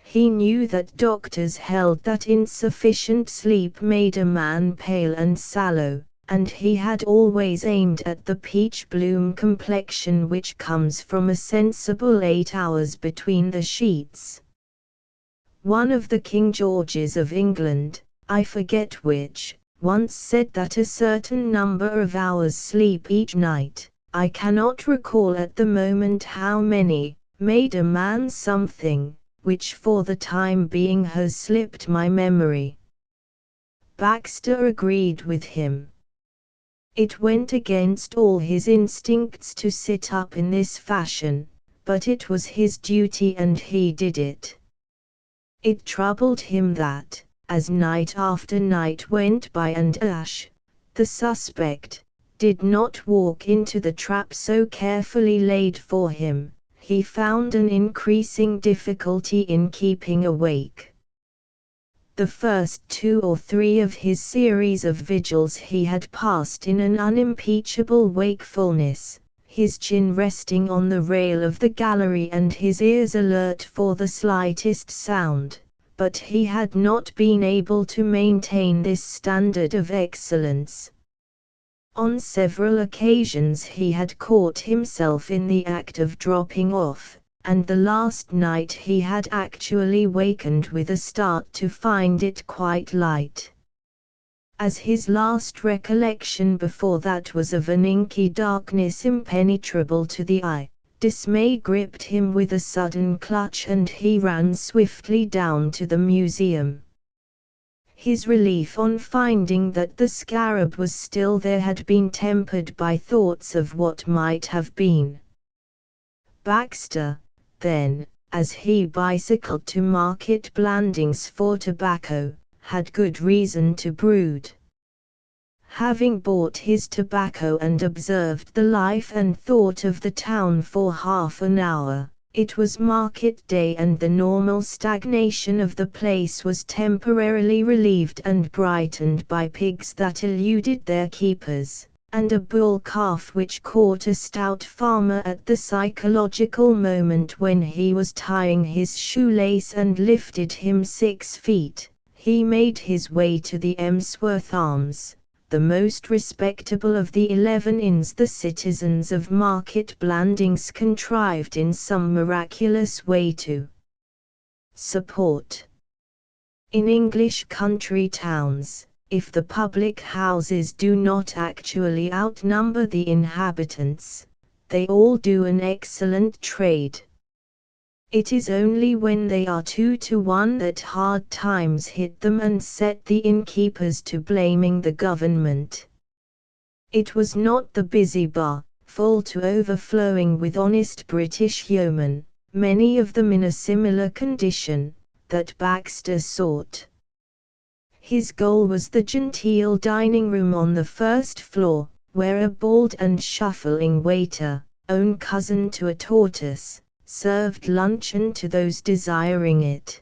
He knew that doctors held that insufficient sleep made a man pale and sallow, and he had always aimed at the peach-bloom complexion which comes from a sensible 8 hours between the sheets. One of the King Georges of England, I forget which, once said that a certain number of hours sleep each night, I cannot recall at the moment how many, made a man something, which for the time being has slipped my memory. Baxter agreed with him. It went against all his instincts to sit up in this fashion, but it was his duty and he did it. It troubled him that, as night after night went by and Ash, the suspect, did not walk into the trap so carefully laid for him, he found an increasing difficulty in keeping awake. The first 2 or 3 of his series of vigils he had passed in an unimpeachable wakefulness, his chin resting on the rail of the gallery and his ears alert for the slightest sound, but he had not been able to maintain this standard of excellence. On several occasions he had caught himself in the act of dropping off, and the last night he had actually wakened with a start to find it quite light. As his last recollection before that was of an inky darkness impenetrable to the eye, dismay gripped him with a sudden clutch and he ran swiftly down to the museum. His relief on finding that the scarab was still there had been tempered by thoughts of what might have been. Baxter, then, as he bicycled to Market Blandings for tobacco, had good reason to brood. Having bought his tobacco and observed the life and thought of the town for half an hour, it was market day and the normal stagnation of the place was temporarily relieved and brightened by pigs that eluded their keepers, and a bull calf which caught a stout farmer at the psychological moment when he was tying his shoelace and lifted him 6 feet. He made his way to the Emsworth Arms, the most respectable of the 11 inns the citizens of Market Blandings contrived in some miraculous way to support. In English country towns, if the public houses do not actually outnumber the inhabitants, they all do an excellent trade. It is only when they are 2 to 1 that hard times hit them and set the innkeepers to blaming the government. It was not the busy bar, full to overflowing with honest British yeomen, many of them in a similar condition, that Baxter sought. His goal was the genteel dining room on the first floor, where a bald and shuffling waiter, own cousin to a tortoise, served luncheon to those desiring it.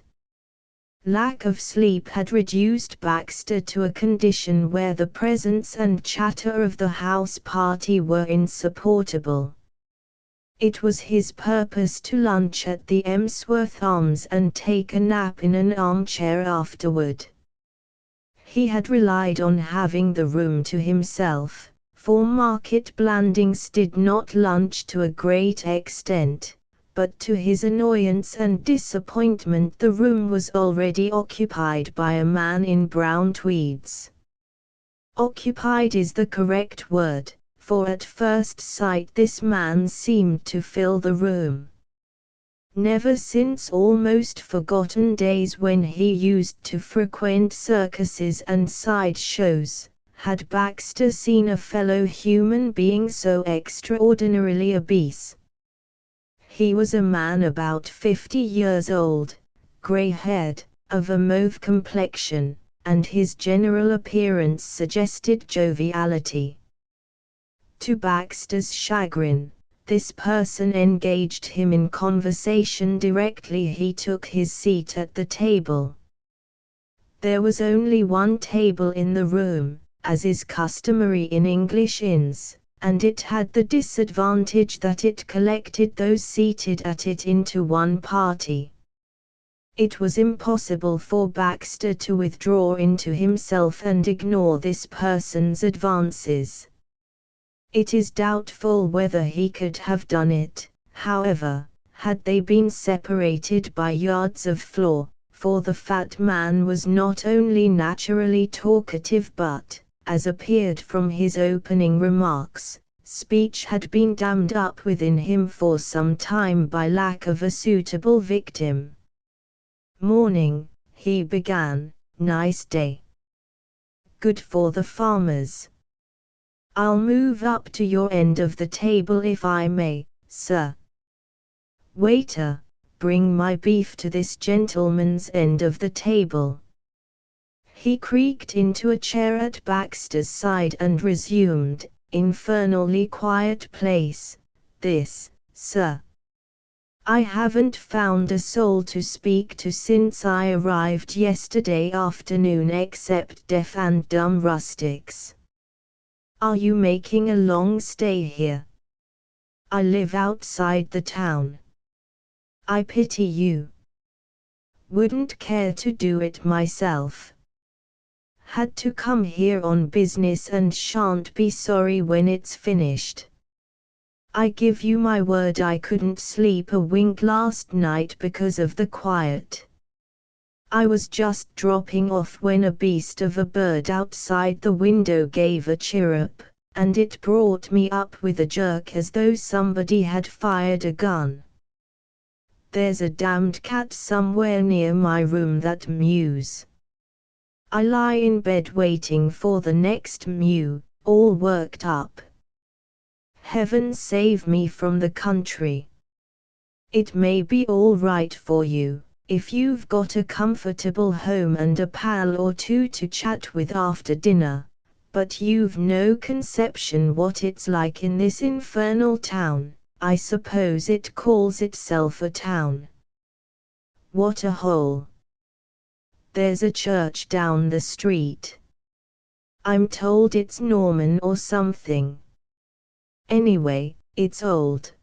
Lack of sleep had reduced Baxter to a condition where the presence and chatter of the house party were insupportable. It was his purpose to lunch at the Emsworth Arms and take a nap in an armchair afterward. He had relied on having the room to himself, for Market Blandings did not lunch to a great extent, but to his annoyance and disappointment the room was already occupied by a man in brown tweeds. Occupied is the correct word, for at first sight this man seemed to fill the room. Never since almost forgotten days when he used to frequent circuses and side shows, had Baxter seen a fellow human being so extraordinarily obese. He was a man about 50 years old, grey-haired, of a mauve complexion, and his general appearance suggested joviality. To Baxter's chagrin, this person engaged him in conversation directly he took his seat at the table. There was only one table in the room, as is customary in English inns, and it had the disadvantage that it collected those seated at it into one party. It was impossible for Baxter to withdraw into himself and ignore this person's advances. It is doubtful whether he could have done it, however, had they been separated by yards of floor, for the fat man was not only naturally talkative but, as appeared from his opening remarks, speech had been dammed up within him for some time by lack of a suitable victim. "Morning," he began, "nice day. Good for the farmers. I'll move up to your end of the table if I may, sir. Waiter, bring my beef to this gentleman's end of the table." He creaked into a chair at Baxter's side and resumed, "Infernally quiet place, this, sir. I haven't found a soul to speak to since I arrived yesterday afternoon except deaf and dumb rustics. Are you making a long stay here? I live outside the town. I pity you. Wouldn't care to do it myself. Had to come here on business and shan't be sorry when it's finished. I give you my word I couldn't sleep a wink last night because of the quiet. I was just dropping off when a beast of a bird outside the window gave a chirrup, and it brought me up with a jerk as though somebody had fired a gun. There's a damned cat somewhere near my room that mews. I lie in bed waiting for the next mew, all worked up. Heaven save me from the country. It may be all right for you, if you've got a comfortable home and a pal or two to chat with after dinner, but you've no conception what it's like in this infernal town. I suppose it calls itself a town. What a hole. There's a church down the street. I'm told it's Norman or something. Anyway, it's old.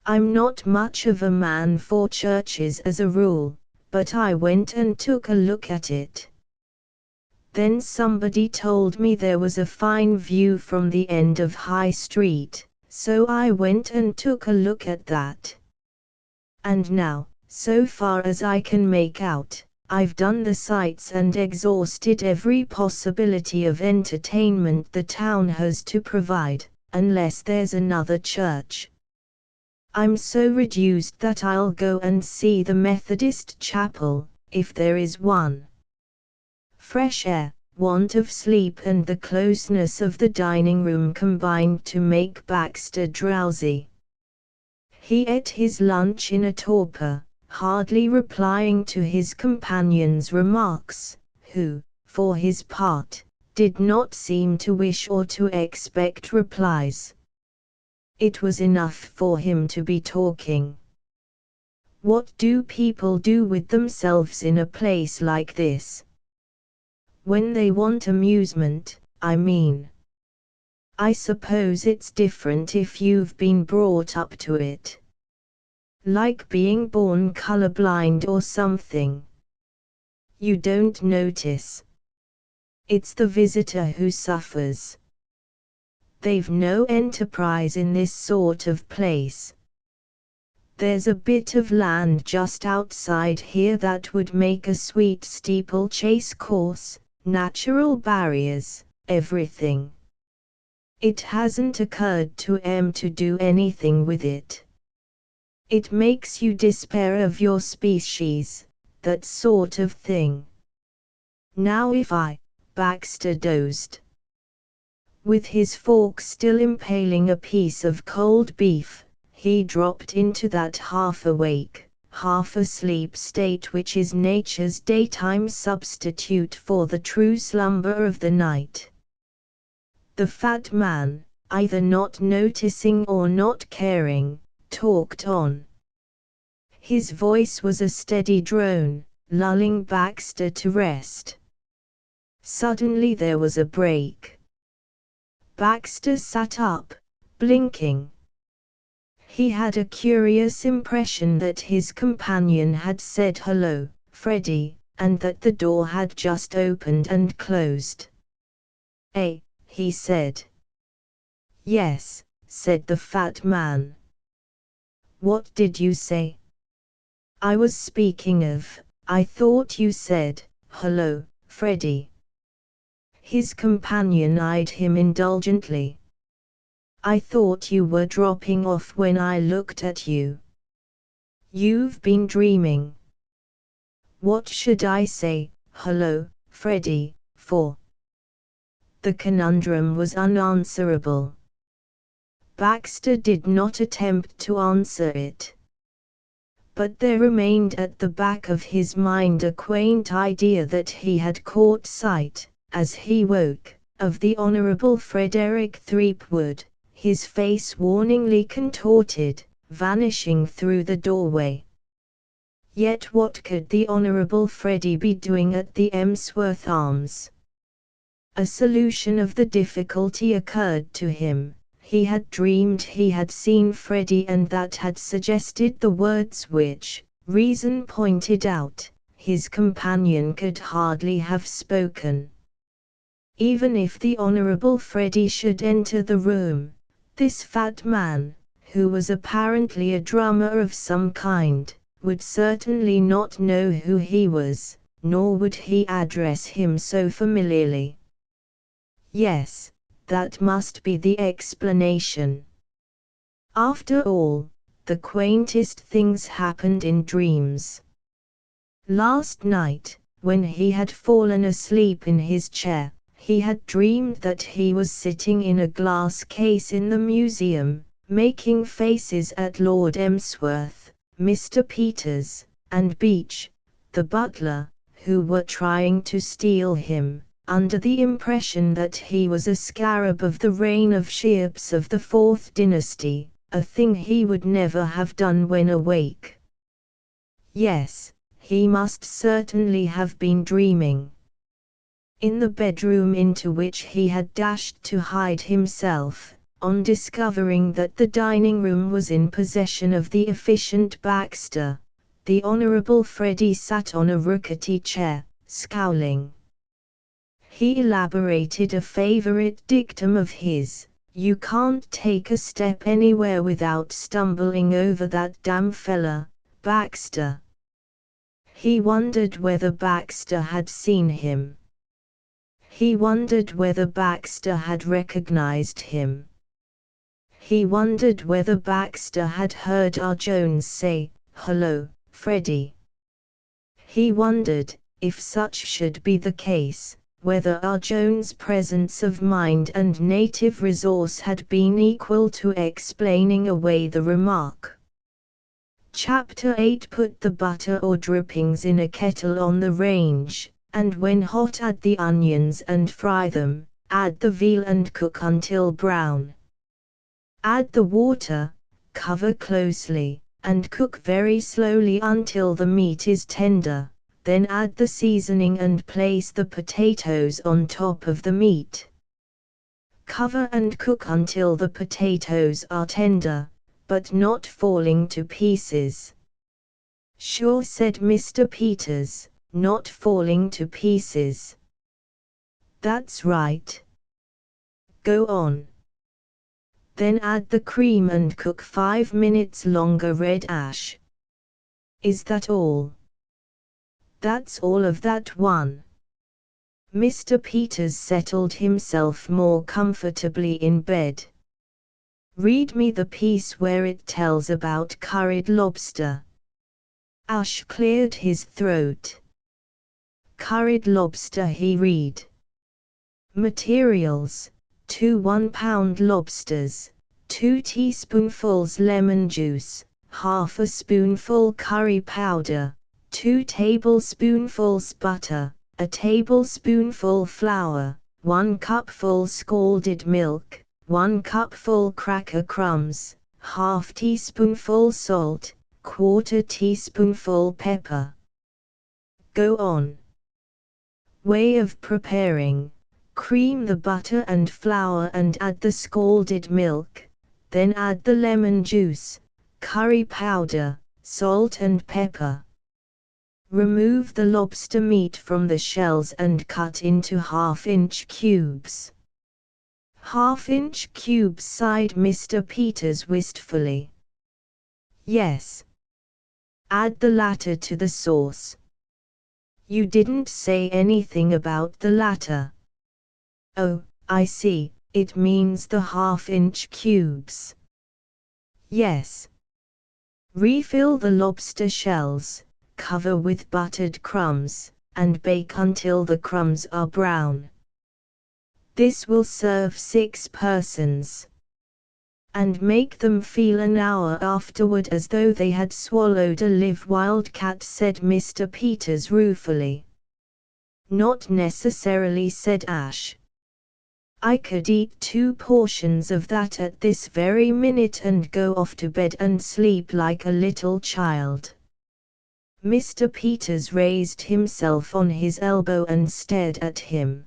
I'm not much of a man for churches as a rule, but I went and took a look at it. Then somebody told me there was a fine view from the end of High Street, so I went and took a look at that. And now, so far as I can make out, I've done the sights and exhausted every possibility of entertainment the town has to provide, unless there's another church. I'm so reduced that I'll go and see the Methodist chapel, if there is one. Fresh air, want of sleep and the closeness of the dining room combined to make Baxter drowsy. He ate his lunch in a torpor, hardly replying to his companion's remarks, who, for his part, did not seem to wish or to expect replies. It was enough for him to be talking. What do people do with themselves in a place like this? When they want amusement, I mean. I suppose it's different if you've been brought up to it. Like being born colorblind or something. You don't notice. It's the visitor who suffers. They've no enterprise in this sort of place. There's a bit of land just outside here that would make a sweet steeplechase course, natural barriers, everything. It hasn't occurred to em to do anything with it. It makes you despair of your species, that sort of thing. Now if Baxter dozed. With his fork still impaling a piece of cold beef, he dropped into that half-awake, half-asleep state which is nature's daytime substitute for the true slumber of the night. The fat man, either not noticing or not caring, talked on. His voice was a steady drone, lulling Baxter to rest. Suddenly there was a break. Baxter sat up, blinking. He had a curious impression that his companion had said "Hello, Freddie," and that the door had just opened and closed. He said. "Yes," said the fat man. "What did you say?" "I was speaking of, I thought you said, 'Hello, Freddie.'" His companion eyed him indulgently. "I thought you were dropping off when I looked at you. You've been dreaming." "What should I say, 'Hello, Freddie,' for?" The conundrum was unanswerable. Baxter did not attempt to answer it. But there remained at the back of his mind a quaint idea that he had caught sight, as he woke, of the Honorable Frederick Threepwood, his face warningly contorted, vanishing through the doorway. Yet what could the Honorable Freddie be doing at the Emsworth Arms? A solution of the difficulty occurred to him. He had dreamed he had seen Freddie, and that had suggested the words which, reason pointed out, his companion could hardly have spoken. Even if the Honorable Freddie should enter the room, this fat man, who was apparently a drummer of some kind, would certainly not know who he was, nor would he address him so familiarly. Yes, that must be the explanation. After all, the quaintest things happened in dreams. Last night, when he had fallen asleep in his chair, he had dreamed that he was sitting in a glass case in the museum, making faces at Lord Emsworth, Mr. Peters, and Beach, the butler, who were trying to steal him, under the impression that he was a scarab of the reign of Sheops of the Fourth Dynasty, a thing he would never have done when awake. Yes, he must certainly have been dreaming. In the bedroom into which he had dashed to hide himself, on discovering that the dining room was in possession of the efficient Baxter, the Honorable Freddie sat on a rickety chair, scowling. He elaborated a favorite dictum of his: "You can't take a step anywhere without stumbling over that damn fella, Baxter." He wondered whether Baxter had seen him. He wondered whether Baxter had recognized him. He wondered whether Baxter had heard R. Jones say, "Hello, Freddie." He wondered, if such should be the case, whether R. Jones' presence of mind and native resource had been equal to explaining away the remark. Chapter 8. Put the butter or drippings in a kettle on the range, and when hot add the onions and fry them, add the veal and cook until brown. Add the water, cover closely, and cook very slowly until the meat is tender, then add the seasoning and place the potatoes on top of the meat. Cover and cook until the potatoes are tender, but not falling to pieces. "Sure," said Mr. Peters, "not falling to pieces." "That's right. Go on." "Then add the cream and cook 5 minutes longer." Red Ash. "Is that all?" "That's all of that one." Mr. Peters settled himself more comfortably in bed. "Read me the piece where it tells about curried lobster." Ash cleared his throat. "Curried lobster," he read. "Materials: 2 1-pound lobsters, 2 teaspoonfuls lemon juice, half a spoonful curry powder, 2 tablespoonfuls butter, a tablespoonful flour, 1 cupful scalded milk, 1 cupful cracker crumbs, half teaspoonful salt, 1/4 teaspoonful pepper." "Go on." "Way of preparing: cream the butter and flour and add the scalded milk, then add the lemon juice, curry powder, salt and pepper. Remove the lobster meat from the shells and cut into 1/2-inch cubes." "1/2-inch cubes," sighed Mr. Peters wistfully. "Yes. Add the latter to the sauce." "You didn't say anything about the latter." "Oh, I see, it means the 1/2-inch cubes." "Yes. Refill the lobster shells, cover with buttered crumbs, and bake until the crumbs are brown. This will serve 6 persons. And make them feel an hour afterward as though they had swallowed a live wildcat," said Mr. Peters ruefully. "Not necessarily," said Ash. "I could eat 2 portions of that at this very minute and go off to bed and sleep like a little child." Mr. Peters raised himself on his elbow and stared at him.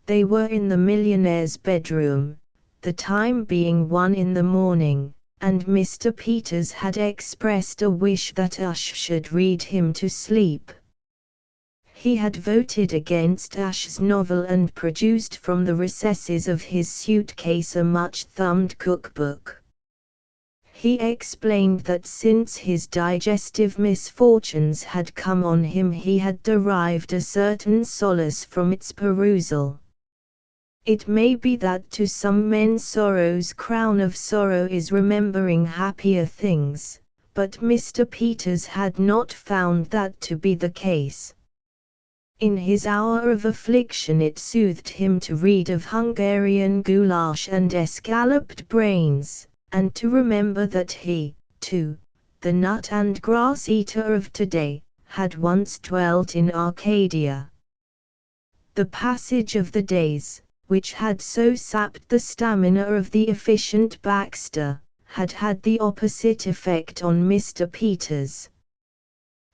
They were in the millionaire's bedroom, the time being 1 in the morning, and Mr. Peters had expressed a wish that Ash should read him to sleep. He had voted against Ash's novel and produced from the recesses of his suitcase a much-thumbed cookbook. He explained that since his digestive misfortunes had come on him he had derived a certain solace from its perusal. It may be that to some men sorrow's crown of sorrow is remembering happier things, but Mr. Peters had not found that to be the case. In his hour of affliction it soothed him to read of Hungarian goulash and escalloped brains, and to remember that he, too, the nut and grass eater of today, had once dwelt in Arcadia. The passage of the days, which had so sapped the stamina of the efficient Baxter, had had the opposite effect on Mr. Peters.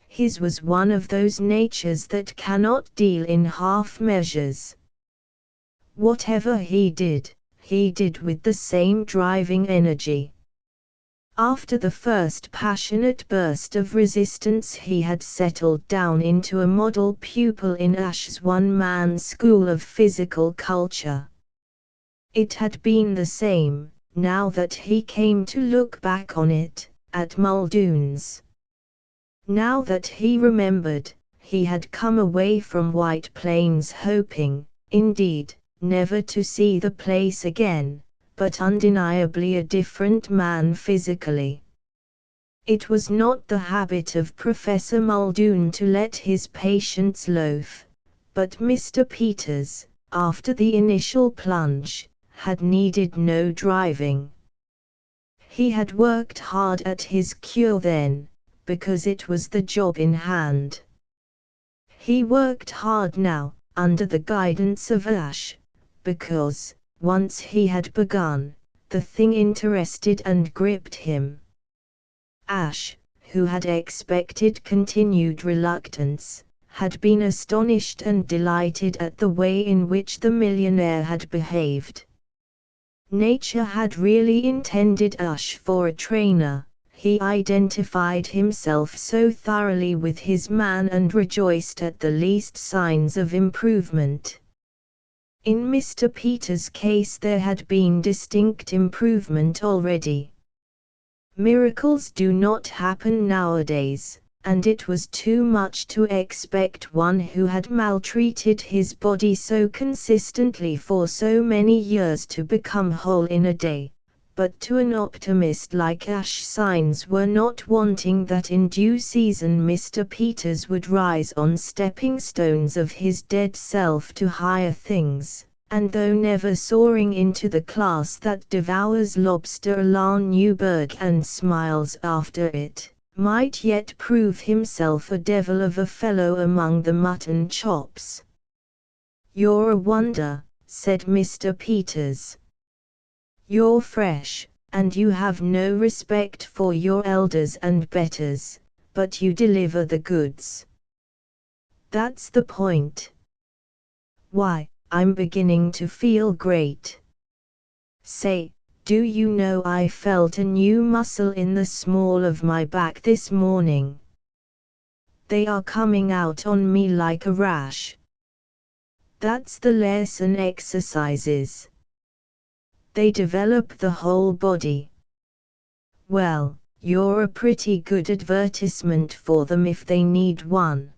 His was one of those natures that cannot deal in half measures. Whatever he did with the same driving energy. After the first passionate burst of resistance, he had settled down into a model pupil in Ash's one-man school of physical culture. It had been the same, now that he came to look back on it, at Muldoon's. Now that he remembered, he had come away from White Plains hoping, indeed, never to see the place again, but undeniably a different man physically. It was not the habit of Professor Muldoon to let his patients loaf, but Mr. Peters, after the initial plunge, had needed no driving. He had worked hard at his cure then, because it was the job in hand. He worked hard now, under the guidance of Ash, because, once he had begun, the thing interested and gripped him. Ash, who had expected continued reluctance, had been astonished and delighted at the way in which the millionaire had behaved. Nature had really intended Ash for a trainer. He identified himself so thoroughly with his man and rejoiced at the least signs of improvement. In Mr. Peters' case there had been distinct improvement already. Miracles do not happen nowadays, and it was too much to expect one who had maltreated his body so consistently for so many years to become whole in a day. But to an optimist like Ash, signs were not wanting that in due season Mr. Peters would rise on stepping stones of his dead self to higher things, and though never soaring into the class that devours lobster à la Newburgh and smiles after it, might yet prove himself a devil of a fellow among the mutton chops. "You're a wonder," said Mr. Peters. "You're fresh, and you have no respect for your elders and betters, but you deliver the goods. That's the point. Why, I'm beginning to feel great. Say, do you know I felt a new muscle in the small of my back this morning? They are coming out on me like a rash. That's the lesson exercises. They develop the whole body. Well, you're a pretty good advertisement for them if they need one.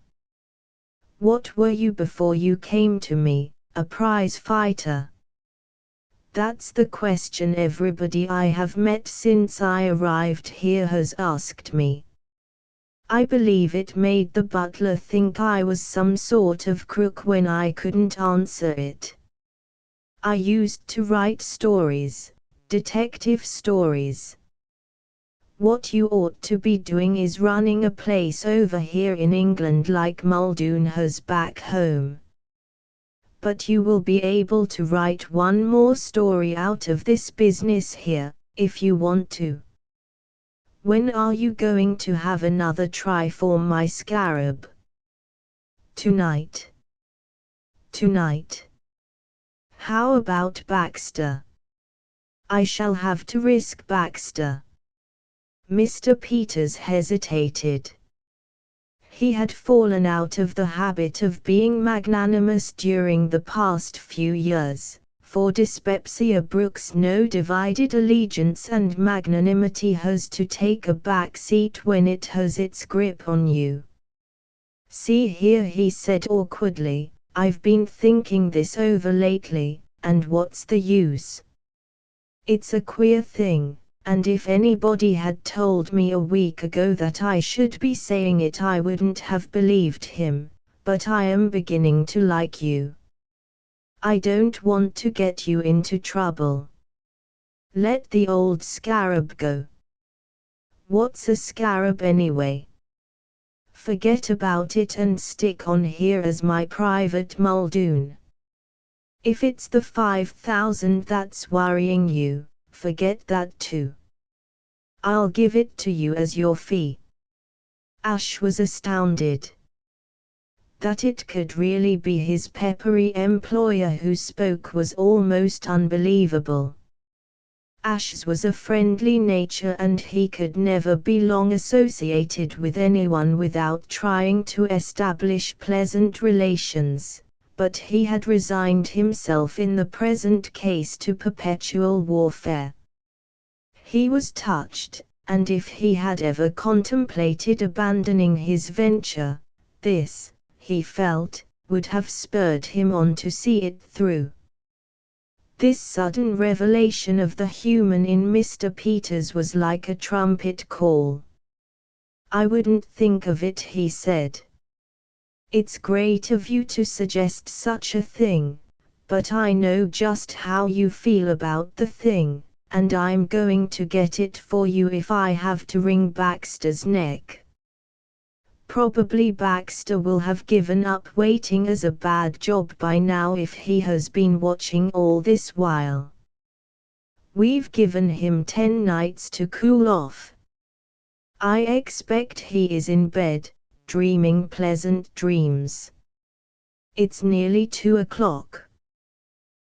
What were you before you came to me, a prize fighter? That's the question everybody I have met since I arrived here has asked me. I believe it made the butler think I was some sort of crook when I couldn't answer it. I used to write stories, detective stories. What you ought to be doing is running a place over here in England like Muldoon has back home. But you will be able to write one more story out of this business here, if you want to. When are you going to have another try for my scarab? Tonight. Tonight. How about Baxter? I shall have to risk Baxter. Mr. Peters hesitated. He had fallen out of the habit of being magnanimous during the past few years, for dyspepsia brooks no divided allegiance and magnanimity has to take a back seat when it has its grip on you. See here, he said awkwardly, I've been thinking this over lately, and what's the use? It's a queer thing, and if anybody had told me a week ago that I should be saying it I wouldn't have believed him, but I am beginning to like you. I don't want to get you into trouble. Let the old scarab go. What's a scarab anyway? Forget about it and stick on here as my private Muldoon. If it's the 5,000 that's worrying you, forget that too. I'll give it to you as your fee. Ash was astounded. That it could really be his peppery employer who spoke was almost unbelievable. Ash's was a friendly nature and he could never be long associated with anyone without trying to establish pleasant relations, but he had resigned himself in the present case to perpetual warfare. He was touched, and if he had ever contemplated abandoning his venture, this, he felt, would have spurred him on to see it through. This sudden revelation of the human in Mr. Peters was like a trumpet call. "I wouldn't think of it," he said. "It's great of you to suggest such a thing, but I know just how you feel about the thing, and I'm going to get it for you if I have to wring Baxter's neck." Probably Baxter will have given up waiting as a bad job by now if he has been watching all this while. We've given him 10 nights to cool off. I expect he is in bed, dreaming pleasant dreams. It's nearly 2 o'clock.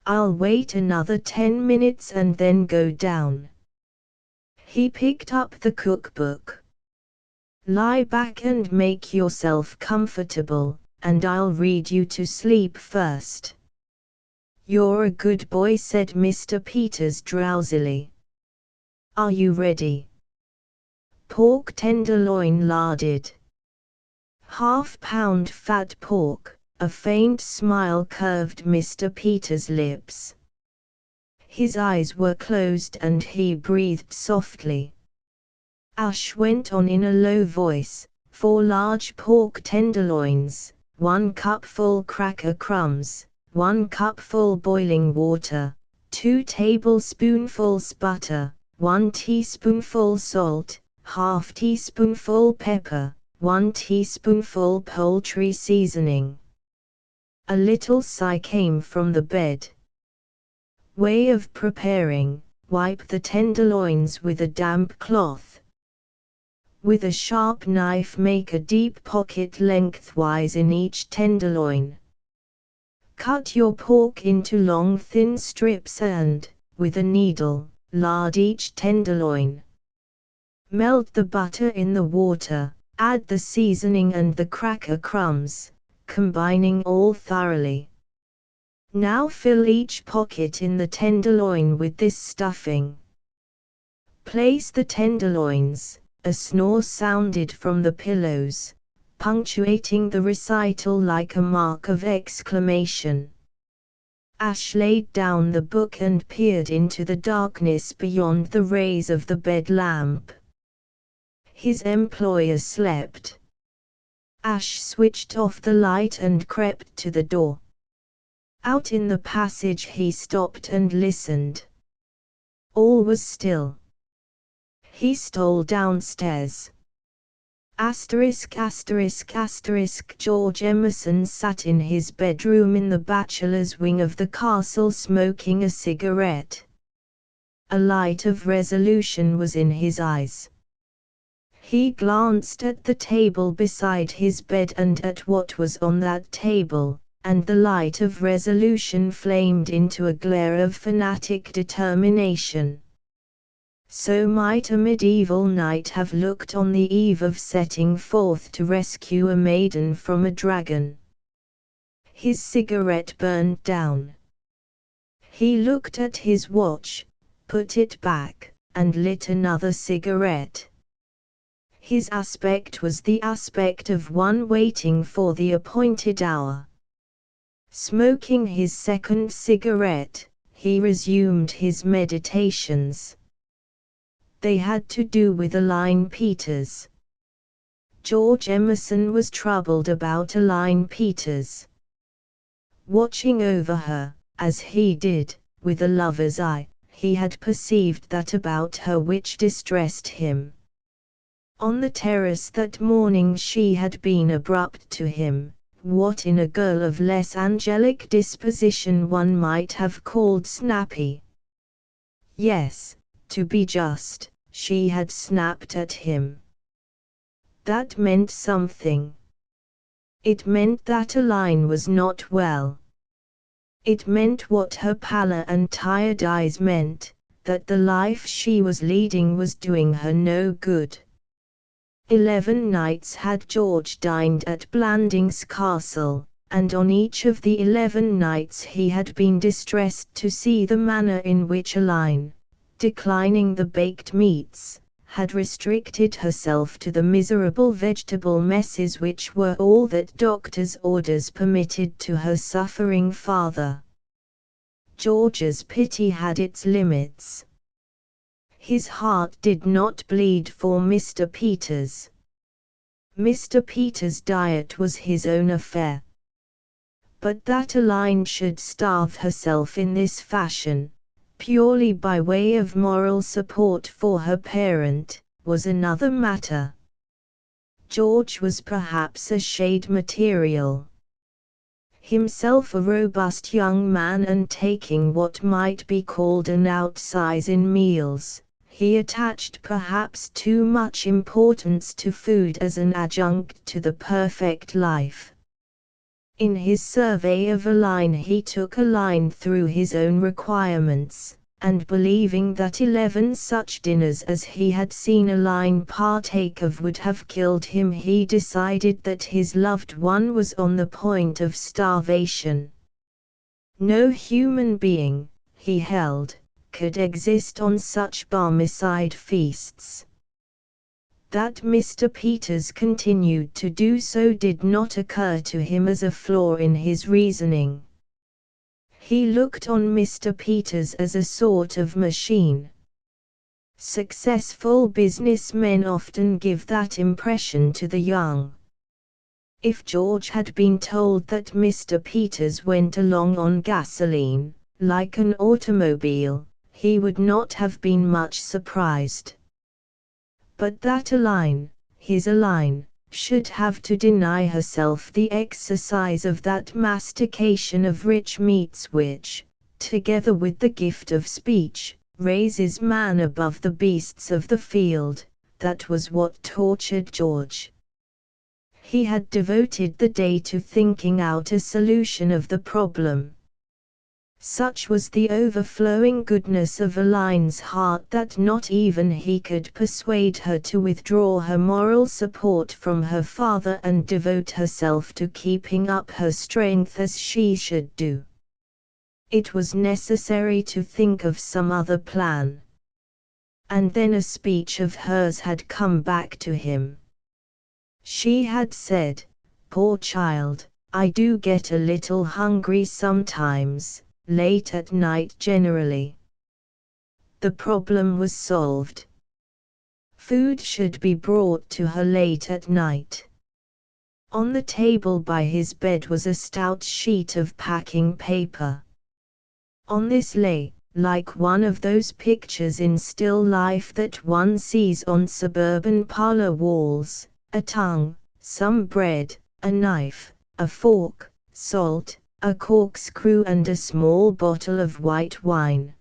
I'll wait another 10 minutes and then go down. He picked up the cookbook. "Lie back and make yourself comfortable, and I'll read you to sleep first." "You're a good boy," said Mr. Peters drowsily. "Are you ready?" "Pork tenderloin larded." "Half-pound fat pork." A faint smile curved Mr. Peters' lips. His eyes were closed and he breathed softly. Ash went on in a low voice, 4 large pork tenderloins, 1 cupful cracker crumbs, 1 cupful boiling water, 2 tablespoonfuls butter, 1 teaspoonful salt, ½ teaspoonful pepper, 1 teaspoonful poultry seasoning. A little sigh came from the bed. "Way of preparing: wipe the tenderloins with a damp cloth. With a sharp knife make a deep pocket lengthwise in each tenderloin. Cut your pork into long thin strips and, with a needle, lard each tenderloin. Melt the butter in the water, add the seasoning and the cracker crumbs, combining all thoroughly. Now fill each pocket in the tenderloin with this stuffing. Place the tenderloins." A snore sounded from the pillows, punctuating the recital like a mark of exclamation. Ash laid down the book and peered into the darkness beyond the rays of the bed lamp. His employer slept. Ash switched off the light and crept to the door. Out in the passage he stopped and listened. All was still. He stole downstairs. George Emerson sat in his bedroom in the bachelor's wing of the castle smoking a cigarette. A light of resolution was in his eyes. He glanced at the table beside his bed and at what was on that table, and the light of resolution flamed into a glare of fanatic determination. So might a medieval knight have looked on the eve of setting forth to rescue a maiden from a dragon. His cigarette burned down. He looked at his watch, put it back, and lit another cigarette. His aspect was the aspect of one waiting for the appointed hour. Smoking his second cigarette, he resumed his meditations. They had to do with Aline Peters. George Emerson was troubled about Aline Peters. Watching over her, as he did, with a lover's eye, he had perceived that about her which distressed him. On the terrace that morning she had been abrupt to him, what in a girl of less angelic disposition one might have called snappy. Yes, to be just, she had snapped at him. That meant something. It meant that Aline was not well. It meant what her pallor and tired eyes meant, that the life she was leading was doing her no good. 11 nights had George dined at Blandings Castle, and on each of the 11 nights he had been distressed to see the manner in which Aline, declining the baked meats, had restricted herself to the miserable vegetable messes which were all that doctor's orders permitted to her suffering father. George's pity had its limits. His heart did not bleed for Mr. Peters. Mr. Peters' diet was his own affair. But that Aline should starve herself in this fashion, purely by way of moral support for her parent, was another matter. George was perhaps a shade material. Himself a robust young man and taking what might be called an outsize in meals, he attached perhaps too much importance to food as an adjunct to the perfect life. In his survey of Aline he took Aline through his own requirements, and believing that 11 such dinners as he had seen Aline partake of would have killed him, he decided that his loved one was on the point of starvation. No human being, he held, could exist on such barmecide feasts. That Mr. Peters continued to do so did not occur to him as a flaw in his reasoning. He looked on Mr. Peters as a sort of machine. Successful businessmen often give that impression to the young. If George had been told that Mr. Peters went along on gasoline, like an automobile, he would not have been much surprised. But that Aline, his Aline, should have to deny herself the exercise of that mastication of rich meats which, together with the gift of speech, raises man above the beasts of the field, that was what tortured George. He had devoted the day to thinking out a solution of the problem. Such was the overflowing goodness of Aline's heart that not even he could persuade her to withdraw her moral support from her father and devote herself to keeping up her strength as she should do. It was necessary to think of some other plan. And then a speech of hers had come back to him. She had said, "Poor child, I do get a little hungry sometimes. Late at night generally." The problem was solved. Food should be brought to her late at night. On the table by his bed was a stout sheet of packing paper. On this lay, like one of those pictures in still life that one sees on suburban parlor walls, a tongue, some bread, a knife, a fork, salt, a corkscrew and a small bottle of white wine.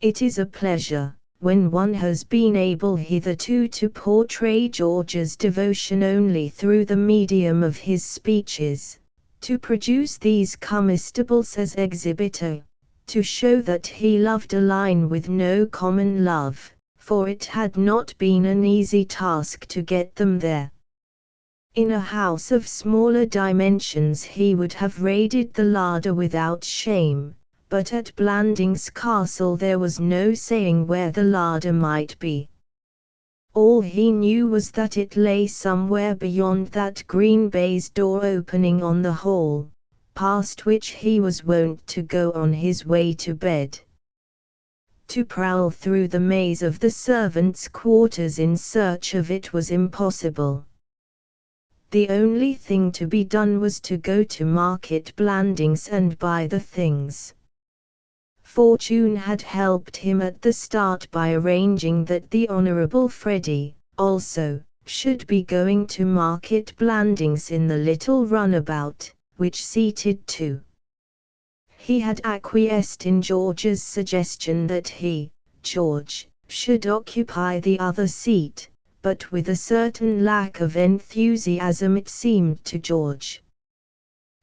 It is a pleasure, when one has been able hitherto to portray George's devotion only through the medium of his speeches, to produce these comestibles as exhibitor, to show that he loved Aline with no common love, for it had not been an easy task to get them there. In a house of smaller dimensions he would have raided the larder without shame, but at Blandings Castle there was no saying where the larder might be. All he knew was that it lay somewhere beyond that green baize door opening on the hall, past which he was wont to go on his way to bed. To prowl through the maze of the servants' quarters in search of it was impossible. The only thing to be done was to go to Market Blandings and buy the things. Fortune had helped him at the start by arranging that the Honourable Freddie, also, should be going to Market Blandings in the little runabout, which seated two. He had acquiesced in George's suggestion that he, George, should occupy the other seat, but with a certain lack of enthusiasm it seemed to George.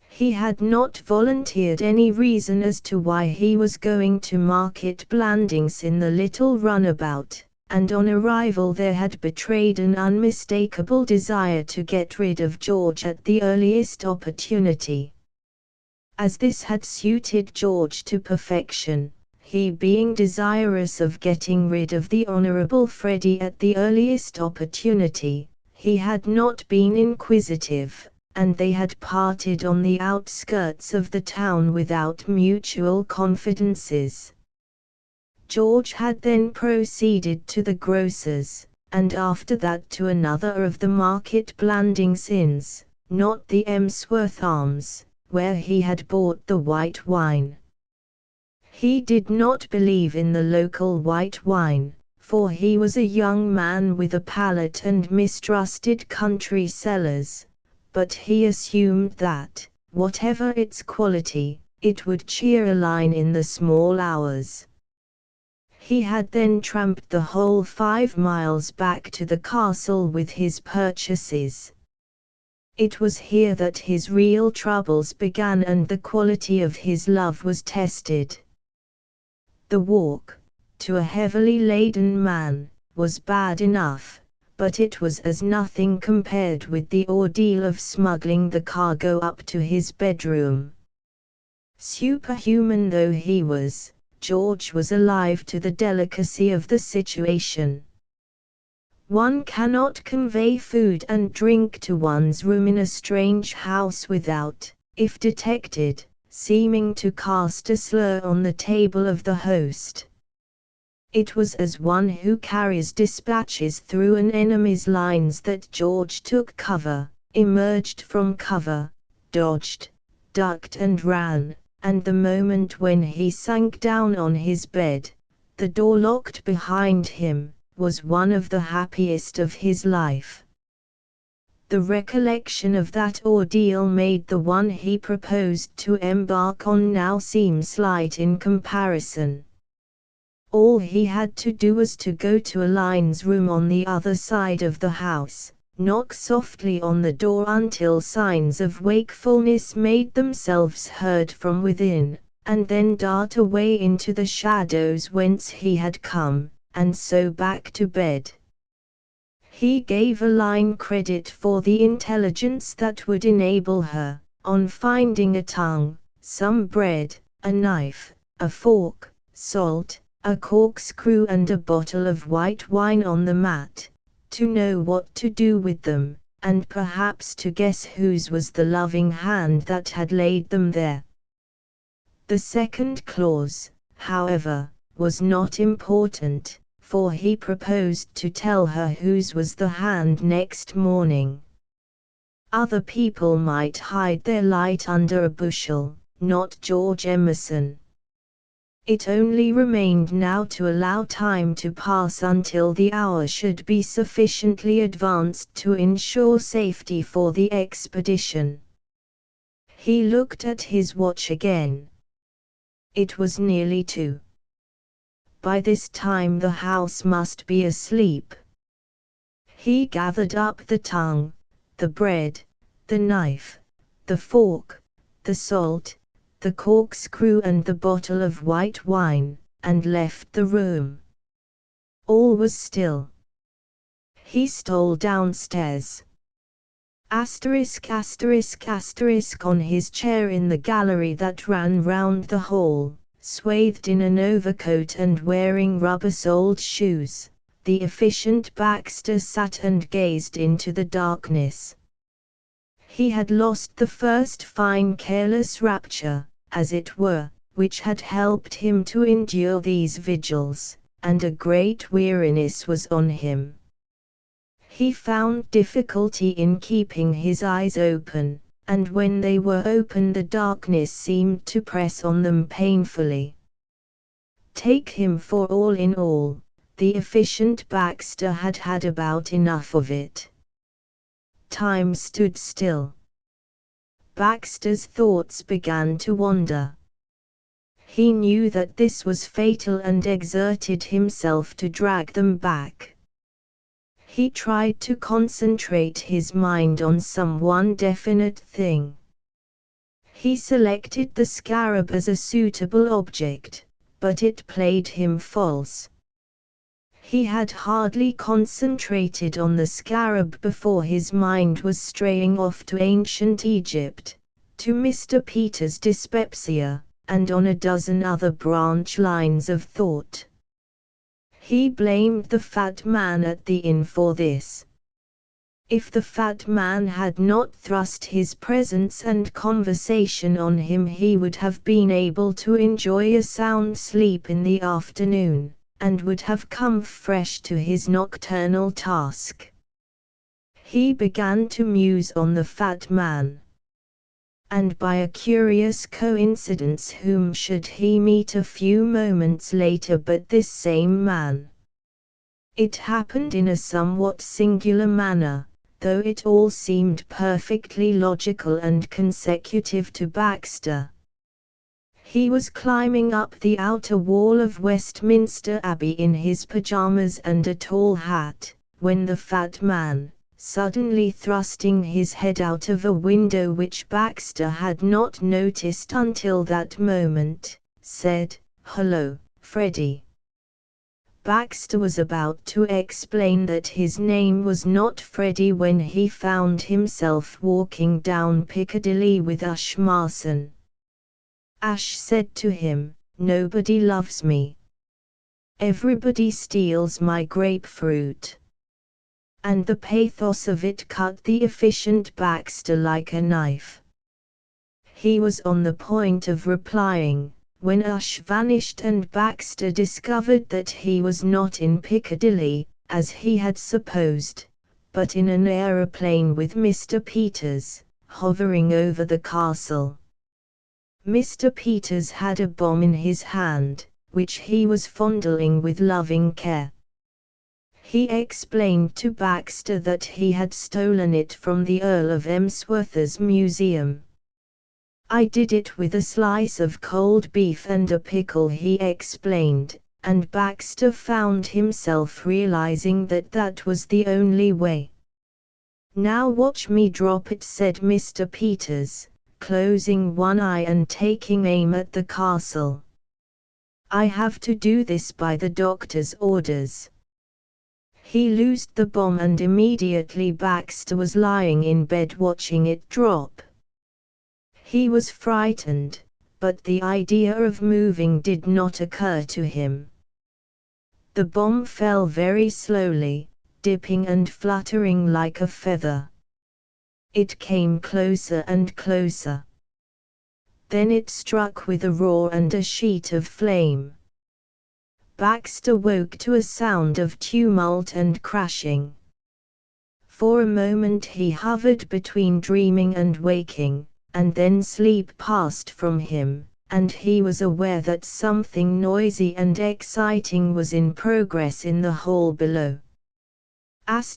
He had not volunteered any reason as to why he was going to Market Blandings in the little runabout, and on arrival there had betrayed an unmistakable desire to get rid of George at the earliest opportunity. As this had suited George to perfection, he being desirous of getting rid of the Honourable Freddie at the earliest opportunity, he had not been inquisitive, and they had parted on the outskirts of the town without mutual confidences. George had then proceeded to the grocer's, and after that to another of the Market Blandings inns, not the Emsworth Arms, where he had bought the white wine. He did not believe in the local white wine, for he was a young man with a palate and mistrusted country cellars, but he assumed that, whatever its quality, it would cheer a line in the small hours. He had then tramped the whole 5 miles back to the castle with his purchases. It was here that his real troubles began and the quality of his love was tested. The walk, to a heavily laden man, was bad enough, but it was as nothing compared with the ordeal of smuggling the cargo up to his bedroom. Superhuman though he was, George was alive to the delicacy of the situation. One cannot convey food and drink to one's room in a strange house without, if detected, seeming to cast a slur on the table of the host. It was as one who carries dispatches through an enemy's lines that George took cover, emerged from cover, dodged, ducked and ran, and the moment when he sank down on his bed, the door locked behind him, was one of the happiest of his life. The recollection of that ordeal made the one he proposed to embark on now seem slight in comparison. All he had to do was to go to Aline's room on the other side of the house, knock softly on the door until signs of wakefulness made themselves heard from within, and then dart away into the shadows whence he had come, and so back to bed. He gave Aline credit for the intelligence that would enable her, on finding a tongue, some bread, a knife, a fork, salt, a corkscrew and a bottle of white wine on the mat, to know what to do with them, and perhaps to guess whose was the loving hand that had laid them there. The second clause, however, was not important, for he proposed to tell her whose was the hand next morning. Other people might hide their light under a bushel, not George Emerson. It only remained now to allow time to pass until the hour should be sufficiently advanced to ensure safety for the expedition. He looked at his watch again. It was nearly 2. By this time the house must be asleep. He gathered up the tongue, the bread, the knife, the fork, the salt, the corkscrew and the bottle of white wine, and left the room. All was still. He stole downstairs. Asterisk asterisk asterisk on his chair in the gallery that ran round the hall, swathed in an overcoat and wearing rubber-soled shoes, the efficient Baxter sat and gazed into the darkness. He had lost the first fine careless rapture, as it were, which had helped him to endure these vigils, and a great weariness was on him. He found difficulty in keeping his eyes open, and when they were open the darkness seemed to press on them painfully. Take him for all in all, The efficient Baxter had had about enough of it. Time stood still. Baxter's thoughts began to wander. He knew that this was fatal and exerted himself to drag them back. He tried to concentrate his mind on some one definite thing. He selected the scarab as a suitable object, but it played him false. He had hardly concentrated on the scarab before his mind was straying off to ancient Egypt, to Mr. Peter's dyspepsia, and on a dozen other branch lines of thought. He blamed the fat man at the inn for this. If the fat man had not thrust his presence and conversation on him, he would have been able to enjoy a sound sleep in the afternoon, and would have come fresh to his nocturnal task. He began to muse on the fat man. And by a curious coincidence, whom should he meet a few moments later but this same man? It happened in a somewhat singular manner, though it all seemed perfectly logical and consecutive to Baxter. He was climbing up the outer wall of Westminster Abbey in his pajamas and a tall hat, when the fat man, suddenly thrusting his head out of a window which Baxter had not noticed until that moment, said, "Hello, Freddie." Baxter was about to explain that his name was not Freddie when he found himself walking down Piccadilly with Ash Marson. Ash said to him, "Nobody loves me. Everybody steals my grapefruit." And the pathos of it cut the efficient Baxter like a knife. He was on the point of replying, when Ash vanished and Baxter discovered that he was not in Piccadilly, as he had supposed, but in an aeroplane with Mr. Peters, hovering over the castle. Mr. Peters had a bomb in his hand, which he was fondling with loving care. He explained to Baxter that he had stolen it from the Earl of Emsworth's museum. "I did it with a slice of cold beef and a pickle," he explained, and Baxter found himself realizing that that was the only way. "Now watch me drop it," said Mr. Peters, closing one eye and taking aim at the castle. "I have to do this by the doctor's orders." He loosed the bomb and immediately Baxter was lying in bed watching it drop. He was frightened, but the idea of moving did not occur to him. The bomb fell very slowly, dipping and fluttering like a feather. It came closer and closer. Then it struck with a roar and a sheet of flame. Baxter woke to a sound of tumult and crashing. For a moment he hovered between dreaming and waking, and then sleep passed from him, and he was aware that something noisy and exciting was in progress in the hall below. *******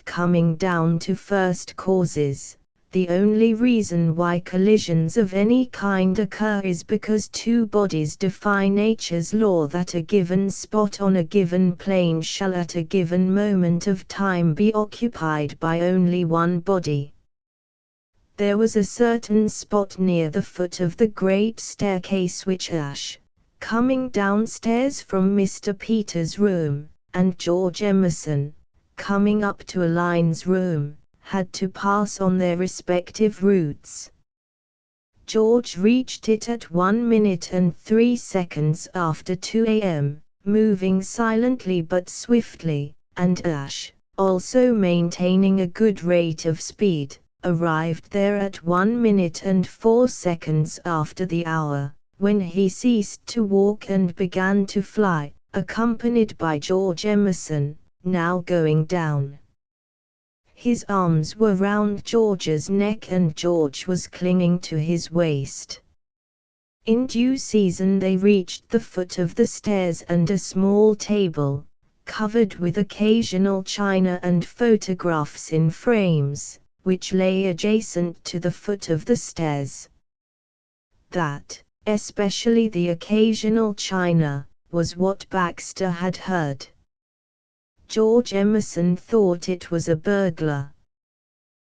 Coming down to first causes, the only reason why collisions of any kind occur is because two bodies defy nature's law that a given spot on a given plane shall at a given moment of time be occupied by only one body. There was a certain spot near the foot of the great staircase which Ash, coming downstairs from Mr. Peters' room, and George Emerson, coming up to Aline's room, had to pass on their respective routes. George reached it at 1 minute and 3 seconds after 2 a.m., moving silently but swiftly, and Ash, also maintaining a good rate of speed, arrived there at 1 minute and 4 seconds after the hour, when he ceased to walk and began to fly, accompanied by George Emerson, now going down. His arms were round George's neck and George was clinging to his waist. In due season they reached the foot of the stairs and a small table, covered with occasional china and photographs in frames, which lay adjacent to the foot of the stairs. That, especially the occasional china, was what Baxter had heard. George Emerson thought it was a burglar.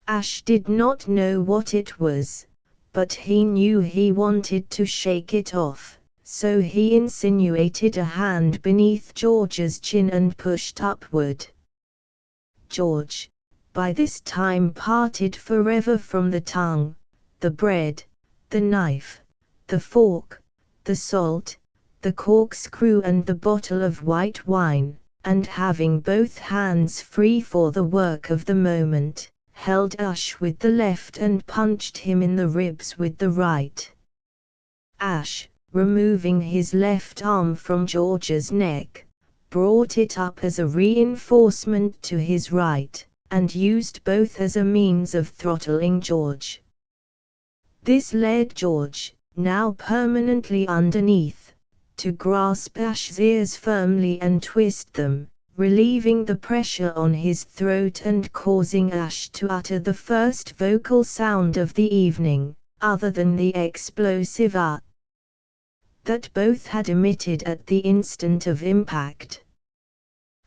Ash did not know what it was, but he knew he wanted to shake it off, so he insinuated a hand beneath George's chin and pushed upward. George, by this time parted forever from the tongue, the bread, the knife, the fork, the salt, the corkscrew and the bottle of white wine, and having both hands free for the work of the moment, held Ash with the left and punched him in the ribs with the right. Ash, removing his left arm from George's neck, brought it up as a reinforcement to his right, and used both as a means of throttling George. This led George, now permanently underneath, to grasp Ash's ears firmly and twist them, relieving the pressure on his throat and causing Ash to utter the first vocal sound of the evening, other than the explosive "ah" that both had emitted at the instant of impact.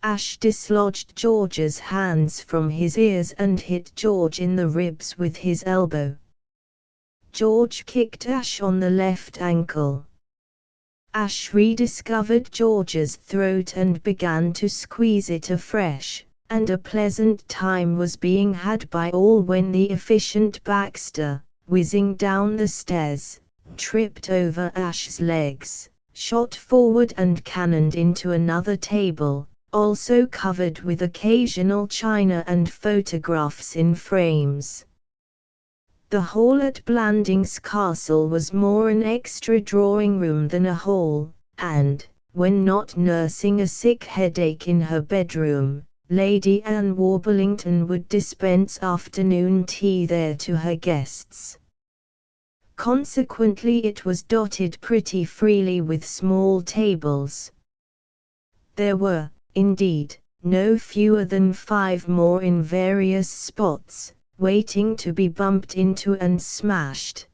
Ash dislodged George's hands from his ears and hit George in the ribs with his elbow. George kicked Ash on the left ankle. Ash rediscovered George's throat and began to squeeze it afresh, and a pleasant time was being had by all when the efficient Baxter, whizzing down the stairs, tripped over Ash's legs, shot forward and cannoned into another table, also covered with occasional china and photographs in frames. The hall at Blandings Castle was more an extra drawing room than a hall, and, when not nursing a sick headache in her bedroom, Lady Anne Warblington would dispense afternoon tea there to her guests. Consequently it was dotted pretty freely with small tables. There were, indeed, no fewer than 5 more in various spots, waiting to be bumped into and smashed.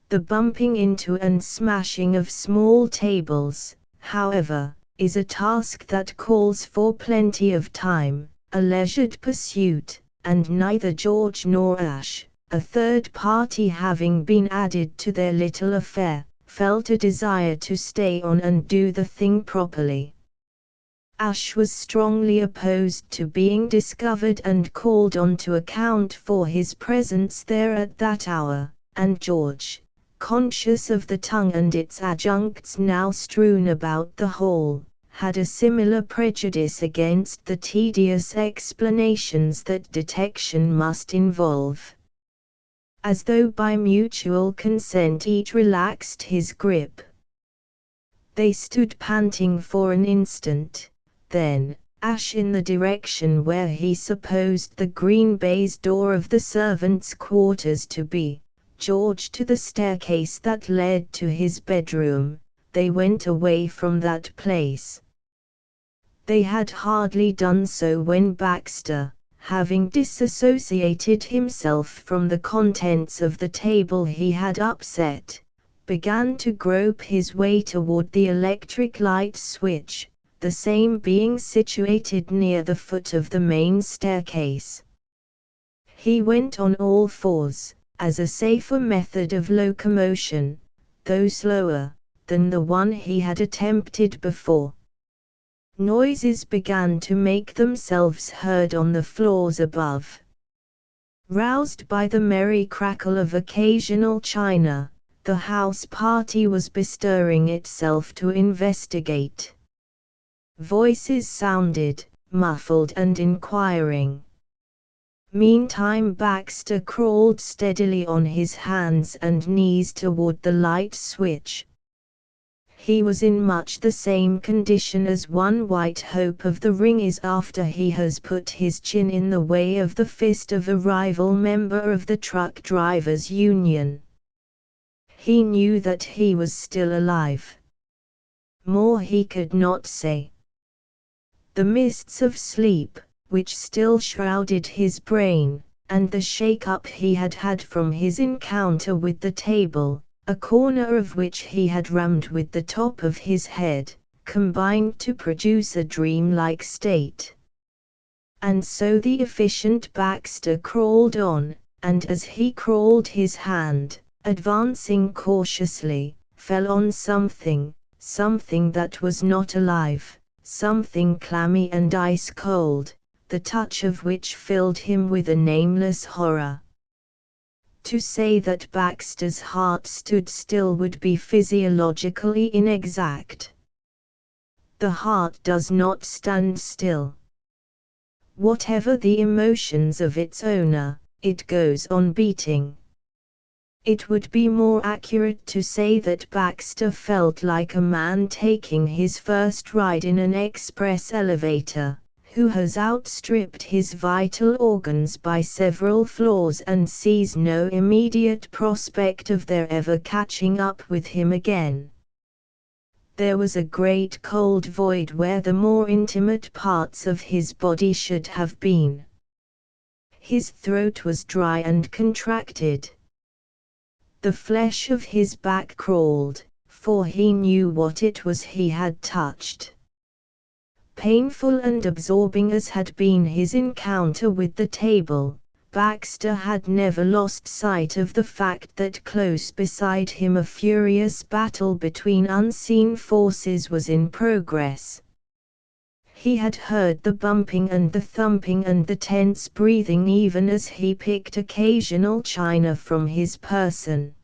The bumping into and smashing of small tables, however, is a task that calls for plenty of time, a leisured pursuit, and neither George nor Ash, a third party having been added to their little affair, felt a desire to stay on and do the thing properly. Ash was strongly opposed to being discovered and called on to account for his presence there at that hour, and George, conscious of the tongue and its adjuncts now strewn about the hall, had a similar prejudice against the tedious explanations that detection must involve. As though by mutual consent each relaxed his grip. They stood panting for an instant. Then, Ash in the direction where he supposed the green baize door of the servants' quarters to be, George to the staircase that led to his bedroom, they went away from that place. They had hardly done so when Baxter, having disassociated himself from the contents of the table he had upset, began to grope his way toward the electric light switch, the same being situated near the foot of the main staircase. He went on all fours, as a safer method of locomotion, though slower, than the one he had attempted before. Noises began to make themselves heard on the floors above. Roused by the merry crackle of occasional china, the house party was bestirring itself to investigate. Voices sounded, muffled and inquiring. Meantime Baxter crawled steadily on his hands and knees toward the light switch. He was in much the same condition as one white hope of the ring is after he has put his chin in the way of the fist of a rival member of the truck drivers' union. He knew that he was still alive. More he could not say. The mists of sleep, which still shrouded his brain, and the shake-up he had had from his encounter with the table, a corner of which he had rammed with the top of his head, combined to produce a dream-like state. And so the efficient Baxter crawled on, and as he crawled his hand, advancing cautiously, fell on something that was not alive, something clammy and ice-cold, the touch of which filled him with a nameless horror. To say that Baxter's heart stood still would be physiologically inexact. The heart does not stand still. Whatever the emotions of its owner, it goes on beating. It would be more accurate to say that Baxter felt like a man taking his first ride in an express elevator, who has outstripped his vital organs by several floors and sees no immediate prospect of their ever catching up with him again. There was a great cold void where the more intimate parts of his body should have been. His throat was dry and contracted. The flesh of his back crawled, for he knew what it was he had touched. Painful and absorbing as had been his encounter with the table, Baxter had never lost sight of the fact that close beside him a furious battle between unseen forces was in progress. He had heard the bumping and the thumping and the tense breathing even as he picked occasional china from his person.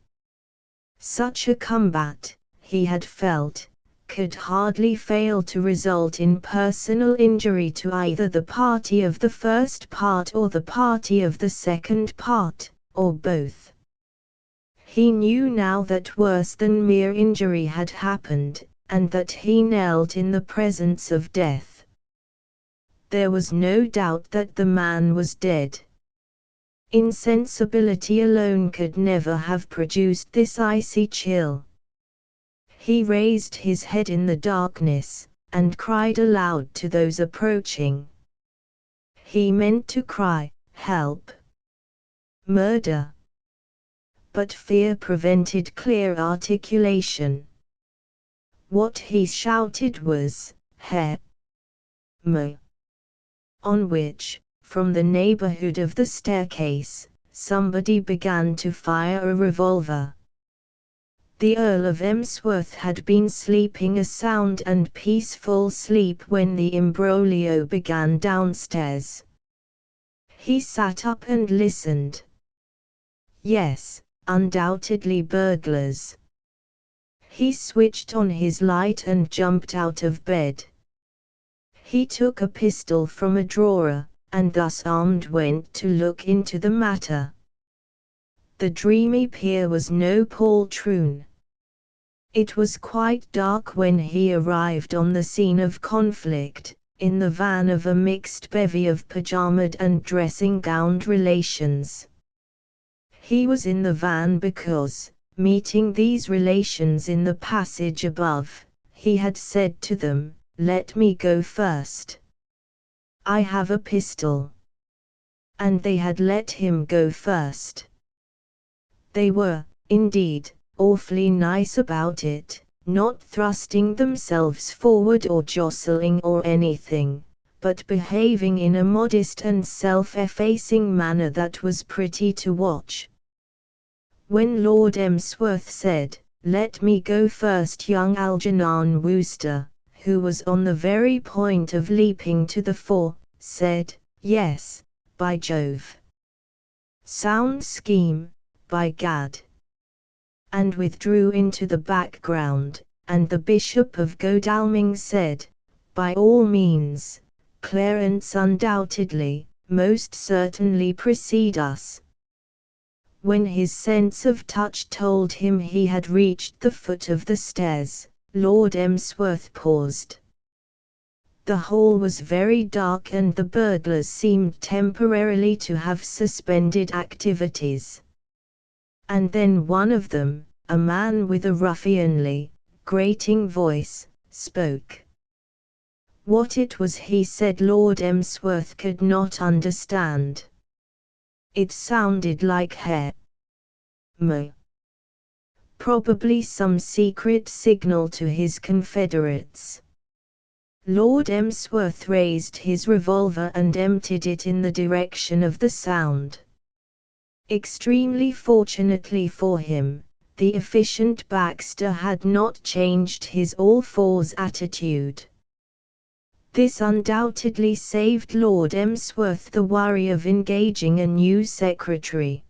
Such a combat, he had felt, could hardly fail to result in personal injury to either the party of the first part or the party of the second part, or both. He knew now that worse than mere injury had happened, and that he knelt in the presence of death. There was no doubt that the man was dead. Insensibility alone could never have produced this icy chill. He raised his head in the darkness, and cried aloud to those approaching. He meant to cry, "Help! Murder!" But fear prevented clear articulation. What he shouted was, "Help! Me!" On which, from the neighborhood of the staircase, somebody began to fire a revolver. The Earl of Emsworth had been sleeping a sound and peaceful sleep when the imbroglio began downstairs. He sat up and listened. Yes, undoubtedly burglars. He switched on his light and jumped out of bed. He took a pistol from a drawer, and thus armed went to look into the matter. The dreamy pier was no poltroon. It was quite dark when he arrived on the scene of conflict, in the van of a mixed bevy of pajamaed and dressing-gowned relations. He was in the van because, meeting these relations in the passage above, he had said to them, "Let me go first. I have a pistol." And they had let him go first. They were, indeed, awfully nice about it, not thrusting themselves forward or jostling or anything, but behaving in a modest and self-effacing manner that was pretty to watch. When Lord Emsworth said, "Let me go first," young Algernon Wooster, who was on the very point of leaping to the fore, said, "Yes, by Jove. Sound scheme, by Gad," and withdrew into the background, and the Bishop of Godalming said, "By all means, Clarence, undoubtedly, most certainly precede us." When his sense of touch told him he had reached the foot of the stairs, Lord Emsworth paused. The hall was very dark and the burglars seemed temporarily to have suspended activities. And then one of them, a man with a ruffianly, grating voice, spoke. What it was he said Lord Emsworth could not understand. It sounded like "Mo." Probably some secret signal to his confederates. Lord Emsworth raised his revolver and emptied it in the direction of the sound. Extremely fortunately for him, the efficient Baxter had not changed his all-fours attitude. This undoubtedly saved Lord Emsworth the worry of engaging a new secretary.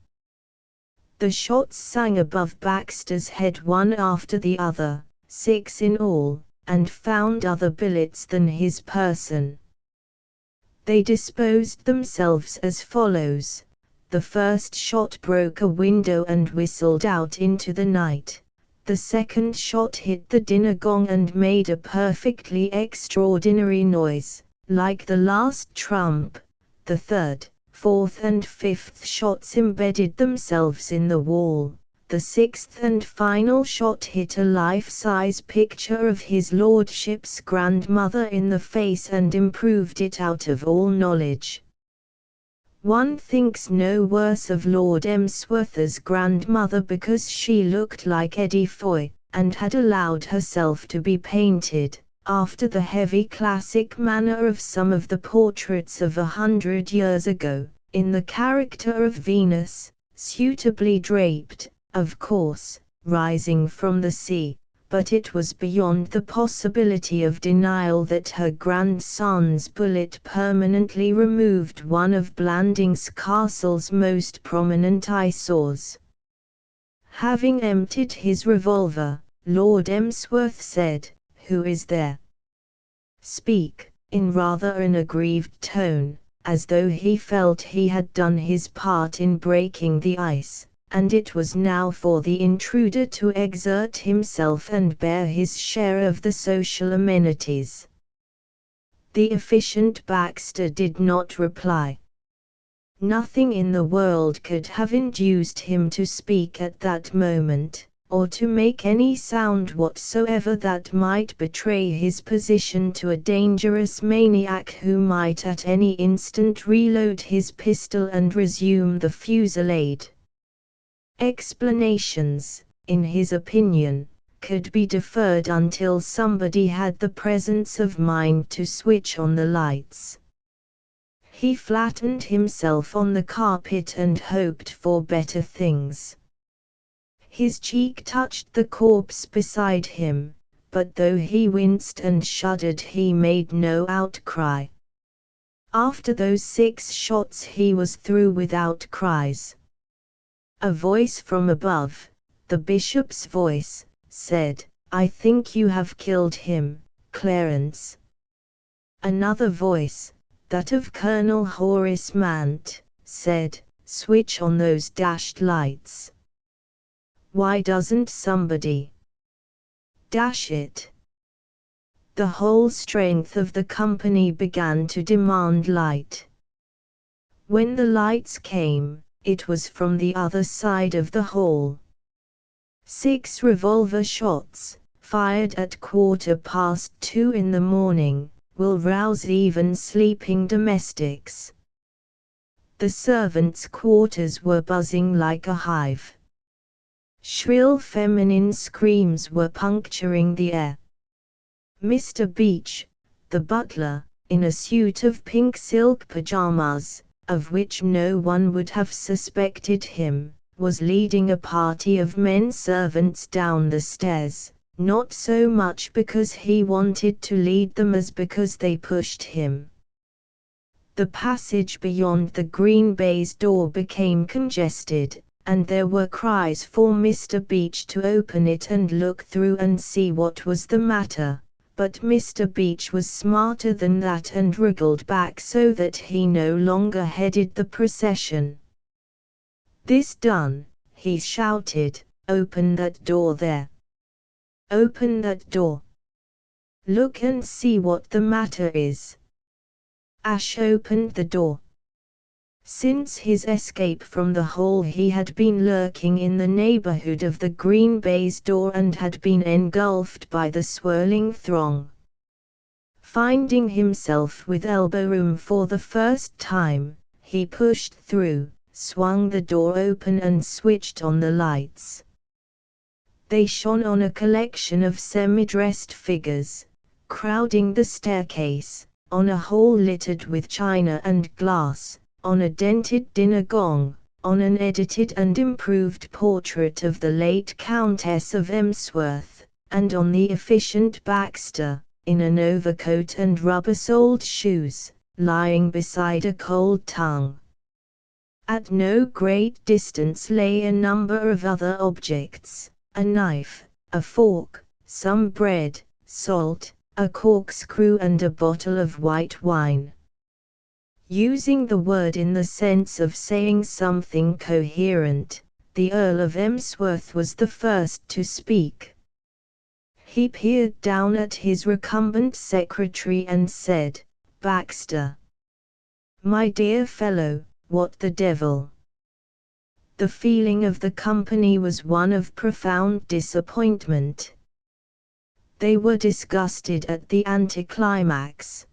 The shots sang above Baxter's head one after the other, 6 in all, and found other billets than his person. They disposed themselves as follows. The first shot broke a window and whistled out into the night. The second shot hit the dinner gong and made a perfectly extraordinary noise, like the last trump. The third, fourth and fifth shots embedded themselves in the wall. The sixth and final shot hit a life-size picture of his lordship's grandmother in the face and improved it out of all knowledge. One thinks no worse of Lord Emsworth's grandmother because she looked like Eddie Foy, and had allowed herself to be painted, after the heavy classic manner of some of the portraits of 100 years ago, in the character of Venus, suitably draped, of course, rising from the sea. But it was beyond the possibility of denial that her grandson's bullet permanently removed one of Blandings Castle's most prominent eyesores. Having emptied his revolver, Lord Emsworth said, "Who is there?" "Speak," in rather an aggrieved tone, as though he felt he had done his part in breaking the ice, and it was now for the intruder to exert himself and bear his share of the social amenities. The efficient Baxter did not reply. Nothing in the world could have induced him to speak at that moment, or to make any sound whatsoever that might betray his position to a dangerous maniac who might at any instant reload his pistol and resume the fusillade. Explanations, in his opinion, could be deferred until somebody had the presence of mind to switch on the lights. He flattened himself on the carpet and hoped for better things. His cheek touched the corpse beside him, but though he winced and shuddered he made no outcry. After those 6 shots he was through with outcries. A voice from above, the bishop's voice, said, "I think you have killed him, Clarence." Another voice, that of Colonel Horace Mant, said, "Switch on those dashed lights. Why doesn't somebody? Dash it." The whole strength of the company began to demand light. When the lights came, it was from the other side of the hall. 6 revolver shots, fired at 2:15 in the morning, will rouse even sleeping domestics. The servants' quarters were buzzing like a hive. Shrill feminine screams were puncturing the air. Mr. Beach, the butler, in a suit of pink silk pajamas, of which no one would have suspected him, was leading a party of men servants down the stairs, not so much because he wanted to lead them as because they pushed him. The passage beyond the green baize door became congested, and there were cries for Mr. Beach to open it and look through and see what was the matter. But Mr. Beach was smarter than that and wriggled back so that he no longer headed the procession. This done, he shouted, "Open that door there! Open that door! Look and see what the matter is." Ash opened the door. Since his escape from the hall he had been lurking in the neighborhood of the green baize door and had been engulfed by the swirling throng. Finding himself with elbow room for the first time, he pushed through, swung the door open and switched on the lights. They shone on a collection of semi-dressed figures, crowding the staircase, on a hall littered with china and glass, on a dented dinner gong, on an edited and improved portrait of the late Countess of Emsworth, and on the efficient Baxter, in an overcoat and rubber-soled shoes, lying beside a cold tongue. At no great distance lay a number of other objects, a knife, a fork, some bread, salt, a corkscrew and a bottle of white wine. Using the word in the sense of saying something coherent, the Earl of Emsworth was the first to speak. He peered down at his recumbent secretary and said, "Baxter. My dear fellow, what the devil?" The feeling of the company was one of profound disappointment. They were disgusted at the anticlimax.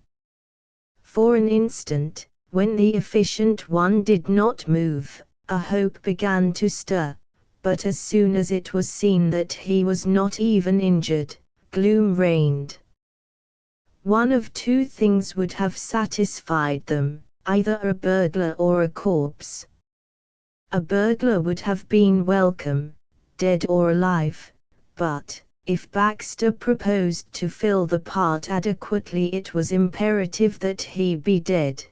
For an instant, when the efficient one did not move, a hope began to stir, but as soon as it was seen that he was not even injured, gloom reigned. One of two things would have satisfied them, either a burglar or a corpse. A burglar would have been welcome, dead or alive, but, if Baxter proposed to fill the part adequately, it was imperative that he be dead.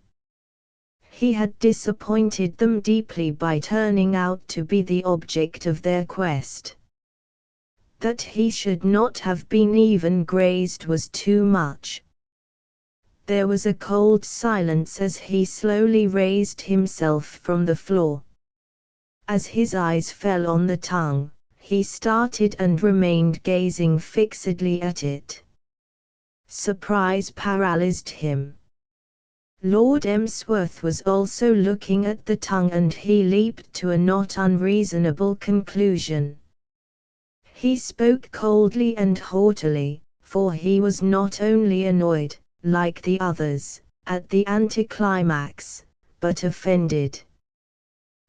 He had disappointed them deeply by turning out to be the object of their quest. That he should not have been even grazed was too much. There was a cold silence as he slowly raised himself from the floor. As his eyes fell on the tongue, he started and remained gazing fixedly at it. Surprise paralyzed him. Lord Emsworth was also looking at the tongue and he leaped to a not unreasonable conclusion. He spoke coldly and haughtily, for he was not only annoyed, like the others, at the anticlimax, but offended.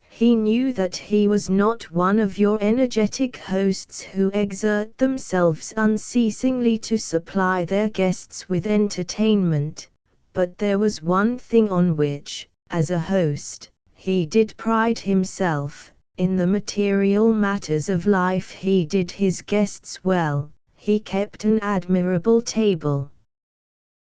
He knew that he was not one of your energetic hosts who exert themselves unceasingly to supply their guests with entertainment, but there was one thing on which, as a host, he did pride himself: in the material matters of life he did his guests well, he kept an admirable table.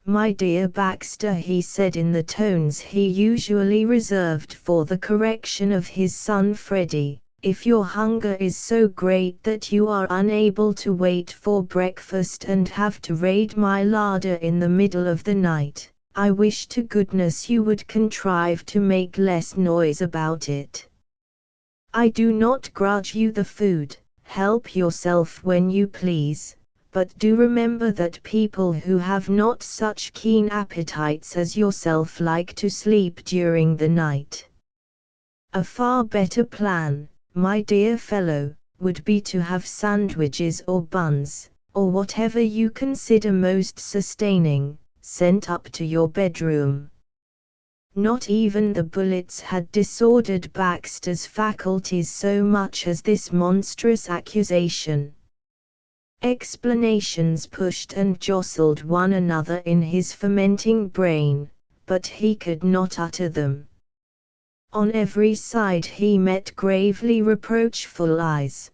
"My dear Baxter," he said in the tones he usually reserved for the correction of his son Freddie, "if your hunger is so great that you are unable to wait for breakfast and have to raid my larder in the middle of the night, I wish to goodness you would contrive to make less noise about it. I do not grudge you the food, help yourself when you please. But do remember that people who have not such keen appetites as yourself like to sleep during the night. A far better plan, my dear fellow, would be to have sandwiches or buns, or whatever you consider most sustaining, sent up to your bedroom." Not even the bullets had disordered Baxter's faculties so much as this monstrous accusation. Explanations pushed and jostled one another in his fermenting brain, but he could not utter them. On every side he met gravely reproachful eyes.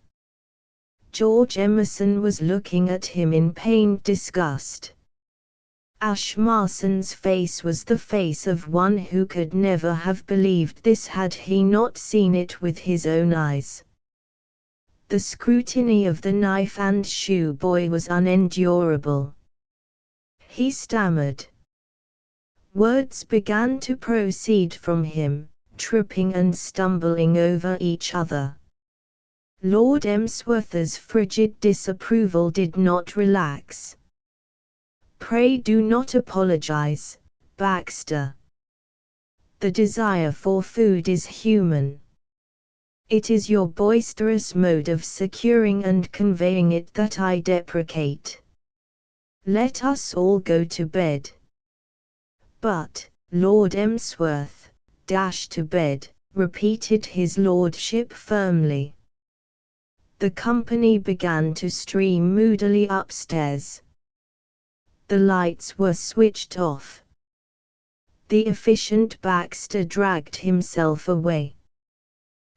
George Emerson was looking at him in pained disgust. Ashmarson's face was the face of one who could never have believed this had he not seen it with his own eyes. The scrutiny of the knife and shoe boy was unendurable. He stammered. Words began to proceed from him, tripping and stumbling over each other. Lord Emsworth's frigid disapproval did not relax. "Pray do not apologize, Baxter. The desire for food is human. It is your boisterous mode of securing and conveying it that I deprecate. Let us all go to bed. But, Lord Emsworth, to bed, repeated his lordship firmly. The company began to stream moodily upstairs. The lights were switched off. The efficient Baxter dragged himself away.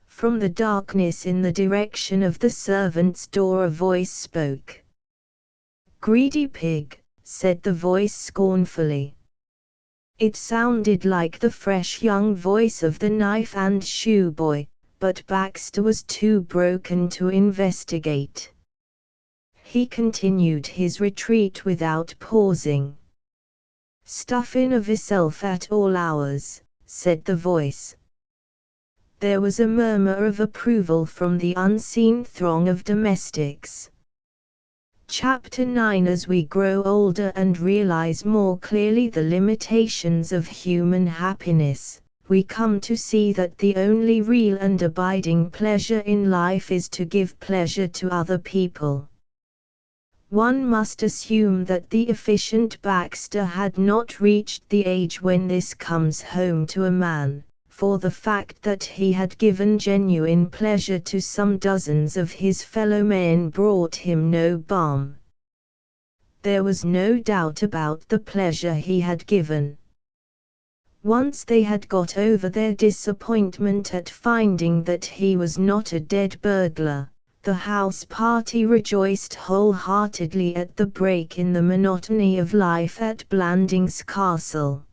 From the darkness in the direction of the servants' door a voice spoke. "Greedy pig," said the voice scornfully. It sounded like the fresh young voice of the knife and shoe boy, but Baxter was too broken to investigate. He continued his retreat without pausing. "Stuff in of yourself at all hours," said the voice. There was a murmur of approval from the unseen throng of domestics. Chapter 9. As we grow older and realize more clearly the limitations of human happiness, we come to see that the only real and abiding pleasure in life is to give pleasure to other people. One must assume that the efficient Baxter had not reached the age when this comes home to a man, for the fact that he had given genuine pleasure to some dozens of his fellow men brought him no balm. There was no doubt about the pleasure he had given. Once they had got over their disappointment at finding that he was not a dead burglar, the house party rejoiced wholeheartedly at the break in the monotony of life at Blandings Castle.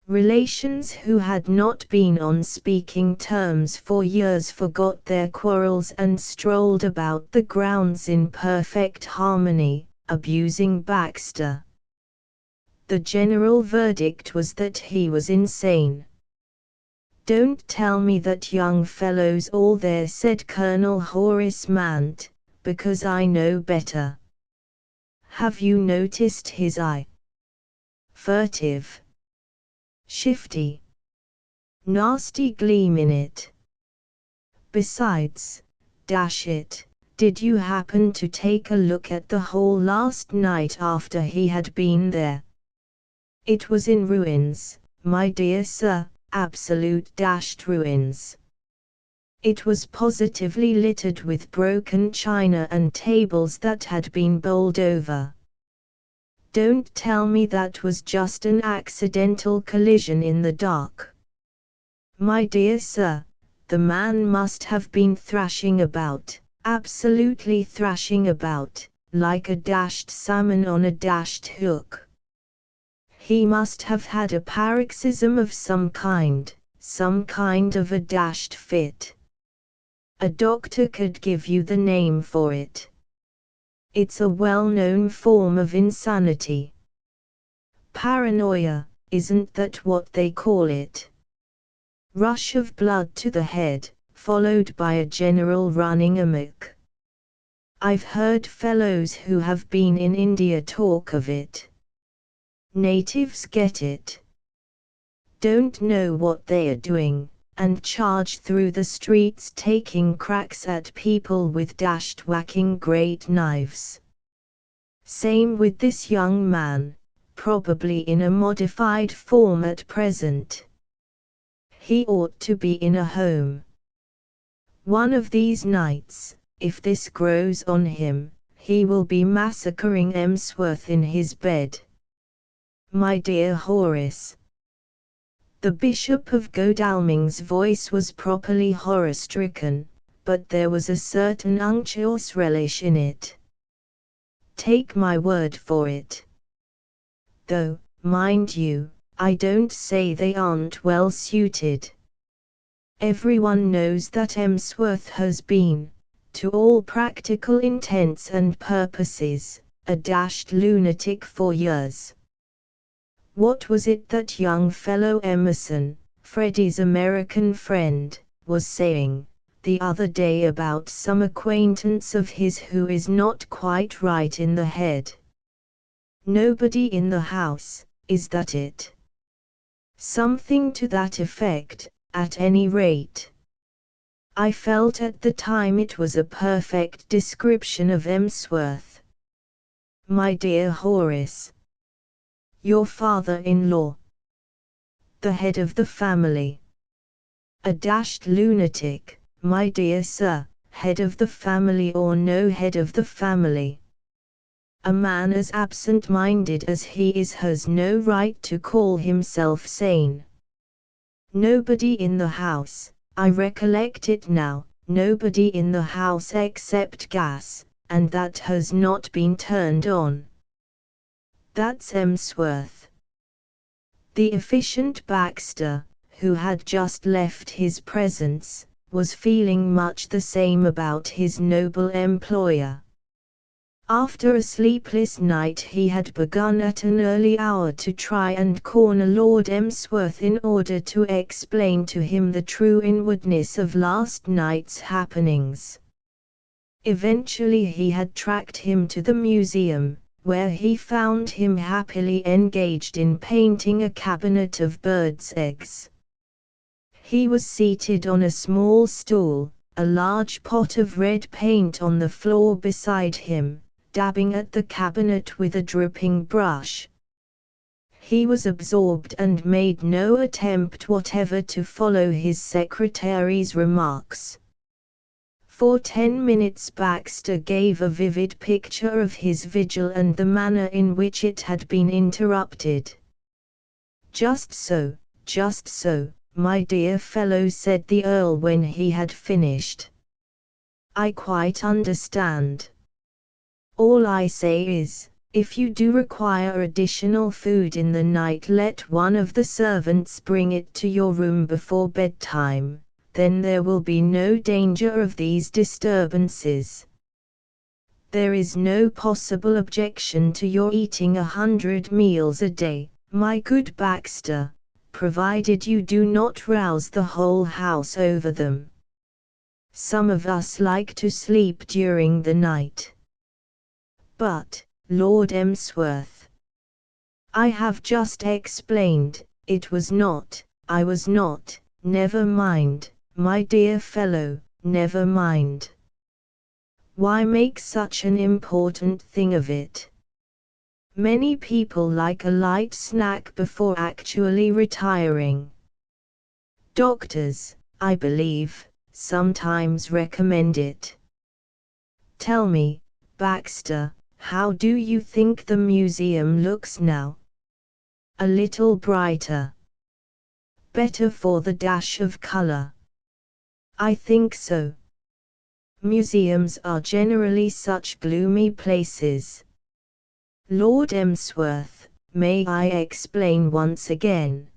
Relations who had not been on speaking terms for years forgot their quarrels and strolled about the grounds in perfect harmony, abusing Baxter. The general verdict was that he was insane. "Don't tell me that young fellow's all there," said Colonel Horace Mant, "because I know better. Have you noticed his eye? Furtive. Shifty. Nasty gleam in it. Besides, dash it, did you happen to take a look at the hall last night after he had been there? It was in ruins, my dear sir, absolute dashed ruins. It was positively littered with broken china and tables that had been bowled over. Don't tell me that was just an accidental collision in the dark. My dear sir, the man must have been thrashing about, absolutely thrashing about, like a dashed salmon on a dashed hook. He must have had a paroxysm of some kind of a dashed fit. A doctor could give you the name for it. It's a well-known form of insanity. Paranoia, isn't that what they call it? Rush of blood to the head, followed by a general running amok. I've heard fellows who have been in India talk of it. Natives get it. Don't know what they are doing, and charge through the streets taking cracks at people with dashed whacking great knives. Same with this young man, probably in a modified form at present. He ought to be in a home. One of these nights, if this grows on him, he will be massacring Emsworth in his bed. My dear Horace." The Bishop of Godalming's voice was properly horror-stricken, but there was a certain unctuous relish in it. "Take my word for it. Though, mind you, I don't say they aren't well suited. Everyone knows that Emsworth has been, to all practical intents and purposes, a dashed lunatic for years. What was it that young fellow Emerson, Freddie's American friend, was saying the other day about some acquaintance of his who is not quite right in the head? Nobody in the house, is that it? Something to that effect, at any rate. I felt at the time it was a perfect description of Emsworth. My dear Horace. Your father-in-law. The head of the family. A dashed lunatic, my dear sir, head of the family or no head of the family. A man as absent-minded as he is has no right to call himself sane. Nobody in the house, I recollect it now, nobody in the house except gas, and that has not been turned on. That's Emsworth. The efficient Baxter, who had just left his presence, was feeling much the same about his noble employer. After a sleepless night he had begun at an early hour to try and corner Lord Emsworth in order to explain to him the true inwardness of last night's happenings. Eventually he had tracked him to the museum, where he found him happily engaged in painting a cabinet of birds' eggs. He was seated on a small stool, a large pot of red paint on the floor beside him, dabbing at the cabinet with a dripping brush. He was absorbed and made no attempt whatever to follow his secretary's remarks. For 10 minutes Baxter gave a vivid picture of his vigil and the manner in which it had been interrupted. Just so, my dear fellow," said the Earl when he had finished. "I quite understand. All I say is, if you do require additional food in the night, let one of the servants bring it to your room before bedtime, then there will be no danger of these disturbances. There is no possible objection to your eating 100 meals a day, my good Baxter, provided you do not rouse the whole house over them. Some of us like to sleep during the night." "But, Lord Emsworth, I have just explained, it was not, I was not, never mind, my dear fellow, never mind. Why make such an important thing of it? Many people like a light snack before actually retiring. Doctors, I believe, sometimes recommend it. Tell me, Baxter, how do you think the museum looks now? A little brighter. Better for the dash of color. I think so. Museums are generally such gloomy places. Lord Emsworth, may I explain once again?"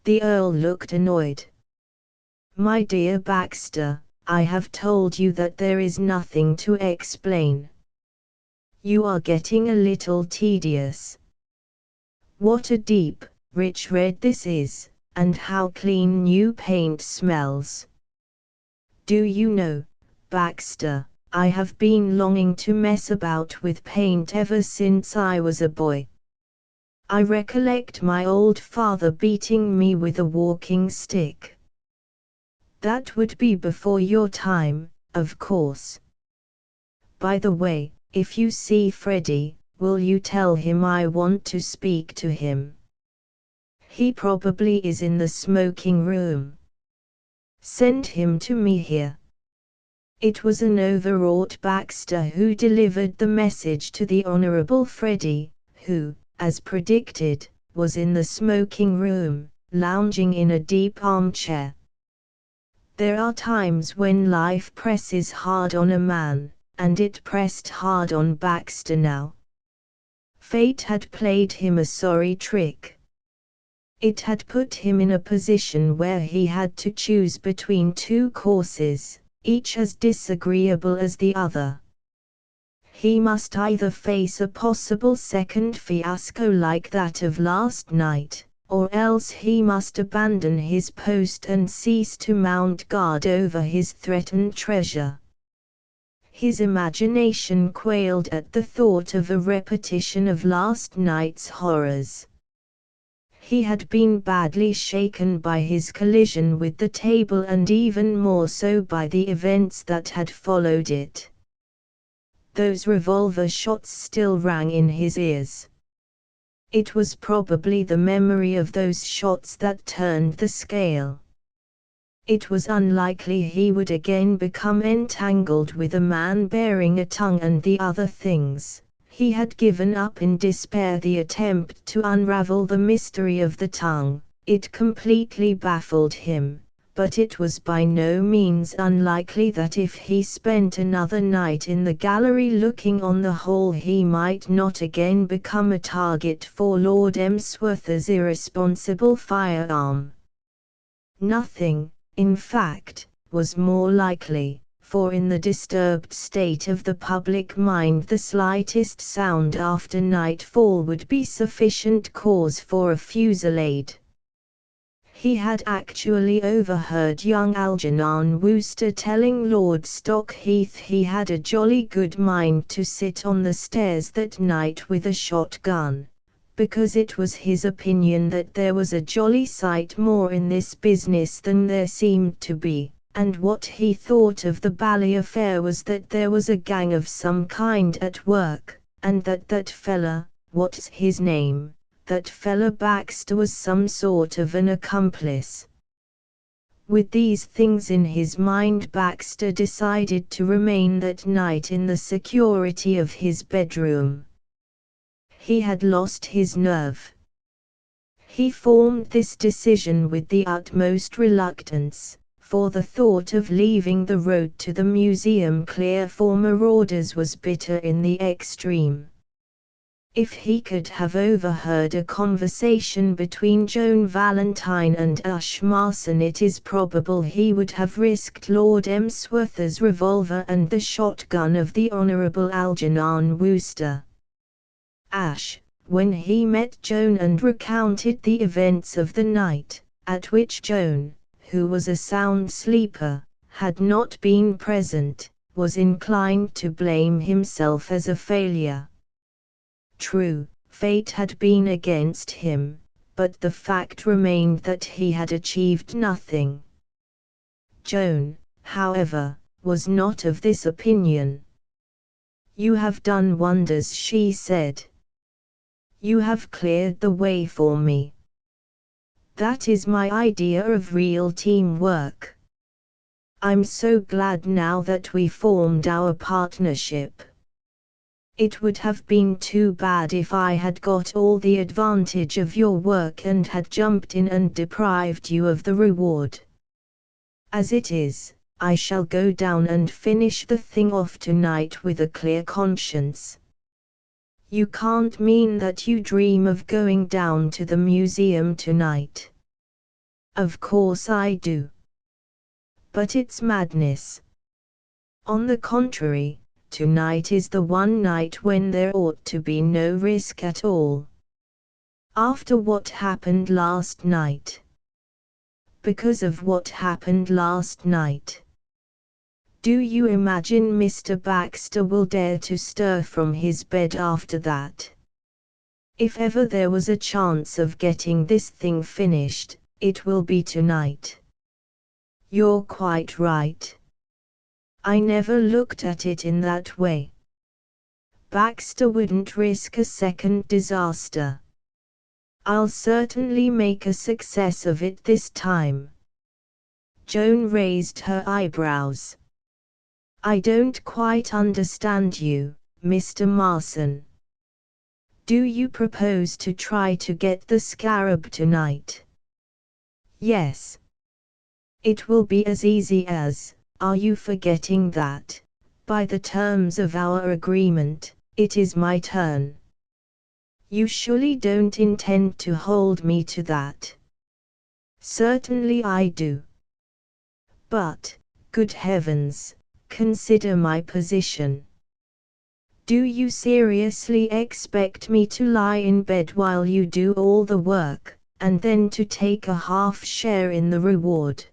The Earl looked annoyed. "My dear Baxter, I have told you that there is nothing to explain. You are getting a little tedious. What a deep, rich red this is, and how clean new paint smells. Do you know, Baxter, I have been longing to mess about with paint ever since I was a boy. I recollect my old father beating me with a walking stick. That would be before your time, of course. By the way, if you see Freddie, will you tell him I want to speak to him? He probably is in the smoking room. Send him to me here." It was an overwrought Baxter who delivered the message to the Honorable Freddie, who, as predicted, was in the smoking room, lounging in a deep armchair. There are times when life presses hard on a man, and it pressed hard on Baxter now. Fate had played him a sorry trick. It had put him in a position where he had to choose between two courses, each as disagreeable as the other. He must either face a possible second fiasco like that of last night, or else he must abandon his post and cease to mount guard over his threatened treasure. His imagination quailed at the thought of a repetition of last night's horrors. He had been badly shaken by his collision with the table and even more so by the events that had followed it. Those revolver shots still rang in his ears. It was probably the memory of those shots that turned the scale. It was unlikely he would again become entangled with a man bearing a tongue and the other things. He had given up in despair the attempt to unravel the mystery of the tongue. It completely baffled him, but it was by no means unlikely that if he spent another night in the gallery looking on the whole he might not again become a target for Lord Emsworth's irresponsible firearm. Nothing, in fact, was more likely, for in the disturbed state of the public mind the slightest sound after nightfall would be sufficient cause for a fusillade. He had actually overheard young Algernon Wooster telling Lord Stockheath he had a jolly good mind to sit on the stairs that night with a shotgun, because it was his opinion that there was a jolly sight more in this business than there seemed to be, and what he thought of the bally affair was that there was a gang of some kind at work, and that fella, what's his name? That fella Baxter was some sort of an accomplice. With these things in his mind, Baxter decided to remain that night in the security of his bedroom. He had lost his nerve. He formed this decision with the utmost reluctance, for the thought of leaving the road to the museum clear for marauders was bitter in the extreme. If he could have overheard a conversation between Joan Valentine and Ash Marson, it is probable he would have risked Lord Emsworth's revolver and the shotgun of the Honourable Algernon Wooster. Ash, when he met Joan and recounted the events of the night, at which Joan, who was a sound sleeper, had not been present, was inclined to blame himself as a failure. True, fate had been against him, but the fact remained that he had achieved nothing. Joan, however, was not of this opinion. "You have done wonders," she said. "You have cleared the way for me. That is my idea of real teamwork. I'm so glad now that we formed our partnership. It would have been too bad if I had got all the advantage of your work and had jumped in and deprived you of the reward. As it is, I shall go down and finish the thing off tonight with a clear conscience." "You can't mean that you dream of going down to the museum tonight?" "Of course I do. But it's madness. On the contrary, tonight is the one night when there ought to be no risk at all. After what happened last night. Because of what happened last night. Do you imagine Mr. Baxter will dare to stir from his bed after that? If ever there was a chance of getting this thing finished, it will be tonight." "You're quite right. I never looked at it in that way. Baxter wouldn't risk a second disaster. I'll certainly make a success of it this time." Joan raised her eyebrows. "I don't quite understand you, Mr. Marson. Do you propose to try to get the scarab tonight?" "Yes. It will be as easy as, are you forgetting that, by the terms of our agreement, it is my turn? You surely don't intend to hold me to that?" "Certainly I do. But, good heavens, consider my position. Do you seriously expect me to lie in bed while you do all the work, and then to take a half share in the reward?"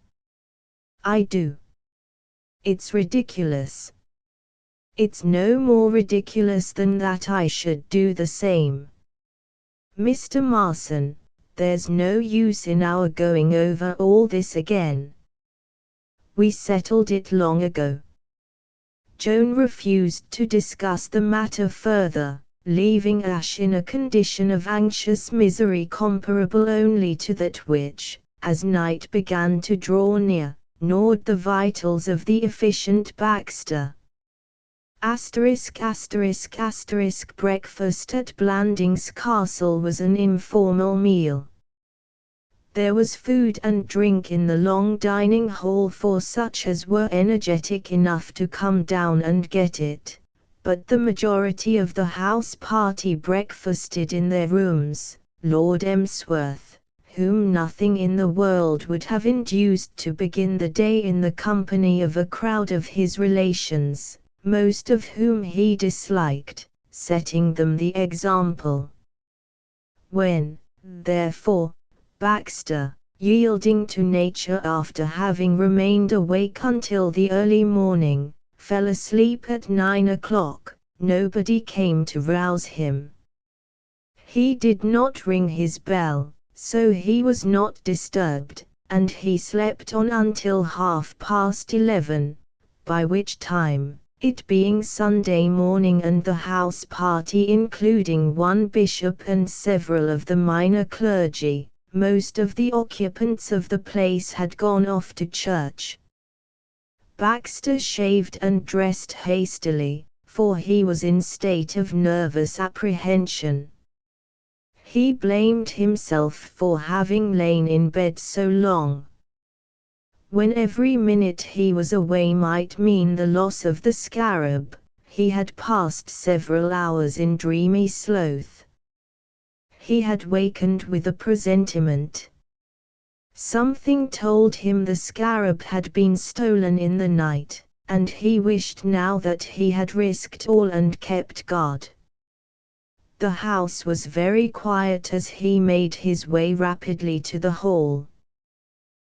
"I do. It's ridiculous." "It's no more ridiculous than that I should do the same. Mr. Marson, there's no use in our going over all this again. We settled it long ago." Joan refused to discuss the matter further, leaving Ash in a condition of anxious misery comparable only to that which, as night began to draw near, gnawed the vitals of the efficient Baxter. Breakfast at Blandings Castle was an informal meal. There was food and drink in the long dining hall for such as were energetic enough to come down and get it, but the majority of the house party breakfasted in their rooms. Lord Emsworth, whom nothing in the world would have induced to begin the day in the company of a crowd of his relations, most of whom he disliked, setting them the example. When, therefore, Baxter, yielding to nature after having remained awake until the early morning, fell asleep at 9 o'clock, nobody came to rouse him. He did not ring his bell, so he was not disturbed, and he slept on until 11:30, by which time, it being Sunday morning and the house party including one bishop and several of the minor clergy, most of the occupants of the place had gone off to church. Baxter shaved and dressed hastily, for he was in state of nervous apprehension. He blamed himself for having lain in bed so long. When every minute he was away might mean the loss of the scarab, he had passed several hours in dreamy sloth. He had wakened with a presentiment. Something told him the scarab had been stolen in the night, and he wished now that he had risked all and kept guard. The house was very quiet as he made his way rapidly to the hall.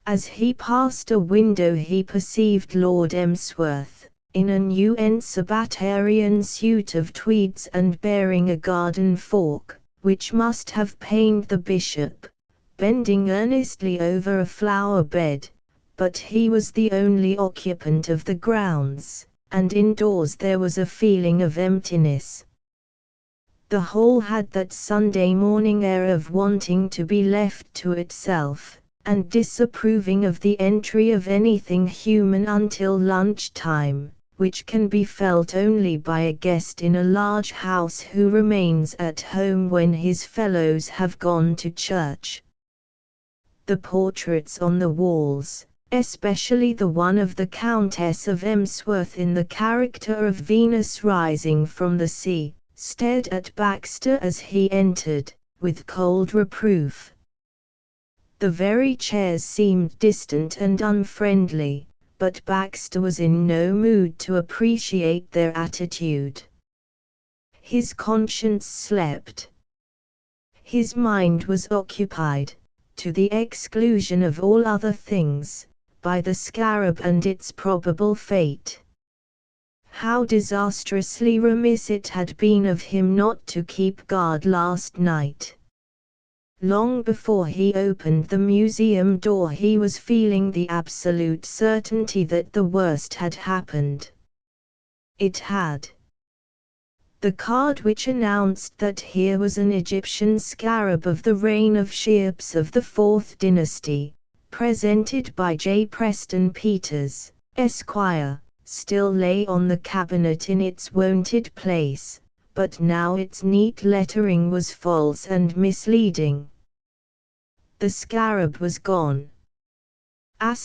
As he passed a window he perceived Lord Emsworth, in a new Sabbatarian suit of tweeds and bearing a garden fork, which must have pained the bishop, bending earnestly over a flower bed, but he was the only occupant of the grounds, and indoors there was a feeling of emptiness. The hall had that Sunday morning air of wanting to be left to itself, and disapproving of the entry of anything human until lunchtime, which can be felt only by a guest in a large house who remains at home when his fellows have gone to church. The portraits on the walls, especially the one of the Countess of Emsworth in the character of Venus rising from the sea, stared at Baxter as he entered, with cold reproof. The very chairs seemed distant and unfriendly, but Baxter was in no mood to appreciate their attitude. His conscience slept. His mind was occupied, to the exclusion of all other things, by the scarab and its probable fate. How disastrously remiss it had been of him not to keep guard last night. Long before he opened the museum door he was feeling the absolute certainty that the worst had happened. It had. The card which announced that here was an Egyptian scarab of the reign of Cheops of the 4th dynasty, presented by J. Preston Peters, Esquire, still lay on the cabinet in its wonted place, but now its neat lettering was false and misleading. The scarab was gone. For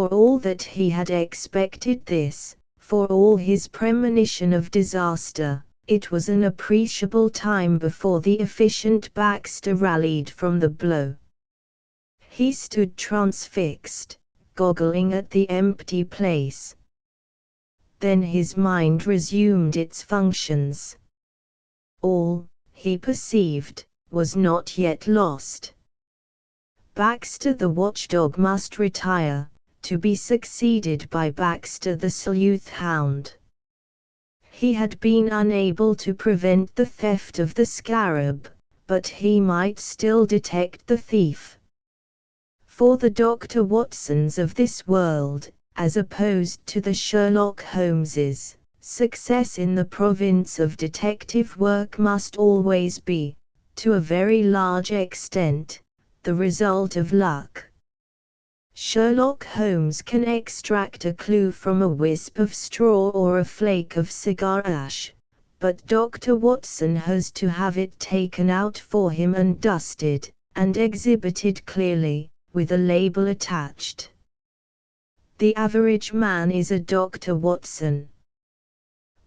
all that he had expected this, for all his premonition of disaster, it was an appreciable time before the efficient Baxter rallied from the blow. He stood transfixed, goggling at the empty place. Then his mind resumed its functions. All, he perceived, was not yet lost. Baxter the watchdog must retire, to be succeeded by Baxter the sleuth hound. He had been unable to prevent the theft of the scarab, but he might still detect the thief. For the Dr. Watsons of this world, as opposed to the Sherlock Holmeses, success in the province of detective work must always be, to a very large extent, the result of luck. Sherlock Holmes can extract a clue from a wisp of straw or a flake of cigar ash, but Dr. Watson has to have it taken out for him and dusted, and exhibited clearly, with a label attached. The average man is a Dr. Watson.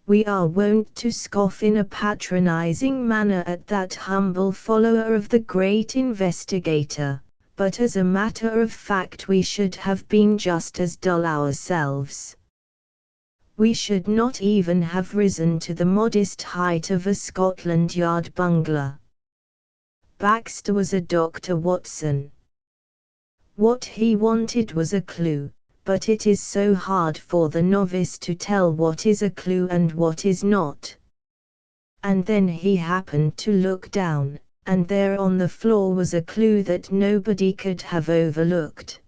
We are wont to scoff in a patronizing manner at that humble follower of the great investigator, but as a matter of fact we should have been just as dull ourselves. We should not even have risen to the modest height of a Scotland Yard bungler. Baxter was a Dr. Watson. What he wanted was a clue, but it is so hard for the novice to tell what is a clue and what is not. And then he happened to look down, and there on the floor was a clue that nobody could have overlooked.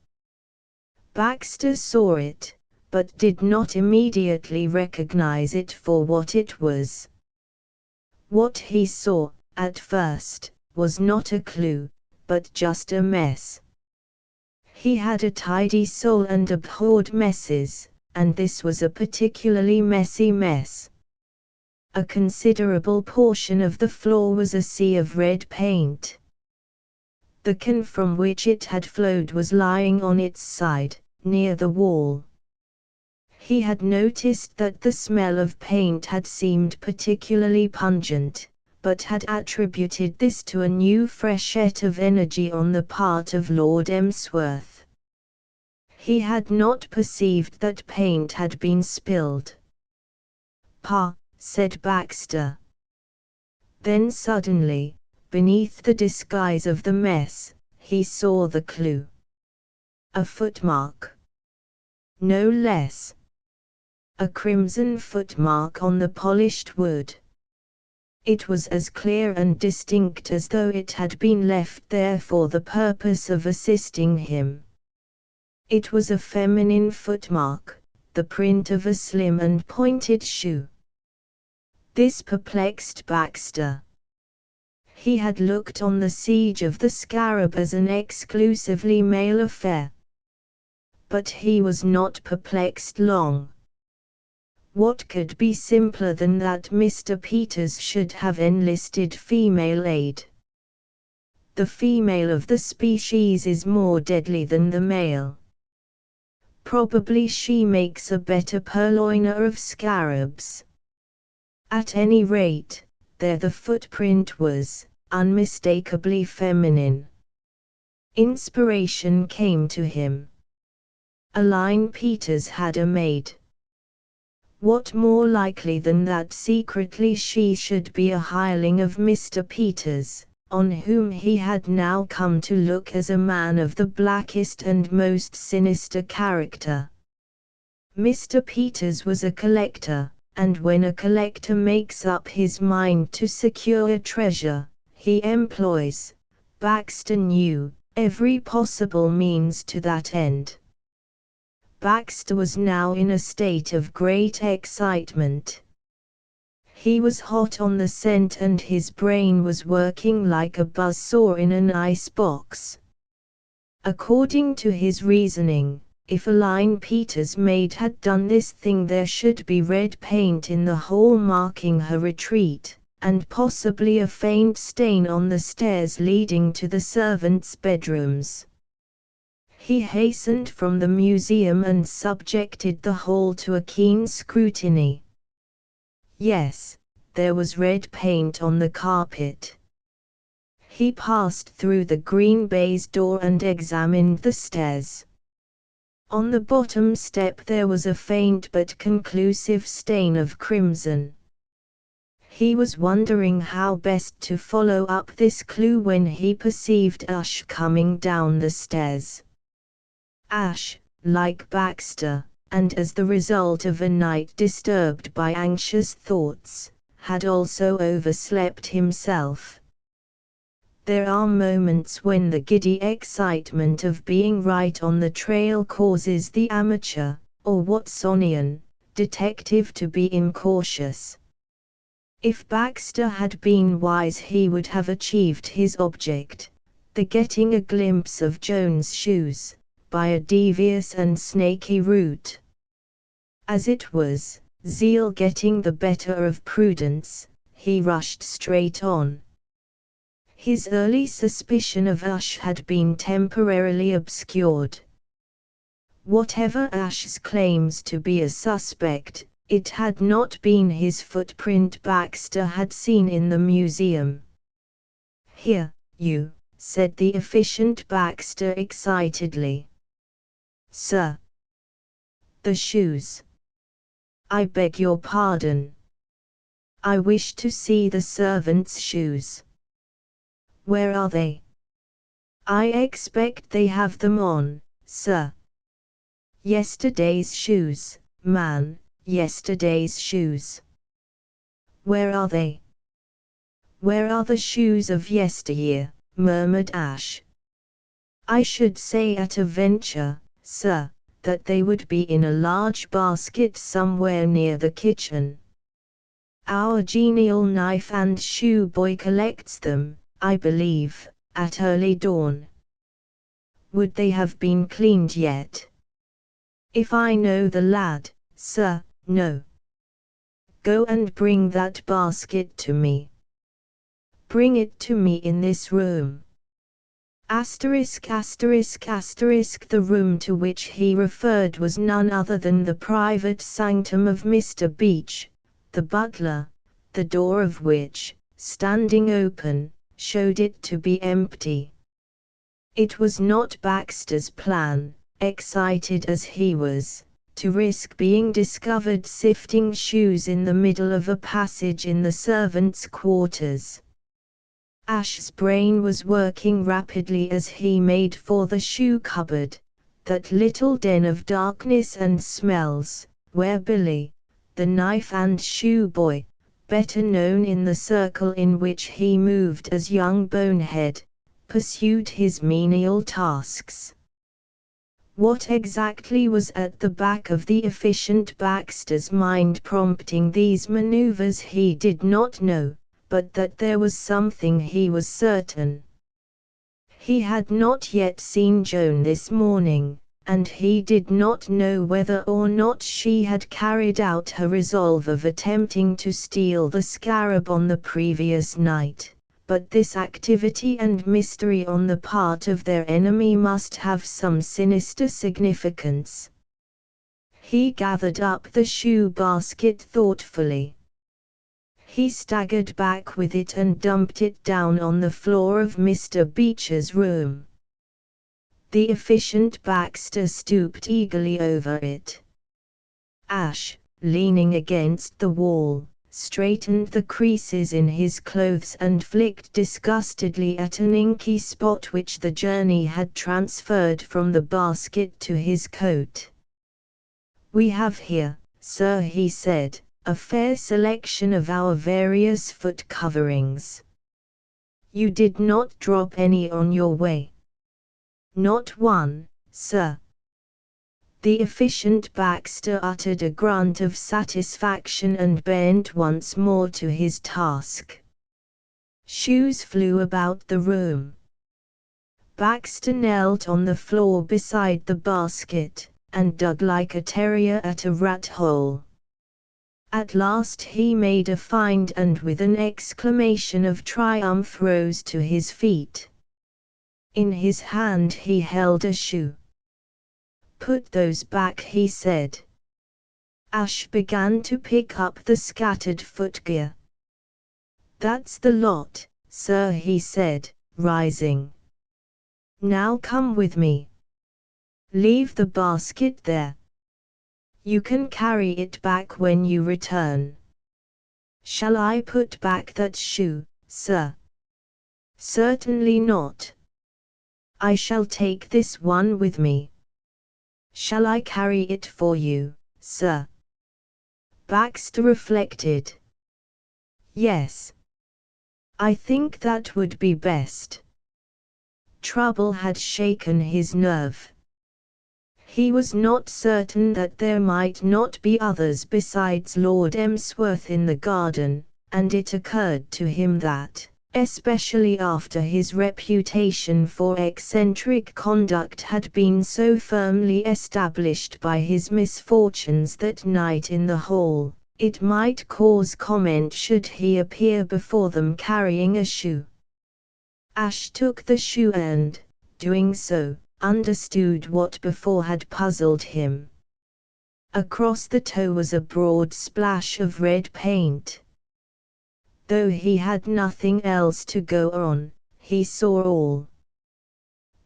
Baxter saw it, but did not immediately recognize it for what it was. What he saw, at first, was not a clue, but just a mess. He had a tidy soul and abhorred messes, and this was a particularly messy mess. A considerable portion of the floor was a sea of red paint. The can from which it had flowed was lying on its side, near the wall. He had noticed that the smell of paint had seemed particularly pungent, but had attributed this to a new freshet of energy on the part of Lord Emsworth. He had not perceived that paint had been spilled. "Pa," said Baxter. Then suddenly, beneath the disguise of the mess, he saw the clue. A footmark. No less. A crimson footmark on the polished wood. It was as clear and distinct as though it had been left there for the purpose of assisting him. It was a feminine footmark, the print of a slim and pointed shoe. This perplexed Baxter. He had looked on the siege of the Scarab as an exclusively male affair. But he was not perplexed long. What could be simpler than that Mr. Peters should have enlisted female aid? The female of the species is more deadly than the male. Probably she makes a better purloiner of scarabs. At any rate, there the footprint was, unmistakably feminine. Inspiration came to him. Aline Peters had a maid. What more likely than that secretly she should be a hireling of Mr. Peters, on whom he had now come to look as a man of the blackest and most sinister character. Mr. Peters was a collector, and when a collector makes up his mind to secure a treasure, he employs, Baxter knew, every possible means to that end. Baxter was now in a state of great excitement. He was hot on the scent and his brain was working like a buzzsaw in an ice box. According to his reasoning, if Aline Peters' maid had done this thing there should be red paint in the hall marking her retreat, and possibly a faint stain on the stairs leading to the servants' bedrooms. He hastened from the museum and subjected the whole to a keen scrutiny. Yes, there was red paint on the carpet. He passed through the green baize door and examined the stairs. On the bottom step there was a faint but conclusive stain of crimson. He was wondering how best to follow up this clue when he perceived Ash coming down the stairs. Ash, like Baxter, and as the result of a night disturbed by anxious thoughts, had also overslept himself. There are moments when the giddy excitement of being right on the trail causes the amateur, or Watsonian, detective to be incautious. If Baxter had been wise he would have achieved his object, the getting a glimpse of Joan's shoes, by a devious and snaky route. As it was, zeal getting the better of prudence, he rushed straight on. His early suspicion of Ash had been temporarily obscured. Whatever Ash's claims to be a suspect, it had not been his footprint Baxter had seen in the museum. "Here, you," said the efficient Baxter excitedly. "Sir." "The shoes." "I beg your pardon. I wish to see the servants' shoes." "Where are they?" "I expect they have them on, sir." "Yesterday's shoes, man, yesterday's shoes." "Where are they?" "Where are the shoes of yesteryear?" murmured Ash. "I should say at a venture, sir, that they would be in a large basket somewhere near the kitchen. Our genial knife and shoe boy collects them, I believe, at early dawn." "Would they have been cleaned yet?" "If I know the lad, sir, no." "Go and bring that basket to me." "Bring it to me in this room." Asterisk asterisk asterisk The room to which he referred was none other than the private sanctum of Mr. Beach, the butler, the door of which, standing open, showed it to be empty. It was not Baxter's plan, excited as he was, to risk being discovered sifting shoes in the middle of a passage in the servants' quarters. Ash's brain was working rapidly as he made for the shoe cupboard, that little den of darkness and smells, where Billy, the knife and shoe boy, better known in the circle in which he moved as young Bonehead, pursued his menial tasks. What exactly was at the back of the efficient Baxter's mind prompting these maneuvers he did not know, but that there was something he was certain. He had not yet seen Joan this morning, and he did not know whether or not she had carried out her resolve of attempting to steal the scarab on the previous night, but this activity and mystery on the part of their enemy must have some sinister significance. He gathered up the shoe basket thoughtfully. He staggered back with it and dumped it down on the floor of Mr. Beecher's room. The efficient Baxter stooped eagerly over it. Ash, leaning against the wall, straightened the creases in his clothes and flicked disgustedly at an inky spot which the journey had transferred from the basket to his coat. "We have here, sir," he said, "a fair selection of our various foot coverings. You did not drop any on your way?" "Not one, sir." The efficient Baxter uttered a grunt of satisfaction and bent once more to his task. Shoes flew about the room. Baxter knelt on the floor beside the basket, and dug like a terrier at a rat hole. At last he made a find and with an exclamation of triumph rose to his feet. In his hand he held a shoe. "Put those back," he said. Ash began to pick up the scattered footgear. "That's the lot, sir," he said, rising. "Now come with me. Leave the basket there. You can carry it back when you return." "Shall I put back that shoe, sir?" "Certainly not. I shall take this one with me." "Shall I carry it for you, sir?" Baxter reflected. "Yes. I think that would be best. Trouble had shaken his nerve. He was not certain that there might not be others besides Lord Emsworth in the garden, and it occurred to him that, especially after his reputation for eccentric conduct had been so firmly established by his misfortunes that night in the hall, it might cause comment should he appear before them carrying a shoe. Ash took the shoe and, doing so, understood what before had puzzled him. Across the toe was a broad splash of red paint. Though he had nothing else to go on, he saw all.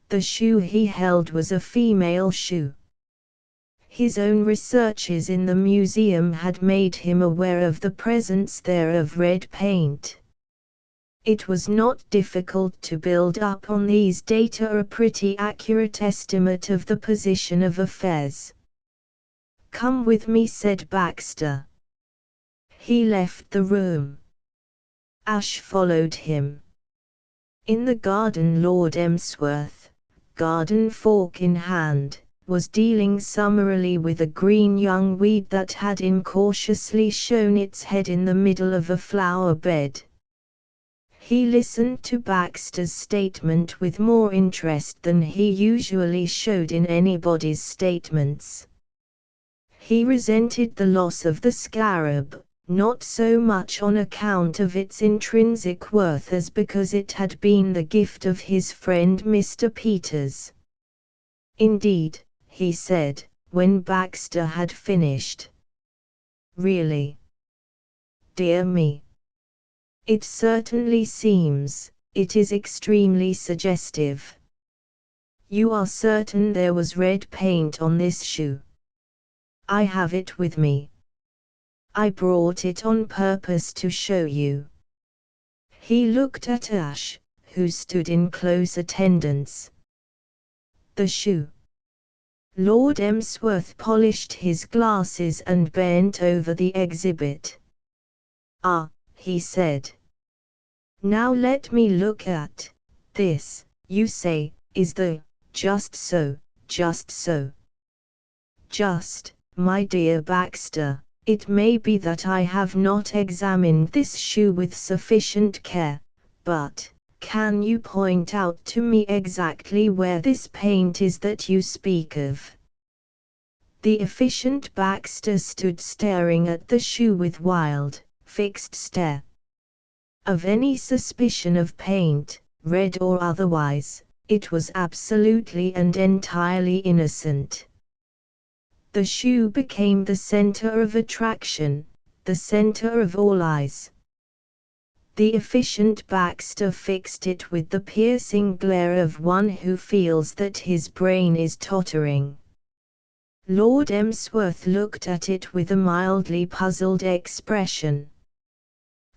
The shoe he held was a female shoe. His own researches in the museum had made him aware of the presence there of red paint. It was not difficult to build up on these data a pretty accurate estimate of the position of affairs. "Come with me," said Baxter. He left the room. Ash followed him. In the garden Lord Emsworth, garden fork in hand, was dealing summarily with a green young weed that had incautiously shown its head in the middle of a flower bed. He listened to Baxter's statement with more interest than he usually showed in anybody's statements. He resented the loss of the scarab, not so much on account of its intrinsic worth as because it had been the gift of his friend Mr. Peters. "Indeed," he said, when Baxter had finished. "Really? Dear me. It certainly seems, it is extremely suggestive. You are certain there was red paint on this shoe?" "I have it with me. I brought it on purpose to show you." He looked at Ash, who stood in close attendance. "The shoe." Lord Emsworth polished his glasses and bent over the exhibit. "Ah," he said. "Now let me look at this. You say, is the just so, just so?" "Just, my dear Baxter, it may be that I have not examined this shoe with sufficient care, but, can you point out to me exactly where this paint is that you speak of?" The efficient Baxter stood staring at the shoe with wild, fixed stare. Of any suspicion of paint, red or otherwise, it was absolutely and entirely innocent. The shoe became the center of attraction, the center of all eyes. The efficient Baxter fixed it with the piercing glare of one who feels that his brain is tottering. Lord Emsworth looked at it with a mildly puzzled expression.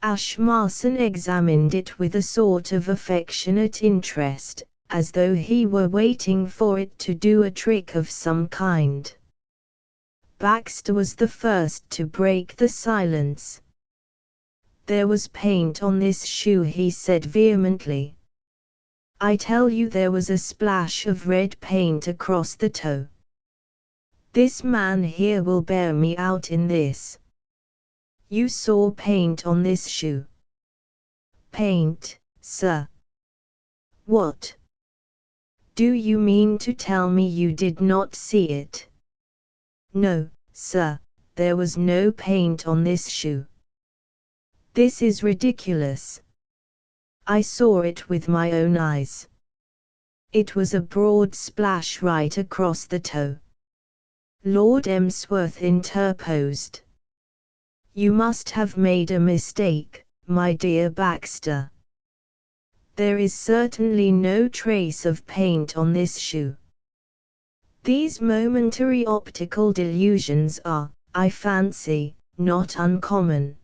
Ash Marson examined it with a sort of affectionate interest, as though he were waiting for it to do a trick of some kind. Baxter was the first to break the silence. "There was paint on this shoe," he said vehemently. "I tell you there was a splash of red paint across the toe. This man here will bear me out in this. You saw paint on this shoe." "Paint, sir? What? Do you mean to tell me you did not see it?" "No, sir, there was no paint on this shoe." "This is ridiculous. I saw it with my own eyes. It was a broad splash right across the toe." Lord Emsworth interposed. "You must have made a mistake, my dear Baxter. There is certainly no trace of paint on this shoe. These momentary optical delusions are, I fancy, not uncommon.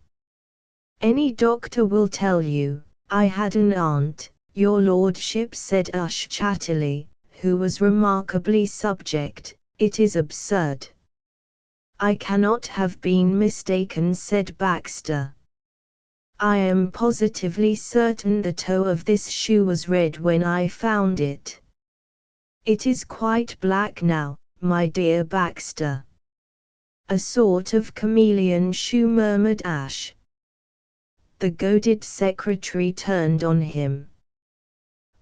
Any doctor will tell you. I had an aunt, your lordship," said Ash chattily, "who was remarkably subject. It is absurd." "I cannot have been mistaken," said Baxter. I am positively certain the toe of this shoe was red when I found it. It is quite black now, my dear Baxter. A sort of chameleon shoe, murmured Ash. The goaded secretary turned on him.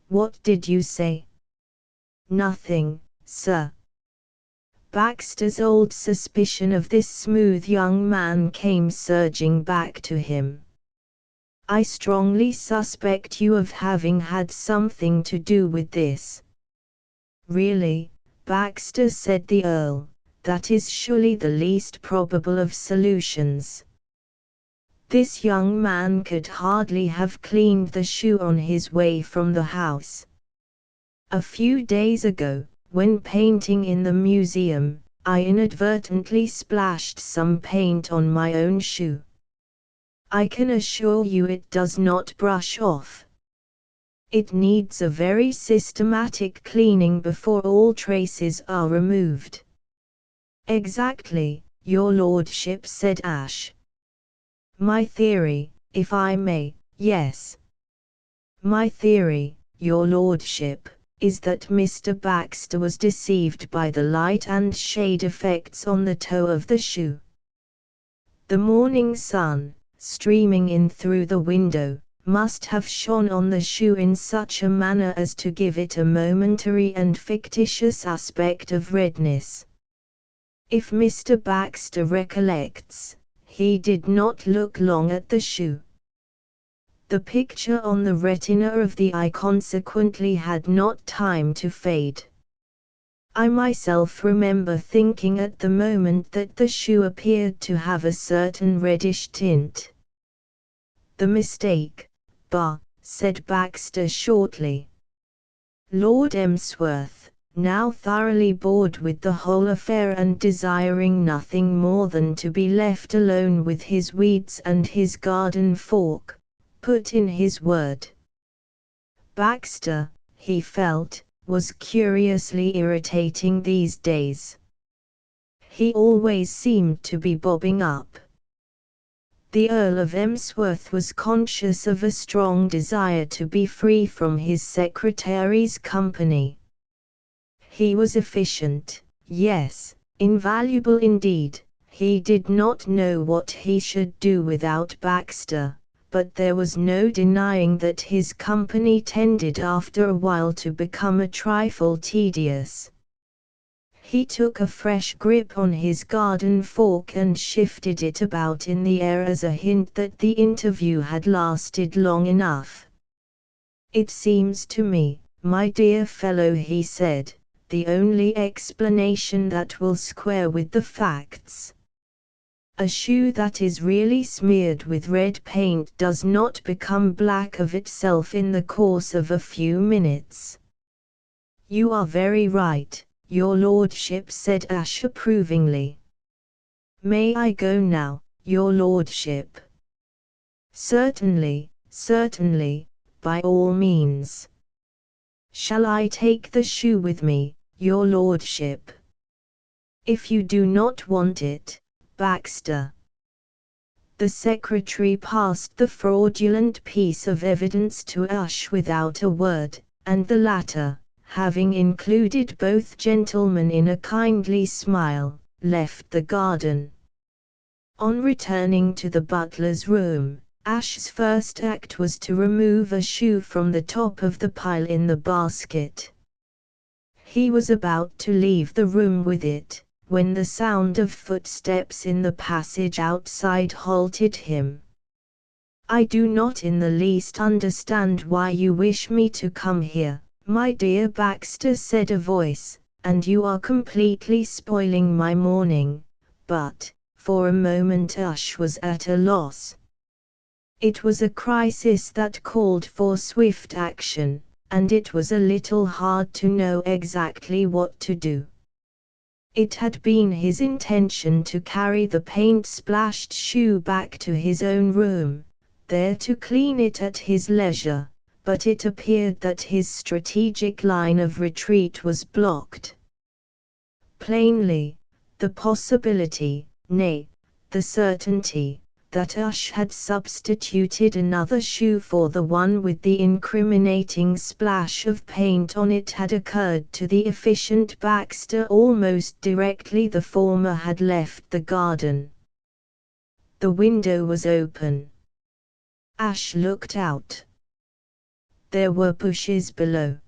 What did you say? Nothing, sir. Baxter's old suspicion of this smooth young man came surging back to him. I strongly suspect you of having had something to do with this. Really, Baxter, said the Earl, that is surely the least probable of solutions. This young man could hardly have cleaned the shoe on his way from the house. A few days ago, when painting in the museum, I inadvertently splashed some paint on my own shoe. I can assure you it does not brush off. It needs a very systematic cleaning before all traces are removed. Exactly, your lordship, said Ash. My theory, if I may, yes. My theory, your lordship, is that Mr. Baxter was deceived by the light and shade effects on the toe of the shoe. The morning sun, streaming in through the window, must have shone on the shoe in such a manner as to give it a momentary and fictitious aspect of redness. If Mr. Baxter recollects, he did not look long at the shoe. The picture on the retina of the eye consequently had not time to fade. I myself remember thinking at the moment that the shoe appeared to have a certain reddish tint. The mistake, said Baxter shortly. Lord Emsworth, now thoroughly bored with the whole affair and desiring nothing more than to be left alone with his weeds and his garden fork, put in his word. Baxter, he felt, was curiously irritating these days. He always seemed to be bobbing up. The Earl of Emsworth was conscious of a strong desire to be free from his secretary's company. He was efficient, yes, invaluable indeed. He did not know what he should do without Baxter, but there was no denying that his company tended after a while to become a trifle tedious. He took a fresh grip on his garden fork and shifted it about in the air as a hint that the interview had lasted long enough. It seems to me, my dear fellow, he said, the only explanation that will square with the facts. A shoe that is really smeared with red paint does not become black of itself in the course of a few minutes. You are very right, your lordship, said Ash approvingly. May I go now, your lordship? Certainly, certainly, by all means. Shall I take the shoe with me, your lordship? If you do not want it, Baxter. The secretary passed the fraudulent piece of evidence to Ash without a word, and the latter, having included both gentlemen in a kindly smile, left the garden. On returning to the butler's room, Ash's first act was to remove a shoe from the top of the pile in the basket. He was about to leave the room with it, when the sound of footsteps in the passage outside halted him. I do not in the least understand why you wish me to come here, my dear Baxter, said a voice, and you are completely spoiling my morning. But, for a moment Ash was at a loss. It was a crisis that called for swift action, and it was a little hard to know exactly what to do. It had been his intention to carry the paint-splashed shoe back to his own room, there to clean it at his leisure, but it appeared that his strategic line of retreat was blocked. Plainly, the possibility, nay, the certainty, that Ash had substituted another shoe for the one with the incriminating splash of paint on it had occurred to the efficient Baxter almost directly the former had left the garden. The window was open. Ash looked out. There were bushes below.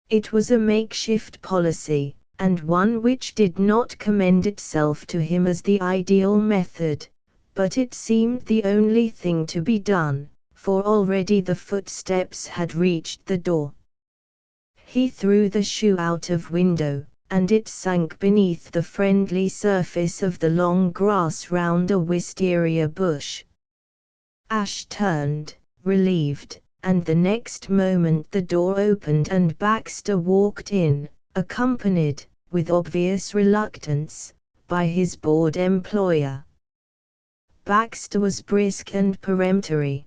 It was a makeshift policy, and one which did not commend itself to him as the ideal method, but it seemed the only thing to be done, for already the footsteps had reached the door. He threw the shoe out of window, and it sank beneath the friendly surface of the long grass round a wisteria bush. Ash turned, relieved, and the next moment the door opened and Baxter walked in, accompanied, with obvious reluctance, by his bored employer. Baxter was brisk and peremptory.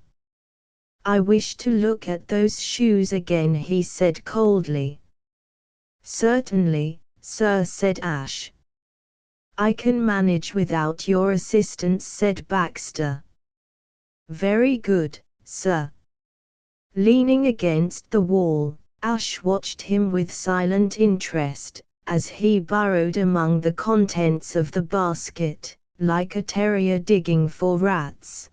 "I wish to look at those shoes again," he said coldly. "Certainly, sir," said Ash. "I can manage without your assistance," said Baxter. "Very good, sir." Leaning against the wall, Ash watched him with silent interest, as he burrowed among the contents of the basket, like a terrier digging for rats.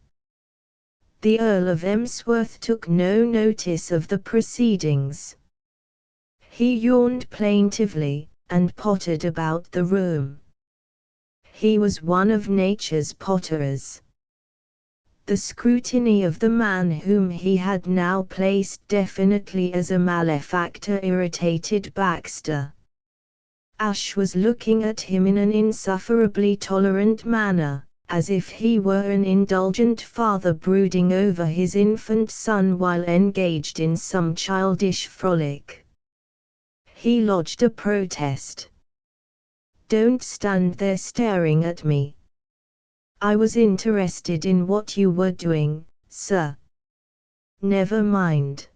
The Earl of Emsworth took no notice of the proceedings. He yawned plaintively, and pottered about the room. He was one of nature's potterers. The scrutiny of the man whom he had now placed definitely as a malefactor irritated Baxter. Ash was looking at him in an insufferably tolerant manner, as if he were an indulgent father brooding over his infant son while engaged in some childish frolic. He lodged a protest. "Don't stand there staring at me. I was interested in what you were doing, sir." "Never mind.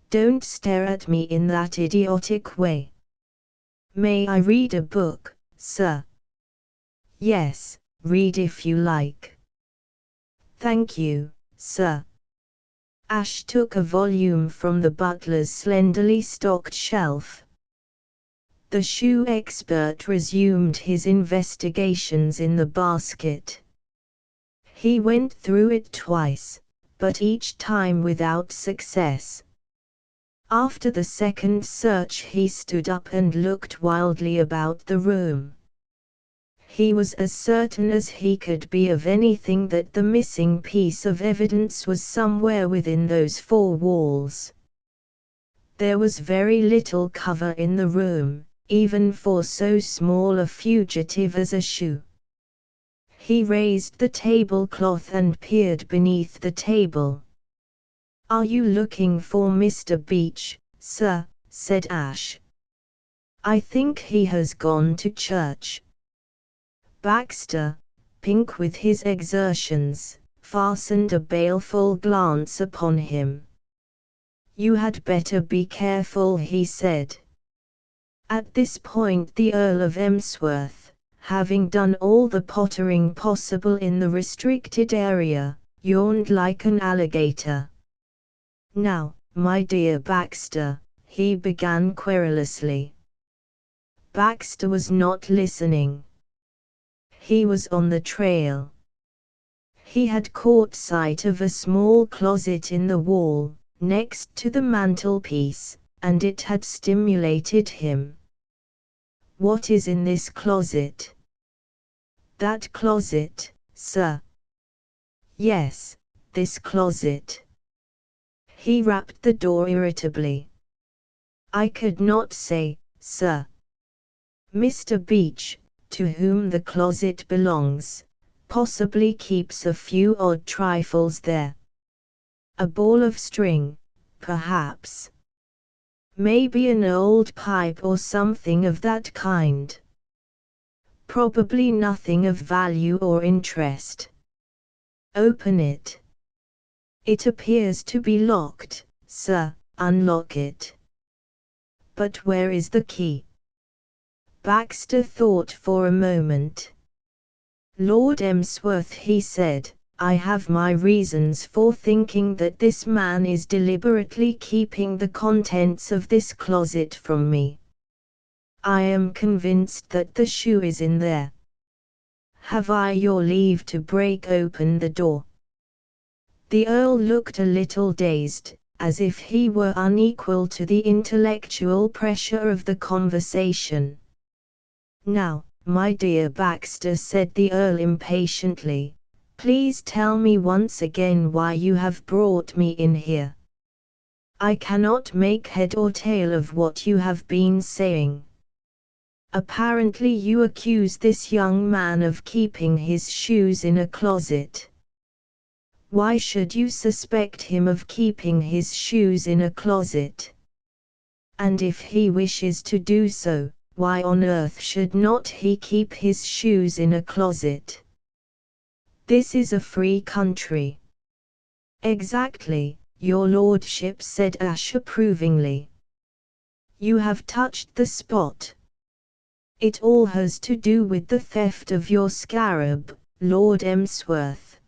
Don't stare at me in that idiotic way." "May I read a book, sir?" "Yes, read if you like." "Thank you, sir." Ash took a volume from the butler's slenderly stocked shelf. The shoe expert resumed his investigations in the basket. He went through it twice, but each time without success. After the second search he stood up and looked wildly about the room. He was as certain as he could be of anything that the missing piece of evidence was somewhere within those four walls. There was very little cover in the room, even for so small a fugitive as a shoe. He raised the tablecloth and peered beneath the table. "Are you looking for Mr. Beach, sir?" said Ash. "I think he has gone to church." Baxter, pink with his exertions, fastened a baleful glance upon him. "You had better be careful," he said. At this point the Earl of Emsworth, having done all the pottering possible in the restricted area, yawned like an alligator. "Now, my dear Baxter," he began querulously. Baxter was not listening. He was on the trail. He had caught sight of a small closet in the wall, next to the mantelpiece, and it had stimulated him. "What is in this closet?" "That closet, sir." "Yes, this closet." He rapped the door irritably. "I could not say, sir. Mr. Beach, to whom the closet belongs, possibly keeps a few odd trifles there. A ball of string, perhaps. Maybe an old pipe or something of that kind. Probably nothing of value or interest. Open it." "It appears to be locked, sir." "Unlock it." "But where is the key?" Baxter thought for a moment. Lord Emsworth, he said, I have my reasons for thinking that this man is deliberately keeping the contents of this closet from me. I am convinced that the shoe is in there. Have I your leave to break open the door? The Earl looked a little dazed, as if he were unequal to the intellectual pressure of the conversation. Now, my dear Baxter, said the Earl impatiently, please tell me once again why you have brought me in here. I cannot make head or tail of what you have been saying. Apparently you accuse this young man of keeping his shoes in a closet. Why should you suspect him of keeping his shoes in a closet? And if he wishes to do so, why on earth should not he keep his shoes in a closet? This is a free country. Exactly, your lordship, said Ash approvingly. You have touched the spot. It all has to do with the theft of your scarab, Lord Emsworth.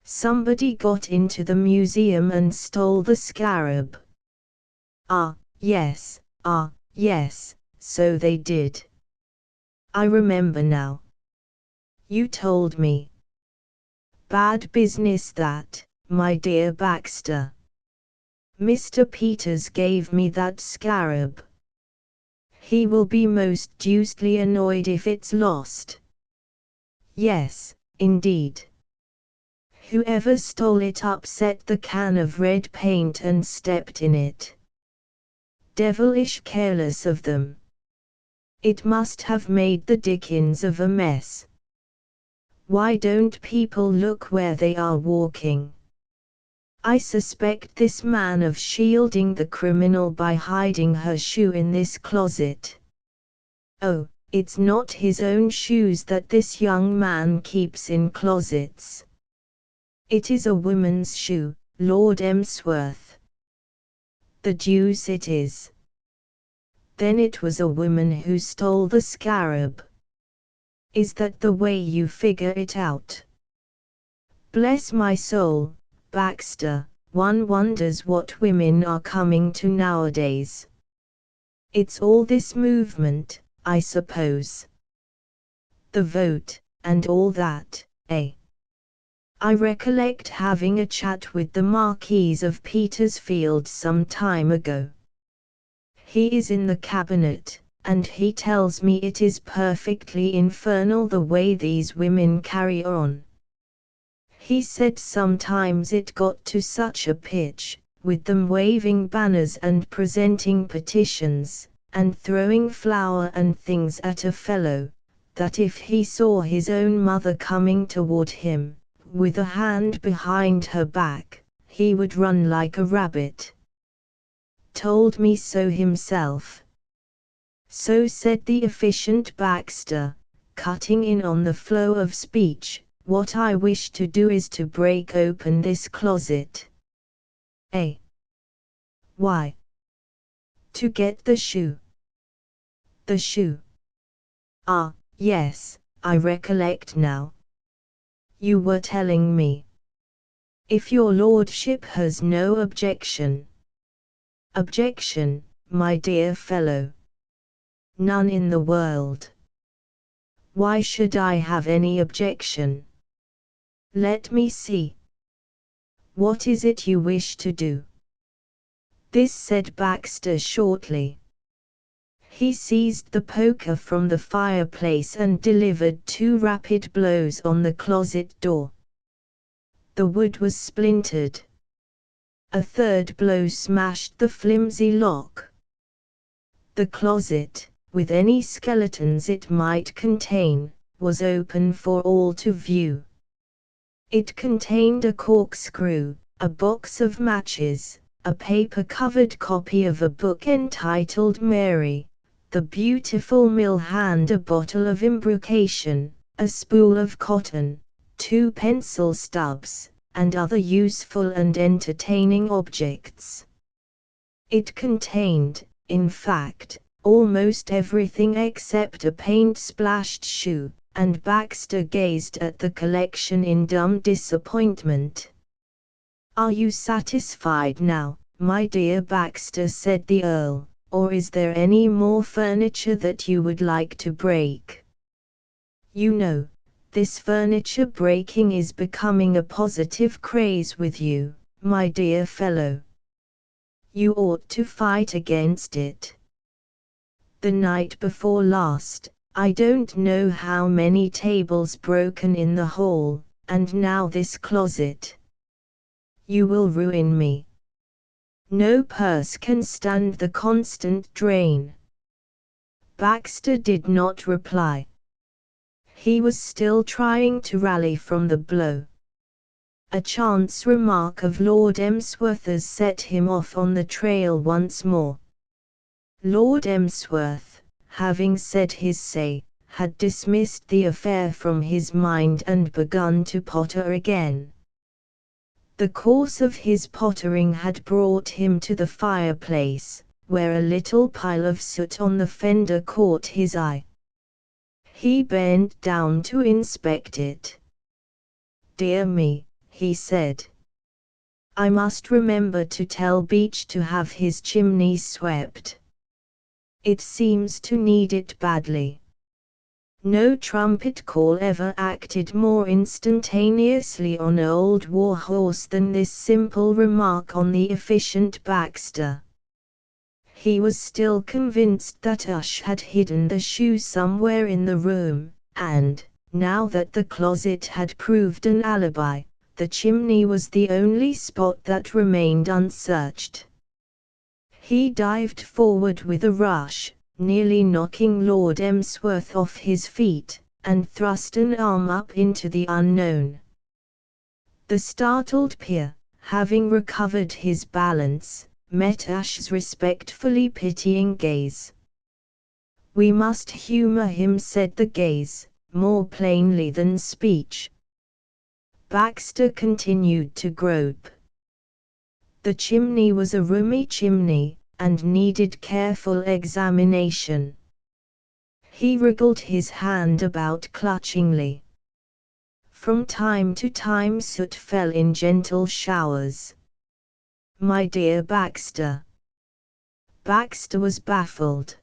Somebody got into the museum and stole the scarab. Yes, so they did. I remember now. You told me. Bad business that, my dear Baxter. Mr. Peters gave me that scarab. He will be most deucedly annoyed if it's lost. Yes, indeed. Whoever stole it upset the can of red paint and stepped in it. Devilish careless of them. It must have made the dickens of a mess. Why don't people look where they are walking? I suspect this man of shielding the criminal by hiding her shoe in this closet. Oh, it's not his own shoes that this young man keeps in closets. It is a woman's shoe, Lord Emsworth. The deuce it is. Then it was a woman who stole the scarab. Is that the way you figure it out? Bless my soul, Baxter, one wonders what women are coming to nowadays. It's all this movement, I suppose. The vote, and all that, eh? I recollect having a chat with the Marquis of Petersfield some time ago. He is in the cabinet, and he tells me it is perfectly infernal the way these women carry on. He said sometimes it got to such a pitch, with them waving banners and presenting petitions, and throwing flour and things at a fellow, that if he saw his own mother coming toward him, with a hand behind her back, he would run like a rabbit. Told me so himself. So said the efficient Baxter, cutting in on the flow of speech. What I wish to do is to break open this closet. Eh? Why? To get the shoe. The shoe. Yes, I recollect now. You were telling me. If your lordship has no objection. Objection, my dear fellow. None in the world. Why should I have any objection? Let me see. What is it you wish to do? This said Baxter shortly. He seized the poker from the fireplace and delivered 2 rapid blows on the closet door. The wood was splintered. A 3rd blow smashed the flimsy lock. The closet, with any skeletons it might contain, was open for all to view. It contained a corkscrew, a box of matches, a paper-covered copy of a book entitled Mary, the Beautiful Mill Hand, a bottle of embrocation, a spool of cotton, 2 pencil stubs, and other useful and entertaining objects. It contained, in fact, almost everything except a paint-splashed shoe, and Baxter gazed at the collection in dumb disappointment. "Are you satisfied now, my dear Baxter?" said the Earl, "or is there any more furniture that you would like to break? You know, this furniture breaking is becoming a positive craze with you, my dear fellow. You ought to fight against it. The night before last, I don't know how many tables broken in the hall, and now this closet. You will ruin me. No purse can stand the constant drain." Baxter did not reply. He was still trying to rally from the blow. A chance remark of Lord Emsworth's set him off on the trail once more. Lord Emsworth, having said his say, had dismissed the affair from his mind and begun to potter again. The course of his pottering had brought him to the fireplace, where a little pile of soot on the fender caught his eye. He bent down to inspect it. "Dear me," he said. "I must remember to tell Beach to have his chimney swept. It seems to need it badly." No trumpet call ever acted more instantaneously on old Warhorse than this simple remark on the efficient Baxter. He was still convinced that Ush had hidden the shoe somewhere in the room, and, now that the closet had proved an alibi, the chimney was the only spot that remained unsearched. He dived forward with a rush, nearly knocking Lord Emsworth off his feet, and thrust an arm up into the unknown. The startled peer, having recovered his balance, met Ash's respectfully pitying gaze. "We must humor him," said the gaze, more plainly than speech. Baxter continued to grope. The chimney was a roomy chimney, and needed careful examination. He wriggled his hand about clutchingly. From time to time soot fell in gentle showers. "My dear Baxter." Baxter was baffled.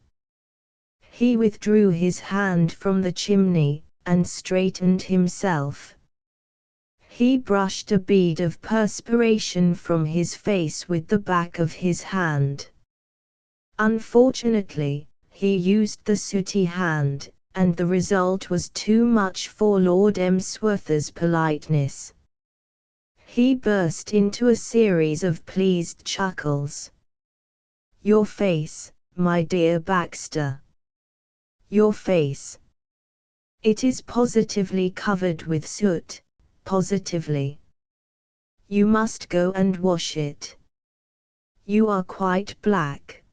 He withdrew his hand from the chimney, and straightened himself. He brushed a bead of perspiration from his face with the back of his hand. Unfortunately, he used the sooty hand, and the result was too much for Lord Emsworth's politeness. He burst into a series of pleased chuckles. "Your face, my dear Baxter. Your face. It is positively covered with soot, positively. You must go and wash it. You are quite black.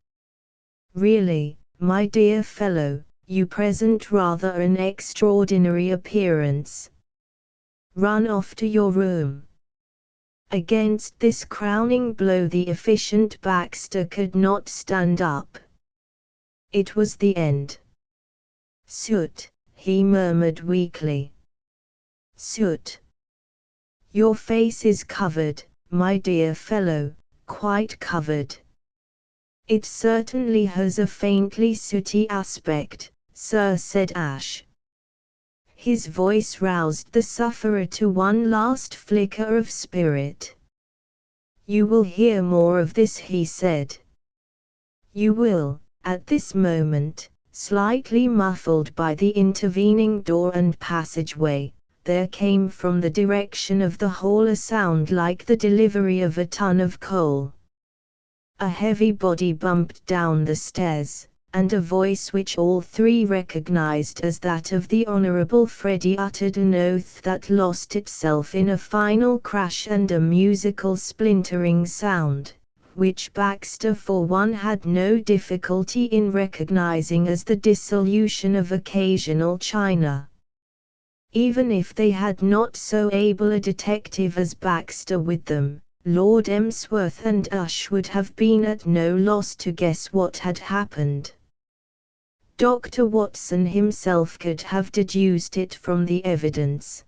Really, my dear fellow, you present rather an extraordinary appearance. Run off to your room." Against this crowning blow the efficient Baxter could not stand up. It was the end. "Soot," he murmured weakly. "Soot. Your face is covered, my dear fellow, quite covered." "It certainly has a faintly sooty aspect, sir," said Ash. His voice roused the sufferer to one last flicker of spirit. "You will hear more of this," he said. "You will." At this moment, slightly muffled by the intervening door and passageway, there came from the direction of the hall a sound like the delivery of a ton of coal. A heavy body bumped down the stairs, and a voice which all three recognized as that of the Honorable Freddie uttered an oath that lost itself in a final crash and a musical splintering sound, which Baxter for one had no difficulty in recognizing as the dissolution of occasional china. Even if they had not so able a detective as Baxter with them, Lord Emsworth and Ush would have been at no loss to guess what had happened. Dr. Watson himself could have deduced it from the evidence.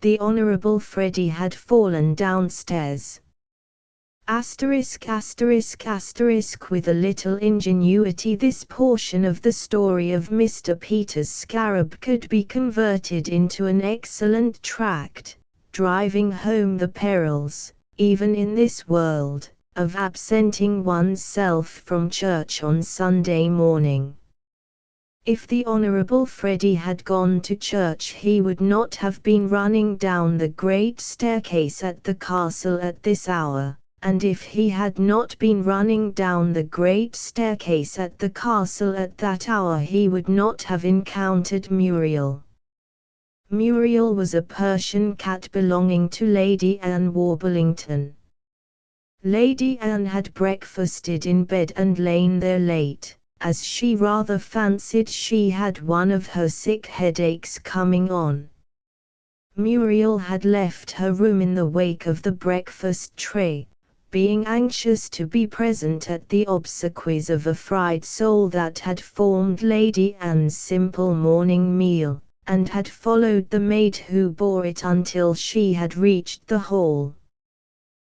The Honorable Freddie had fallen downstairs. Asterisk asterisk asterisk. With a little ingenuity, this portion of the story of Mr. Peter's Scarab could be converted into an excellent tract, driving home the perils, even in this world, of absenting one's self from church on Sunday morning. If the Honorable Freddie had gone to church, he would not have been running down the great staircase at the castle at this hour. And if he had not been running down the great staircase at the castle at that hour, he would not have encountered Muriel. Muriel was a Persian cat belonging to Lady Anne Warblington. Lady Anne had breakfasted in bed and lain there late, as she rather fancied she had one of her sick headaches coming on. Muriel had left her room in the wake of the breakfast tray, being anxious to be present at the obsequies of a fried sole that had formed Lady Anne's simple morning meal, and had followed the maid who bore it until she had reached the hall.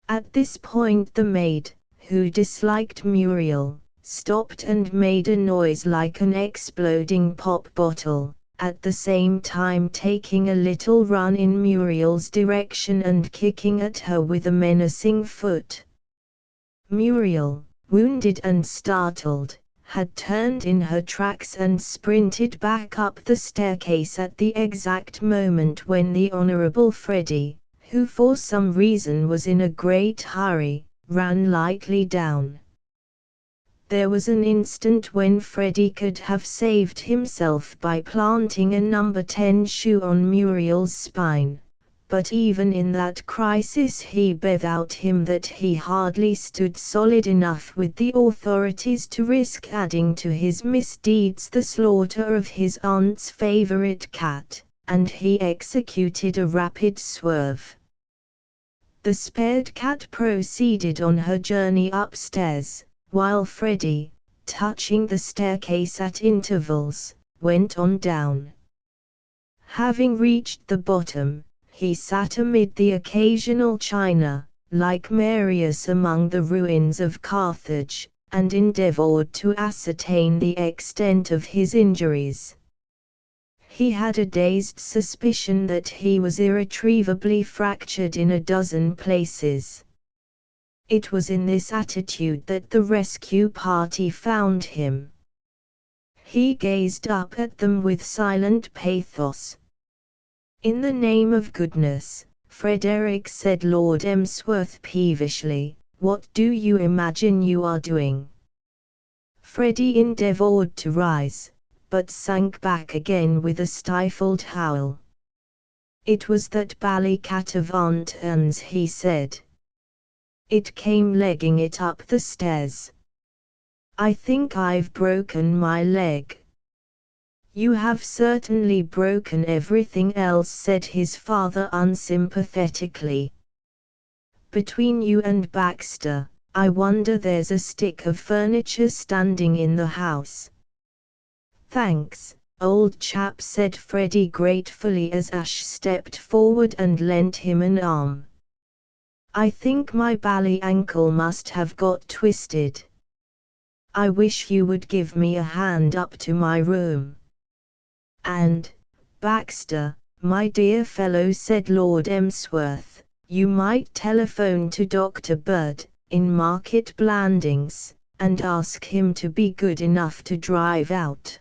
At this point the maid, who disliked Muriel, stopped and made a noise like an exploding pop bottle, at the same time taking a little run in Muriel's direction and kicking at her with a menacing foot. Muriel, wounded and startled, had turned in her tracks and sprinted back up the staircase at the exact moment when the Honorable Freddie, who for some reason was in a great hurry, ran lightly down. There was an instant when Freddie could have saved himself by planting a number 10 shoe on Muriel's spine, but even in that crisis he bethought him that he hardly stood solid enough with the authorities to risk adding to his misdeeds the slaughter of his aunt's favorite cat, and he executed a rapid swerve. The spared cat proceeded on her journey upstairs, while Freddie, touching the staircase at intervals, went on down. Having reached the bottom, he sat amid the occasional china, like Marius among the ruins of Carthage, and endeavored to ascertain the extent of his injuries. He had a dazed suspicion that he was irretrievably fractured in a dozen places. It was in this attitude that the rescue party found him. He gazed up at them with silent pathos. "In the name of goodness, Frederick," said Lord Emsworth peevishly, "what do you imagine you are doing?" Freddie endeavored to rise, but sank back again with a stifled howl. "It was that bally cat of Aunt Anne's," he said. "It came legging it up the stairs. I think I've broken my leg." "You have certainly broken everything else," said his father unsympathetically. "Between you and Baxter, I wonder there's a stick of furniture standing in the house." "Thanks, old chap," said Freddie gratefully as Ash stepped forward and lent him an arm. "I think my bally ankle must have got twisted. I wish you would give me a hand up to my room." "And, Baxter, my dear fellow," said Lord Emsworth, "you might telephone to Dr. Bird, in Market Blandings, and ask him to be good enough to drive out.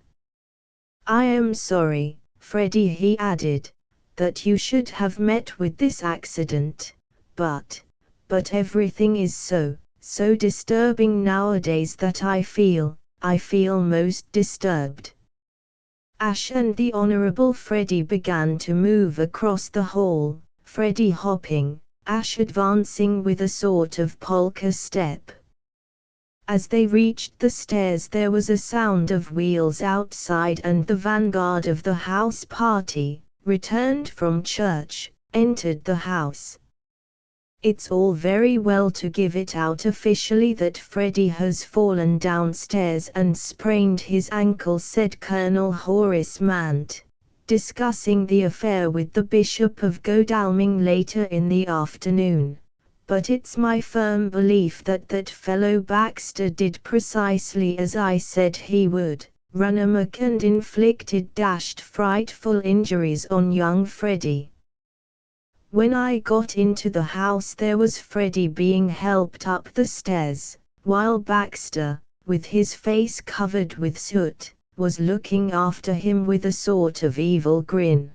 I am sorry, Freddie," he added, "that you should have met with this accident, but everything is so disturbing nowadays that I feel most disturbed." Ash and the Honorable Freddie began to move across the hall, Freddie hopping, Ash advancing with a sort of polka step. As they reached the stairs there was a sound of wheels outside and the vanguard of the house party, returned from church, entered the house. It's all very well to give it out officially that Freddie has fallen downstairs and sprained his ankle, said Colonel Horace Mant, discussing the affair with the Bishop of Godalming later in the afternoon. But it's my firm belief that that fellow Baxter did precisely as I said he would, run amok and inflicted frightful injuries on young Freddie. When I got into the house there was Freddie being helped up the stairs, while Baxter, with his face covered with soot, was looking after him with a sort of evil grin.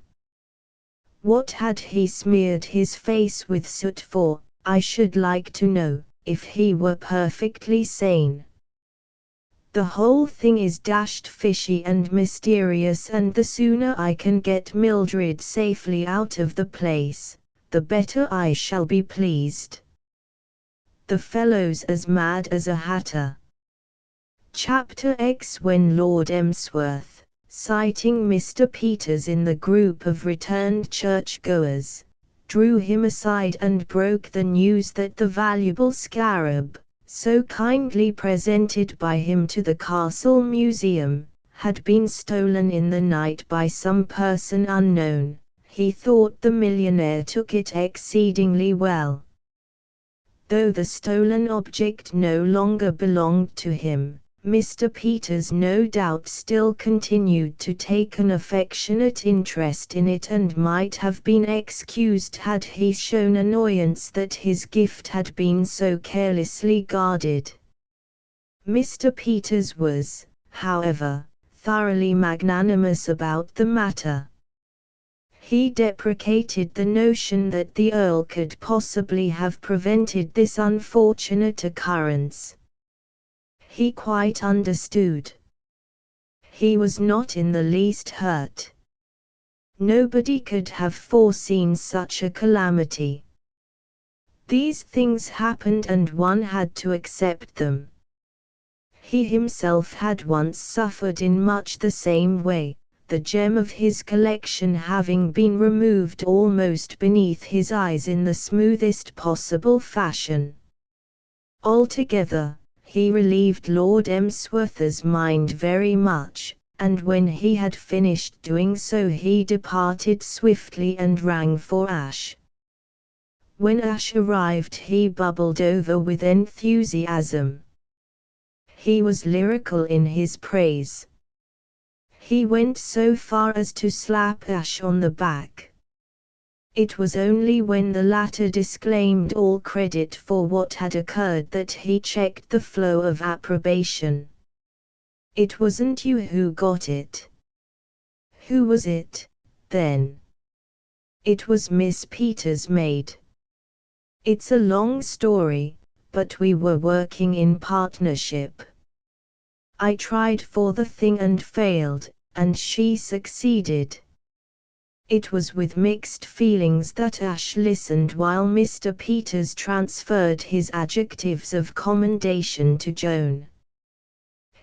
What had he smeared his face with soot for, I should like to know, if he were perfectly sane? The whole thing is fishy and mysterious, and the sooner I can get Mildred safely out of the place, the better I shall be pleased. The fellow's as mad as a hatter. Chapter X. When Lord Emsworth, citing Mr. Peters in the group of returned churchgoers, drew him aside and broke the news that the valuable scarab, so kindly presented by him to the Castle Museum, had been stolen in the night by some person unknown, he thought the millionaire took it exceedingly well. Though the stolen object no longer belonged to him, Mr. Peters no doubt still continued to take an affectionate interest in it and might have been excused had he shown annoyance that his gift had been so carelessly guarded. Mr. Peters was, however, thoroughly magnanimous about the matter. He deprecated the notion that the Earl could possibly have prevented this unfortunate occurrence. He quite understood. He was not in the least hurt. Nobody could have foreseen such a calamity. These things happened and one had to accept them. He himself had once suffered in much the same way, the gem of his collection having been removed almost beneath his eyes in the smoothest possible fashion. Altogether, he relieved Lord Emsworth's mind very much, and when he had finished doing so he departed swiftly and rang for Ash. When Ash arrived he bubbled over with enthusiasm. He was lyrical in his praise. He went so far as to slap Ash on the back. It was only when the latter disclaimed all credit for what had occurred that he checked the flow of approbation. "It wasn't you who got it." "Who was it, then?" "It was Miss Peters' maid." "It's a long story, but we were working in partnership. I tried for the thing and failed, and she succeeded." It was with mixed feelings that Ash listened while Mr. Peters transferred his adjectives of commendation to Joan.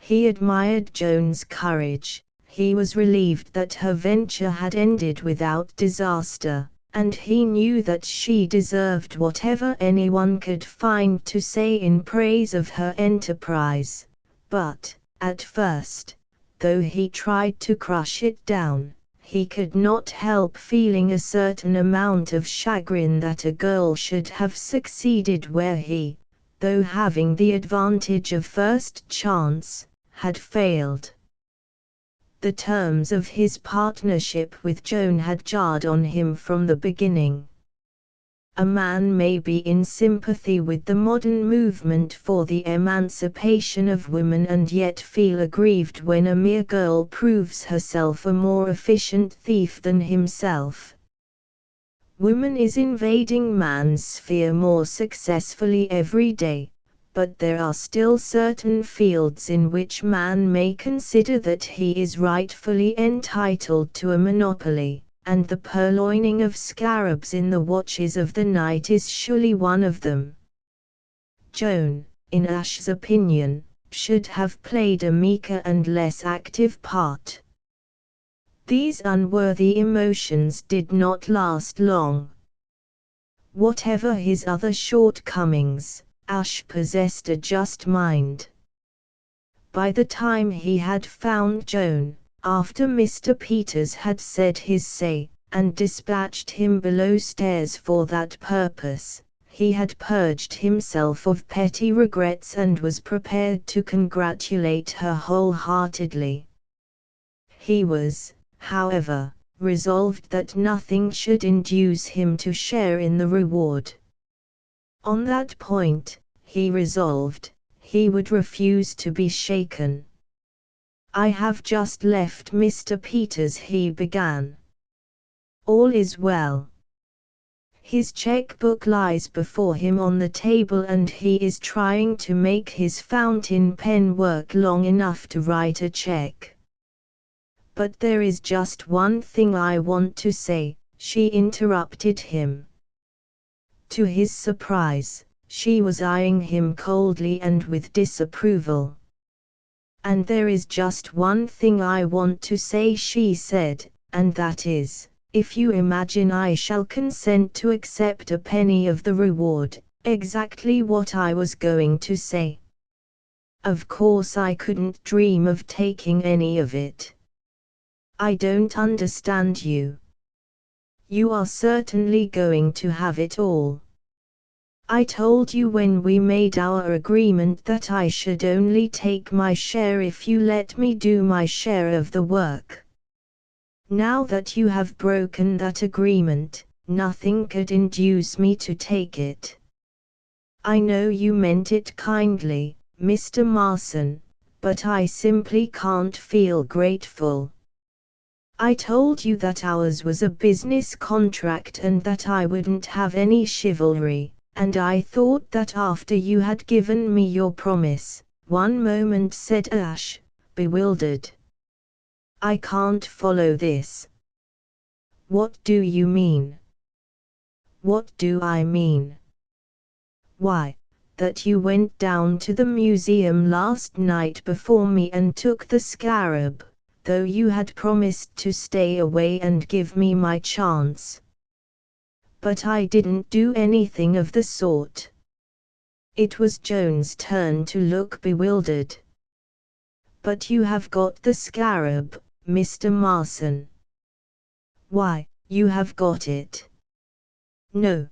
He admired Joan's courage, he was relieved that her venture had ended without disaster, and he knew that she deserved whatever anyone could find to say in praise of her enterprise. But, at first, though he tried to crush it down, he could not help feeling a certain amount of chagrin that a girl should have succeeded where he, though having the advantage of first chance, had failed. The terms of his partnership with Joan had jarred on him from the beginning. A man may be in sympathy with the modern movement for the emancipation of women and yet feel aggrieved when a mere girl proves herself a more efficient thief than himself. Woman is invading man's sphere more successfully every day, but there are still certain fields in which man may consider that he is rightfully entitled to a monopoly. And the purloining of scarabs in the watches of the night is surely one of them. Joan, in Ash's opinion, should have played a meeker and less active part. These unworthy emotions did not last long. Whatever his other shortcomings, Ash possessed a just mind. By the time he had found Joan, after Mr. Peters had said his say, and dispatched him below stairs for that purpose, he had purged himself of petty regrets and was prepared to congratulate her wholeheartedly. He was, however, resolved that nothing should induce him to share in the reward. On that point, he resolved, he would refuse to be shaken. "I have just left Mr. Peters," he began. "All is well." His checkbook lies before him on the table and he is trying to make his fountain pen work long enough to write a check. "But there is just one thing I want to say," she interrupted him. To his surprise, she was eyeing him coldly and with disapproval. "And there is just one thing I want to say," she said, "and that is, if you imagine I shall consent to accept a penny of the reward, exactly what I was going to say. Of course I couldn't dream of taking any of it. I don't understand you. You are certainly going to have it all. I told you when we made our agreement that I should only take my share if you let me do my share of the work. Now that you have broken that agreement, nothing could induce me to take it. I know you meant it kindly, Mr. Marson, but I simply can't feel grateful. I told you that ours was a business contract and that I wouldn't have any chivalry. And I thought that after you had given me your promise." "One moment," said Ash, bewildered. "I can't follow this. What do you mean?" "What do I mean? Why, that you went down to the museum last night before me and took the scarab, though you had promised to stay away and give me my chance." "But I didn't do anything of the sort." It was Joan's turn to look bewildered. "But you have got the scarab, Mr. Marson." "Why, you have got it." "No."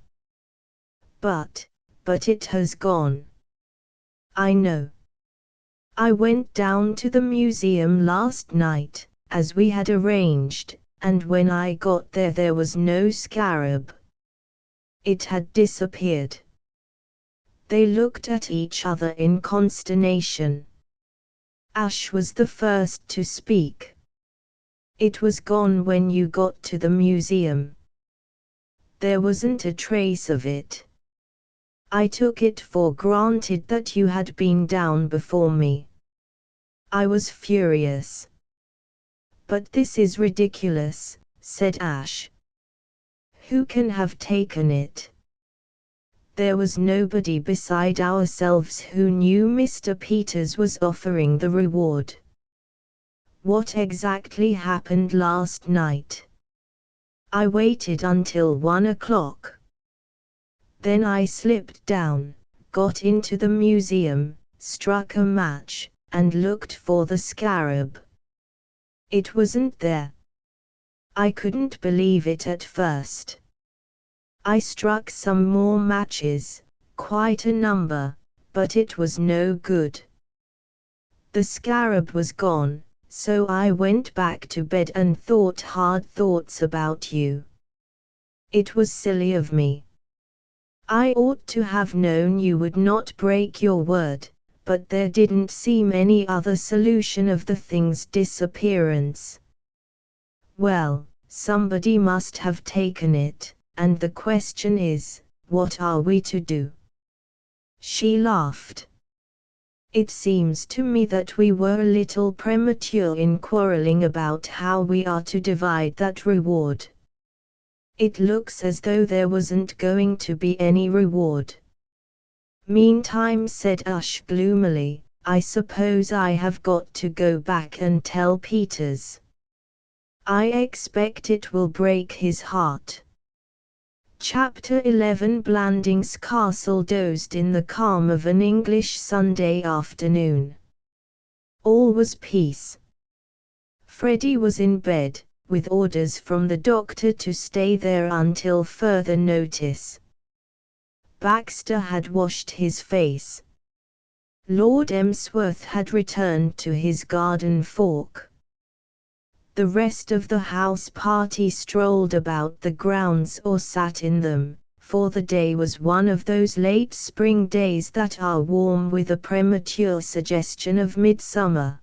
But it has gone." "I know. I went down to the museum last night, as we had arranged, and when I got there was no scarab. It had disappeared." They looked at each other in consternation. Ash was the first to speak. "It was gone when you got to the museum. There wasn't a trace of it. I took it for granted that you had been down before me. I was furious." "But this is ridiculous," said Ash. "Who can have taken it? There was nobody beside ourselves who knew Mr. Peters was offering the reward." "What exactly happened last night?" "I waited until 1 o'clock. Then I slipped down, got into the museum, struck a match, and looked for the scarab. It wasn't there. I couldn't believe it at first. I struck some more matches, quite a number, but it was no good. The scarab was gone, so I went back to bed and thought hard thoughts about you. It was silly of me. I ought to have known you would not break your word, but there didn't seem any other solution of the thing's disappearance. Well, somebody must have taken it, and the question is, what are we to do?" She laughed. "It seems to me that we were a little premature in quarreling about how we are to divide that reward. It looks as though there wasn't going to be any reward." "Meantime," said Ash gloomily, "I suppose I have got to go back and tell Peters. I expect it will break his heart." Chapter 11. Blandings Castle dozed in the calm of an English Sunday afternoon. All was peace. Freddie was in bed, with orders from the doctor to stay there until further notice. Baxter had washed his face. Lord Emsworth had returned to his garden fork. The rest of the house party strolled about the grounds or sat in them, for the day was one of those late spring days that are warm with a premature suggestion of midsummer.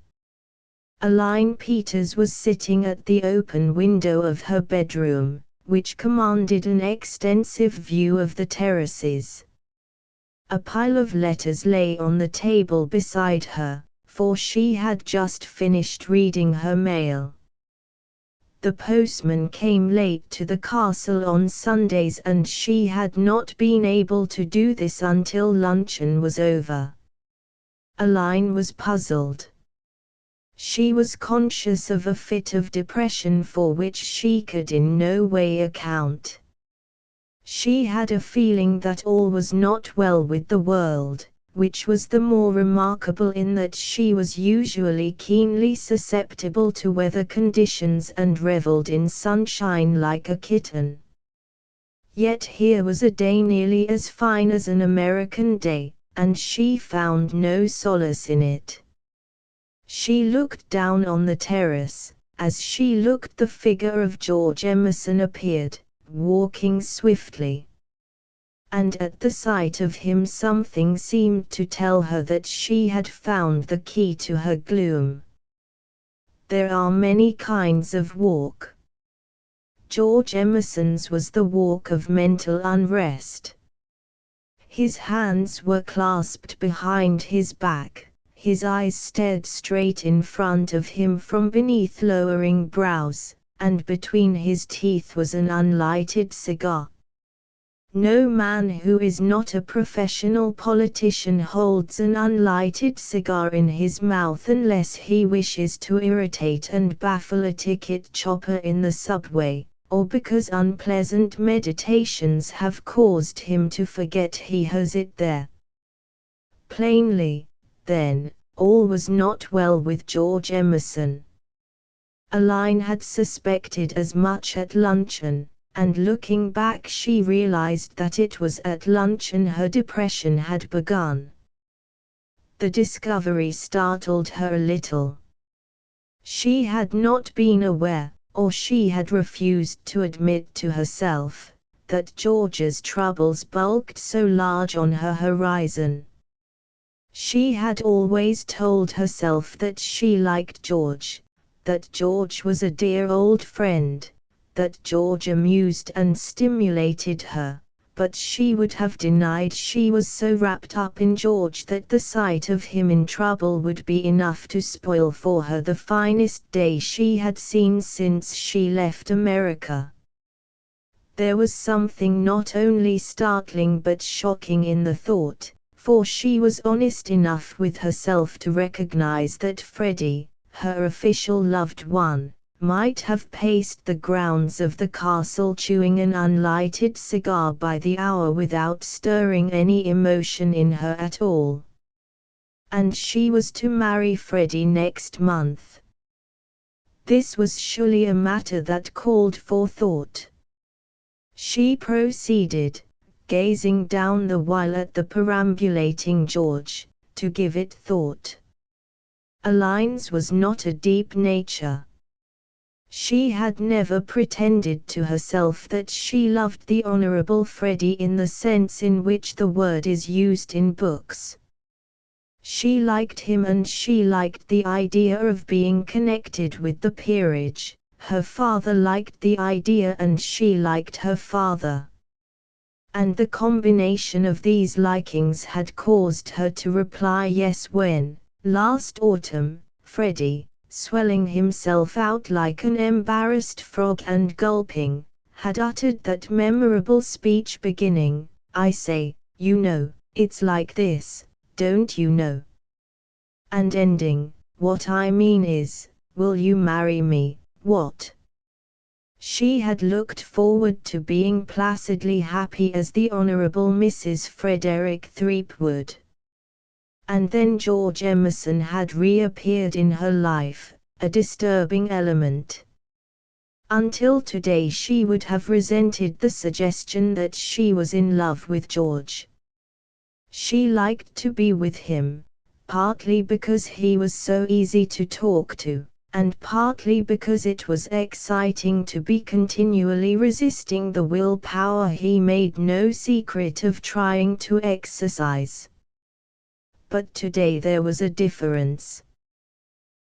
Aline Peters was sitting at the open window of her bedroom, which commanded an extensive view of the terraces. A pile of letters lay on the table beside her, for she had just finished reading her mail. The postman came late to the castle on Sundays and she had not been able to do this until luncheon was over. Aline was puzzled. She was conscious of a fit of depression for which she could in no way account. She had a feeling that all was not well with the world, which was the more remarkable in that she was usually keenly susceptible to weather conditions and reveled in sunshine like a kitten. Yet here was a day nearly as fine as an American day, and she found no solace in it. She looked down on the terrace. As she looked, the figure of George Emerson appeared, walking swiftly. And at the sight of him something seemed to tell her that she had found the key to her gloom. There are many kinds of walk. George Emerson's was the walk of mental unrest. His hands were clasped behind his back, his eyes stared straight in front of him from beneath lowering brows, and between his teeth was an unlighted cigar. No man who is not a professional politician holds an unlighted cigar in his mouth unless he wishes to irritate and baffle a ticket chopper in the subway, or because unpleasant meditations have caused him to forget he has it there. Plainly, then, all was not well with George Emerson. Aline had suspected as much at luncheon, and looking back she realized that it was at luncheon her depression had begun. The discovery startled her a little. She had not been aware, or she had refused to admit to herself, that George's troubles bulked so large on her horizon. She had always told herself that she liked George, that George was a dear old friend, that George amused and stimulated her, but she would have denied she was so wrapped up in George that the sight of him in trouble would be enough to spoil for her the finest day she had seen since she left America. There was something not only startling but shocking in the thought, for she was honest enough with herself to recognize that Freddie, her official loved one, might have paced the grounds of the castle chewing an unlighted cigar by the hour without stirring any emotion in her at all. And she was to marry Freddie next month. This was surely a matter that called for thought. She proceeded, gazing down the while at the perambulating George, to give it thought. Aline's was not a deep nature. She had never pretended to herself that she loved the Honorable Freddie in the sense in which the word is used in books. She liked him and she liked the idea of being connected with the peerage. Her father liked the idea and she liked her father. And the combination of these likings had caused her to reply yes when, last autumn, Freddie, swelling himself out like an embarrassed frog and gulping, had uttered that memorable speech beginning, "I say, you know, it's like this, don't you know?" and ending, "What I mean is, will you marry me, what?" She had looked forward to being placidly happy as the Honourable Mrs. Frederick Threepwood. And then George Emerson had reappeared in her life, a disturbing element. Until today she would have resented the suggestion that she was in love with George. She liked to be with him, partly because he was so easy to talk to, and partly because it was exciting to be continually resisting the willpower he made no secret of trying to exercise. But today there was a difference.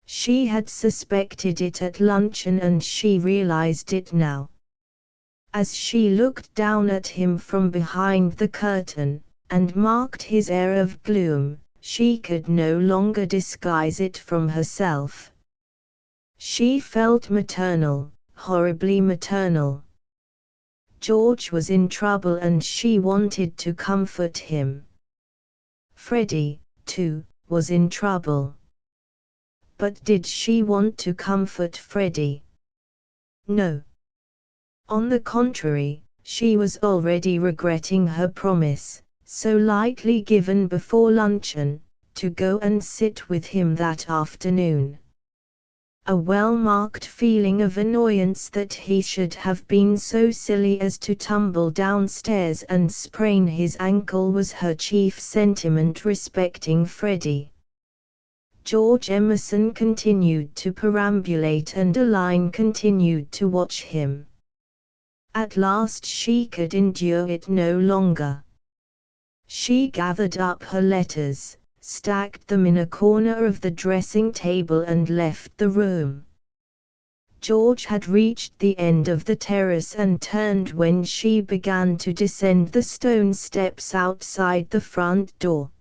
She had suspected it at luncheon and she realized it now. As she looked down at him from behind the curtain, and marked his air of gloom, she could no longer disguise it from herself. She felt maternal, horribly maternal. George was in trouble and she wanted to comfort him. Freddie, too, was in trouble. But did she want to comfort Freddie? No. On the contrary, she was already regretting her promise, so lightly given before luncheon, to go and sit with him that afternoon. A well-marked feeling of annoyance that he should have been so silly as to tumble downstairs and sprain his ankle was her chief sentiment respecting Freddie. George Emerson continued to perambulate and Aline continued to watch him. At last she could endure it no longer. She gathered up her letters, stacked them in a corner of the dressing table and left the room. George had reached the end of the terrace and turned when she began to descend the stone steps outside the front door.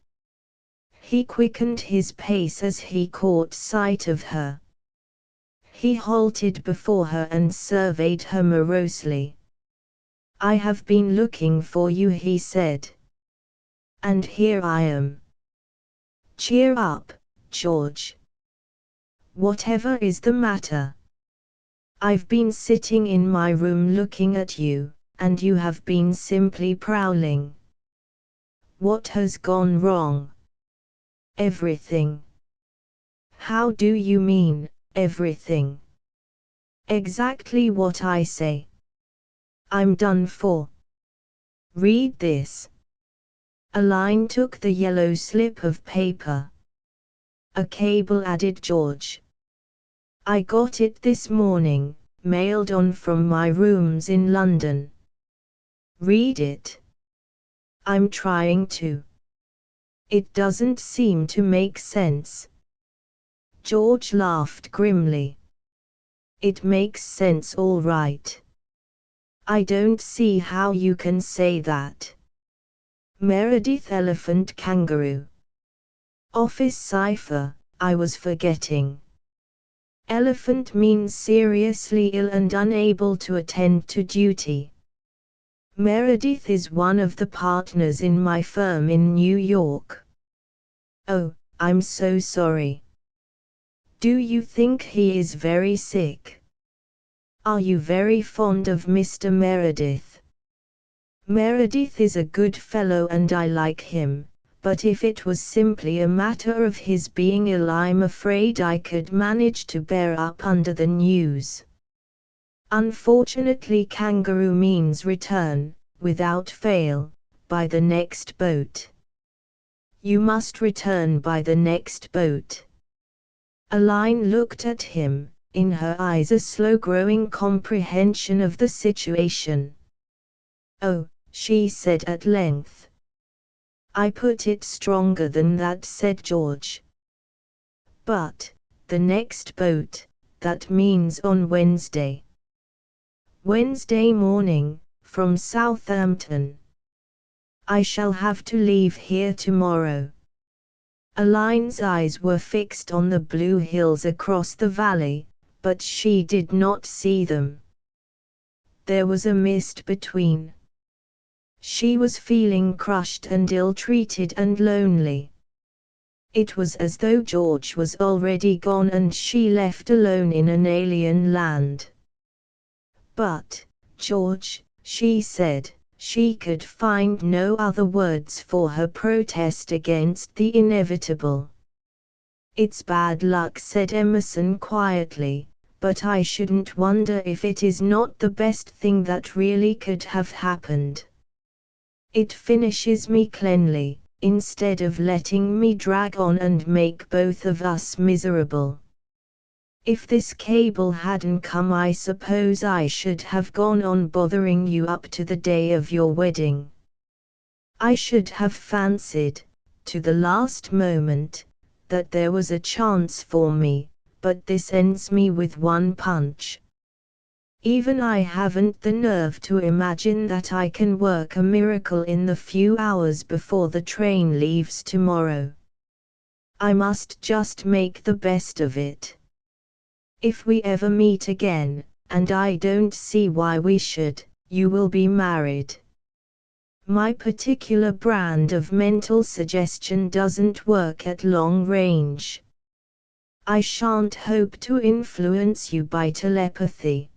He quickened his pace as he caught sight of her. He halted before her and surveyed her morosely. "I have been looking for you," he said. "And here I am." "Cheer up, George. Whatever is the matter?" "I've been sitting in my room looking at you, and you have been simply prowling." "What has gone wrong?" "Everything." "How do you mean, everything?" "Exactly what I say. I'm done for. Read this." Aline took the yellow slip of paper. "A cable," added George. "I got it this morning, mailed on from my rooms in London." "Read it." "I'm trying to. It doesn't seem to make sense." George laughed grimly. "It makes sense all right. I don't see how you can say that." Meredith Elephant Kangaroo. Office cipher, I was forgetting. Elephant means seriously ill and unable to attend to duty. Meredith is one of the partners in my firm in New York. "Oh, I'm so sorry. Do you think he is very sick?" "Are you very fond of Mr. Meredith?" "Meredith is a good fellow and I like him, but if it was simply a matter of his being ill I'm afraid I could manage to bear up under the news." Unfortunately, kangaroo means return, without fail, by the next boat. You must return by the next boat. Aline looked at him, in her eyes a slow-growing comprehension of the situation. "Oh," she said at length. "I put it stronger than that," said George. "But, the next boat, that means on Wednesday." "Wednesday morning, from Southampton." "I shall have to leave here tomorrow." Aline's eyes were fixed on the blue hills across the valley, but she did not see them. There was a mist between. She was feeling crushed and ill-treated and lonely. It was as though George was already gone and she left alone in an alien land. But, George, she said, she could find no other words for her protest against the inevitable. It's bad luck, said Emerson quietly, but I shouldn't wonder if it is not the best thing that really could have happened. It finishes me cleanly, instead of letting me drag on and make both of us miserable. If this cable hadn't come, I suppose I should have gone on bothering you up to the day of your wedding. I should have fancied, to the last moment, that there was a chance for me, but this ends me with one punch. Even I haven't the nerve to imagine that I can work a miracle in the few hours before the train leaves tomorrow. I must just make the best of it. If we ever meet again, and I don't see why we should, you will be married. My particular brand of mental suggestion doesn't work at long range. I shan't hope to influence you by telepathy.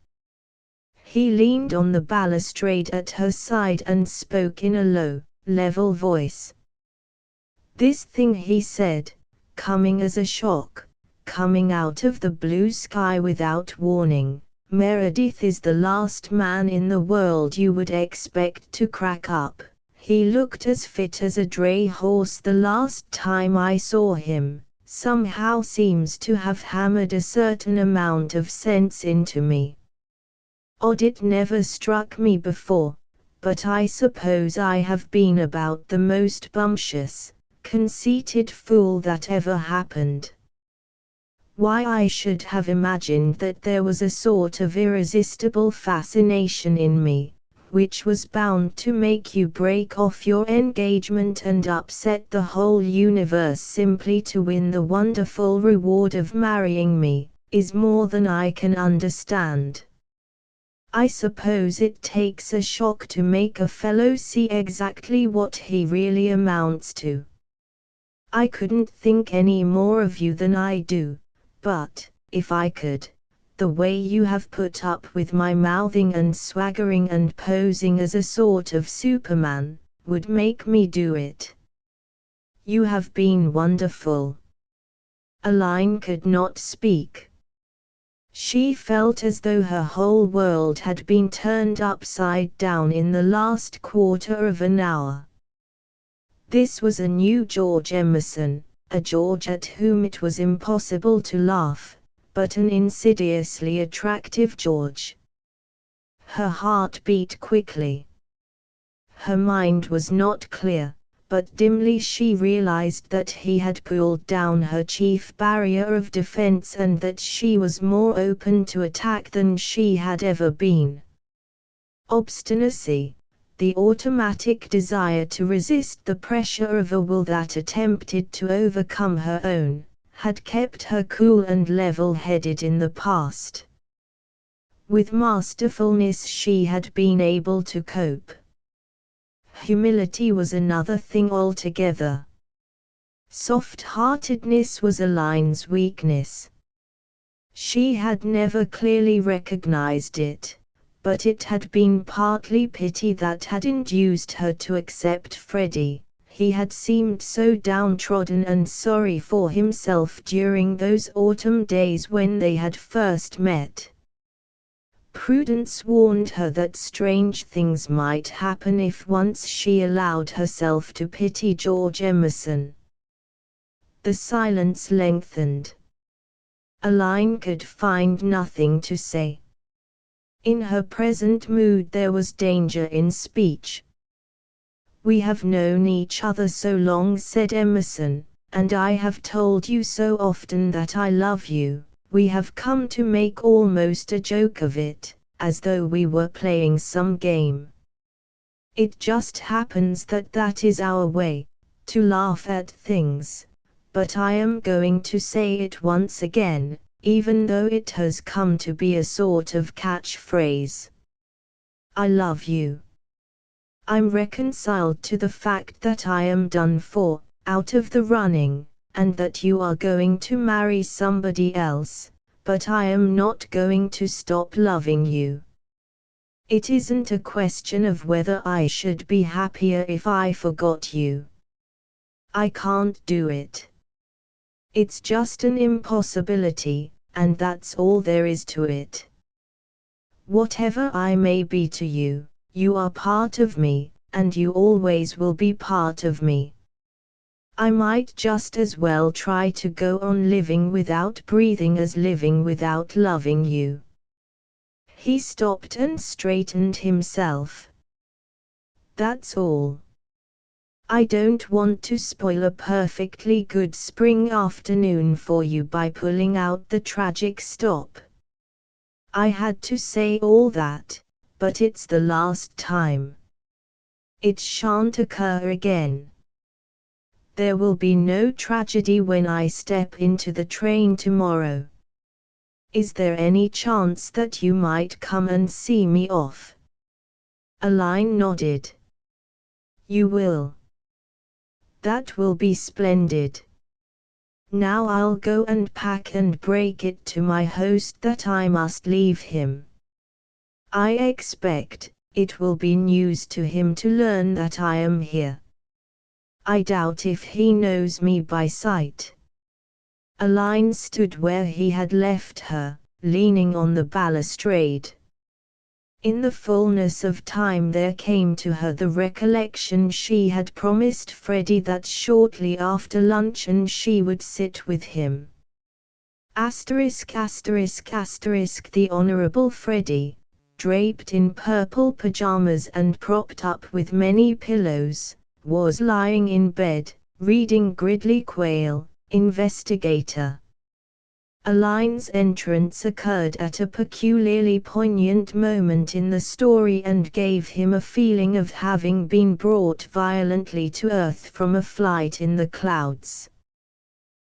He leaned on the balustrade at her side and spoke in a low, level voice. This thing, he said, coming as a shock, coming out of the blue sky without warning. Meredith is the last man in the world you would expect to crack up. He looked as fit as a dray horse the last time I saw him, somehow seems to have hammered a certain amount of sense into me. Odd, it never struck me before, but I suppose I have been about the most bumptious, conceited fool that ever happened. Why, I should have imagined that there was a sort of irresistible fascination in me, which was bound to make you break off your engagement and upset the whole universe simply to win the wonderful reward of marrying me, is more than I can understand. I suppose it takes a shock to make a fellow see exactly what he really amounts to. I couldn't think any more of you than I do. But, if I could, the way you have put up with my mouthing and swaggering and posing as a sort of Superman, would make me do it. You have been wonderful. Aline could not speak. She felt as though her whole world had been turned upside down in the last quarter of an hour. This was a new George Emerson. A George at whom it was impossible to laugh, but an insidiously attractive George. Her heart beat quickly. Her mind was not clear, but dimly she realized that he had pulled down her chief barrier of defense and that she was more open to attack than she had ever been. Obstinacy, the automatic desire to resist the pressure of a will that attempted to overcome her own, had kept her cool and level-headed in the past. With masterfulness she had been able to cope. Humility was another thing altogether. Soft-heartedness was Aline's weakness. She had never clearly recognized it, but it had been partly pity that had induced her to accept Freddie. He had seemed so downtrodden and sorry for himself during those autumn days when they had first met. Prudence warned her that strange things might happen if once she allowed herself to pity George Emerson. The silence lengthened. Aline could find nothing to say. In her present mood there was danger in speech. "We have known each other so long," said Emerson, "and I have told you so often that I love you. We have come to make almost a joke of it, as though we were playing some game. It just happens that that is our way, to laugh at things, but I am going to say it once again, even though it has come to be a sort of catchphrase. I love you. I'm reconciled to the fact that I am done for, out of the running, and that you are going to marry somebody else, but I am not going to stop loving you. It isn't a question of whether I should be happier if I forgot you. I can't do it. It's just an impossibility, and that's all there is to it. Whatever I may be to you, you are part of me, and you always will be part of me. I might just as well try to go on living without breathing as living without loving you. He stopped and straightened himself. That's all. I don't want to spoil a perfectly good spring afternoon for you by pulling out the tragic stop. I had to say all that, but it's the last time. It shan't occur again. There will be no tragedy when I step into the train tomorrow. Is there any chance that you might come and see me off? Aline nodded. You will. That will be splendid. Now I'll go and pack and break it to my host that I must leave him. I expect it will be news to him to learn that I am here. I doubt if he knows me by sight. Aline stood where he had left her, leaning on the balustrade. In the fullness of time there came to her the recollection she had promised Freddie that shortly after luncheon she would sit with him. The Honourable Freddie, draped in purple pyjamas and propped up with many pillows, was lying in bed, reading Gridley Quayle, Investigator. Aline's entrance occurred at a peculiarly poignant moment in the story and gave him a feeling of having been brought violently to earth from a flight in the clouds.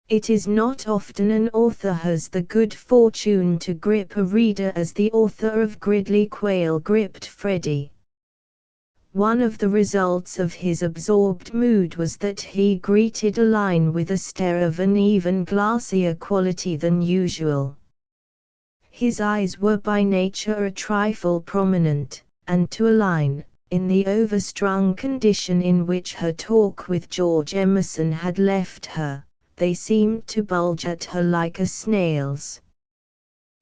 It is not often an author has the good fortune to grip a reader as the author of Gridley Quayle gripped Freddie. One of the results of his absorbed mood was that he greeted Aline with a stare of an even glassier quality than usual. His eyes were by nature a trifle prominent, and to Aline, in the overstrung condition in which her talk with George Emerson had left her, they seemed to bulge at her like a snail's.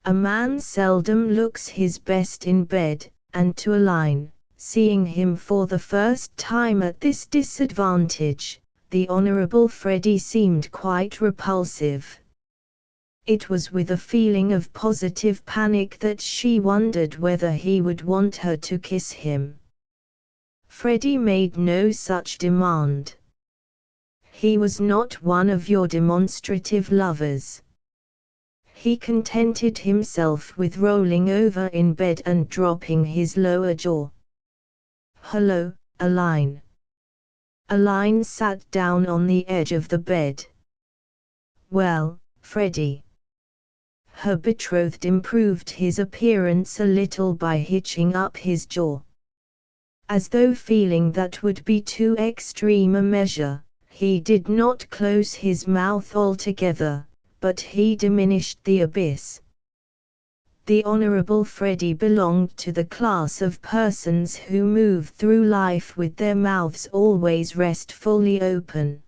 A man seldom looks his best in bed, and to Aline, seeing him for the first time at this disadvantage, the Honourable Freddie seemed quite repulsive. It was with a feeling of positive panic that she wondered whether he would want her to kiss him. Freddie made no such demand. He was not one of your demonstrative lovers. He contented himself with rolling over in bed and dropping his lower jaw. Hello, Aline. Aline sat down on the edge of the bed. Well, Freddie. Her betrothed improved his appearance a little by hitching up his jaw. As though feeling that would be too extreme a measure, he did not close his mouth altogether, but he diminished the abyss. The Honourable Freddie belonged to the class of persons who move through life with their mouths always restfully open.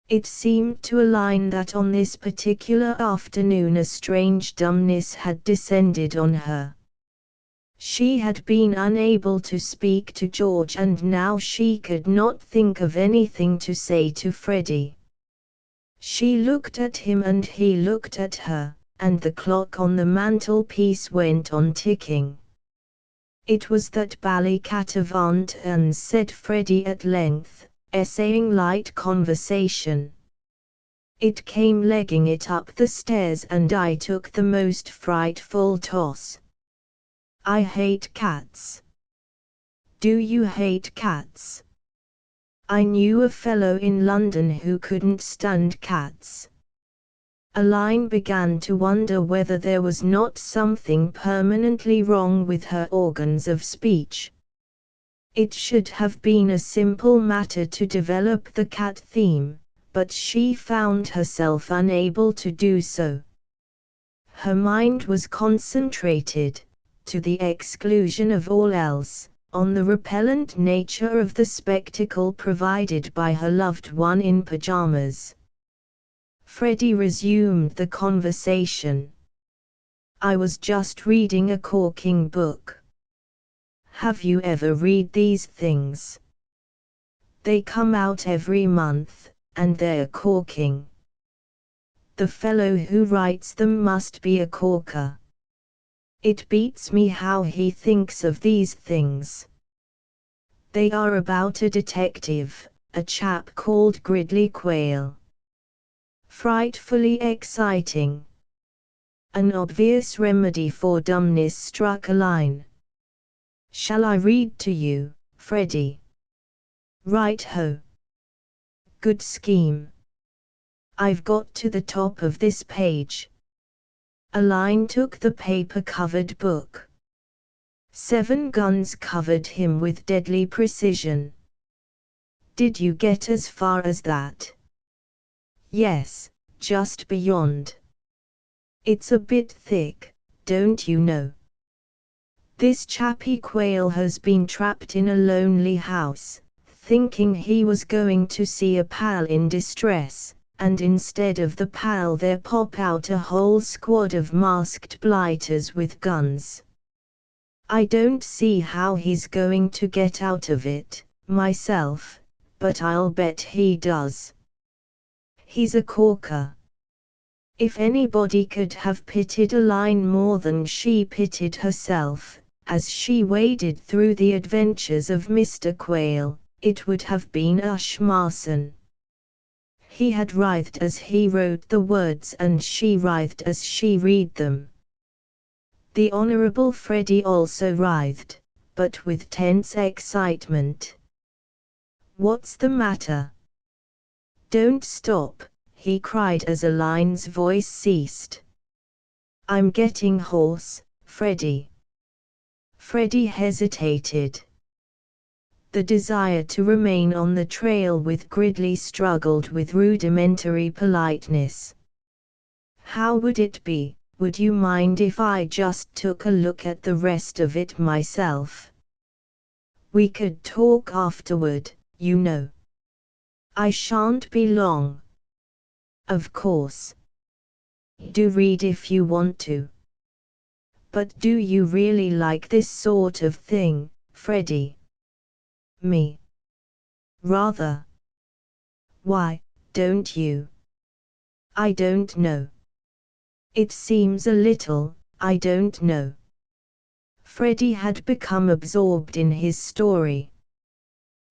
It seemed to Aline that on this particular afternoon a strange dumbness had descended on her. She had been unable to speak to George and now she could not think of anything to say to Freddie. She looked at him and he looked at her, and the clock on the mantelpiece went on ticking. It was that bally cat of Aunt Anne's, said Freddie at length, essaying light conversation. It came legging it up the stairs and I took the most frightful toss. I hate cats. Do you hate cats? I knew a fellow in London who couldn't stand cats. Aline began to wonder whether there was not something permanently wrong with her organs of speech. It should have been a simple matter to develop the cat theme, but she found herself unable to do so. Her mind was concentrated, to the exclusion of all else, on the repellent nature of the spectacle provided by her loved one in pajamas. Freddie resumed the conversation. "I was just reading a corking book. Have you ever read these things? They come out every month, and they're corking. The fellow who writes them must be a corker. It beats me how he thinks of these things. They are about a detective, a chap called Gridley Quayle. Frightfully exciting. An obvious remedy for dumbness struck a line. Shall I read to you, Freddie?" "Right-ho. Good scheme. I've got to the top of this page." A line took the paper-covered book. 7 guns covered him with deadly precision. "Did you get as far as that?" "Yes, just beyond. It's a bit thick, don't you know? This chappie Quayle has been trapped in a lonely house, thinking he was going to see a pal in distress, and instead of the pal there pop out a whole squad of masked blighters with guns. I don't see how he's going to get out of it, myself, but I'll bet he does. He's a corker." If anybody could have pitied a line more than she pitied herself, as she waded through the adventures of Mr. Quayle, it would have been Ushmarson. He had writhed as he wrote the words and she writhed as she read them. The Honorable Freddie also writhed, but with tense excitement. "What's the matter? Don't stop," he cried as Aline's voice ceased. "I'm getting hoarse, Freddie." Freddie hesitated. The desire to remain on the trail with Gridley struggled with rudimentary politeness. "How would it be? Would you mind if I just took a look at the rest of it myself? We could talk afterward, you know. I shan't be long." "Of course. Do read if you want to. But do you really like this sort of thing, Freddie?" "Me? Rather. Why, don't you?" "I don't know. It seems a little, I don't know." Freddie had become absorbed in his story.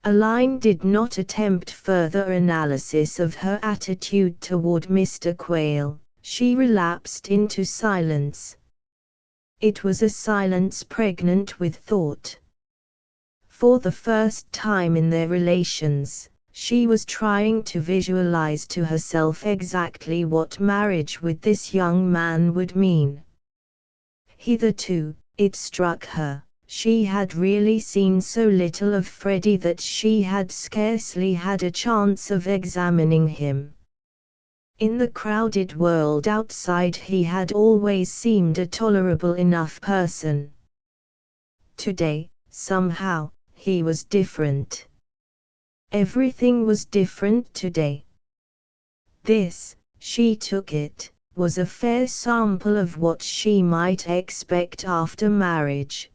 Aline did not attempt further analysis of her attitude toward Mr. Quayle. She relapsed into silence. It was a silence pregnant with thought. For the first time in their relations, she was trying to visualize to herself exactly what marriage with this young man would mean. Hitherto, it struck her, she had really seen so little of Freddie that she had scarcely had a chance of examining him. In the crowded world outside he had always seemed a tolerable enough person. Today, somehow, he was different. Everything was different today. This, she took it, was a fair sample of what she might expect after marriage.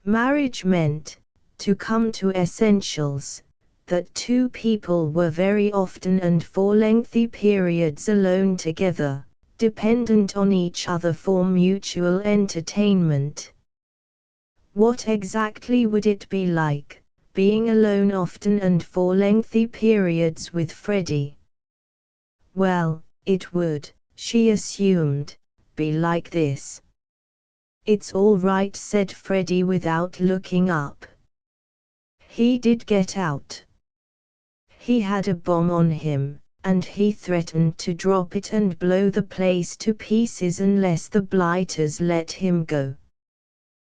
Marriage meant, to come to essentials, that 2 people were very often and for lengthy periods alone together, dependent on each other for mutual entertainment. What exactly would it be like, being alone often and for lengthy periods with Freddie? Well, it would, she assumed, be like this. "It's all right," said Freddie without looking up. He did get out. He had a bomb on him, and he threatened to drop it and blow the place to pieces unless the blighters let him go.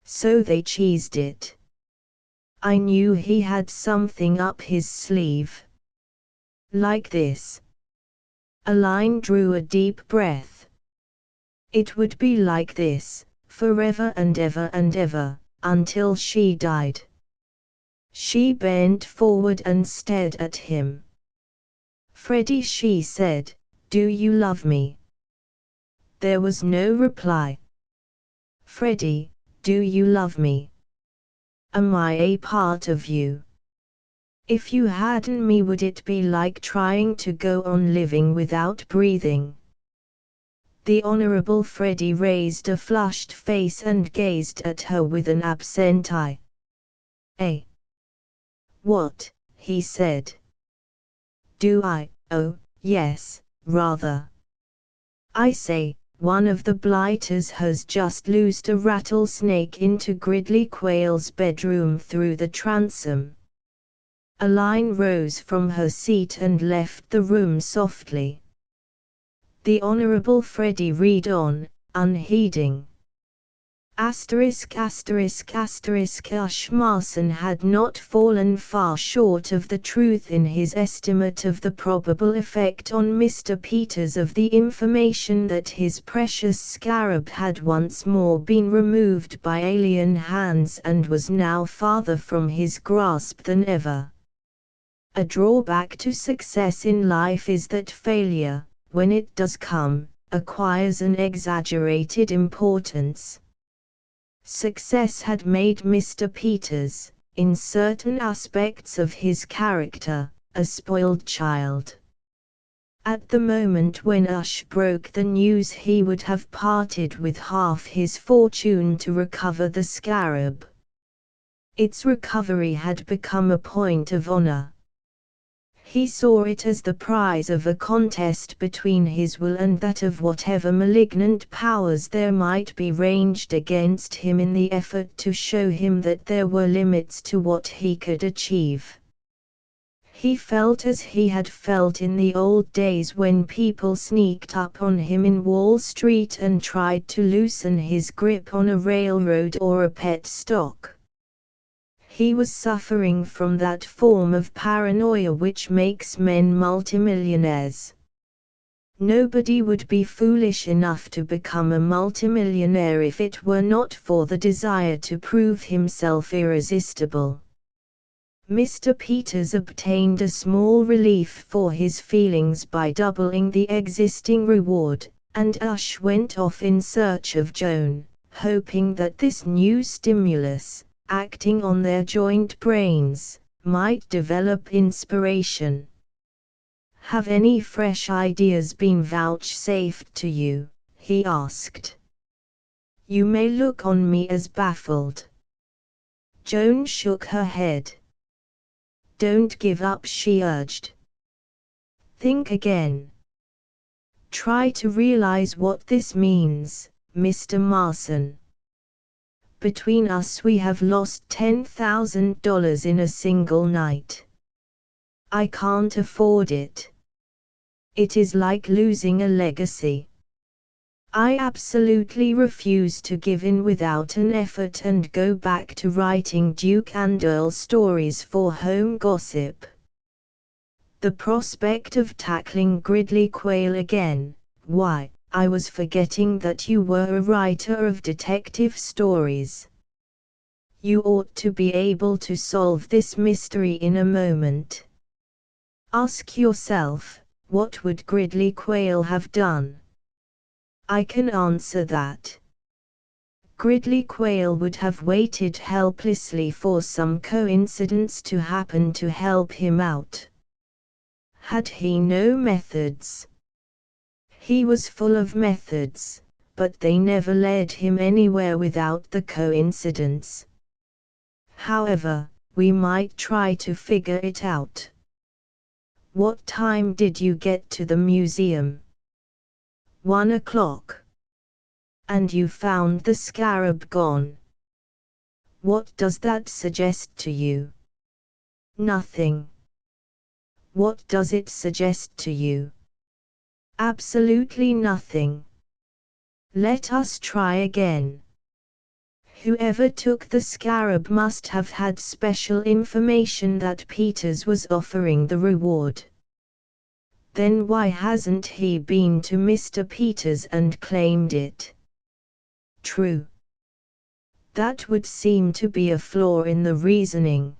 So they cheesed it. I knew he had something up his sleeve. Like this. Aline drew a deep breath. It would be like this, forever and ever, until she died. She bent forward and stared at him. "Freddie," she said, "do you love me?" There was no reply. "Freddie, do you love me? Am I a part of you? If you hadn't me, would it be like trying to go on living without breathing?" The Honorable Freddie raised a flushed face and gazed at her with an absent eye. "Eh? What?" he said. "Do I? Oh, yes, rather. I say, one of the blighters has just loosed a rattlesnake into Gridley Quayle's bedroom through the transom." Aline rose from her seat and left the room softly. The Honorable Freddie read on, unheeding. Ush Marson had not fallen far short of the truth in his estimate of the probable effect on Mr. Peters of the information that his precious scarab had once more been removed by alien hands and was now farther from his grasp than ever. A drawback to success in life is that failure, when it does come, acquires an exaggerated importance. Success had made Mr. Peters, in certain aspects of his character, a spoiled child. At the moment when Ush broke the news, he would have parted with half his fortune to recover the scarab. Its recovery had become a point of honor. He saw it as the prize of a contest between his will and that of whatever malignant powers there might be ranged against him in the effort to show him that there were limits to what he could achieve. He felt as he had felt in the old days when people sneaked up on him in Wall Street and tried to loosen his grip on a railroad or a pet stock. He was suffering from that form of paranoia which makes men multimillionaires. Nobody would be foolish enough to become a multimillionaire if it were not for the desire to prove himself irresistible. Mr. Peters obtained a small relief for his feelings by doubling the existing reward, and Ush went off in search of Joan, hoping that this new stimulus, acting on their joint brains, might develop inspiration. "Have any fresh ideas been vouchsafed to you?" he asked. "You may look on me as baffled." Joan shook her head. "Don't give up," she urged. "Think again. Try to realize what this means, Mr. Marson. Between us we have lost $10,000 in a single night. I can't afford it. It is like losing a legacy. I absolutely refuse to give in without an effort and go back to writing Duke and Earl stories for home gossip. The prospect of tackling Gridley Quayle again, why, I was forgetting that you were a writer of detective stories. You ought to be able to solve this mystery in a moment. Ask yourself, what would Gridley Quayle have done? I can answer that. Gridley Quayle would have waited helplessly for some coincidence to happen to help him out. Had he no methods? He was full of methods, but they never led him anywhere without the coincidence. However, we might try to figure it out. What time did you get to the museum? 1 o'clock. And you found the scarab gone. What does that suggest to you? Nothing. What does it suggest to you? Absolutely nothing. Let us try again. Whoever took the scarab must have had special information that Peters was offering the reward. Then why hasn't he been to Mr. Peters and claimed it? True, That would seem to be a flaw in the reasoning.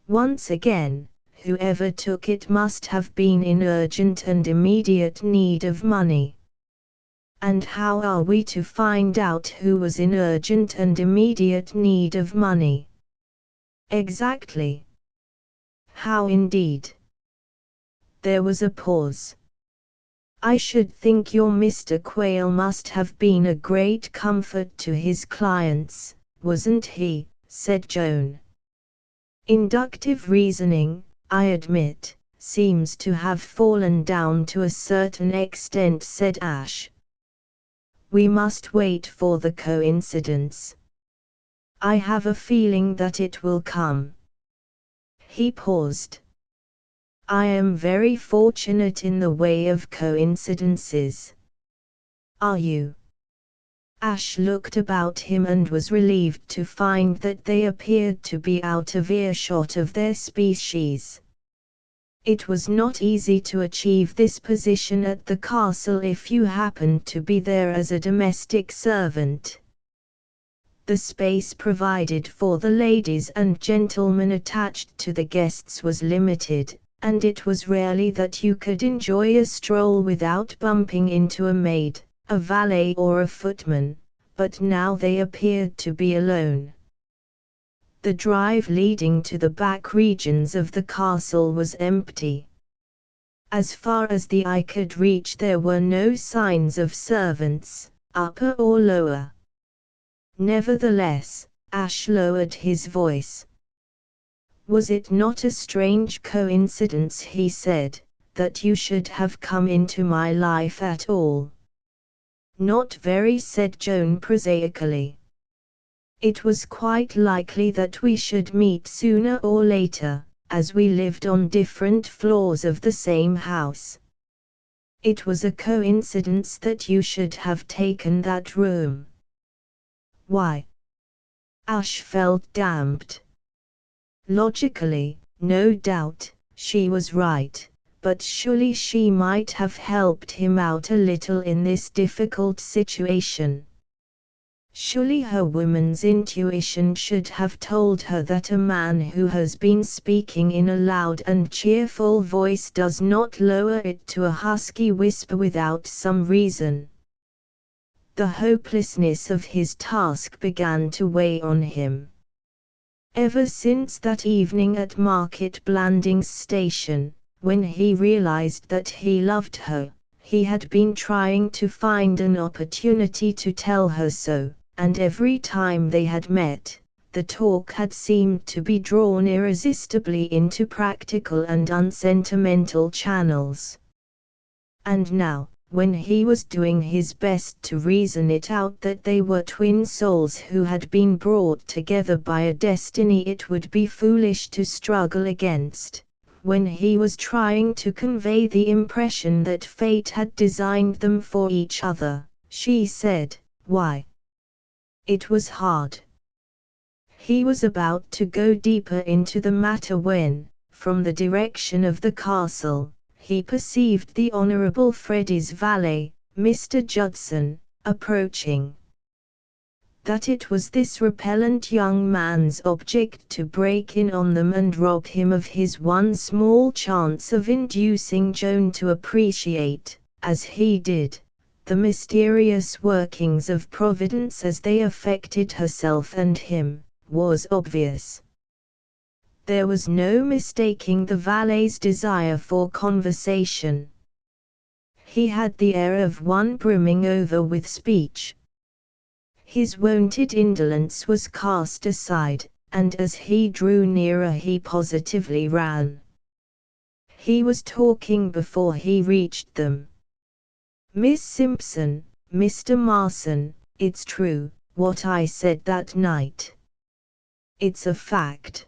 Once again, whoever took it must have been in urgent and immediate need of money. And how are we to find out who was in urgent and immediate need of money? Exactly. How indeed? There was a pause. I should think your Mr. Quayle must have been a great comfort to his clients, wasn't he? Said Joan. Inductive reasoning, I admit, seems to have fallen down to a certain extent, said Ash. We must wait for the coincidence. I have a feeling that it will come. He paused. I am very fortunate in the way of coincidences. Are you? Ash looked about him and was relieved to find that they appeared to be out of earshot of their species. It was not easy to achieve this position at the castle if you happened to be there as a domestic servant. The space provided for the ladies and gentlemen attached to the guests was limited, and it was rarely that you could enjoy a stroll without bumping into a maid, a valet or a footman, but now they appeared to be alone. The drive leading to the back regions of the castle was empty. As far as the eye could reach there were no signs of servants, upper or lower. Nevertheless, Ash lowered his voice. Was it not a strange coincidence, he said, that you should have come into my life at all? Not very, said Joan prosaically. It was quite likely that we should meet sooner or later, as we lived on different floors of the same house. It was a coincidence that you should have taken that room. Why? Ash felt damped. Logically, no doubt, she was right, but surely she might have helped him out a little in this difficult situation. Surely her woman's intuition should have told her that a man who has been speaking in a loud and cheerful voice does not lower it to a husky whisper without some reason. The hopelessness of his task began to weigh on him. Ever since that evening at Market Blandings station, when he realized that he loved her, he had been trying to find an opportunity to tell her so. And every time they had met, the talk had seemed to be drawn irresistibly into practical and unsentimental channels. And now, when he was doing his best to reason it out that they were twin souls who had been brought together by a destiny it would be foolish to struggle against, when he was trying to convey the impression that fate had designed them for each other, she said, "Why?" It was hard. He was about to go deeper into the matter when, from the direction of the castle, he perceived the Honourable Freddie's valet, Mr. Judson, approaching. That it was this repellent young man's object to break in on them and rob him of his one small chance of inducing Joan to appreciate, as he did, the mysterious workings of Providence as they affected herself and him, was obvious. There was no mistaking the valet's desire for conversation. He had the air of one brimming over with speech. His wonted indolence was cast aside, and as he drew nearer he positively ran. He was talking before he reached them. "Miss Simpson, Mr. Marson, it's true, what I said that night. It's a fact."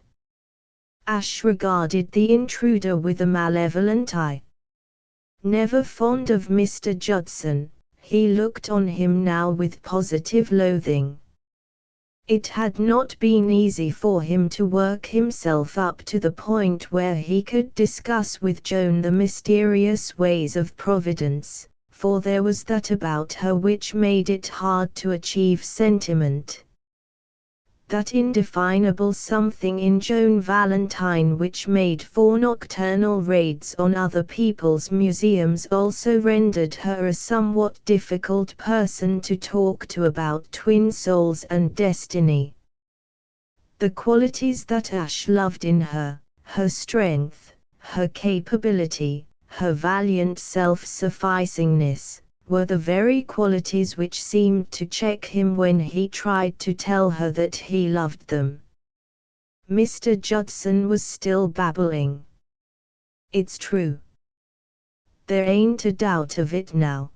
Ash regarded the intruder with a malevolent eye. Never fond of Mr. Judson, he looked on him now with positive loathing. It had not been easy for him to work himself up to the point where he could discuss with Joan the mysterious ways of Providence, for there was that about her which made it hard to achieve sentiment. That indefinable something in Joan Valentine which made for nocturnal raids on other people's museums also rendered her a somewhat difficult person to talk to about twin souls and destiny. The qualities that Ash loved in her, her strength, her capability, her valiant self-sufficingness, were the very qualities which seemed to check him when he tried to tell her that he loved them. Mr. Judson was still babbling. "It's true. There ain't a doubt of it now.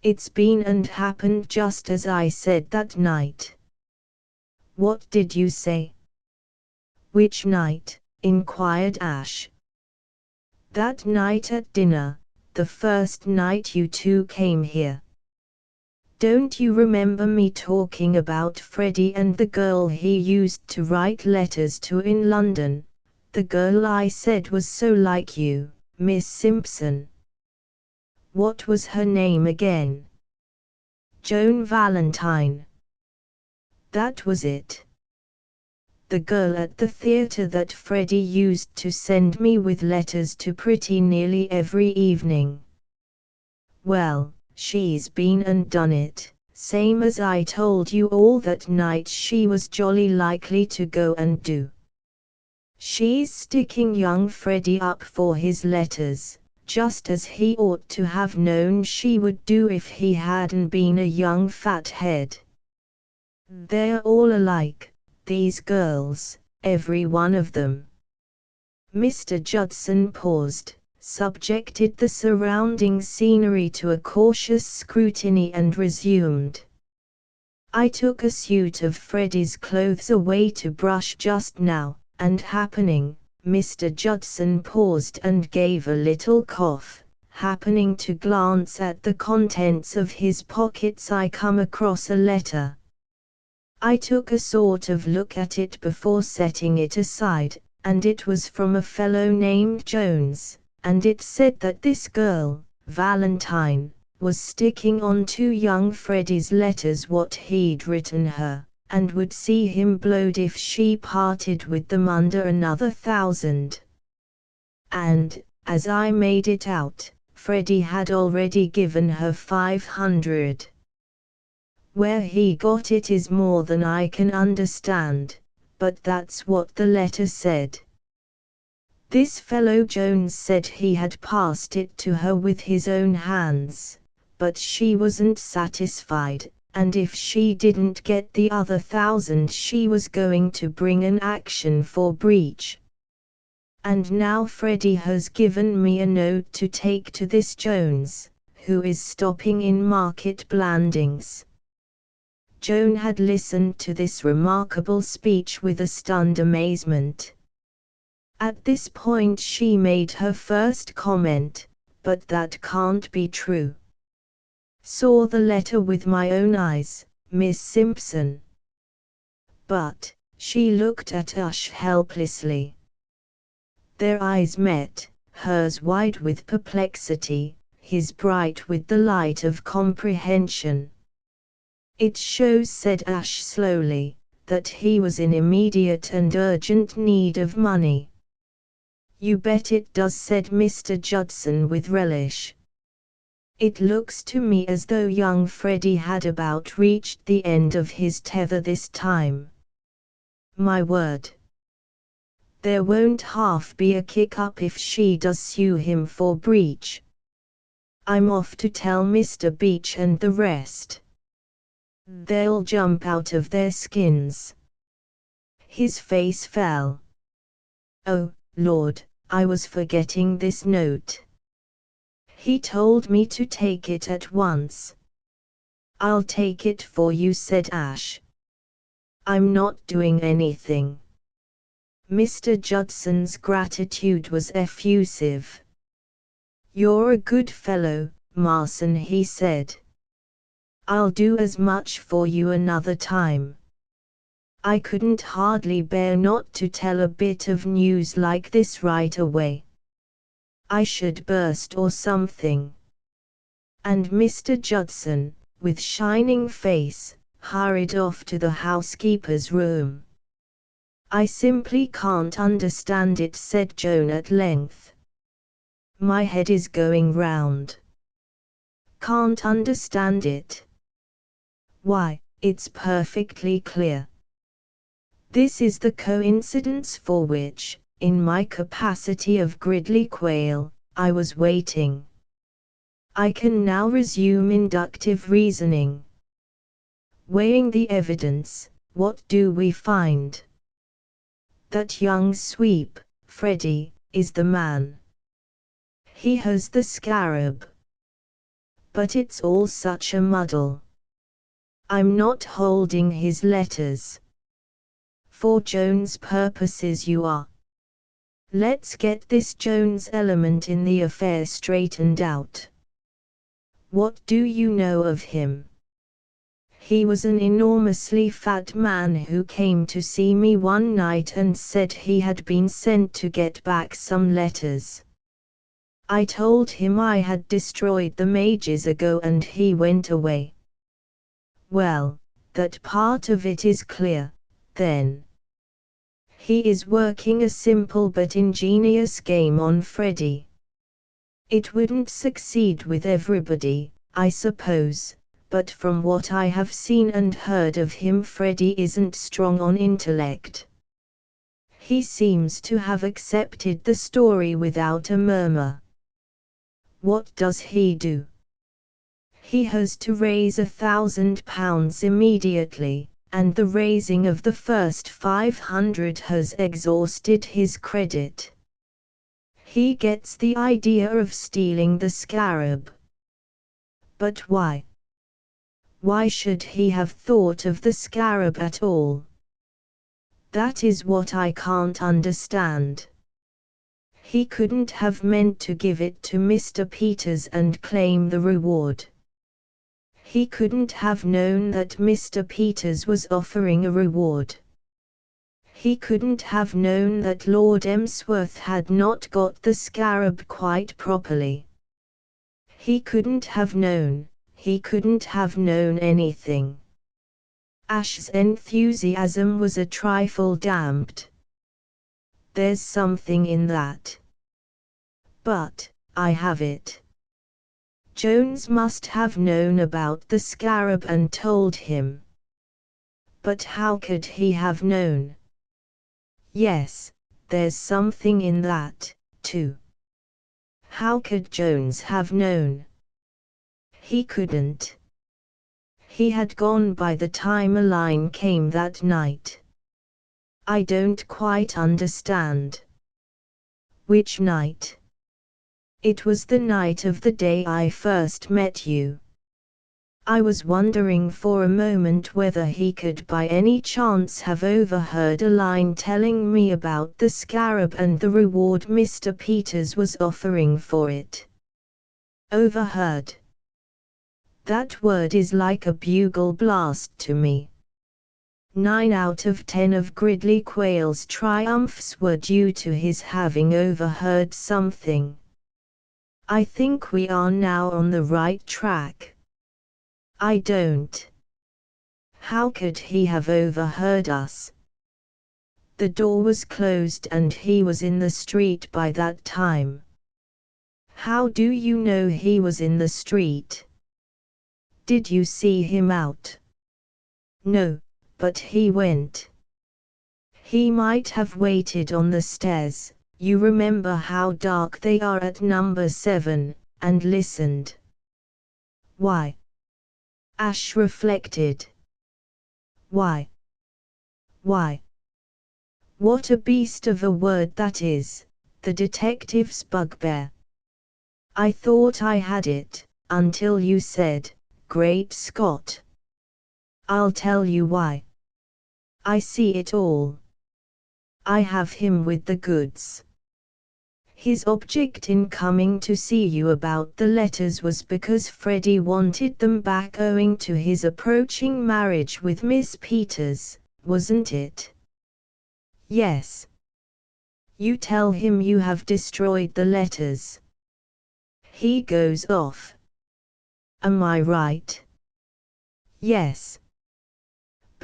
It's been and happened just as I said that night." "What did you say?" "Which night?" inquired Ash. "That night at dinner, the first night you two came here. Don't you remember me talking about Freddie and the girl he used to write letters to in London, the girl I said was so like you, Miss Simpson?" "What was her name again?" "Joan Valentine." "That was it. The girl at the theatre that Freddie used to send me with letters to pretty nearly every evening. Well, she's been and done it, same as I told you all that night she was jolly likely to go and do. She's sticking young Freddie up for his letters, just as he ought to have known she would do if he hadn't been a young fathead. They're all alike, these girls, every one of them." Mr. Judson paused, subjected the surrounding scenery to a cautious scrutiny and resumed. "I took a suit of Freddie's clothes away to brush just now, and happening," Mr. Judson paused and gave a little cough, "happening to glance at the contents of his pockets I come across a letter. I took a sort of look at it before setting it aside, and it was from a fellow named Jones, and it said that this girl, Valentine, was sticking on to young Freddie's letters what he'd written her, and would see him blowed if she parted with them under another 1,000. And, as I made it out, Freddie had already given her 500. Where he got it is more than I can understand, but that's what the letter said. This fellow Jones said he had passed it to her with his own hands, but she wasn't satisfied, and if she didn't get the other 1,000 she was going to bring an action for breach. And now Freddie has given me a note to take to this Jones, who is stopping in Market Blandings." Joan had listened to this remarkable speech with a stunned amazement. At this point she made her first comment, "But that can't be true. Saw the letter with my own eyes, Miss Simpson." "But," she looked at Ash helplessly. Their eyes met, hers wide with perplexity, his bright with the light of comprehension. "It shows," said Ash slowly, "that he was in immediate and urgent need of money." "You bet it does," said Mr. Judson with relish. "It looks to me as though young Freddie had about reached the end of his tether this time. My word. There won't half be a kick-up if she does sue him for breach. I'm off to tell Mr. Beach and the rest. They'll jump out of their skins." His face fell. "Oh, Lord, I was forgetting this note. He told me to take it at once." "I'll take it for you," said Ash. "I'm not doing anything." Mr. Judson's gratitude was effusive. "You're a good fellow, Marson," he said. "I'll do as much for you another time. I couldn't hardly bear not to tell a bit of news like this right away. I should burst or something." And Mr. Judson, with shining face, hurried off to the housekeeper's room. "I simply can't understand it," said Joan at length. "My head is going round." "Can't understand it? Why, it's perfectly clear. This is the coincidence for which, in my capacity of Gridley Quayle, I was waiting. I can now resume inductive reasoning. Weighing the evidence, what do we find? That young sweep, Freddie, is the man. He has the scarab. But it's all such a muddle. I'm not holding his letters. For Joan's purposes you are. Let's get this Jones element in the affair straightened out. What do you know of him? He was an enormously fat man who came to see me one night and said he had been sent to get back some letters. I told him I had destroyed them ages ago and he went away. Well, that part of it is clear, then. He is working a simple but ingenious game on Freddie. It wouldn't succeed with everybody, I suppose, but from what I have seen and heard of him, Freddie isn't strong on intellect. He seems to have accepted the story without a murmur. What does he do? He has to raise £1,000 immediately, and the raising of the first 500 has exhausted his credit. He gets the idea of stealing the scarab. But why? Why should he have thought of the scarab at all? That is what I can't understand. He couldn't have meant to give it to Mr. Peters and claim the reward. He couldn't have known that Mr. Peters was offering a reward. He couldn't have known that Lord Emsworth had not got the scarab quite properly. He couldn't have known anything. Ash's enthusiasm was a trifle damped. There's something in that. But, I have it. Jones must have known about the scarab and told him. But how could he have known? Yes, there's something in that, too. How could Jones have known? He couldn't. He had gone by the time a line came that night. I don't quite understand. Which night? It was the night of the day I first met you. I was wondering for a moment whether he could by any chance have overheard a line telling me about the scarab and the reward Mr. Peters was offering for it. Overheard. That word is like a bugle blast to me. 9 out of 10 of Gridley Quayle's triumphs were due to his having overheard something. I think we are now on the right track. I don't. How could he have overheard us? The door was closed and he was in the street by that time. How do you know he was in the street? Did you see him out? No, but he went. He might have waited on the stairs, you remember how dark they are at number 7, and listened. Why? Ash reflected. Why? Why? What a beast of a word that is, the detective's bugbear. I thought I had it, until you said, Great Scott. I'll tell you why. I see it all. I have him with the goods. His object in coming to see you about the letters was because Freddie wanted them back owing to his approaching marriage with Miss Peters, wasn't it? Yes. You tell him you have destroyed the letters. He goes off. Am I right? Yes.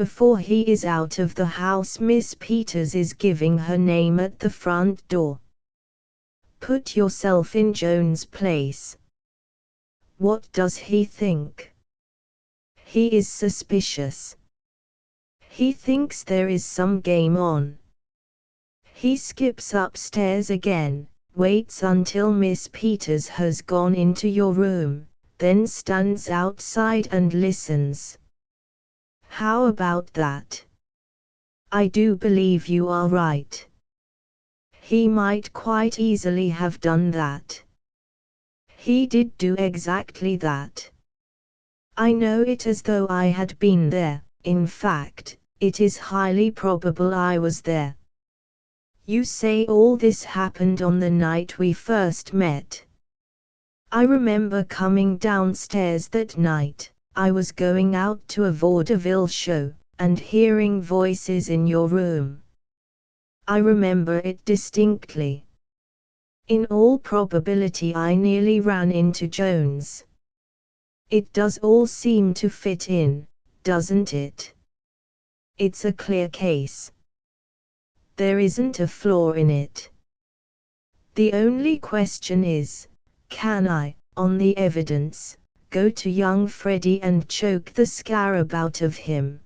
before he is out of the house Miss Peters is giving her name at the front door. Put yourself in Joan's place. What does he think? He is suspicious. He thinks there is some game on. He skips upstairs again, waits until Miss Peters has gone into your room, then stands outside and listens. How about that? I do believe you are right. He might quite easily have done that. He did do exactly that. I know it as though I had been there. In fact, it is highly probable I was there. You say all this happened on the night we first met. I remember coming downstairs that night. I was going out to a vaudeville show, and hearing voices in your room. I remember it distinctly. In all probability I nearly ran into Jones. It does all seem to fit in, doesn't it? It's a clear case. There isn't a flaw in it. The only question is, can I, on the evidence, go to young Freddie and choke the scarab out of him?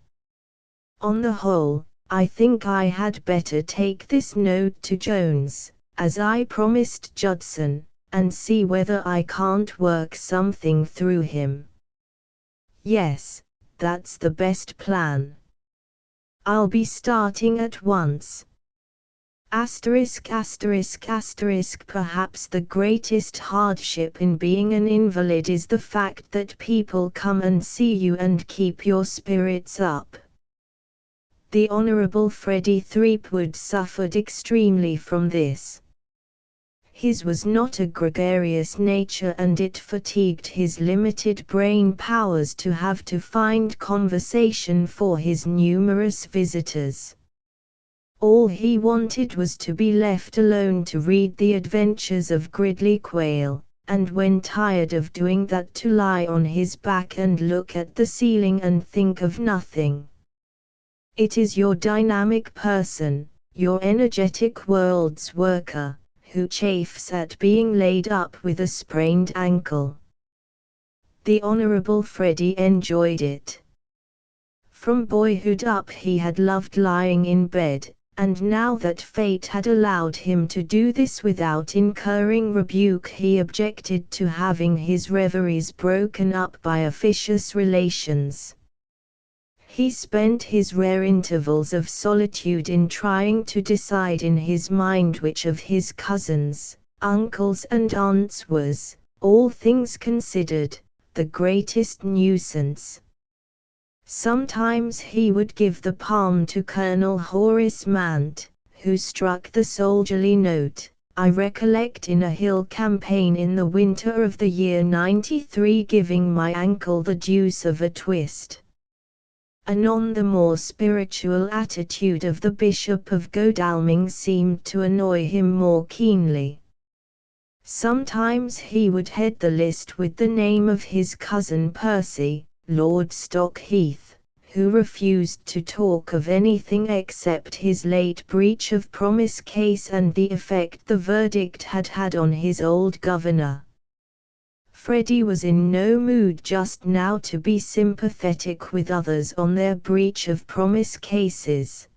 On the whole, I think I had better take this note to Jones, as I promised Judson, and see whether I can't work something through him. Yes, that's the best plan. I'll be starting at once. Perhaps the greatest hardship in being an invalid is the fact that people come and see you and keep your spirits up. The Honourable Freddie Threepwood suffered extremely from this. His was not a gregarious nature, and it fatigued his limited brain powers to have to find conversation for his numerous visitors. All he wanted was to be left alone to read the adventures of Gridley Quayle, and when tired of doing that to lie on his back and look at the ceiling and think of nothing. It is your dynamic person, your energetic world's worker, who chafes at being laid up with a sprained ankle. The Honourable Freddie enjoyed it. From boyhood up he had loved lying in bed, and now that fate had allowed him to do this without incurring rebuke, he objected to having his reveries broken up by officious relations. He spent his rare intervals of solitude in trying to decide in his mind which of his cousins, uncles and aunts was, all things considered, the greatest nuisance. Sometimes he would give the palm to Colonel Horace Mant, who struck the soldierly note, I recollect, in a hill campaign in the winter of the year '93, giving my ankle the deuce of a twist. Anon the more spiritual attitude of the Bishop of Godalming seemed to annoy him more keenly. Sometimes he would head the list with the name of his cousin Percy, Lord Stockheath, who refused to talk of anything except his late breach of promise case and the effect the verdict had had on his old governor. Freddie was in no mood just now to be sympathetic with others on their breach of promise cases.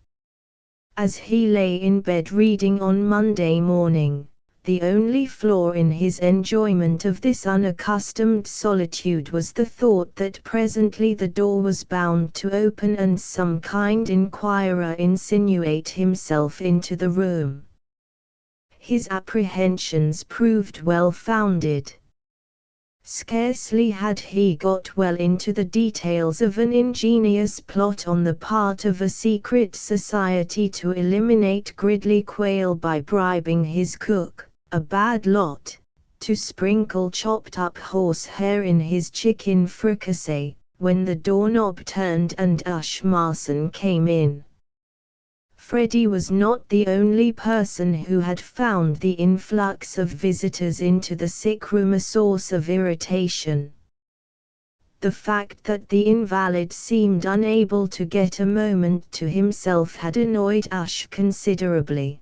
As he lay in bed reading on Monday morning, the only flaw in his enjoyment of this unaccustomed solitude was the thought that presently the door was bound to open and some kind inquirer insinuate himself into the room. His apprehensions proved well founded. Scarcely had he got well into the details of an ingenious plot on the part of a secret society to eliminate Gridley Quayle by bribing his cook, a bad lot, to sprinkle chopped up horsehair in his chicken fricassee, when the doorknob turned and Ushmarson came in. Freddie was not the only person who had found the influx of visitors into the sick room a source of irritation. The fact that the invalid seemed unable to get a moment to himself had annoyed Ash considerably.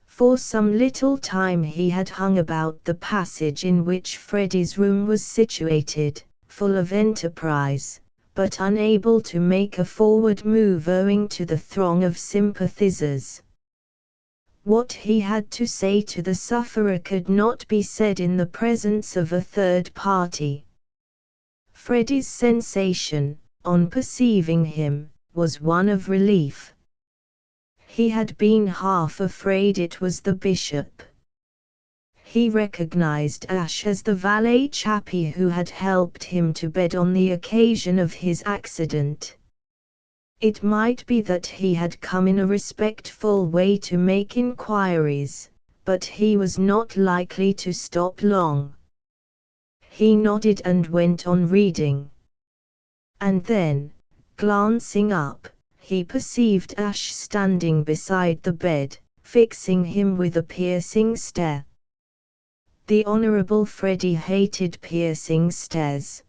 For some little time he had hung about the passage in which Freddie's room was situated, full of enterprise, but unable to make a forward move owing to the throng of sympathizers. What he had to say to the sufferer could not be said in the presence of a third party. Freddie's sensation, on perceiving him, was one of relief. He had been half afraid it was the bishop. He recognized Ash as the valet chappie who had helped him to bed on the occasion of his accident. It might be that he had come in a respectful way to make inquiries, but he was not likely to stop long. He nodded and went on reading. And then, glancing up, he perceived Ash standing beside the bed, fixing him with a piercing stare. The Honorable Freddie hated piercing stares.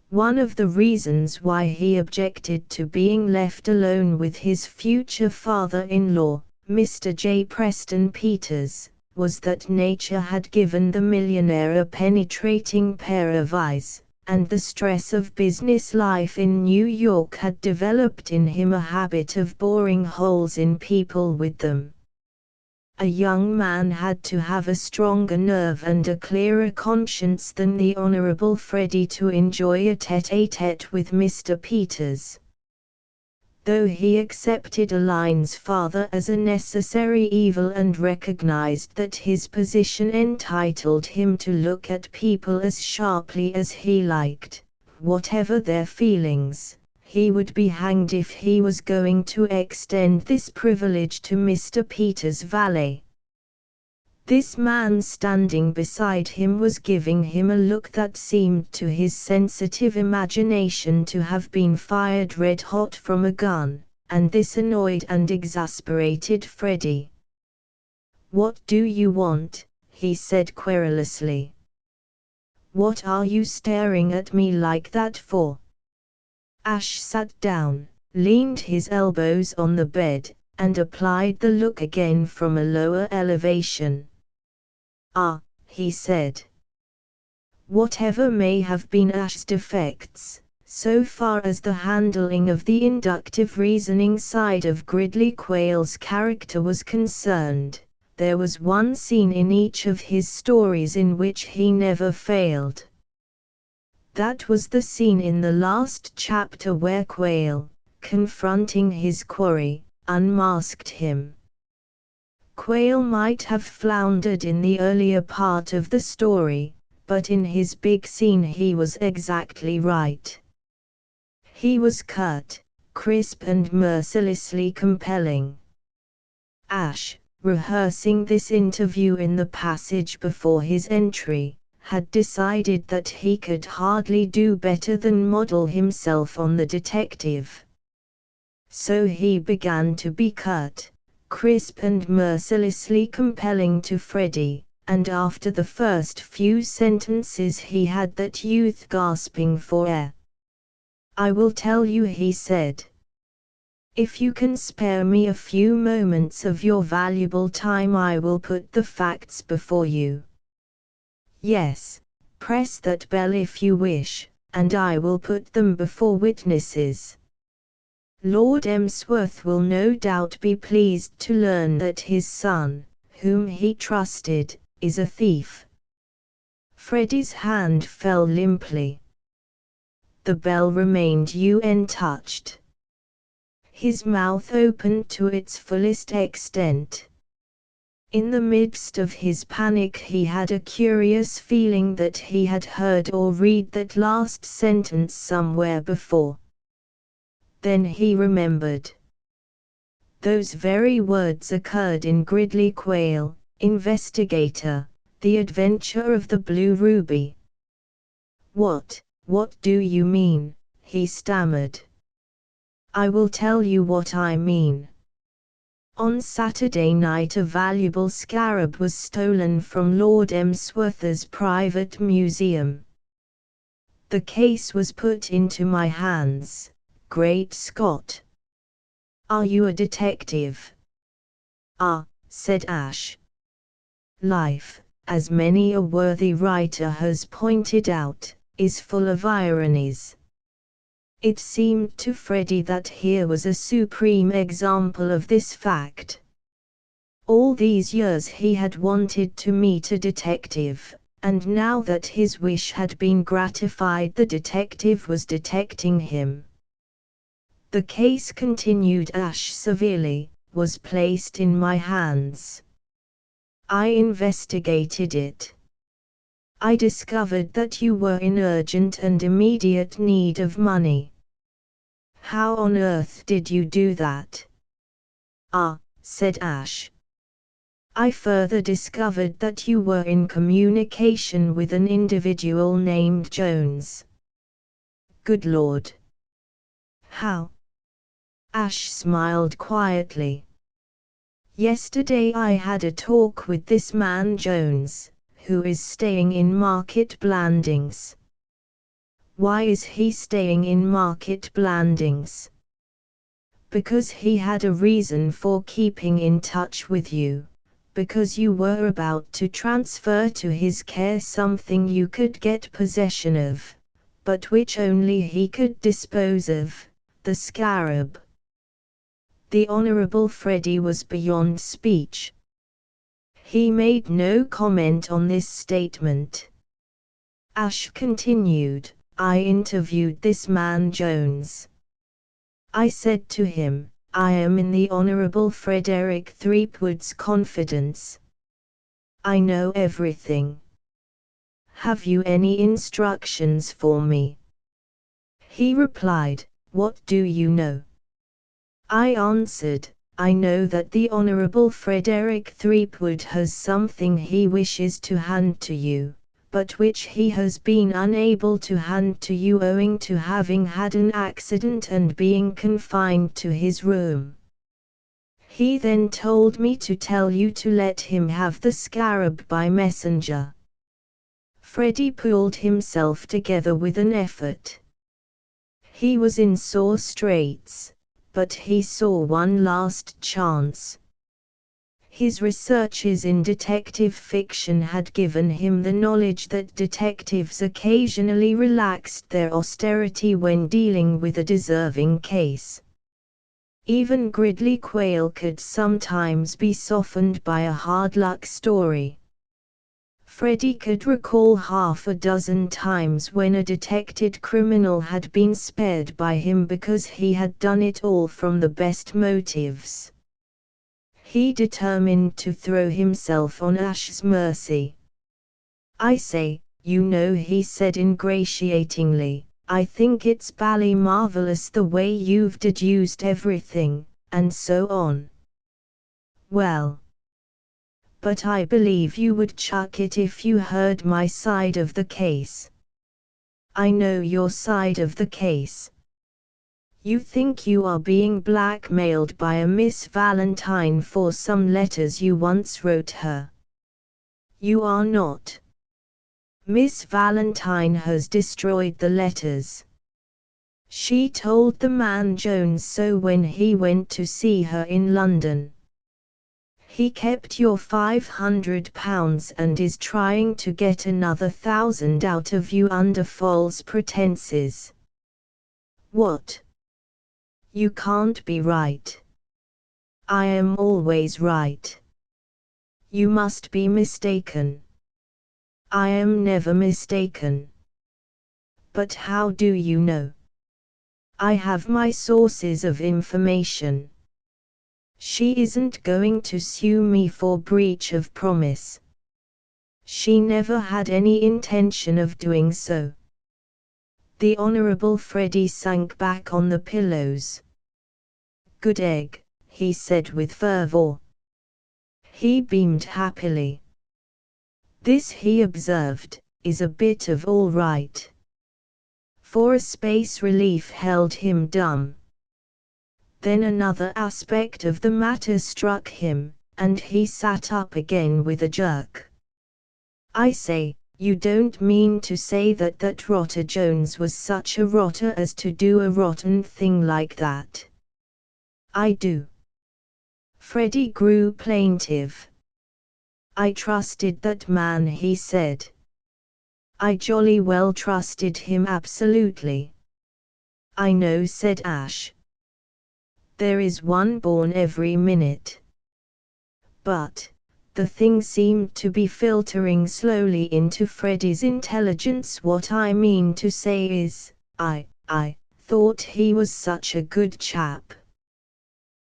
One of the reasons why he objected to being left alone with his future father-in-law, Mr. J. Preston Peters, was that nature had given the millionaire a penetrating pair of eyes, and the stress of business life in New York had developed in him a habit of boring holes in people with them. A young man had to have a stronger nerve and a clearer conscience than the Honorable Freddie to enjoy a tête-à-tête with Mr. Peters. Though he accepted Aline's father as a necessary evil and recognized that his position entitled him to look at people as sharply as he liked, whatever their feelings, he would be hanged if he was going to extend this privilege to Mr. Peters' valet. This man standing beside him was giving him a look that seemed to his sensitive imagination to have been fired red-hot from a gun, and this annoyed and exasperated Freddie. "What do you want?" he said querulously. "What are you staring at me like that for?" Ash sat down, leaned his elbows on the bed, and applied the look again from a lower elevation. "Ah," he said. Whatever may have been Ash's defects, so far as the handling of the inductive reasoning side of Gridley Quayle's character was concerned, there was one scene in each of his stories in which he never failed. That was the scene in the last chapter where Quayle, confronting his quarry, unmasked him. Quayle might have floundered in the earlier part of the story, but in his big scene he was exactly right. He was curt, crisp and mercilessly compelling. Ash, rehearsing this interview in the passage before his entry, had decided that he could hardly do better than model himself on the detective. So he began to be curt, crisp and mercilessly compelling to Freddie, and after the first few sentences he had that youth gasping for air. "I will tell you," he said. "If you can spare me a few moments of your valuable time I will put the facts before you. Yes, press that bell if you wish, and I will put them before witnesses. Lord Emsworth will no doubt be pleased to learn that his son, whom he trusted, is a thief." Freddie's hand fell limply. The bell remained untouched. His mouth opened to its fullest extent. In the midst of his panic he had a curious feeling that he had heard or read that last sentence somewhere before. Then he remembered. Those very words occurred in Gridley Quayle, Investigator, The Adventure of the Blue Ruby. What do you mean?" he stammered. "I will tell you what I mean. On Saturday night a valuable scarab was stolen from Lord Emsworth's private museum. The case was put into my hands. Great Scott! Are you a detective? Ah, said Ash. Life, as many a worthy writer has pointed out, is full of ironies. It seemed to Freddie that here was a supreme example of this fact. All these years he had wanted to meet a detective, and now that his wish had been gratified, the detective was detecting him. The case, continued Ash severely, was placed in my hands. I investigated it. I discovered that you were in urgent and immediate need of money. How on earth did you do that? Ah, said Ash. I further discovered that you were in communication with an individual named Jones. Good Lord! How? Ash smiled quietly. Yesterday I had a talk with this man Jones, who is staying in Market Blandings. Why is he staying in Market Blandings? Because he had a reason for keeping in touch with you, because you were about to transfer to his care something you could get possession of, but which only he could dispose of, the scarab. The Honorable Freddie was beyond speech. He made no comment on this statement. Ash continued, I interviewed this man Jones. I said to him, I am in the Honorable Frederick Threepwood's confidence. I know everything. Have you any instructions for me? He replied, what do you know? I answered, I know that the Honorable Frederick Threepwood has something he wishes to hand to you, but which he has been unable to hand to you owing to having had an accident and being confined to his room. He then told me to tell you to let him have the scarab by messenger. Freddie pulled himself together with an effort. He was in sore straits, but he saw one last chance. His researches in detective fiction had given him the knowledge that detectives occasionally relaxed their austerity when dealing with a deserving case. Even Gridley Quayle could sometimes be softened by a hard-luck story. Freddie could recall half a dozen times when a detected criminal had been spared by him because he had done it all from the best motives. He determined to throw himself on Ash's mercy. I say, you know, he said ingratiatingly, I think it's bally marvelous the way you've deduced everything, and so on. Well, but I believe you would chuck it if you heard my side of the case. I know your side of the case. You think you are being blackmailed by a Miss Valentine for some letters you once wrote her. You are not. Miss Valentine has destroyed the letters. She told the man Jones so when he went to see her in London. He kept your £500 and is trying to get another 1,000 out of you under false pretenses. What? You can't be right. I am always right. You must be mistaken. I am never mistaken. But how do you know? I have my sources of information. She isn't going to sue me for breach of promise. She never had any intention of doing so. The Honorable Freddie sank back on the pillows. Good egg, he said with fervor. He beamed happily. This, he observed, is a bit of all right. For a space relief held him dumb. Then another aspect of the matter struck him, and he sat up again with a jerk. I say, You don't mean to say that rotter Jones was such a rotter as to do a rotten thing like that? I do. Freddie grew plaintive. I trusted that man, he said. I jolly well trusted him, absolutely. I know, said Ash. There is one born every minute. But the thing seemed to be filtering slowly into Freddie's intelligence. What I mean to say is, I thought he was such a good chap.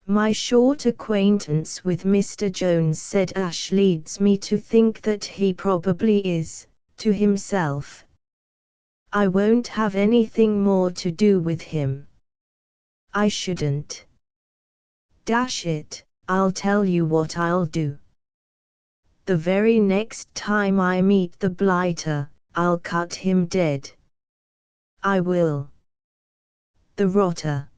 My short acquaintance with Mr. Jones, said Ash, leads me to think that he probably is, to himself. I won't have anything more to do with him. I shouldn't. Dash it, I'll tell you what I'll do. The very next time I meet the blighter, I'll cut him dead. I will. The rotter.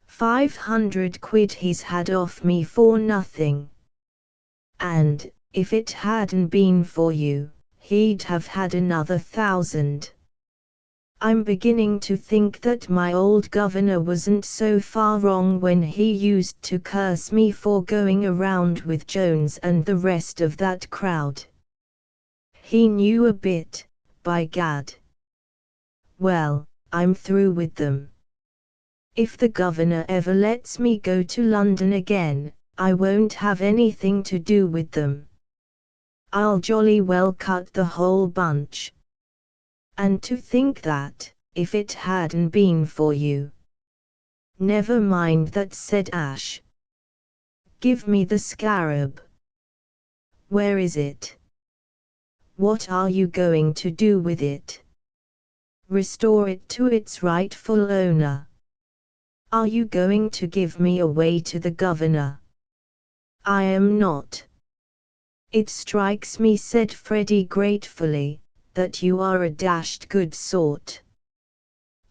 500 quid he's had off me for nothing. And, if it hadn't been for you, he'd have had another 1,000. I'm beginning to think that my old governor wasn't so far wrong when he used to curse me for going around with Jones and the rest of that crowd. He knew a bit, by gad. Well, I'm through with them. If the governor ever lets me go to London again, I won't have anything to do with them. I'll jolly well cut the whole bunch. And to think that, if it hadn't been for you. Never mind that, said Ash. Give me the scarab. Where is it? What are you going to do with it? Restore it to its rightful owner. Are you going to give me away to the governor? I am not. It strikes me, said Freddie gratefully, that you are a dashed good sort.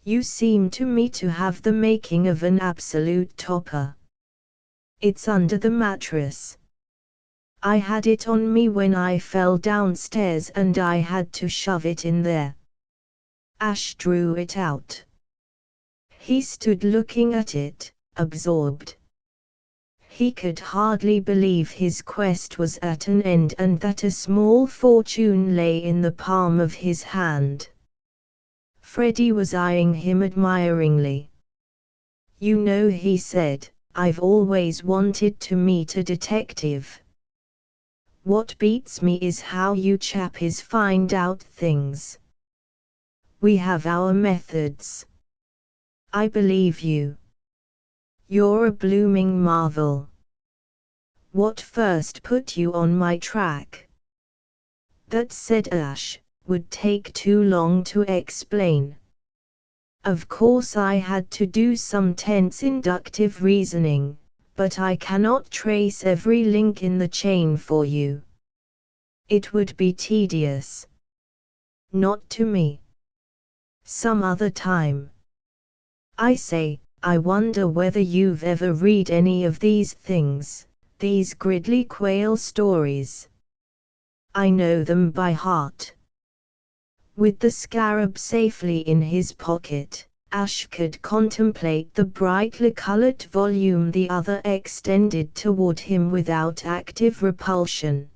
You seem to me to have the making of an absolute topper. It's under the mattress. I had it on me when I fell downstairs and I had to shove it in there. Ash drew it out. He stood looking at it, absorbed. He could hardly believe his quest was at an end and that a small fortune lay in the palm of his hand. Freddie was eyeing him admiringly. You know, he said, I've always wanted to meet a detective. What beats me is how you chappies find out things. We have our methods. I believe you. You're a blooming marvel. What first put you on my track? That, said Ash, would take too long to explain. Of course I had to do some tense inductive reasoning, but I cannot trace every link in the chain for you. It would be tedious. Not to me. Some other time. I say, I wonder whether you've ever read any of these things, these Gridley Quayle stories. I know them by heart. With the scarab safely in his pocket, Ash could contemplate the brightly colored volume the other extended toward him without active repulsion.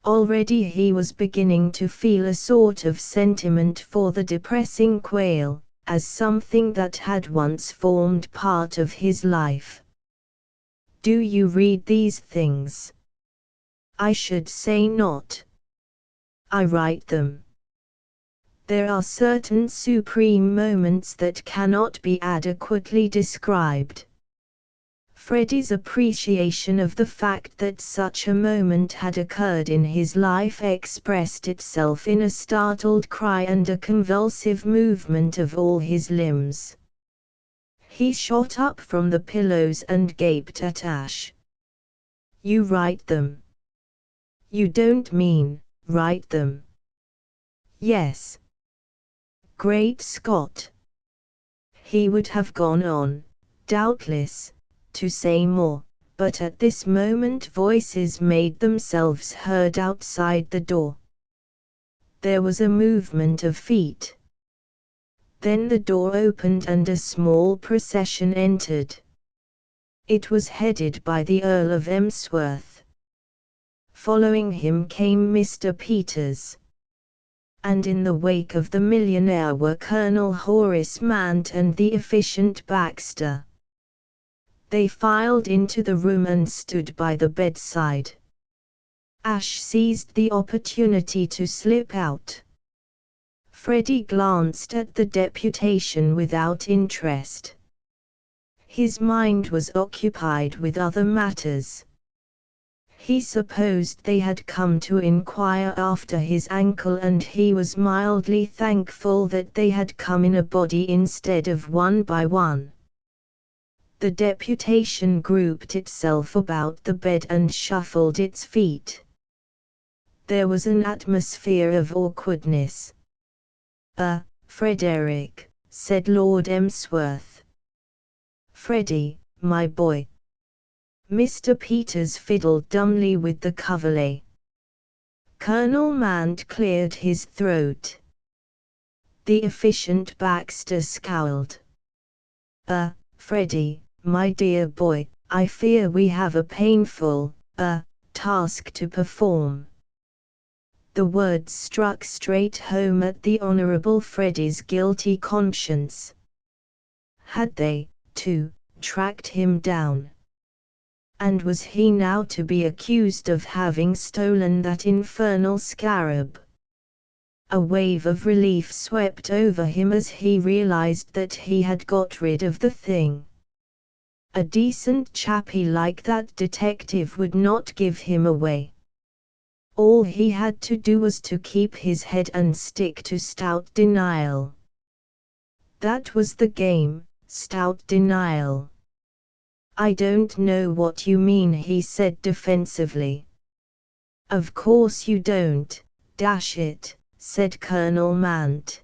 Already he was beginning to feel a sort of sentiment for the depressing Quayle, as something that had once formed part of his life. Do you read these things? I should say not. I write them. There are certain supreme moments that cannot be adequately described. Freddie's appreciation of the fact that such a moment had occurred in his life expressed itself in a startled cry and a convulsive movement of all his limbs. He shot up from the pillows and gaped at Ash. You write them? You don't mean, write them? Yes. Great Scott! He would have gone on, doubtless, to say more, but at this moment voices made themselves heard outside the door. There was a movement of feet. Then the door opened and a small procession entered. It was headed by the Earl of Emsworth. Following him came Mr. Peters. And in the wake of the millionaire were Colonel Horace Mant and the efficient Baxter. They filed into the room and stood by the bedside. Ash seized the opportunity to slip out. Freddie glanced at the deputation without interest. His mind was occupied with other matters. He supposed they had come to inquire after his ankle, and he was mildly thankful that they had come in a body instead of one by one. The deputation grouped itself about the bed and shuffled its feet. There was an atmosphere of awkwardness. Frederick," said Lord Emsworth. "Freddie, my boy." Mr. Peters fiddled dumbly with the coverlet. Colonel Mant cleared his throat. The efficient Baxter scowled. "Freddie, my dear boy, I fear we have a painful, task to perform." The words struck straight home at the Honorable Freddie's guilty conscience. Had they, too, tracked him down? And was he now to be accused of having stolen that infernal scarab? A wave of relief swept over him as he realized that he had got rid of the thing. A decent chappie like that detective would not give him away. All he had to do was to keep his head and stick to stout denial. That was the game, stout denial. "I don't know what you mean," he said defensively. "Of course you don't, dash it," said Colonel Mant.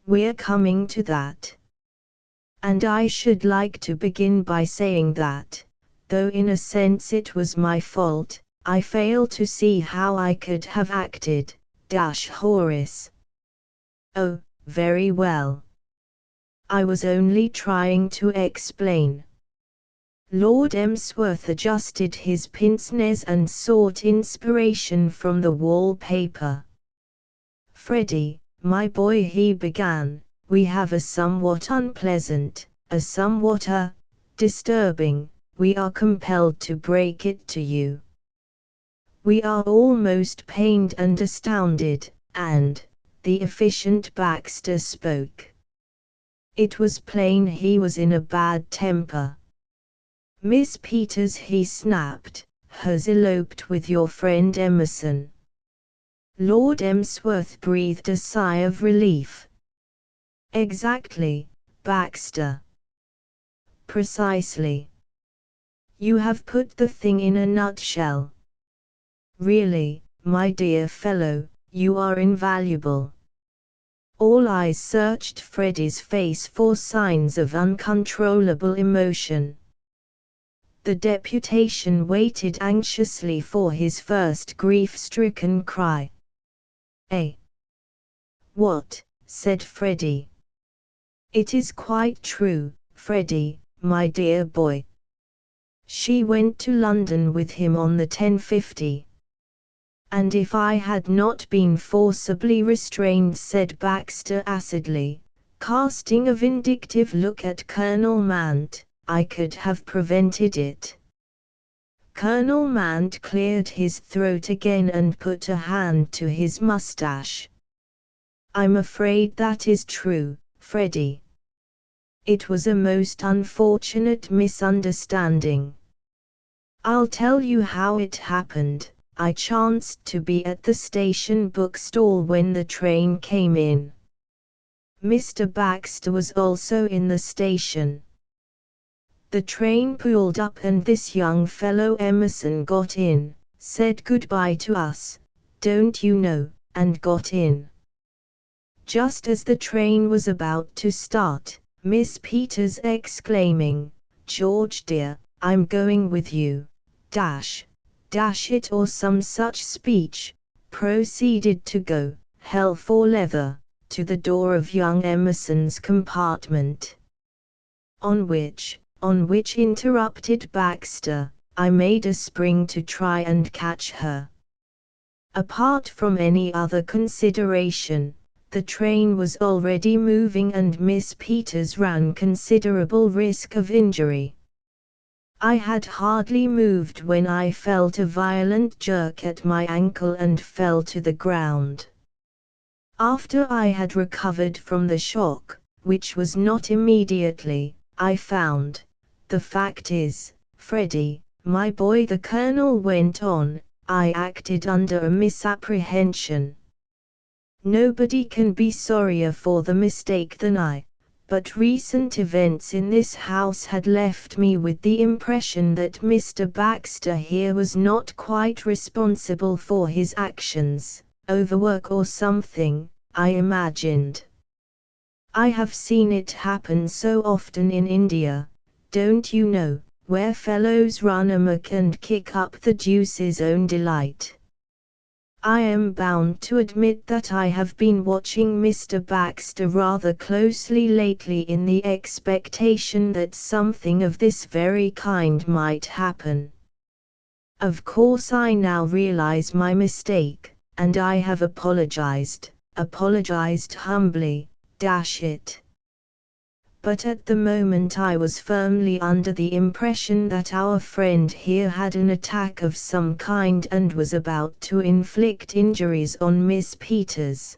"We're coming to that. And I should like to begin by saying that, though in a sense it was my fault, I fail to see how I could have acted, Horace." "Oh, very well. I was only trying to explain." Lord Emsworth adjusted his pince-nez and sought inspiration from the wallpaper. "Freddie, my boy," he began, "we have a somewhat unpleasant, a somewhat disturbing, we are compelled to break it to you. We are almost pained and astounded," and the efficient Baxter spoke. It was plain he was in a bad temper. "Miss Peters," he snapped, "has eloped with your friend Emerson." Lord Emsworth breathed a sigh of relief. "Exactly, Baxter. Precisely. You have put the thing in a nutshell. Really, my dear fellow, you are invaluable." All eyes searched Freddie's face for signs of uncontrollable emotion. The deputation waited anxiously for his first grief-stricken cry. "Eh? What?" said Freddie. "It is quite true, Freddie, my dear boy. She went to London with him on the 10:50. And if I had not been forcibly restrained," said Baxter acidly, casting a vindictive look at Colonel Mant, "I could have prevented it." Colonel Mant cleared his throat again and put a hand to his mustache. "I'm afraid that is true, Freddie. It was a most unfortunate misunderstanding. I'll tell you how it happened. I chanced to be at the station bookstall when the train came in. Mr. Baxter was also in the station. The train pulled up and this young fellow Emerson got in, said goodbye to us, don't you know, and got in. Just as the train was about to start, Miss Peters exclaiming, 'George dear, I'm going with you, dash it,' or some such speech, proceeded to go, hell for leather, to the door of young Emerson's compartment. On which interrupted Baxter, I made a spring to try and catch her. Apart from any other consideration, the train was already moving and Miss Peters ran considerable risk of injury. I had hardly moved when I felt a violent jerk at my ankle and fell to the ground. After I had recovered from the shock, which was not immediately, I found, the fact is, Freddie, my boy, the Colonel went on, I acted under a misapprehension. Nobody can be sorrier for the mistake than I, but recent events in this house had left me with the impression that Mr. Baxter here was not quite responsible for his actions, overwork or something, I imagined. I have seen it happen so often in India, don't you know, where fellows run amok and kick up the deuce's own delight. I am bound to admit that I have been watching Mr. Baxter rather closely lately in the expectation that something of this very kind might happen. Of course I now realize my mistake, and I have apologized humbly, dash it. But at the moment I was firmly under the impression that our friend here had an attack of some kind and was about to inflict injuries on Miss Peters.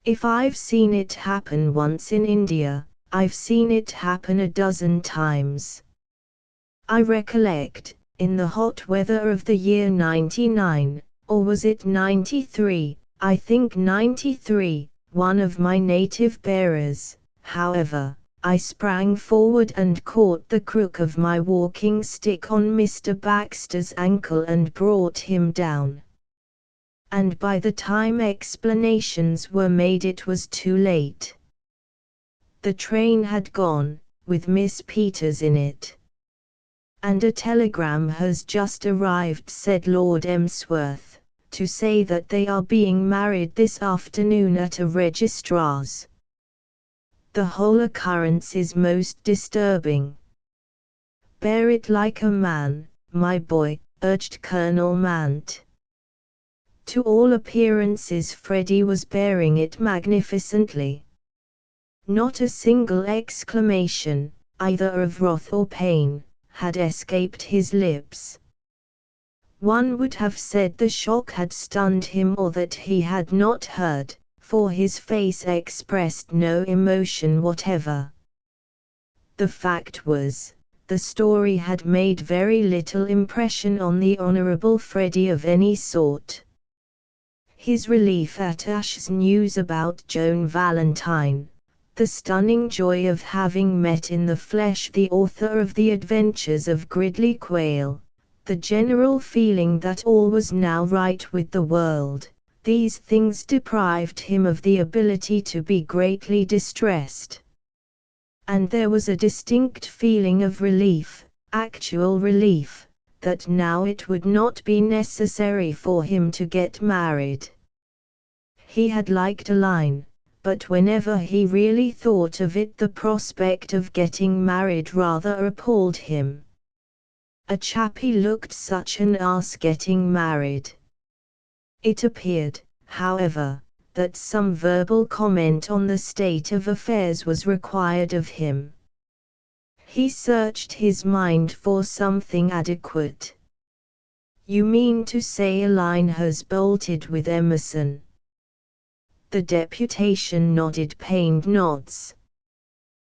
If I've seen it happen once in India, I've seen it happen a dozen times. I recollect, in the hot weather of the year 99, or was it 93, I think 93, one of my native bearers, however, I sprang forward and caught the crook of my walking stick on Mr. Baxter's ankle and brought him down. And by the time explanations were made it was too late. The train had gone, with Miss Peters in it. And a telegram has just arrived, said Lord Emsworth, to say that they are being married this afternoon at a registrar's. The whole occurrence is most disturbing. Bear it like a man, my boy, urged Colonel Mant. To all appearances Freddie was bearing it magnificently. Not a single exclamation, either of wrath or pain, had escaped his lips. One would have said the shock had stunned him or that he had not heard, for his face expressed no emotion whatever. The fact was, the story had made very little impression on the Honourable Freddie of any sort. His relief at Ash's news about Joan Valentine, the stunning joy of having met in the flesh the author of The Adventures of Gridley Quayle, the general feeling that all was now right with the world, these things deprived him of the ability to be greatly distressed. And there was a distinct feeling of relief, actual relief, that now it would not be necessary for him to get married. He had liked a line, but whenever he really thought of it the prospect of getting married rather appalled him. A chappie looked such an ass getting married. It appeared, however, that some verbal comment on the state of affairs was required of him. He searched his mind for something adequate. You mean to say a line has bolted with Emerson? The deputation nodded pained nods.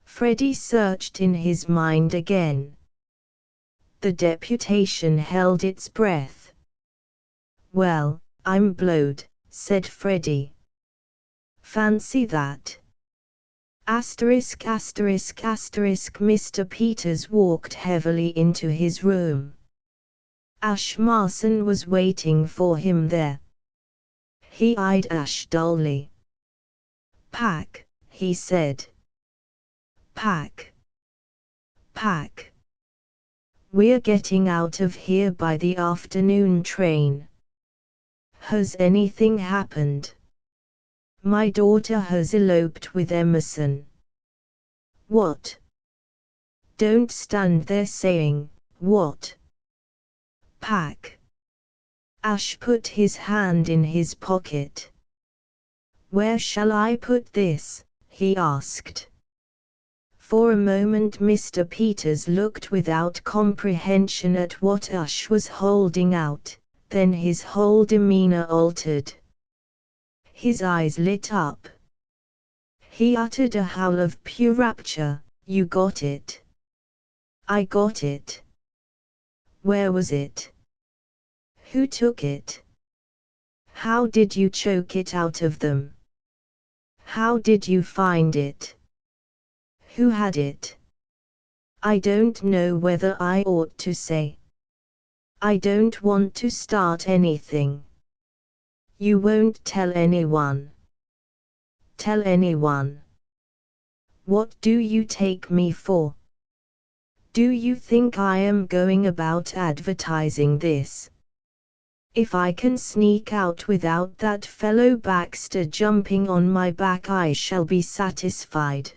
Freddie searched in his mind again. The deputation held its breath. Well, I'm blowed, said Freddie. Fancy that. Asterisk asterisk asterisk. Mr. Peters walked heavily into his room. Ash Marson was waiting for him there. He eyed Ash dully. Pack, he said. Pack. Pack. We're getting out of here by the afternoon train. Has anything happened? My daughter has eloped with Emerson. What? Don't stand there saying, what? Pack. Ash put his hand in his pocket. Where shall I put this? He asked. For a moment Mr. Peters looked without comprehension at what Ash was holding out, then his whole demeanor altered. His eyes lit up. He uttered a howl of pure rapture. You got it. I got it. Where was it? Who took it? How did you choke it out of them? How did you find it? Who had it? I don't know whether I ought to say. I don't want to start anything. You won't tell anyone. Tell anyone. What do you take me for? Do you think I am going about advertising this? If I can sneak out without that fellow Baxter jumping on my back, I shall be satisfied.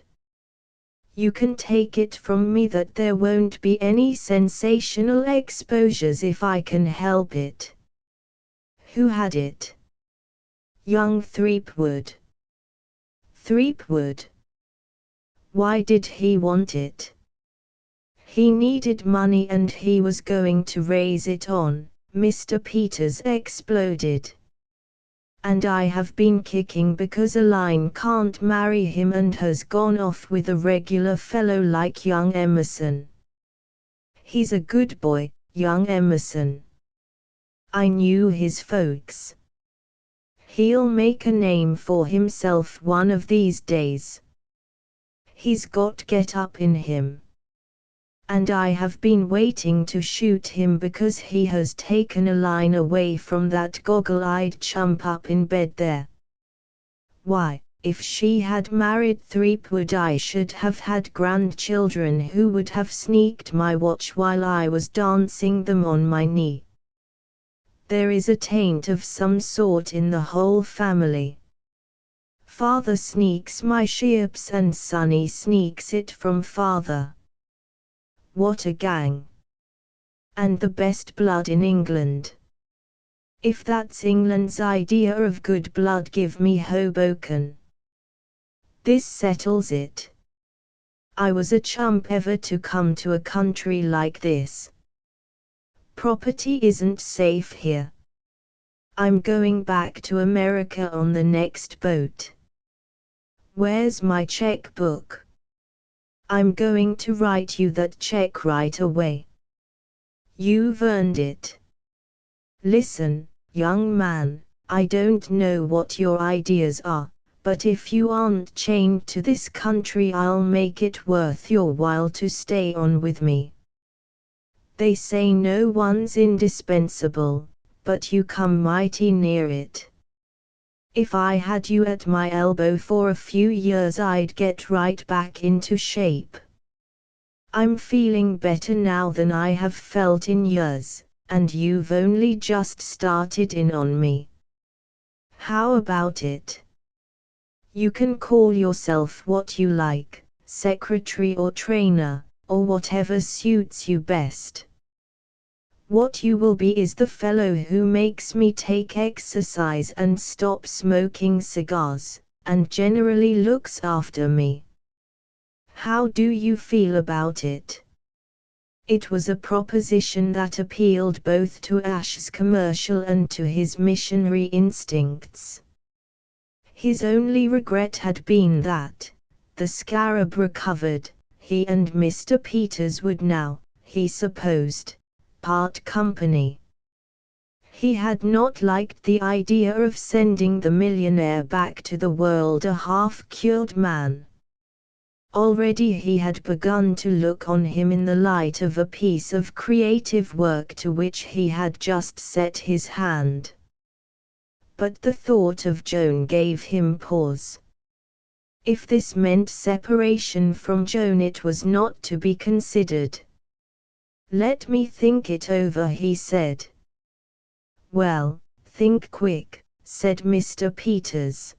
You can take it from me that there won't be any sensational exposures if I can help it. Who had it? Young Threepwood. Threepwood? Why did he want it? He needed money and he was going to raise it on, Mr. Peters exploded. And I have been kicking because Aline can't marry him and has gone off with a regular fellow like young Emerson. He's a good boy, young Emerson. I knew his folks. He'll make a name for himself one of these days. He's got get up in him. And I have been waiting to shoot him because he has taken Aline away from that goggle-eyed chump up in bed there. Why, if she had married Threepwood I should have had grandchildren who would have sneaked my watch while I was dancing them on my knee. There is a taint of some sort in the whole family. Father sneaks my ships and Sonny sneaks it from father. What a gang! And the best blood in England. If that's England's idea of good blood, give me Hoboken. This settles it. I was a chump ever to come to a country like this. Property isn't safe here. I'm going back to America on the next boat. Where's my checkbook? I'm going to write you that check right away. You've earned it. Listen, young man, I don't know what your ideas are, but if you aren't chained to this country I'll make it worth your while to stay on with me. They say no one's indispensable, but you come mighty near it. If I had you at my elbow for a few years I'd get right back into shape. I'm feeling better now than I have felt in years, and you've only just started in on me. How about it? You can call yourself what you like, secretary or trainer, or whatever suits you best. What you will be is the fellow who makes me take exercise and stop smoking cigars, and generally looks after me. How do you feel about it? It was a proposition that appealed both to Ash's commercial and to his missionary instincts. His only regret had been that, the scarab recovered, he and Mr. Peters would now, he supposed, part company. He had not liked the idea of sending the millionaire back to the world a half-cured man. Already he had begun to look on him in the light of a piece of creative work to which he had just set his hand. But the thought of Joan gave him pause. If this meant separation from Joan it was not to be considered. Let me think it over, he said. Well, think quick," said Mr. Peters.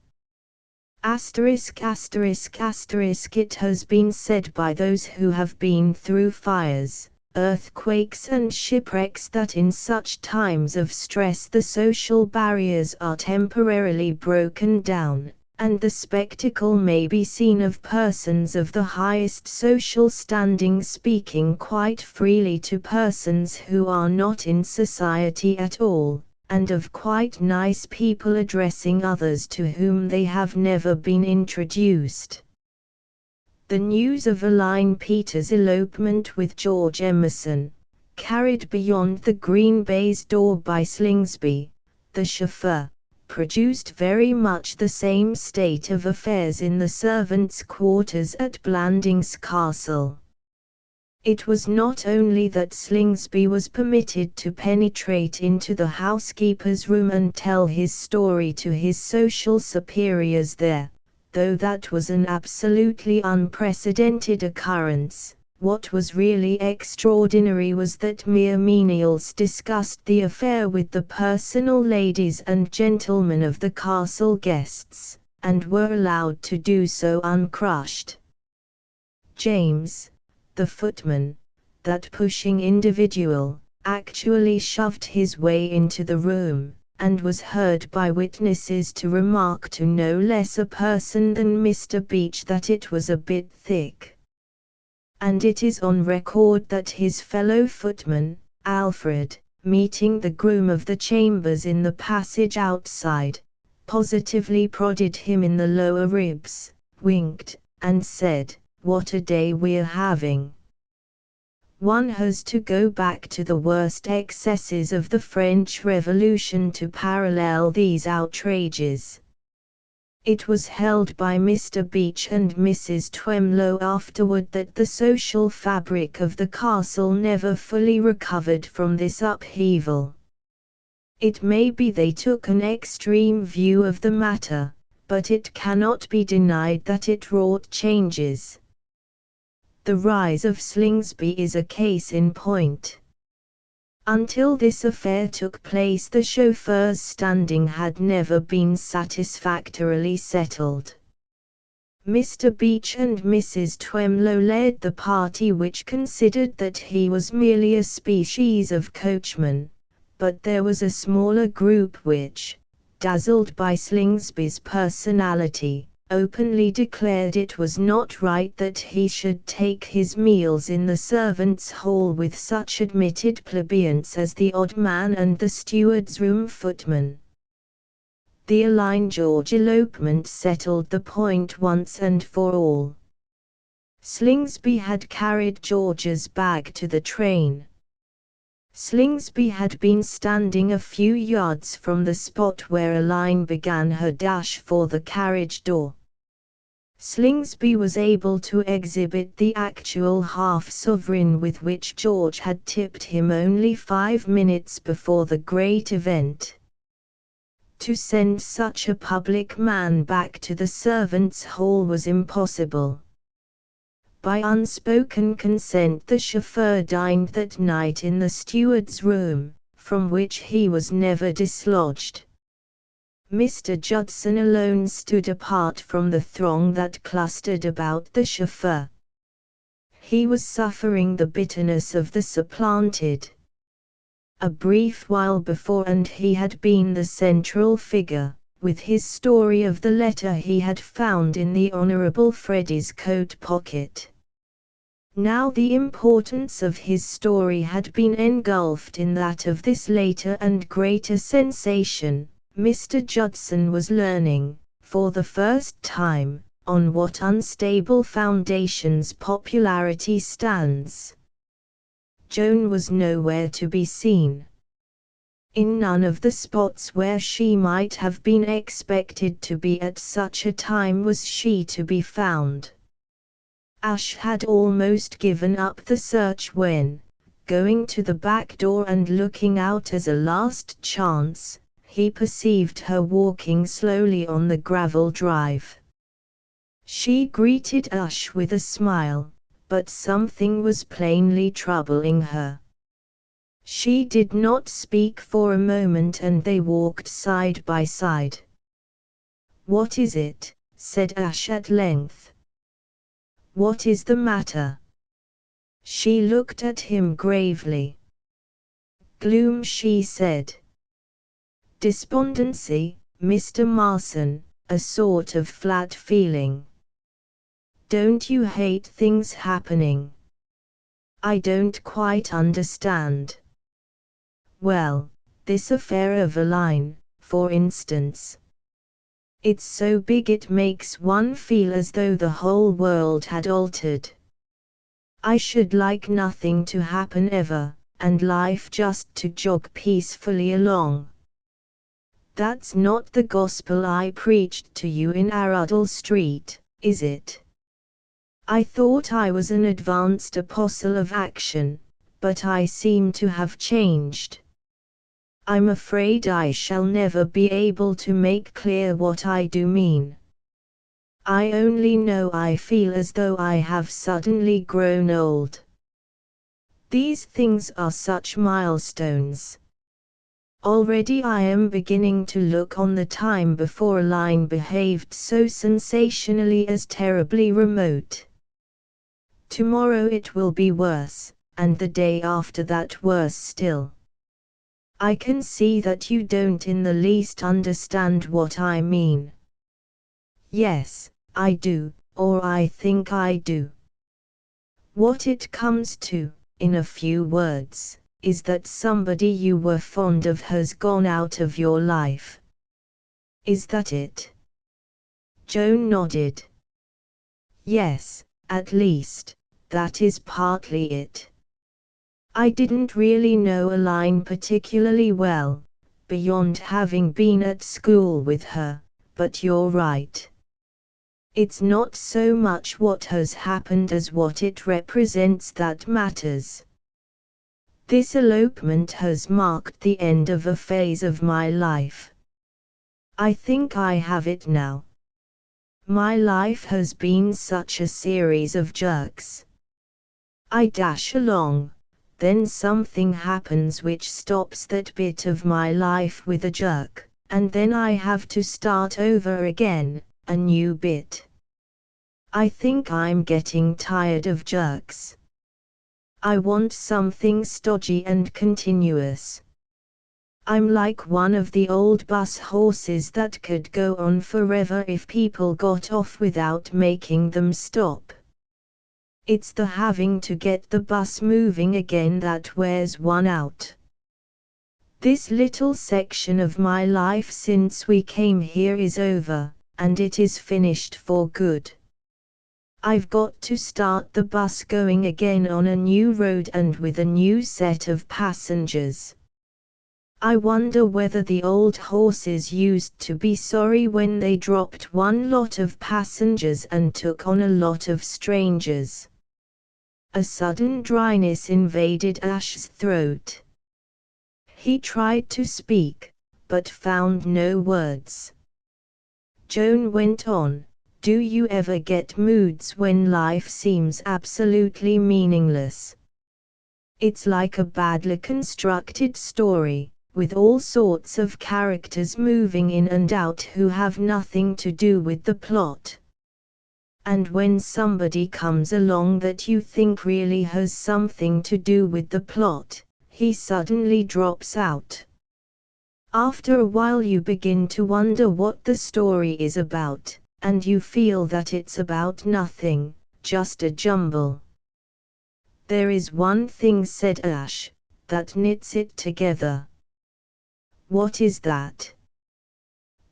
Asterisk asterisk asterisk It has been said by those who have been through fires, earthquakes and shipwrecks that in such times of stress the social barriers are temporarily broken down, and the spectacle may be seen of persons of the highest social standing speaking quite freely to persons who are not in society at all, and of quite nice people addressing others to whom they have never been introduced. The news of Aline Peters' elopement with George Emerson, carried beyond the Green Baize door by Slingsby, the chauffeur, produced very much the same state of affairs in the servants' quarters at Blandings Castle. It was not only that Slingsby was permitted to penetrate into the housekeeper's room and tell his story to his social superiors there, though that was an absolutely unprecedented occurrence. What was really extraordinary was that mere menials discussed the affair with the personal ladies and gentlemen of the castle guests, and were allowed to do so uncrushed. James, the footman, that pushing individual, actually shoved his way into the room, and was heard by witnesses to remark to no less a person than Mr. Beach that it was a bit thick. And it is on record that his fellow footman, Alfred, meeting the groom of the chambers in the passage outside, positively prodded him in the lower ribs, winked, and said, "What a day we're having." One has to go back to the worst excesses of the French Revolution to parallel these outrages. It was held by Mr. Beach and Mrs. Twemlow afterward that the social fabric of the castle never fully recovered from this upheaval. It may be they took an extreme view of the matter, but it cannot be denied that it wrought changes. The rise of Slingsby is a case in point. Until this affair took place the chauffeur's standing had never been satisfactorily settled. Mr. Beach and Mrs. Twemlow led the party which considered that he was merely a species of coachman, but there was a smaller group which, dazzled by Slingsby's personality, openly declared it was not right that he should take his meals in the servants' hall with such admitted plebeians as the odd man and the steward's room footman. The Aline George elopement settled the point once and for all. Slingsby had carried George's bag to the train. Slingsby had been standing a few yards from the spot where Aline began her dash for the carriage door. Slingsby was able to exhibit the actual half-sovereign with which George had tipped him only 5 minutes before the great event. To send such a public man back to the servants' hall was impossible. By unspoken consent the chauffeur dined that night in the steward's room, from which he was never dislodged. Mr. Judson alone stood apart from the throng that clustered about the chauffeur. He was suffering the bitterness of the supplanted. A brief while before and he had been the central figure, with his story of the letter he had found in the Honourable Freddie's coat pocket. Now the importance of his story had been engulfed in that of this later and greater sensation. Mr. Judson was learning, for the first time, on what unstable foundations popularity stands. Joan was nowhere to be seen. In none of the spots where she might have been expected to be at such a time was she to be found. Ash had almost given up the search when, going to the back door and looking out as a last chance, he perceived her walking slowly on the gravel drive. She greeted Ash with a smile, but something was plainly troubling her. She did not speak for a moment and they walked side by side. "What is it?" said Ash at length. "What is the matter?" She looked at him gravely. "Gloom," she said. "Despondency, Mr. Marson, a sort of flat feeling. Don't you hate things happening?" "I don't quite understand." "Well, this affair of a line, for instance. It's so big it makes one feel as though the whole world had altered. I should like nothing to happen ever, and life just to jog peacefully along. That's not the gospel I preached to you in Arundel Street, is it? I thought I was an advanced apostle of action, but I seem to have changed. I'm afraid I shall never be able to make clear what I do mean. I only know I feel as though I have suddenly grown old. These things are such milestones. Already I am beginning to look on the time before a line behaved so sensationally as terribly remote. Tomorrow it will be worse, and the day after that worse still. I can see that you don't in the least understand what I mean." "Yes, I do, or I think I do. What it comes to, in a few words, is that somebody you were fond of has gone out of your life. Is that it?" Joan nodded. "Yes, at least, that is partly it. I didn't really know a line particularly well, beyond having been at school with her, but you're right. It's not so much what has happened as what it represents that matters. This elopement has marked the end of a phase of my life. I think I have it now. My life has been such a series of jerks. I dash along. Then something happens which stops that bit of my life with a jerk, and then I have to start over again, a new bit. I think I'm getting tired of jerks. I want something stodgy and continuous. I'm like one of the old bus horses that could go on forever if people got off without making them stop. It's the having to get the bus moving again that wears one out. This little section of my life since we came here is over, and it is finished for good. I've got to start the bus going again on a new road and with a new set of passengers. I wonder whether the old horses used to be sorry when they dropped one lot of passengers and took on a lot of strangers." A sudden dryness invaded Ash's throat. He tried to speak, but found no words. Joan went on, "Do you ever get moods when life seems absolutely meaningless? It's like a badly constructed story, with all sorts of characters moving in and out who have nothing to do with the plot. And when somebody comes along that you think really has something to do with the plot, he suddenly drops out. After a while you begin to wonder what the story is about, and you feel that it's about nothing, just a jumble." "There is one thing," said Ash, "that knits it together." "What is that?"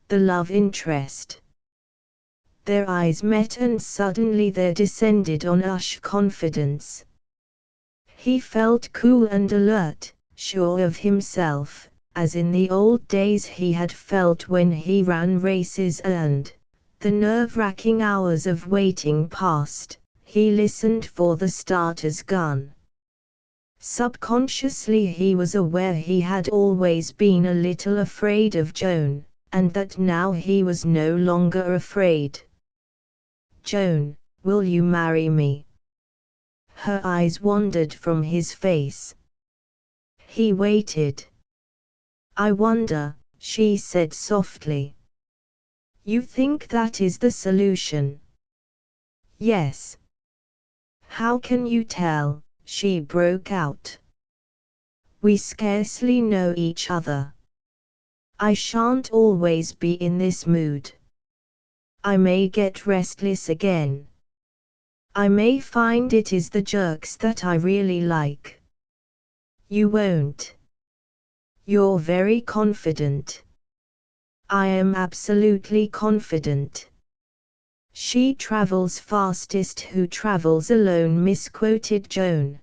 "The love interest." Their eyes met and suddenly there descended on Ash confidence. He felt cool and alert, sure of himself, as in the old days he had felt when he ran races and, the nerve-wracking hours of waiting past, he listened for the starter's gun. Subconsciously he was aware he had always been a little afraid of Joan, and that now he was no longer afraid. "Joan, will you marry me?" Her eyes wandered from his face. He waited. I wonder, she said softly. You think that is the solution? Yes. How can you tell? She broke out. We scarcely know each other. I shan't always be in this mood. I may get restless again. I may find it is the jerks that I really like. You won't. You're very confident. I am absolutely confident. She travels fastest who travels alone, misquoted Joan.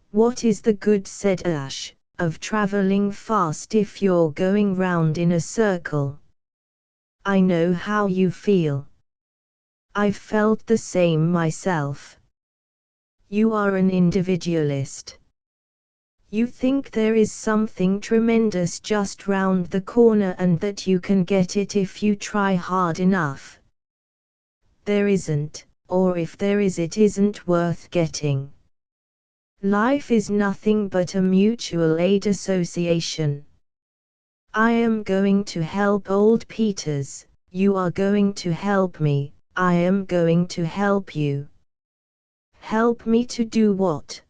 What is the good, said Ash, of traveling fast if you're going round in a circle? I know how you feel. I've felt the same myself. You are an individualist. You think there is something tremendous just round the corner and that you can get it if you try hard enough. There isn't, or if there is, it isn't worth getting. Life is nothing but a mutual aid association. I am going to help old Peters, you are going to help me, I am going to help you. Help me to do what?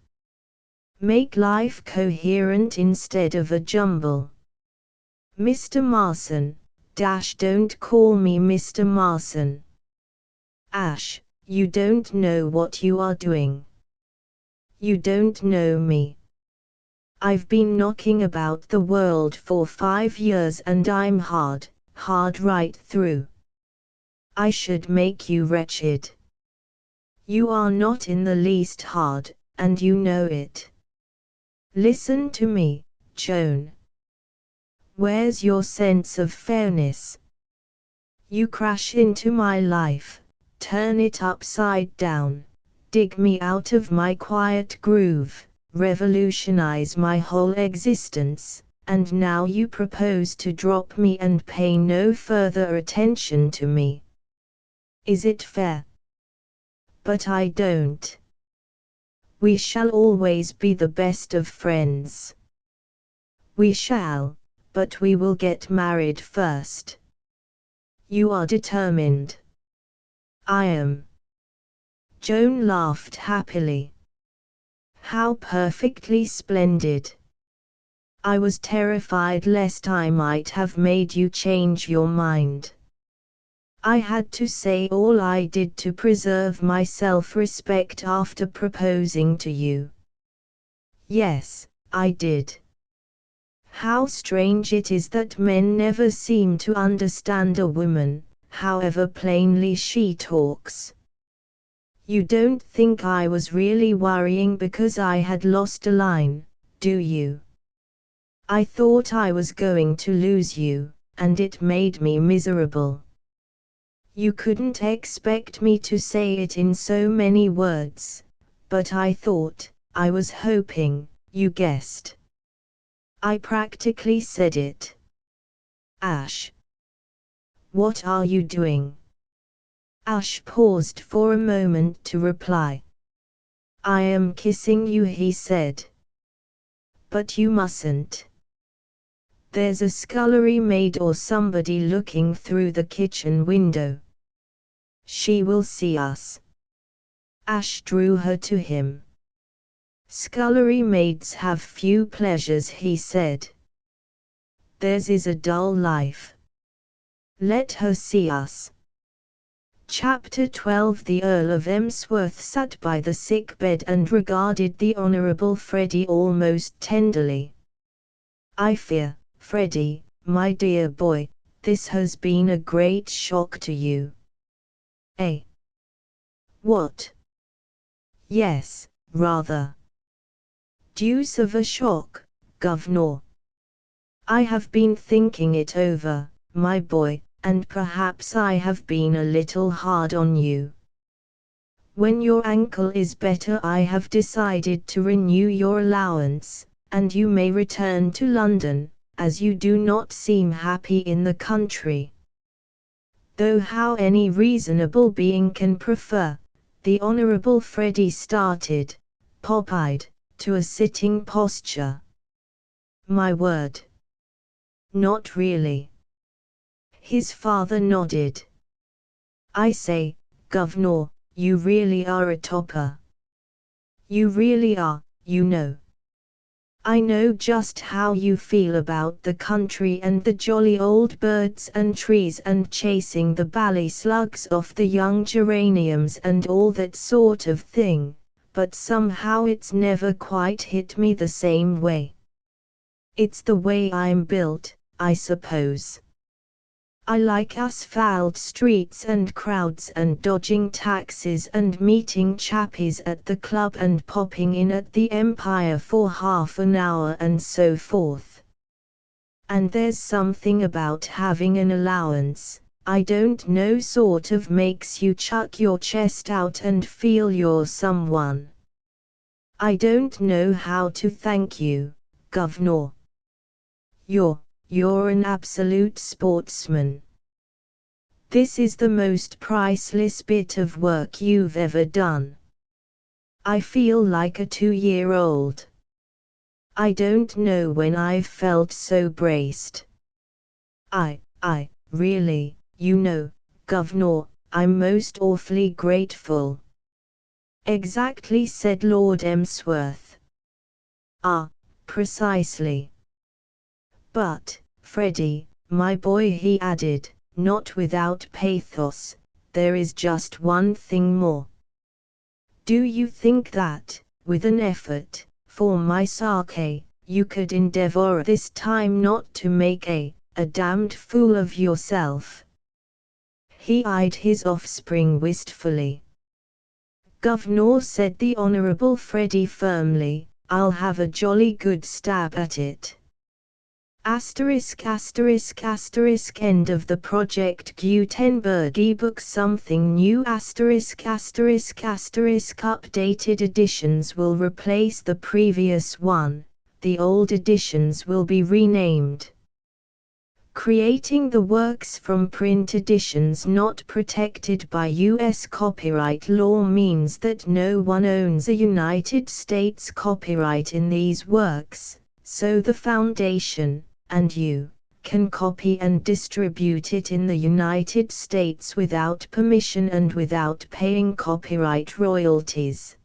Make life coherent instead of a jumble. Mr. Marson, don't call me Mr. Marson. Ash, you don't know what you are doing. You don't know me. I've been knocking about the world for 5 years and I'm hard right through. I should make you wretched. You are not in the least hard, and you know it. Listen to me, Joan. Where's your sense of fairness? You crash into my life, turn it upside down, dig me out of my quiet groove, revolutionize my whole existence, and now you propose to drop me and pay no further attention to me. Is it fair? But I don't. We shall always be the best of friends. We shall, but we will get married first. You are determined. I am. Joan laughed happily. How perfectly splendid. I was terrified lest I might have made you change your mind. I had to say all I did to preserve my self-respect after proposing to you. Yes, I did. How strange it is that men never seem to understand a woman, however plainly she talks. You don't think I was really worrying because I had lost a line, do you? I thought I was going to lose you, and it made me miserable. You couldn't expect me to say it in so many words, but I thought, I was hoping, you guessed. I practically said it. Ash. What are you doing? Ash paused for a moment to reply. I am kissing you, he said. But you mustn't. There's a scullery maid or somebody looking through the kitchen window. She will see us. Ash drew her to him. Scullery maids have few pleasures, he said. Theirs is a dull life. Let her see us. Chapter 12. The Earl of Emsworth sat by the sick bed and regarded the Honourable Freddie almost tenderly. I fear, Freddie, my dear boy, this has been a great shock to you. Eh? What? Yes, rather. Deuce of a shock, Governor. I have been thinking it over, my boy, and perhaps I have been a little hard on you. When your ankle is better, I have decided to renew your allowance, and you may return to London, as you do not seem happy in the country. Though how any reasonable being can prefer, the Honourable Freddie started, pop-eyed, to a sitting posture. My word. Not really. His father nodded. I say, Governor, you really are a topper. You really are, you know. I know just how you feel about the country and the jolly old birds and trees and chasing the bally slugs off the young geraniums and all that sort of thing, but somehow it's never quite hit me the same way. It's the way I'm built, I suppose. I like asphalt streets and crowds and dodging taxis and meeting chappies at the club and popping in at the Empire for half an hour and so forth. And there's something about having an allowance, I don't know, sort of makes you chuck your chest out and feel you're someone. I don't know how to thank you, Governor. You're an absolute sportsman. This is the most priceless bit of work you've ever done. I feel like a 2-year-old. I don't know when I've felt so braced. I really, you know, Governor, I'm most awfully grateful. Exactly, said Lord Emsworth. Ah, precisely. But, Freddie, my boy, he added, not without pathos, there is just one thing more. Do you think that, with an effort, for my sake, you could endeavor this time not to make a damned fool of yourself? He eyed his offspring wistfully. Governor, said the Honorable Freddie firmly, I'll have a jolly good stab at it. Asterisk asterisk asterisk end of the Project Gutenberg ebook something new asterisk asterisk asterisk updated editions will replace the previous one, the old editions will be renamed. Creating the works from print editions not protected by U.S. copyright law means that no one owns a United States copyright in these works, so the Foundation, and you, can copy and distribute it in the United States without permission and without paying copyright royalties.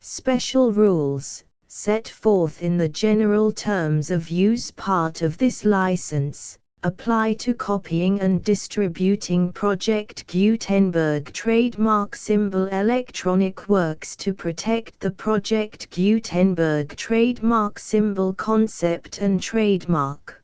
Special rules, set forth in the general terms of use part of this license, apply to copying and distributing Project Gutenberg trademark symbol electronic works to protect the Project Gutenberg trademark symbol concept and trademark.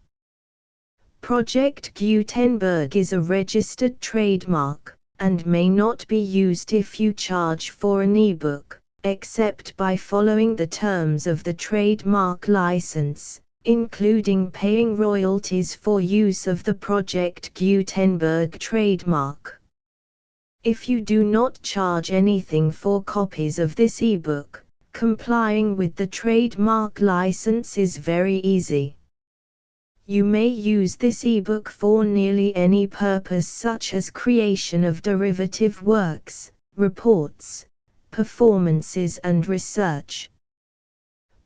Project Gutenberg is a registered trademark, and may not be used if you charge for an ebook, except by following the terms of the trademark license, including paying royalties for use of the Project Gutenberg trademark. If you do not charge anything for copies of this ebook, complying with the trademark license is very easy. You may use this ebook for nearly any purpose, such as creation of derivative works, reports, performances and research.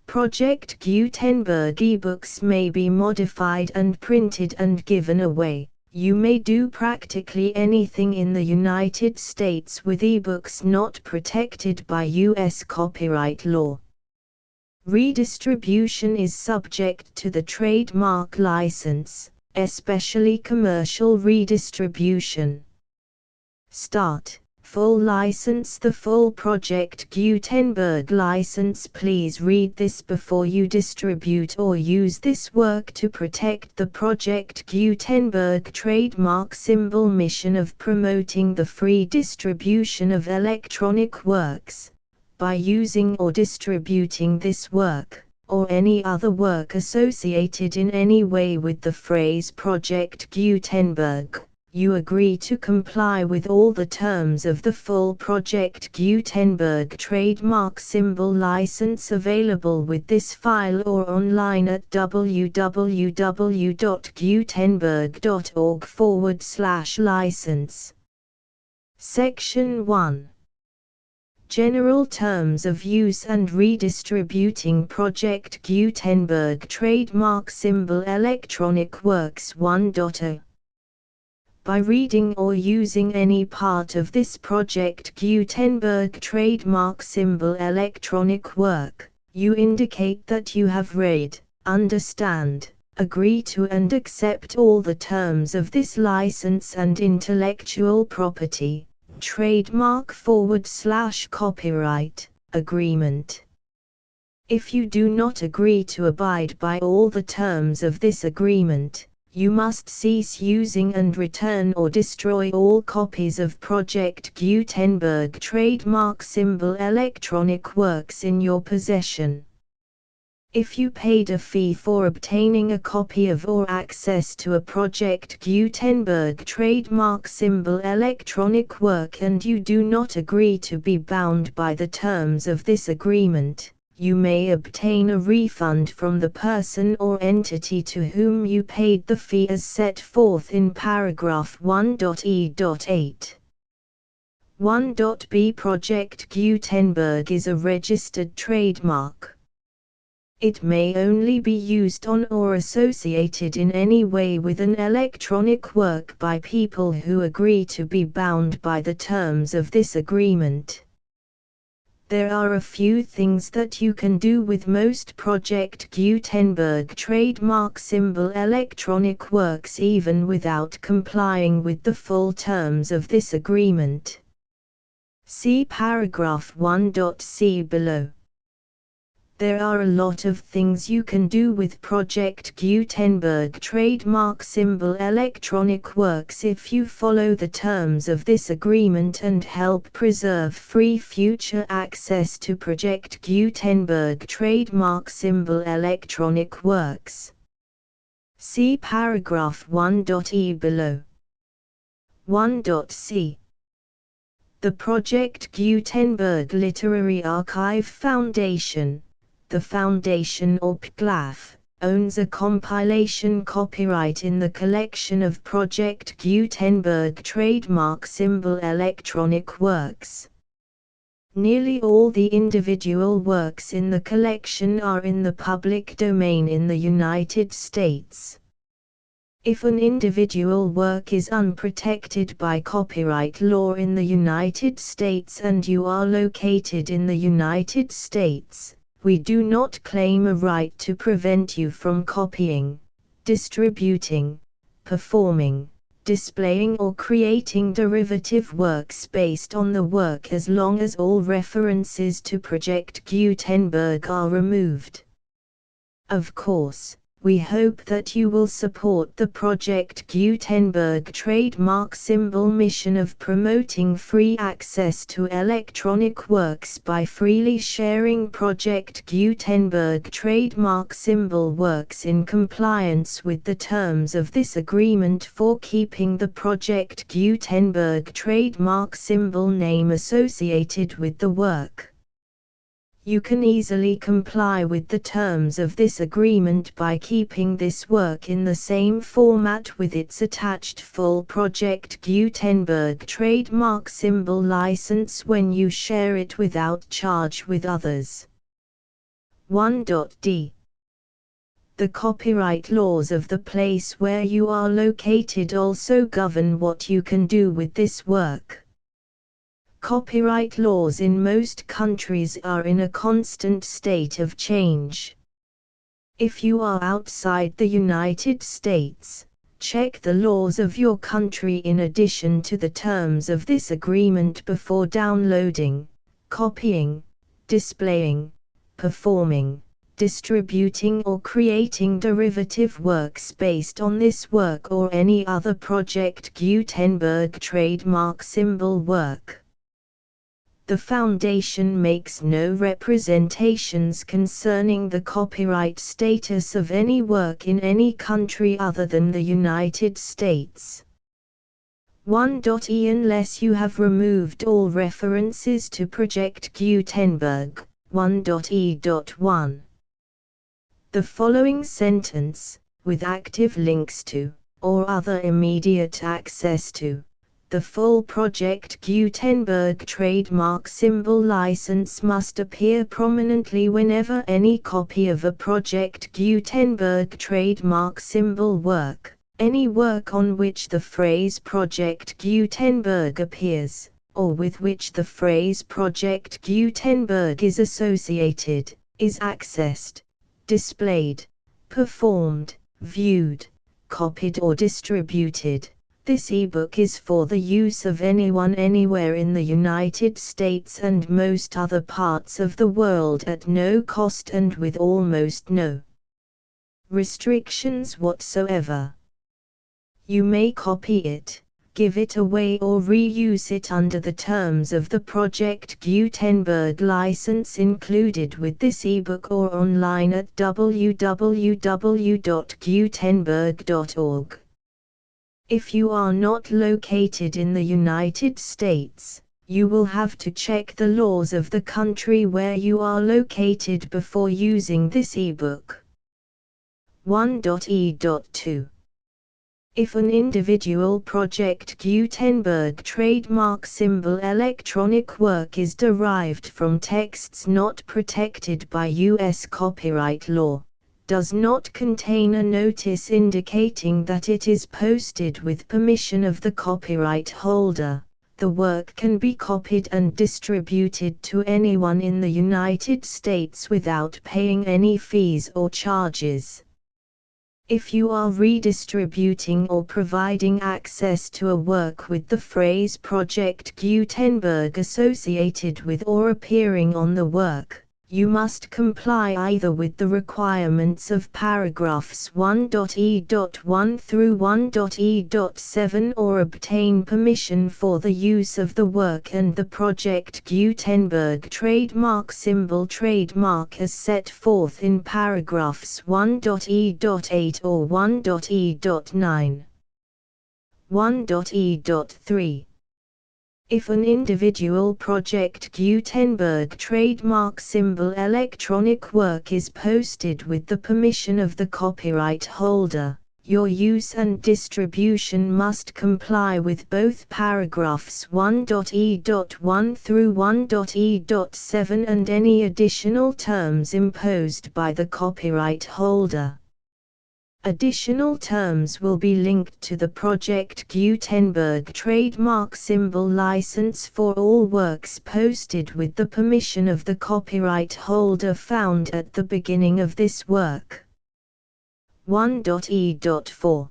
Project Gutenberg ebooks may be modified and printed and given away. You may do practically anything in the United States with ebooks not protected by U.S. copyright law. Redistribution is subject to the trademark license, especially commercial redistribution. Start. Full license. The full Project Gutenberg license. Please read this before you distribute or use this work to protect the Project Gutenberg trademark symbol mission of promoting the free distribution of electronic works. By using or distributing this work, or any other work associated in any way with the phrase Project Gutenberg, you agree to comply with all the terms of the full Project Gutenberg trademark symbol license available with this file or online at www.gutenberg.org/license. Section 1. General terms of use and redistributing Project Gutenberg trademark symbol electronic works 1.0. By reading or using any part of this Project Gutenberg trademark symbol electronic work, you indicate that you have read, understand, agree to and accept all the terms of this license and intellectual property, trademark/copyright, agreement. If you do not agree to abide by all the terms of this agreement, you must cease using and return or destroy all copies of Project Gutenberg trademark symbol electronic works in your possession. If you paid a fee for obtaining a copy of or access to a Project Gutenberg trademark symbol electronic work and you do not agree to be bound by the terms of this agreement, you may obtain a refund from the person or entity to whom you paid the fee as set forth in paragraph 1.e.8. 1.b Project Gutenberg is a registered trademark. It may only be used on or associated in any way with an electronic work by people who agree to be bound by the terms of this agreement. There are a few things that you can do with most Project Gutenberg trademark symbol electronic works even without complying with the full terms of this agreement. See paragraph 1.c below. There are a lot of things you can do with Project Gutenberg trademark symbol electronic works if you follow the terms of this agreement and help preserve free future access to Project Gutenberg trademark symbol electronic works. See paragraph 1.e below. 1.c. The Project Gutenberg Literary Archive Foundation, the Foundation or PGLAF, owns a compilation copyright in the collection of Project Gutenberg trademark symbol electronic works. Nearly all the individual works in the collection are in the public domain in the United States. If an individual work is unprotected by copyright law in the United States and you are located in the United States, we do not claim a right to prevent you from copying, distributing, performing, displaying or creating derivative works based on the work as long as all references to Project Gutenberg are removed. Of course, we hope that you will support the Project Gutenberg trademark symbol mission of promoting free access to electronic works by freely sharing Project Gutenberg trademark symbol works in compliance with the terms of this agreement for keeping the Project Gutenberg trademark symbol name associated with the work. You can easily comply with the terms of this agreement by keeping this work in the same format with its attached full Project Gutenberg trademark symbol license when you share it without charge with others. 1.d. The copyright laws of the place where you are located also govern what you can do with this work. Copyright laws in most countries are in a constant state of change. If you are outside the United States, check the laws of your country in addition to the terms of this agreement before downloading, copying, displaying, performing, distributing or creating derivative works based on this work or any other Project Gutenberg trademark symbol work. The Foundation makes no representations concerning the copyright status of any work in any country other than the United States. 1.e Unless you have removed all references to Project Gutenberg, 1.e.1. The following sentence, with active links to, or other immediate access to, The full Project Gutenberg trademark symbol license must appear prominently whenever any copy of a Project Gutenberg trademark symbol work, any work on which the phrase Project Gutenberg appears, or with which the phrase Project Gutenberg is associated, is accessed, displayed, performed, viewed, copied or distributed. This ebook is for the use of anyone anywhere in the United States and most other parts of the world at no cost and with almost no restrictions whatsoever. You may copy it, give it away or reuse it under the terms of the Project Gutenberg license included with this ebook or online at www.gutenberg.org. If you are not located in the United States, you will have to check the laws of the country where you are located before using this ebook. 1.e.2. If an individual Project Gutenberg trademark symbol electronic work is derived from texts not protected by U.S. copyright law, does not contain a notice indicating that it is posted with permission of the copyright holder, the work can be copied and distributed to anyone in the United States without paying any fees or charges. If you are redistributing or providing access to a work with the phrase Project Gutenberg associated with or appearing on the work, you must comply either with the requirements of paragraphs 1.e.1 through 1.e.7 or obtain permission for the use of the work and the Project Gutenberg trademark symbol trademark as set forth in paragraphs 1.e.8 or 1.e.9. 1.e.3. If an individual Project Gutenberg trademark symbol electronic work is posted with the permission of the copyright holder, your use and distribution must comply with both paragraphs 1.e.1 through 1.e.7 and any additional terms imposed by the copyright holder. Additional terms will be linked to the Project Gutenberg trademark symbol license for all works posted with the permission of the copyright holder found at the beginning of this work. 1.e.4.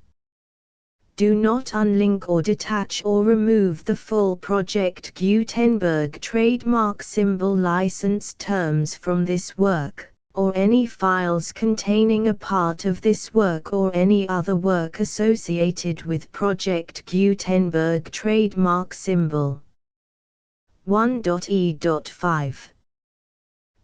Do not unlink or detach or remove the full Project Gutenberg trademark symbol license terms from this work, or any files containing a part of this work or any other work associated with Project Gutenberg trademark symbol. 1.e.5.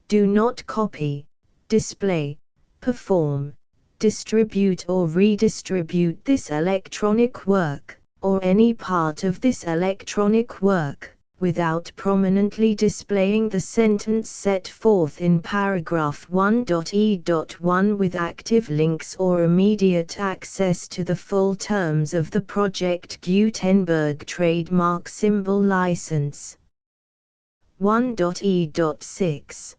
Do not copy, display, perform, distribute or redistribute this electronic work, or any part of this electronic work, without prominently displaying the sentence set forth in paragraph 1.e.1 with active links or immediate access to the full terms of the Project Gutenberg trademark symbol license. 1.e.6.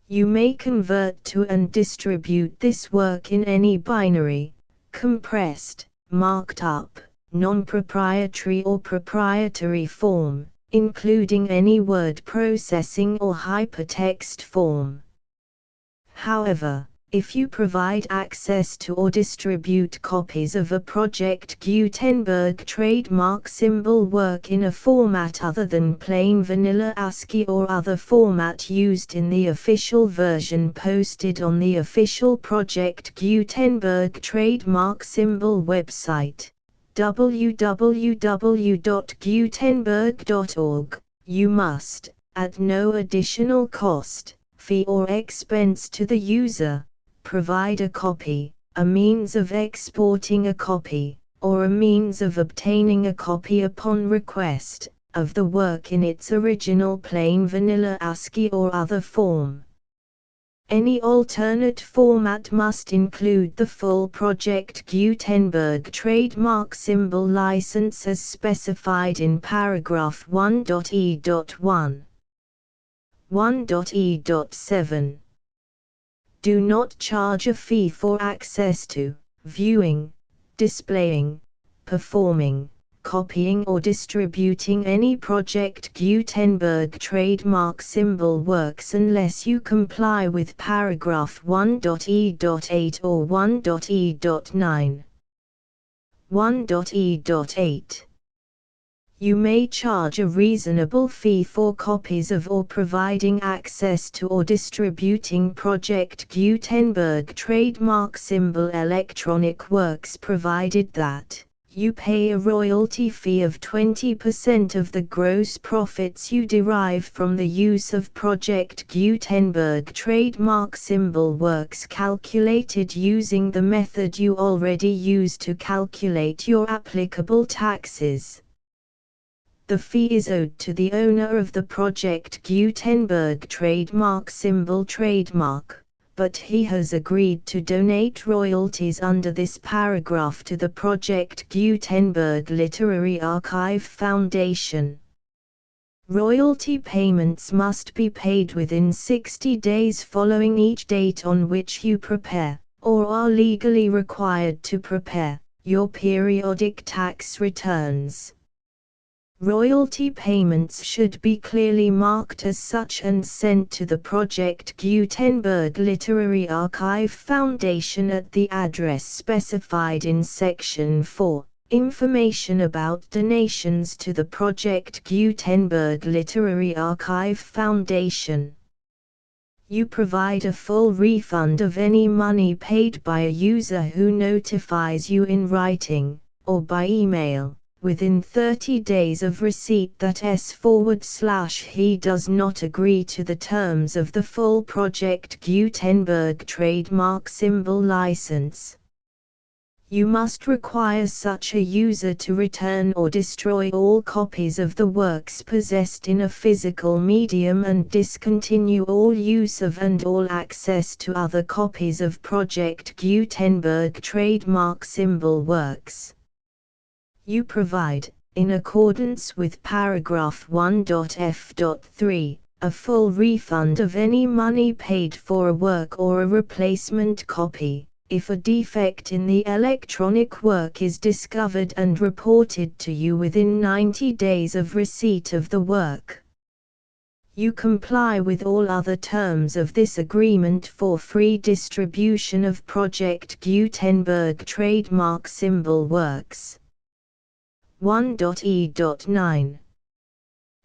You may convert to and distribute this work in any binary, compressed, marked up, non-proprietary or proprietary form, including any word processing or hypertext form. However, if you provide access to or distribute copies of a Project Gutenberg trademark symbol work in a format other than plain vanilla ASCII or other format used in the official version posted on the official Project Gutenberg trademark symbol website, www.gutenberg.org, you must, at no additional cost, fee or expense to the user, provide a copy, a means of exporting a copy, or a means of obtaining a copy upon request, of the work in its original plain vanilla ASCII or other form. Any alternate format must include the full Project Gutenberg trademark symbol license as specified in paragraph 1.e.1. 1.e.7. Do not charge a fee for access to, viewing, displaying, performing, copying or distributing any Project Gutenberg trademark symbol works unless you comply with paragraph 1.e.8 or 1.e.9. 1.e.8. You may charge a reasonable fee for copies of or providing access to or distributing Project Gutenberg trademark symbol electronic works provided that you pay a royalty fee of 20% of the gross profits you derive from the use of Project Gutenberg trademark symbol works calculated using the method you already use to calculate your applicable taxes. The fee is owed to the owner of the Project Gutenberg trademark symbol trademark, but he has agreed to donate royalties under this paragraph to the Project Gutenberg Literary Archive Foundation. Royalty payments must be paid within 60 days following each date on which you prepare, or are legally required to prepare, your periodic tax returns. Royalty payments should be clearly marked as such and sent to the Project Gutenberg Literary Archive Foundation at the address specified in Section 4. Information about donations to the Project Gutenberg Literary Archive Foundation. You provide a full refund of any money paid by a user who notifies you in writing, or by email, within 30 days of receipt that he does not agree to the terms of the full Project Gutenberg trademark symbol license. You must require such a user to return or destroy all copies of the works possessed in a physical medium and discontinue all use of and all access to other copies of Project Gutenberg trademark symbol works. You provide, in accordance with paragraph 1.f.3, a full refund of any money paid for a work or a replacement copy, if a defect in the electronic work is discovered and reported to you within 90 days of receipt of the work. You comply with all other terms of this agreement for free distribution of Project Gutenberg trademark symbol works. 1.e.9.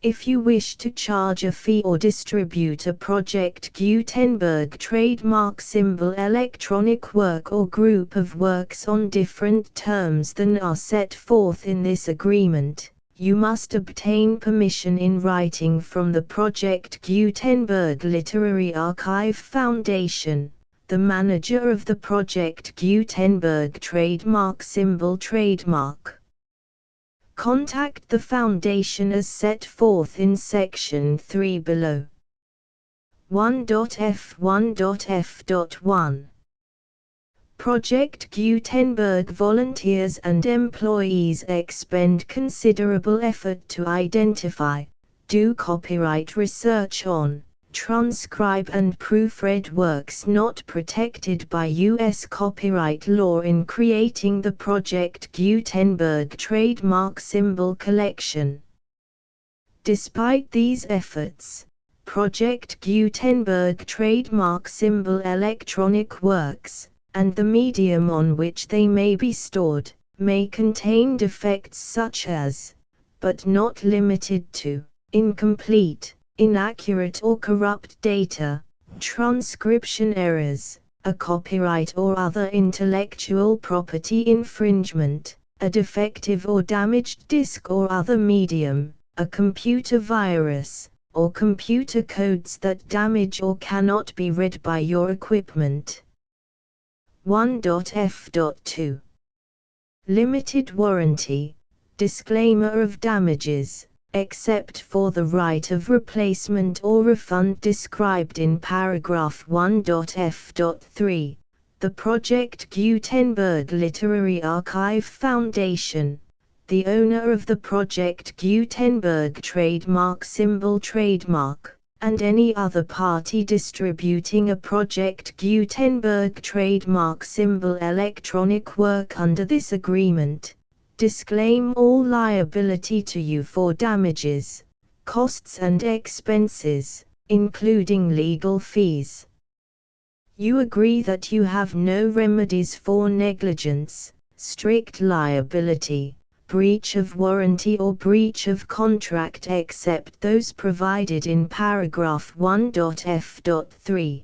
If you wish to charge a fee or distribute a Project Gutenberg trademark symbol electronic work or group of works on different terms than are set forth in this agreement, you must obtain permission in writing from the Project Gutenberg Literary Archive Foundation, the manager of the Project Gutenberg trademark symbol trademark. Contact the Foundation as set forth in Section 3 below. 1.f1.f.1. Project Gutenberg volunteers and employees expend considerable effort to identify, do copyright research on, transcribe and proofread works not protected by U.S. copyright law in creating the Project Gutenberg trademark symbol collection. Despite these efforts, Project Gutenberg trademark symbol electronic works, and the medium on which they may be stored, may contain defects such as, but not limited to, incomplete, inaccurate or corrupt data, transcription errors, a copyright or other intellectual property infringement, a defective or damaged disk or other medium, a computer virus, or computer codes that damage or cannot be read by your equipment. 1.f.2. Limited warranty, disclaimer of damages. except for the right of replacement or refund described in paragraph 1.f.3, the Project Gutenberg Literary Archive Foundation, the owner of the Project Gutenberg trademark symbol trademark, and any other party distributing a Project Gutenberg trademark symbol electronic work under this agreement, disclaim all liability to you for damages, costs and expenses, including legal fees. You agree that you have no remedies for negligence, strict liability, breach of warranty or breach of contract except those provided in paragraph 1.f.3.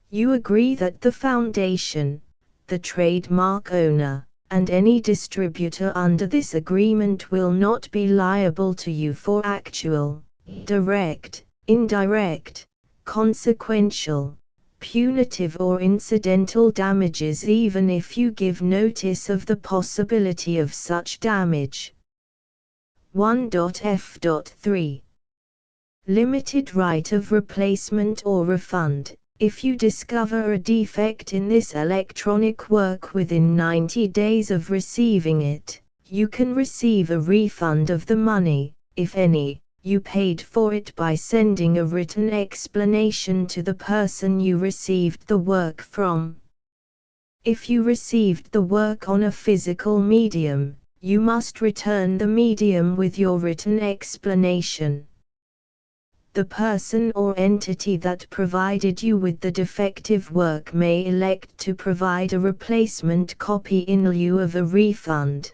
You agree that the Foundation, the trademark owner, and any distributor under this agreement will not be liable to you for actual, direct, indirect, consequential, punitive or incidental damages even if you give notice of the possibility of such damage. 1.f.3. Limited right of replacement or refund. If you discover a defect in this electronic work within 90 days of receiving it, you can receive a refund of the money, if any, you paid for it by sending a written explanation to the person you received the work from. If you received the work on a physical medium, you must return the medium with your written explanation. The person or entity that provided you with the defective work may elect to provide a replacement copy in lieu of a refund.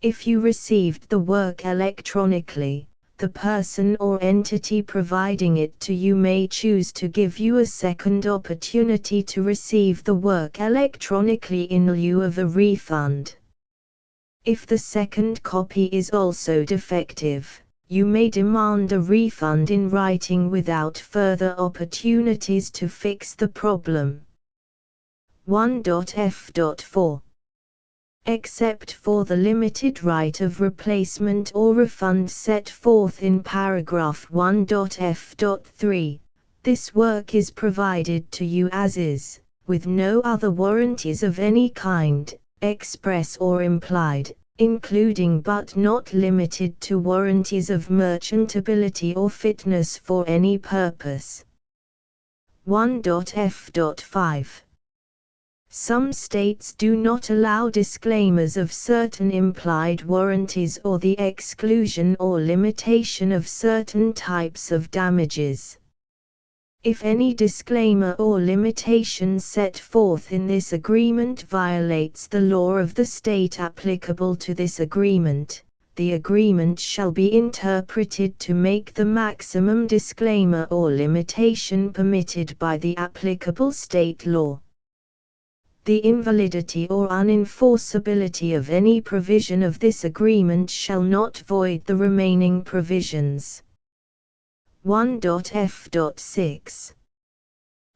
If you received the work electronically, the person or entity providing it to you may choose to give you a second opportunity to receive the work electronically in lieu of a refund. If the second copy is also defective, you may demand a refund in writing without further opportunities to fix the problem. 1.f.4. Except for the limited right of replacement or refund set forth in paragraph 1.f.3, this work is provided to you as is, with no other warranties of any kind, express or implied, including but not limited to warranties of merchantability or fitness for any purpose. 1.f.5. Some states do not allow disclaimers of certain implied warranties or the exclusion or limitation of certain types of damages. If any disclaimer or limitation set forth in this agreement violates the law of the state applicable to this agreement, the agreement shall be interpreted to make the maximum disclaimer or limitation permitted by the applicable state law. The invalidity or unenforceability of any provision of this agreement shall not void the remaining provisions. 1.f.6.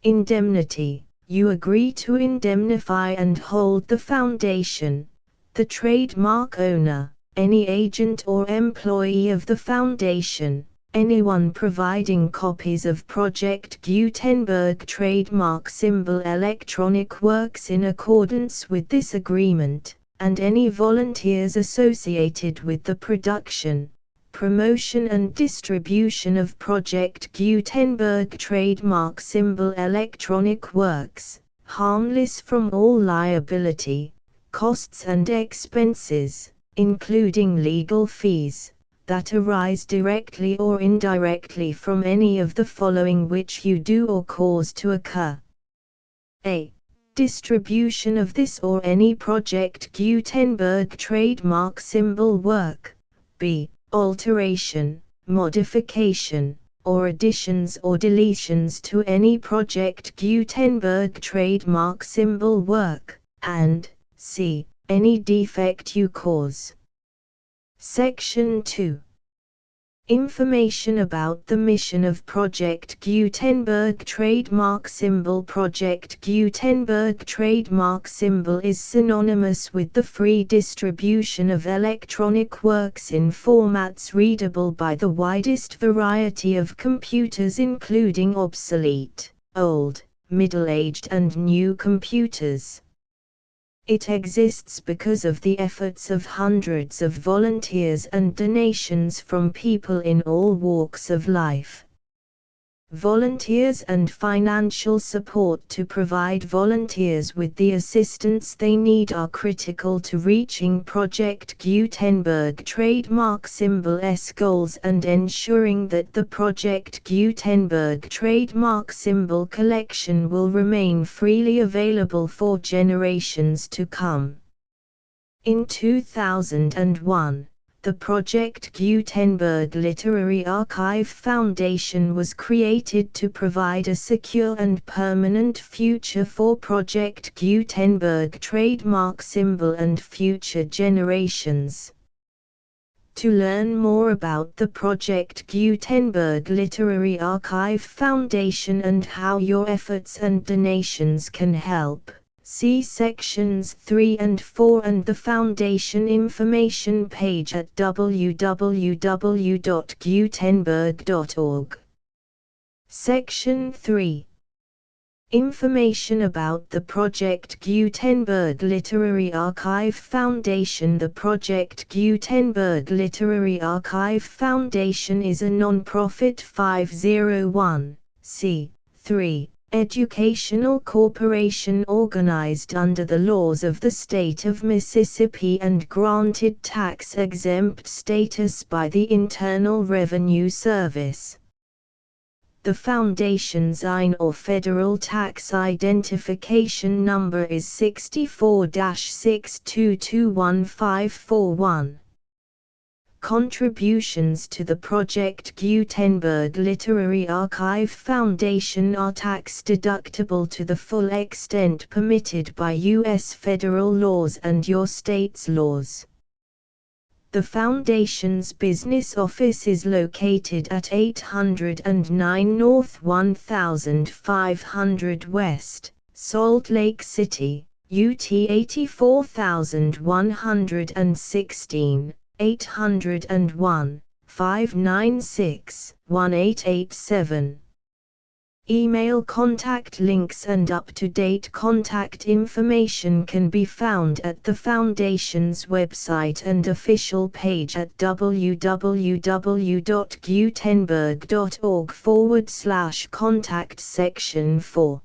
Indemnity. You agree to indemnify and hold the Foundation, the trademark owner, any agent or employee of the Foundation, anyone providing copies of Project Gutenberg trademark symbol electronic works in accordance with this agreement, and any volunteers associated with the production, promotion and distribution of Project Gutenberg trademark symbol electronic works, harmless from all liability, costs and expenses, including legal fees, that arise directly or indirectly from any of the following which you do or cause to occur. A. Distribution of this or any Project Gutenberg trademark symbol work. B. Alteration, modification, or additions or deletions to any Project Gutenberg trademark symbol work, and C. Any defect you cause. Section 2. Information about the mission of Project Gutenberg trademark symbol. Project Gutenberg trademark symbol is synonymous with the free distribution of electronic works in formats readable by the widest variety of computers, including obsolete, old, middle-aged and new computers. It exists because of the efforts of hundreds of volunteers and donations from people in all walks of life. Volunteers and financial support to provide volunteers with the assistance they need are critical to reaching Project Gutenberg trademark symbol's goals and ensuring that the Project Gutenberg trademark symbol collection will remain freely available for generations to come. In 2001, the Project Gutenberg Literary Archive Foundation was created to provide a secure and permanent future for Project Gutenberg trademark symbol and future generations. To learn more about the Project Gutenberg Literary Archive Foundation and how your efforts and donations can help, see sections 3 and 4 and the Foundation information page at www.gutenberg.org. Section 3. Information about the Project Gutenberg Literary Archive Foundation. The Project Gutenberg Literary Archive Foundation is a non-profit 501(c)(3) educational corporation organized under the laws of the state of Mississippi and granted tax-exempt status by the Internal Revenue Service. The Foundation's IN or Federal Tax Identification Number is 64-6221541. Contributions to the Project Gutenberg Literary Archive Foundation are tax-deductible to the full extent permitted by U.S. federal laws and your state's laws. The Foundation's business office is located at 809 North 1500 West, Salt Lake City, UT 84116. 801-596-1887. Email contact links and up-to-date contact information can be found at the Foundation's website and official page at www.gutenberg.org/contact section 4.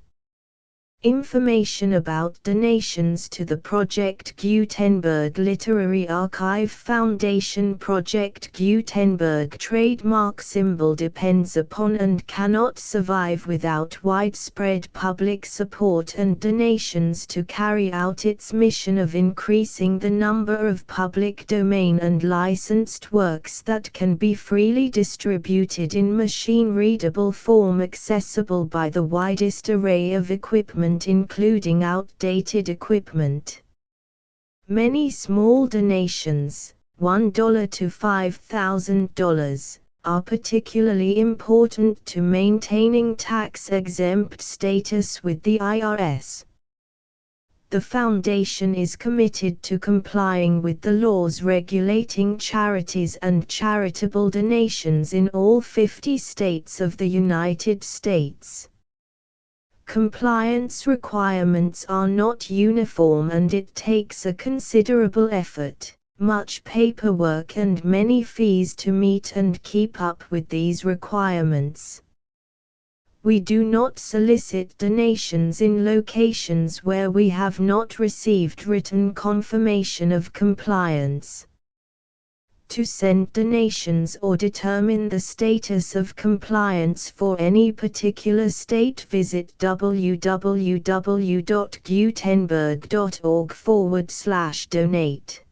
Information about donations to the Project Gutenberg Literary Archive Foundation. Project Gutenberg trademark symbol depends upon and cannot survive without widespread public support and donations to carry out its mission of increasing the number of public domain and licensed works that can be freely distributed in machine-readable form accessible by the widest array of equipment including outdated equipment. Many small donations, $1 to $5,000, are particularly important to maintaining tax-exempt status with the IRS. The Foundation is committed to complying with the laws regulating charities and charitable donations in all 50 states of the United States. Compliance requirements are not uniform and it takes a considerable effort, much paperwork and many fees to meet and keep up with these requirements. We do not solicit donations in locations where we have not received written confirmation of compliance. To send donations or determine the status of compliance for any particular state, visit www.gutenberg.org/donate.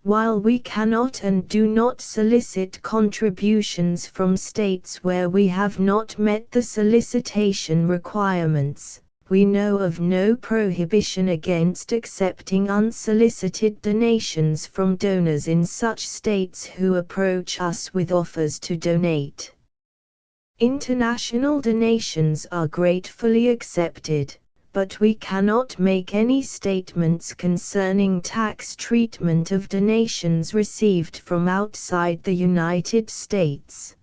While we cannot and do not solicit contributions from states where we have not met the solicitation requirements, We know of no prohibition against accepting unsolicited donations from donors in such states who approach us with offers to donate. International donations are gratefully accepted, but we cannot make any statements concerning tax treatment of donations received from outside the United States.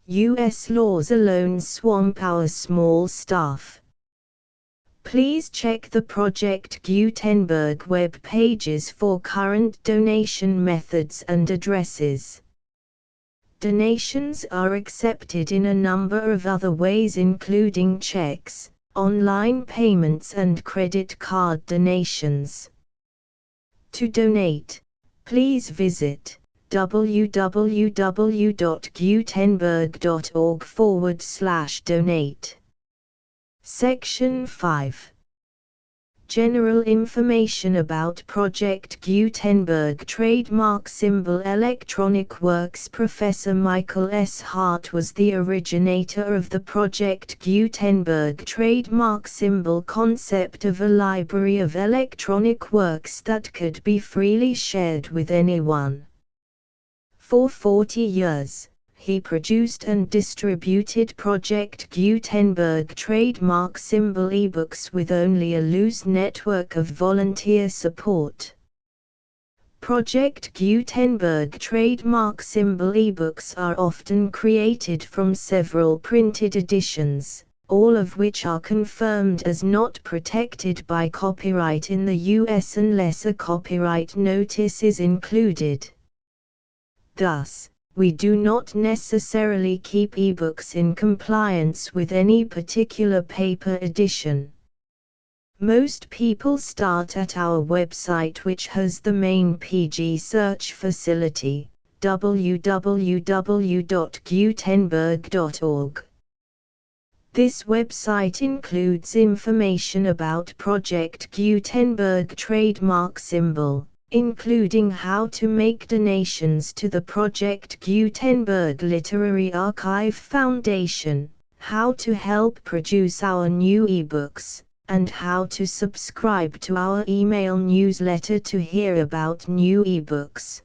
U.S. laws alone swamp our small staff. Please check the Project Gutenberg web pages for current donation methods and addresses. Donations are accepted in a number of other ways, including checks, online payments and credit card donations. To donate, please visit www.gutenberg.org/donate. Section 5. General information about Project Gutenberg trademark symbol electronic works. Professor Michael S. Hart was the originator of the Project Gutenberg trademark symbol concept of a library of electronic works that could be freely shared with anyone. For 40 years, he produced and distributed Project Gutenberg trademark symbol ebooks with only a loose network of volunteer support. Project Gutenberg trademark symbol ebooks are often created from several printed editions, all of which are confirmed as not protected by copyright in the US unless a copyright notice is included. Thus, we do not necessarily keep ebooks in compliance with any particular paper edition. Most people start at our website, which has the main PG search facility, www.gutenberg.org. This website includes information about Project Gutenberg trademark symbol, including how to make donations to the Project Gutenberg Literary Archive Foundation, how to help produce our new ebooks, and how to subscribe to our email newsletter to hear about new ebooks.